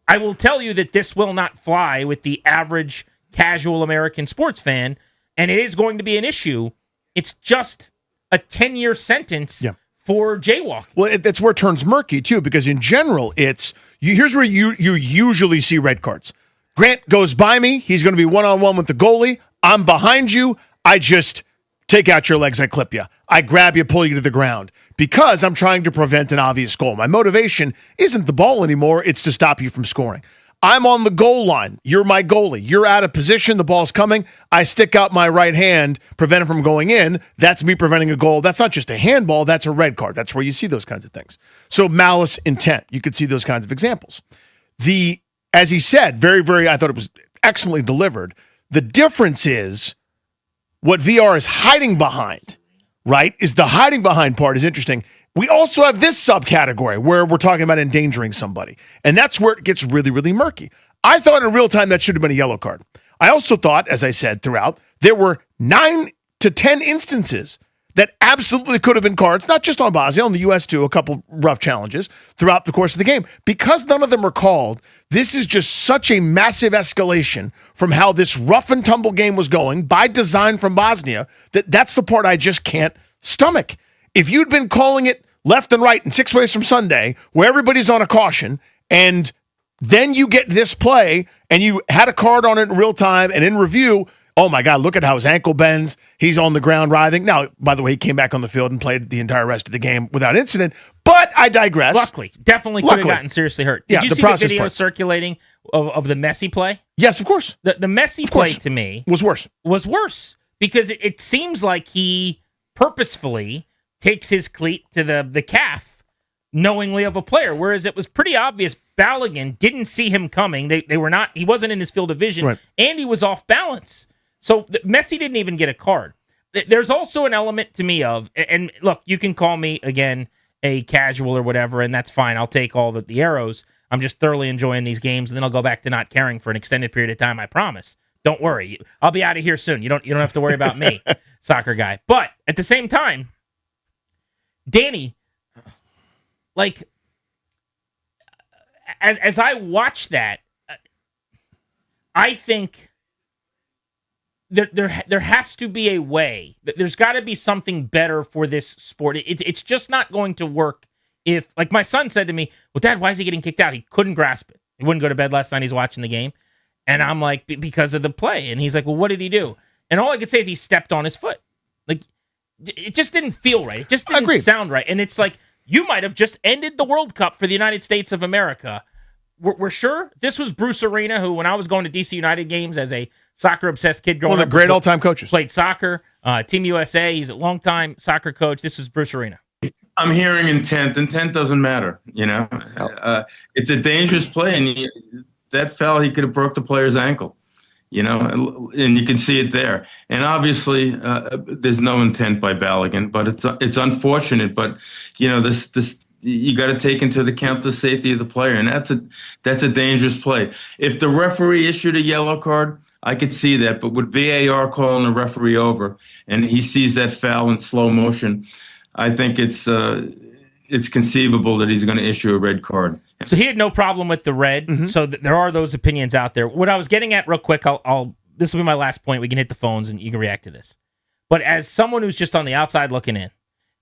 I will tell you that this will not fly with the average casual American sports fan, and it is going to be an issue. It's just a 10-year sentence for jaywalking. Well, that's where it turns murky, too, because in general, here's where you usually see red cards. Grant goes by me. He's going to be one-on-one with the goalie. I'm behind you. I just take out your legs. I clip you. I grab you, pull you to the ground because I'm trying to prevent an obvious goal. My motivation isn't the ball anymore. It's to stop you from scoring. I'm on the goal line. You're my goalie. You're out of position. The ball's coming. I stick out my right hand, prevent it from going in. That's me preventing a goal. That's not just a handball. That's a red card. That's where you see those kinds of things. So malice, intent. You could see those kinds of examples. As he said, very, very, I thought it was excellently delivered. The difference is what VR is hiding behind, right? Is the hiding behind part is interesting. We also have this subcategory where we're talking about endangering somebody. And that's where it gets really, really murky. I thought in real time that should have been a yellow card. I also thought, as I said throughout, there were 9 to 10 instances that absolutely could have been cards, not just on Bosnia, on the U.S. too, a couple rough challenges throughout the course of the game. Because none of them are called, this is just such a massive escalation from how this rough and tumble game was going by design from Bosnia that's the part I just can't stomach. If you'd been calling it left and right and 6 ways from Sunday, where everybody's on a caution, and then you get this play and you had a card on it in real time and in review, oh my God, look at how his ankle bends. He's on the ground writhing. Now, by the way, he came back on the field and played the entire rest of the game without incident, but I digress. Luckily. Definitely could have gotten seriously hurt. Did you see the video circulating of the Messi play? Yes, of course. The Messi play to me was worse. Because it seems like he purposefully takes his cleat to the calf knowingly of a player, whereas it was pretty obvious Balogun didn't see him coming. He wasn't in his field of vision, and he was off balance. So Messi didn't even get a card. There's also an element to me of, and look, you can call me, again, a casual or whatever, and that's fine. I'll take all the arrows. I'm just thoroughly enjoying these games, and then I'll go back to not caring for an extended period of time, I promise. Don't worry. I'll be out of here soon. You don't have to worry about me, soccer guy. But at the same time, Danny, like, as I watch that, I think there has to be a way. There's got to be something better for this sport. It's just not going to work if, like my son said to me, well, Dad, why is he getting kicked out? He couldn't grasp it. He wouldn't go to bed last night. He's watching the game. And I'm like, because of the play. And he's like, well, what did he do? And all I could say is he stepped on his foot. Like, it just didn't feel right. It just didn't sound right. And it's like, you might have just ended the World Cup for the United States of America. We're sure this was Bruce Arena, who, when I was going to DC United games as a soccer-obsessed kid growing up, one of the great all-time coaches. Played soccer, Team USA. He's a longtime soccer coach. This was Bruce Arena. I'm hearing intent. Intent doesn't matter, you know. It's a dangerous play, and that foul, he could have broke the player's ankle, you know, and you can see it there. And obviously, there's no intent by Balogun, but it's unfortunate. But you know, this you got to take into account the safety of the player, and that's a dangerous play. If the referee issued a yellow card, I could see that. But with VAR calling the referee over, and he sees that foul in slow motion, I think it's conceivable that he's going to issue a red card. So he had no problem with the red. Mm-hmm. So there are those opinions out there. What I was getting at real quick, this will be my last point. We can hit the phones and you can react to this. But as someone who's just on the outside looking in,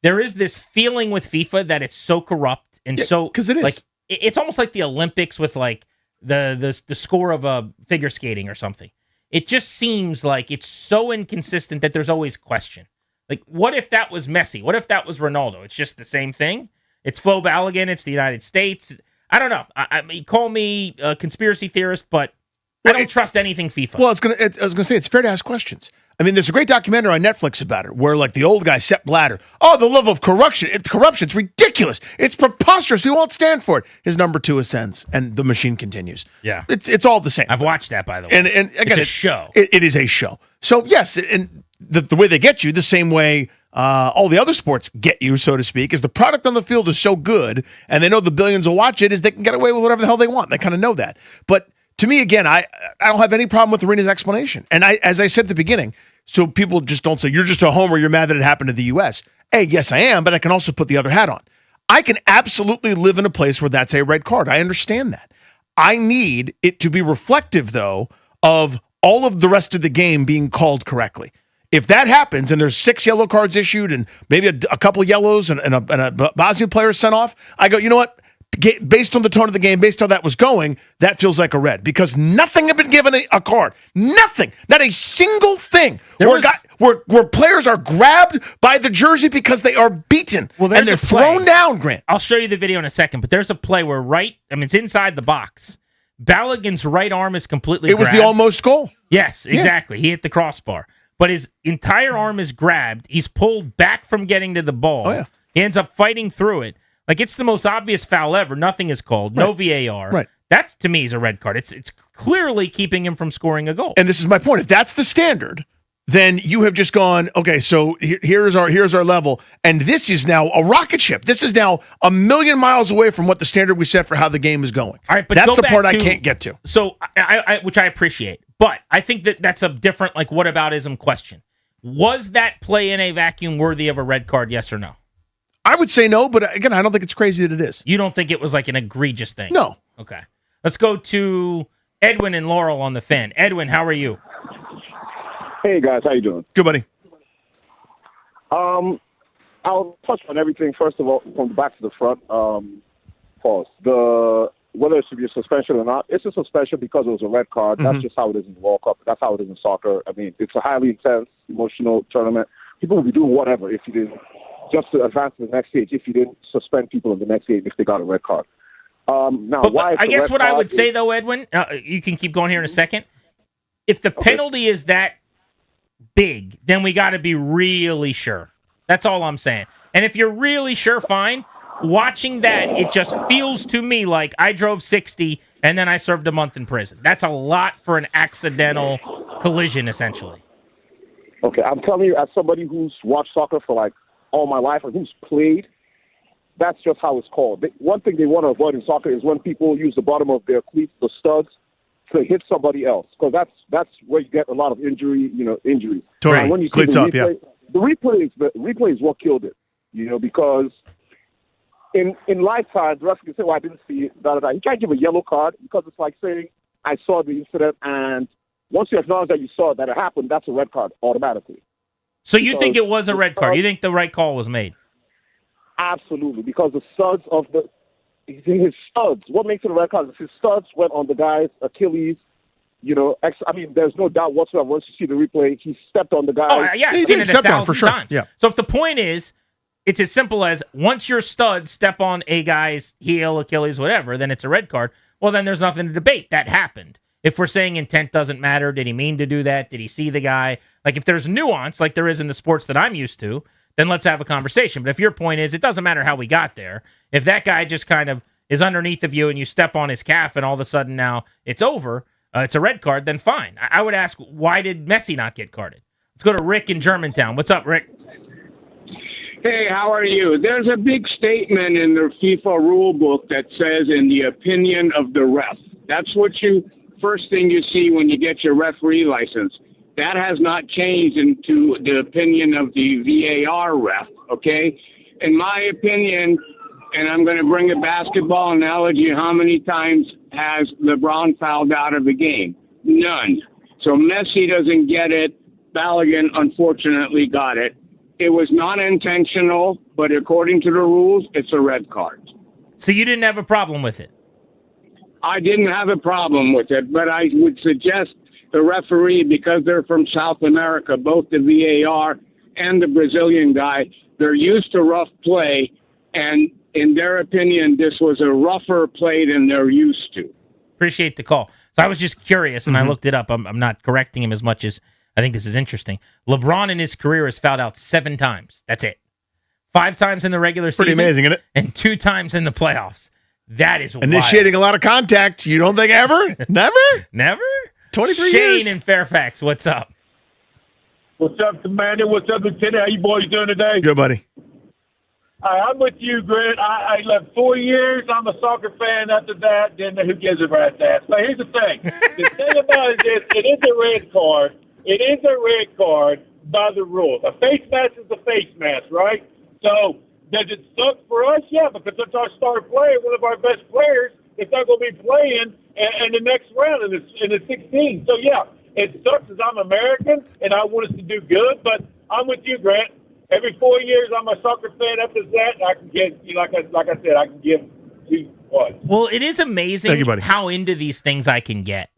there is this feeling with FIFA that it's so corrupt and because it is. Like it's almost like the Olympics with like the score of a figure skating or something. It just seems like it's so inconsistent that there's always question. Like, what if that was Messi? What if that was Ronaldo? It's just the same thing. It's Flo Balogun. It's the United States. I don't know. I mean, call me a conspiracy theorist, but I don't trust anything FIFA. Well, I was gonna say it's fair to ask questions. I mean, there's a great documentary on Netflix about it, where like the old guy Sepp Blatter. Oh, the level of corruption! It's ridiculous. It's preposterous. We won't stand for it. His number 2 ascends, and the machine continues. Yeah, it's all the same. I've watched that, by the way. And again, it's a show. It is a show. So yes, and the way they get you, the same way all the other sports get you, so to speak, is the product on the field is so good, and they know the billions will watch it, is they can get away with whatever the hell they want. They kind of know that. But to me, again, I don't have any problem with Arena's explanation. And as I said at the beginning, so people just don't say, you're just a homer, you're mad that it happened to the U.S. Hey, yes, I am, but I can also put the other hat on. I can absolutely live in a place where that's a red card. I understand that. I need it to be reflective, though, of all of the rest of the game being called correctly. If that happens and there's 6 yellow cards issued and maybe a couple of yellows and a Bosnian player sent off, I go, you know what? Based on the tone of the game, based on how that was going, that feels like a red because nothing had been given a card. Nothing. Not a single thing where players are grabbed by the jersey because they are beaten and they're thrown down, Grant. I'll show you the video in a second, but there's a play where it's inside the box. Balogun's right arm is completely grabbed. It was the almost goal. Yes, exactly. Yeah. He hit the crossbar. But his entire arm is grabbed. He's pulled back from getting to the ball. Oh, yeah. He ends up fighting through it. Like, it's the most obvious foul ever. Nothing is called. No VAR. Right. That's, to me, is a red card. It's clearly keeping him from scoring a goal. And this is my point. If that's the standard, then you have just gone, okay, so here's our level. And this is now a rocket ship. This is now a million miles away from what the standard we set for how the game is going. All right, but that's the part I can't get to. So, which I appreciate. But I think that's a different, like, whataboutism question. Was that play in a vacuum worthy of a red card, yes or no? I would say no, but again, I don't think it's crazy that it is. You don't think it was like an egregious thing? No. Okay. Let's go to Edwin and Laurel on the Fan. Edwin, how are you? Hey guys, how you doing? Good, buddy. I'll touch on everything. First of all, from the back to the front. Pause. Whether it should be a suspension or not, it's a suspension because it was a red card. Mm-hmm. That's just how it is in the World Cup. That's how it is in soccer. I mean, it's a highly intense, emotional tournament. People will be doing whatever if you didn't, just to advance to the next stage, if you didn't suspend people in the next game if they got a red card. Now, But why? I guess what I would say, though, Edwin, you can keep going here in a second. If the penalty is that big, then we got to be really sure. That's all I'm saying. And if you're really sure, fine. Watching that, it just feels to me like I drove 60 and then I served a month in prison. That's a lot for an accidental collision, essentially. Okay, I'm telling you, as somebody who's watched soccer for like all my life and who's played, that's just how it's called. One thing they want to avoid in soccer is when people use the bottom of their cleats, the studs, to hit somebody else, because that's where you get a lot of injuries. Totally. And when you see Cleats the up, replay, the replay is what killed it. Because in lifetime, the referee can say, "Well, I didn't see it." You can't give a yellow card because it's like saying, "I saw the incident," and once you acknowledge that you saw that it happened, that's a red card automatically. So you think it was a red card? You think the right call was made? Absolutely, because the studs of his studs. What makes it a red card is his studs went on the guy's Achilles. There's no doubt whatsoever. Once you see the replay, he stepped on the guy. Oh, yeah, I've seen it 1,000 times. Yeah. So if the point is, it's as simple as once your studs step on a guy's heel, Achilles, whatever, then it's a red card. Well, then there's nothing to debate. That happened. If we're saying intent doesn't matter, did he mean to do that? Did he see the guy? Like if there's nuance, like there is in the sports that I'm used to, then let's have a conversation. But if your point is, it doesn't matter how we got there. If that guy just kind of is underneath of you and you step on his calf and all of a sudden now it's over, it's a red card, then fine. I would ask, why did Messi not get carded? Let's go to Rick in Germantown. What's up, Rick? Hey, how are you? There's a big statement in the FIFA rule book that says, in the opinion of the ref. That's first thing you see when you get your referee license. That has not changed into the opinion of the VAR ref, okay? In my opinion, and I'm going to bring a basketball analogy, how many times has LeBron fouled out of the game? None. So Messi doesn't get it. Balogun, unfortunately, got it. It was not intentional, but according to the rules, it's a red card. So you didn't have a problem with it? I didn't have a problem with it, but I would suggest the referee, because they're from South America, both the VAR and the Brazilian guy, they're used to rough play, and in their opinion, this was a rougher play than they're used to. Appreciate the call. So I was just curious, and I looked it up. I'm not correcting him as much as I think this is interesting. LeBron in his career has fouled out 7 times. That's it. 5 times in the regular season. Pretty amazing, isn't it? And 2 times in the playoffs. That is Initiating wild. a lot of contact. You don't think ever? Never? Never? 23 Shane years. in Fairfax, what's up? What's up, Commander? What's up, Lieutenant? How you boys doing today? Good, buddy. I'm with you, Grant. I left 4 years. I'm a soccer fan. After that, then who gives a rat's ass? But here's the thing. The thing about it is, it is a red card. It is a red card by the rules. A face mask is a face mask, right? So does it suck for us? Yeah, because it's our star player, one of our best players. It's not going to be playing in the next round in the 16. So, yeah, it sucks as I'm American, and I want us to do good. But I'm with you, Grant. Every 4 years, I'm a soccer fan. After that, I can get, like I said, I can give 2 points. Well, it is amazing how into these things I can get.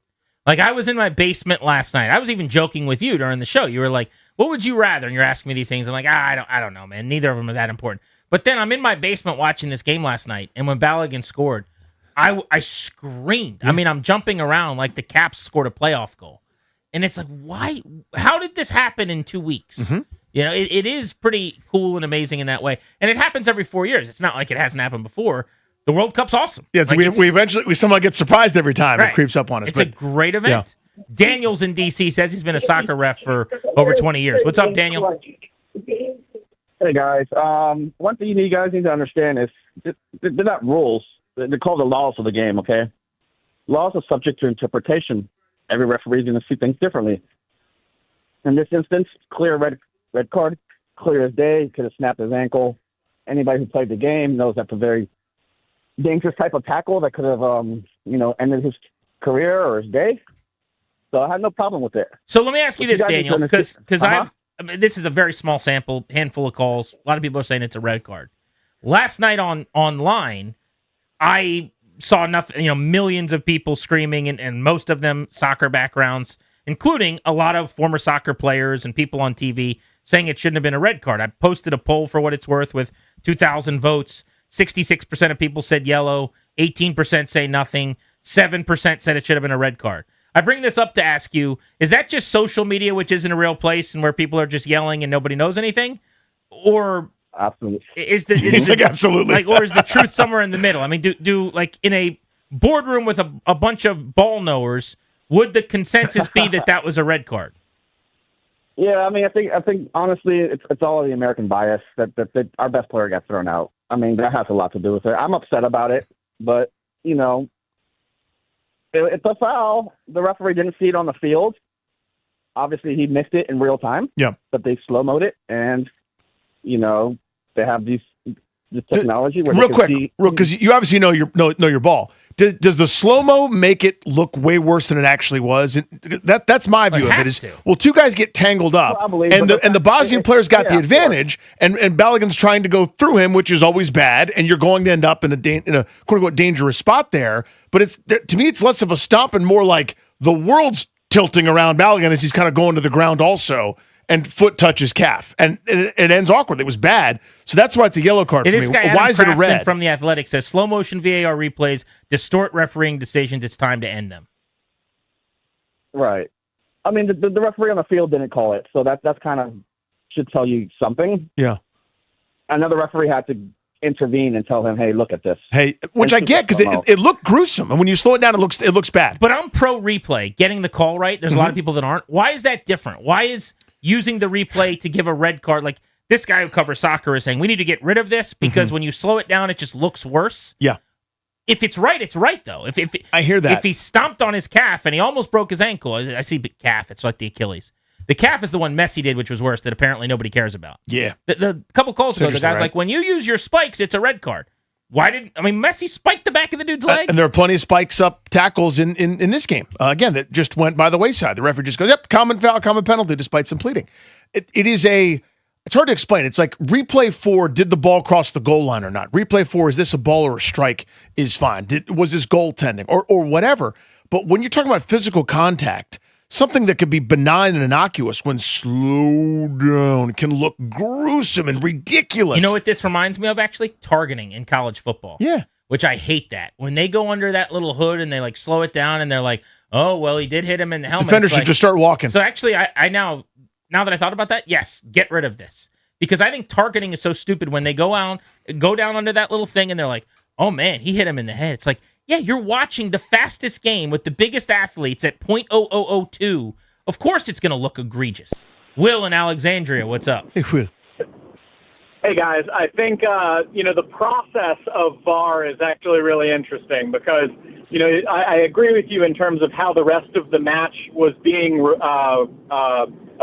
Like, I was in my basement last night. I was even joking with you during the show. You were like, what would you rather? And you're asking me these things. I'm like, I don't know, man. Neither of them are that important. But then I'm in my basement watching this game last night, and when Balogun scored, I screamed. I mean, I'm jumping around like the Caps scored a playoff goal. And it's like, why? How did this happen in 2 weeks? You know, it is pretty cool and amazing in that way. And it happens every 4 years. It's not like it hasn't happened before. The World Cup's awesome. Yeah, so Like, we somehow get surprised every time Right. it creeps up on us. It's a great event. Yeah. Daniel's in D.C. says he's been a soccer ref for over 20 years. What's up, Daniel? Hey, guys. One thing you guys need to understand is they're not rules. They're called the laws of the game, okay? Laws are subject to interpretation. Every referee is going to see things differently. In this instance, clear red card, clear as day. He could have snapped his ankle. Anybody who played the game knows that's a very dangerous type of tackle that could have, ended his career or his day. So I had no problem with it. So let me ask you But this, guys need Daniel, to because understand- this is a very small sample, handful of calls. A lot of people are saying it's a red card. Last night online, I saw nothing. Millions of people screaming, and most of them soccer backgrounds, including a lot of former soccer players and people on TV saying it shouldn't have been a red card. I posted a poll for what it's worth with 2,000 votes. 66% of people said yellow, 18% say nothing, 7% said it should have been a red card. I bring this up to ask you, is that just social media, which isn't a real place and where people are just yelling and nobody knows anything? Or absolutely is the absolutely or is the truth somewhere in the middle? I mean, do like in a boardroom with a bunch of ball knowers, would the consensus be that was a red card? Yeah, I mean, I think honestly, it's all of the American bias that our best player got thrown out. I mean, that has a lot to do with it. I'm upset about it, but it's a foul. The referee didn't see it on the field. Obviously, he missed it in real time. Yeah, but they slow-moed it, and they have this technology. Where real quick, because you obviously know your ball. Does the slow-mo make it look way worse than it actually was? That's my view of it. Is well, two guys get tangled up, and the Bosnian player's got the advantage, and Balogun's trying to go through him, which is always bad, and you're going to end up in a quote-unquote dangerous spot there. But to me, it's less of a stomp and more like the world's tilting around Balogun as he's kind of going to the ground also, and foot touches calf, and it ends awkwardly. It was bad, so that's why it's a yellow card for me. Why is it a red? From The Athletic says slow motion VAR replays distort refereeing decisions. It's time to end them. Right. I mean, the referee on the field didn't call it, so that's kind of should tell you something. Yeah. Another referee had to intervene and tell him, "Hey, look at this." Hey, which I get because it looked gruesome, and when you slow it down, it looks bad. But I'm pro replay, getting the call right. There's a lot of people that aren't. Why is that different? Why is using the replay to give a red card, like this guy who covers soccer is saying, we need to get rid of this because when you slow it down, it just looks worse. Yeah. If it's right, it's right, though. If I hear that. If he stomped on his calf and he almost broke his ankle, I see calf, it's like the Achilles. The calf is the one Messi did, which was worse, that apparently nobody cares about. Yeah. The couple calls ago, the guy's like, when you use your spikes, it's a red card. Messi spiked the back of the dude's leg? And there are plenty of spikes up tackles in this game. Again, that just went by the wayside. The referee just goes, yep, common foul, common penalty, despite some pleading. It's hard to explain. It's like replay 4, did the ball cross the goal line or not? Replay 4, is this a ball or a strike, is fine. Was this goaltending or whatever? But when you're talking about physical contact, something that could be benign and innocuous when slowed down can look gruesome and ridiculous. You know what this reminds me of, actually? Targeting in college football. Yeah. Which I hate that. When they go under that little hood and they like slow it down and they're like, oh, well, he did hit him in the helmet. Defenders should just start walking. So actually, I now that I thought about that, yes, get rid of this. Because I think targeting is so stupid when they go down under that little thing and they're like, oh, man, he hit him in the head. It's like, yeah, you're watching the fastest game with the biggest athletes at .0002. Of course it's going to look egregious. Will in Alexandria, what's up? Hey, Will. Hey, guys. I think, the process of VAR is actually really interesting because, I agree with you in terms of how the rest of the match was being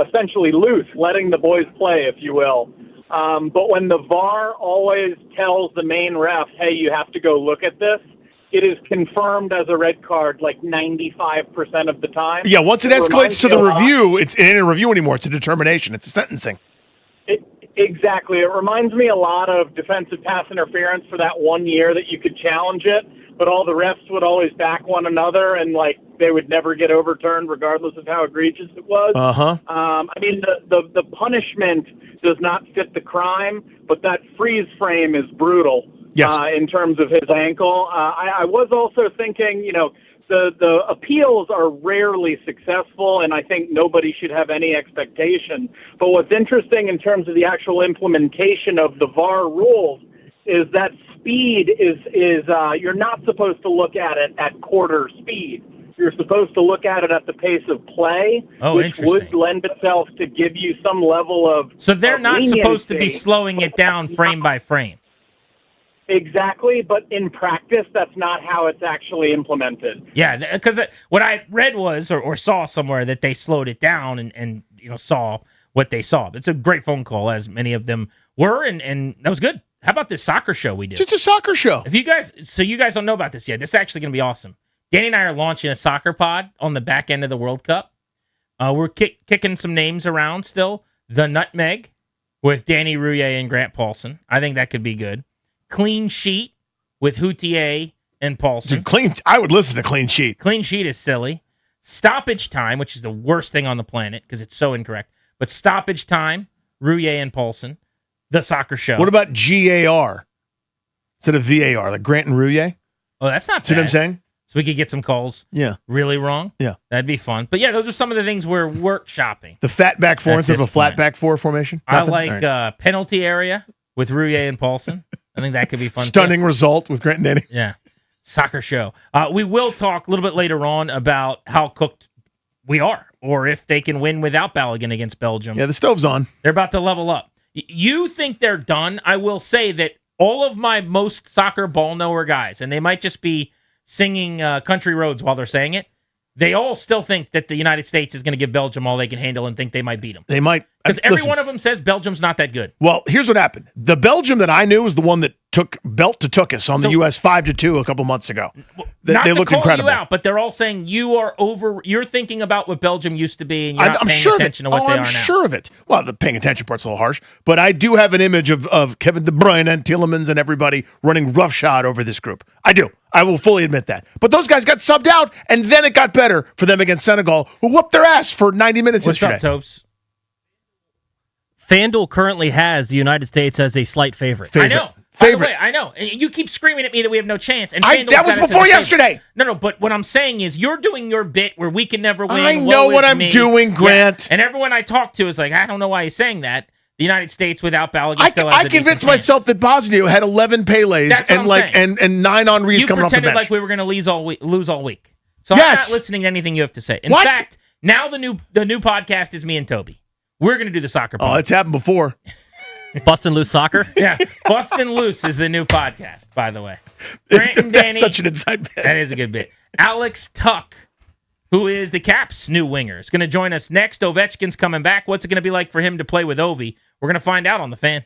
essentially loose, letting the boys play, if you will. But when the VAR always tells the main ref, hey, you have to go look at this, it is confirmed as a red card like 95% of the time. Yeah, once it escalates to the review, it ain't a review anymore. It's a determination. It's a sentencing. Exactly. It reminds me a lot of defensive pass interference for that 1 year that you could challenge it, but all the refs would always back one another and, they would never get overturned regardless of how egregious it was. Uh-huh. The punishment does not fit the crime, but that freeze frame is brutal. Yes. In terms of his ankle. I was also thinking, the appeals are rarely successful, and I think nobody should have any expectation. But what's interesting in terms of the actual implementation of the VAR rules is that speed is you're not supposed to look at it at quarter speed. You're supposed to look at it at the pace of play, which would lend itself to give you some level of So they're not supposed to be leniency. slowing it down frame by frame. Exactly, but in practice, that's not how it's actually implemented. Yeah, because what I read was or saw somewhere that they slowed it down and saw what they saw. It's a great phone call, as many of them were, and that was good. How about this soccer show we did? Just a soccer show. If you guys don't know about this yet, this is actually going to be awesome. Danny and I are launching a soccer pod on the back end of the World Cup. We're kicking some names around still. The Nutmeg with Danny Rouillet and Grant Paulson. I think that could be good. Clean Sheet with Houtier and Paulson. Dude, I would listen to Clean Sheet. Clean Sheet is silly. Stoppage Time, which is the worst thing on the planet because it's so incorrect. But Stoppage Time, Rouillet and Paulson. The soccer show. What about GAR instead of VAR, like Grant and Rouillet? Oh, that's not bad. See what I'm saying? So we could get some calls. Yeah. Really wrong? Yeah. That'd be fun. But yeah, those are some of the things we're workshopping. The fat back four At instead of a this flat point. back four formation? I Nothing? like All right. penalty area with Rouillet and Paulson. I think that could be fun. Stunning too. result with Grant and Danny. Yeah. Soccer show. We will talk a little bit later on about how cooked we are, or if they can win without Balogun against Belgium. Yeah, the stove's on. They're about to level up. You think they're done? I will say that all of my most soccer ball knower guys, and they might just be singing Country Roads while they're saying it, they all still think that the United States is going to give Belgium all they can handle and think they might beat them. They might. Because every Listen, one of them says Belgium's not that good. Well, here's what happened. The Belgium that I knew was the one that took belt to took us on the U.S. 5-2 a couple months ago. Not They to looked call incredible. you out, but they're all saying you're thinking about what Belgium used to be, and you're not I'm paying sure of it. attention to what they I'm are now. sure of it. Well, the paying attention part's a little harsh, but I do have an image of Kevin De Bruyne and Tielemans and everybody running roughshod over this group. I do. I will fully admit that. But those guys got subbed out, and then it got better for them against Senegal, who whooped their ass for 90 minutes What's yesterday. up, Topes? FanDuel currently has the United States as a slight favorite. I know. By the way, I know. And you keep screaming at me that we have no chance. And FanDuel's that was got us before as a favorite. yesterday. No, but what I'm saying is you're doing your bit where we can never win. I know woe what is I'm me. doing, Grant. Yeah. And everyone I talk to is like, I don't know why he's saying that. The United States without Balogun still has I a decent convinced chance. myself that Bosnia had 11 Pelés That's what and I'm like saying. and 9 Henrys You coming off the pretended bench. like we were going to lose all week. So Yes. I'm not listening to anything you have to say. In What? fact, now the new podcast is me and Toby. We're going to do the soccer Oh, pod. it's happened before. Bustin' Loose Soccer? Yeah. Bustin' Loose is the new podcast, by the way. Grant and That's Danny. such an inside bit. That is a good bit. Alex Tuck, who is the Caps' new winger, is going to join us next. Ovechkin's coming back. What's it going to be like for him to play with Ovi? We're going to find out on The Fan.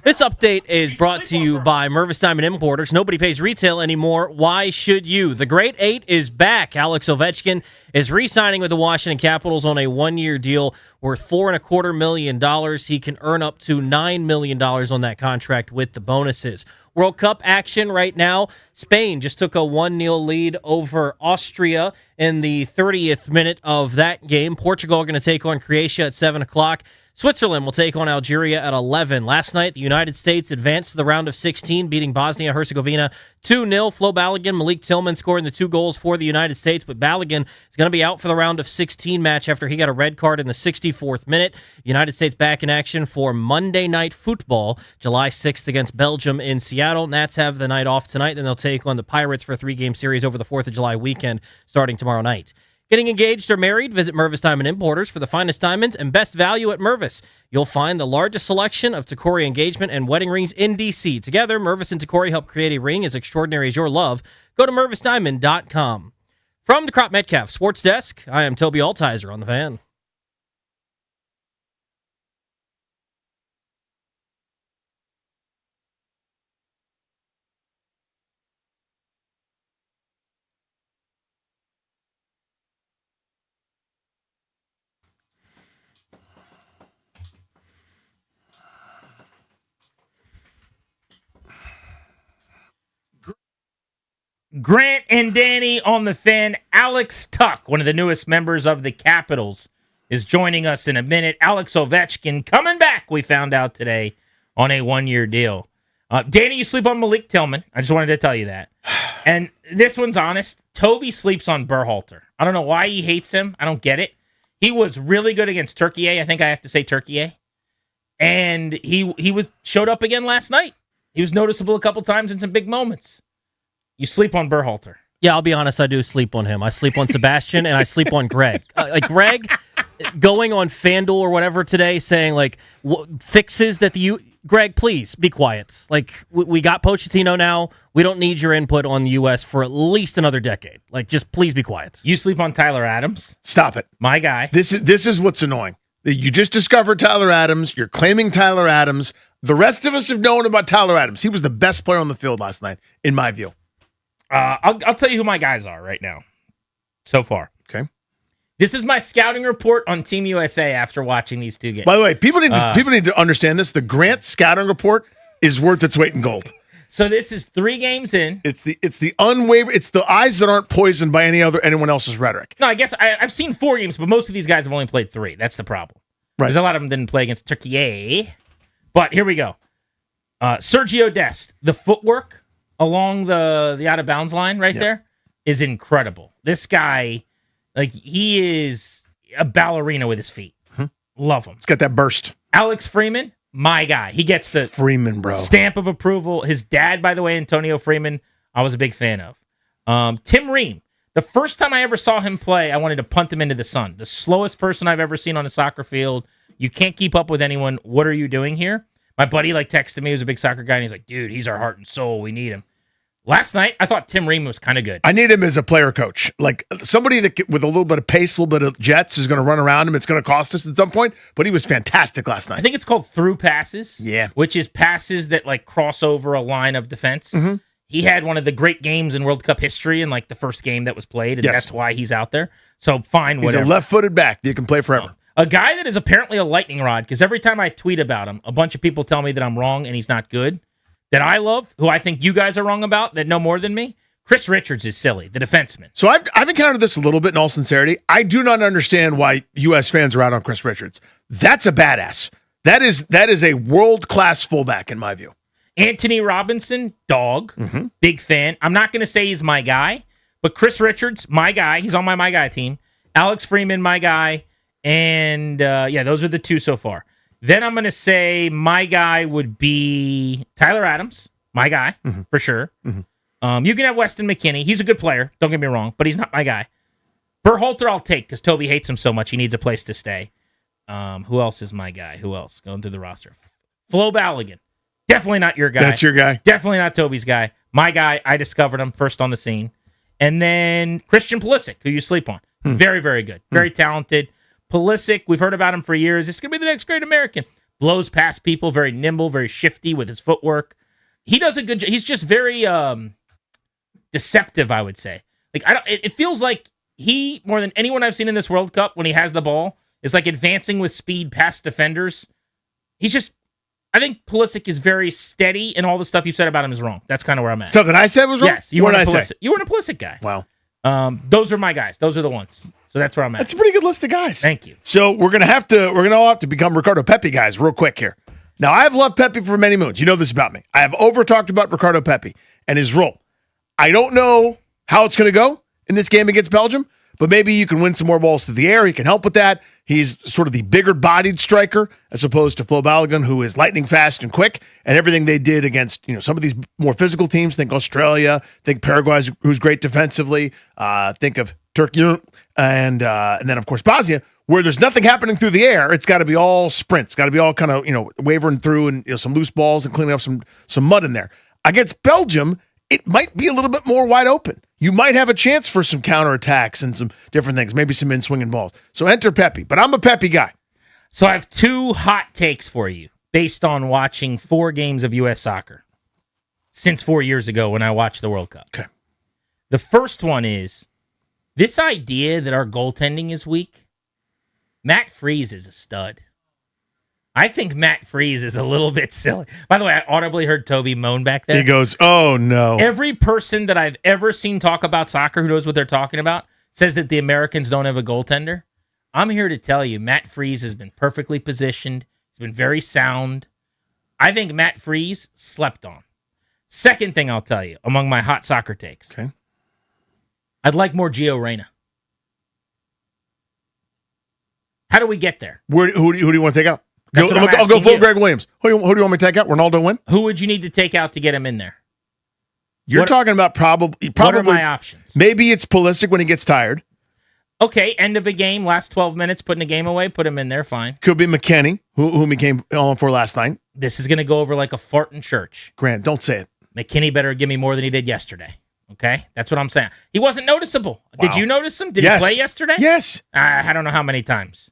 This update is brought to you by Mervis Diamond Importers. Nobody pays retail anymore. Why should you? The Great 8 is back. Alex Ovechkin is re-signing with the Washington Capitals on a one-year deal worth $4.25 million. He can earn up to $9 million on that contract with the bonuses. World Cup action right now. Spain just took a 1-0 lead over Austria in the 30th minute of that game. Portugal are going to take on Croatia at 7 o'clock. Switzerland will take on Algeria at 11. Last night, the United States advanced to the round of 16, beating Bosnia-Herzegovina 2-0. Flo Balogun, Malik Tillman scoring the 2 goals for the United States, but Balogun is going to be out for the round of 16 match after he got a red card in the 64th minute. United States back in action for Monday Night Football, July 6th against Belgium in Seattle. Nats have the night off tonight, then they'll take on the Pirates for a 3-game series over the 4th of July weekend starting tomorrow night. Getting engaged or married? Visit Mervis Diamond Importers for the finest diamonds and best value at Mervis. You'll find the largest selection of Tacori engagement and wedding rings in D.C. Together, Mervis and Tacori help create a ring as extraordinary as your love. Go to MervisDiamond.com. From the Crop Metcalf Sports Desk, I am Toby Altizer on the Fan. Grant and Danny on the Fan. Alex Tuck, one of the newest members of the Capitals, is joining us in a minute. Alex Ovechkin coming back, we found out today, on a one-year deal. Danny, you sleep on Malik Tillman. I just wanted to tell you that. And this one's honest. Toby sleeps on Berhalter. I don't know why he hates him. I don't get it. He was really good against Turkey. I think I have to say Turkey. And he showed up again last night. He was noticeable a couple times in some big moments. You sleep on Berhalter. Yeah, I'll be honest. I do sleep on him. I sleep on Sebastian, and I sleep on Greg. Greg going on FanDuel or whatever today saying, fixes that Greg, please be quiet. We got Pochettino now. We don't need your input on the U.S. for at least another decade. Just please be quiet. You sleep on Tyler Adams. Stop it. My guy. This is what's annoying. You just discovered Tyler Adams. You're claiming Tyler Adams. The rest of us have known about Tyler Adams. He was the best player on the field last night, in my view. I'll tell you who my guys are right now, so far. Okay. This is my scouting report on Team USA after watching these two games. By the way, people need to understand this. The Grant scouting report is worth its weight in gold. So this is 3 games in. It's the unwavering. It's the eyes that aren't poisoned by anyone else's rhetoric. No, I guess I've seen 4 games, but most of these guys have only played 3. That's the problem. Right. Because a lot of them didn't play against Turkey. But here we go. Sergio Dest, the footwork along the out of bounds line there is incredible. This guy, he is a ballerina with his feet. Love him. He's got that burst. Alex Freeman, my guy. He gets the Freeman, bro, stamp of approval. His dad, by the way, Antonio Freeman, I was a big fan of. Tim Ream. The first time I ever saw him play, I wanted to punt him into the sun. The slowest person I've ever seen on a soccer field. You can't keep up with anyone. What are you doing here? My buddy texted me. He was a big soccer guy, and he's like, dude, he's our heart and soul. We need him. Last night, I thought Tim Ream was kind of good. I need him as a player coach. Somebody that with a little bit of pace, a little bit of jets is going to run around him. It's going to cost us at some point, but he was fantastic last night. I think it's called through passes. Yeah. Which is passes that cross over a line of defense. Mm-hmm. He had one of the great games in World Cup history in the first game that was played, and that's why he's out there. So fine, whatever. He's a left-footed back that you can play forever. A guy that is apparently a lightning rod, because every time I tweet about him, a bunch of people tell me that I'm wrong and he's not good. That I love, who I think you guys are wrong about, that know more than me. Chris Richards is silly, the defenseman. So I've encountered this a little bit in all sincerity. I do not understand why U.S. fans are out on Chris Richards. That's a badass. That is a world-class fullback in my view. Anthony Robinson, dog, big fan. I'm not going to say he's my guy, but Chris Richards, my guy. He's on my guy team. Alex Freeman, my guy. And, those are the 2 so far. Then I'm going to say my guy would be Tyler Adams, my guy, for sure. Mm-hmm. You can have Weston McKennie. He's a good player, don't get me wrong, but he's not my guy. Berhalter I'll take because Toby hates him so much. He needs a place to stay. Who else is my guy? Who else? Going through the roster. Flo Balogun. Definitely not your guy. That's your guy. Definitely not Toby's guy. My guy, I discovered him first on the scene. And then Christian Pulisic, who you sleep on. Very, very good. Very talented. Pulisic, we've heard about him for years. This is going to be the next great American. blows past people, very nimble, very shifty with his footwork. He does a good job. He's just very deceptive, I would say. Like it feels like he, more than anyone I've seen in this World Cup, when he has the ball, is like advancing with speed past defenders. I think Pulisic is very steady, and all the stuff you said about him is wrong. That's kind of where I'm at. Stuff that I said was wrong? Yes, you weren't a Pulisic guy. Wow. Those are my guys. Those are the ones. So that's where I'm at. That's a pretty good list of guys. Thank you. So we're gonna all have to become Ricardo Pepi guys real quick here. Now, I've loved Pepi for many moons. You know this about me. I have over-talked about Ricardo Pepi and his role. I don't know how it's going to go in this game against Belgium, but maybe you can win some more balls through the air. He can help with that. He's sort of the bigger-bodied striker as opposed to Flo Balogun, who is lightning fast and quick. And everything they did against some of these more physical teams, think Australia, think Paraguay, who's great defensively, think of Turkey, and then, of course, Bosnia, where there's nothing happening through the air. It's got to be all sprints. Got to be all kind of, wavering through and some loose balls and cleaning up some mud in there. Against Belgium, it might be a little bit more wide open. You might have a chance for some counterattacks and some different things, maybe some in-swinging balls. So enter Pepi, but I'm a Pepi guy. So I have 2 hot takes for you based on watching 4 games of U.S. soccer since 4 years ago when I watched the World Cup. Okay. The first one is this idea that our goaltending is weak. Matt Freese is a stud. I think Matt Freese is a little bit silly. By the way, I audibly heard Toby moan back there. He goes, oh, no. Every person that I've ever seen talk about soccer who knows what they're talking about says that the Americans don't have a goaltender. I'm here to tell you, Matt Freese has been perfectly positioned. He's been very sound. I think Matt Freese slept on. Second thing I'll tell you, among my hot soccer takes. Okay. I'd like more Gio Reyna. How do we get there? Who do you want to take out? I'll go full Greg Williams. Who do you want me to take out? Ronaldo win? Who would you need to take out to get him in there? You're talking about probably. What are my options? Maybe it's Pulisic when he gets tired. Okay, end of a game, last 12 minutes, putting a game away, put him in there, fine. Could be McKennie, whom he came on for last night. This is going to go over like a fart in church. Grant, don't say it. McKinney better give me more than he did yesterday. Okay? That's what I'm saying. He wasn't noticeable. Wow. Did you notice him? Did he play yesterday? Yes. I don't know how many times.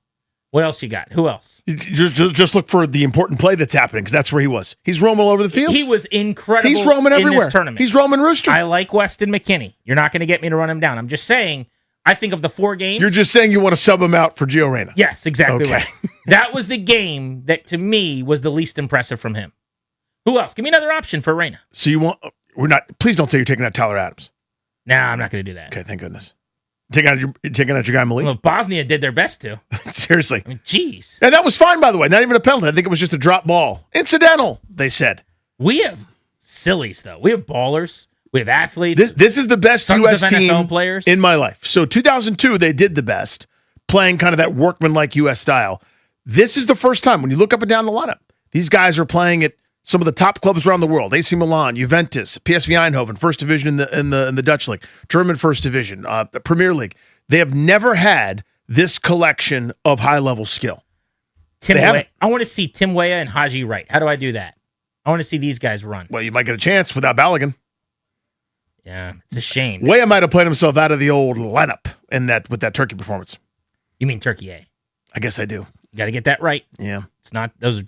What else you got? Who else? Just look for the important play that's happening because that's where he was. He's roaming all over the field. He was incredible. He's roaming everywhere. In this tournament. He's roaming rooster. I like Weston McKinney. You're not going to get me to run him down. I'm just saying, I think of the 4 games. You're just saying you want to sub him out for Gio Reyna. Yes, exactly right. That was the game that, to me, was the least impressive from him. Who else? Give me another option for Reyna. So please don't say you're taking out Tyler Adams. Nah, I'm not going to do that. Okay, thank goodness. Taking out your guy Malik? Well, Bosnia did their best to. Seriously. I mean, jeez. And that was fine, by the way. Not even a penalty. I think it was just a drop ball. Incidental, they said. We have sillies, though. We have ballers. We have athletes. This is the best U.S. team players in my life. So 2002, they did the best, playing kind of that workman-like U.S. style. This is the first time, when you look up and down the lineup, these guys are playing at some of the top clubs around the world: AC Milan, Juventus, PSV Eindhoven, First Division in the Dutch League, German First Division, the Premier League. They have never had this collection of high-level skill. I want to see Tim Weah and Haji Wright. How do I do that? I want to see these guys run. Well, you might get a chance without Balogun. Yeah, it's a shame. Weah might have played himself out of the old lineup with that Turkey performance. You mean Turkey A? I guess I do. You got to get that right. Yeah, it's not those.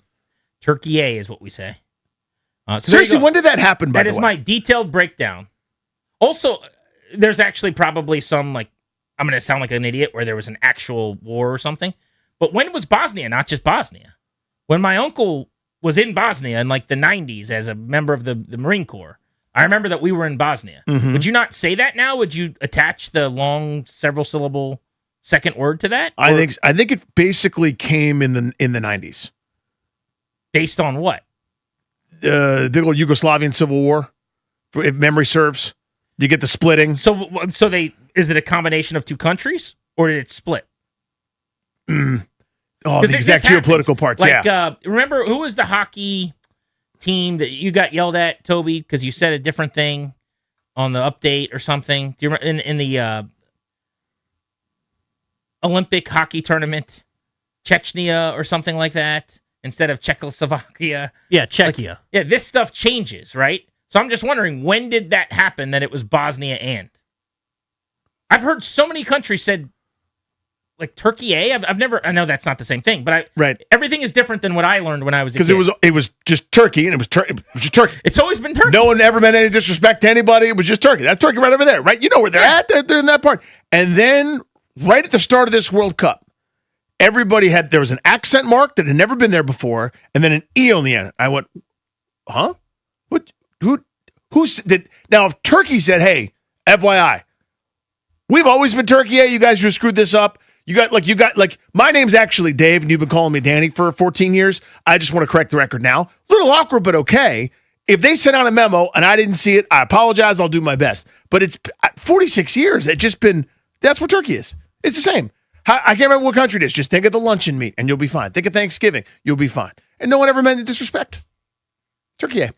Turkey A is what we say. So seriously, when did that happen? That is my detailed breakdown. Also, there's actually probably some, like, I'm going to sound like an idiot, where there was an actual war or something. But when was Bosnia? Not just Bosnia. When my uncle was in Bosnia in like the 90s as a member of the Marine Corps, I remember that we were in Bosnia. Mm-hmm. Would you not say that now? Would you attach the long several syllable second word to that? I think it basically came in the 90s. Based on what? The big old Yugoslavian civil war, if memory serves. You get the splitting. So is it a combination of 2 countries, or did it split? The exact geopolitical parts, remember, who was the hockey team that you got yelled at, Toby, because you said a different thing on the update or something? Do you remember in the Olympic hockey tournament, Chechnya or something like that, instead of Czechoslovakia? Yeah, Czechia. This stuff changes, right? So I'm just wondering, when did that happen that it was Bosnia and? I've heard so many countries said like Turkey A. I've never. I know that's not the same thing, but right. Everything is different than what I learned when I was a kid. Because it was just turkey, and it was just turkey. It's always been turkey. No one ever meant any disrespect to anybody. It was just turkey. That's turkey right over there, right? You know where they're at. They're in that part. And then right at the start of this World Cup, there was an accent mark that had never been there before, and then an E on the end. I went, huh? What? Who's did? Now, if Turkey said, hey, FYI, we've always been Turkey. You guys just screwed this up. You got my name's actually Dave, and you've been calling me Danny for 14 years. I just want to correct the record now. Little awkward, but okay. If they sent out a memo and I didn't see it, I apologize. I'll do my best. But it's 46 years. It's just been, that's what Turkey is. It's the same. I can't remember what country it is. Just think of the luncheon meat and you'll be fine. Think of Thanksgiving. You'll be fine. And no one ever meant to disrespect. Turkey.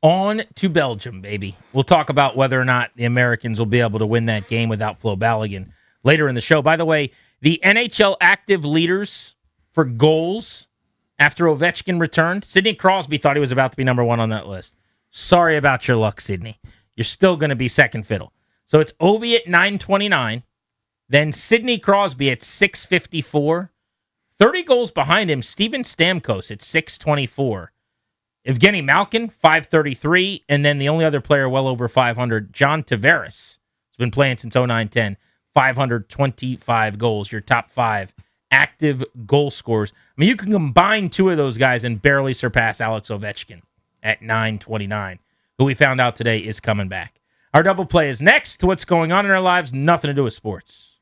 On to Belgium, baby. We'll talk about whether or not the Americans will be able to win that game without Flo Balogun later in the show. By the way, the NHL active leaders for goals after Ovechkin returned, Sidney Crosby thought he was about to be number one on that list. Sorry about your luck, Sidney. You're still going to be second fiddle. So it's Ovi at 929, then Sidney Crosby at 654. 30 goals behind him, Steven Stamkos at 624. Evgeny Malkin, 533, and then the only other player well over 500, John Tavares, has been playing since 09-10, 525 goals, your top five active goal scorers. I mean, you can combine two of those guys and barely surpass Alex Ovechkin at 929, who we found out today is coming back. Our double play is next to what's going on in our lives, nothing to do with sports.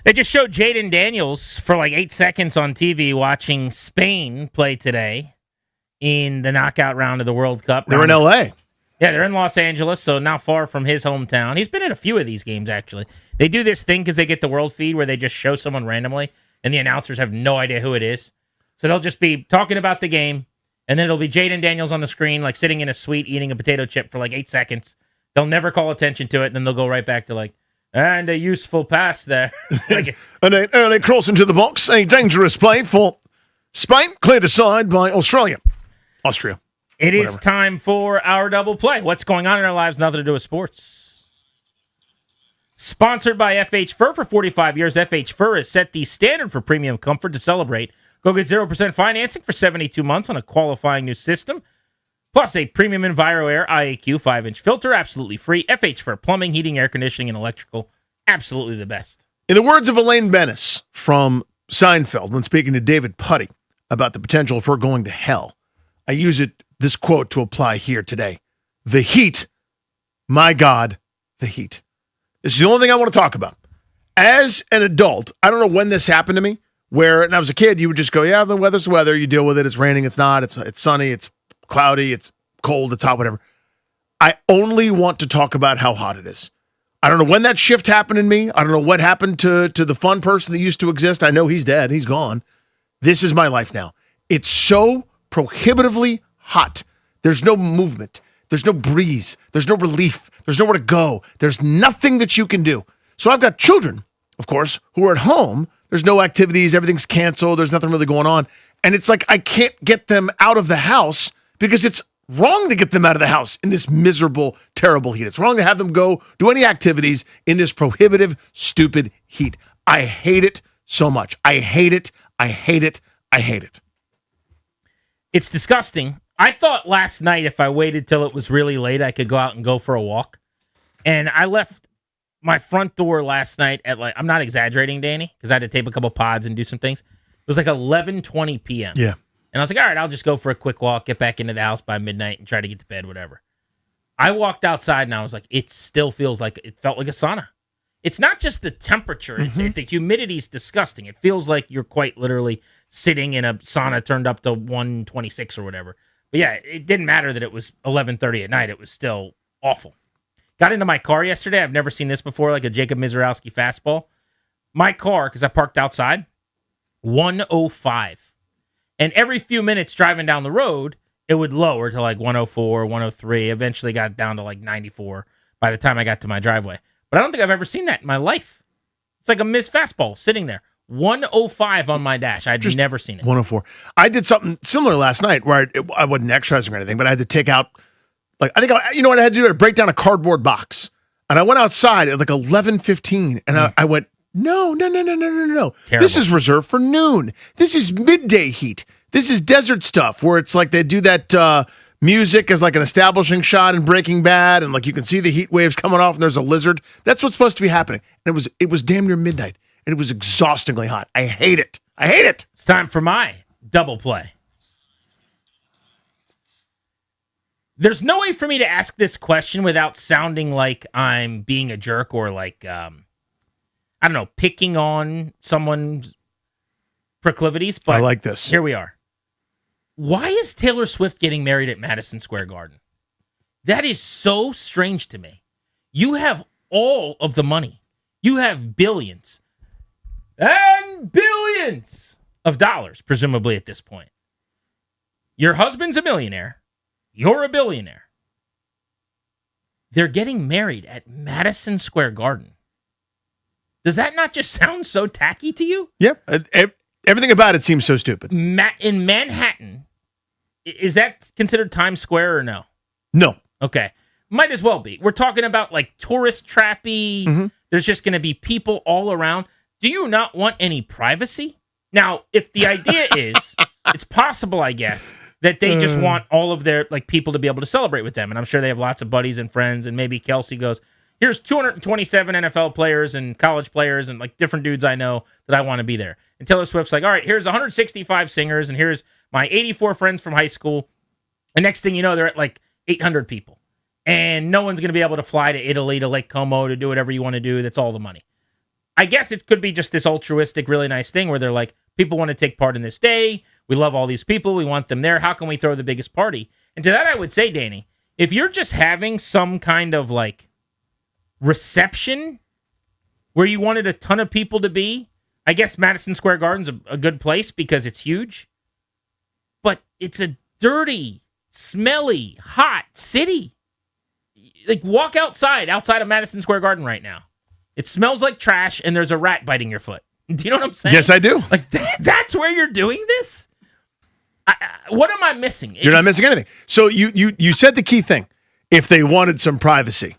They just showed Jaden Daniels for like 8 seconds on TV watching Spain play today in the knockout round of the World Cup. They're in L.A. Yeah, they're in Los Angeles, so not far from his hometown. He's been in a few of these games, actually. They do this thing because they get the world feed where they just show someone randomly, and the announcers have no idea who it is. So they'll just be talking about the game, and then it'll be Jaden Daniels on the screen, like sitting in a suite eating a potato chip for like 8 seconds. They'll never call attention to it, and then they'll go right back to like, and a useful pass there. And an early cross into the box, a dangerous play for Spain, cleared aside by Austria. It is time for our double play. What's going on in our lives, nothing to do with sports. Sponsored by FH Fur for 45 years. FH Fur has set the standard for premium comfort to celebrate. Go get 0% financing for 72 months on a qualifying new system. Plus a premium EnviroAir IAQ 5-inch filter, absolutely free. FH Fur plumbing, heating, air conditioning, and electrical, absolutely the best. In the words of Elaine Bennis from Seinfeld when speaking to David Putty about the potential for going to hell, I use this quote to apply here today. The heat, my God, the heat. This is the only thing I want to talk about. As an adult, I don't know when this happened to me, where, and I was a kid, you would just go, yeah, the weather's the weather, you deal with it, it's raining, it's not, it's sunny, it's cloudy, it's cold, it's hot, whatever. I only want to talk about how hot it is. I don't know when that shift happened in me. I don't know what happened to the fun person that used to exist. I know he's dead. He's gone. This is my life now. It's so prohibitively hot. There's no movement. There's no breeze. There's no relief. There's nowhere to go. There's nothing that you can do. So I've got children, of course, who are at home. There's no activities. Everything's canceled. There's nothing really going on. And it's like I can't get them out of the house because it's wrong to get them out of the house in this miserable, terrible heat. It's wrong to have them go do any activities in this prohibitive, stupid heat. I hate it so much. I hate it. I hate it. I hate it. It's disgusting. I thought last night if I waited till it was really late, I could go out and go for a walk. And I left my front door last night at like, I'm not exaggerating, Danny, because I had to tape a couple pods and do some things. It was like 11:20 p.m. Yeah. And I was like, all right, I'll just go for a quick walk, get back into the house by midnight and try to get to bed, whatever. I walked outside and I was like, it still feels like, it felt like a sauna. It's not just the temperature. The humidity's disgusting. It feels like you're quite literally sitting in a sauna turned up to 126 or whatever. But yeah, it didn't matter that it was 11:30 at night. It was still awful. Got into my car yesterday. I've never seen this before, like a Jacob Mizorowski fastball. My car, because I parked outside, 105. And every few minutes driving down the road, it would lower to like 104, 103. Eventually got down to like 94 by the time I got to my driveway. But I don't think I've ever seen that in my life. It's like a missed fastball sitting there. 105 on my dash. I'd just never seen it. 104. I did something similar last night where I wasn't exercising or anything, but I had to take out, like, you know what I had to do? I had to break down a cardboard box. And I went outside at like 11:15 and I went, no. Terrible. This is reserved for noon. This is midday heat. This is desert stuff where it's like they do that music as like an establishing shot in Breaking Bad, and like you can see the heat waves coming off and there's a lizard. That's what's supposed to be happening. And it was damn near midnight and it was exhaustingly hot. I hate it. I hate it. It's time for my double play. There's no way for me to ask this question without sounding like I'm being a jerk or like, I don't know, picking on someone's proclivities. But I like this. Here we are. Why is Taylor Swift getting married at Madison Square Garden? That is so strange to me. You have all of the money. You have billions and billions of dollars, presumably at this point. Your husband's a millionaire. You're a billionaire. They're getting married at Madison Square Garden. Does that not just sound so tacky to you? Yeah. Everything about it seems so stupid. In Manhattan, is that considered Times Square or no? No. Okay. Might as well be. We're talking about like tourist trappy. Mm-hmm. There's just going to be people all around. Do you not want any privacy? Now, if the idea is, it's possible, I guess, that they just want all of their like people to be able to celebrate with them. And I'm sure they have lots of buddies and friends. And maybe Kelsey goes, here's 227 NFL players and college players and like different dudes I know that I want to be there. And Taylor Swift's like, all right, here's 165 singers and here's my 84 friends from high school. And next thing you know, they're at like 800 people. And no one's going to be able to fly to Italy, to Lake Como, to do whatever you want to do. That's all the money. I guess it could be just this altruistic, really nice thing where they're like, people want to take part in this day. We love all these people. We want them there. How can we throw the biggest party? And to that, I would say, Danny, if you're just having some kind of like reception where you wanted a ton of people to be, I guess Madison Square Garden's a good place because it's huge. But it's a dirty, smelly, hot city. Like, walk outside of Madison Square Garden right now. It smells like trash, and there's a rat biting your foot. Do you know what I'm saying? Yes, I do. Like, that's where you're doing this? What am I missing? You're not missing anything. So you said the key thing. If they wanted some privacy.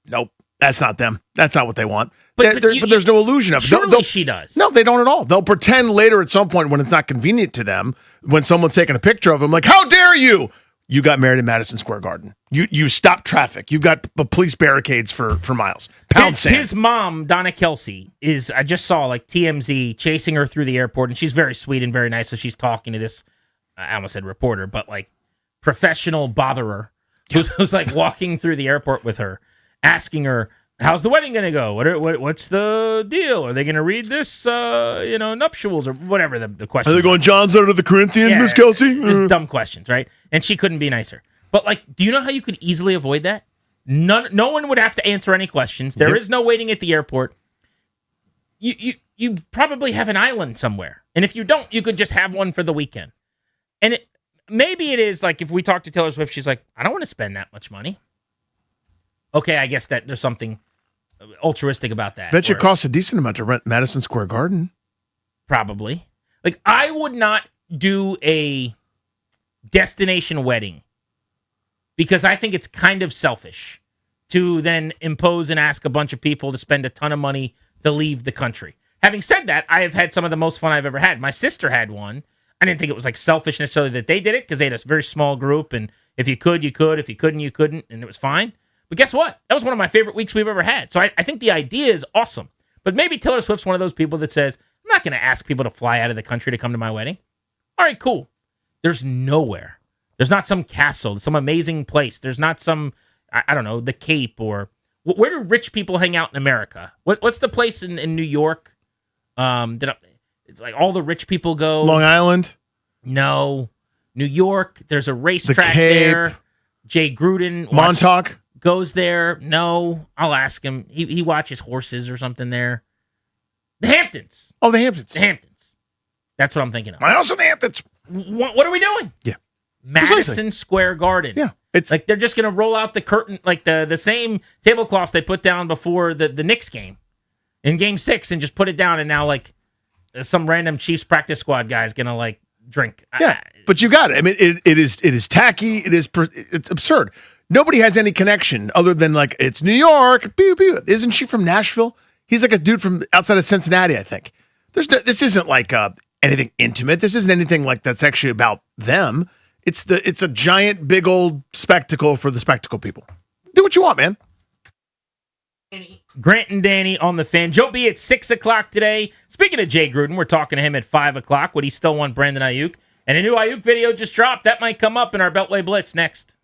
Nope, that's not them. That's not what they want. But there's no illusion of it. Surely she does. No, they don't at all. They'll pretend later at some point when it's not convenient to them, when someone's taking a picture of them, like, how dare you? You got married in Madison Square Garden. You stopped traffic. You've got police barricades for miles. Pound sand. His mom, Donna Kelsey, I just saw like TMZ chasing her through the airport, and she's very sweet and very nice. So she's talking to this, I almost said reporter, but like professional botherer who's like walking through the airport with her, asking her, how's the wedding going to go? What's the deal? Are they going to read this, nuptials or whatever the question? Are they going John's out of the Corinthians, Miss Kelsey? Just dumb questions, right? And she couldn't be nicer. But like, do you know how you could easily avoid that? No one would have to answer any questions. There is no waiting at the airport. You probably have an island somewhere. And if you don't, you could just have one for the weekend. And maybe it is like if we talk to Taylor Swift, she's like, I don't want to spend that much money. Okay, I guess that there's something altruistic about that. Bet you it costs a decent amount to rent Madison Square Garden. Probably. Like, I would not do a destination wedding because I think it's kind of selfish to then impose and ask a bunch of people to spend a ton of money to leave the country. Having said that, I have had some of the most fun I've ever had. My sister had one. I didn't think it was like selfish necessarily that they did it because they had a very small group, and if you could, you could. If you couldn't, you couldn't, and it was fine. But guess what? That was one of my favorite weeks we've ever had. So I think the idea is awesome. But maybe Taylor Swift's one of those people that says, I'm not going to ask people to fly out of the country to come to my wedding. All right, cool. There's nowhere. There's not some castle, some amazing place. There's not some, I don't know, the Cape or where do rich people hang out in America? What's the place in New York? It's like all the rich people go. Long Island? No. New York. There's a racetrack there. Jay Gruden. Montauk? Goes there. No. I'll ask him. He watches horses or something there. The Hamptons. Oh, the Hamptons. The Hamptons. That's what I'm thinking of. I also the Hamptons. What are we doing? Yeah. Madison Precisely. Square Garden. Yeah. It's like they're just going to roll out the curtain, like the same tablecloths they put down before the Knicks game in Game 6 and just put it down, and now like some random Chiefs practice squad guy is going to like drink. Yeah, but you got it. I mean, it is tacky. It's absurd. Nobody has any connection other than like it's New York. Pew, pew. Isn't she from Nashville? He's like a dude from outside of Cincinnati, I think. This isn't like anything intimate. This isn't anything like that's actually about them. It's a giant, big old spectacle for the spectacle people. Do what you want, man. Grant and Danny on the Fan. Joe B at 6 o'clock today. Speaking of Jay Gruden, we're talking to him at 5 o'clock. Would he still want Brandon Ayuk? And a new Ayuk video just dropped. That might come up in our Beltway Blitz next.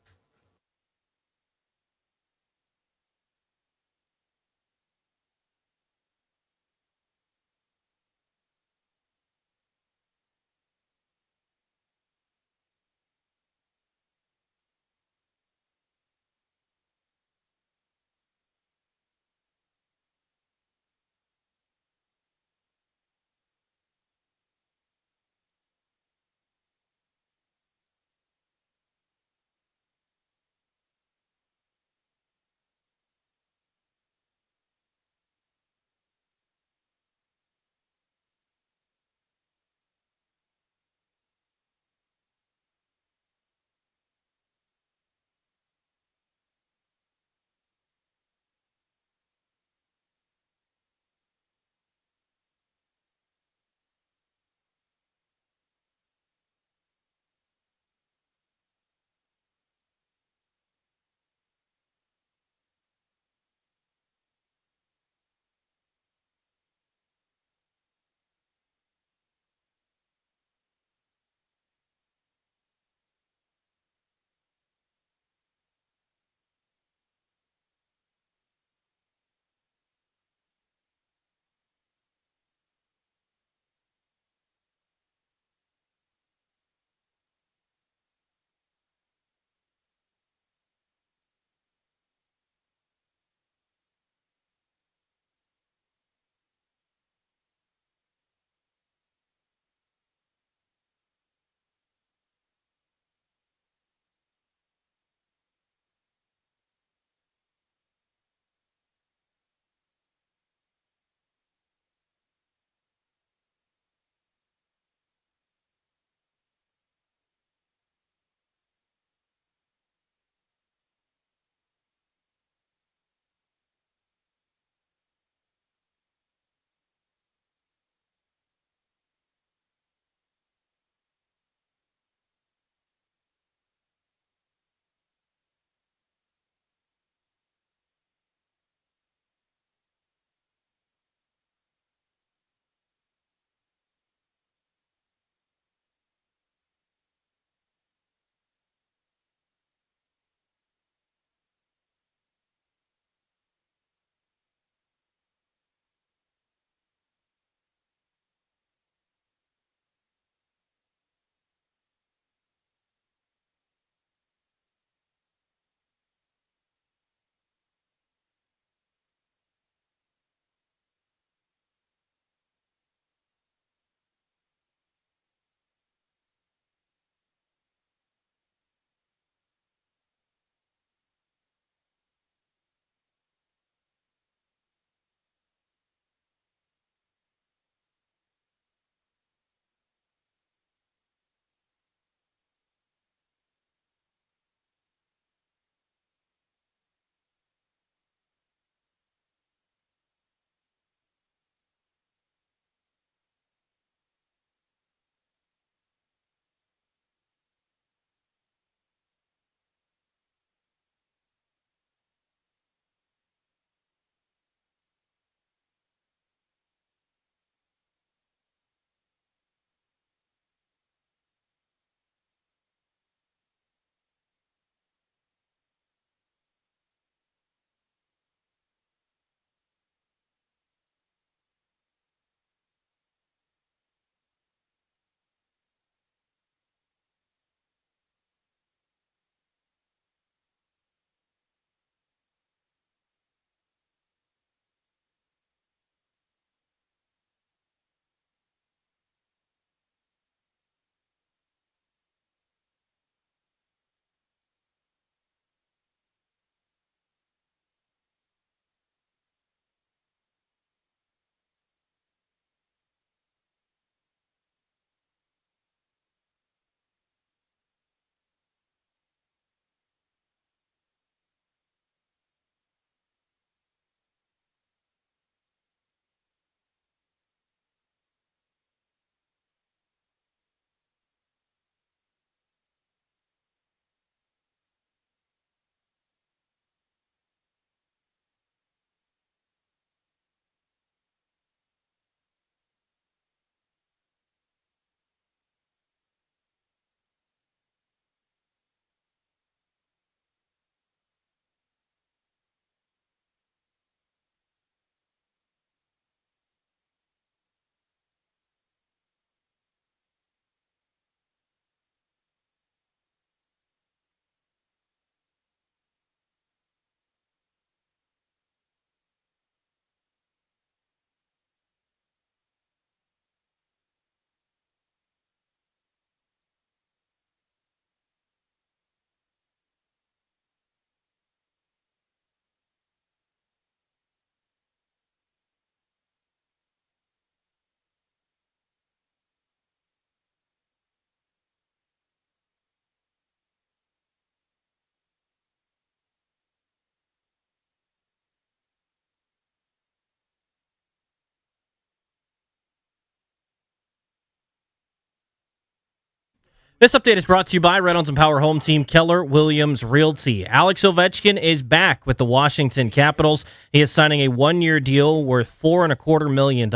This update is brought to you by Reynolds and Power Home Team, Keller Williams Realty. Alex Ovechkin is back with the Washington Capitals. He is signing a one-year deal worth $4.25 million.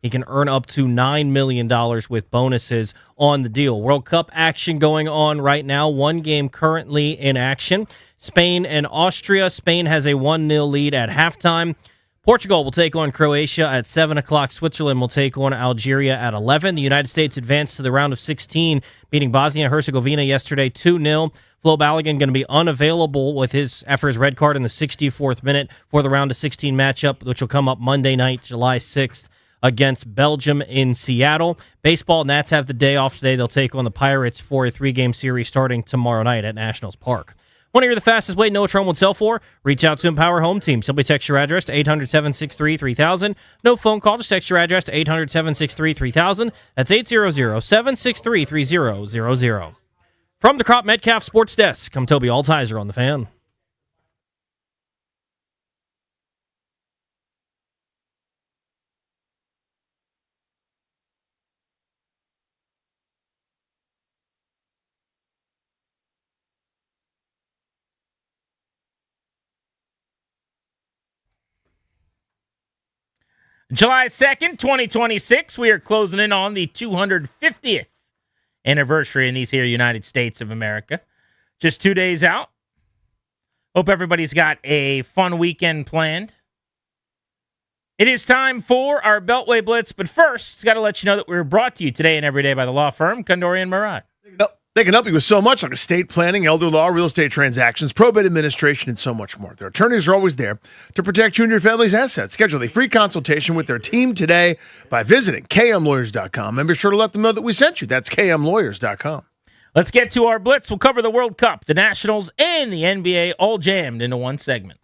He can earn up to $9 million with bonuses on the deal. World Cup action going on right now. One game currently in action. Spain and Austria. Spain has a 1-0 lead at halftime. Portugal will take on Croatia at 7 o'clock. Switzerland will take on Algeria at 11. The United States advanced to the round of 16, beating Bosnia-Herzegovina yesterday 2-0. Flo Balogun going to be unavailable after his red card in the 64th minute for the round of 16 matchup, which will come up Monday night, July 6th, against Belgium in Seattle. Baseball, Nats have the day off today. They'll take on the Pirates for a 3-game series starting tomorrow night at Nationals Park. Want to hear the fastest way Noah Trump would sell for? Reach out to Empower Home Team. Simply text your address to 800-763-3000. No phone call. Just text your address to 800-763-3000. That's 800-763-3000. From the Crop Metcalf Sports Desk, I'm Toby Altizer on The Fan. July 2nd, 2026, we are closing in on the 250th anniversary in these here United States of America. Just 2 days out. Hope everybody's got a fun weekend planned. It is time for our Beltway Blitz, but first, got to let you know that we're brought to you today and every day by the law firm Condori and Murad. They can help you with so much, like estate planning, elder law, real estate transactions, probate administration, and so much more. Their attorneys are always there to protect you and your family's assets. Schedule a free consultation with their team today by visiting kmlawyers.com, and be sure to let them know that we sent you. That's kmlawyers.com. Let's get to our Blitz. We'll cover the World Cup, the Nationals, and the NBA all jammed into one segment.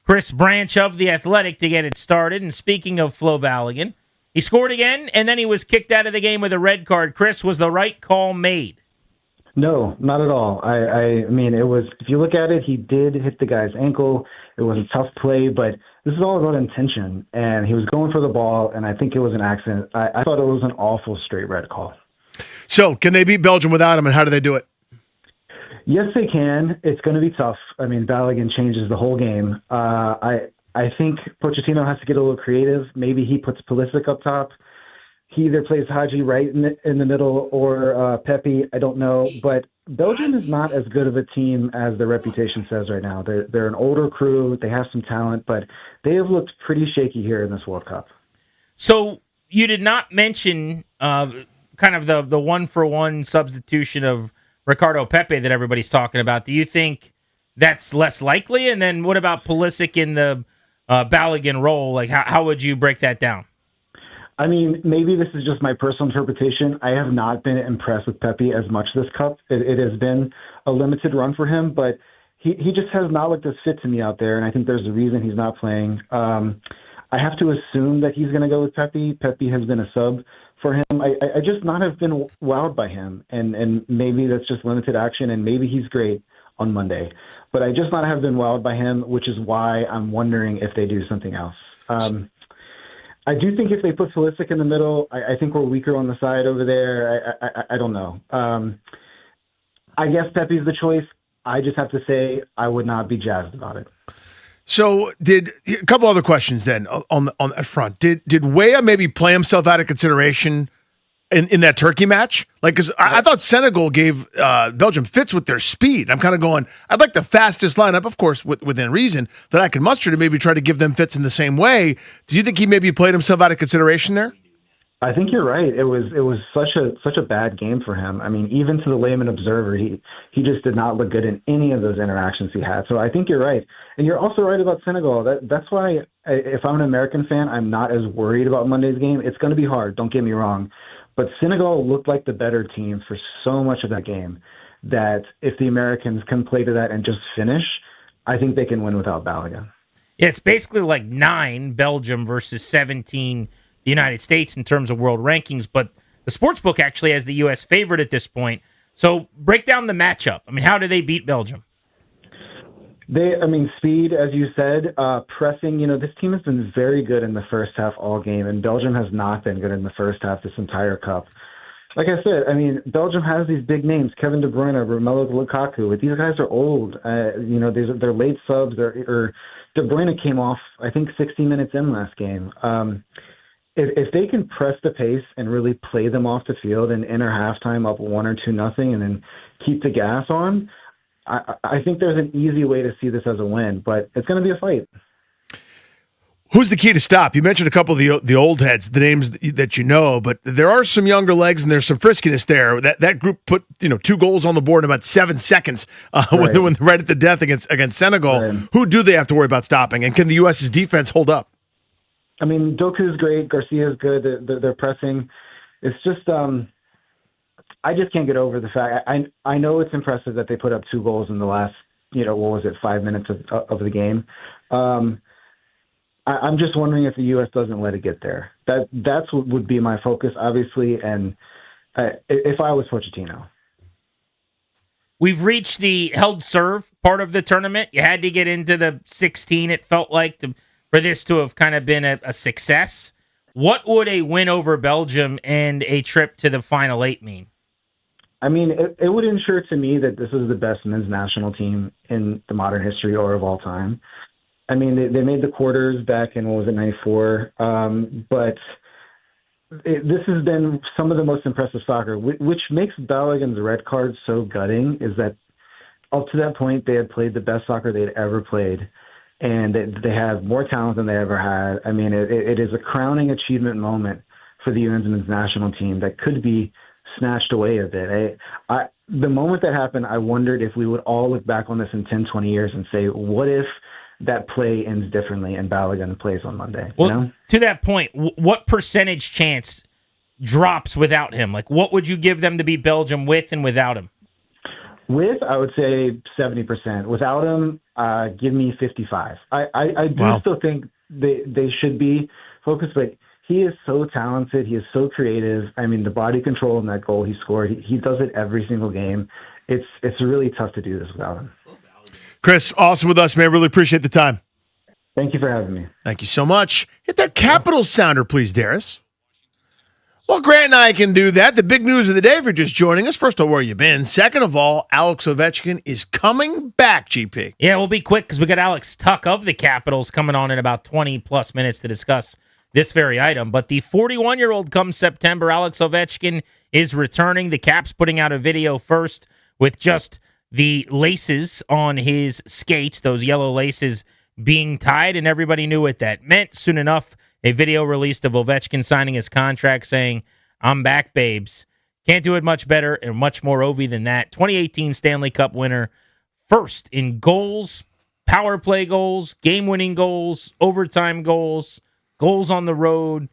Chris Branch of The Athletic to get it started. And speaking of Flo Balogun, he scored again, and then he was kicked out of the game with a red card. Chris, was the right call made? No, not at all. I mean, it was, if you look at it, he did hit the guy's ankle. It was a tough play, but this is all about intention. And he was going for the ball, and I think it was an accident. I thought it was an awful straight red call. So, can they beat Belgium without him, and how do they do it? Yes, they can. It's going to be tough. I mean, Balogun changes the whole game. I think Pochettino has to get a little creative. Maybe he puts Pulisic up top. He either plays Haji right in the middle or Pepe. I don't know. But Belgium is not as good of a team as their reputation says right now. They're an older crew. They have some talent, but they have looked pretty shaky here in this World Cup. So you did not mention kind of the one-for-one substitution of Ricardo Pepe that everybody's talking about. Do you think that's less likely? And then what about Pulisic in the Balogun role? Like, how would you break that down? I mean, maybe this is just my personal interpretation. I have not been impressed with Pepe as much this Cup. It has been a limited run for him, but he just has not looked as fit to me out there, and I think there's a reason he's not playing. I have to assume that he's going to go with Pepe. Pepe has been a sub for him. I just not have been wowed by him, and maybe that's just limited action, and maybe he's great on Monday. But I just not have been wowed by him, which is why I'm wondering if they do something else. I do think if they put Pulisic in the middle, I think we're weaker on the side over there. I don't know. I guess Pepe's the choice. I just have to say I would not be jazzed about it. So, a couple other questions then on that front. Did Weah maybe play himself out of consideration in that Turkey match? Like, because I thought Senegal gave Belgium fits with their speed. I'm kind of going, I'd like the fastest lineup, of course, within reason, that I could muster to maybe try to give them fits in the same way. Do you think he maybe played himself out of consideration there? I think you're right. It was such a bad game for him. I mean, even to the layman observer, he just did not look good in any of those interactions he had. So I think you're right. And you're also right about Senegal. That's why, if I'm an American fan, I'm not as worried about Monday's game. It's going to be hard, don't get me wrong. But Senegal looked like the better team for so much of that game that if the Americans can play to that and just finish, I think they can win without Balogun. Yeah, it's basically like 9 Belgium versus 17 the United States in terms of world rankings, but the sportsbook actually has the U.S. favorite at this point. So break down the matchup. I mean, how do they beat Belgium? Speed, as you said, pressing, this team has been very good in the first half all game, and Belgium has not been good in the first half this entire cup. Like I said, Belgium has these big names, Kevin De Bruyne, Romelu Lukaku. But these guys are old. They're late subs. De Bruyne came off, I think, 60 minutes in last game. If they can press the pace and really play them off the field and enter halftime up 1 or 2-0 and then keep the gas on, I think there's an easy way to see this as a win, but it's going to be a fight. Who's the key to stop? You mentioned a couple of the old heads, the names that you know, but there are some younger legs and there's some friskiness there. That group put 2 goals on the board in about 7 seconds right at the death against Senegal. Right. Who do they have to worry about stopping? And can the U.S.'s defense hold up? Doku's great. Garcia's good. They're pressing. It's just I just can't get over the fact. I know it's impressive that they put up 2 goals in the last 5 minutes of the game. I'm just wondering if the U.S. doesn't let it get there. That's what would be my focus, obviously, and if I was Pochettino. We've reached the held serve part of the tournament. You had to get into the 16, it felt like, for this to have kind of been a success. What would a win over Belgium and a trip to the Final 8 mean? It would ensure to me that this is the best men's national team in the modern history or of all time. They made the quarters back in, 94? But this has been some of the most impressive soccer, which makes Balogun's red card so gutting, is that up to that point, they had played the best soccer they had ever played, and they have more talent than they ever had. It is a crowning achievement moment for the women's national team that could be snatched away a bit. The moment that happened, I wondered if we would all look back on this in 10, 20 years and say, what if that play ends differently and Balogun plays on Monday? Well, to that point, what percentage chance drops without him? Like, what would you give them to beat Belgium with and without him? With, I would say 70%. Without him, give me 55. I do still think they should be focused, but he is so talented. He is so creative. The body control in that goal he scored, he does it every single game. It's really tough to do this without him. Chris, awesome with us, man. Really appreciate the time. Thank you for having me. Thank you so much. Hit that Capitals sounder, please, Darius. Well, Grant and I can do that. The big news of the day, if you're just joining us, first of all, where you been? Second of all, Alex Ovechkin is coming back, GP. Yeah, we'll be quick because we got Alex Tuck of the Capitals coming on in about 20-plus minutes to discuss this very item. But the 41-year-old come September, Alex Ovechkin is returning. The Caps putting out a video first with just the laces on his skates, those yellow laces being tied, and everybody knew what that meant. Soon enough, a video released of Ovechkin signing his contract saying, "I'm back, babes." Can't do it much better and much more Ovi than that. 2018 Stanley Cup winner, first in goals, power play goals, game-winning goals, overtime goals, goals on the road,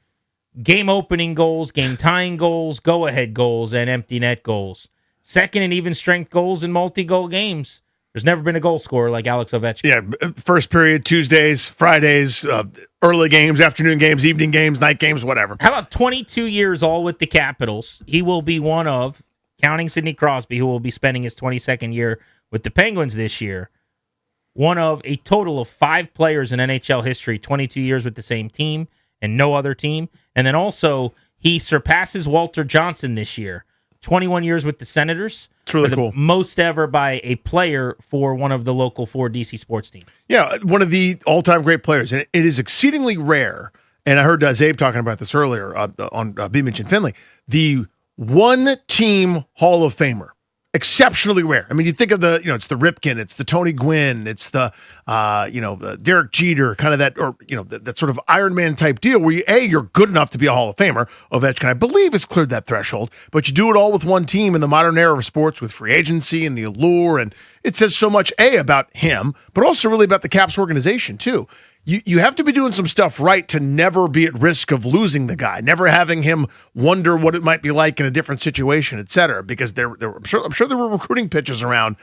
game-opening goals, game-tying goals, go-ahead goals, and empty net goals. Second in even strength goals in multi-goal games. There's never been a goal scorer like Alex Ovechkin. Yeah, first period, Tuesdays, Fridays, early games, afternoon games, evening games, night games, whatever. How about 22 years all with the Capitals? He will be one of, counting Sidney Crosby, who will be spending his 22nd year with the Penguins this year, one of a total of 5 players in NHL history, 22 years with the same team and no other team. And then also, he surpasses Walter Johnson this year. 21 years with the Senators. It's really cool. Most ever by a player for one of the local 4 DC sports teams. Yeah, one of the all-time great players. And it is exceedingly rare, and I heard Zabe talking about this earlier on B-Mitch and Finley, the one-team Hall of Famer. Exceptionally rare. You think of it's the Ripken, it's the Tony Gwynn, it's the, the Derek Jeter, kind of that, or, that sort of Iron Man type deal where you're good enough to be a Hall of Famer. Ovechkin, I believe, has cleared that threshold, but you do it all with one team in the modern era of sports with free agency and the allure. And it says so much, about him, but also really about the Caps organization too. You have to be doing some stuff right to never be at risk of losing the guy, never having him wonder what it might be like in a different situation, et cetera. Because I'm sure there were recruiting pitches around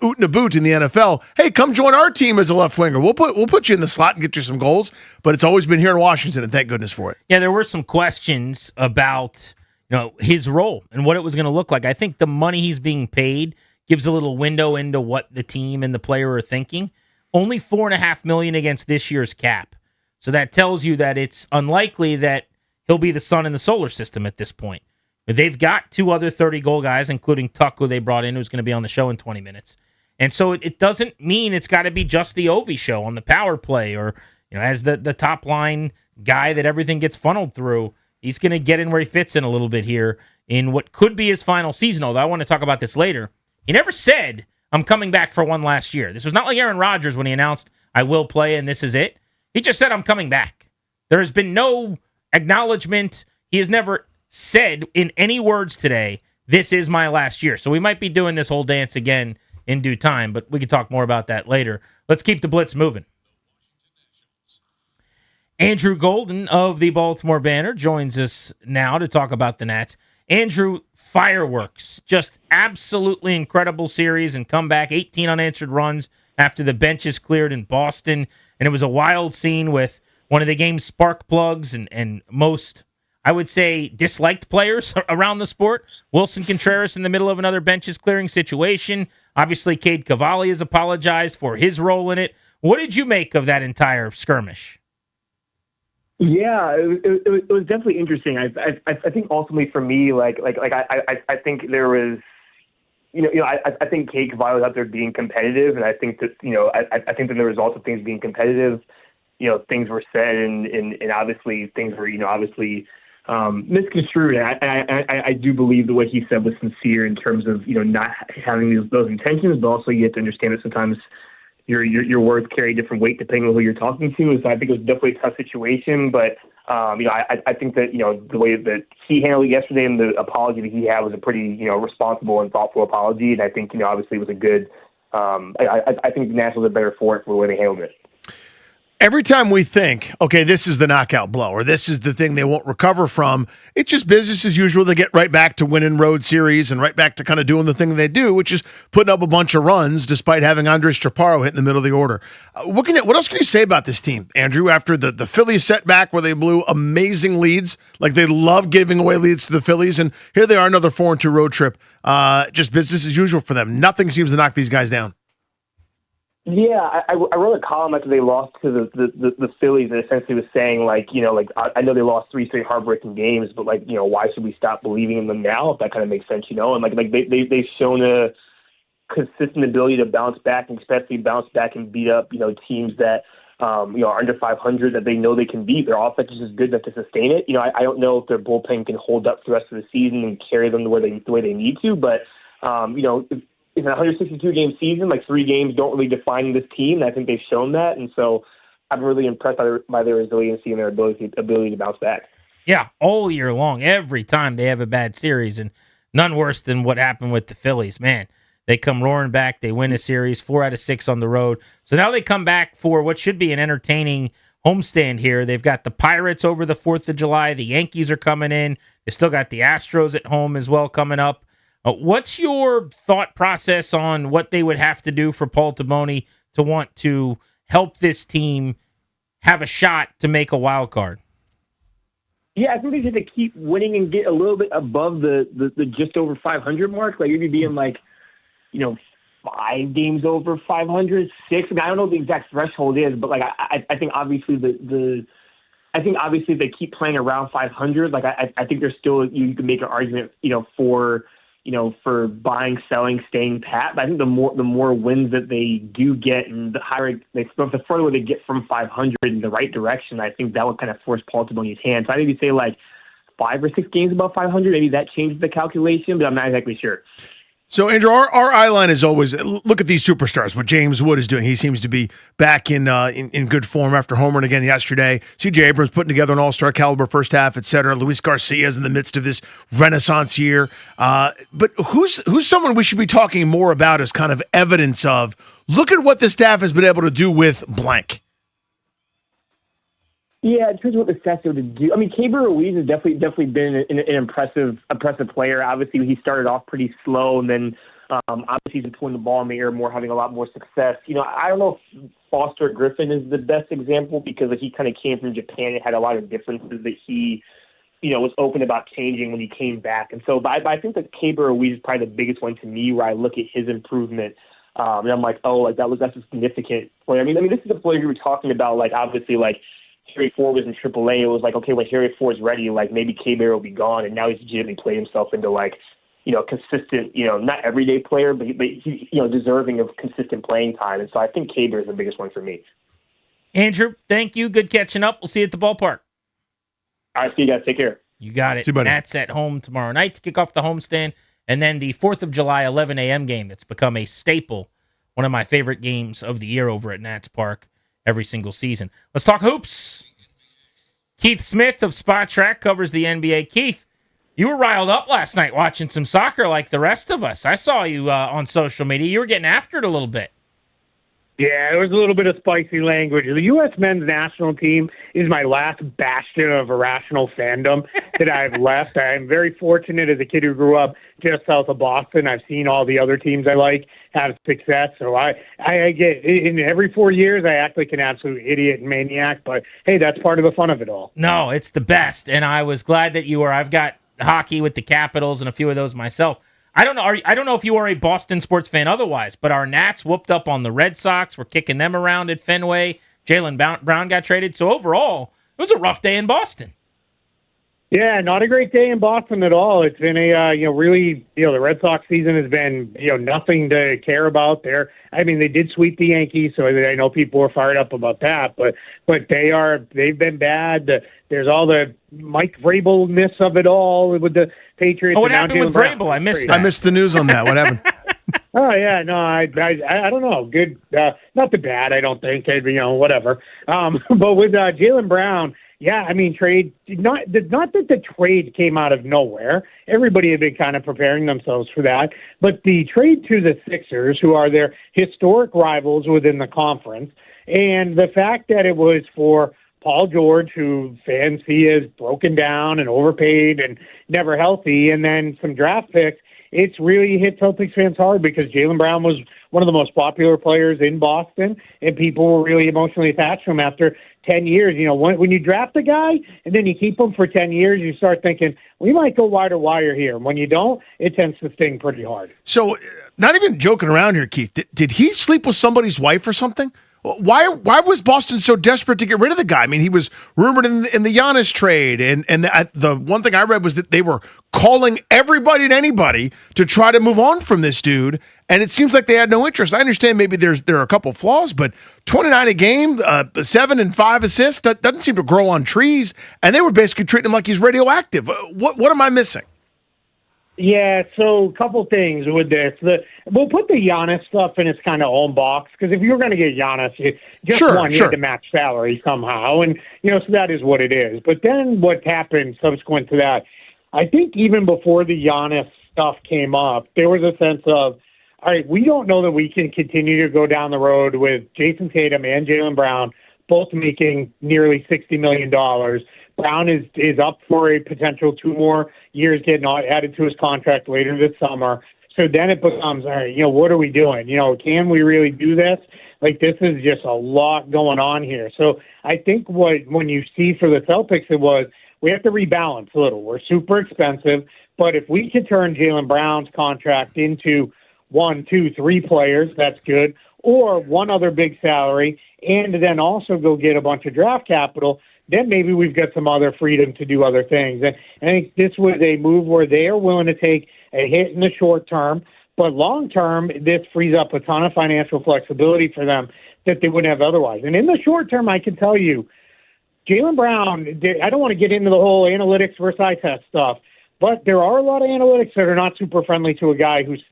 Oot and Boot in the NFL. Hey, come join our team as a left winger. We'll put you in the slot and get you some goals. But it's always been here in Washington, and thank goodness for it. Yeah, there were some questions about his role and what it was going to look like. I think the money he's being paid gives a little window into what the team and the player are thinking. Only $4.5 million against this year's cap. So that tells you that it's unlikely that he'll be the sun in the solar system at this point. They've got 2 other 30-goal guys, including Tuck, who they brought in, who's going to be on the show in 20 minutes. And so it doesn't mean it's got to be just the Ovi show on the power play or, as the top line guy that everything gets funneled through. He's going to get in where he fits in a little bit here in what could be his final season, although I want to talk about this later. He never said, I'm coming back for one last year. This was not like Aaron Rodgers when he announced, I will play and this is it. He just said, I'm coming back. There has been no acknowledgement. He has never said in any words today, this is my last year. So we might be doing this whole dance again in due time, but we can talk more about that later. Let's keep the blitz moving. Andrew Golden of the Baltimore Banner joins us now to talk about the Nats. Andrew, fireworks. Just absolutely incredible series and comeback. 18 unanswered runs after the benches cleared in Boston. And it was a wild scene with one of the game's spark plugs and most, I would say, disliked players around the sport. Wilson Contreras in the middle of another benches clearing situation. Obviously, Cade Cavalli has apologized for his role in it. What did you make of that entire skirmish? Yeah, it was definitely interesting. I think ultimately for me, I think there was, I think Cade Cavalli was out there being competitive, and I think that I think that the result of things being competitive, things were said and obviously things were obviously misconstrued. And I do believe that what he said was sincere in terms of not having those intentions, but also you have to understand that sometimes your words carry different weight depending on who you're talking to. And so I think it was definitely a tough situation, but I think that the way that he handled it yesterday and the apology that he had was a pretty responsible and thoughtful apology. And I think obviously it was a good. I think the Nationals are better for it for the way they handled it. Every time we think, okay, this is the knockout blow, or this is the thing they won't recover from, it's just business as usual. They get right back to winning road series and right back to kind of doing the thing they do, which is putting up a bunch of runs despite having Andres Chaparro hit in the middle of the order. What else can you say about this team, Andrew, after the Phillies setback where they blew amazing leads? Like they love giving away leads to the Phillies, and here they are, another 4-2 road trip. Just business as usual for them. Nothing seems to knock these guys down. Yeah, I wrote a column after they lost to the Phillies that essentially was saying, I know they lost 3 straight heartbreaking games, but, why should we stop believing in them now, if that kind of makes sense, And, they've shown a consistent ability to bounce back, and especially bounce back and beat up, teams that, are under 500 that they know they can beat. Their offense is just good enough to sustain it. I don't know if their bullpen can hold up the rest of the season and carry them the way they need to, but, it's a 162-game season. 3 games don't really define this team. I think they've shown that, and so I'm really impressed by their resiliency and their ability to bounce back. Yeah, all year long, every time they have a bad series, and none worse than what happened with the Phillies. Man, they come roaring back. They win a series, 4 out of 6 on the road. So now they come back for what should be an entertaining homestand here. They've got the Pirates over the 4th of July. The Yankees are coming in. They still got the Astros at home as well coming up. What's your thought process on what they would have to do for Paul Taboni to want to help this team have a shot to make a wild card? Yeah, I think they have to keep winning and get a little bit above the just over 500 mark. Maybe being 5 games over 500, 6. I don't know what the exact threshold is, but I think obviously if they keep playing around 500, I think there's still you can make an argument for buying, selling, staying pat. But I think the more wins that they do get, and the the further they get from 500 in the right direction, I think that would kind of force Paul Taboni's hand. So I think you say 5 or 6 games above 500, maybe that changes the calculation, but I'm not exactly sure. So, Andrew, our eye line is always look at these superstars. What James Wood is doing, he seems to be back in good form after homering again yesterday. C.J. Abrams putting together an all-star caliber first half, et cetera. Luis Garcia is in the midst of this renaissance year. But who's someone we should be talking more about as kind of evidence of look at what the staff has been able to do with blank? Yeah, in terms of what the Stats are to do. I mean, Keibert Ruiz has definitely been an impressive player. Obviously, he started off pretty slow, and then obviously he's been pulling the ball in the air more, having a lot more success. I don't know if Foster Griffin is the best example because he kind of came from Japan and had a lot of differences that he, was open about changing when he came back. And so, but I think that Keibert Ruiz is probably the biggest one to me where I look at his improvement. And I'm like, oh, like that's a significant player. I mean, this is a player you were talking about. Like, obviously, like Harry Ford was in AAA. It was like, okay, when Harry Ford's ready, like maybe K-Bear will be gone, and now he's legitimately played himself into like, consistent, not everyday player, but he, deserving of consistent playing time. And so I think K-Bear is the biggest one for me. Andrew, thank you. Good catching up. We'll see you at the ballpark. All right, see you guys. Take care. You got it. See you, buddy. Nats at home tomorrow night to kick off the homestand. And then the 4th of July, 11 a.m. game that's become a staple, one of my favorite games of the year over at Nats Park every single season. Let's talk hoops. Keith Smith of Spot Track covers the NBA. Keith, you were riled up last night watching some soccer like the rest of us. I saw you on social media. You were getting after it a little bit. Yeah, there was a little bit of spicy language. The U.S. men's national team is my last bastion of irrational fandom that I've left. I'm very fortunate as a kid who grew up just south of Boston. I've seen all the other teams I like have success. So I get, in every 4 years, I act like an absolute idiot and maniac. But, hey, that's part of the fun of it all. No, it's the best. And I was glad that you were. I've got hockey with the Capitals and a few of those myself. I don't know if you are a Boston sports fan otherwise, but our Nats whooped up on the Red Sox. We're kicking them around at Fenway. Jaylen Brown got traded. So overall, it was a rough day in Boston. Yeah, not a great day in Boston at all. It's been a really the Red Sox season has been nothing to care about there. I mean, they did sweep the Yankees, so I know people were fired up about that, but they've been bad. There's all the Mike Vrabel-ness of it all with the Patriots. Oh, what happened with Vrabel? I missed that. I missed the news on that. What happened? Oh yeah, no, I don't know. Good, not too bad. I don't think. Whatever. But with Jaylen Brown. Yeah, I mean, trade, not that the trade came out of nowhere. Everybody had been kind of preparing themselves for that. But the trade to the Sixers, who are their historic rivals within the conference, and the fact that it was for Paul George, who fans see as broken down and overpaid and never healthy, and then some draft picks, it's really hit Celtics fans hard because Jaylen Brown was one of the most popular players in Boston, and people were really emotionally attached to him after 10 years. When you draft a guy and then you keep him for 10 years, you start thinking, we might go wire here. And when you don't, it tends to sting pretty hard. So, not even joking around here, Keith. Did he sleep with somebody's wife or something? Why was Boston so desperate to get rid of the guy? I mean, he was rumored in the Giannis trade, and the one thing I read was that they were calling everybody and anybody to try to move on from this dude, and it seems like they had no interest. I understand maybe there are a couple flaws, but 29 a game, 7 and 5 assists, that doesn't seem to grow on trees, and they were basically treating him like he's radioactive. What am I missing? Yeah, so a couple things with this. We'll put the Giannis stuff in its kind of own box, because if you were going to get Giannis, you had to match salary somehow, and so that is what it is. But then what happened subsequent to that, I think even before the Giannis stuff came up, there was a sense of, all right, we don't know that we can continue to go down the road with Jason Tatum and Jaylen Brown both making nearly $60 million. Brown is up for a potential 2 more years getting added to his contract later this summer. So then it becomes, all right, what are we doing? Can we really do this? Like, this is just a lot going on here. So I think when you see for the Celtics, it was, we have to rebalance a little. We're super expensive, but if we could turn Jaylen Brown's contract into 1, 2, 3 players, that's good, or one other big salary, and then also go get a bunch of draft capital, then maybe we've got some other freedom to do other things. And I think this was a move where they are willing to take a hit in the short term, but long term, this frees up a ton of financial flexibility for them that they wouldn't have otherwise. And in the short term, I can tell you, Jaylen Brown, I don't want to get into the whole analytics versus eye test stuff, but there are a lot of analytics that are not super friendly to a guy who's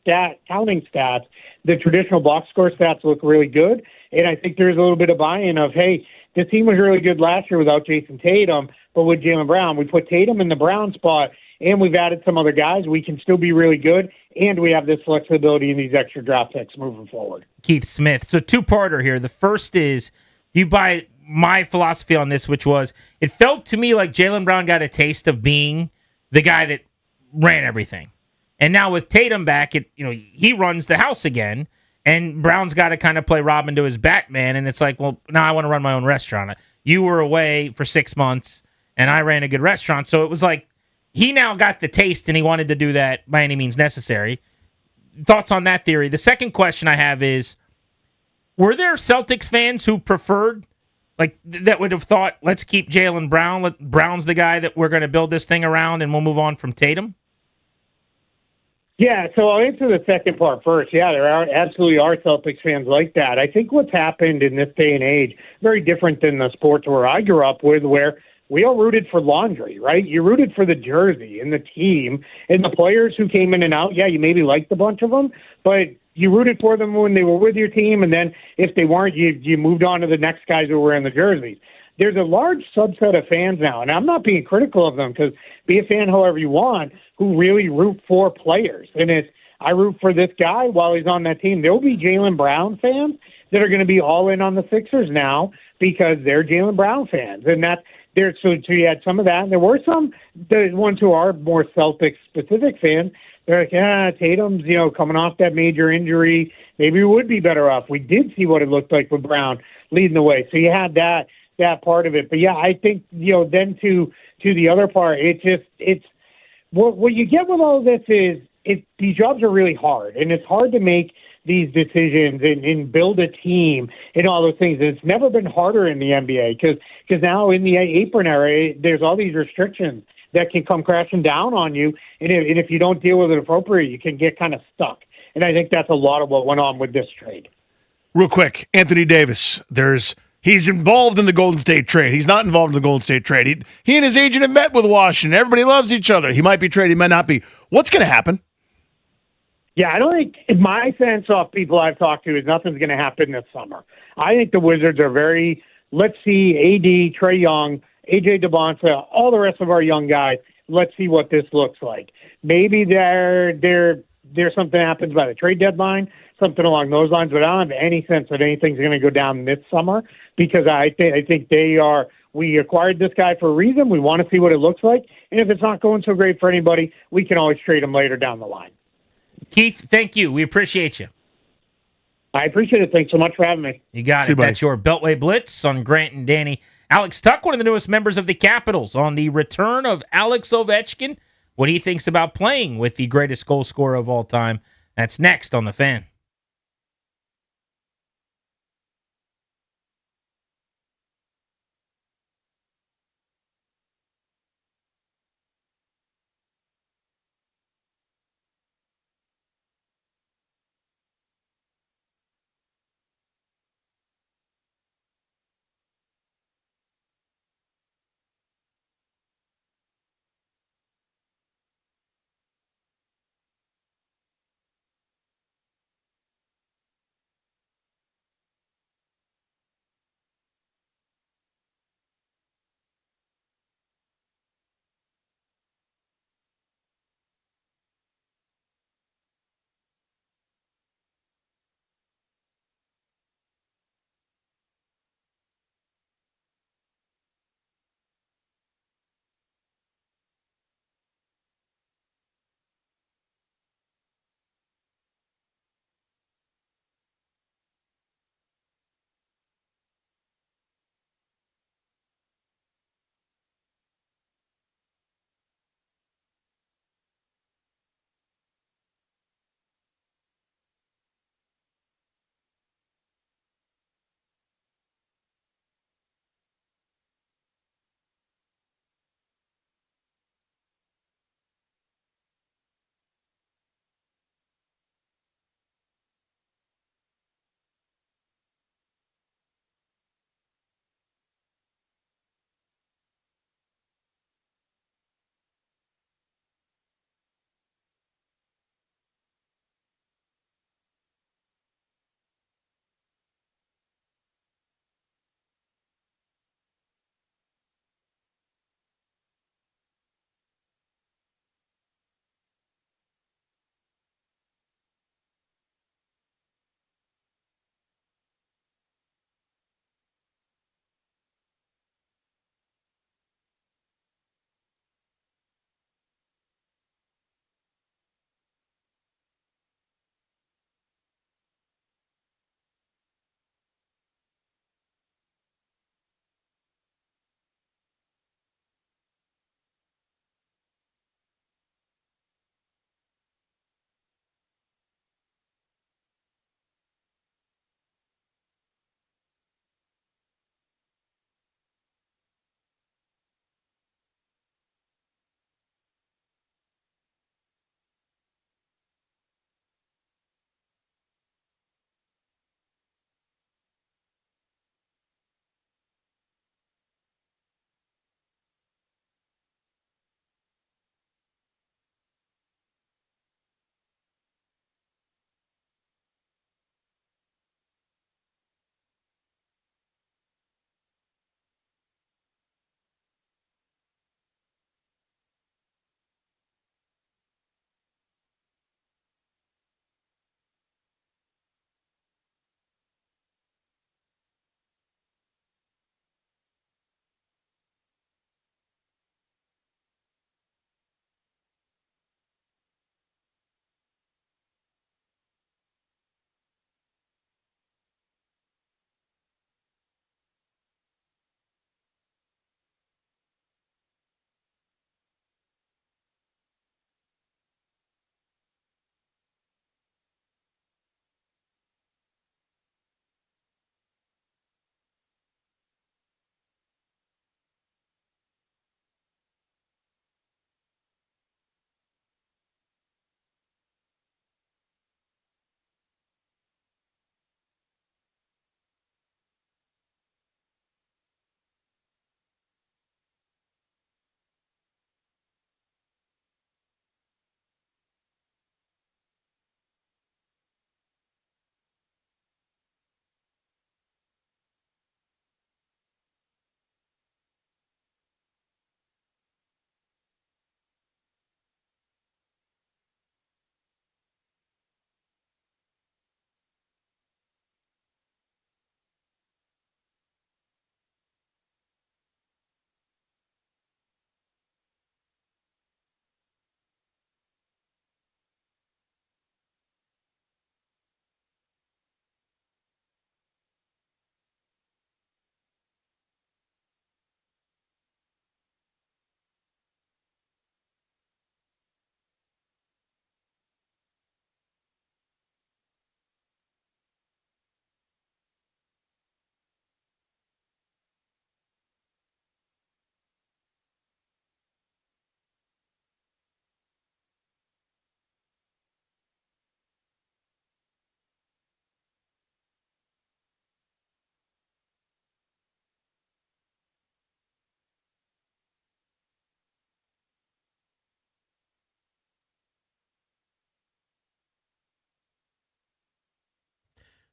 counting stats. The traditional box score stats look really good, and I think there's a little bit of buy-in of, hey, the team was really good last year without Jason Tatum, but with Jaylen Brown, we put Tatum in the Brown spot, and we've added some other guys. We can still be really good, and we have this flexibility in these extra draft picks moving forward. Keith Smith. So two-parter here. The first is, do you buy my philosophy on this, which was, it felt to me like Jaylen Brown got a taste of being the guy that ran everything. And now with Tatum back, he runs the house again. And Brown's got to kind of play Robin to his Batman, and it's like, well, now I want to run my own restaurant. You were away for 6 months, and I ran a good restaurant. So it was like he now got the taste, and he wanted to do that by any means necessary. thoughts on that theory. The second question I have is, were there Celtics fans who preferred, like, that would have thought, let's keep Jaylen Brown. Brown's the guy that we're going to build this thing around, and we'll move on from Tatum? Yeah, so I'll answer the second part first. Yeah, there absolutely are Celtics fans like that. I think what's happened in this day and age, very different than the sports where I grew up with, where we all rooted for laundry, right? You rooted for the jersey and the team and the players who came in and out. Yeah, you maybe liked a bunch of them, but you rooted for them when they were with your team, and then if they weren't, you moved on to the next guys who were in the jerseys. There's a large subset of fans now, and I'm not being critical of them, because be a fan however you want, who really root for players. And it's, I root for this guy while he's on that team. There will be Jaylen Brown fans that are going to be all in on the Sixers now because they're Jaylen Brown fans. And that's there. So you had some of that. And there were some, the ones who are more Celtics-specific fans. They're like, Tatum's, coming off that major injury. Maybe we would be better off. We did see what it looked like with Brown leading the way. So you had that part of it. But yeah, I think, then to the other part, it's what you get with all of this is these jobs are really hard, and it's hard to make these decisions and build a team and all those things. It's never been harder in the NBA because now in the apron era, there's all these restrictions that can come crashing down on you. And if you don't deal with it appropriately, you can get kind of stuck. And I think that's a lot of what went on with this trade. Real quick, Anthony Davis, he's involved in the Golden State trade. He's not involved in the Golden State trade. He and his agent have met with Washington. Everybody loves each other. He might be traded. He might not be. What's going to happen? Yeah, I don't think, my sense of people I've talked to is nothing's going to happen this summer. I think the Wizards are let's see AD, Trae Young, AJ DeBonta, all the rest of our young guys. Let's see what this looks like. Maybe there's something happens by the trade deadline, something along those lines, but I don't have any sense that anything's going to go down this summer because I think we acquired this guy for a reason. We want to see what it looks like. And if it's not going so great for anybody, we can always trade him later down the line. Keith, thank you. We appreciate you. I appreciate it. Thanks so much for having me. You got it. That's your Beltway Blitz on Grant and Danny. Alex Tuck, one of the newest members of the Capitals, on the return of Alex Ovechkin, what he thinks about playing with the greatest goal scorer of all time. That's next on The Fan.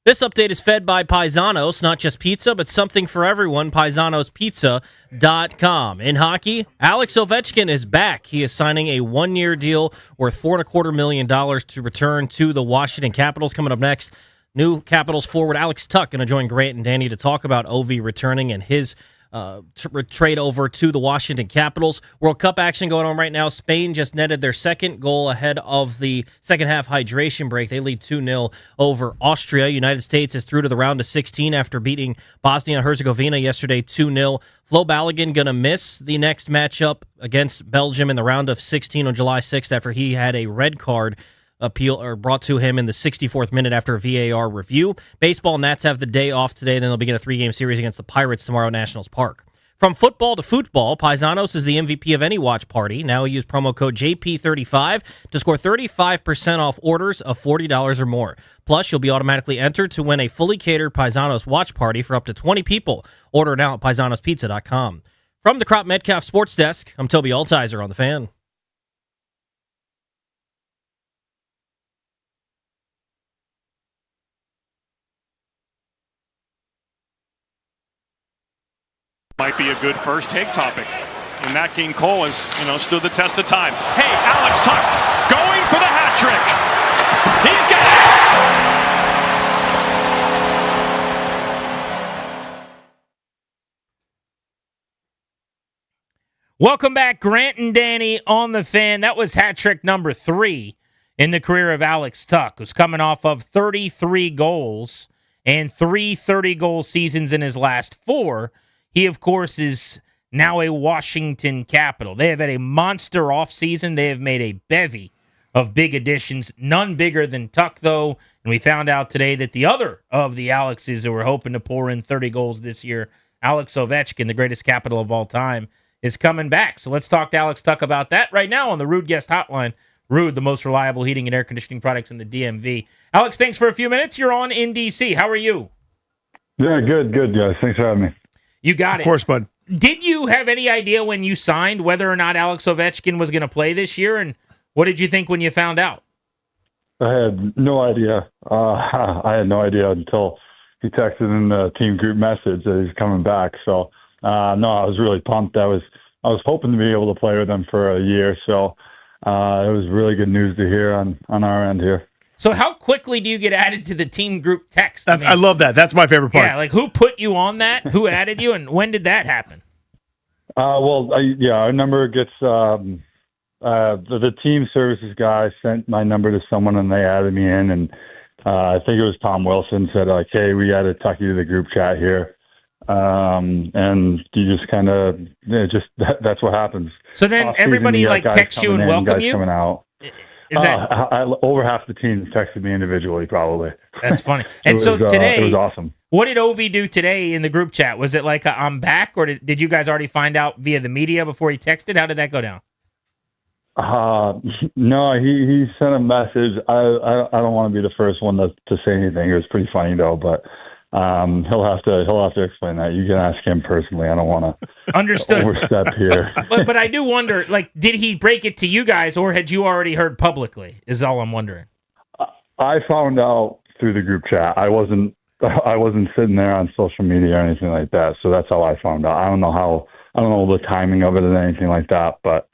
This update is fed by Paisanos, not just pizza, but something for everyone, paisanospizza.com. In hockey, Alex Ovechkin is back. He is signing a one-year deal worth $4.25 million to return to the Washington Capitals. Coming up next, new Capitals forward Alex Tuch going to join Grant and Danny to talk about Ovi returning and his trade over to the Washington Capitals. World Cup action going on right now. Spain just netted their second goal ahead of the second half hydration break. They lead 2-0 over Austria. United States is through to the round of 16 after beating Bosnia-Herzegovina yesterday 2-0. Flo Balogun going to miss the next matchup against Belgium in the round of 16 on July 6th after he had a red card appeal or brought to him in the 64th minute after a VAR review. Baseball, Nats have the day off today, then they'll begin a 3-game series against the Pirates tomorrow at Nationals Park. From football to football, Paisanos is the MVP of any watch party. Now use promo code JP35 to score 35% off orders of $40 or more. Plus, you'll be automatically entered to win a fully catered Paisanos watch party for up to 20 people. Order now at paisanospizza.com. From the Crop Metcalf Sports Desk, I'm Toby Altizer on The Fan. Might be a good first take topic. And Nat King Cole has, stood the test of time. Hey, Alex Tuch going for the hat trick. He's got it. Welcome back, Grant and Danny on The Fan. That was hat trick number 3 in the career of Alex Tuch, who's coming off of 33 goals and 3 30-goal seasons in his last 4. He, of course, is now a Washington Capital. They have had a monster offseason. They have made a bevy of big additions, none bigger than Tuch, though. And we found out today that the other of the Alexes who were hoping to pour in 30 goals this year, Alex Ovechkin, the greatest Capital of all time, is coming back. So let's talk to Alex Tuch about that right now on the Rude Guest Hotline. Rude, the most reliable heating and air conditioning products in the DMV. Alex, thanks for a few minutes. You're on in D.C. How are you? Yeah, good, guys. Thanks for having me. You got it. Of course, bud. Did you have any idea when you signed whether or not Alex Ovechkin was going to play this year? And what did you think when you found out? I had no idea. I had no idea until he texted in the team group message that he's coming back. So, no, I was really pumped. I was hoping to be able to play with him for a year. So it was really good news to hear on our end here. So how quickly do you get added to the team group text? I love that. That's my favorite part. Yeah, like who put you on that? Who added you, and when did that happen? Our number gets the team services guy sent my number to someone, and they added me in, and I think it was Tom Wilson said like, "Hey, we added Tucky to the group chat here," and you just kind of that's what happens. So then everybody texts you and welcome you. Coming out. Is that over half the team texted me individually, probably. That's funny. And so today, it was awesome. What did Ovi do today in the group chat? Was it like I'm back, or did you guys already find out via the media before he texted? How did that go down? No, he sent a message. I don't want to be the first one to say anything. It was pretty funny though, but he'll have to explain that. You can ask him personally. I don't want to overstep here. But I do wonder, did he break it to you guys, or had you already heard publicly? Is all I'm wondering. I found out through the group chat. I wasn't sitting there on social media or anything like that. So that's how I found out. I don't know the timing of it or anything like that. But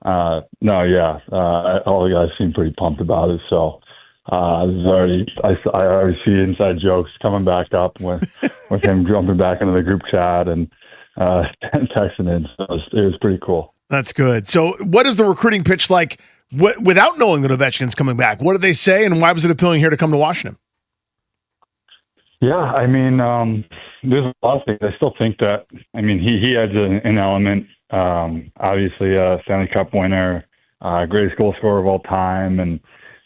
all the guys seem pretty pumped about it. So. I already see inside jokes coming back up with him jumping back into the group chat and texting in. So it was pretty cool. That's good. So what is the recruiting pitch like without knowing that Ovechkin's coming back? What did they say, and why was it appealing here to come to Washington? Yeah, I mean, there's a lot of things. I still think that, he adds an element. Obviously, a Stanley Cup winner, greatest goal scorer of all time, and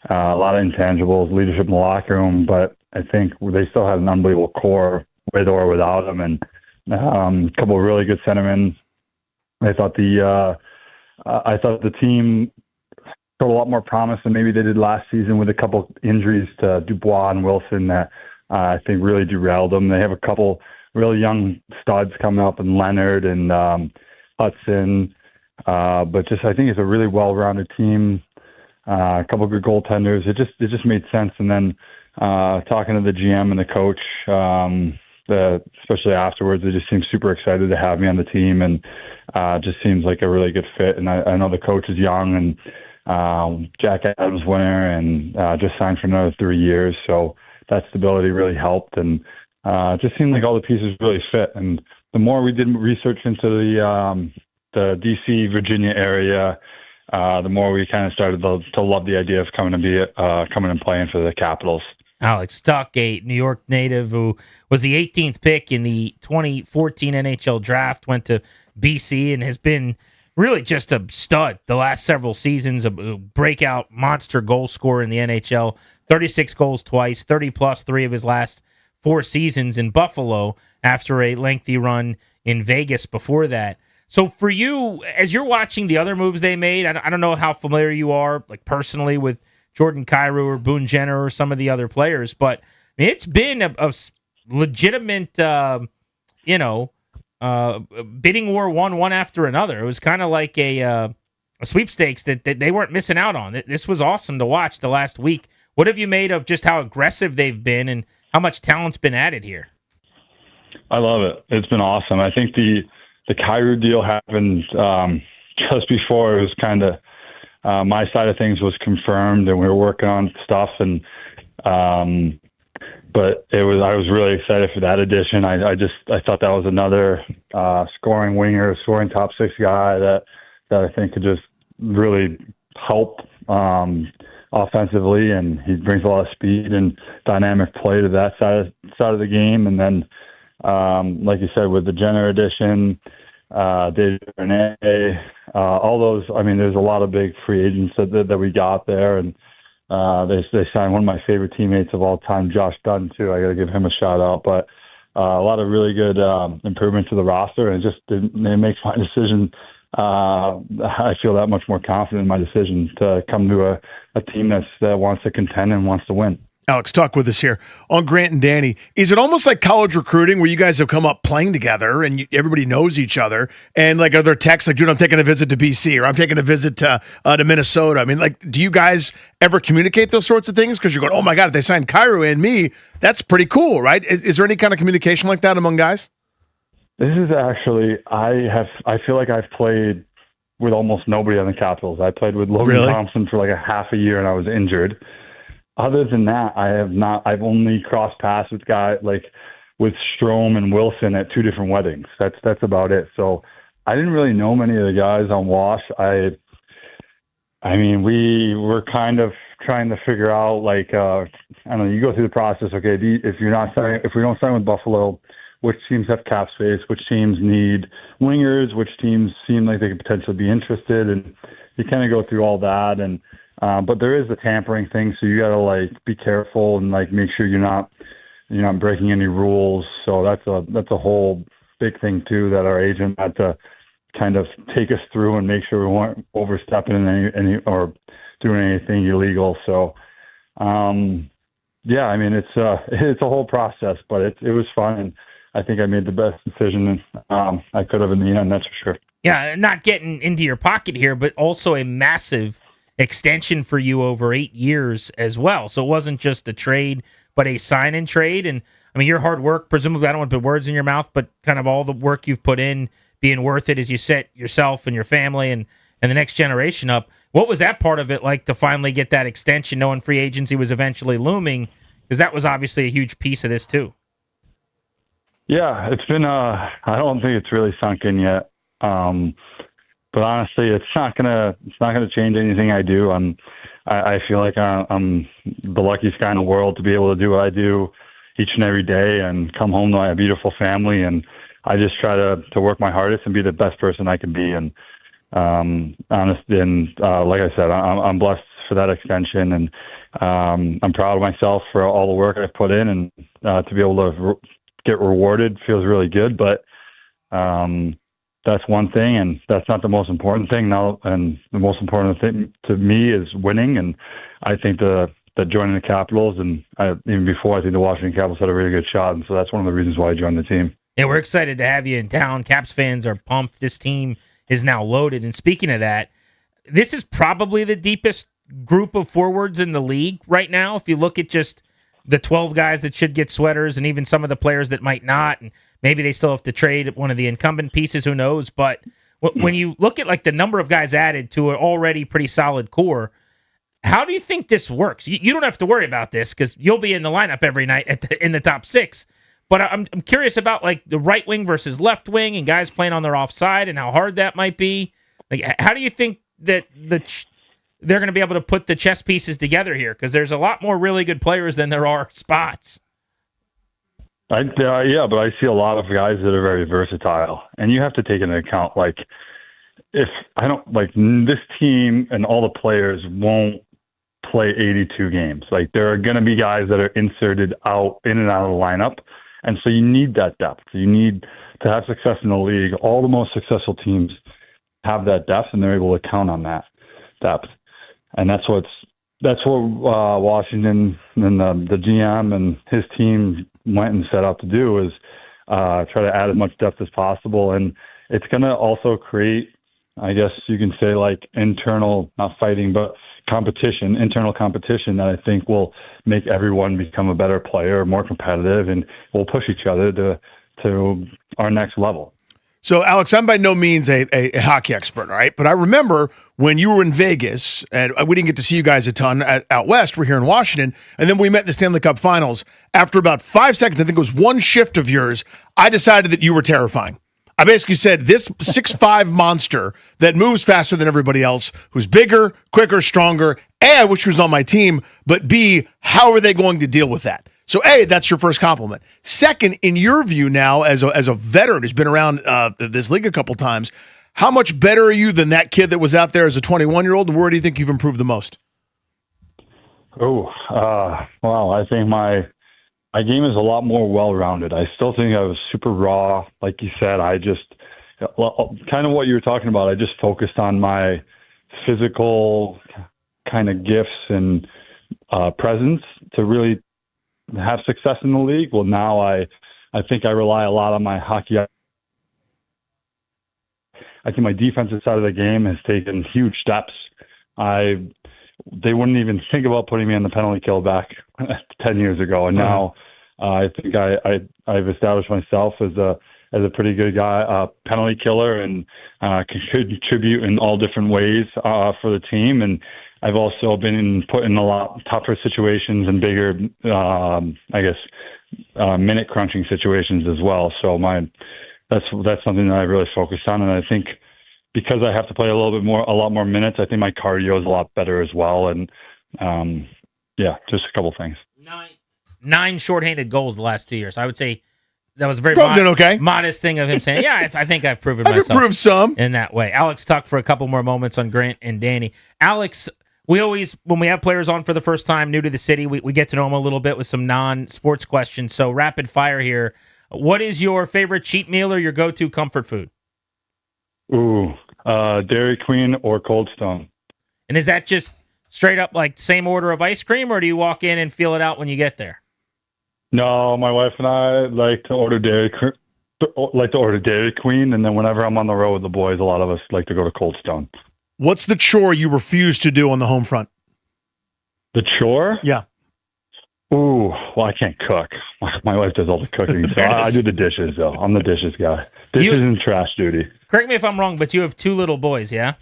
a lot of intangibles, leadership in the locker room, but I think they still had an unbelievable core with or without him, and a couple of really good centermen. I thought the team showed a lot more promise than maybe they did last season with a couple injuries to Dubois and Wilson that I think really derailed them. They have a couple really young studs coming up in Leonard and Hudson, but just I think it's a really well-rounded team. A couple of good goaltenders. It just made sense. And then talking to the GM and the coach, especially afterwards, they just seemed super excited to have me on the team, and just seems like a really good fit. And I know the coach is young, and Jack Adams winner, and just signed for another 3 years. So that stability really helped, and it just seemed like all the pieces really fit. And the more we did research into the D.C., Virginia area, the more we kind of started to love the idea of coming and playing for the Capitals. Alex Tuch, a New York native who was the 18th pick in the 2014 NHL draft, went to BC and has been really just a stud the last several seasons, a breakout monster goal scorer in the NHL, 36 goals twice, 30-plus 3 of his last 4 seasons in Buffalo after a lengthy run in Vegas before that. So for you, as you're watching the other moves they made, I don't know how familiar you are, like personally, with Jordan Kyrou or Boone Jenner or some of the other players, but I mean, it's been a legitimate, bidding war one after another. It was kind of like a sweepstakes that they weren't missing out on. This was awesome to watch the last week. What have you made of just how aggressive they've been and how much talent's been added here? I love it. It's been awesome. I think the Kyrou deal happened just before it was kind of my side of things was confirmed, and we were working on stuff. And but I was really excited for that addition. I thought that was another scoring winger, scoring top 6 guy that I think could just really help offensively, and he brings a lot of speed and dynamic play to that side of the game. And then, like you said, with the Jenner addition, David Renee, all those. I mean, there's a lot of big free agents that we got there, and they signed one of my favorite teammates of all time, Josh Dunn, too. I got to give him a shout out. But a lot of really good improvements to the roster, and it makes my decision. I feel that much more confident in my decision to come to a team that wants to contend and wants to win. Alex Tuch with us here on Grant and Danny. Is it almost like college recruiting where you guys have come up playing together and everybody knows each other, and like are there texts like, dude, I'm taking a visit to BC, or I'm taking a visit to Minnesota? I mean, like, do you guys ever communicate those sorts of things? Because you're going, oh my God, if they signed Kyrou and me, that's pretty cool, right? Is there any kind of communication like that among guys? This is actually, I feel like I've played with almost nobody on the Capitals. I played with Logan Thompson for like a half a year, and I was injured. Other than that, I have not. I've only crossed paths with guys like with Strome and Wilson at 2 different weddings. That's about it. So I didn't really know many of the guys on Wash. I mean, we were kind of trying to figure out, like, I don't know. You go through the process. Okay, if we don't sign with Buffalo, which teams have cap space? Which teams need wingers? Which teams seem like they could potentially be interested? And you kind of go through all that. And but there is the tampering thing, so you got to like be careful and like make sure you're not breaking any rules. So that's a whole big thing too that our agent had to kind of take us through and make sure we weren't overstepping in any or doing anything illegal. So yeah, I mean it's a whole process, but it was fun, and I think I made the best decision I could have in the end. That's for sure. Yeah, not getting into your pocket here, but also a massive extension for you over 8 years as well. So it wasn't just a trade, but a sign and trade. And I mean, your hard work, presumably, I don't want to put words in your mouth, but kind of all the work you've put in being worth it as you set yourself and your family and the next generation up. What was that part of it like to finally get that extension, knowing free agency was eventually looming? Because that was obviously a huge piece of this too. Yeah, it's been, I don't think it's really sunk in yet. But honestly, it's not gonna change anything I do. I feel like I'm the luckiest guy in the world to be able to do what I do each and every day and come home to my beautiful family. And I just try to work my hardest and be the best person I can be. And honestly, and like I said, I'm blessed for that extension, and I'm proud of myself for all the work I've put in, and to be able to get rewarded feels really good. But that's one thing, and that's not the most important thing now. And the most important thing to me is winning. And I think that joining the Capitals, and even before, I think the Washington Capitals had a really good shot. And so that's one of the reasons why I joined the team. Yeah, we're excited to have you in town. Caps fans are pumped. This team is now loaded. And speaking of that, this is probably the deepest group of forwards in the league right now. If you look at just the 12 guys that should get sweaters and even some of the players that might not, and maybe they still have to trade one of the incumbent pieces, who knows. But when you look at like the number of guys added to an already pretty solid core, how do you think this works? You don't have to worry about this because you'll be in the lineup every night in the top 6. But I'm curious about like the right wing versus left wing and guys playing on their offside and how hard that might be. Like, how do you think that they're going to be able to put the chess pieces together here? Because there's a lot more really good players than there are spots. Yeah, but I see a lot of guys that are very versatile, and you have to take into account, like, if I don't, like, this team and all the players won't play 82 games. Like, there are going to be guys that are inserted in and out of the lineup, and so you need that depth. You need to have success in the league. All the most successful teams have that depth, and they're able to count on that depth. And that's what Washington and the GM and his team went and set out to do, is try to add as much depth as possible. And it's going to also create, I guess you can say, like internal, not fighting, but internal competition that I think will make everyone become a better player, more competitive, and we'll push each other to our next level. So, Alex, I'm by no means a hockey expert, all right? But I remember when you were in Vegas, and we didn't get to see you guys a ton out west. We're here in Washington. And then we met in the Stanley Cup Finals. After about 5 seconds, I think it was one shift of yours, I decided that you were terrifying. I basically said, this 6'5" monster that moves faster than everybody else, who's bigger, quicker, stronger, A, I wish he was on my team, but B, how are they going to deal with that? So, A, that's your first compliment. Second, in your view now, as a veteran who's been around this league a couple times, how much better are you than that kid that was out there as a 21-year-old, and where do you think you've improved the most? Well, I think my game is a lot more well-rounded. I still think I was super raw. Like you said, kind of what you were talking about, I just focused on my physical kind of gifts and presence to really have success in the league. Well, now I think I rely a lot on my hockey. I think my defensive side of the game has taken huge steps. They wouldn't even think about putting me on the penalty kill back 10 years ago, and now I think I've established myself as a pretty good guy, penalty killer, and can contribute in all different ways for the team. And I've also been put in a lot tougher situations and bigger, minute crunching situations as well. So that's something that I really focused on. And I think because I have to play a lot more minutes, I think my cardio is a lot better as well. And just a couple things. 9 shorthanded goals the last 2 years. I would say that was a very modest thing of him saying, yeah, I think I've proven myself. I've improved some in that way. Alex, talk for a couple more moments on Grant and Danny. Alex, we always, when we have players on for the first time, new to the city, we get to know them a little bit with some non-sports questions. So rapid fire here. What is your favorite cheat meal or your go-to comfort food? Dairy Queen or Cold Stone. And is that just straight up like same order of ice cream, or do you walk in and feel it out when you get there? No, my wife and I like to order Dairy Queen, and then whenever I'm on the road with the boys, a lot of us like to go to Cold Stone. What's the chore you refuse to do on the home front? The chore? Yeah. Well, I can't cook. My wife does all the cooking, so I do the dishes, though. I'm the dishes guy. Dishes and trash duty. Correct me if I'm wrong, but you have 2 little boys, yeah?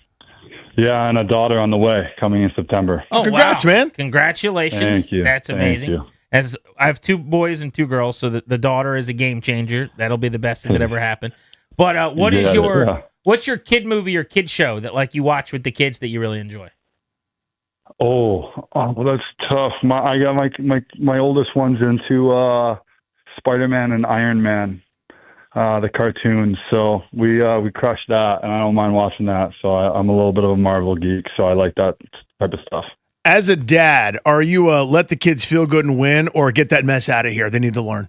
Yeah, and a daughter on the way, coming in September. Oh, congrats, man. Congratulations. Thank you. That's amazing. Thank you. As I have 2 boys and 2 girls, so the daughter is a game changer. That'll be the best thing that ever happened. But what's your kid movie or kid show that like you watch with the kids that you really enjoy? Well, that's tough. I got my oldest one's into Spider-Man and Iron Man, the cartoons. So we crushed that, and I don't mind watching that. So I'm a little bit of a Marvel geek, so I like that type of stuff. As a dad, are you let the kids feel good and win, or get that mess out of here? They need to learn.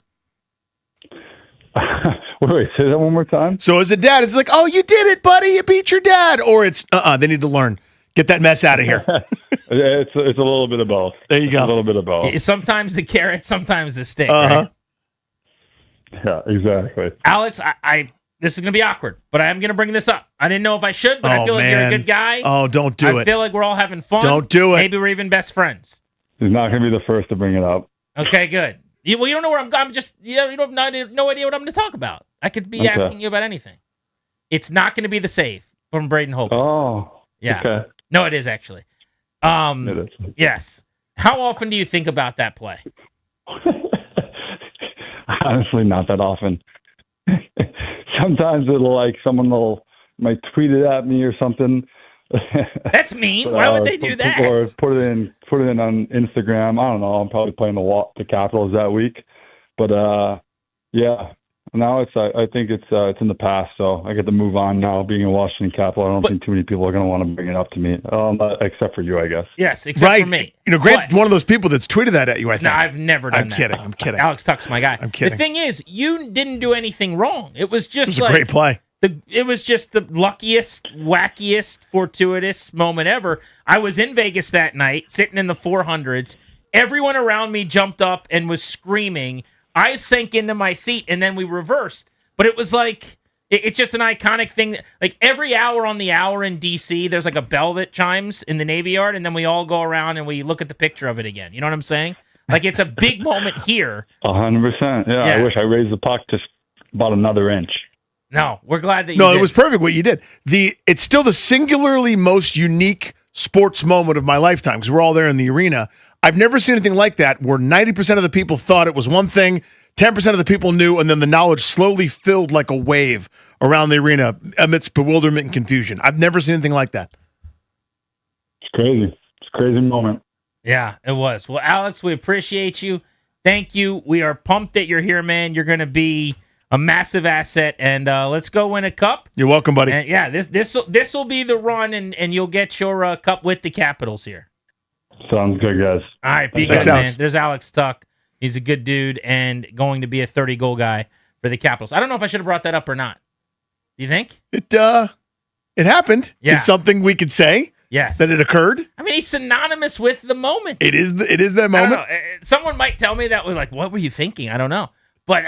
Wait, say that one more time. So as a dad, it's like, oh, you did it, buddy. You beat your dad. Or it's, they need to learn. Get that mess out of here. It's a little bit of both. There you go. A little bit of both. Sometimes the carrot, sometimes the stick. Right? Yeah, exactly. Alex, I this is going to be awkward, but I am going to bring this up. I didn't know if I should, but I feel like you're a good guy. Oh, don't do it. I feel like we're all having fun. Don't do it. Maybe we're even best friends. He's not going to be the first to bring it up. Okay, good. You don't know where I'm just, you don't have no idea what I'm going to talk about. I could be Okay. asking you about anything. It's not going to be the save from Braden Hope. Oh, yeah. okay. No, it is actually. It is. Yes. How often do you think about that play? Honestly, not that often. Sometimes someone might tweet it at me or something. That's mean. Why would they do that? Or put it in on Instagram. I don't know. I'm probably playing the Capitals that week, but yeah. Now I think it's in the past, so I get to move on now. Being a Washington Capital, I don't think too many people are going to want to bring it up to me, except for you, I guess. Yes, except for me. Grant's one of those people that's tweeted that at you. I think. No, I've never done I'm that. kidding. I'm kidding. Alex Tuck's my guy. I'm kidding. The thing is, you didn't do anything wrong. It was just It was a great play. It was just the luckiest, wackiest, fortuitous moment ever. I was in Vegas that night, sitting in the 400s. Everyone around me jumped up and was screaming. I sank into my seat, and then we reversed. But it was like, it's just an iconic thing. Like every hour on the hour in D.C., there's like a bell that chimes in the Navy Yard, and then we all go around and we look at the picture of it again. You know what I'm saying? Like it's a big moment here. 100%. Yeah, I wish I raised the puck just about another inch. No, we're glad that you No, did. it was perfect what you did. It's still the singularly most unique sports moment of my lifetime because we're all there in the arena. I've never seen anything like that where 90% of the people thought it was one thing, 10% of the people knew, and then the knowledge slowly filled like a wave around the arena amidst bewilderment and confusion. I've never seen anything like that. It's crazy. It's a crazy moment. Yeah, it was. Well, Alex, we appreciate you. Thank you. We are pumped that you're here, man. You're going to be a massive asset, and let's go win a cup. You're welcome, buddy. And yeah, this will be the run, and you'll get your cup with the Capitals here. Sounds good, guys. All right, be Thanks, good, Alex. man. There's Alex Tuck. He's a good dude and going to be a 30-goal guy for the Capitals. I don't know if I should have brought that up or not. Do you think? It happened. Yeah. It's something we could say. Yes. That it occurred. I mean, he's synonymous with the moment. It is that I moment. don't know. Someone might tell me that was like, what were you thinking? I don't know. But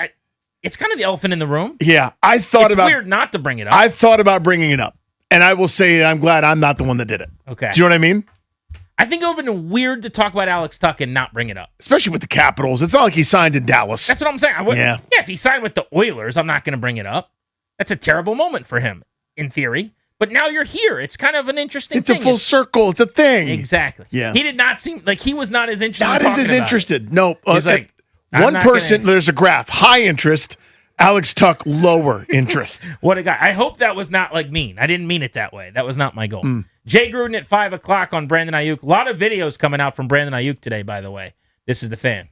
it's kind of the elephant in the room. Yeah, I thought It's about. weird not to bring it up. I thought about bringing it up, and I will say that I'm glad I'm not the one that did it. Okay. Do you know what I mean? I think it would have been weird to talk about Alex Tuck and not bring it up. Especially with the Capitals. It's not like he signed in Dallas. That's what I'm saying. Yeah. If he signed with the Oilers, I'm not going to bring it up. That's a terrible moment for him, in theory. But now you're here. It's kind of an interesting It's thing. a full circle. It's a thing. Exactly. Yeah. He did not seem like he was not as interested. Not in as talking about it. interested. No. He's like, I'm one not person, gonna- there's a graph. High interest. Alex Tuck, lower interest. What a guy. I hope that was not like mean. I didn't mean it that way. That was not my goal. Mm. Jay Gruden at 5 o'clock on Brandon Ayuk. A lot of videos coming out from Brandon Ayuk today, by the way. This is the Fan.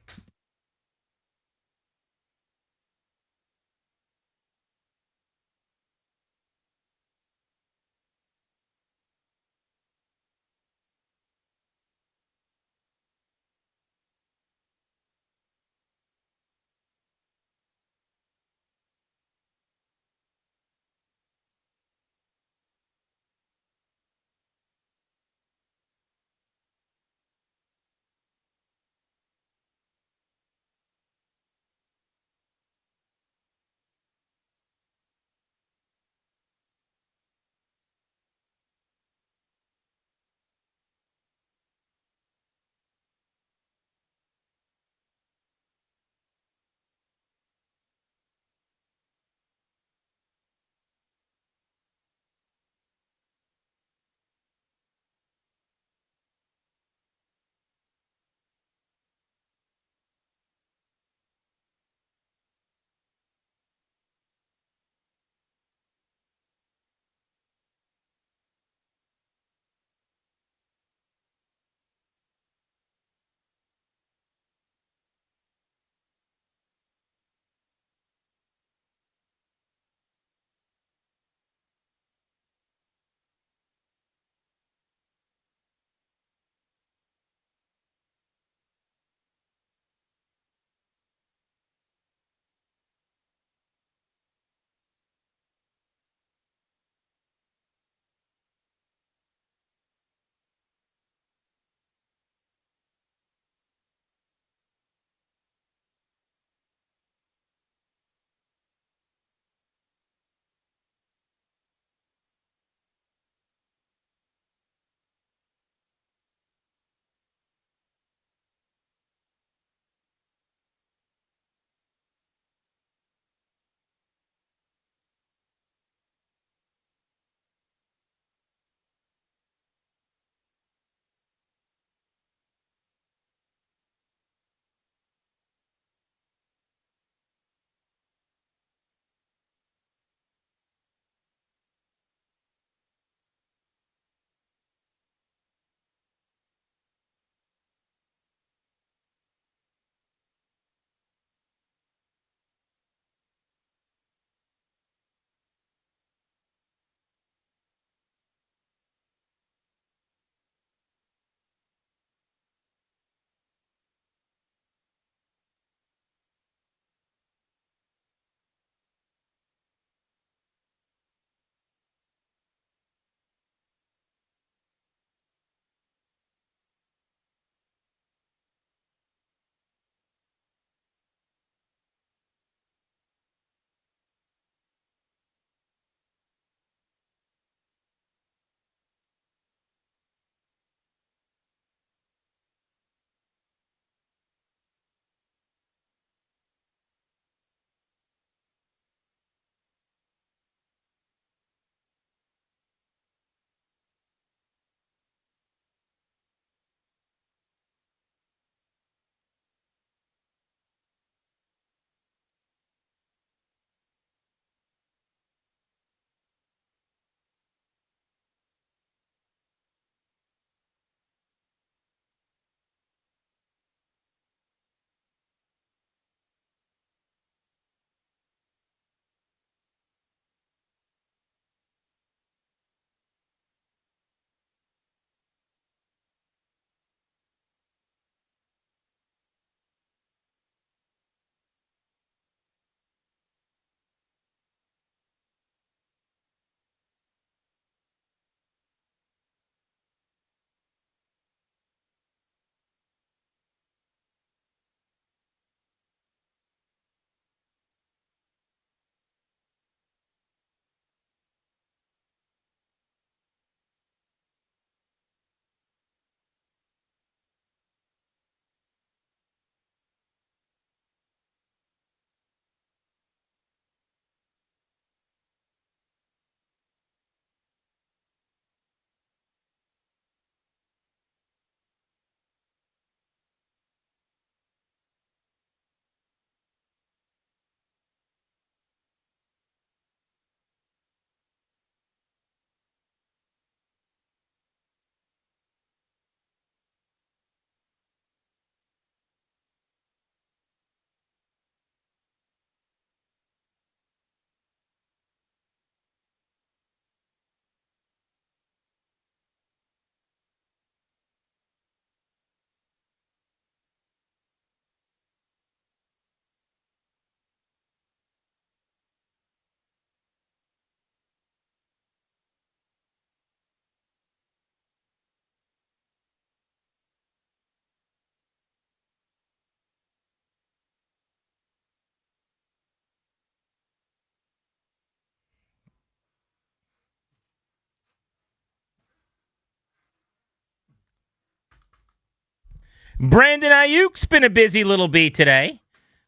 Brandon Ayuk's been a busy little bee today.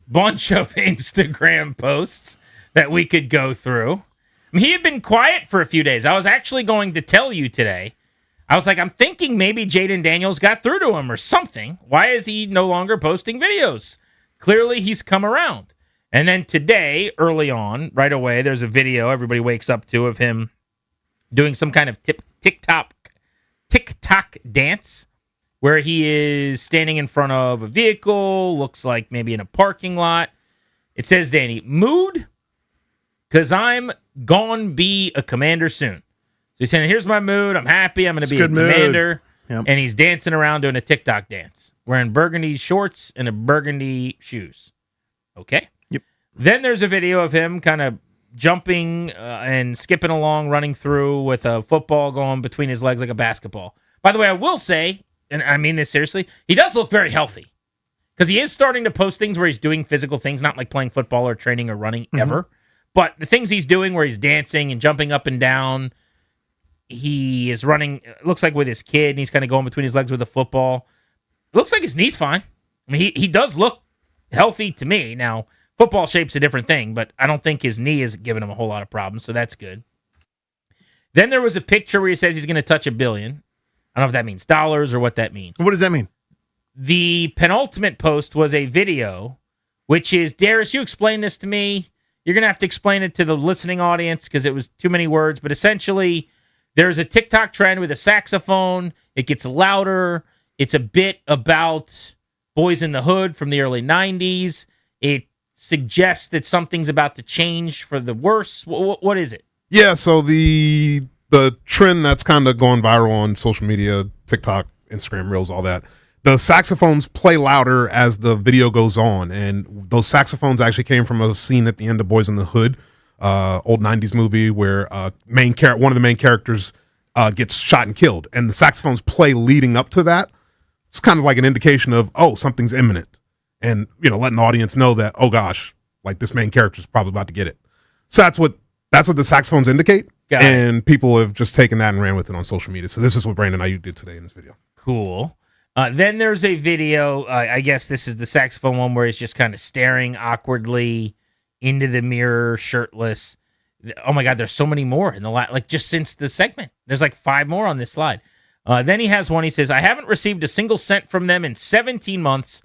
Bunch of Instagram posts that we could go through. I mean, he had been quiet for a few days. I was actually going to tell you today. I was like, I'm thinking maybe Jaden Daniels got through to him or something. Why is he no longer posting videos? Clearly, he's come around. And then today, early on, right away, there's a video everybody wakes up to of him doing some kind of TikTok dance where he is standing in front of a vehicle, looks like maybe in a parking lot. It says, Danny, mood, because I'm gonna be a commander soon. So he's saying, here's my mood. I'm happy. I'm going to be a commander. Yep. And he's dancing around doing a TikTok dance, wearing burgundy shorts and a burgundy shoes. Okay? Yep. Then there's a video of him kind of jumping and skipping along, running through with a football going between his legs like a basketball. By the way, I will say, and I mean this seriously, he does look very healthy. Because he is starting to post things where he's doing physical things, not like playing football or training or running ever. But the things he's doing where he's dancing and jumping up and down, he is running, it looks like with his kid, and he's kind of going between his legs with a football. It looks like his knee's fine. I mean, he does look healthy to me. Now, football shape's a different thing, but I don't think his knee is giving him a whole lot of problems, so that's good. Then there was a picture where he says he's going to touch $1 billion. I don't know if that means dollars or what that means. What does that mean? The penultimate post was a video, which is, Darius, you explain this to me. You're going to have to explain it to the listening audience because it was too many words. But essentially, there's a TikTok trend with a saxophone. It gets louder. It's a bit about Boys in the Hood from the early 90s. It suggests that something's about to change for the worse. What is it? Yeah, so the trend that's kind of going viral on social media, TikTok, Instagram Reels, all that, the saxophones play louder as the video goes on, and those saxophones actually came from a scene at the end of Boys in the Hood, old 90s movie where one of the main characters gets shot and killed, and the saxophones play leading up to that. It's kind of like an indication of, oh, something's imminent, and letting the audience know that, oh gosh, like this main character is probably about to get it. So that's what the saxophones indicate, and people have just taken that and ran with it on social media. So this is what Brandon Ayuk did today in this video. Cool. Then there's a video, I guess this is the saxophone one, where he's just kind of staring awkwardly into the mirror, shirtless. Oh my God, there's so many more in the like just since the segment. There's like 5 more on this slide. Then he has one, he says, I haven't received a single cent from them in 17 months.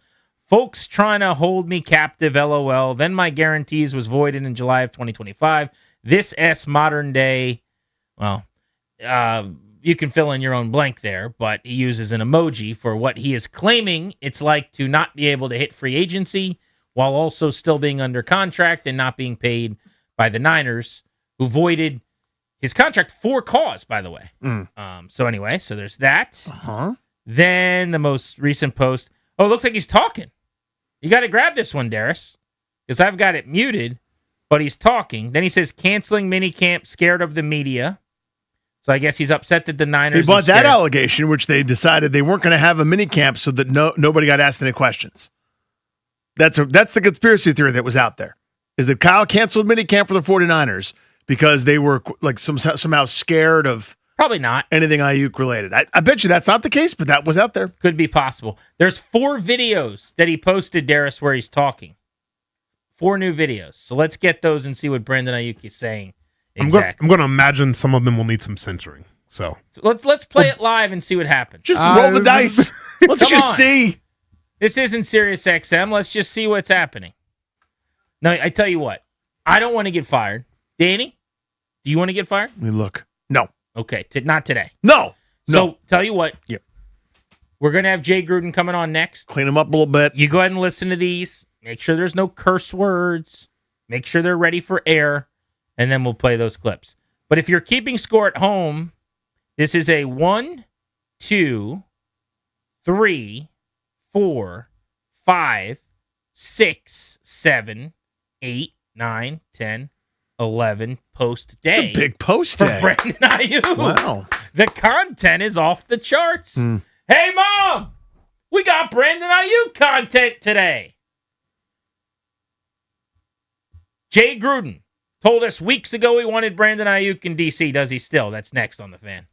Folks trying to hold me captive, LOL. Then my guarantees was voided in July of 2025. This modern day, well, you can fill in your own blank there, but he uses an emoji for what he is claiming it's like to not be able to hit free agency while also still being under contract and not being paid by the Niners, who voided his contract for cause, by the way. So anyway, so there's that. Then the most recent post. Oh, it looks like he's talking. You got to grab this one, Darius, because I've got it muted, but he's talking. Then he says, canceling minicamp, scared of the media. So I guess he's upset that the Niners... They bought that allegation, which they decided they weren't going to have a minicamp so that nobody got asked any questions. That's the conspiracy theory that was out there, is that Kyle canceled minicamp for the 49ers because they were like somehow scared of... Probably not. Anything Ayuk related. I bet you that's not the case, but that was out there. Could be possible. There's 4 videos that he posted, Darius, where he's talking. 4 new videos. So let's get those and see what Brandon Ayuk is saying. Exactly. I'm going to imagine some of them will need some censoring. So let's play it live and see what happens. Just roll the dice. Let's just see. This isn't Sirius XM. Let's just see what's happening. Now, I tell you what. I don't want to get fired. Danny, do you want to get fired? Let me look. No. Okay, not today. No. So tell you what. Yep. We're going to have Jay Gruden coming on next. Clean him up a little bit. You go ahead and listen to these. Make sure there's no curse words. Make sure they're ready for air. And then we'll play those clips. But if you're keeping score at home, this is a 1, 2, 3, 4, 5, 6, 7, 8, 9, 10, 11 post day. It's a big post day. For Brandon Ayuk. Wow. The content is off the charts. Hey, Mom, we got Brandon Ayuk content today. Jay Gruden told us weeks ago he wanted Brandon Ayuk in D.C. Does he still? That's next on the Fan.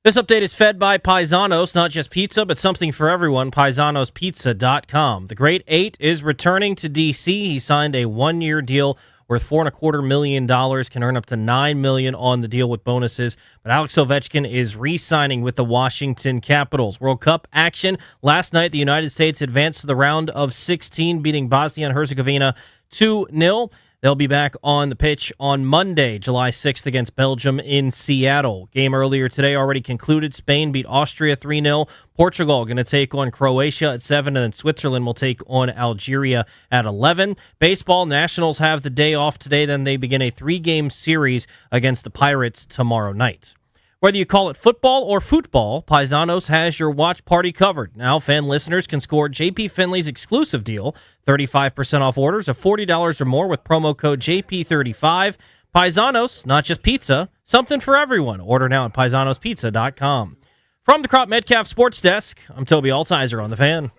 This update is fed by Paisanos, not just pizza, but something for everyone, paisanospizza.com. The Great Eight is returning to D.C. He signed a one-year deal worth $4.25 million, can earn up to $9 million on the deal with bonuses. But Alex Ovechkin is re-signing with the Washington Capitals. World Cup action. Last night, the United States advanced to the round of 16, beating Bosnia and Herzegovina 2-0. They'll be back on the pitch on Monday, July 6th against Belgium in Seattle. Game earlier today already concluded. Spain beat Austria 3-0. Portugal going to take on Croatia at 7, and then Switzerland will take on Algeria at 11. Baseball, Nationals have the day off today. Then they begin a 3-game series against the Pirates tomorrow night. Whether you call it football or football, Paisanos has your watch party covered. Now, fan listeners can score JP Finley's exclusive deal, 35% off orders of $40 or more with promo code JP35. Paisanos, not just pizza, something for everyone. Order now at paisanospizza.com. From the Crop Metcalf Sports Desk, I'm Toby Altizer on The Fan.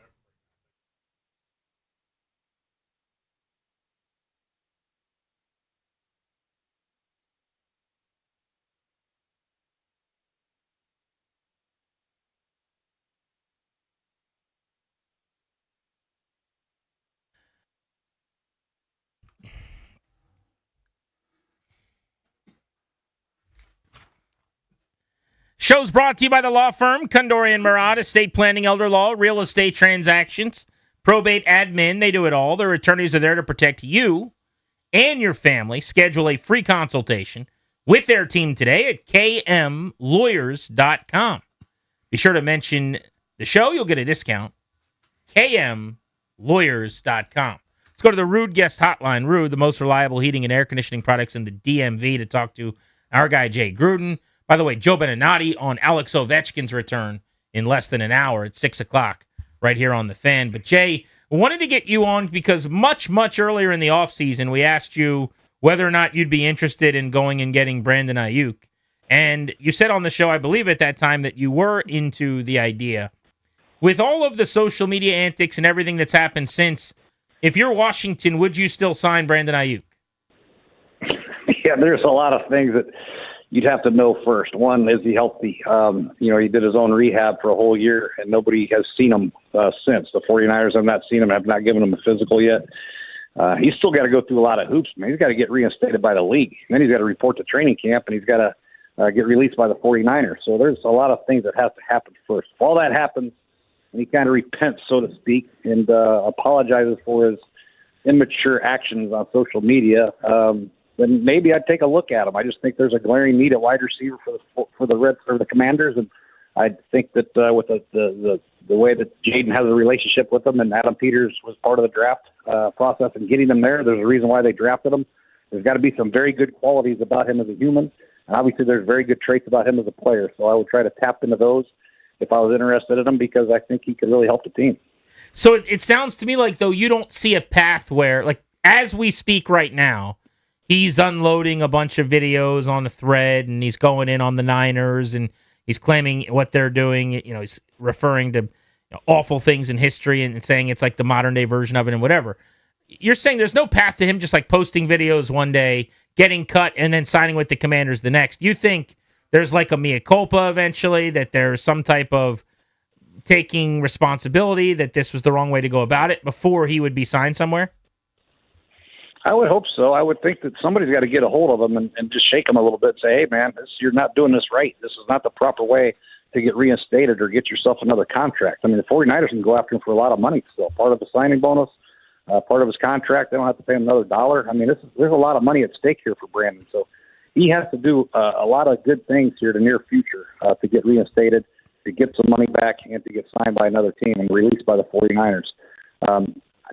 Show's brought to you by the law firm Kondorian Murad, estate planning, elder law, real estate transactions, probate admin. They do it all. Their attorneys are there to protect you and your family. Schedule a free consultation with their team today at kmlawyers.com. Be sure to mention the show. You'll get a discount. kmlawyers.com. Let's go to the Rude Guest Hotline. Rude, the most reliable heating and air conditioning products in the DMV, to talk to our guy, Jay Gruden. By the way, Joe Beninati on Alex Ovechkin's return in less than an hour at 6 o'clock right here on The Fan. But, Jay, I wanted to get you on because much, much earlier in the offseason, we asked you whether or not you'd be interested in going and getting Brandon Ayuk. And you said on the show, I believe at that time, that you were into the idea. With all of the social media antics and everything that's happened since, if you're Washington, would you still sign Brandon Ayuk? Yeah, there's a lot of things that you'd have to know first. One, is he healthy? He did his own rehab for a whole year, and nobody has seen him since. The 49ers have not seen him, have not given him a physical yet. He's still got to go through a lot of hoops, man. He's got to get reinstated by the league. And then he's got to report to training camp, and he's got to get released by the 49ers. So there's a lot of things that have to happen first. If all that happens, and he kind of repents, so to speak, and apologizes for his immature actions on social media, then maybe I'd take a look at him. I just think there's a glaring need at wide receiver for the Reds or the Commanders, and I think that with the way that Jaden has a relationship with them, and Adam Peters was part of the draft process and getting them there, there's a reason why they drafted him. There's got to be some very good qualities about him as a human, and obviously there's very good traits about him as a player. So I would try to tap into those if I was interested in him, because I think he could really help the team. So it sounds to me like, though, you don't see a path where, like, as we speak right now, he's unloading a bunch of videos on a thread, and he's going in on the Niners, and he's claiming what they're doing. He's referring to awful things in history and saying it's like the modern day version of it and whatever. You're saying there's no path to him just like posting videos one day, getting cut, and then signing with the Commanders the next. You think there's like a mea culpa eventually, that there's some type of taking responsibility, that this was the wrong way to go about it before he would be signed somewhere? I would hope so. I would think that somebody's got to get a hold of him and just shake him a little bit and say, hey, man, you're not doing this right. This is not the proper way to get reinstated or get yourself another contract. I mean, the 49ers can go after him for a lot of money still. Part of the signing bonus, part of his contract. They don't have to pay him another dollar. I mean, there's a lot of money at stake here for Brandon. So he has to do a lot of good things here in the near future to get reinstated, to get some money back, and to get signed by another team and released by the 49ers.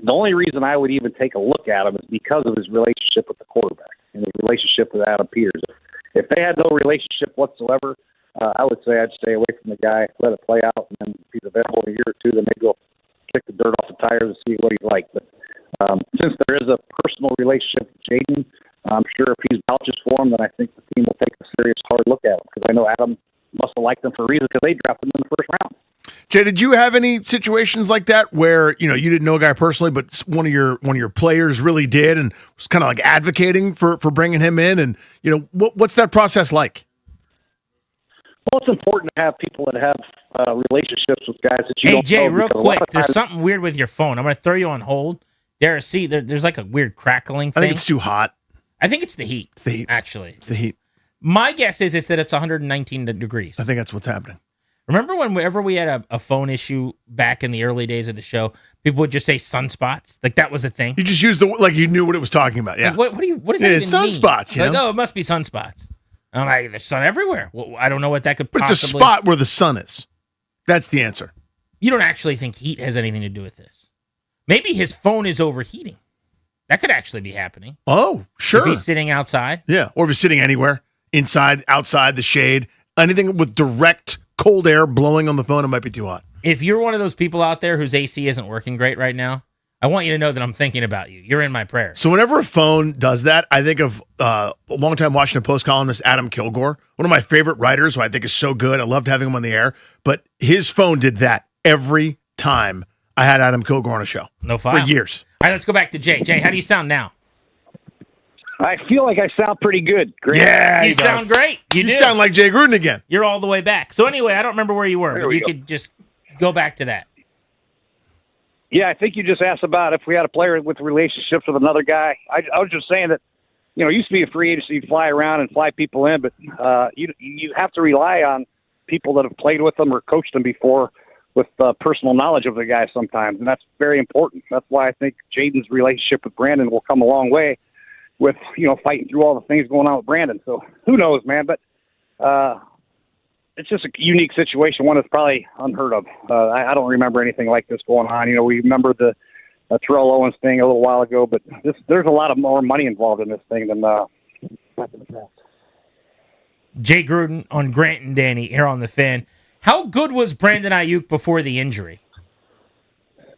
The only reason I would even take a look at him is because of his relationship with the quarterback and his relationship with Adam Peters. If they had no relationship whatsoever, I would say I'd stay away from the guy, let it play out, and then if he's available in a year or two, then maybe go kick the dirt off the tires and see what he's like. But since there is a personal relationship with Jaden, I'm sure if he's vouches for him, then I think the team will take a serious hard look at him, because I know Adam must have liked him for a reason, because they drafted him in the first round. Jay, did you have any situations like that where you didn't know a guy personally, but one of your players really did and was kind of like advocating for bringing him in? And what's that process like? Well, it's important to have people that have relationships with guys that you don't Jay, know. real because a lot quick, of there's times- something weird with your phone. I'm going to throw you on hold. There's like a weird crackling thing. I think it's too hot. I think it's the heat. It's the heat. Actually. It's the heat. My guess is that it's 119 degrees. I think that's what's happening. Remember whenever we had a phone issue back in the early days of the show, people would just say sunspots? Like that was a thing? You just used you knew what it was talking about. Yeah. Like, what does that even mean? Sunspots, you Like, know? oh, it must be sunspots. I'm like, there's sun everywhere. Well, I don't know what that could But possibly... it's a spot where the sun is. That's the answer. You don't actually think heat has anything to do with this. Maybe his phone is overheating. That could actually be happening. Oh, sure. If he's sitting outside. Yeah, or if he's sitting anywhere, inside, outside, the shade, anything with direct cold air blowing on the phone, it might be too hot. If you're one of those people out there whose AC isn't working great right now, I want you to know that I'm thinking about you. You're in my prayers. So whenever a phone does that, I think of a longtime Washington Post columnist, Adam Kilgore, one of my favorite writers who I think is so good. I loved having him on the air. But his phone did that every time I had Adam Kilgore on a show. No file. For years. All right, let's go back to Jay. Jay, how do you sound now? I feel like I sound pretty good. Great. Yeah, You sound great. You do. sound like Jay Gruden again. You're all the way back. So anyway, I don't remember where you were, There but we you go. could just go back to that. Yeah, I think you just asked about if we had a player with relationships with another guy. I was just saying that, it used to be a free agency, you'd fly around and fly people in, but you have to rely on people that have played with them or coached them before with personal knowledge of the guy sometimes, and that's very important. That's why I think Jaden's relationship with Brandon will come a long way with, fighting through all the things going on with Brandon. So who knows, man, but it's just a unique situation, one that's probably unheard of. I don't remember anything like this going on. We remember the Terrell Owens thing a little while ago, but there's a lot of more money involved in this thing than Jay Gruden on Grant and Danny here on The Fan. How good was Brandon Ayuk before the injury?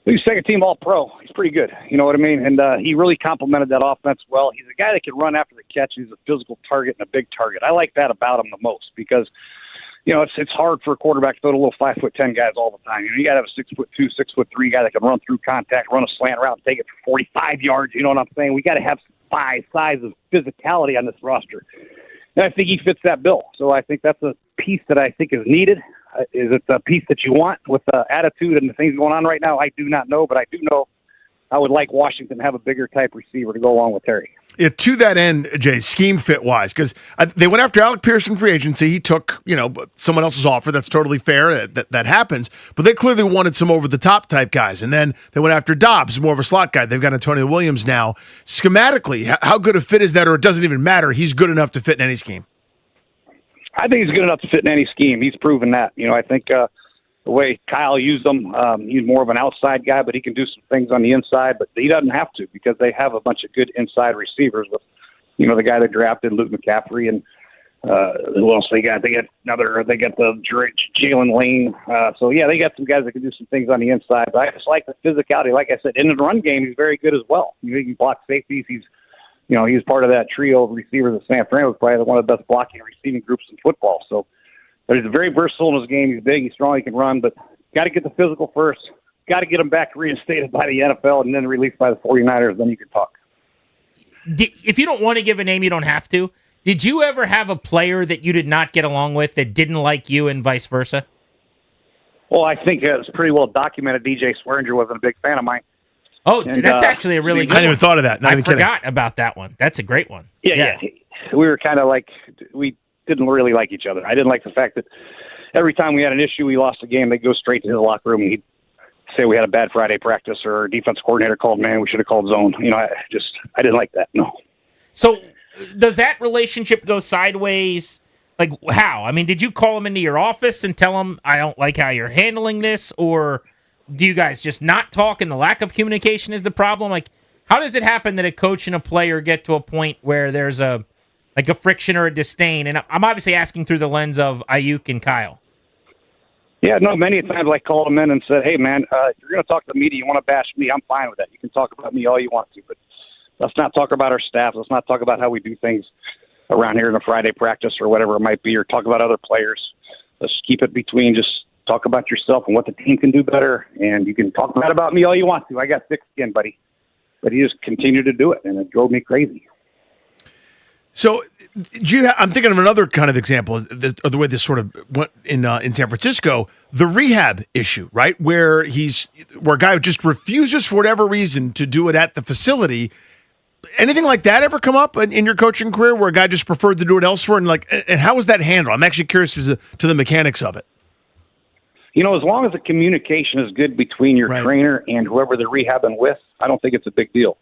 He's second-team All-Pro. He's pretty good. You know what I mean? And he really complemented that offense well. He's a guy that can run after the catch. He's a physical target and a big target. I like that about him the most because, it's hard for a quarterback to throw to little 5'10" guys all the time. You got to have a 6'2", 6'3" guy that can run through contact, run a slant route, and take it for 45 yards. You know what I'm saying? We got to have size of physicality on this roster. And I think he fits that bill. So I think that's a piece that I think is needed. Is it the piece that you want with the attitude and the things going on right now? I do not know, but I do know I would like Washington to have a bigger type receiver to go along with Terry. Yeah, to that end, Jay, scheme fit wise, because they went after Alec Pearson free agency. He took, someone else's offer. That's totally fair. That happens. But they clearly wanted some over the top type guys. And then they went after Dobbs, more of a slot guy. They've got Antonio Williams now. Schematically, how good a fit is that, or it doesn't even matter? He's good enough to fit in any scheme. I think he's good enough to fit in any scheme. He's proven that. I think the way Kyle used him, he's more of an outside guy, but he can do some things on the inside. But he doesn't have to because they have a bunch of good inside receivers with, the guy they drafted, Luke McCaffrey, and who else they got? They got the Jalen Lane. So, yeah, they got some guys that can do some things on the inside. But I just like the physicality. Like I said, in the run game, he's very good as well. He can block safeties. He's part of that trio of receivers at San Fran. Was probably one of the best blocking and receiving groups in football. So he's very versatile in his game. He's big, he's strong, he can run, but got to get the physical first. Got to get him back reinstated by the NFL and then released by the 49ers. Then you can talk. If you don't want to give a name, you don't have to. Did you ever have a player that you did not get along with that didn't like you and vice versa? Well, I think it's pretty well documented. DJ Swearinger wasn't a big fan of mine. Oh, And, that's actually a really good one. I hadn't even thought of that. Not I even kidding. forgot about that one. That's a great one. Yeah. We were kind of like, we didn't really like each other. I didn't like the fact that every time we had an issue, we lost a game, they'd go straight to the locker room and he'd say we had a bad Friday practice or our defense coordinator called man, we should have called zone. I didn't like that. No. So does that relationship go sideways? Like how? I mean, did you call him into your office and tell him, I don't like how you're handling this? Or do you guys just not talk and the lack of communication is the problem? Like, how does it happen that a coach and a player get to a point where there's a friction or a disdain? And I'm obviously asking through the lens of Ayuk and Kyle. Yeah, no, many times I called him in and said, hey, man, if you're going to talk to the media, you want to bash me, I'm fine with that. You can talk about me all you want to, but let's not talk about our staff. Let's not talk about how we do things around here in a Friday practice or whatever it might be, or talk about other players. Let's keep it between just talk about yourself and what the team can do better, and you can talk bad about me all you want to. I got thick skin, buddy. But he just continued to do it, and it drove me crazy. So, I'm thinking of another kind of example of the way this sort of went in San Francisco, the rehab issue, right? Where a guy just refuses for whatever reason to do it at the facility. Anything like that ever come up in your coaching career where a guy just preferred to do it elsewhere? And how was that handled? I'm actually curious to the mechanics of it. You know, as long as the communication is good between your trainer and whoever they're rehabbing with, I don't think it's a big deal.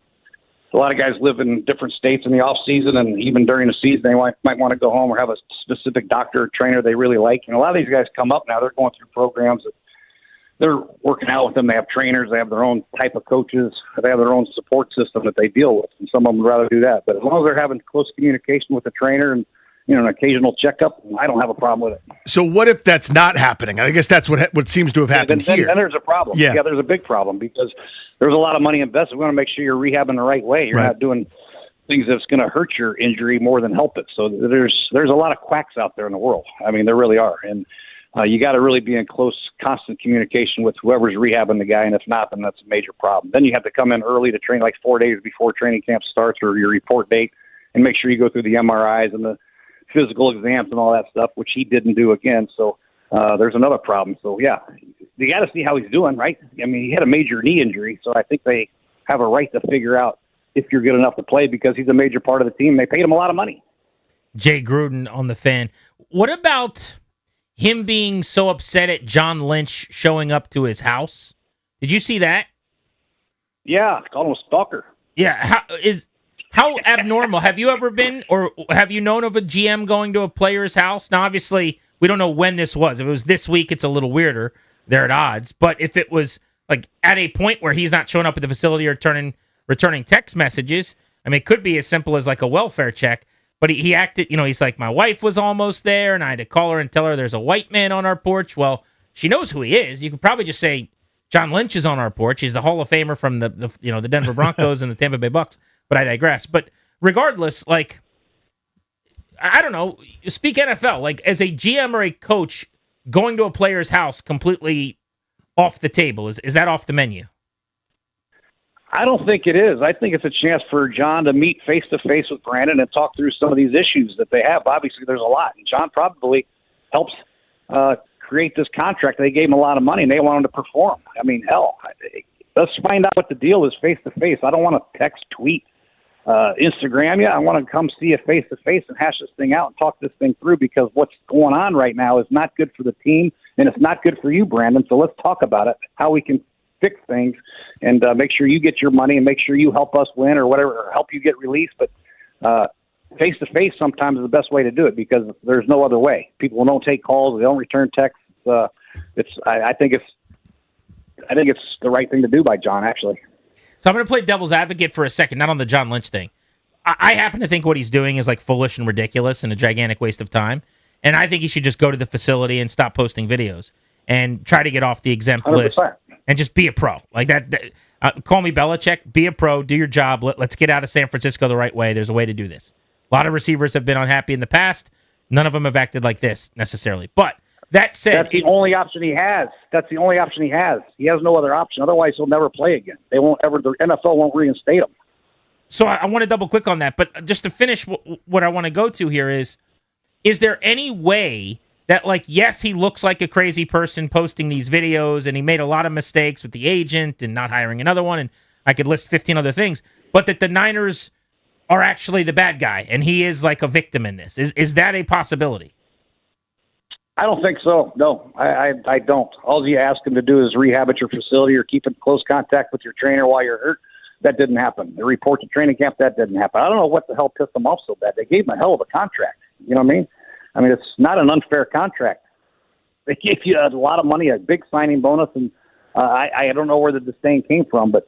A lot of guys live in different states in the off season, and even during the season, they might want to go home or have a specific doctor or trainer they really like. And a lot of these guys come up now; they're going through programs that they're working out with them. They have trainers, they have their own type of coaches, they have their own support system that they deal with. And some of them would rather do that. But as long as they're having close communication with the trainer and an occasional checkup, I don't have a problem with it. So what if that's not happening? I guess that's what seems to have happened here. Then there's a problem. Yeah, there's a big problem because there's a lot of money invested. We want to make sure you're rehabbing the right way. You're not doing things that's going to hurt your injury more than help it. So there's a lot of quacks out there in the world. I mean, there really are. And you got to really be in close, constant communication with whoever's rehabbing the guy. And if not, then that's a major problem. Then you have to come in early to train, like 4 days before training camp starts or your report date, and make sure you go through the MRIs and the physical exams and all that stuff, which he didn't do again. So there's another problem. So, yeah, you got to see how he's doing, right? I mean, he had a major knee injury, so I think they have a right to figure out if you're good enough to play because he's a major part of the team. They paid him a lot of money. Jay Gruden on the Fan. What about him being so upset at John Lynch showing up to his house? Did you see that? Yeah, called him a stalker. Yeah, how abnormal have you ever been, or have you known of a GM going to a player's house? Now, obviously, we don't know when this was. If it was this week, it's a little weirder. They're at odds. But if it was like at a point where he's not showing up at the facility or returning text messages, I mean, it could be as simple as like a welfare check. But he acted, he's like, my wife was almost there, and I had to call her and tell her there's a white man on our porch. Well, she knows who he is. You could probably just say John Lynch is on our porch. He's the Hall of Famer from the Denver Broncos and the Tampa Bay Bucks. But I digress. But regardless, like, I don't know, speak NFL. Like, as a GM or a coach, going to a player's house completely off the table. Is that off the menu? I don't think it is. I think it's a chance for John to meet face-to-face with Brandon and talk through some of these issues that they have. Obviously, there's a lot. And John probably helps create this contract. They gave him a lot of money, and they want him to perform. I mean, hell, let's find out what the deal is face-to-face. I don't want to text, tweet, Instagram you. I want to come see you face-to-face and hash this thing out and talk this thing through because what's going on right now is not good for the team, and it's not good for you, Brandon. So let's talk about it, how we can fix things and make sure you get your money and make sure you help us win or whatever, or help you get released. But face-to-face sometimes is the best way to do it because there's no other way. People don't take calls. They don't return texts. I think it's the right thing to do by John, actually. So I'm going to play devil's advocate for a second, not on the John Lynch thing. I happen to think what he's doing is like foolish and ridiculous and a gigantic waste of time. And I think he should just go to the facility and stop posting videos and try to get off the exempt 100%. list and just be a pro. Like that call me Belichick, be a pro, do your job. Let's get out of San Francisco the right way. There's a way to do this. A lot of receivers have been unhappy in the past. None of them have acted like this necessarily. But that said, that's the only option he has. That's the only option he has. He has no other option. Otherwise, he'll never play again. The NFL won't reinstate him. So I want to double click on that. But just to finish what I want to go to here is there any way that, like, yes, he looks like a crazy person posting these videos and he made a lot of mistakes with the agent and not hiring another one, and I could list 15 other things, but that the Niners are actually the bad guy and he is like a victim in this? Is that a possibility? I don't think so. No, I don't. All you ask him to do is rehab at your facility or keep in close contact with your trainer while you're hurt. That didn't happen. The report to training camp, that didn't happen. I don't know what the hell pissed them off so bad. They gave him a hell of a contract. You know what I mean? I mean, it's not an unfair contract. They gave you a lot of money, a big signing bonus, and I don't know where the disdain came from. But,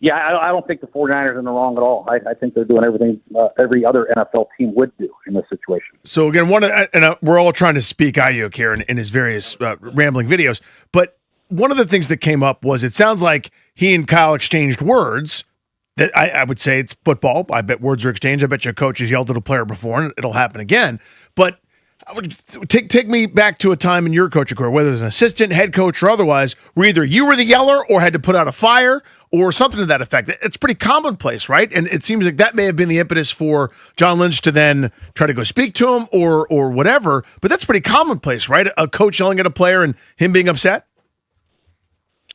yeah, I don't think the 49ers are in the wrong at all. I think they're doing everything every other NFL team would do in this situation. So, again, we're all trying to speak Ayuk here in his various rambling videos, but one of the things that came up was it sounds like he and Kyle exchanged words. That I would say it's football. I bet words are exchanged. I bet your coach has yelled at a player before, and it'll happen again. But I would take me back to a time in your coaching career, whether it was an assistant, head coach, or otherwise, where either you were the yeller or had to put out a fire, or something to that effect. It's pretty commonplace, right? And it seems like that may have been the impetus for John Lynch to then try to go speak to him or whatever. But that's pretty commonplace, right? A coach yelling at a player and him being upset.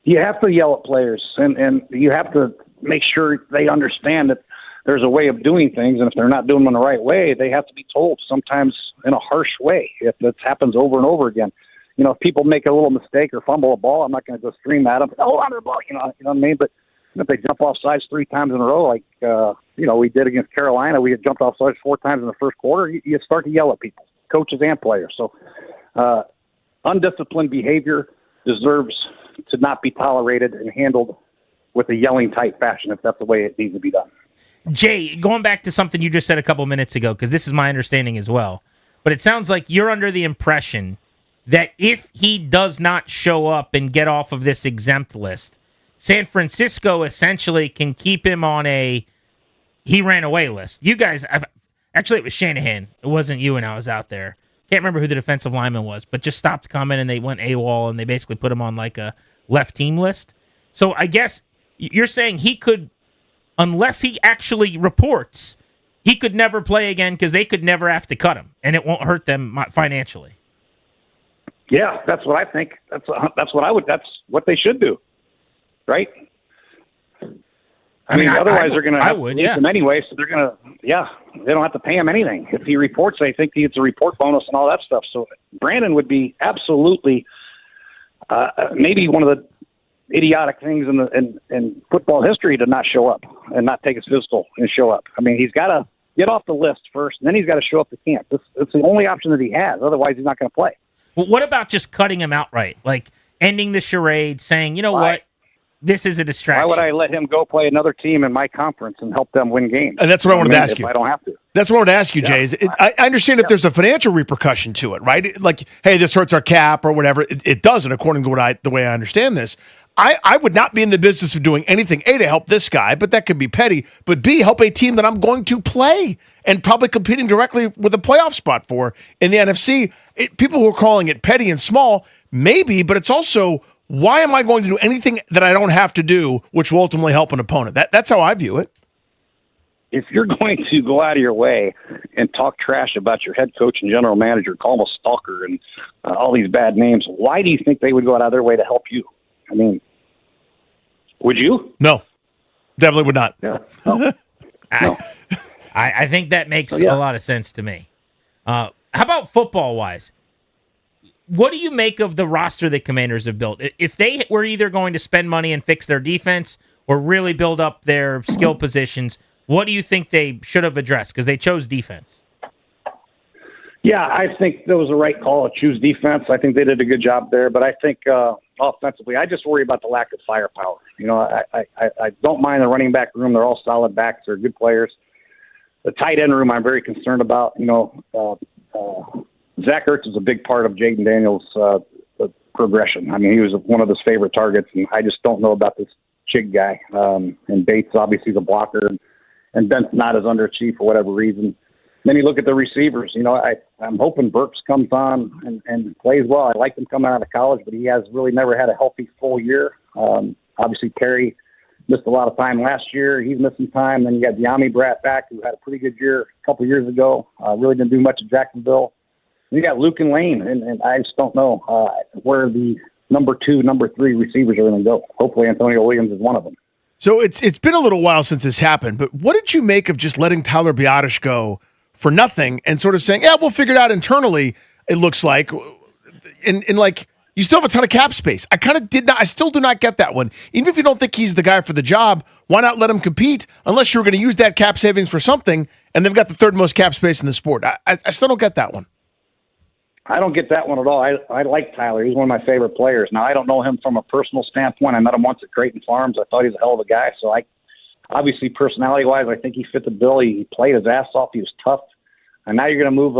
You have to yell at players, and you have to make sure they understand that there's a way of doing things, and if they're not doing them in the right way, they have to be told, sometimes in a harsh way, if it happens over and over again. If people make a little mistake or fumble a ball, I'm not going to go scream at them, hold on to the ball, you know what I mean? But if they jump off sides 3 times in a row, like, we did against Carolina, we had jumped off sides 4 times in the first quarter, you start to yell at people, coaches and players. So undisciplined behavior deserves to not be tolerated and handled with a yelling type fashion, if that's the way it needs to be done. Jay, going back to something you just said a couple minutes ago, because this is my understanding as well, but it sounds like you're under the impression that if he does not show up and get off of this exempt list, San Francisco essentially can keep him on a he ran away list. You guys, actually it was Shanahan. It wasn't you and I was out there. Can't remember who the defensive lineman was, but just stopped coming and they went AWOL and they basically put him on like a left team list. So I guess you're saying he could, unless he actually reports, he could never play again because they could never have to cut him, and it won't hurt them financially. Yeah, that's what I think. That's what they should do, right? I mean, otherwise they're going to lose him anyway, so they're going to, they don't have to pay him anything. If he reports, they think he gets a report bonus and all that stuff. So Brandon would be absolutely maybe one of the idiotic things in football history to not show up and not take his physical and show up. I mean, he's got to get off the list first, and then he's got to show up to camp. It's the only option that he has. Otherwise, he's not going to play. Well, what about just cutting him outright? Like ending the charade, saying, what? This is a distraction. Why would I let him go play another team in my conference and help them win games? And that's what I wanted to ask you. I don't have to. That's what I wanted to ask you, Jay. I understand if there's a financial repercussion to it, right? Like, hey, this hurts our cap or whatever. It doesn't, according to the way I understand this. I would not be in the business of doing anything, A, to help this guy, but that could be petty, but B, help a team that I'm going to play and probably competing directly with a playoff spot for in the NFC. People who are calling it petty and small, maybe, but it's also, why am I going to do anything that I don't have to do, which will ultimately help an opponent? That's how I view it. If you're going to go out of your way and talk trash about your head coach and general manager, call them a stalker and all these bad names, why do you think they would go out of their way to help you? I mean, would you? No, definitely would not. Yeah. No. I think that makes a lot of sense to me. How about football-wise? What do you make of the roster that Commanders have built? If they were either going to spend money and fix their defense or really build up their skill positions, what do you think they should have addressed? Because they chose defense. Yeah, I think that was the right call to choose defense. I think they did a good job there. But I think offensively, I just worry about the lack of firepower. I don't mind the running back room. They're all solid backs. They're good players. The tight end room I'm very concerned about. Zach Ertz is a big part of Jaden Daniels' progression. I mean, he was one of his favorite targets, and I just don't know about this Chig guy. And Bates obviously is a blocker, and Bent's not as underachieved for whatever reason. Then you look at the receivers. I'm hoping Burks comes on and plays well. I like him coming out of college, but he has really never had a healthy full year. Obviously, Terry missed a lot of time last year. He's missing time. Then you got Deami Bratt back, who had a pretty good year a couple years ago. Really didn't do much at Jacksonville. You got Luke and Lane, and I just don't know where the number 2, number 3 receivers are going to go. Hopefully Antonio Williams is one of them. So it's been a little while since this happened, but what did you make of just letting Tyler Biadasz go for nothing and sort of saying, we'll figure it out internally, it looks like, and like, you still have a ton of cap space. I still do not get that one. Even if you don't think he's the guy for the job, why not let him compete unless you're going to use that cap savings for something, and they've got the 3rd most cap space in the sport. I still don't get that one. I don't get that one at all. I like Tyler. He's one of my favorite players. Now, I don't know him from a personal standpoint. I met him once at Creighton Farms. I thought he was a hell of a guy. So obviously, personality-wise, I think he fit the bill. He played his ass off. He was tough. And now you're going to move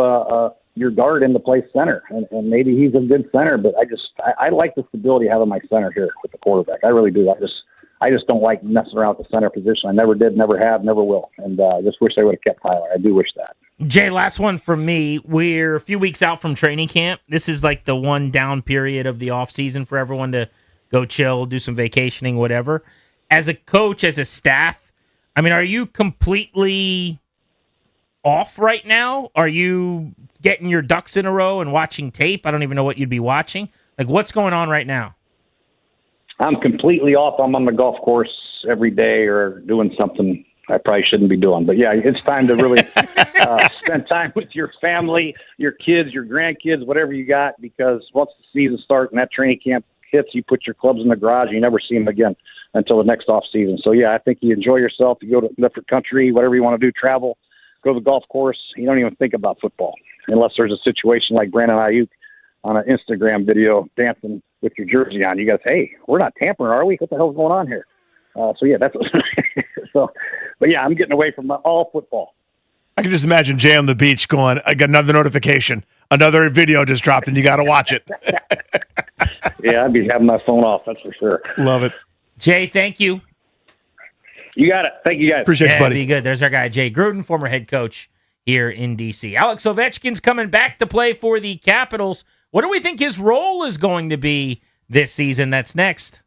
your guard into play center. And maybe he's a good center, but I like the stability I have in my center here with the quarterback. I really do. I just don't like messing around with the center position. I never did, never have, never will. And I just wish they would have kept Tyler. I do wish that. Jay, last one from me. We're a few weeks out from training camp. This is like the one down period of the off season for everyone to go chill, do some vacationing, whatever. as a coach, as a staff, I mean, are you completely off right now? Are you getting your ducks in a row and watching tape? I don't even know what you'd be watching. Like, what's going on right now? I'm completely off. I'm on the golf course every day or doing something I probably shouldn't be doing. But yeah, it's time to really spend time with your family, your kids, your grandkids, whatever you got, because once the season starts and that training camp hits, you put your clubs in the garage and you never see them again until the next off season. So yeah, I think you enjoy yourself. You go to a different country, whatever you want to do, travel, go to the golf course. You don't even think about football unless there's a situation like Brandon Ayuk on an Instagram video dancing with your jersey on. You guys, hey, we're not tampering, are we? What the hell's going on here? So yeah, that's so. But yeah, I'm getting away from all football. I can just imagine Jay on the beach going, I got another notification. Another video just dropped and you got to watch it. Yeah, I'd be having my phone off. That's for sure. Love it. Jay, thank you. You got it. Thank you, guys. Appreciate you, buddy. Be good. There's our guy, Jay Gruden, former head coach here in D.C. Alex Ovechkin's coming back to play for the Capitals. What do we think his role is going to be this season? That's next.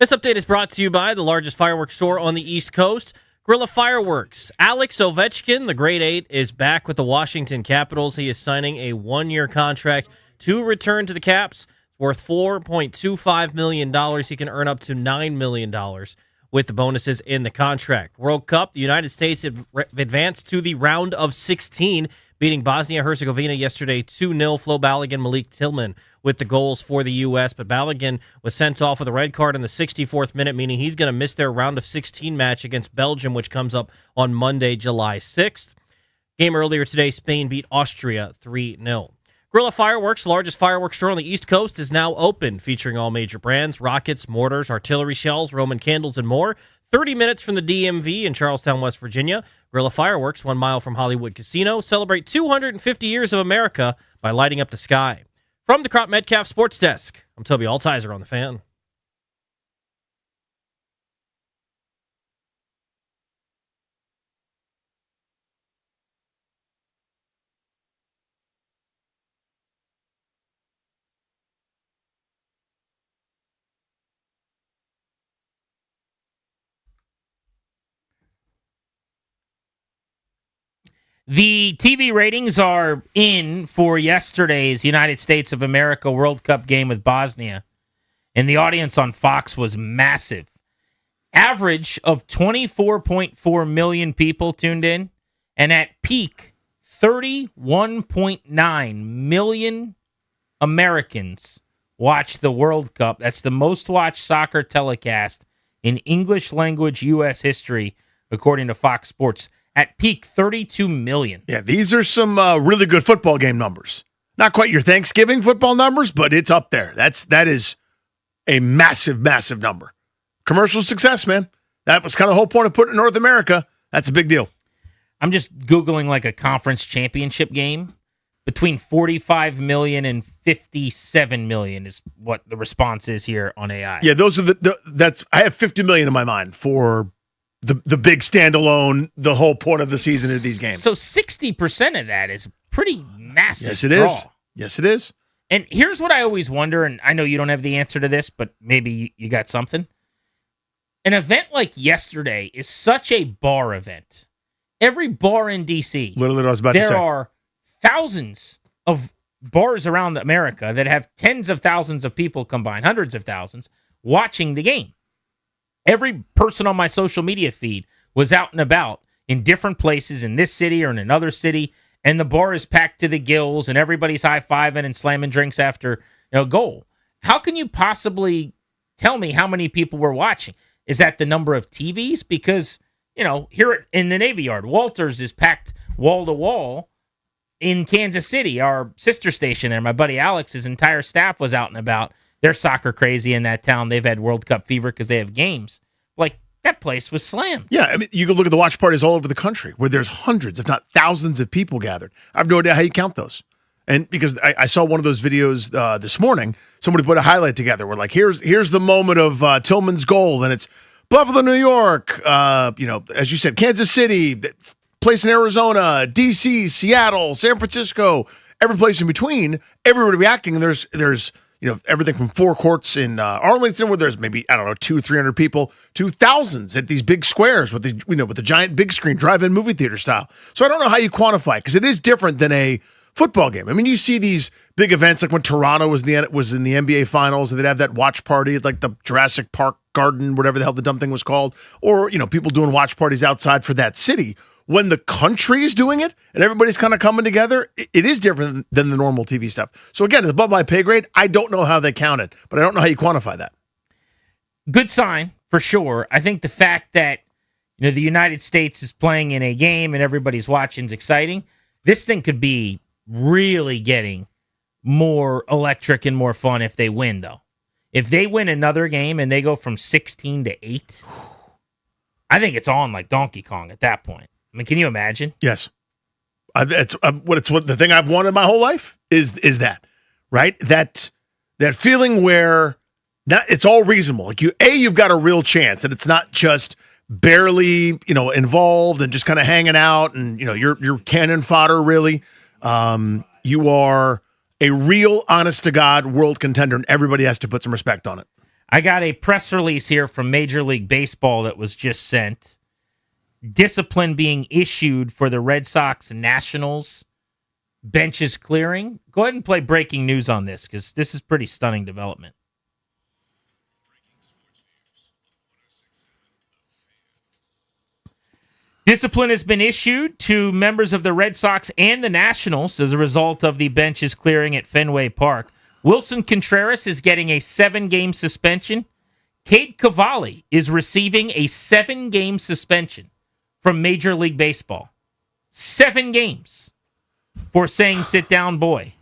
This update is brought to you by the largest fireworks store on the East Coast, Guerrilla Fireworks. Alex Ovechkin, the grade 8, is back with the Washington Capitals. He is signing a one-year contract to return to the Caps worth $4.25 million. He can earn up to $9 million with the bonuses in the contract. World Cup, the United States advanced to the round of 16, beating Bosnia-Herzegovina yesterday 2-0. Flo Balogun, Malik Tillman with the goals for the U.S., but Balogun was sent off with a red card in the 64th minute, meaning he's going to miss their round of 16 match against Belgium, which comes up on Monday, July 6th. Game earlier today, Spain beat Austria 3-0. Guerrilla Fireworks, the largest fireworks store on the East Coast, is now open, featuring all major brands, rockets, mortars, artillery shells, Roman candles, and more. 30 minutes from the DMV in Charlestown, West Virginia. Guerrilla Fireworks, 1 mile from Hollywood Casino, celebrate 250 years of America by lighting up the sky. From the Crop Metcalf Sports Desk, I'm Toby Altizer on The Fan. The TV ratings are in for yesterday's United States of America World Cup game with Bosnia, and the audience on Fox was massive. Average of 24.4 million people tuned in, and at peak, 31.9 million Americans watched the World Cup. That's the most watched soccer telecast in English language U.S. history, according to Fox Sports. At peak, 32 million. Yeah, these are some really good football game numbers. Not quite your Thanksgiving football numbers, but it's up there. That is a massive, massive number. Commercial success, man. That was kind of the whole point of putting it in North America. That's a big deal. I'm just Googling like a conference championship game. Between 45 million and 57 million is what the response is here on AI. Yeah, those are that's I have 50 million in my mind for the big standalone, the whole point of the season of these games. So 60% of that is pretty massive. Yes, it draw. is. Yes, it is. And here's what I always wonder, and I know you don't have the answer to this, but maybe you got something. An event like yesterday is such a bar event. Every bar in D.C., literally what I was about to say. There are thousands of bars around America that have tens of thousands of people combined, hundreds of thousands, watching the game. Every person on my social media feed was out and about in different places in this city or in another city, and the bar is packed to the gills, and everybody's high-fiving and slamming drinks after goal. How can you possibly tell me how many people were watching? Is that the number of TVs? Because, here in the Navy Yard, Walters is packed wall-to-wall. In Kansas City, our sister station there, my buddy Alex's entire staff was out and about. They're soccer crazy in that town. They've had World Cup fever because they have games. Like, that place was slammed. Yeah, I mean, you can look at the watch parties all over the country where there's hundreds, if not thousands of people gathered. I have no idea how you count those. And because I saw one of those videos this morning, somebody put a highlight together where, like, here's the moment of Tillman's goal, and it's Buffalo, New York, as you said, Kansas City, place in Arizona, D.C., Seattle, San Francisco, every place in between, everybody reacting, and there's everything from four courts in Arlington where there's maybe, 200-300 people, to thousands at these big squares with the giant big screen drive-in movie theater style. So I don't know how you quantify it because it is different than a football game. I mean, you see these big events like when Toronto was in the NBA Finals and they'd have that watch party at like the Jurassic Park Garden, whatever the hell the dumb thing was called, or people doing watch parties outside for that city. When the country is doing it and everybody's kind of coming together, it is different than the normal TV stuff. So again, it's above my pay grade. I don't know how they count it, but I don't know how you quantify that. Good sign for sure. I think the fact that the United States is playing in a game and everybody's watching is exciting. This thing could be really getting more electric and more fun if they win, though. If they win another game and they go from 16 to 8, I think it's on like Donkey Kong at that point. I mean, can you imagine? Yes. It's what the thing I've wanted my whole life is that, right? That feeling where it's all reasonable. Like you've got a real chance, and it's not just barely, involved and just kind of hanging out, and you're cannon fodder. Really, you are a real, honest to God world contender, and everybody has to put some respect on it. I got a press release here from Major League Baseball that was just sent. Discipline being issued for the Red Sox and Nationals. Benches clearing. Go ahead and play breaking news on this because this is pretty stunning development. Discipline has been issued to members of the Red Sox and the Nationals as a result of the benches clearing at Fenway Park. Wilson Contreras is getting a 7-game suspension. Cade Cavalli is receiving a 7-game suspension from Major League Baseball. 7 games for saying sit down boy.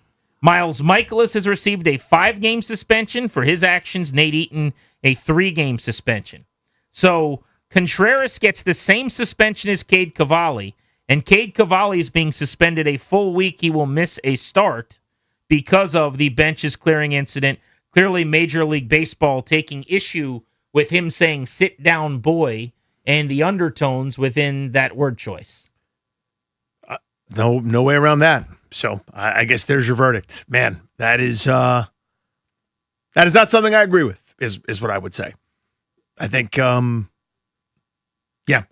Miles Michaelis has received a 5-game suspension for his actions. Nate Eaton, a 3-game suspension. So Contreras gets the same suspension as Cade Cavalli, and Cade Cavalli is being suspended a full week. He will miss a start because of the benches clearing incident. Clearly, Major League Baseball taking issue with him saying sit down boy and the undertones within that word choice. No way around that. So I guess there's your verdict. Man, that is not something I agree with, is what I would say. I think, yeah,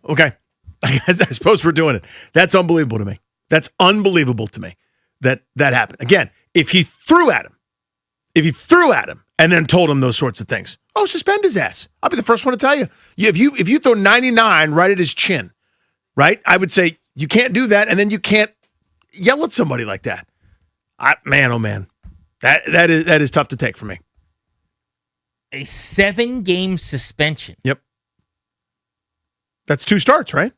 okay. I suppose we're doing it. That's unbelievable to me. That's unbelievable to me that happened. Again, if he threw at him and then told him those sorts of things, suspend his ass. I'll be the first one to tell you. If you throw 99 right at his chin, right, I would say you can't do that, and then you can't yell at somebody like that. Man, oh man, that is tough to take for me. A 7-game suspension. Yep. That's 2 starts, right?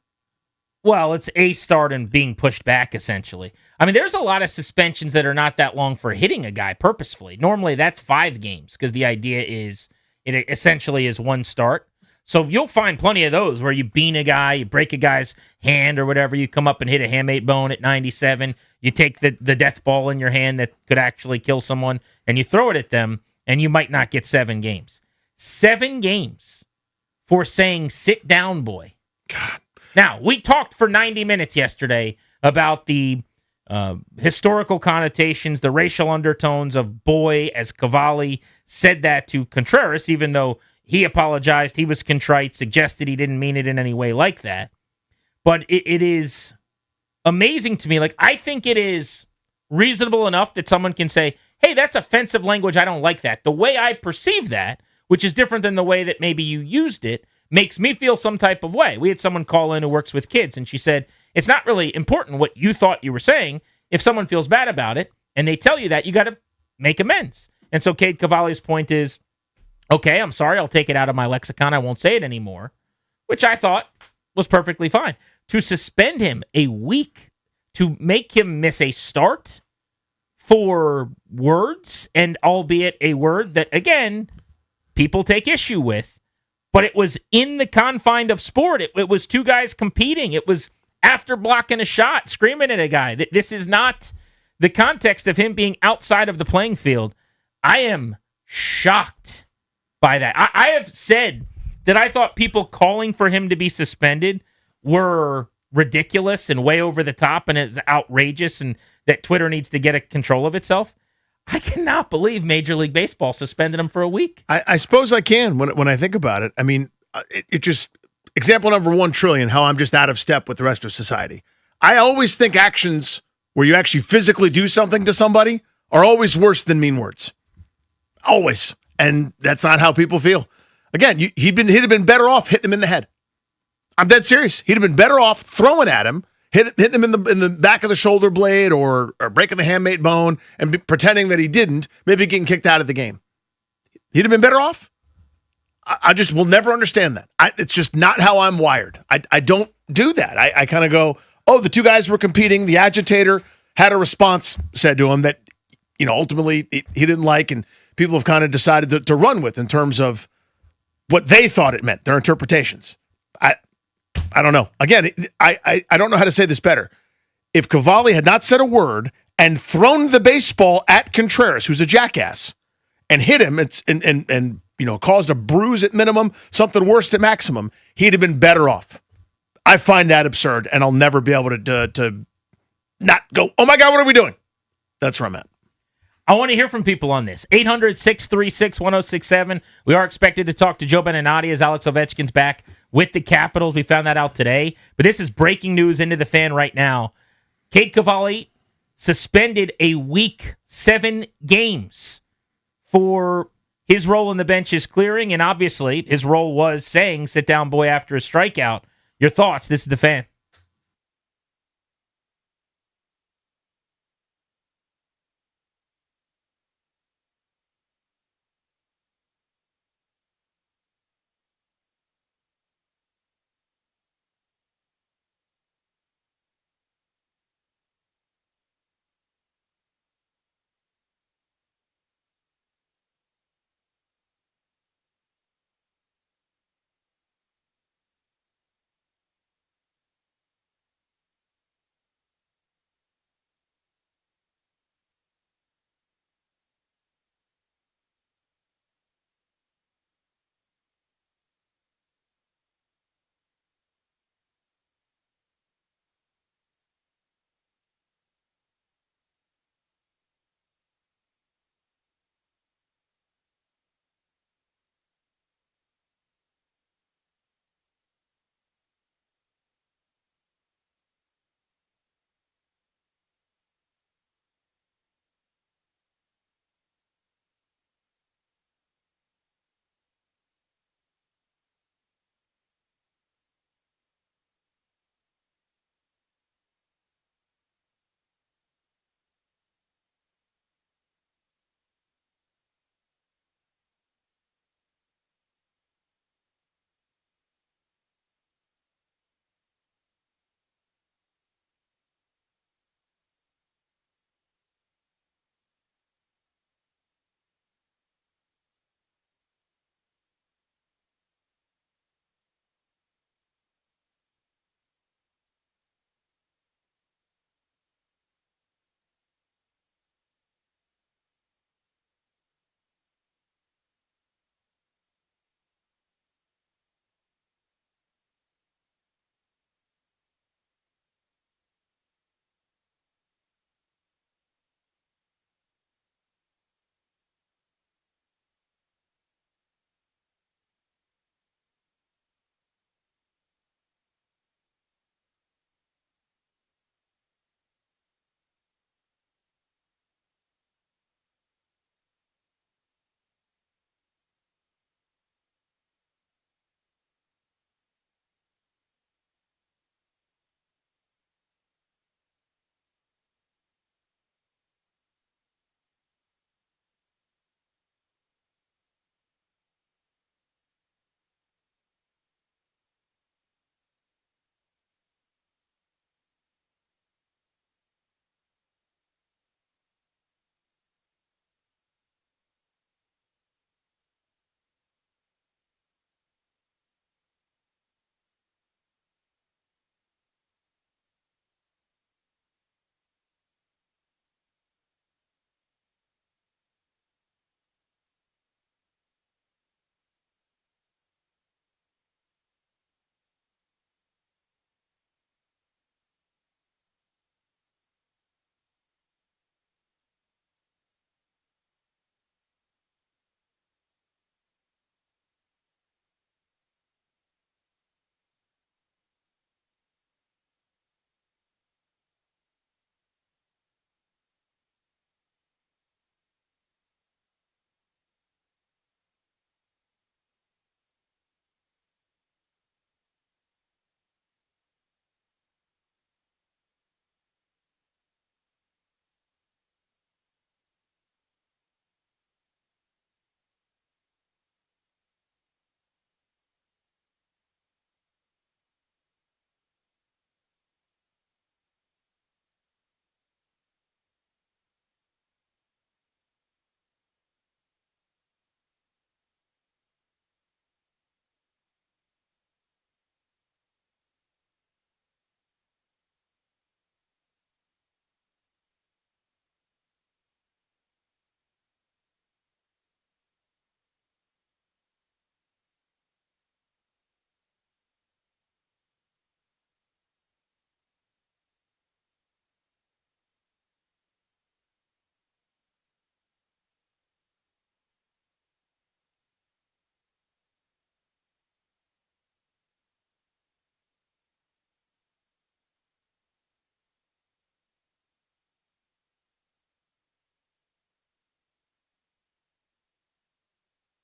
Well, it's a start and being pushed back, essentially. I mean, there's a lot of suspensions that are not that long for hitting a guy purposefully. Normally, that's 5 games because the idea is it essentially is 1 start. So you'll find plenty of those where you bean a guy, you break a guy's hand or whatever, you come up and hit a hamate bone at 97, you take the death ball in your hand that could actually kill someone, and you throw it at them, and you might not get 7 games. 7 games for saying sit down, boy. God. Now, we talked for 90 minutes yesterday about the historical connotations, the racial undertones of boy, as Cavalli said that to Contreras, even though he apologized, he was contrite, suggested he didn't mean it in any way like that. But it is amazing to me. Like, I think it is reasonable enough that someone can say, hey, that's offensive language, I don't like that. The way I perceive that, which is different than the way that maybe you used it, makes me feel some type of way. We had someone call in who works with kids, and she said, it's not really important what you thought you were saying. If someone feels bad about it, and they tell you that, you got to make amends. And so Cade Cavalli's point is, okay, I'm sorry, I'll take it out of my lexicon, I won't say it anymore, which I thought was perfectly fine. To suspend him a week, to make him miss a start for words, and albeit a word that, again, people take issue with, but it was in the confine of sport. It was 2 guys competing. It was after blocking a shot, screaming at a guy. This is not the context of him being outside of the playing field. I am shocked by that. I have said that I thought people calling for him to be suspended were ridiculous and way over the top and is outrageous and that Twitter needs to get a control of itself. I cannot believe Major League Baseball suspended him for a week. I suppose I can when I think about it. I mean, it just, example number 1 trillion, how I'm just out of step with the rest of society. I always think actions where you actually physically do something to somebody are always worse than mean words. Always. And that's not how people feel. Again, he'd have been better off hitting him in the head. I'm dead serious. He'd have been better off throwing at him, hitting him in the back of the shoulder blade or breaking the handmate bone and pretending that he didn't, maybe getting kicked out of the game. He'd have been better off. I just will never understand that. It's just not how I'm wired. I don't do that. I kind of go, the 2 guys were competing. The agitator had a response said to him that, ultimately he didn't like, and people have kind of decided to run with in terms of what they thought it meant, their interpretations. I don't know. Again, I don't know how to say this better. If Cavalli had not said a word and thrown the baseball at Contreras, who's a jackass, and hit him and caused a bruise at minimum, something worse at maximum, he'd have been better off. I find that absurd, and I'll never be able to not go, oh my God, what are we doing? That's where I'm at. I want to hear from people on this. 800-636-1067. We are expected to talk to Joe Beninati as Alex Ovechkin's back with the Capitals. We found that out today. But this is breaking news into the Fan right now. Kate Cavalli suspended a week, 7 games for his role in the bench's clearing. And obviously, his role was saying, sit down, boy, after a strikeout. Your thoughts? This is the Fan.